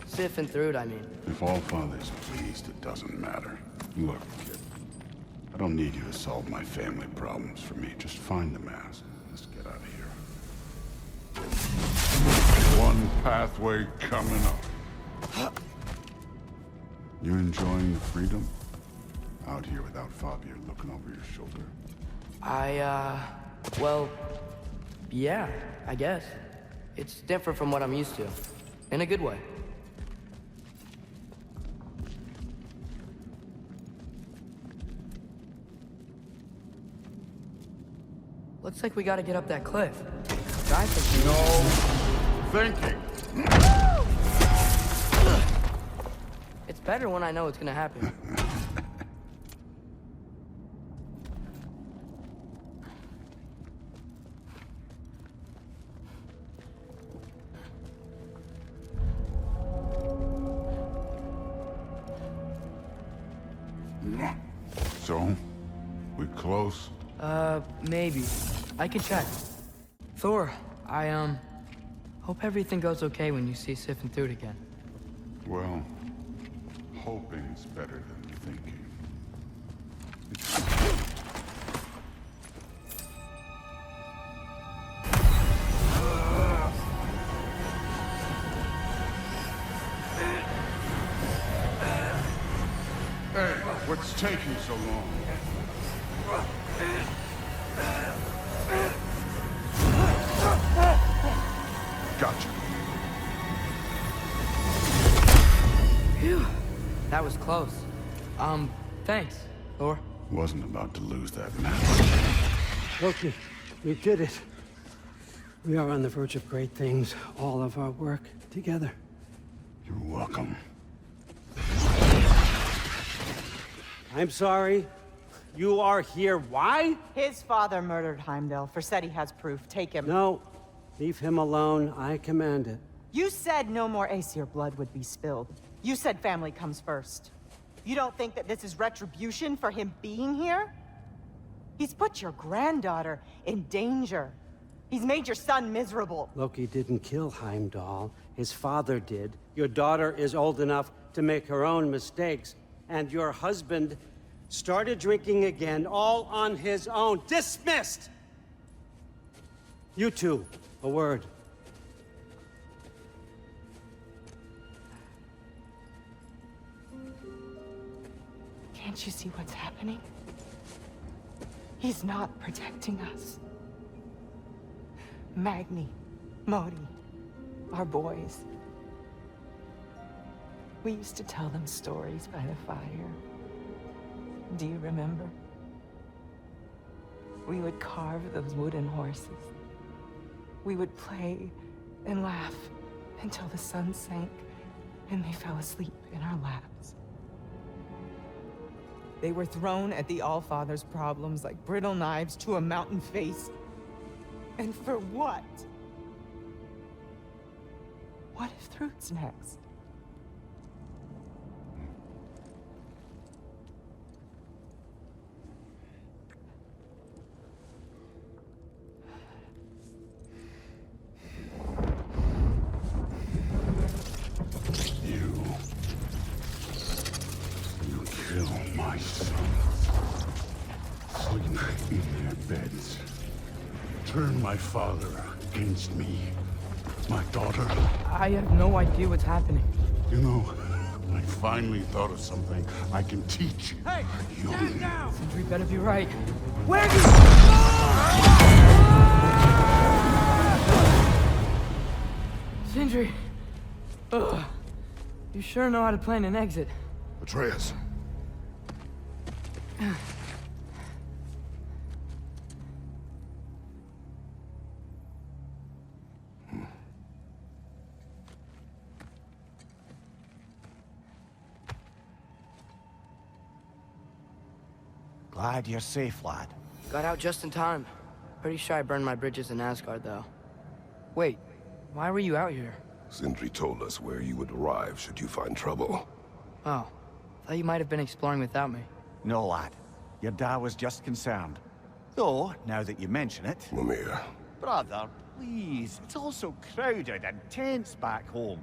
Sif and Thrud, I mean. If Allfather's pleased, it doesn't matter. Look, kid. I don't need you to solve my family problems for me. Just find the mask. Let's get out of here. One pathway coming up. You enjoying the freedom? Out here without Fabio looking over your shoulder? Well, yeah, I guess. It's different from what I'm used to. In a good way. Looks like we gotta get up that cliff. I think Thinking. it's better when I know what's gonna happen. So, we close? Maybe. I can check. Thor, I, hope everything goes okay when you see Sif and Thud again. Well, hoping's better than thinking. Hey, what's taking so long? Gotcha. Phew. That was close. Thanks, Thor. Wasn't about to lose that match. Loki, we did it. We are on the verge of great things. All of our work together. You're welcome. I'm sorry. You are here. Why? His father murdered Heimdall. Forseti has proof. Take him. No. Leave him alone. I command it. You said no more Aesir blood would be spilled. You said family comes first. You don't think that this is retribution for him being here? He's put your granddaughter in danger. He's made your son miserable. Loki didn't kill Heimdall. His father did. Your daughter is old enough to make her own mistakes. And your husband started drinking again, all on his own. Dismissed! You two, a word. Can't you see what's happening? He's not protecting us. Magni, Modi, our boys. We used to tell them stories by the fire. Do you remember? We would carve those wooden horses. We would play and laugh until the sun sank and they fell asleep in our laps. They were thrown at the Allfather's problems like brittle knives to a mountain face. And for what? What if Thrud's next? You kill my sons. Sleep in their beds. Turn my father against me. My daughter. I have no idea what's happening. You know, I finally thought of something I can teach you. Hey! You Now! Sindri better be right. Where Sindri! Ugh. You sure know how to plan an exit. Atreus. Glad you're safe, lad. Got out just in time. Pretty sure I burned my bridges in Asgard, though. Wait, why were you out here? Sindri told us where you would arrive should you find trouble. Oh, thought you might have been exploring without me. No, lad. Your dad was just concerned. Though, now that you mention it... Mimir. Brother, please. It's all so crowded and tense back home.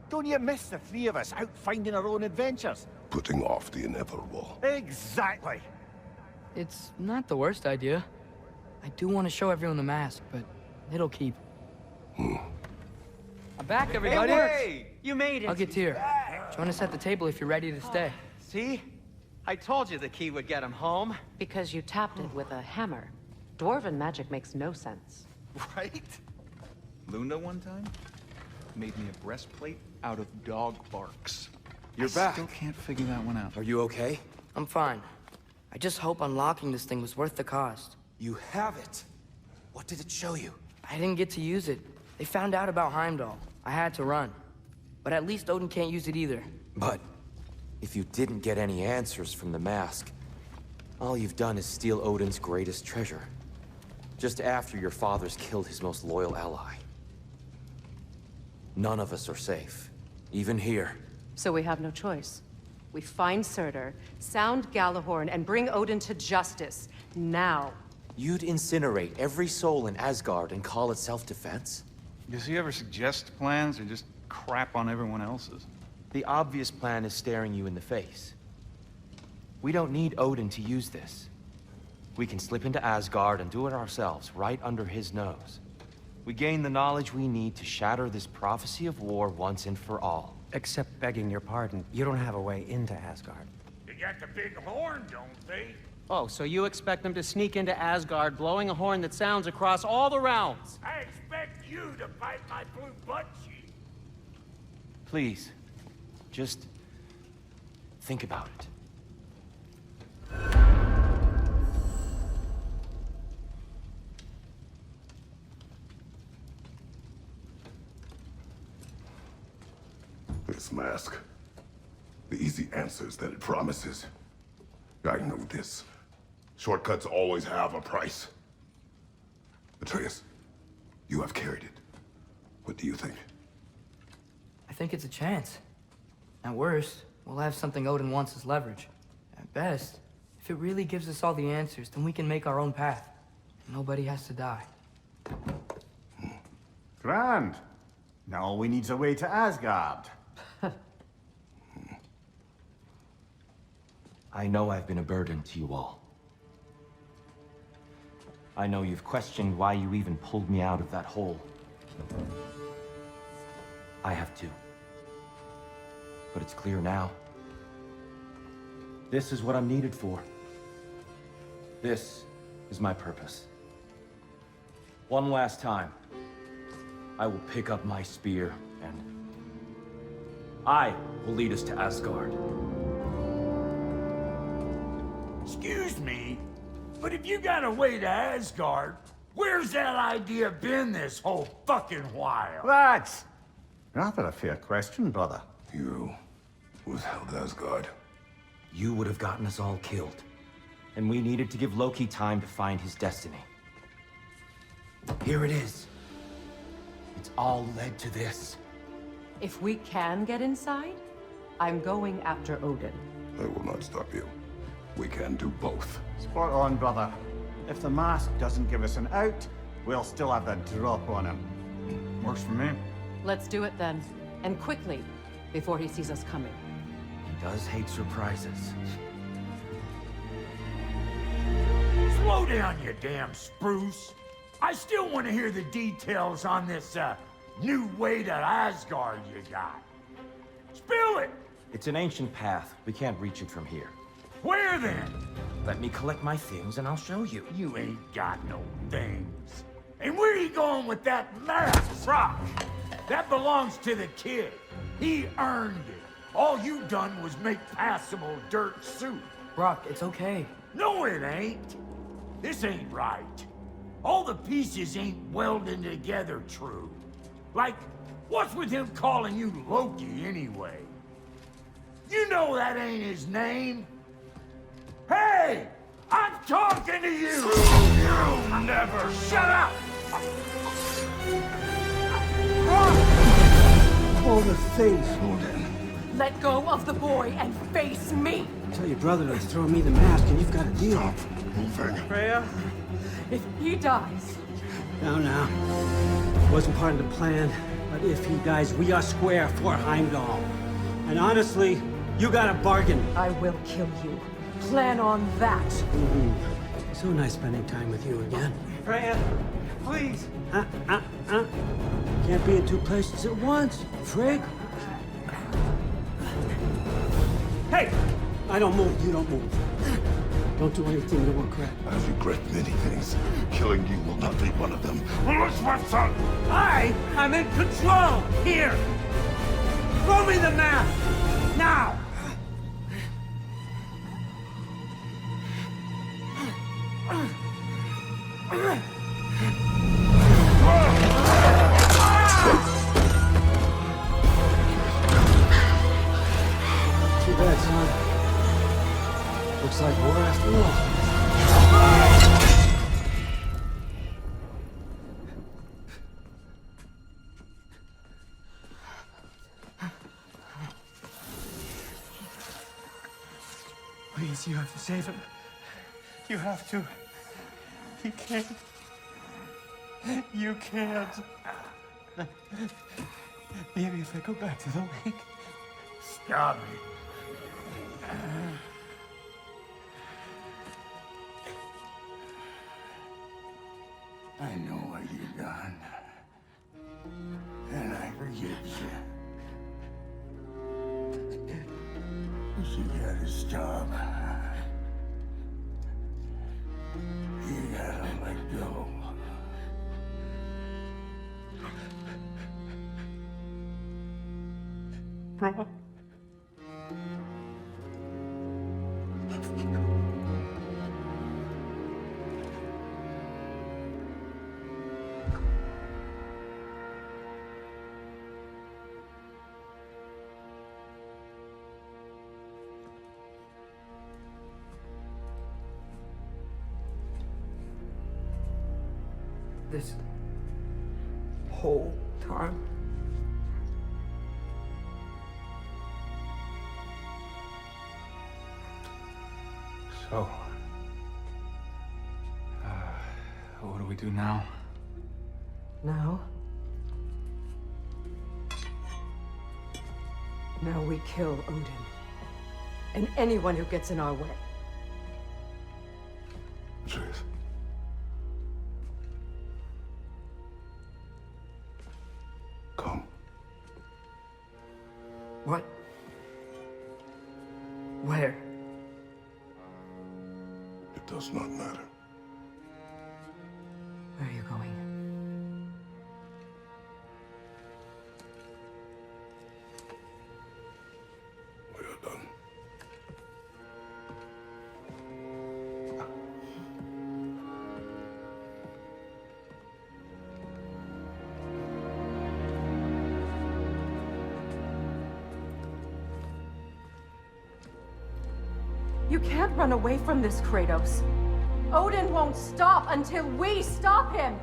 Don't you miss the three of us out finding our own adventures? Putting off the inevitable. Exactly. It's not the worst idea. I do want to show everyone the mask, but it'll keep. I'm back, everybody! Hey, you made it! I'll get here. Join us at the table if you're ready to stay. See? I told you the key would get him home. Because you tapped it with a hammer. Dwarven magic makes no sense. Right? Luna one time made me a breastplate out of dog barks. You're back. Still can't figure that one out. Are you okay? I'm fine. I just hope unlocking this thing was worth the cost. You have it. What did it show you? I didn't get to use it. They found out about Heimdall. I had to run. But at least Odin can't use it either. But if you didn't get any answers from the mask, all you've done is steal Odin's greatest treasure. Just after your father's killed his most loyal ally. None of us are safe. Even here. So we have no choice. We find Surtur, sound Galahorn, and bring Odin to justice. Now. You'd incinerate every soul in Asgard and call it self-defense? Does he ever suggest plans or just crap on everyone else's? The obvious plan is staring you in the face. We don't need Odin to use this. We can slip into Asgard and do it ourselves, right under his nose. We gain the knowledge we need to shatter this prophecy of war once and for all. Except begging your pardon, you don't have a way into Asgard. They got the big horn, don't they? Oh, so you expect them to sneak into Asgard, blowing a horn that sounds across all the realms? I expect you to bite my blue butt cheek. Please, just think about it. This mask. The easy answers that it promises. I know this. Shortcuts always have a price. Atreus, you have carried it. What do you think? I think it's a chance. At worst, we'll have something Odin wants as leverage. At best, if it really gives us all the answers, then we can make our own path. Nobody has to die. Grand. Now all we need's a way to Asgard. I know I've been a burden to you all. I know you've questioned why you even pulled me out of that hole. I have too. But it's clear now. This is what I'm needed for. This is my purpose. One last time, I will pick up my spear and I will lead us to Asgard. Excuse me, but if you got a way to Asgard, where's that idea been this whole fucking while? Lads! Rather a fair question, brother. You withheld Asgard. You would have gotten us all killed. And we needed to give Loki time to find his destiny. Here it is. It's all led to this. If we can get inside, I'm going after Odin. I will not stop you. We can do both. Spot on, brother. If the mask doesn't give us an out, we'll still have the drop on him. Works for me. Let's do it then. And quickly, before he sees us coming. He does hate surprises. Slow down, you damn spruce. I still want to hear the details on this, new way to Asgard you got. Spill it! It's an ancient path. We can't reach it from here. Where then? Let me collect my things and I'll show you. You ain't got no things. And where are you going with that mask, Brock? That belongs to the kid. He earned it. All you done was make passable dirt soup. Brock, it's okay. No, it ain't. This ain't right. All the pieces ain't welding together true. Like, what's with him calling you Loki anyway? You know that ain't his name. Hey! I'm talking to you! You never shut up! Oh, the face, Odin. Let go of the boy and face me! Tell your brother to throw me the mask and you've got a deal. Stop moving. Freya, if he dies... Now. Wasn't part of the plan, but if he dies, we are square for Heimdall. And honestly, you got a bargain. I will kill you. Plan on that. So nice spending time with you again. Freya, please. Can't be in two places at once, Frig. Hey! I don't move, you don't move. Don't do anything that will regret. I regret many things. Killing you will not be one of them. I'm in control! Here! Throw me the mask! Now! Looks like war after all. Please, you have to save him. You have to. He can't. You can't. Maybe if I go back to the lake. Stop it. I know what you've done. And I forgive you. But you gotta stop. You gotta let go. Bro. This whole time? So, what do we do now? Now? Now we kill Odin. And anyone who gets in our way. Atreus. Come. What? Where? It does not matter. Where are you going? We are done. You can't run away from this, Kratos. Odin won't stop until we stop him!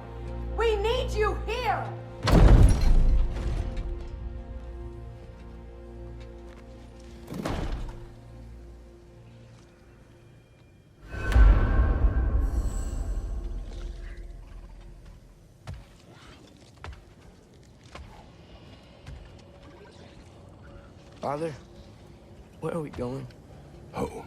We need you here! Father, where are we going? Home.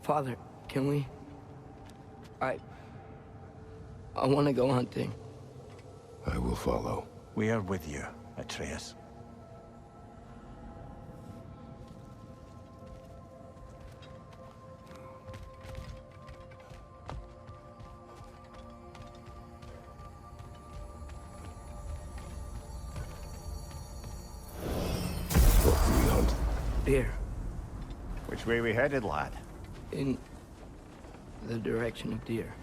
Father, can we? I want to go hunting. I will follow. We are with you, Atreus. What do we hunt? Deer. Which way we headed, lad? In the direction of deer.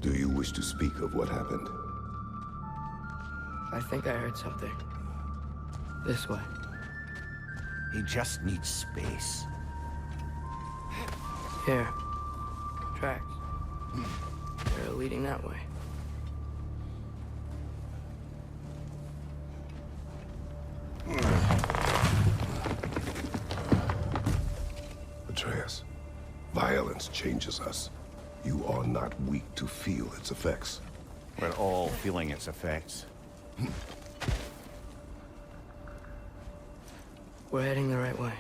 Do you wish to speak of what happened? I think I heard something. This way. He just needs space. Here. Tracks. They're leading that way. Violence changes us. You are not weak to feel its effects. We're all feeling its effects. We're heading the right way.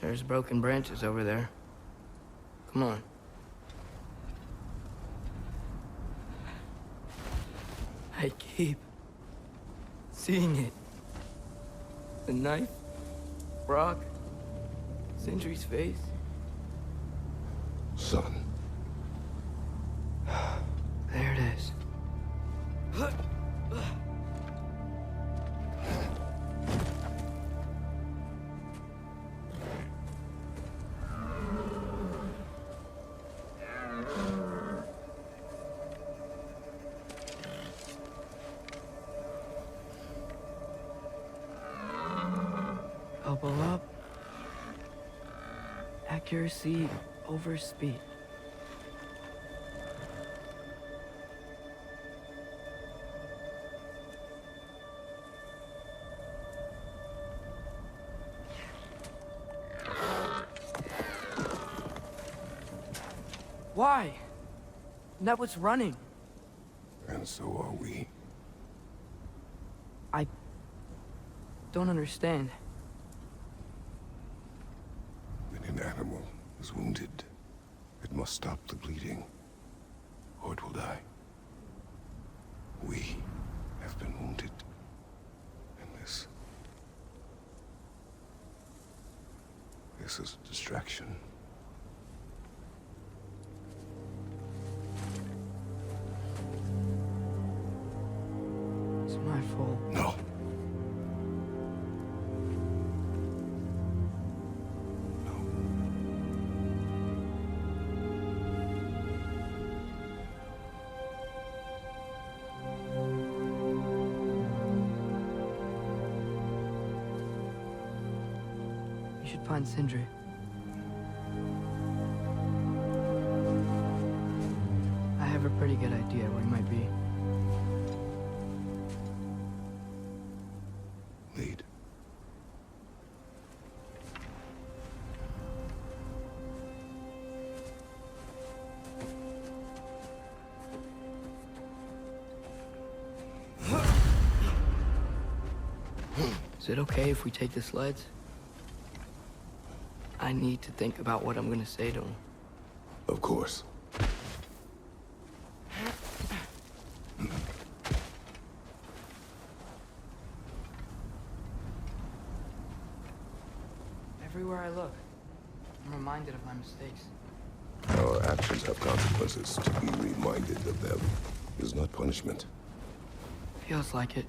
There's broken branches over there. Come on. I keep seeing it. The knife, Brock, Sindri's face. Son. There it is. Elbow up. Accuracy over speed. Why? That was running. And so are we. I don't understand. When an animal is wounded, it must stop the bleeding, or it will die. We have been wounded, and this is a distraction. It's my fault. No. We should find Sindri. I have a pretty good idea where he might be. Lead. Is it okay if we take the sleds? I need to think about what I'm gonna say to him. Of course. Everywhere I look, I'm reminded of my mistakes. Our actions have consequences. To be reminded of them is not punishment. Feels like it.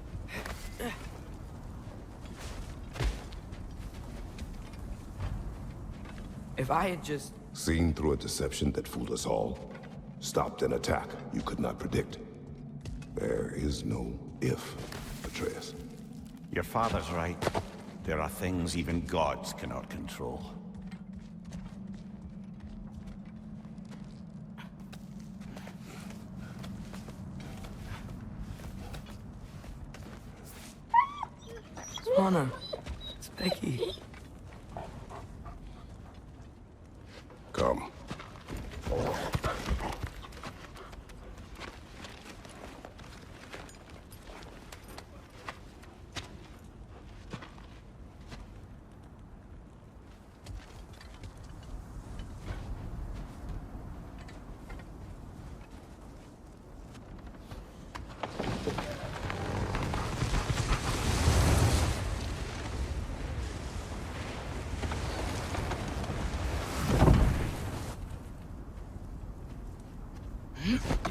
If I had just... Seen through a deception that fooled us all. Stopped an attack you could not predict. There is no if, Atreus. Your father's right. There are things even gods cannot control. Swana, it's Becky. Come.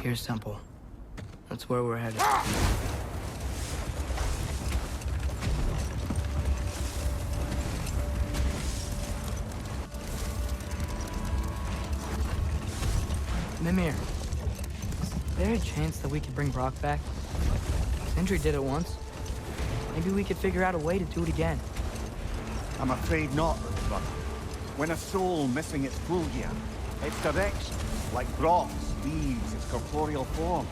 Here's Temple. That's where we're headed. Mimir, is there a chance that we could bring Brock back? Sindri did it once. Maybe we could figure out a way to do it again. I'm afraid not, brother. When a soul missing its full gear, its direction, like Brock's, leaves its corporeal form,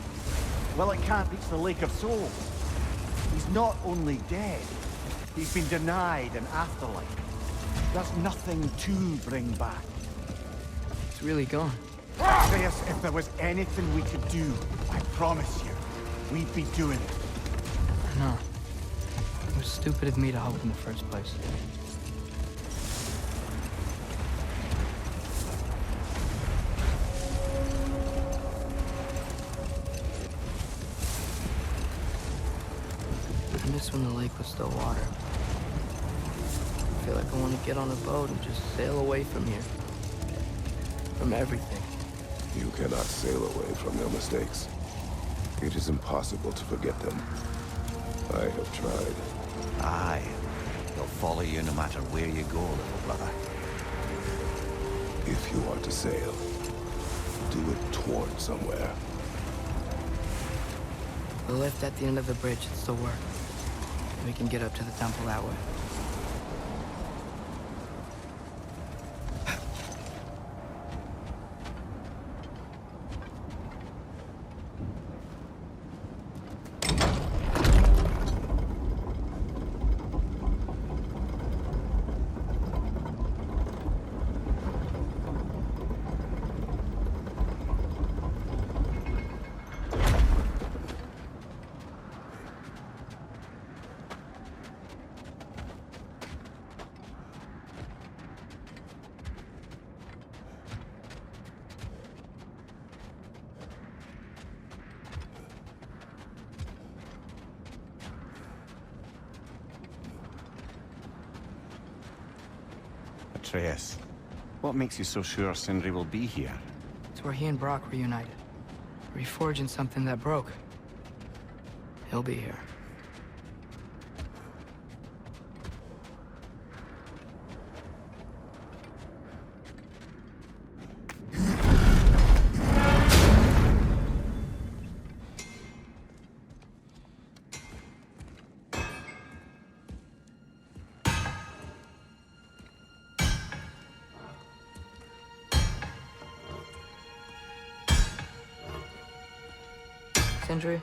well, it can't reach the Lake of Souls. He's not only dead, he's been denied an afterlife. There's nothing to bring back. It's really gone. Atreus, if there was anything we could do, I promise you, we'd be doing it. I know. It was stupid of me to hope in the first place. I miss when the lake was still water. I feel like I want to get on a boat and just sail away from here. From everything. You cannot sail away from your mistakes. It is impossible to forget them. I have tried. Aye. They'll follow you no matter where you go, little brother. If you are to sail, do it toward somewhere. The lift at the end of the bridge should still work. We can get up to the temple that way. Atreus, what makes you so sure Sindri will be here? It's where he and Brock reunited. Reforging something that broke. He'll be here. Sindri?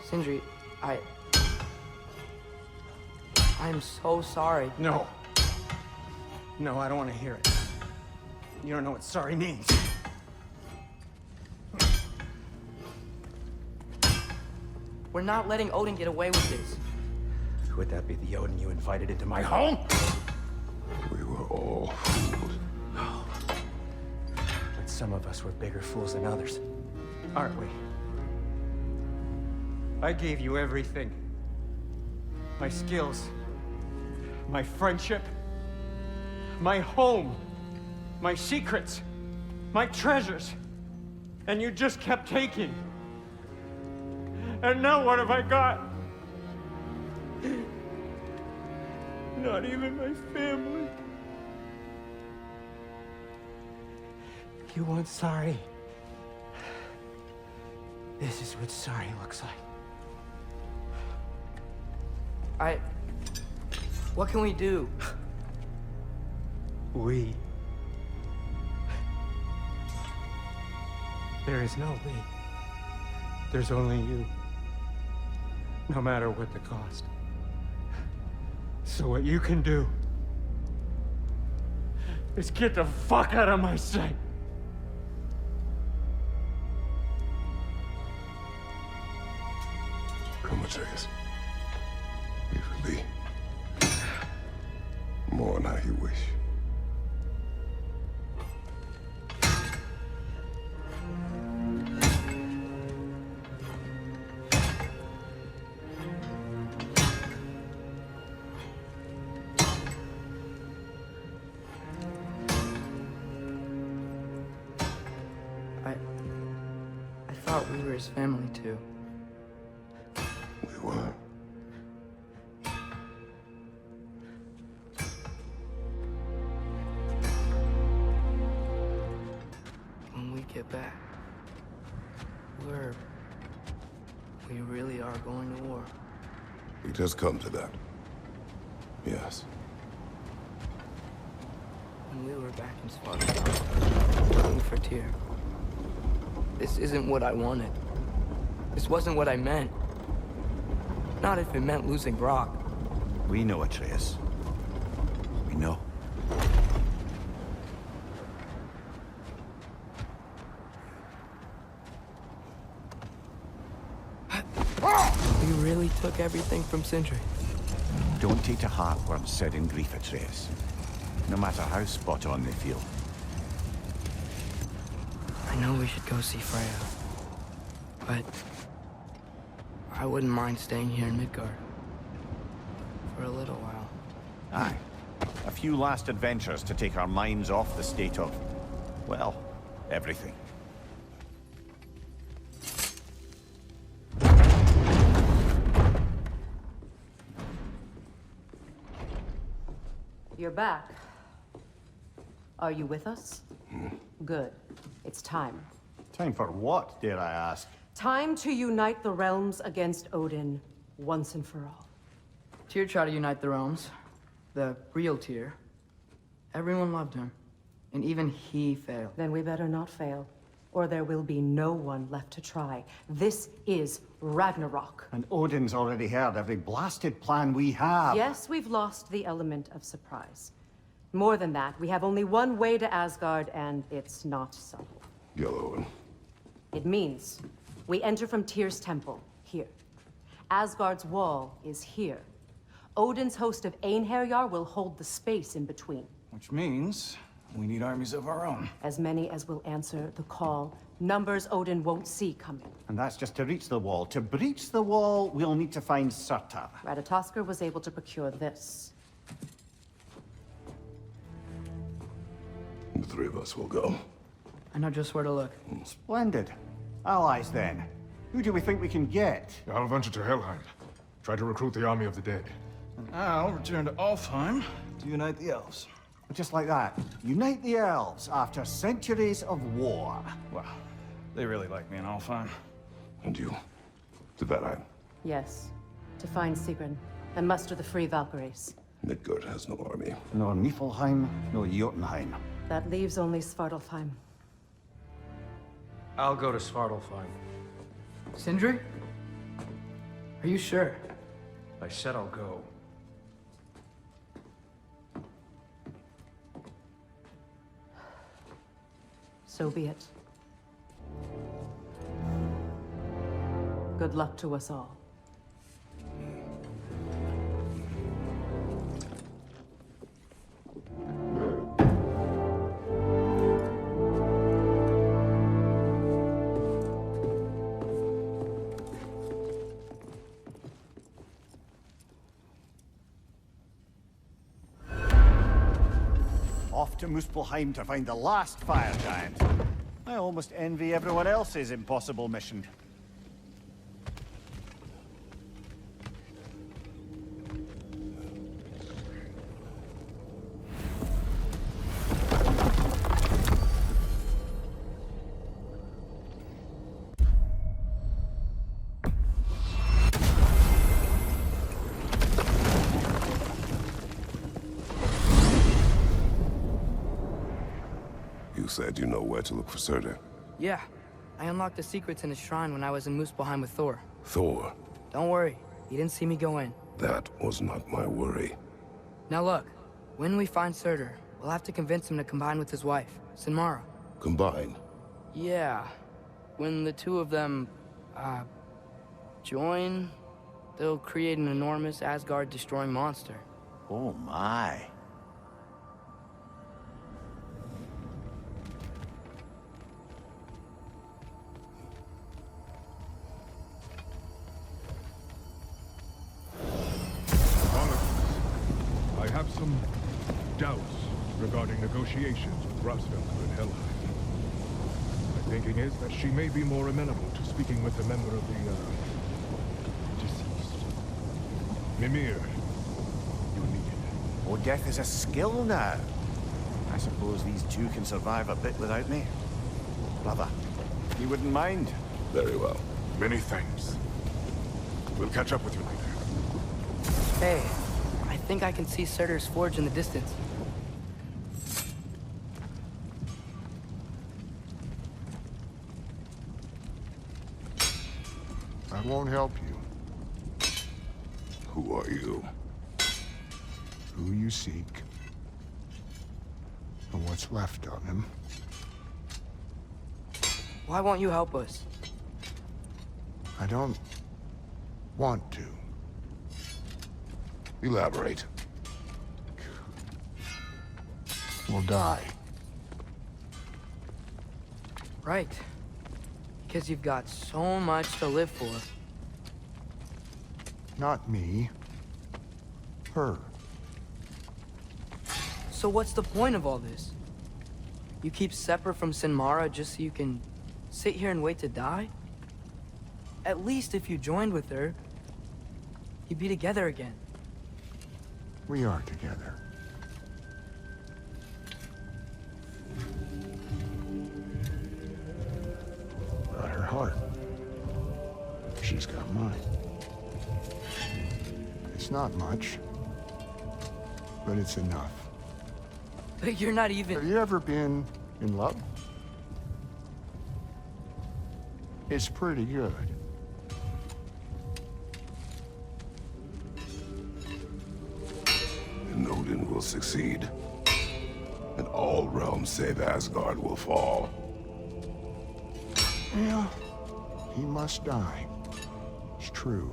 Sindri, I'm so sorry. No. No, I don't want to hear it. You don't know what sorry means. We're not letting Odin get away with this. Would that be the Odin you invited into my home? We were all fooled. But some of us were bigger fools than others, aren't we? I gave you everything. My skills, my friendship, my home, my secrets, my treasures. And you just kept taking. And now what have I got? Not even my family. You want sorry? This is what sorry looks like. What can we do? We. There is no we. There's only you. No matter what the cost. So what you can do is get the fuck out of my sight. Come, Atreus. Leave it be. Mourn how you wish. I thought we were his family too. We were. When we get back, we really are going to war. It has come to that. Yes. When we were back in Sparta, looking for Tyr. This isn't what I wanted. This wasn't what I meant. Not if it meant losing Brock. We know, Atreus. We know. You really took everything from Sindri. Don't take to heart words said in grief, Atreus. No matter how spot on they feel. I know we should go see Freya. But I wouldn't mind staying here in Midgard. For a little while. Aye. A few last adventures to take our minds off the state of, well, everything. You're back. Are you with us? Good. It's time. Time for what, dare I ask? Time to unite the realms against Odin, once and for all. Tyr tried to unite the realms. The real Tyr. Everyone loved him. And even he failed. Then we better not fail, or there will be no one left to try. This is Ragnarok. And Odin's already heard every blasted plan we have. Yes, we've lost the element of surprise. More than that, we have only one way to Asgard, and it's not subtle. Yellow one. It means we enter from Tyr's temple, here. Asgard's wall is here. Odin's host of Einherjar will hold the space in between. Which means we need armies of our own. As many as will answer the call. Numbers Odin won't see coming. And that's just to reach the wall. To breach the wall, we'll need to find Surtur. Ratatoskr was able to procure this. The three of us will go. I know just where to look. Splendid. Allies, then. Who do we think we can get? I'll venture to Helheim. Try to recruit the army of the dead. And I'll return to Alfheim to unite the elves. Just like that. Unite the elves after centuries of war. Well, they really like me in Alfheim. And you? To Valheim. Yes. To find Sigrun and muster the free Valkyries. Midgard has no army. No Niflheim, no Jotunheim. That leaves only Svartalfheim. I'll go to Svartalfheim. Sindri? Are you sure? I said I'll go. So be it. Good luck to us all. Off to Muspelheim to find the last fire giant. I almost envy everyone else's impossible mission. You said you know where to look for Surtur. Yeah. I unlocked the secrets in his shrine when I was in Muspelheim with Thor. Thor? Don't worry. He didn't see me go in. That was not my worry. Now look. When we find Surtur, we'll have to convince him to combine with his wife, Sinmara. Combine? Yeah. When the two of them, join, they'll create an enormous Asgard-destroying monster. Oh my. I have some doubts regarding negotiations with Grasvelker in Helheim. My thinking is that she may be more amenable to speaking with a member of the, deceased. Mimir, you need it. Oh, death is a skill now. I suppose these two can survive a bit without me. Brother, you wouldn't mind? Very well. Many thanks. We'll catch up with you later. Hey, I think I can see Surtur's forge in the distance. won't help you. Who are you? Who you seek, and what's left of him. Why won't you help us? I don't want to. Elaborate. We'll die. Right. Because you've got so much to live for. Not me. Her. So what's the point of all this? You keep separate from Sinmara just so you can sit here and wait to die? At least if you joined with her, you'd be together again. We are together. Got her heart. She's got mine. It's not much, but it's enough. But you're not even... Have you ever been in love? It's pretty good. And Odin will succeed. And all realms save Asgard will fall. Yeah, he must die. It's true.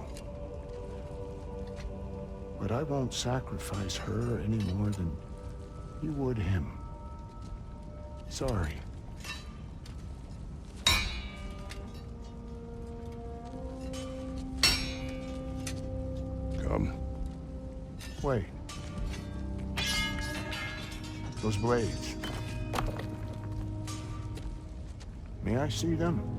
But I won't sacrifice her any more than you would him. Sorry. Come. Wait. Those blades. May I see them?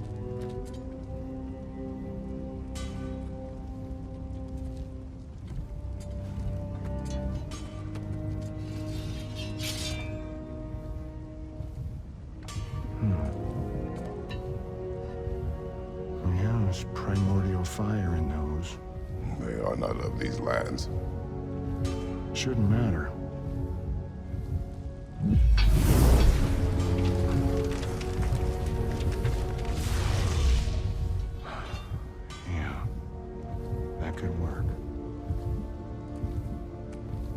Yeah, there's primordial fire in those. They are not of these lands. Shouldn't matter. Yeah, that could work.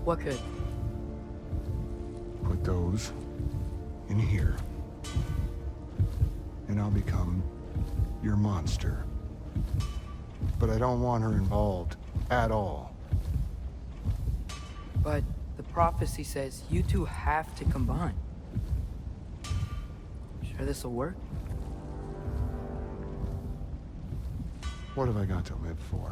What could? Put those in here. And I'll become your monster. But I don't want her involved at all. But the prophecy says you two have to combine. Sure this'll work? What have I got to live for?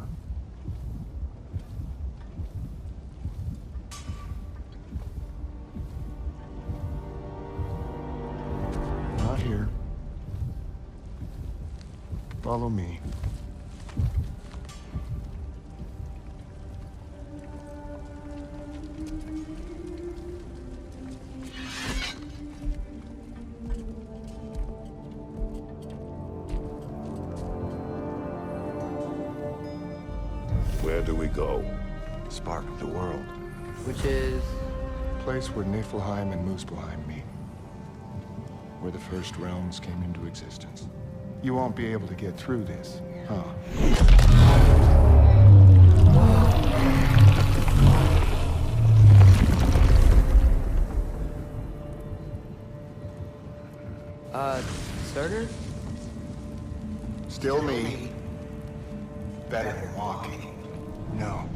Not here. Follow me. Where do we go? Spark of the world. Which is... Place where Niflheim and Muspelheim meet. Where the first realms came into existence. You won't be able to get through this, huh? Surtur? Still me. Better than walking. No.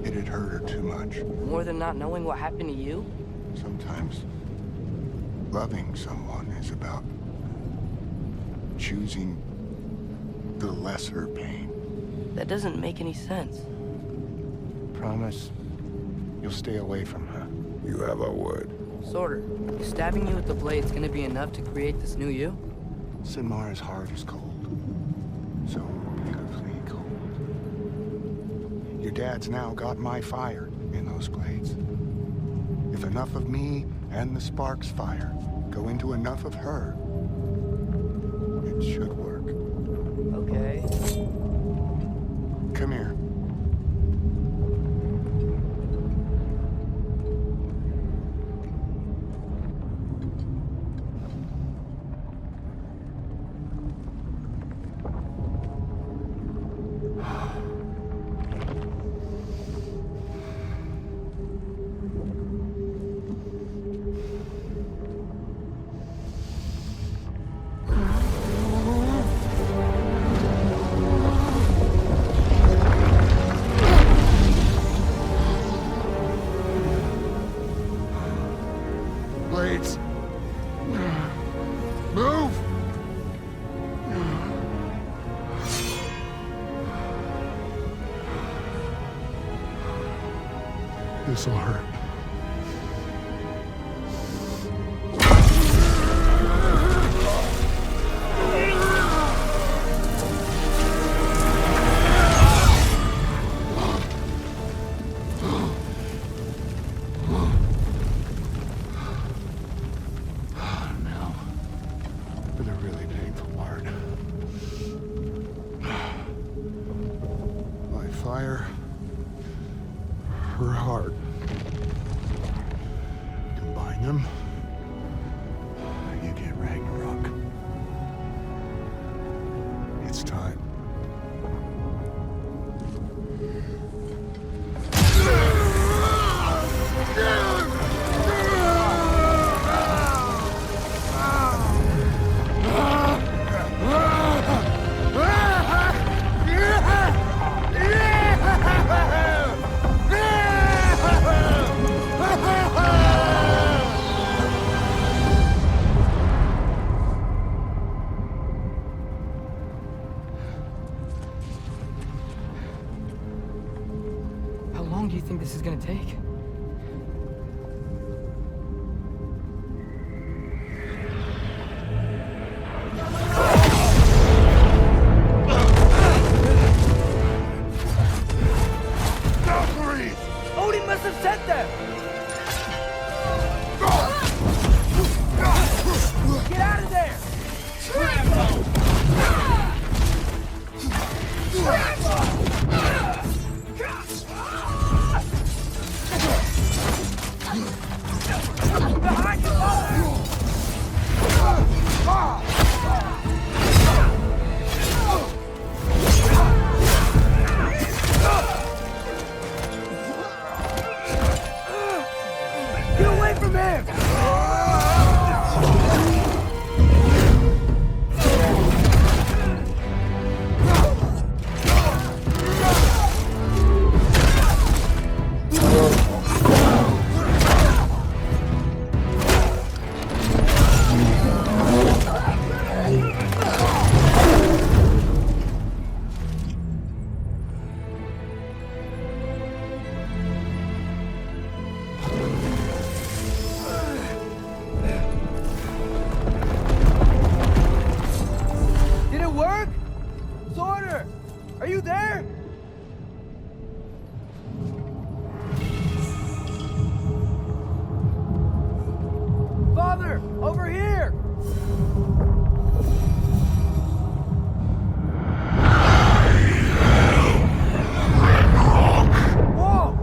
It'd hurt her too much. More than not knowing what happened to you? Sometimes loving someone is about choosing the lesser pain. That doesn't make any sense. Promise you'll stay away from her. You have our word. Surtur, stabbing you with the blade's gonna be enough to create this new you? Sinmara's heart is cold. So beautifully cold. Your dad's now got my fire in those blades. If enough of me and the spark's fire go into enough of her, it should work. Okay. Come here. blades. Move! This'll hurt. Fire her heart. Combine them, you get Ragnarok. It's time. How long do you think this is gonna take? Odin must have sent them! Get out of there! Behind you, get away from him! Did it work? Sorter! Are you there? Father! Over here! Whoa!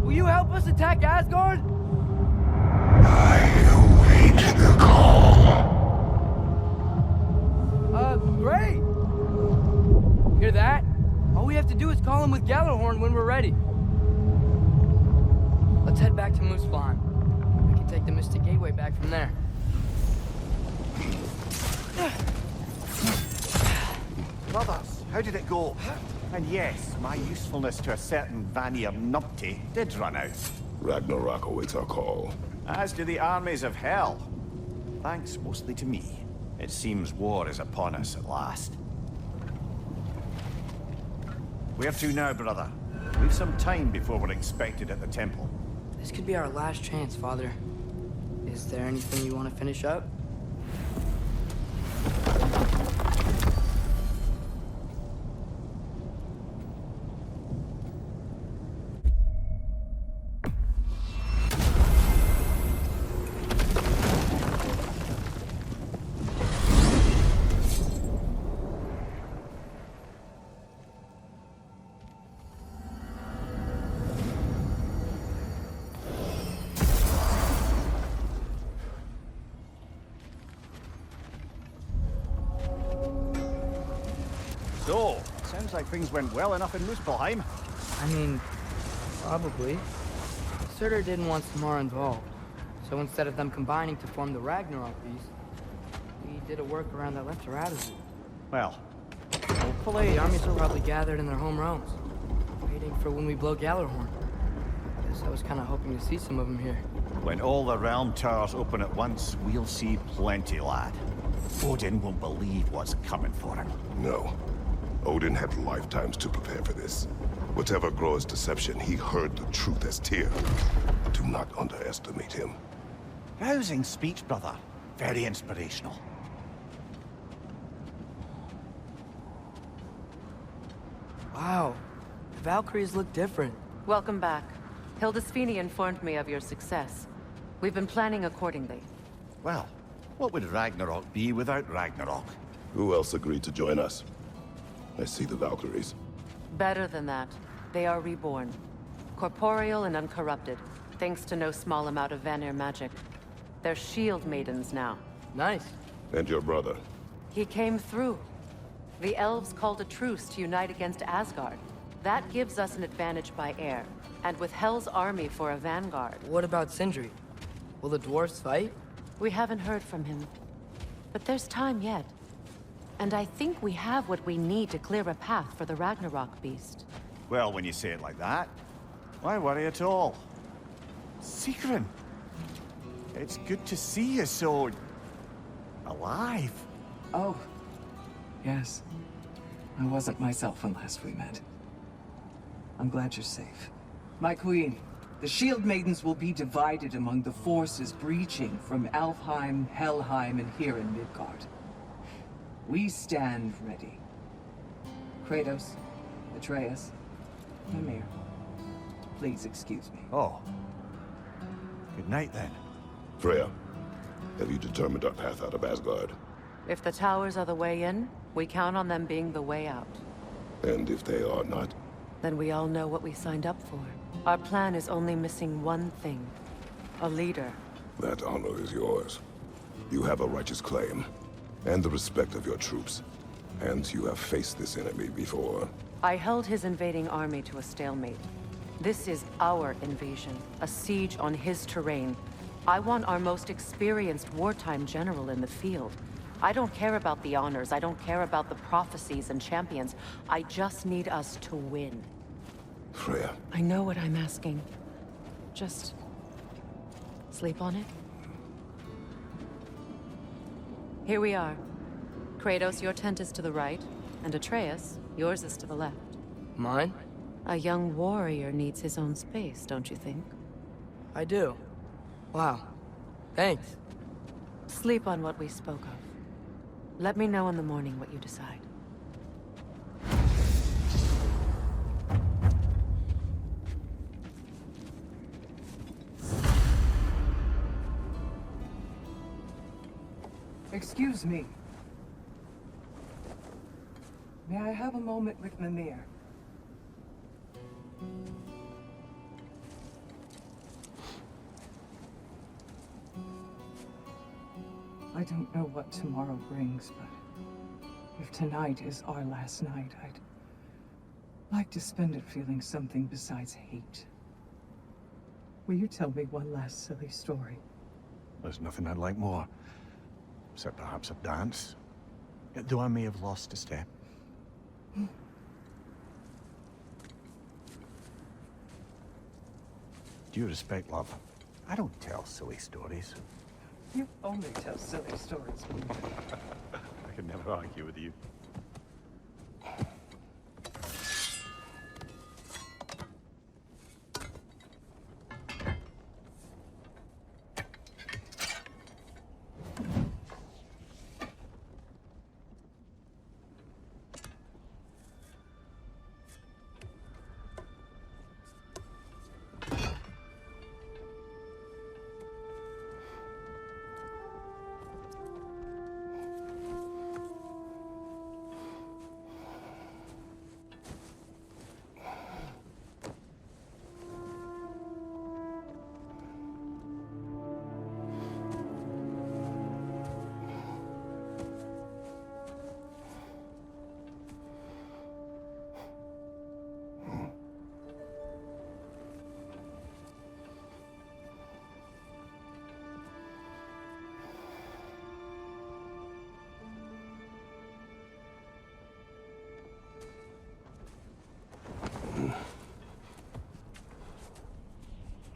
Will you help us attack Asgard? Great! Hear that? All we have to do is call him with Gjallarhorn when we're ready. Let's head back to Muspelheim. We can take the Mystic Gateway back from there. Brothers, how did it go? And yes, my usefulness to a certain Vanir numpty did run out. Ragnarok awaits our call. As do the armies of hell. Thanks mostly to me. It seems war is upon us at last. Where to now, brother? We've some time before we're expected at the temple. This could be our last chance, Father. Is there anything you want to finish up? So, sounds like things went well enough in Muspelheim. I mean, probably. Surtur didn't want Samara involved. So instead of them combining to form the Ragnarok beast, we did a workaround that left her out of it. Well, Hopefully, the armies are probably gathered in their home realms, waiting for when we blow Gjallarhorn. Guess I was kind of hoping to see some of them here. When all the realm towers open at once, we'll see plenty, lad. Odin won't believe what's coming for him. No. Odin had lifetimes to prepare for this. Whatever Groa's deception, he heard the truth as Tyr. Do not underestimate him. Rousing speech, brother. Very inspirational. Wow. The Valkyries look different. Welcome back. Hildisvini informed me of your success. We've been planning accordingly. Well, what would Ragnarok be without Ragnarok? Who else agreed to join us? I see the Valkyries. Better than that. They are reborn. Corporeal and uncorrupted, thanks to no small amount of Vanir magic. They're shield maidens now. Nice. And your brother? He came through. The elves called a truce to unite against Asgard. That gives us an advantage by air, and with Hel's army for a vanguard. What about Sindri? Will the dwarves fight? We haven't heard from him. But there's time yet. And I think we have what we need to clear a path for the Ragnarok beast. Well, when you say it like that, why worry at all? Sigrun! It's good to see you so... alive. Oh. Yes. I wasn't myself when last we met. I'm glad you're safe. My queen, the Shield Maidens will be divided among the forces breaching from Alfheim, Helheim, and here in Midgard. We stand ready. Kratos, Atreus, Mimir, please excuse me. Oh. Good night, then. Freya, have you determined our path out of Asgard? If the towers are the way in, we count on them being the way out. And if they are not? Then we all know what we signed up for. Our plan is only missing one thing. A leader. That honor is yours. You have a righteous claim, and the respect of your troops. And you have faced this enemy before. I held his invading army to a stalemate. This is our invasion, a siege on his terrain. I want our most experienced wartime general in the field. I don't care about the honors, I don't care about the prophecies and champions. I just need us to win. Freya. I know what I'm asking. Just... sleep on it? Here we are. Kratos, your tent is to the right, and Atreus, yours is to the left. Mine? A young warrior needs his own space, don't you think? I do. Wow. Thanks. Sleep on what we spoke of. Let me know in the morning what you decide. Excuse me. May I have a moment with Mimir? I don't know what tomorrow brings, but if tonight is our last night, I'd like to spend it feeling something besides hate. Will you tell me one last silly story? There's nothing I'd like more. Except perhaps a dance. Though I may have lost a step. Due respect, love. I don't tell silly stories. You only tell silly stories. I can never argue with you.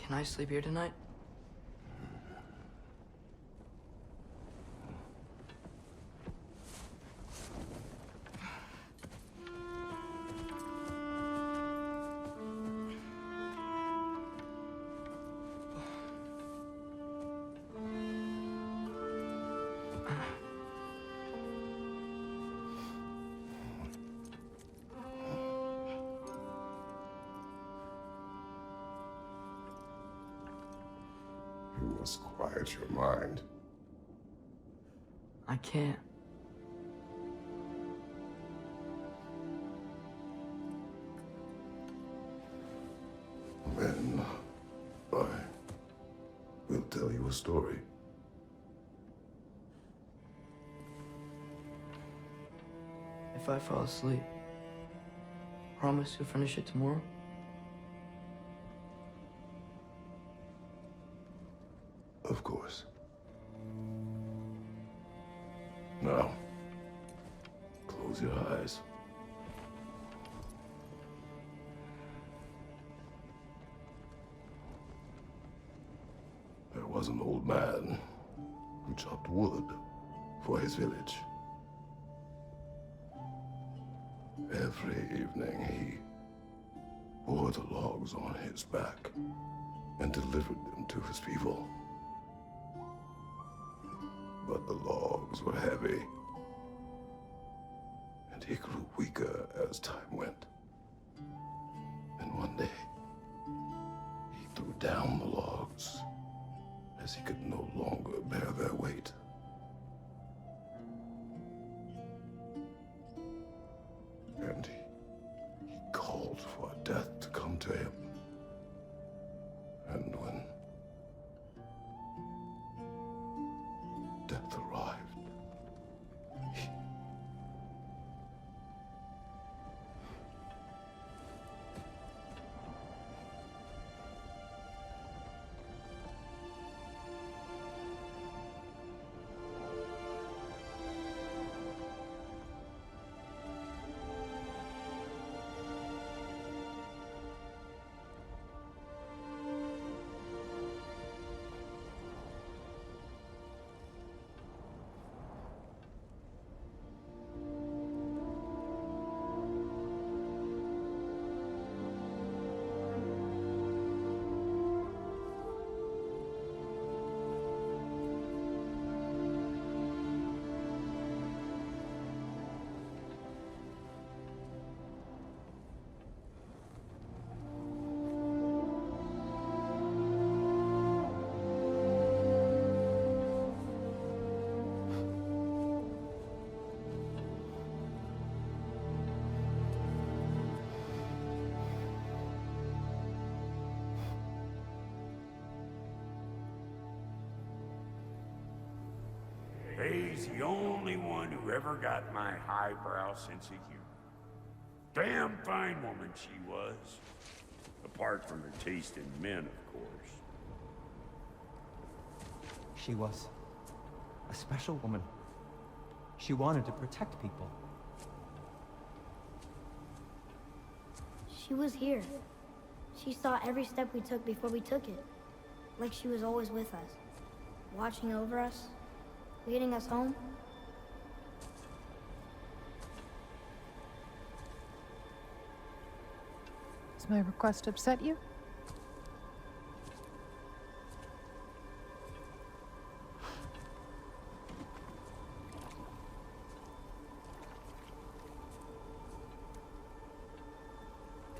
Can I sleep here tonight? must quiet your mind. I can't. Then I will tell you a story. If I fall asleep, promise you'll finish it tomorrow? Of course. Now, close your eyes. There was an old man who chopped wood for his village. Every evening he bore the logs on his back and delivered them to his people. But the logs were heavy, and he grew weaker as time went. And one day, he threw down the logs as he could no longer bear their weight. And he called for death to come to him. And when death arrived, He's the only one who ever got my highbrow sense of humor. Damn fine woman she was. Apart from her taste in men, of course. She was a special woman. She wanted to protect people. She was here. She saw every step we took before we took it. Like she was always with us. Watching over us. Leading us home. Does my request upset you?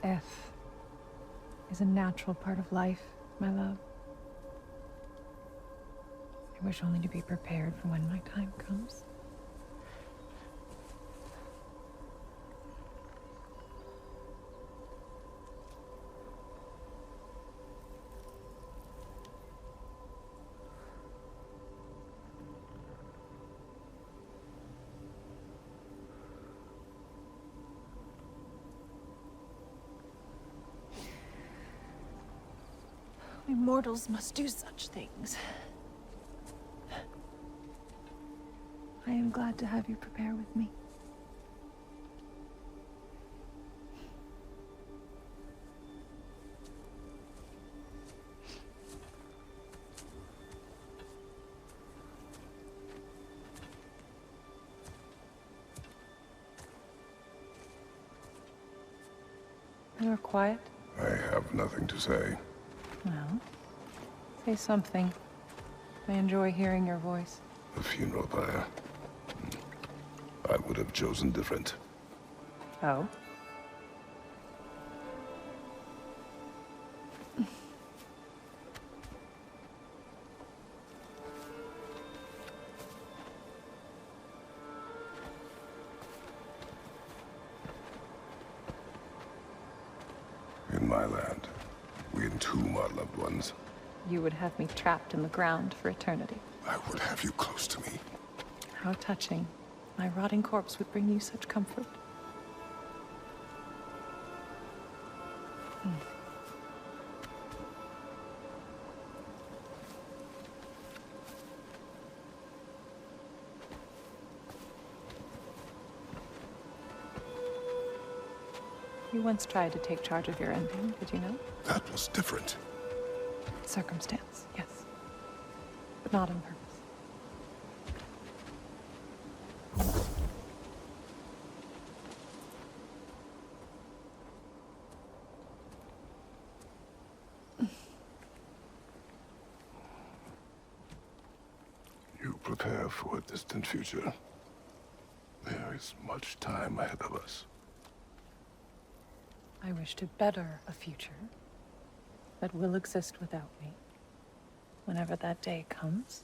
Death is a natural part of life, my love. I wish only to be prepared for when my time comes. We mortals must do such things. I am glad to have you prepare with me. You're quiet? I have nothing to say. Well, say something. I enjoy hearing your voice. The funeral pyre. I would have chosen different. Oh? And who, my loved ones? You would have me trapped in the ground for eternity. I would have you close to me. How touching. My rotting corpse would bring you such comfort. You once tried to take charge of your ending, did you know? That was different. Circumstance, yes. But not on purpose. You prepare for a distant future. There is much time ahead of us. I wish to better a future that will exist without me, whenever that day comes.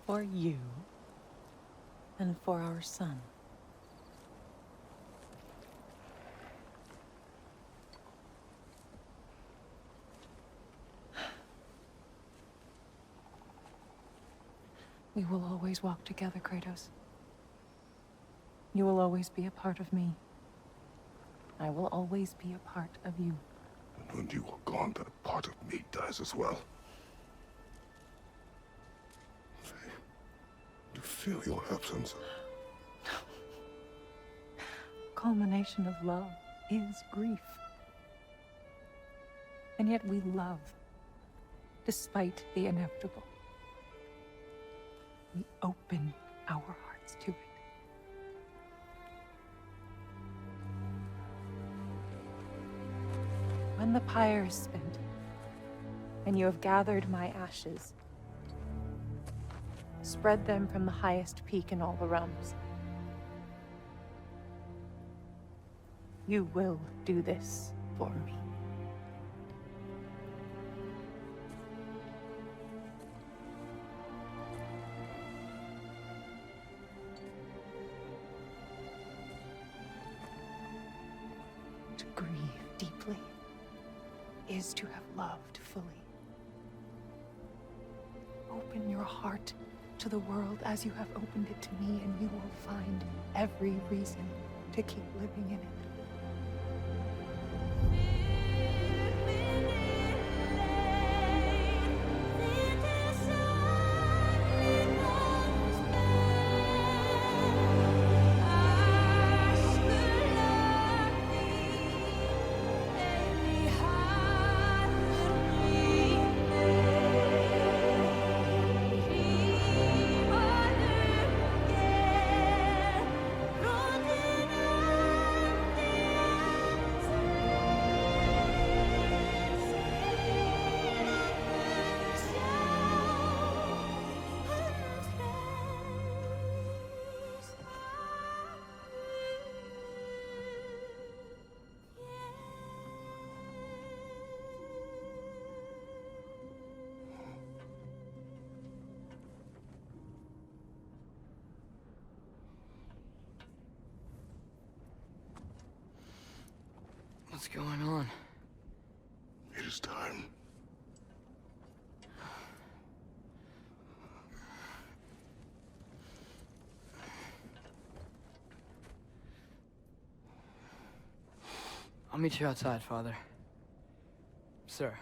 For you, and for our son. We will always walk together, Kratos. You will always be a part of me. I will always be a part of you. And when you are gone, that part of me dies as well. I feel your absence. Culmination of love is grief. And yet we love, despite the inevitable. We open our hearts to it. When the pyre is spent, and you have gathered my ashes, spread them from the highest peak in all the realms. You will do this for me. To grieve deeply is to have loved fully. Open your heart to the world as you have opened it to me, and you will find every reason to keep living in it. What's going on? It is time. I'll meet you outside, Father. Sir.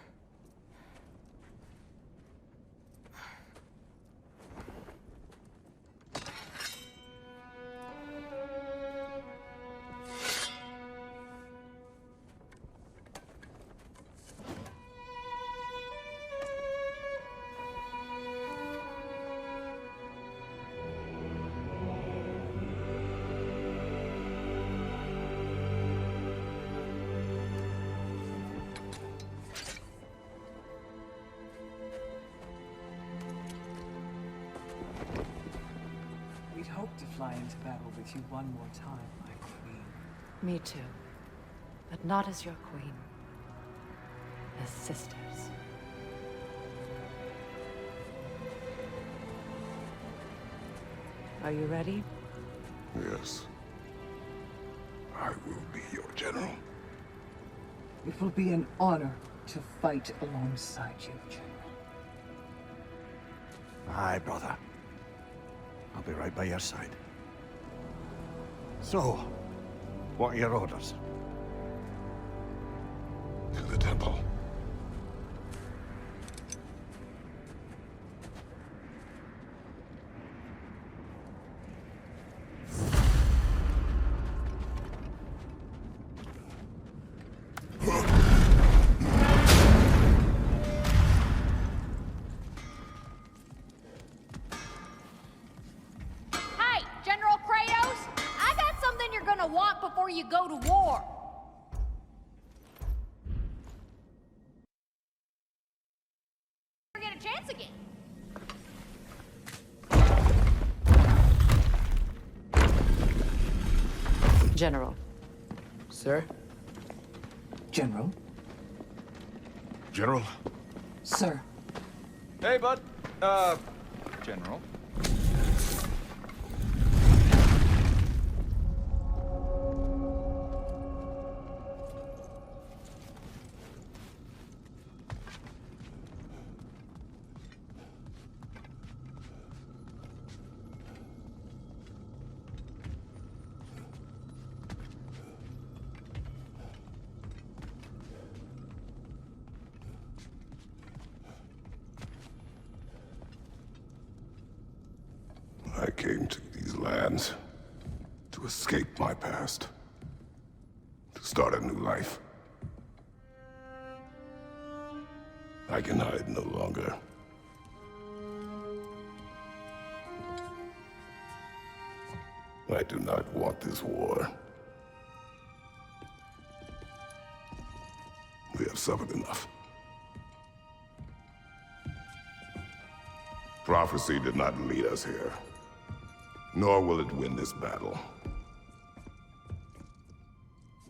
We'd hoped to fly into battle with you one more time, my queen. Me too. But not as your queen. As sisters. Are you ready? Yes. I will be your general. It will be an honor to fight alongside you, General. Aye, brother. I'll be right by your side. So, what are your orders? To the temple. Hey, General Kratos! I got something you're gonna want before you go to war. Get a chance again. General. Sir? General? General? Sir. Hey, bud. General. I came to these lands to escape my past, to start a new life. I can hide no longer. I do not want this war. We have suffered enough. Prophecy did not lead us here, nor will it win this battle.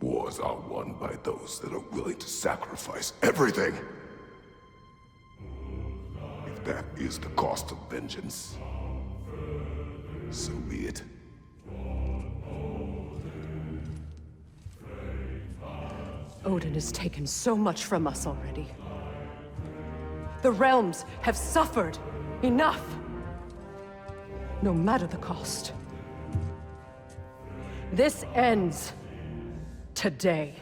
Wars are won by those that are willing to sacrifice everything. If that is the cost of vengeance, so be it. Odin has taken so much from us already. The realms have suffered enough. No matter the cost. This ends today.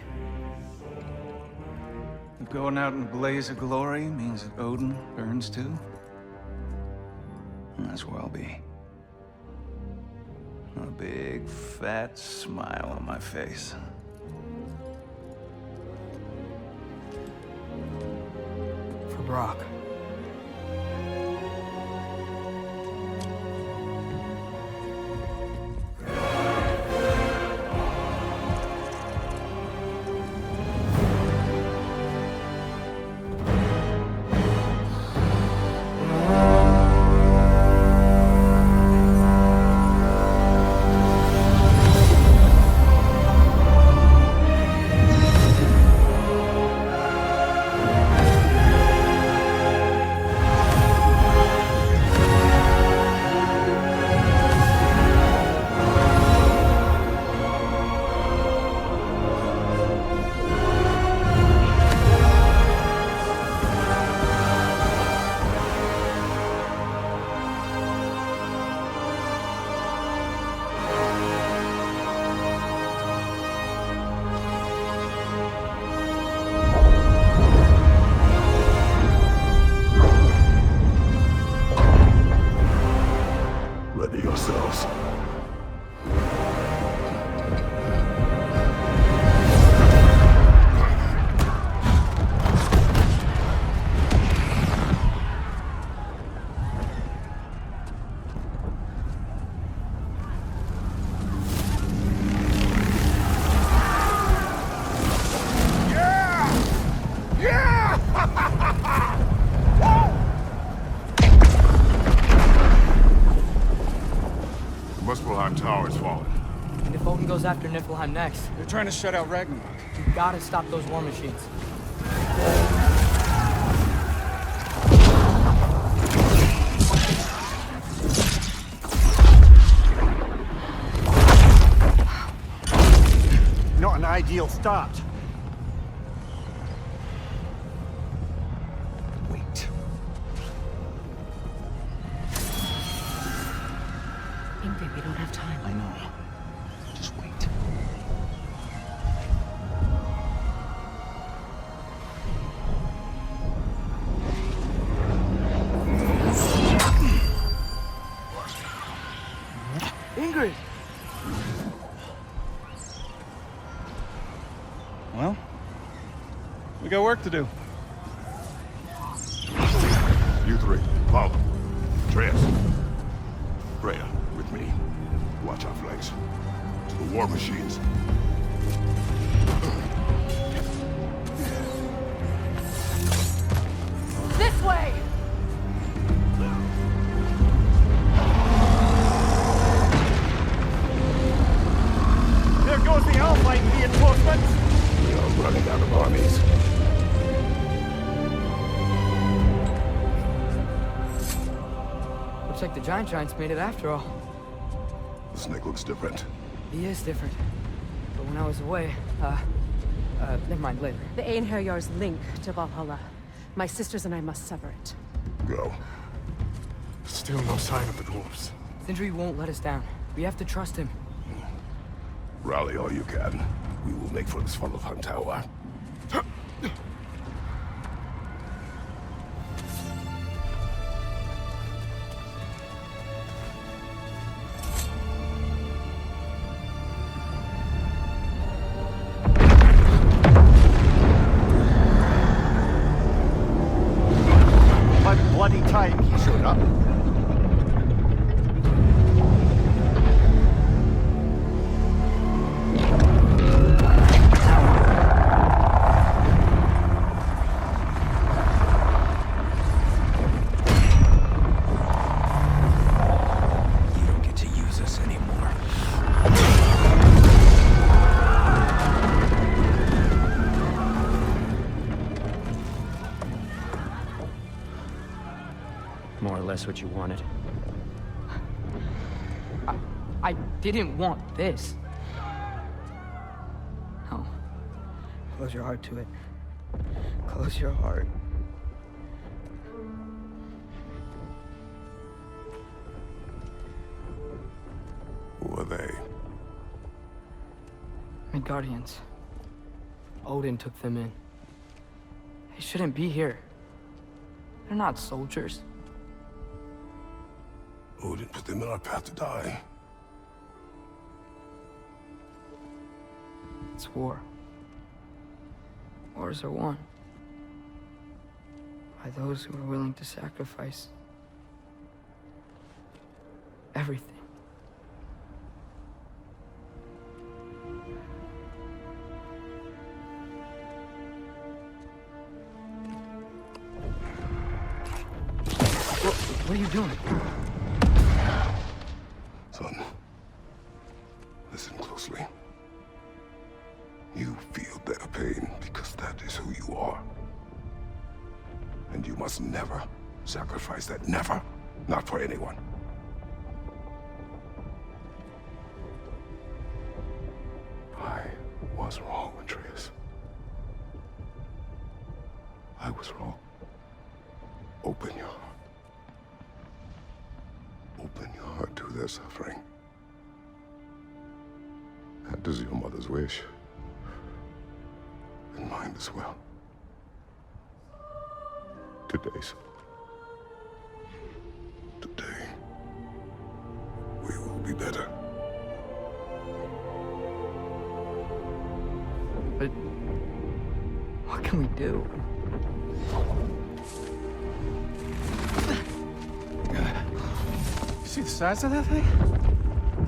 If going out in a blaze of glory means that Odin burns too, that's where I'll be. A big, fat smile on my face. For Brock. Ready yourselves. Muspelheim Tower is fallen. And if Odin goes after Niflheim next, They're trying to shut out Ragnarok. you gotta stop those war machines. Not an ideal start. we don't have time. I know. Just wait. Ingrid! Well, we got work to do. You three, follow. Atreus. Freya, with me. Watch our flanks. To the war machines. This way! There goes the Alpine reinforcements! We are running out of armies. Looks like the Giants made it after all. The snake looks different. He is different. But when I was away, never mind, later. The Einherjar's link to Valhalla. My sisters and I must sever it. Go. Still no sign of the dwarves. Sindri won't let us down. We have to trust him. Rally all you can. We will make for the Svartalfheim Tower. By bloody time he showed up. You don't get to use us anymore. More or less what you wanted. I didn't want this. No. Close your heart to it. Close your heart. Who are they? Midgardians. Odin took them in. They shouldn't be here. They're not soldiers. Odin put them in our path to die. It's war. Wars are won by those who are willing to sacrifice everything. What are you doing? Son, listen closely. You feel their pain because that is who you are. And you must never sacrifice that. Never. Not for anyone. I was wrong, Atreus. I was wrong. Open your heart. Open your heart to their suffering. That is your mother's wish. And mine as well. Today's. Today, we will be better. But what can we do? See the size of that thing?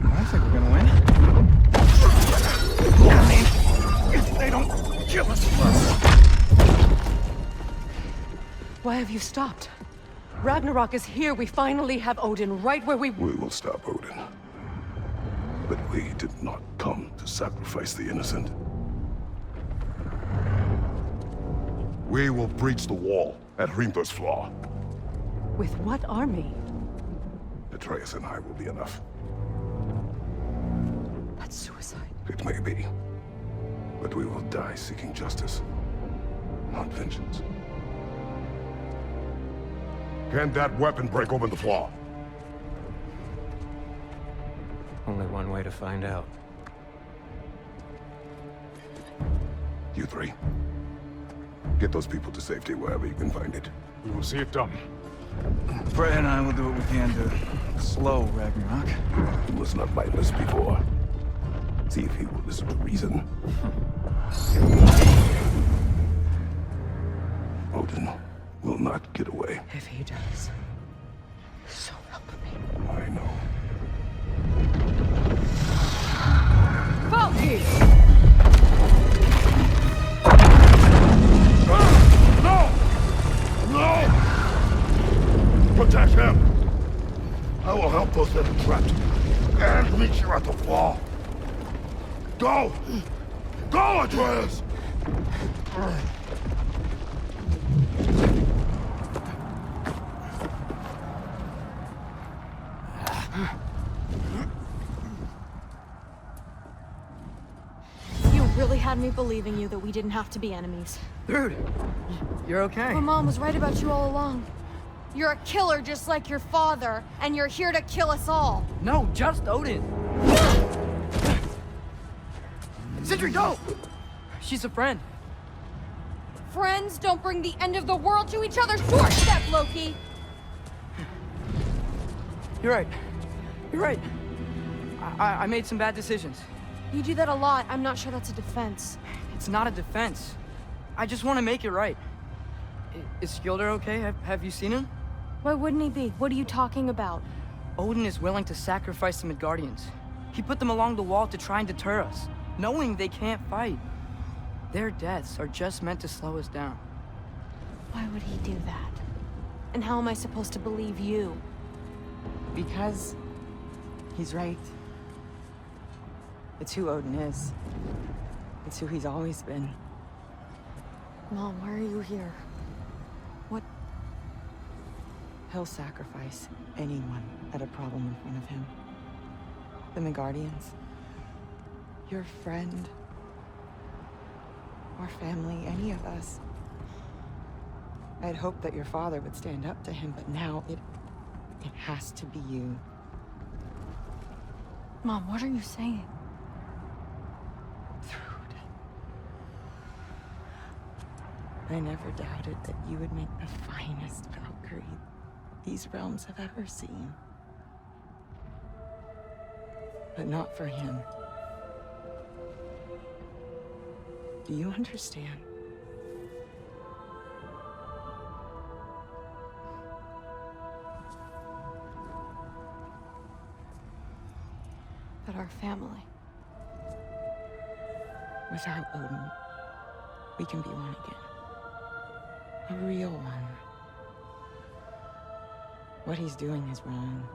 I think we're gonna win. I mean, if they don't kill us first. Why have you stopped? Ragnarok is here. We finally have Odin right where we will stop Odin. But we did not come to sacrifice the innocent. We will breach the wall at Hrimthor's Flaw. With what army? Atreus and I will be enough. That's suicide. It may be. But we will die seeking justice, not vengeance. Can that weapon break open the flaw? Only one way to find out. You three. Get those people to safety wherever you can find it. We will see it done. Freya and I will do what we can to slow Ragnarok. He was not mindless before. See if he will listen to reason. Odin will not get away. If he does, so help me. I know. Loki! No! Protect him! I will help those that are trapped. And meet you at the wall. Go! Go, Atreus! You really had me believing you that we didn't have to be enemies. Dude, you're okay. My mom was right about you all along. You're a killer just like your father, and you're here to kill us all. No, just Odin. Sindri, go! She's a friend. Friends don't bring the end of the world to each other's doorstep, Loki! You're right. You're right. I made some bad decisions. You do that a lot. I'm not sure that's a defense. It's not a defense. I just want to make it right. Is Skilder okay? Have you seen him? Why wouldn't he be? What are you talking about? Odin is willing to sacrifice the Midgardians. He put them along the wall to try and deter us, knowing they can't fight. Their deaths are just meant to slow us down. Why would he do that? And how am I supposed to believe you? Because he's right. It's who Odin is. It's who he's always been. Mom, why are you here? What? He'll sacrifice anyone at a problem in front of him. The Midgardians. Your friend. Or family, any of us. I'd hoped that your father would stand up to him, but now it has to be you. Mom, what are you saying? I never doubted that you would make the finest Valkyrie these realms have ever seen. But not for him. Do you understand? That our family. Without Odin, we can be one again. A real one. What he's doing is wrong.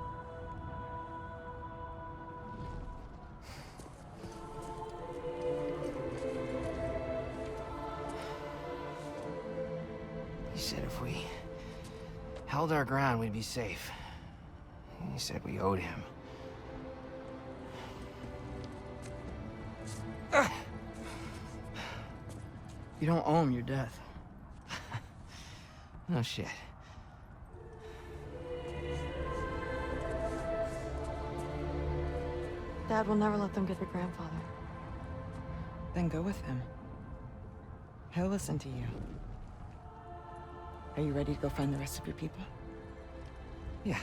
He said if we held our ground, we'd be safe. He said we owed him. You don't owe him your death. No shit. Dad will never let them get their grandfather. Then go with him. He'll listen to you. Are you ready to go find the rest of your people? Yeah.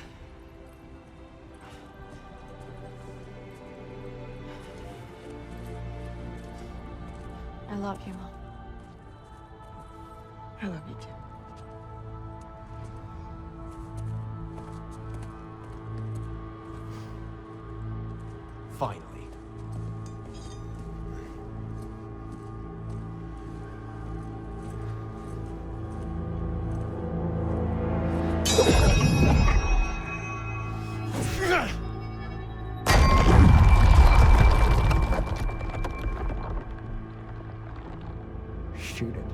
I love you, Mom. I love you too. Finally. Shoot it.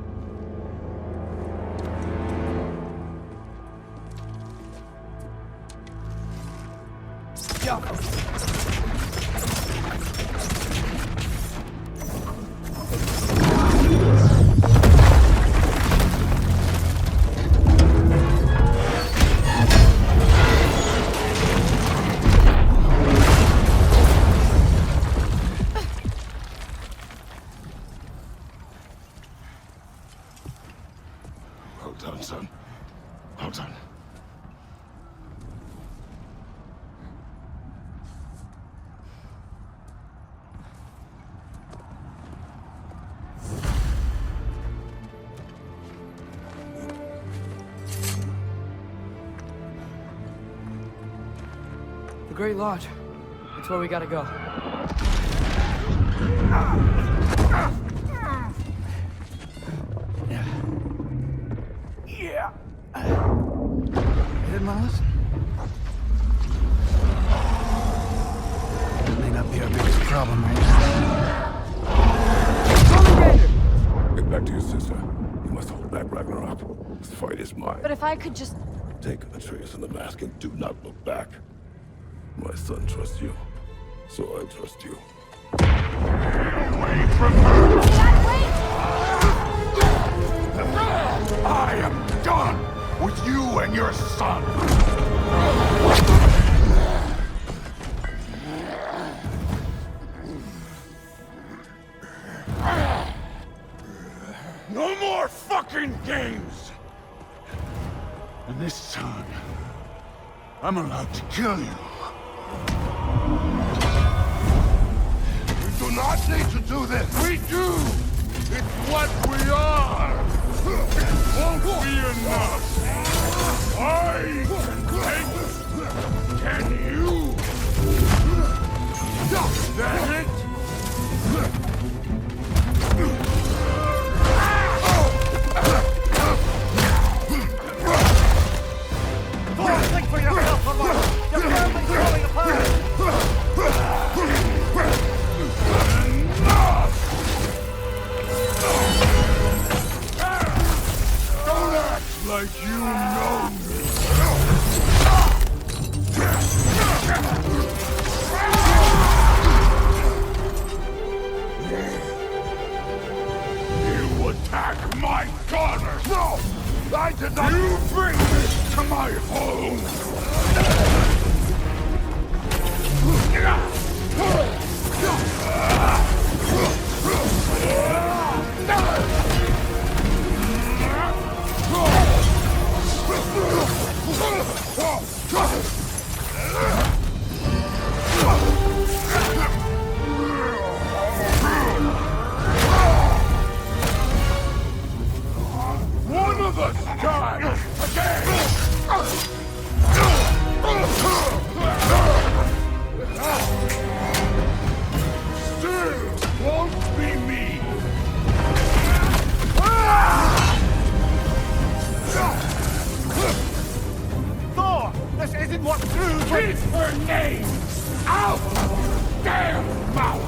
The Great Lodge. That's where we gotta go. Yeah. You didn't want to listen? That may not be our biggest problem right now. Get back to your sister. You must hold back Ragnarok. This fight is mine. But if I could just... Take Atreus and the mask and do not look back. My son trusts you, so I trust you. Away from her! I am done with you and your son! No more fucking games! And this time, I'm allowed to kill you. We do not need to do this. We do! It's what we are! It won't be enough! I can take... Can you? That it? Think for yourself, Lamar! Your family's falling apart! Don't act like you know me! You attack my daughter! No! I did not... You bring this to my home! One of us died again! Still won't be me! Thor! This isn't what true... Keep her name out! Damn mouth!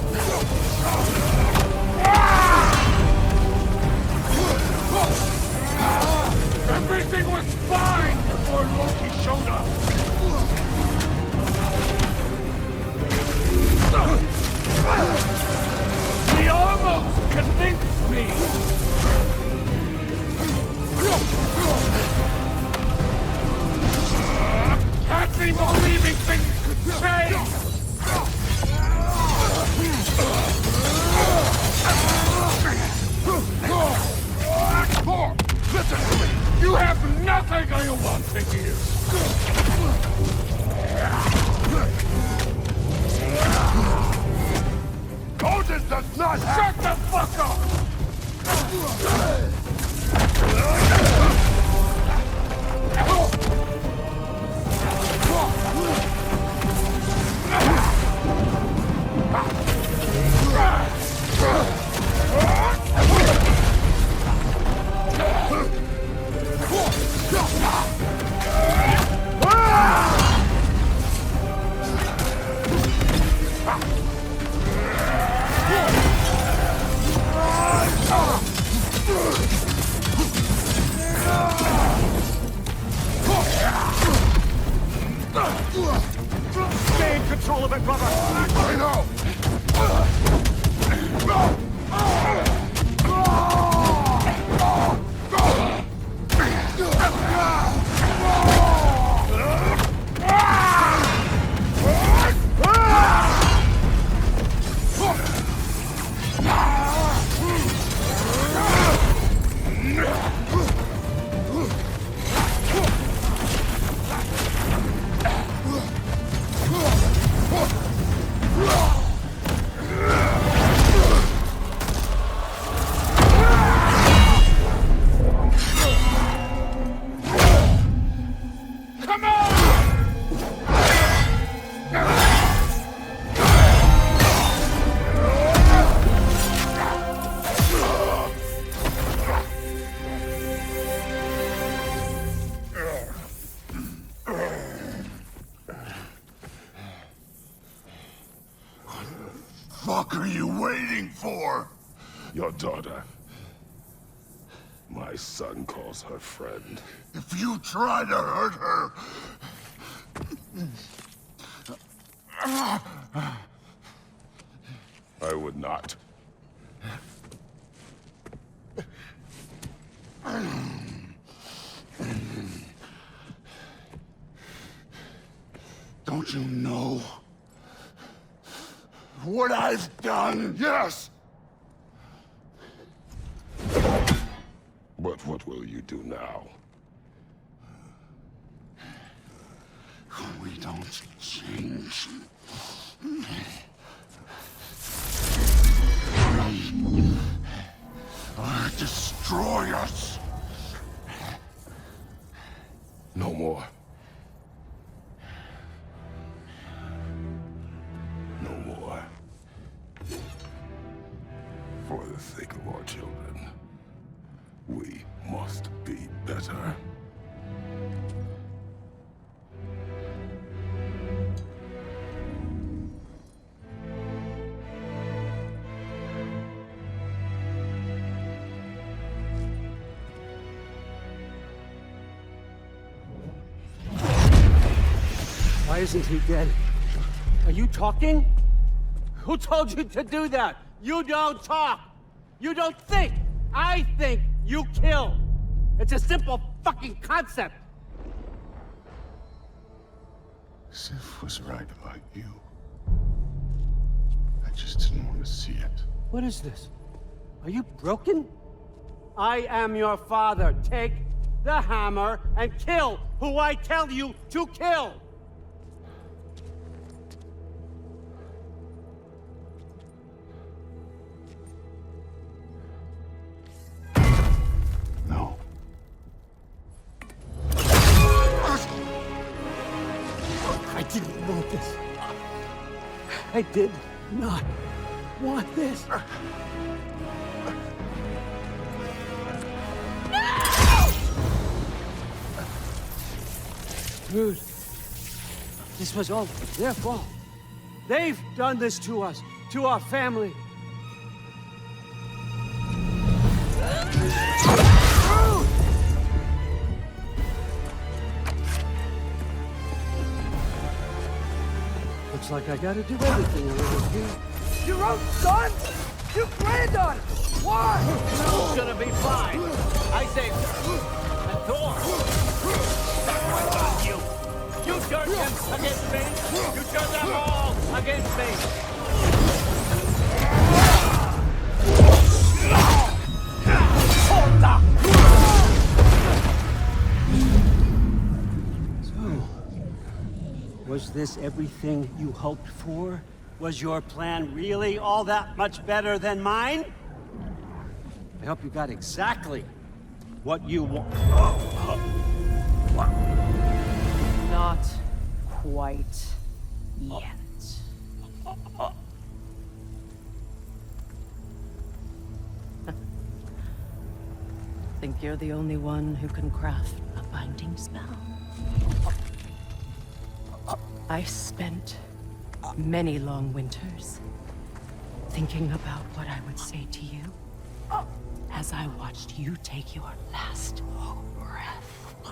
Everything was fine before Loki showed up! He almost convinced me! Had me believing things could change! Thor, listen to me! You have nothing I want to hear! Odin does not shut the fuck up! Stay in control of it, brother! I know! fuck are you waiting for? Your daughter. My son calls her friend. If you try to hurt her... I would not. Don't you know what I've done? Yes! But what will you do now? We don't change. Destroy us! No more. No more. For the sake of our children, we must be better. Why isn't he dead? Are you talking? Who told you to do that? You don't talk! You don't think! I think, you kill! It's a simple fucking concept! Sif was right about you. I just didn't want to see it. What is this? Are you broken? I am your father. Take the hammer and kill who I tell you to kill! No. I didn't want this. I did not want this. Dude, this was all their fault. They've done this to us, to our family. Looks like I gotta do everything around here. Your own son? You planned on it! Why? It's gonna be fine. I saved her. And Thor. That was on you. You turned them against me. You turned them all against me. Hold up! Was this everything you hoped for? Was your plan really all that much better than mine? I hope you got exactly what you want. Not quite yet. Think you're the only one who can craft a binding spell? I spent many long winters thinking about what I would say to you as I watched you take your last breath.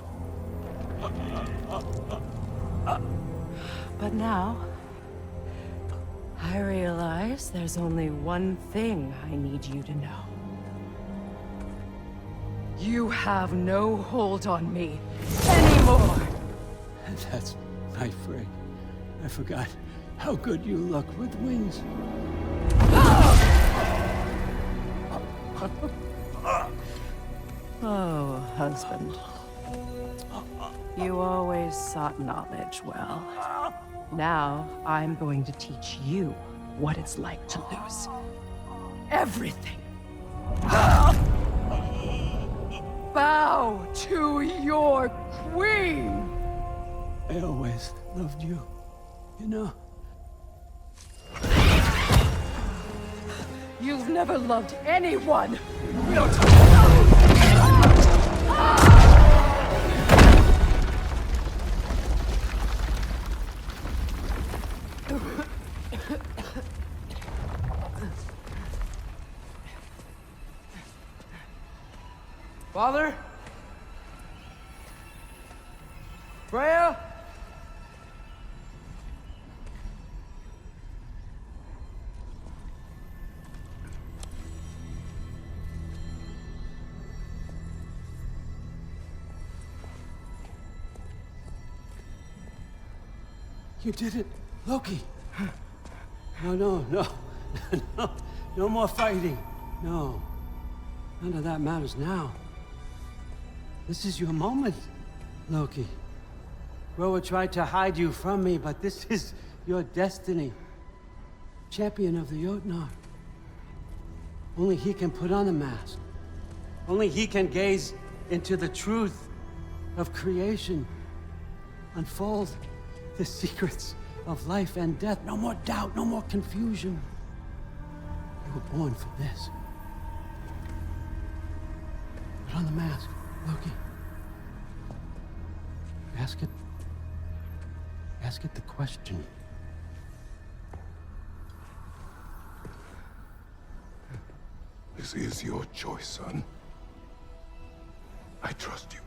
But now, I realize there's only one thing I need you to know. You have no hold on me anymore! And that's my friend. I forgot how good you look with wings. Oh, husband. You always sought knowledge well. Now, I'm going to teach you what it's like to lose everything. Bow to your queen! I always loved you, you know? You've never loved anyone! Father? Freya? You did it, Loki. No. No more fighting. No. None of that matters now. This is your moment, Loki. Groa tried to hide you from me, but this is your destiny. Champion of the Jotnar. Only he can put on the mask. Only he can gaze into the truth of creation. Unfold the secrets of life and death. No more doubt, no more confusion. You were born for this. Put on the mask, Loki. Ask it the question. This is your choice, son. I trust you.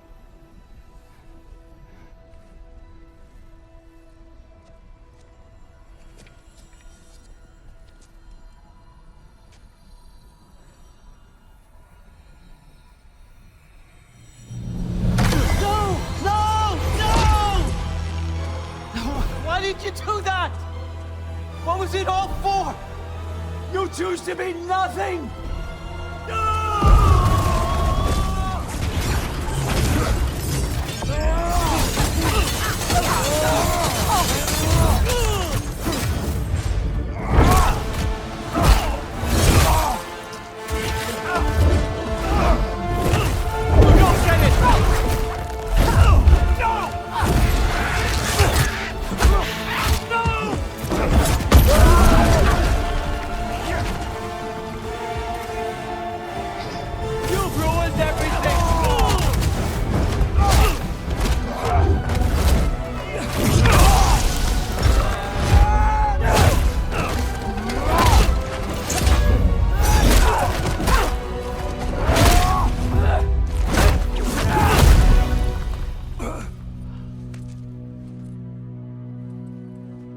Why did you do that? What was it all for? You choose to be nothing!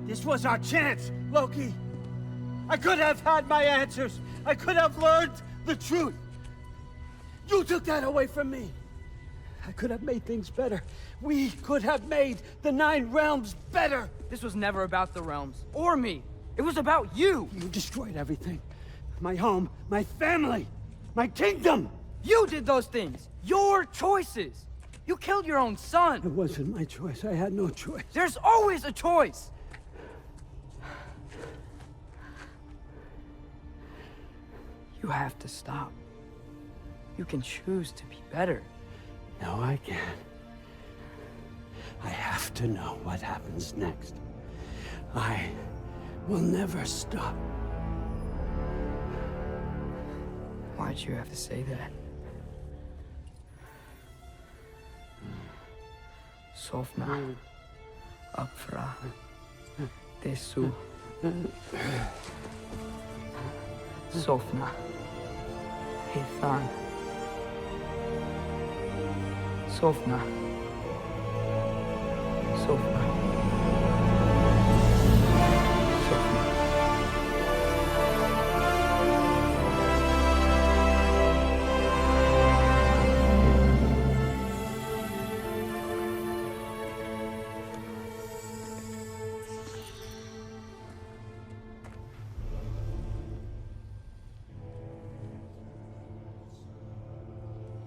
This was our chance, Loki. I could have had my answers. I could have learned the truth. You took that away from me. I could have made things better. We could have made the 9 realms better. This was never about the realms, or me. It was about you. You destroyed everything. My home, my family, my kingdom. You did those things. Your choices. You killed your own son. It wasn't my choice. I had no choice. There's always a choice. You have to stop. You can choose to be better. No, I can't. I have to know what happens next. I will never stop. Why'd you have to say that? Sofna. Apfra. Desu. Sofna. Hithan. Sofna. Sofna.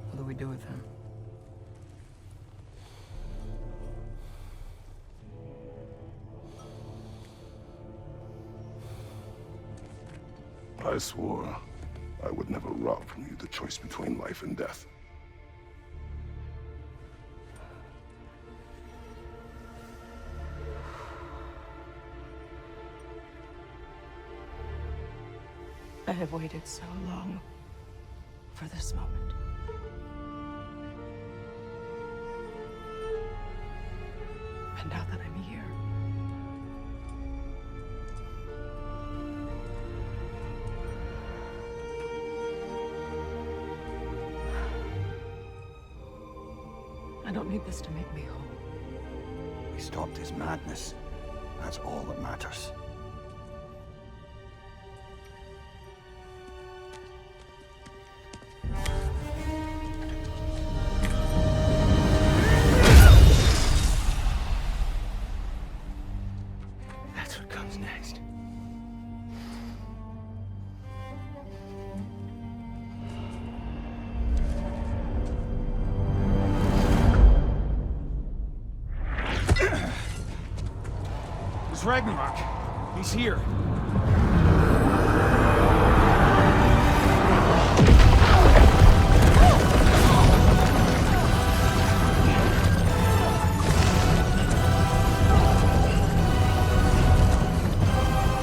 What do we do with him? I swore I would never rob from you the choice between life and death. I have waited so long for this moment. And now that I'm here, I don't need this to make me whole. We stopped his madness. That's all that matters. That's what comes next. It's Ragnarok. He's here.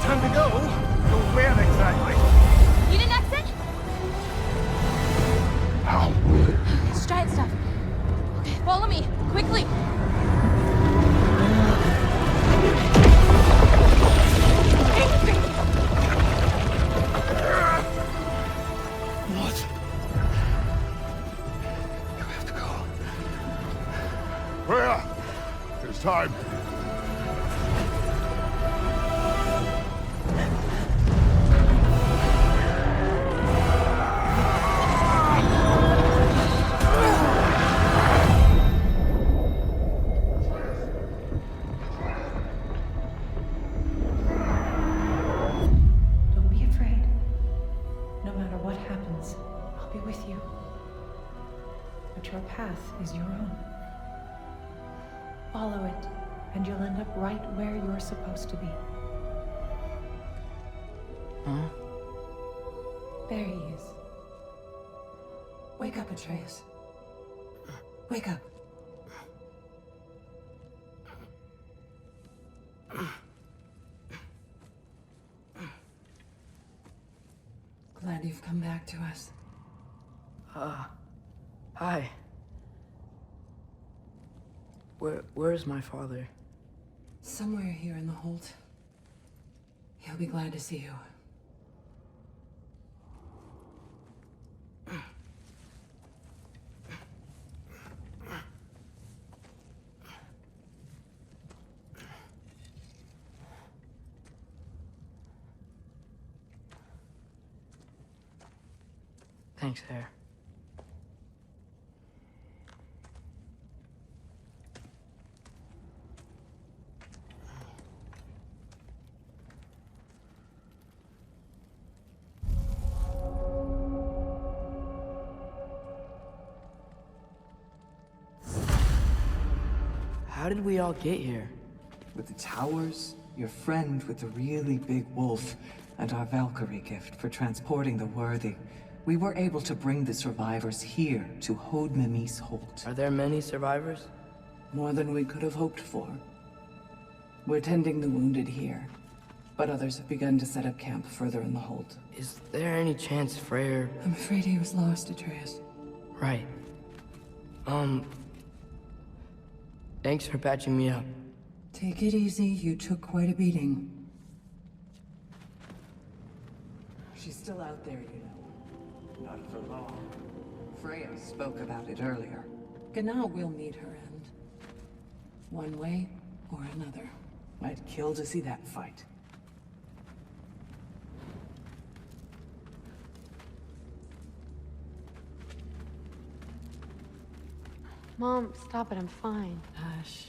Time to go. Go where exactly? Need an exit? How? It's giant stuff. Okay, follow me, quickly. What? You have to go. Where? There's time. Don't be afraid. No matter what happens, I'll be with you. But your path is your own. Follow it, and you'll end up right where you're supposed to be. Huh? There he is. Wake up, Atreus. Wake up. Glad you've come back to us. Hi. Where's my father? Somewhere here in the hold. He'll be glad to see you. Thanks, Hare. How did we all get here? With the towers, your friend with the really big wolf, and our Valkyrie gift for transporting the worthy, we were able to bring the survivors here to Hod Mimi's Holt. Are there many survivors? More than we could have hoped for. We're tending the wounded here, but others have begun to set up camp further in the Holt. Is there any chance Freyr... I'm afraid he was lost, Atreus. Right. Thanks for patching me up. Take it easy. You took quite a beating. She's still out there, you know. Not for long. Freya spoke about it earlier. Gnaw will meet her end. One way or another. I'd kill to see that fight. Mom, stop it. I'm fine. Hush.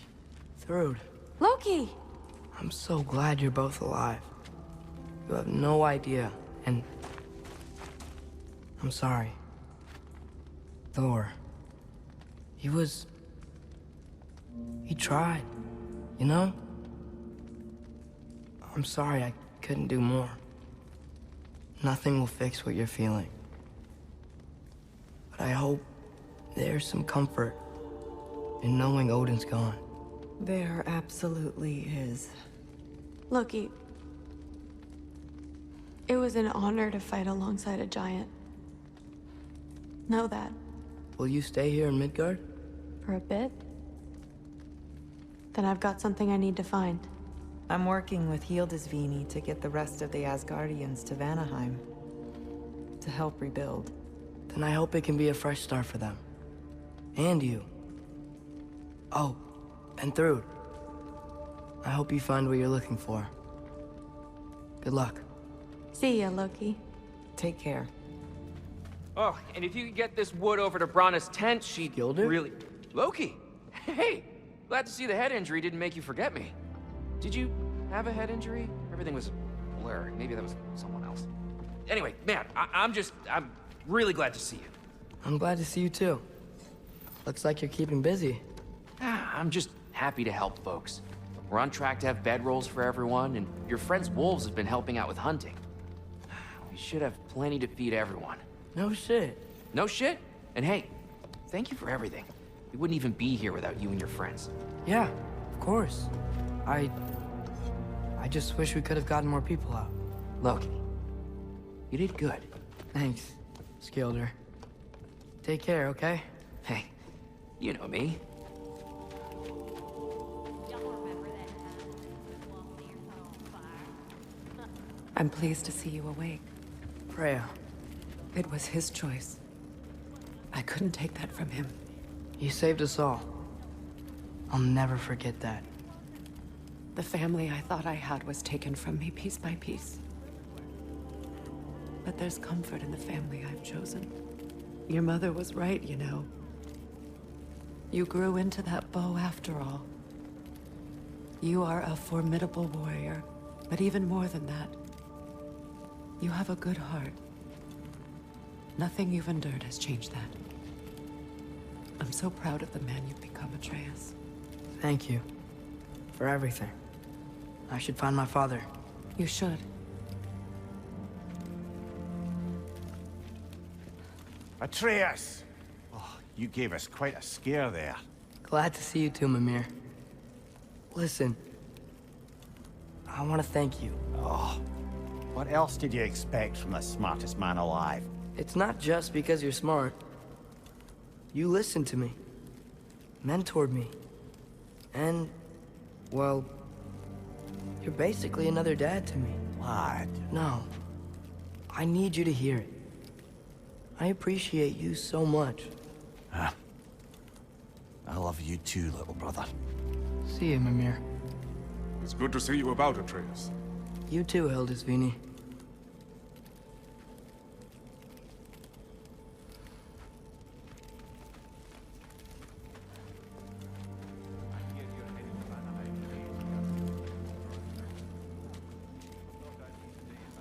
Thrud, Loki! I'm so glad you're both alive. You have no idea, and... I'm sorry. Thor. He tried, you know? I'm sorry I couldn't do more. Nothing will fix what you're feeling. But I hope there's some comfort in knowing Odin's gone. There absolutely is. Loki, it was an honor to fight alongside a giant. Know that. Will you stay here in Midgard? For a bit? Then I've got something I need to find. I'm working with Hildisvini to get the rest of the Asgardians to Vanaheim. To help rebuild. Then I hope it can be a fresh start for them. And you. Oh, and Thrud. I hope you find what you're looking for. Good luck. See ya, Loki. Take care. Oh, and if you could get this wood over to Brana's tent, she'd Gilder? really... Loki! Hey! Glad to see the head injury didn't make you forget me. Did you have a head injury? Everything was blurry. Maybe that was someone else. Anyway, man, I'm really glad to see you. I'm glad to see you too. Looks like you're keeping busy. I'm just happy to help folks. We're on track to have bedrolls for everyone, and your friend's wolves have been helping out with hunting. We should have plenty to feed everyone. No shit. No shit? And hey, thank you for everything. We wouldn't even be here without you and your friends. Yeah, of course. I just wish we could have gotten more people out. Loki, you did good. Thanks, Skilder. Take care, okay? Hey, you know me. I'm pleased to see you awake. Freya. It was his choice. I couldn't take that from him. He saved us all. I'll never forget that. The family I thought I had was taken from me piece by piece. But there's comfort in the family I've chosen. Your mother was right, you know. You grew into that bow after all. You are a formidable warrior, but even more than that, you have a good heart. Nothing you've endured has changed that. I'm so proud of the man you've become, Atreus. Thank you. For everything. I should find my father. You should. Atreus! Oh, you gave us quite a scare there. Glad to see you too, Mimir. Listen. I want to thank you. Oh, what else did you expect from the smartest man alive? It's not just because you're smart. You listened to me. Mentored me. And, well, you're basically another dad to me. Lad. No. I need you to hear it. I appreciate you so much. Huh. I love you too, little brother. See you, Mimir. It's good to see you about, Atreus. You too, Hildisvini.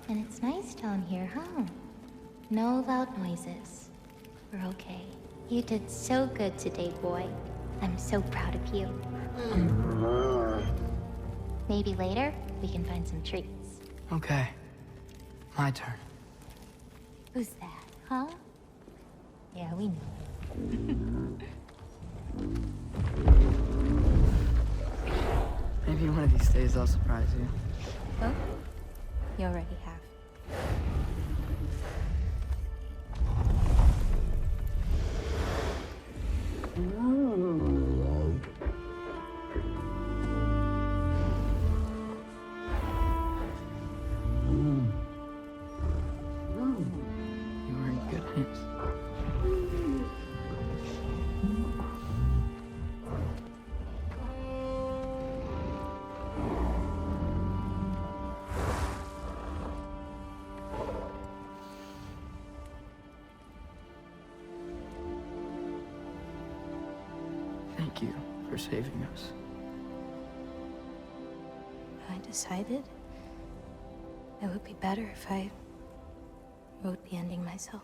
And it's nice down here, huh? No loud noises. We're okay. You did so good today, boy. I'm so proud of you. Maybe later, we can find some treats. Okay. My turn. Who's that, huh? Yeah, we know. Maybe one of these days I'll surprise you. Oh? You already have. You're in good hands. Thank you for saving us. I decided it would be better if I wrote the ending myself.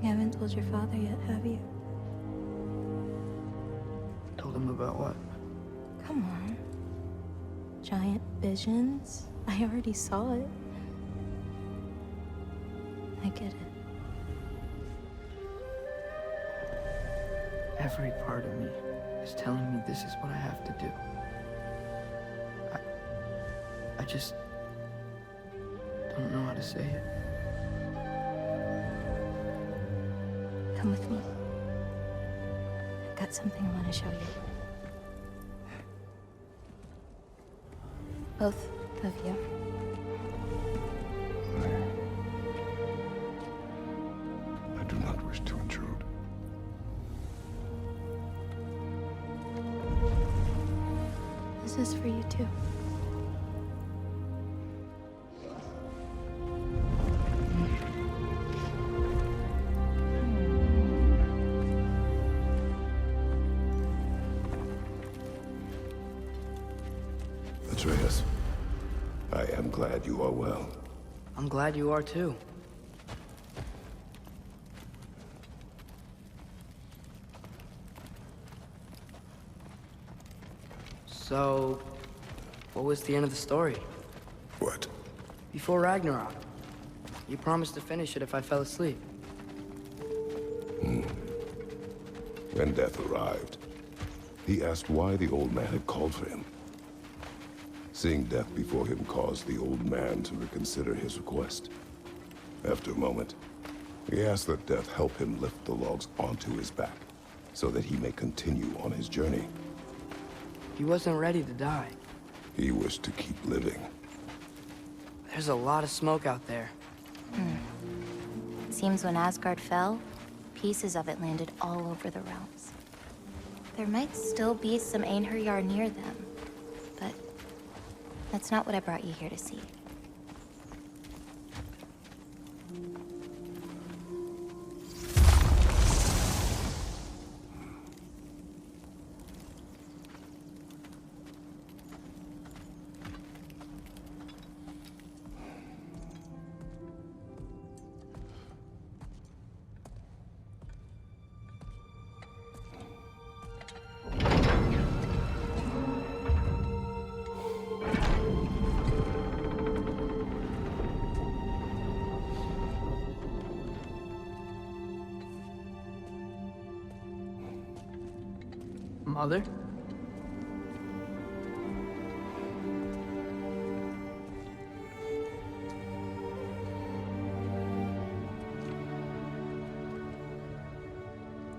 You haven't told your father yet, have you? Told him about what? Come on. Giant visions? I already saw it. I get it. Every part of me is telling me this is what I have to do. I just don't know how to say it. Come with me. I've got something I want to show you. Both of you. I do not wish to This is for you too. Atreus, I am glad you are well. I'm glad you are too. So, what was the end of the story? What? Before Ragnarok. You promised to finish it if I fell asleep. When death arrived, he asked why the old man had called for him. Seeing death before him caused the old man to reconsider his request. After a moment, he asked that death help him lift the logs onto his back, so that he may continue on his journey. He wasn't ready to die. He wished to keep living. There's a lot of smoke out there. Seems when Asgard fell, pieces of it landed all over the realms. There might still be some Einherjar near them, but that's not what I brought you here to see. Mother?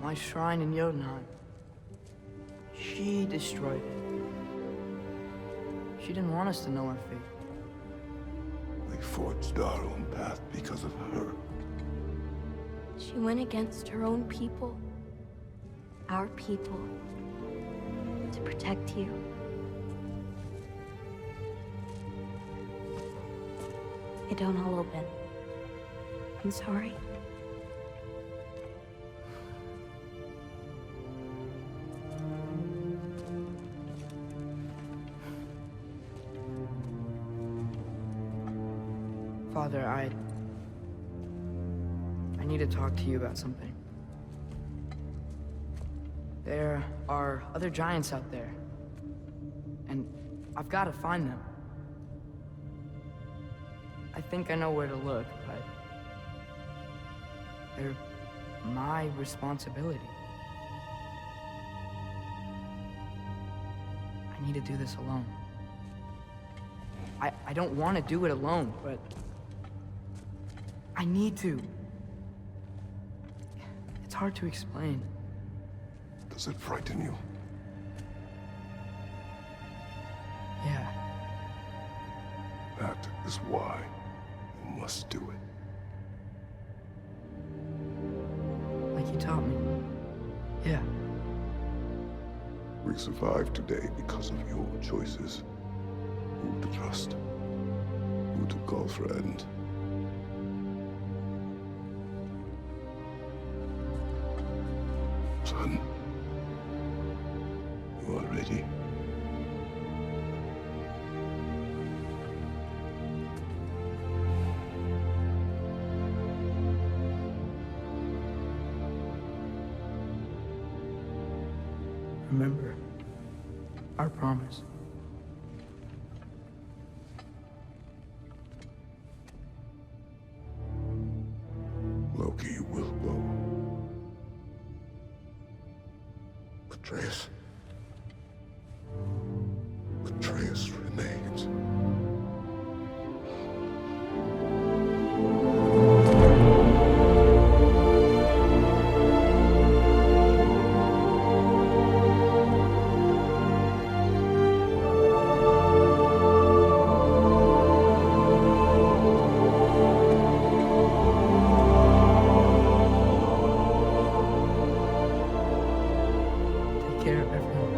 My shrine in Jotunheim. She destroyed it. She didn't want us to know our fate. We forged our own path because of her. She went against her own people. Our people. To protect you. It don't all open. I'm sorry. Father, I need to talk to you about something. There are other giants out there, and I've got to find them. I think I know where to look, but they're my responsibility. I need to do this alone. I don't want to do it alone, but I need to. It's hard to explain. Does it frighten you? Yeah. That is why you must do it. Like you taught me. Yeah. We survived today because of your choices. Who to trust. Who to call friend. Son. You are ready. Remember our promise. Loki will go. Atreus. Atreus remains. Take care of everyone.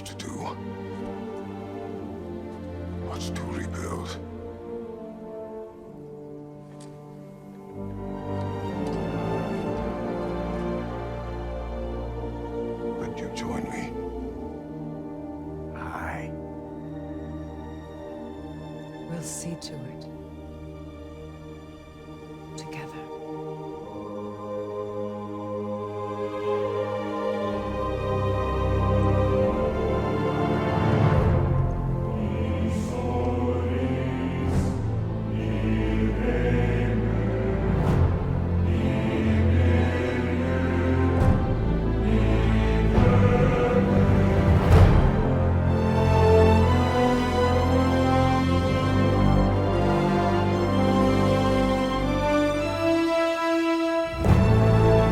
much to do. Much to rebuild. But you join me. Aye. We'll see to it.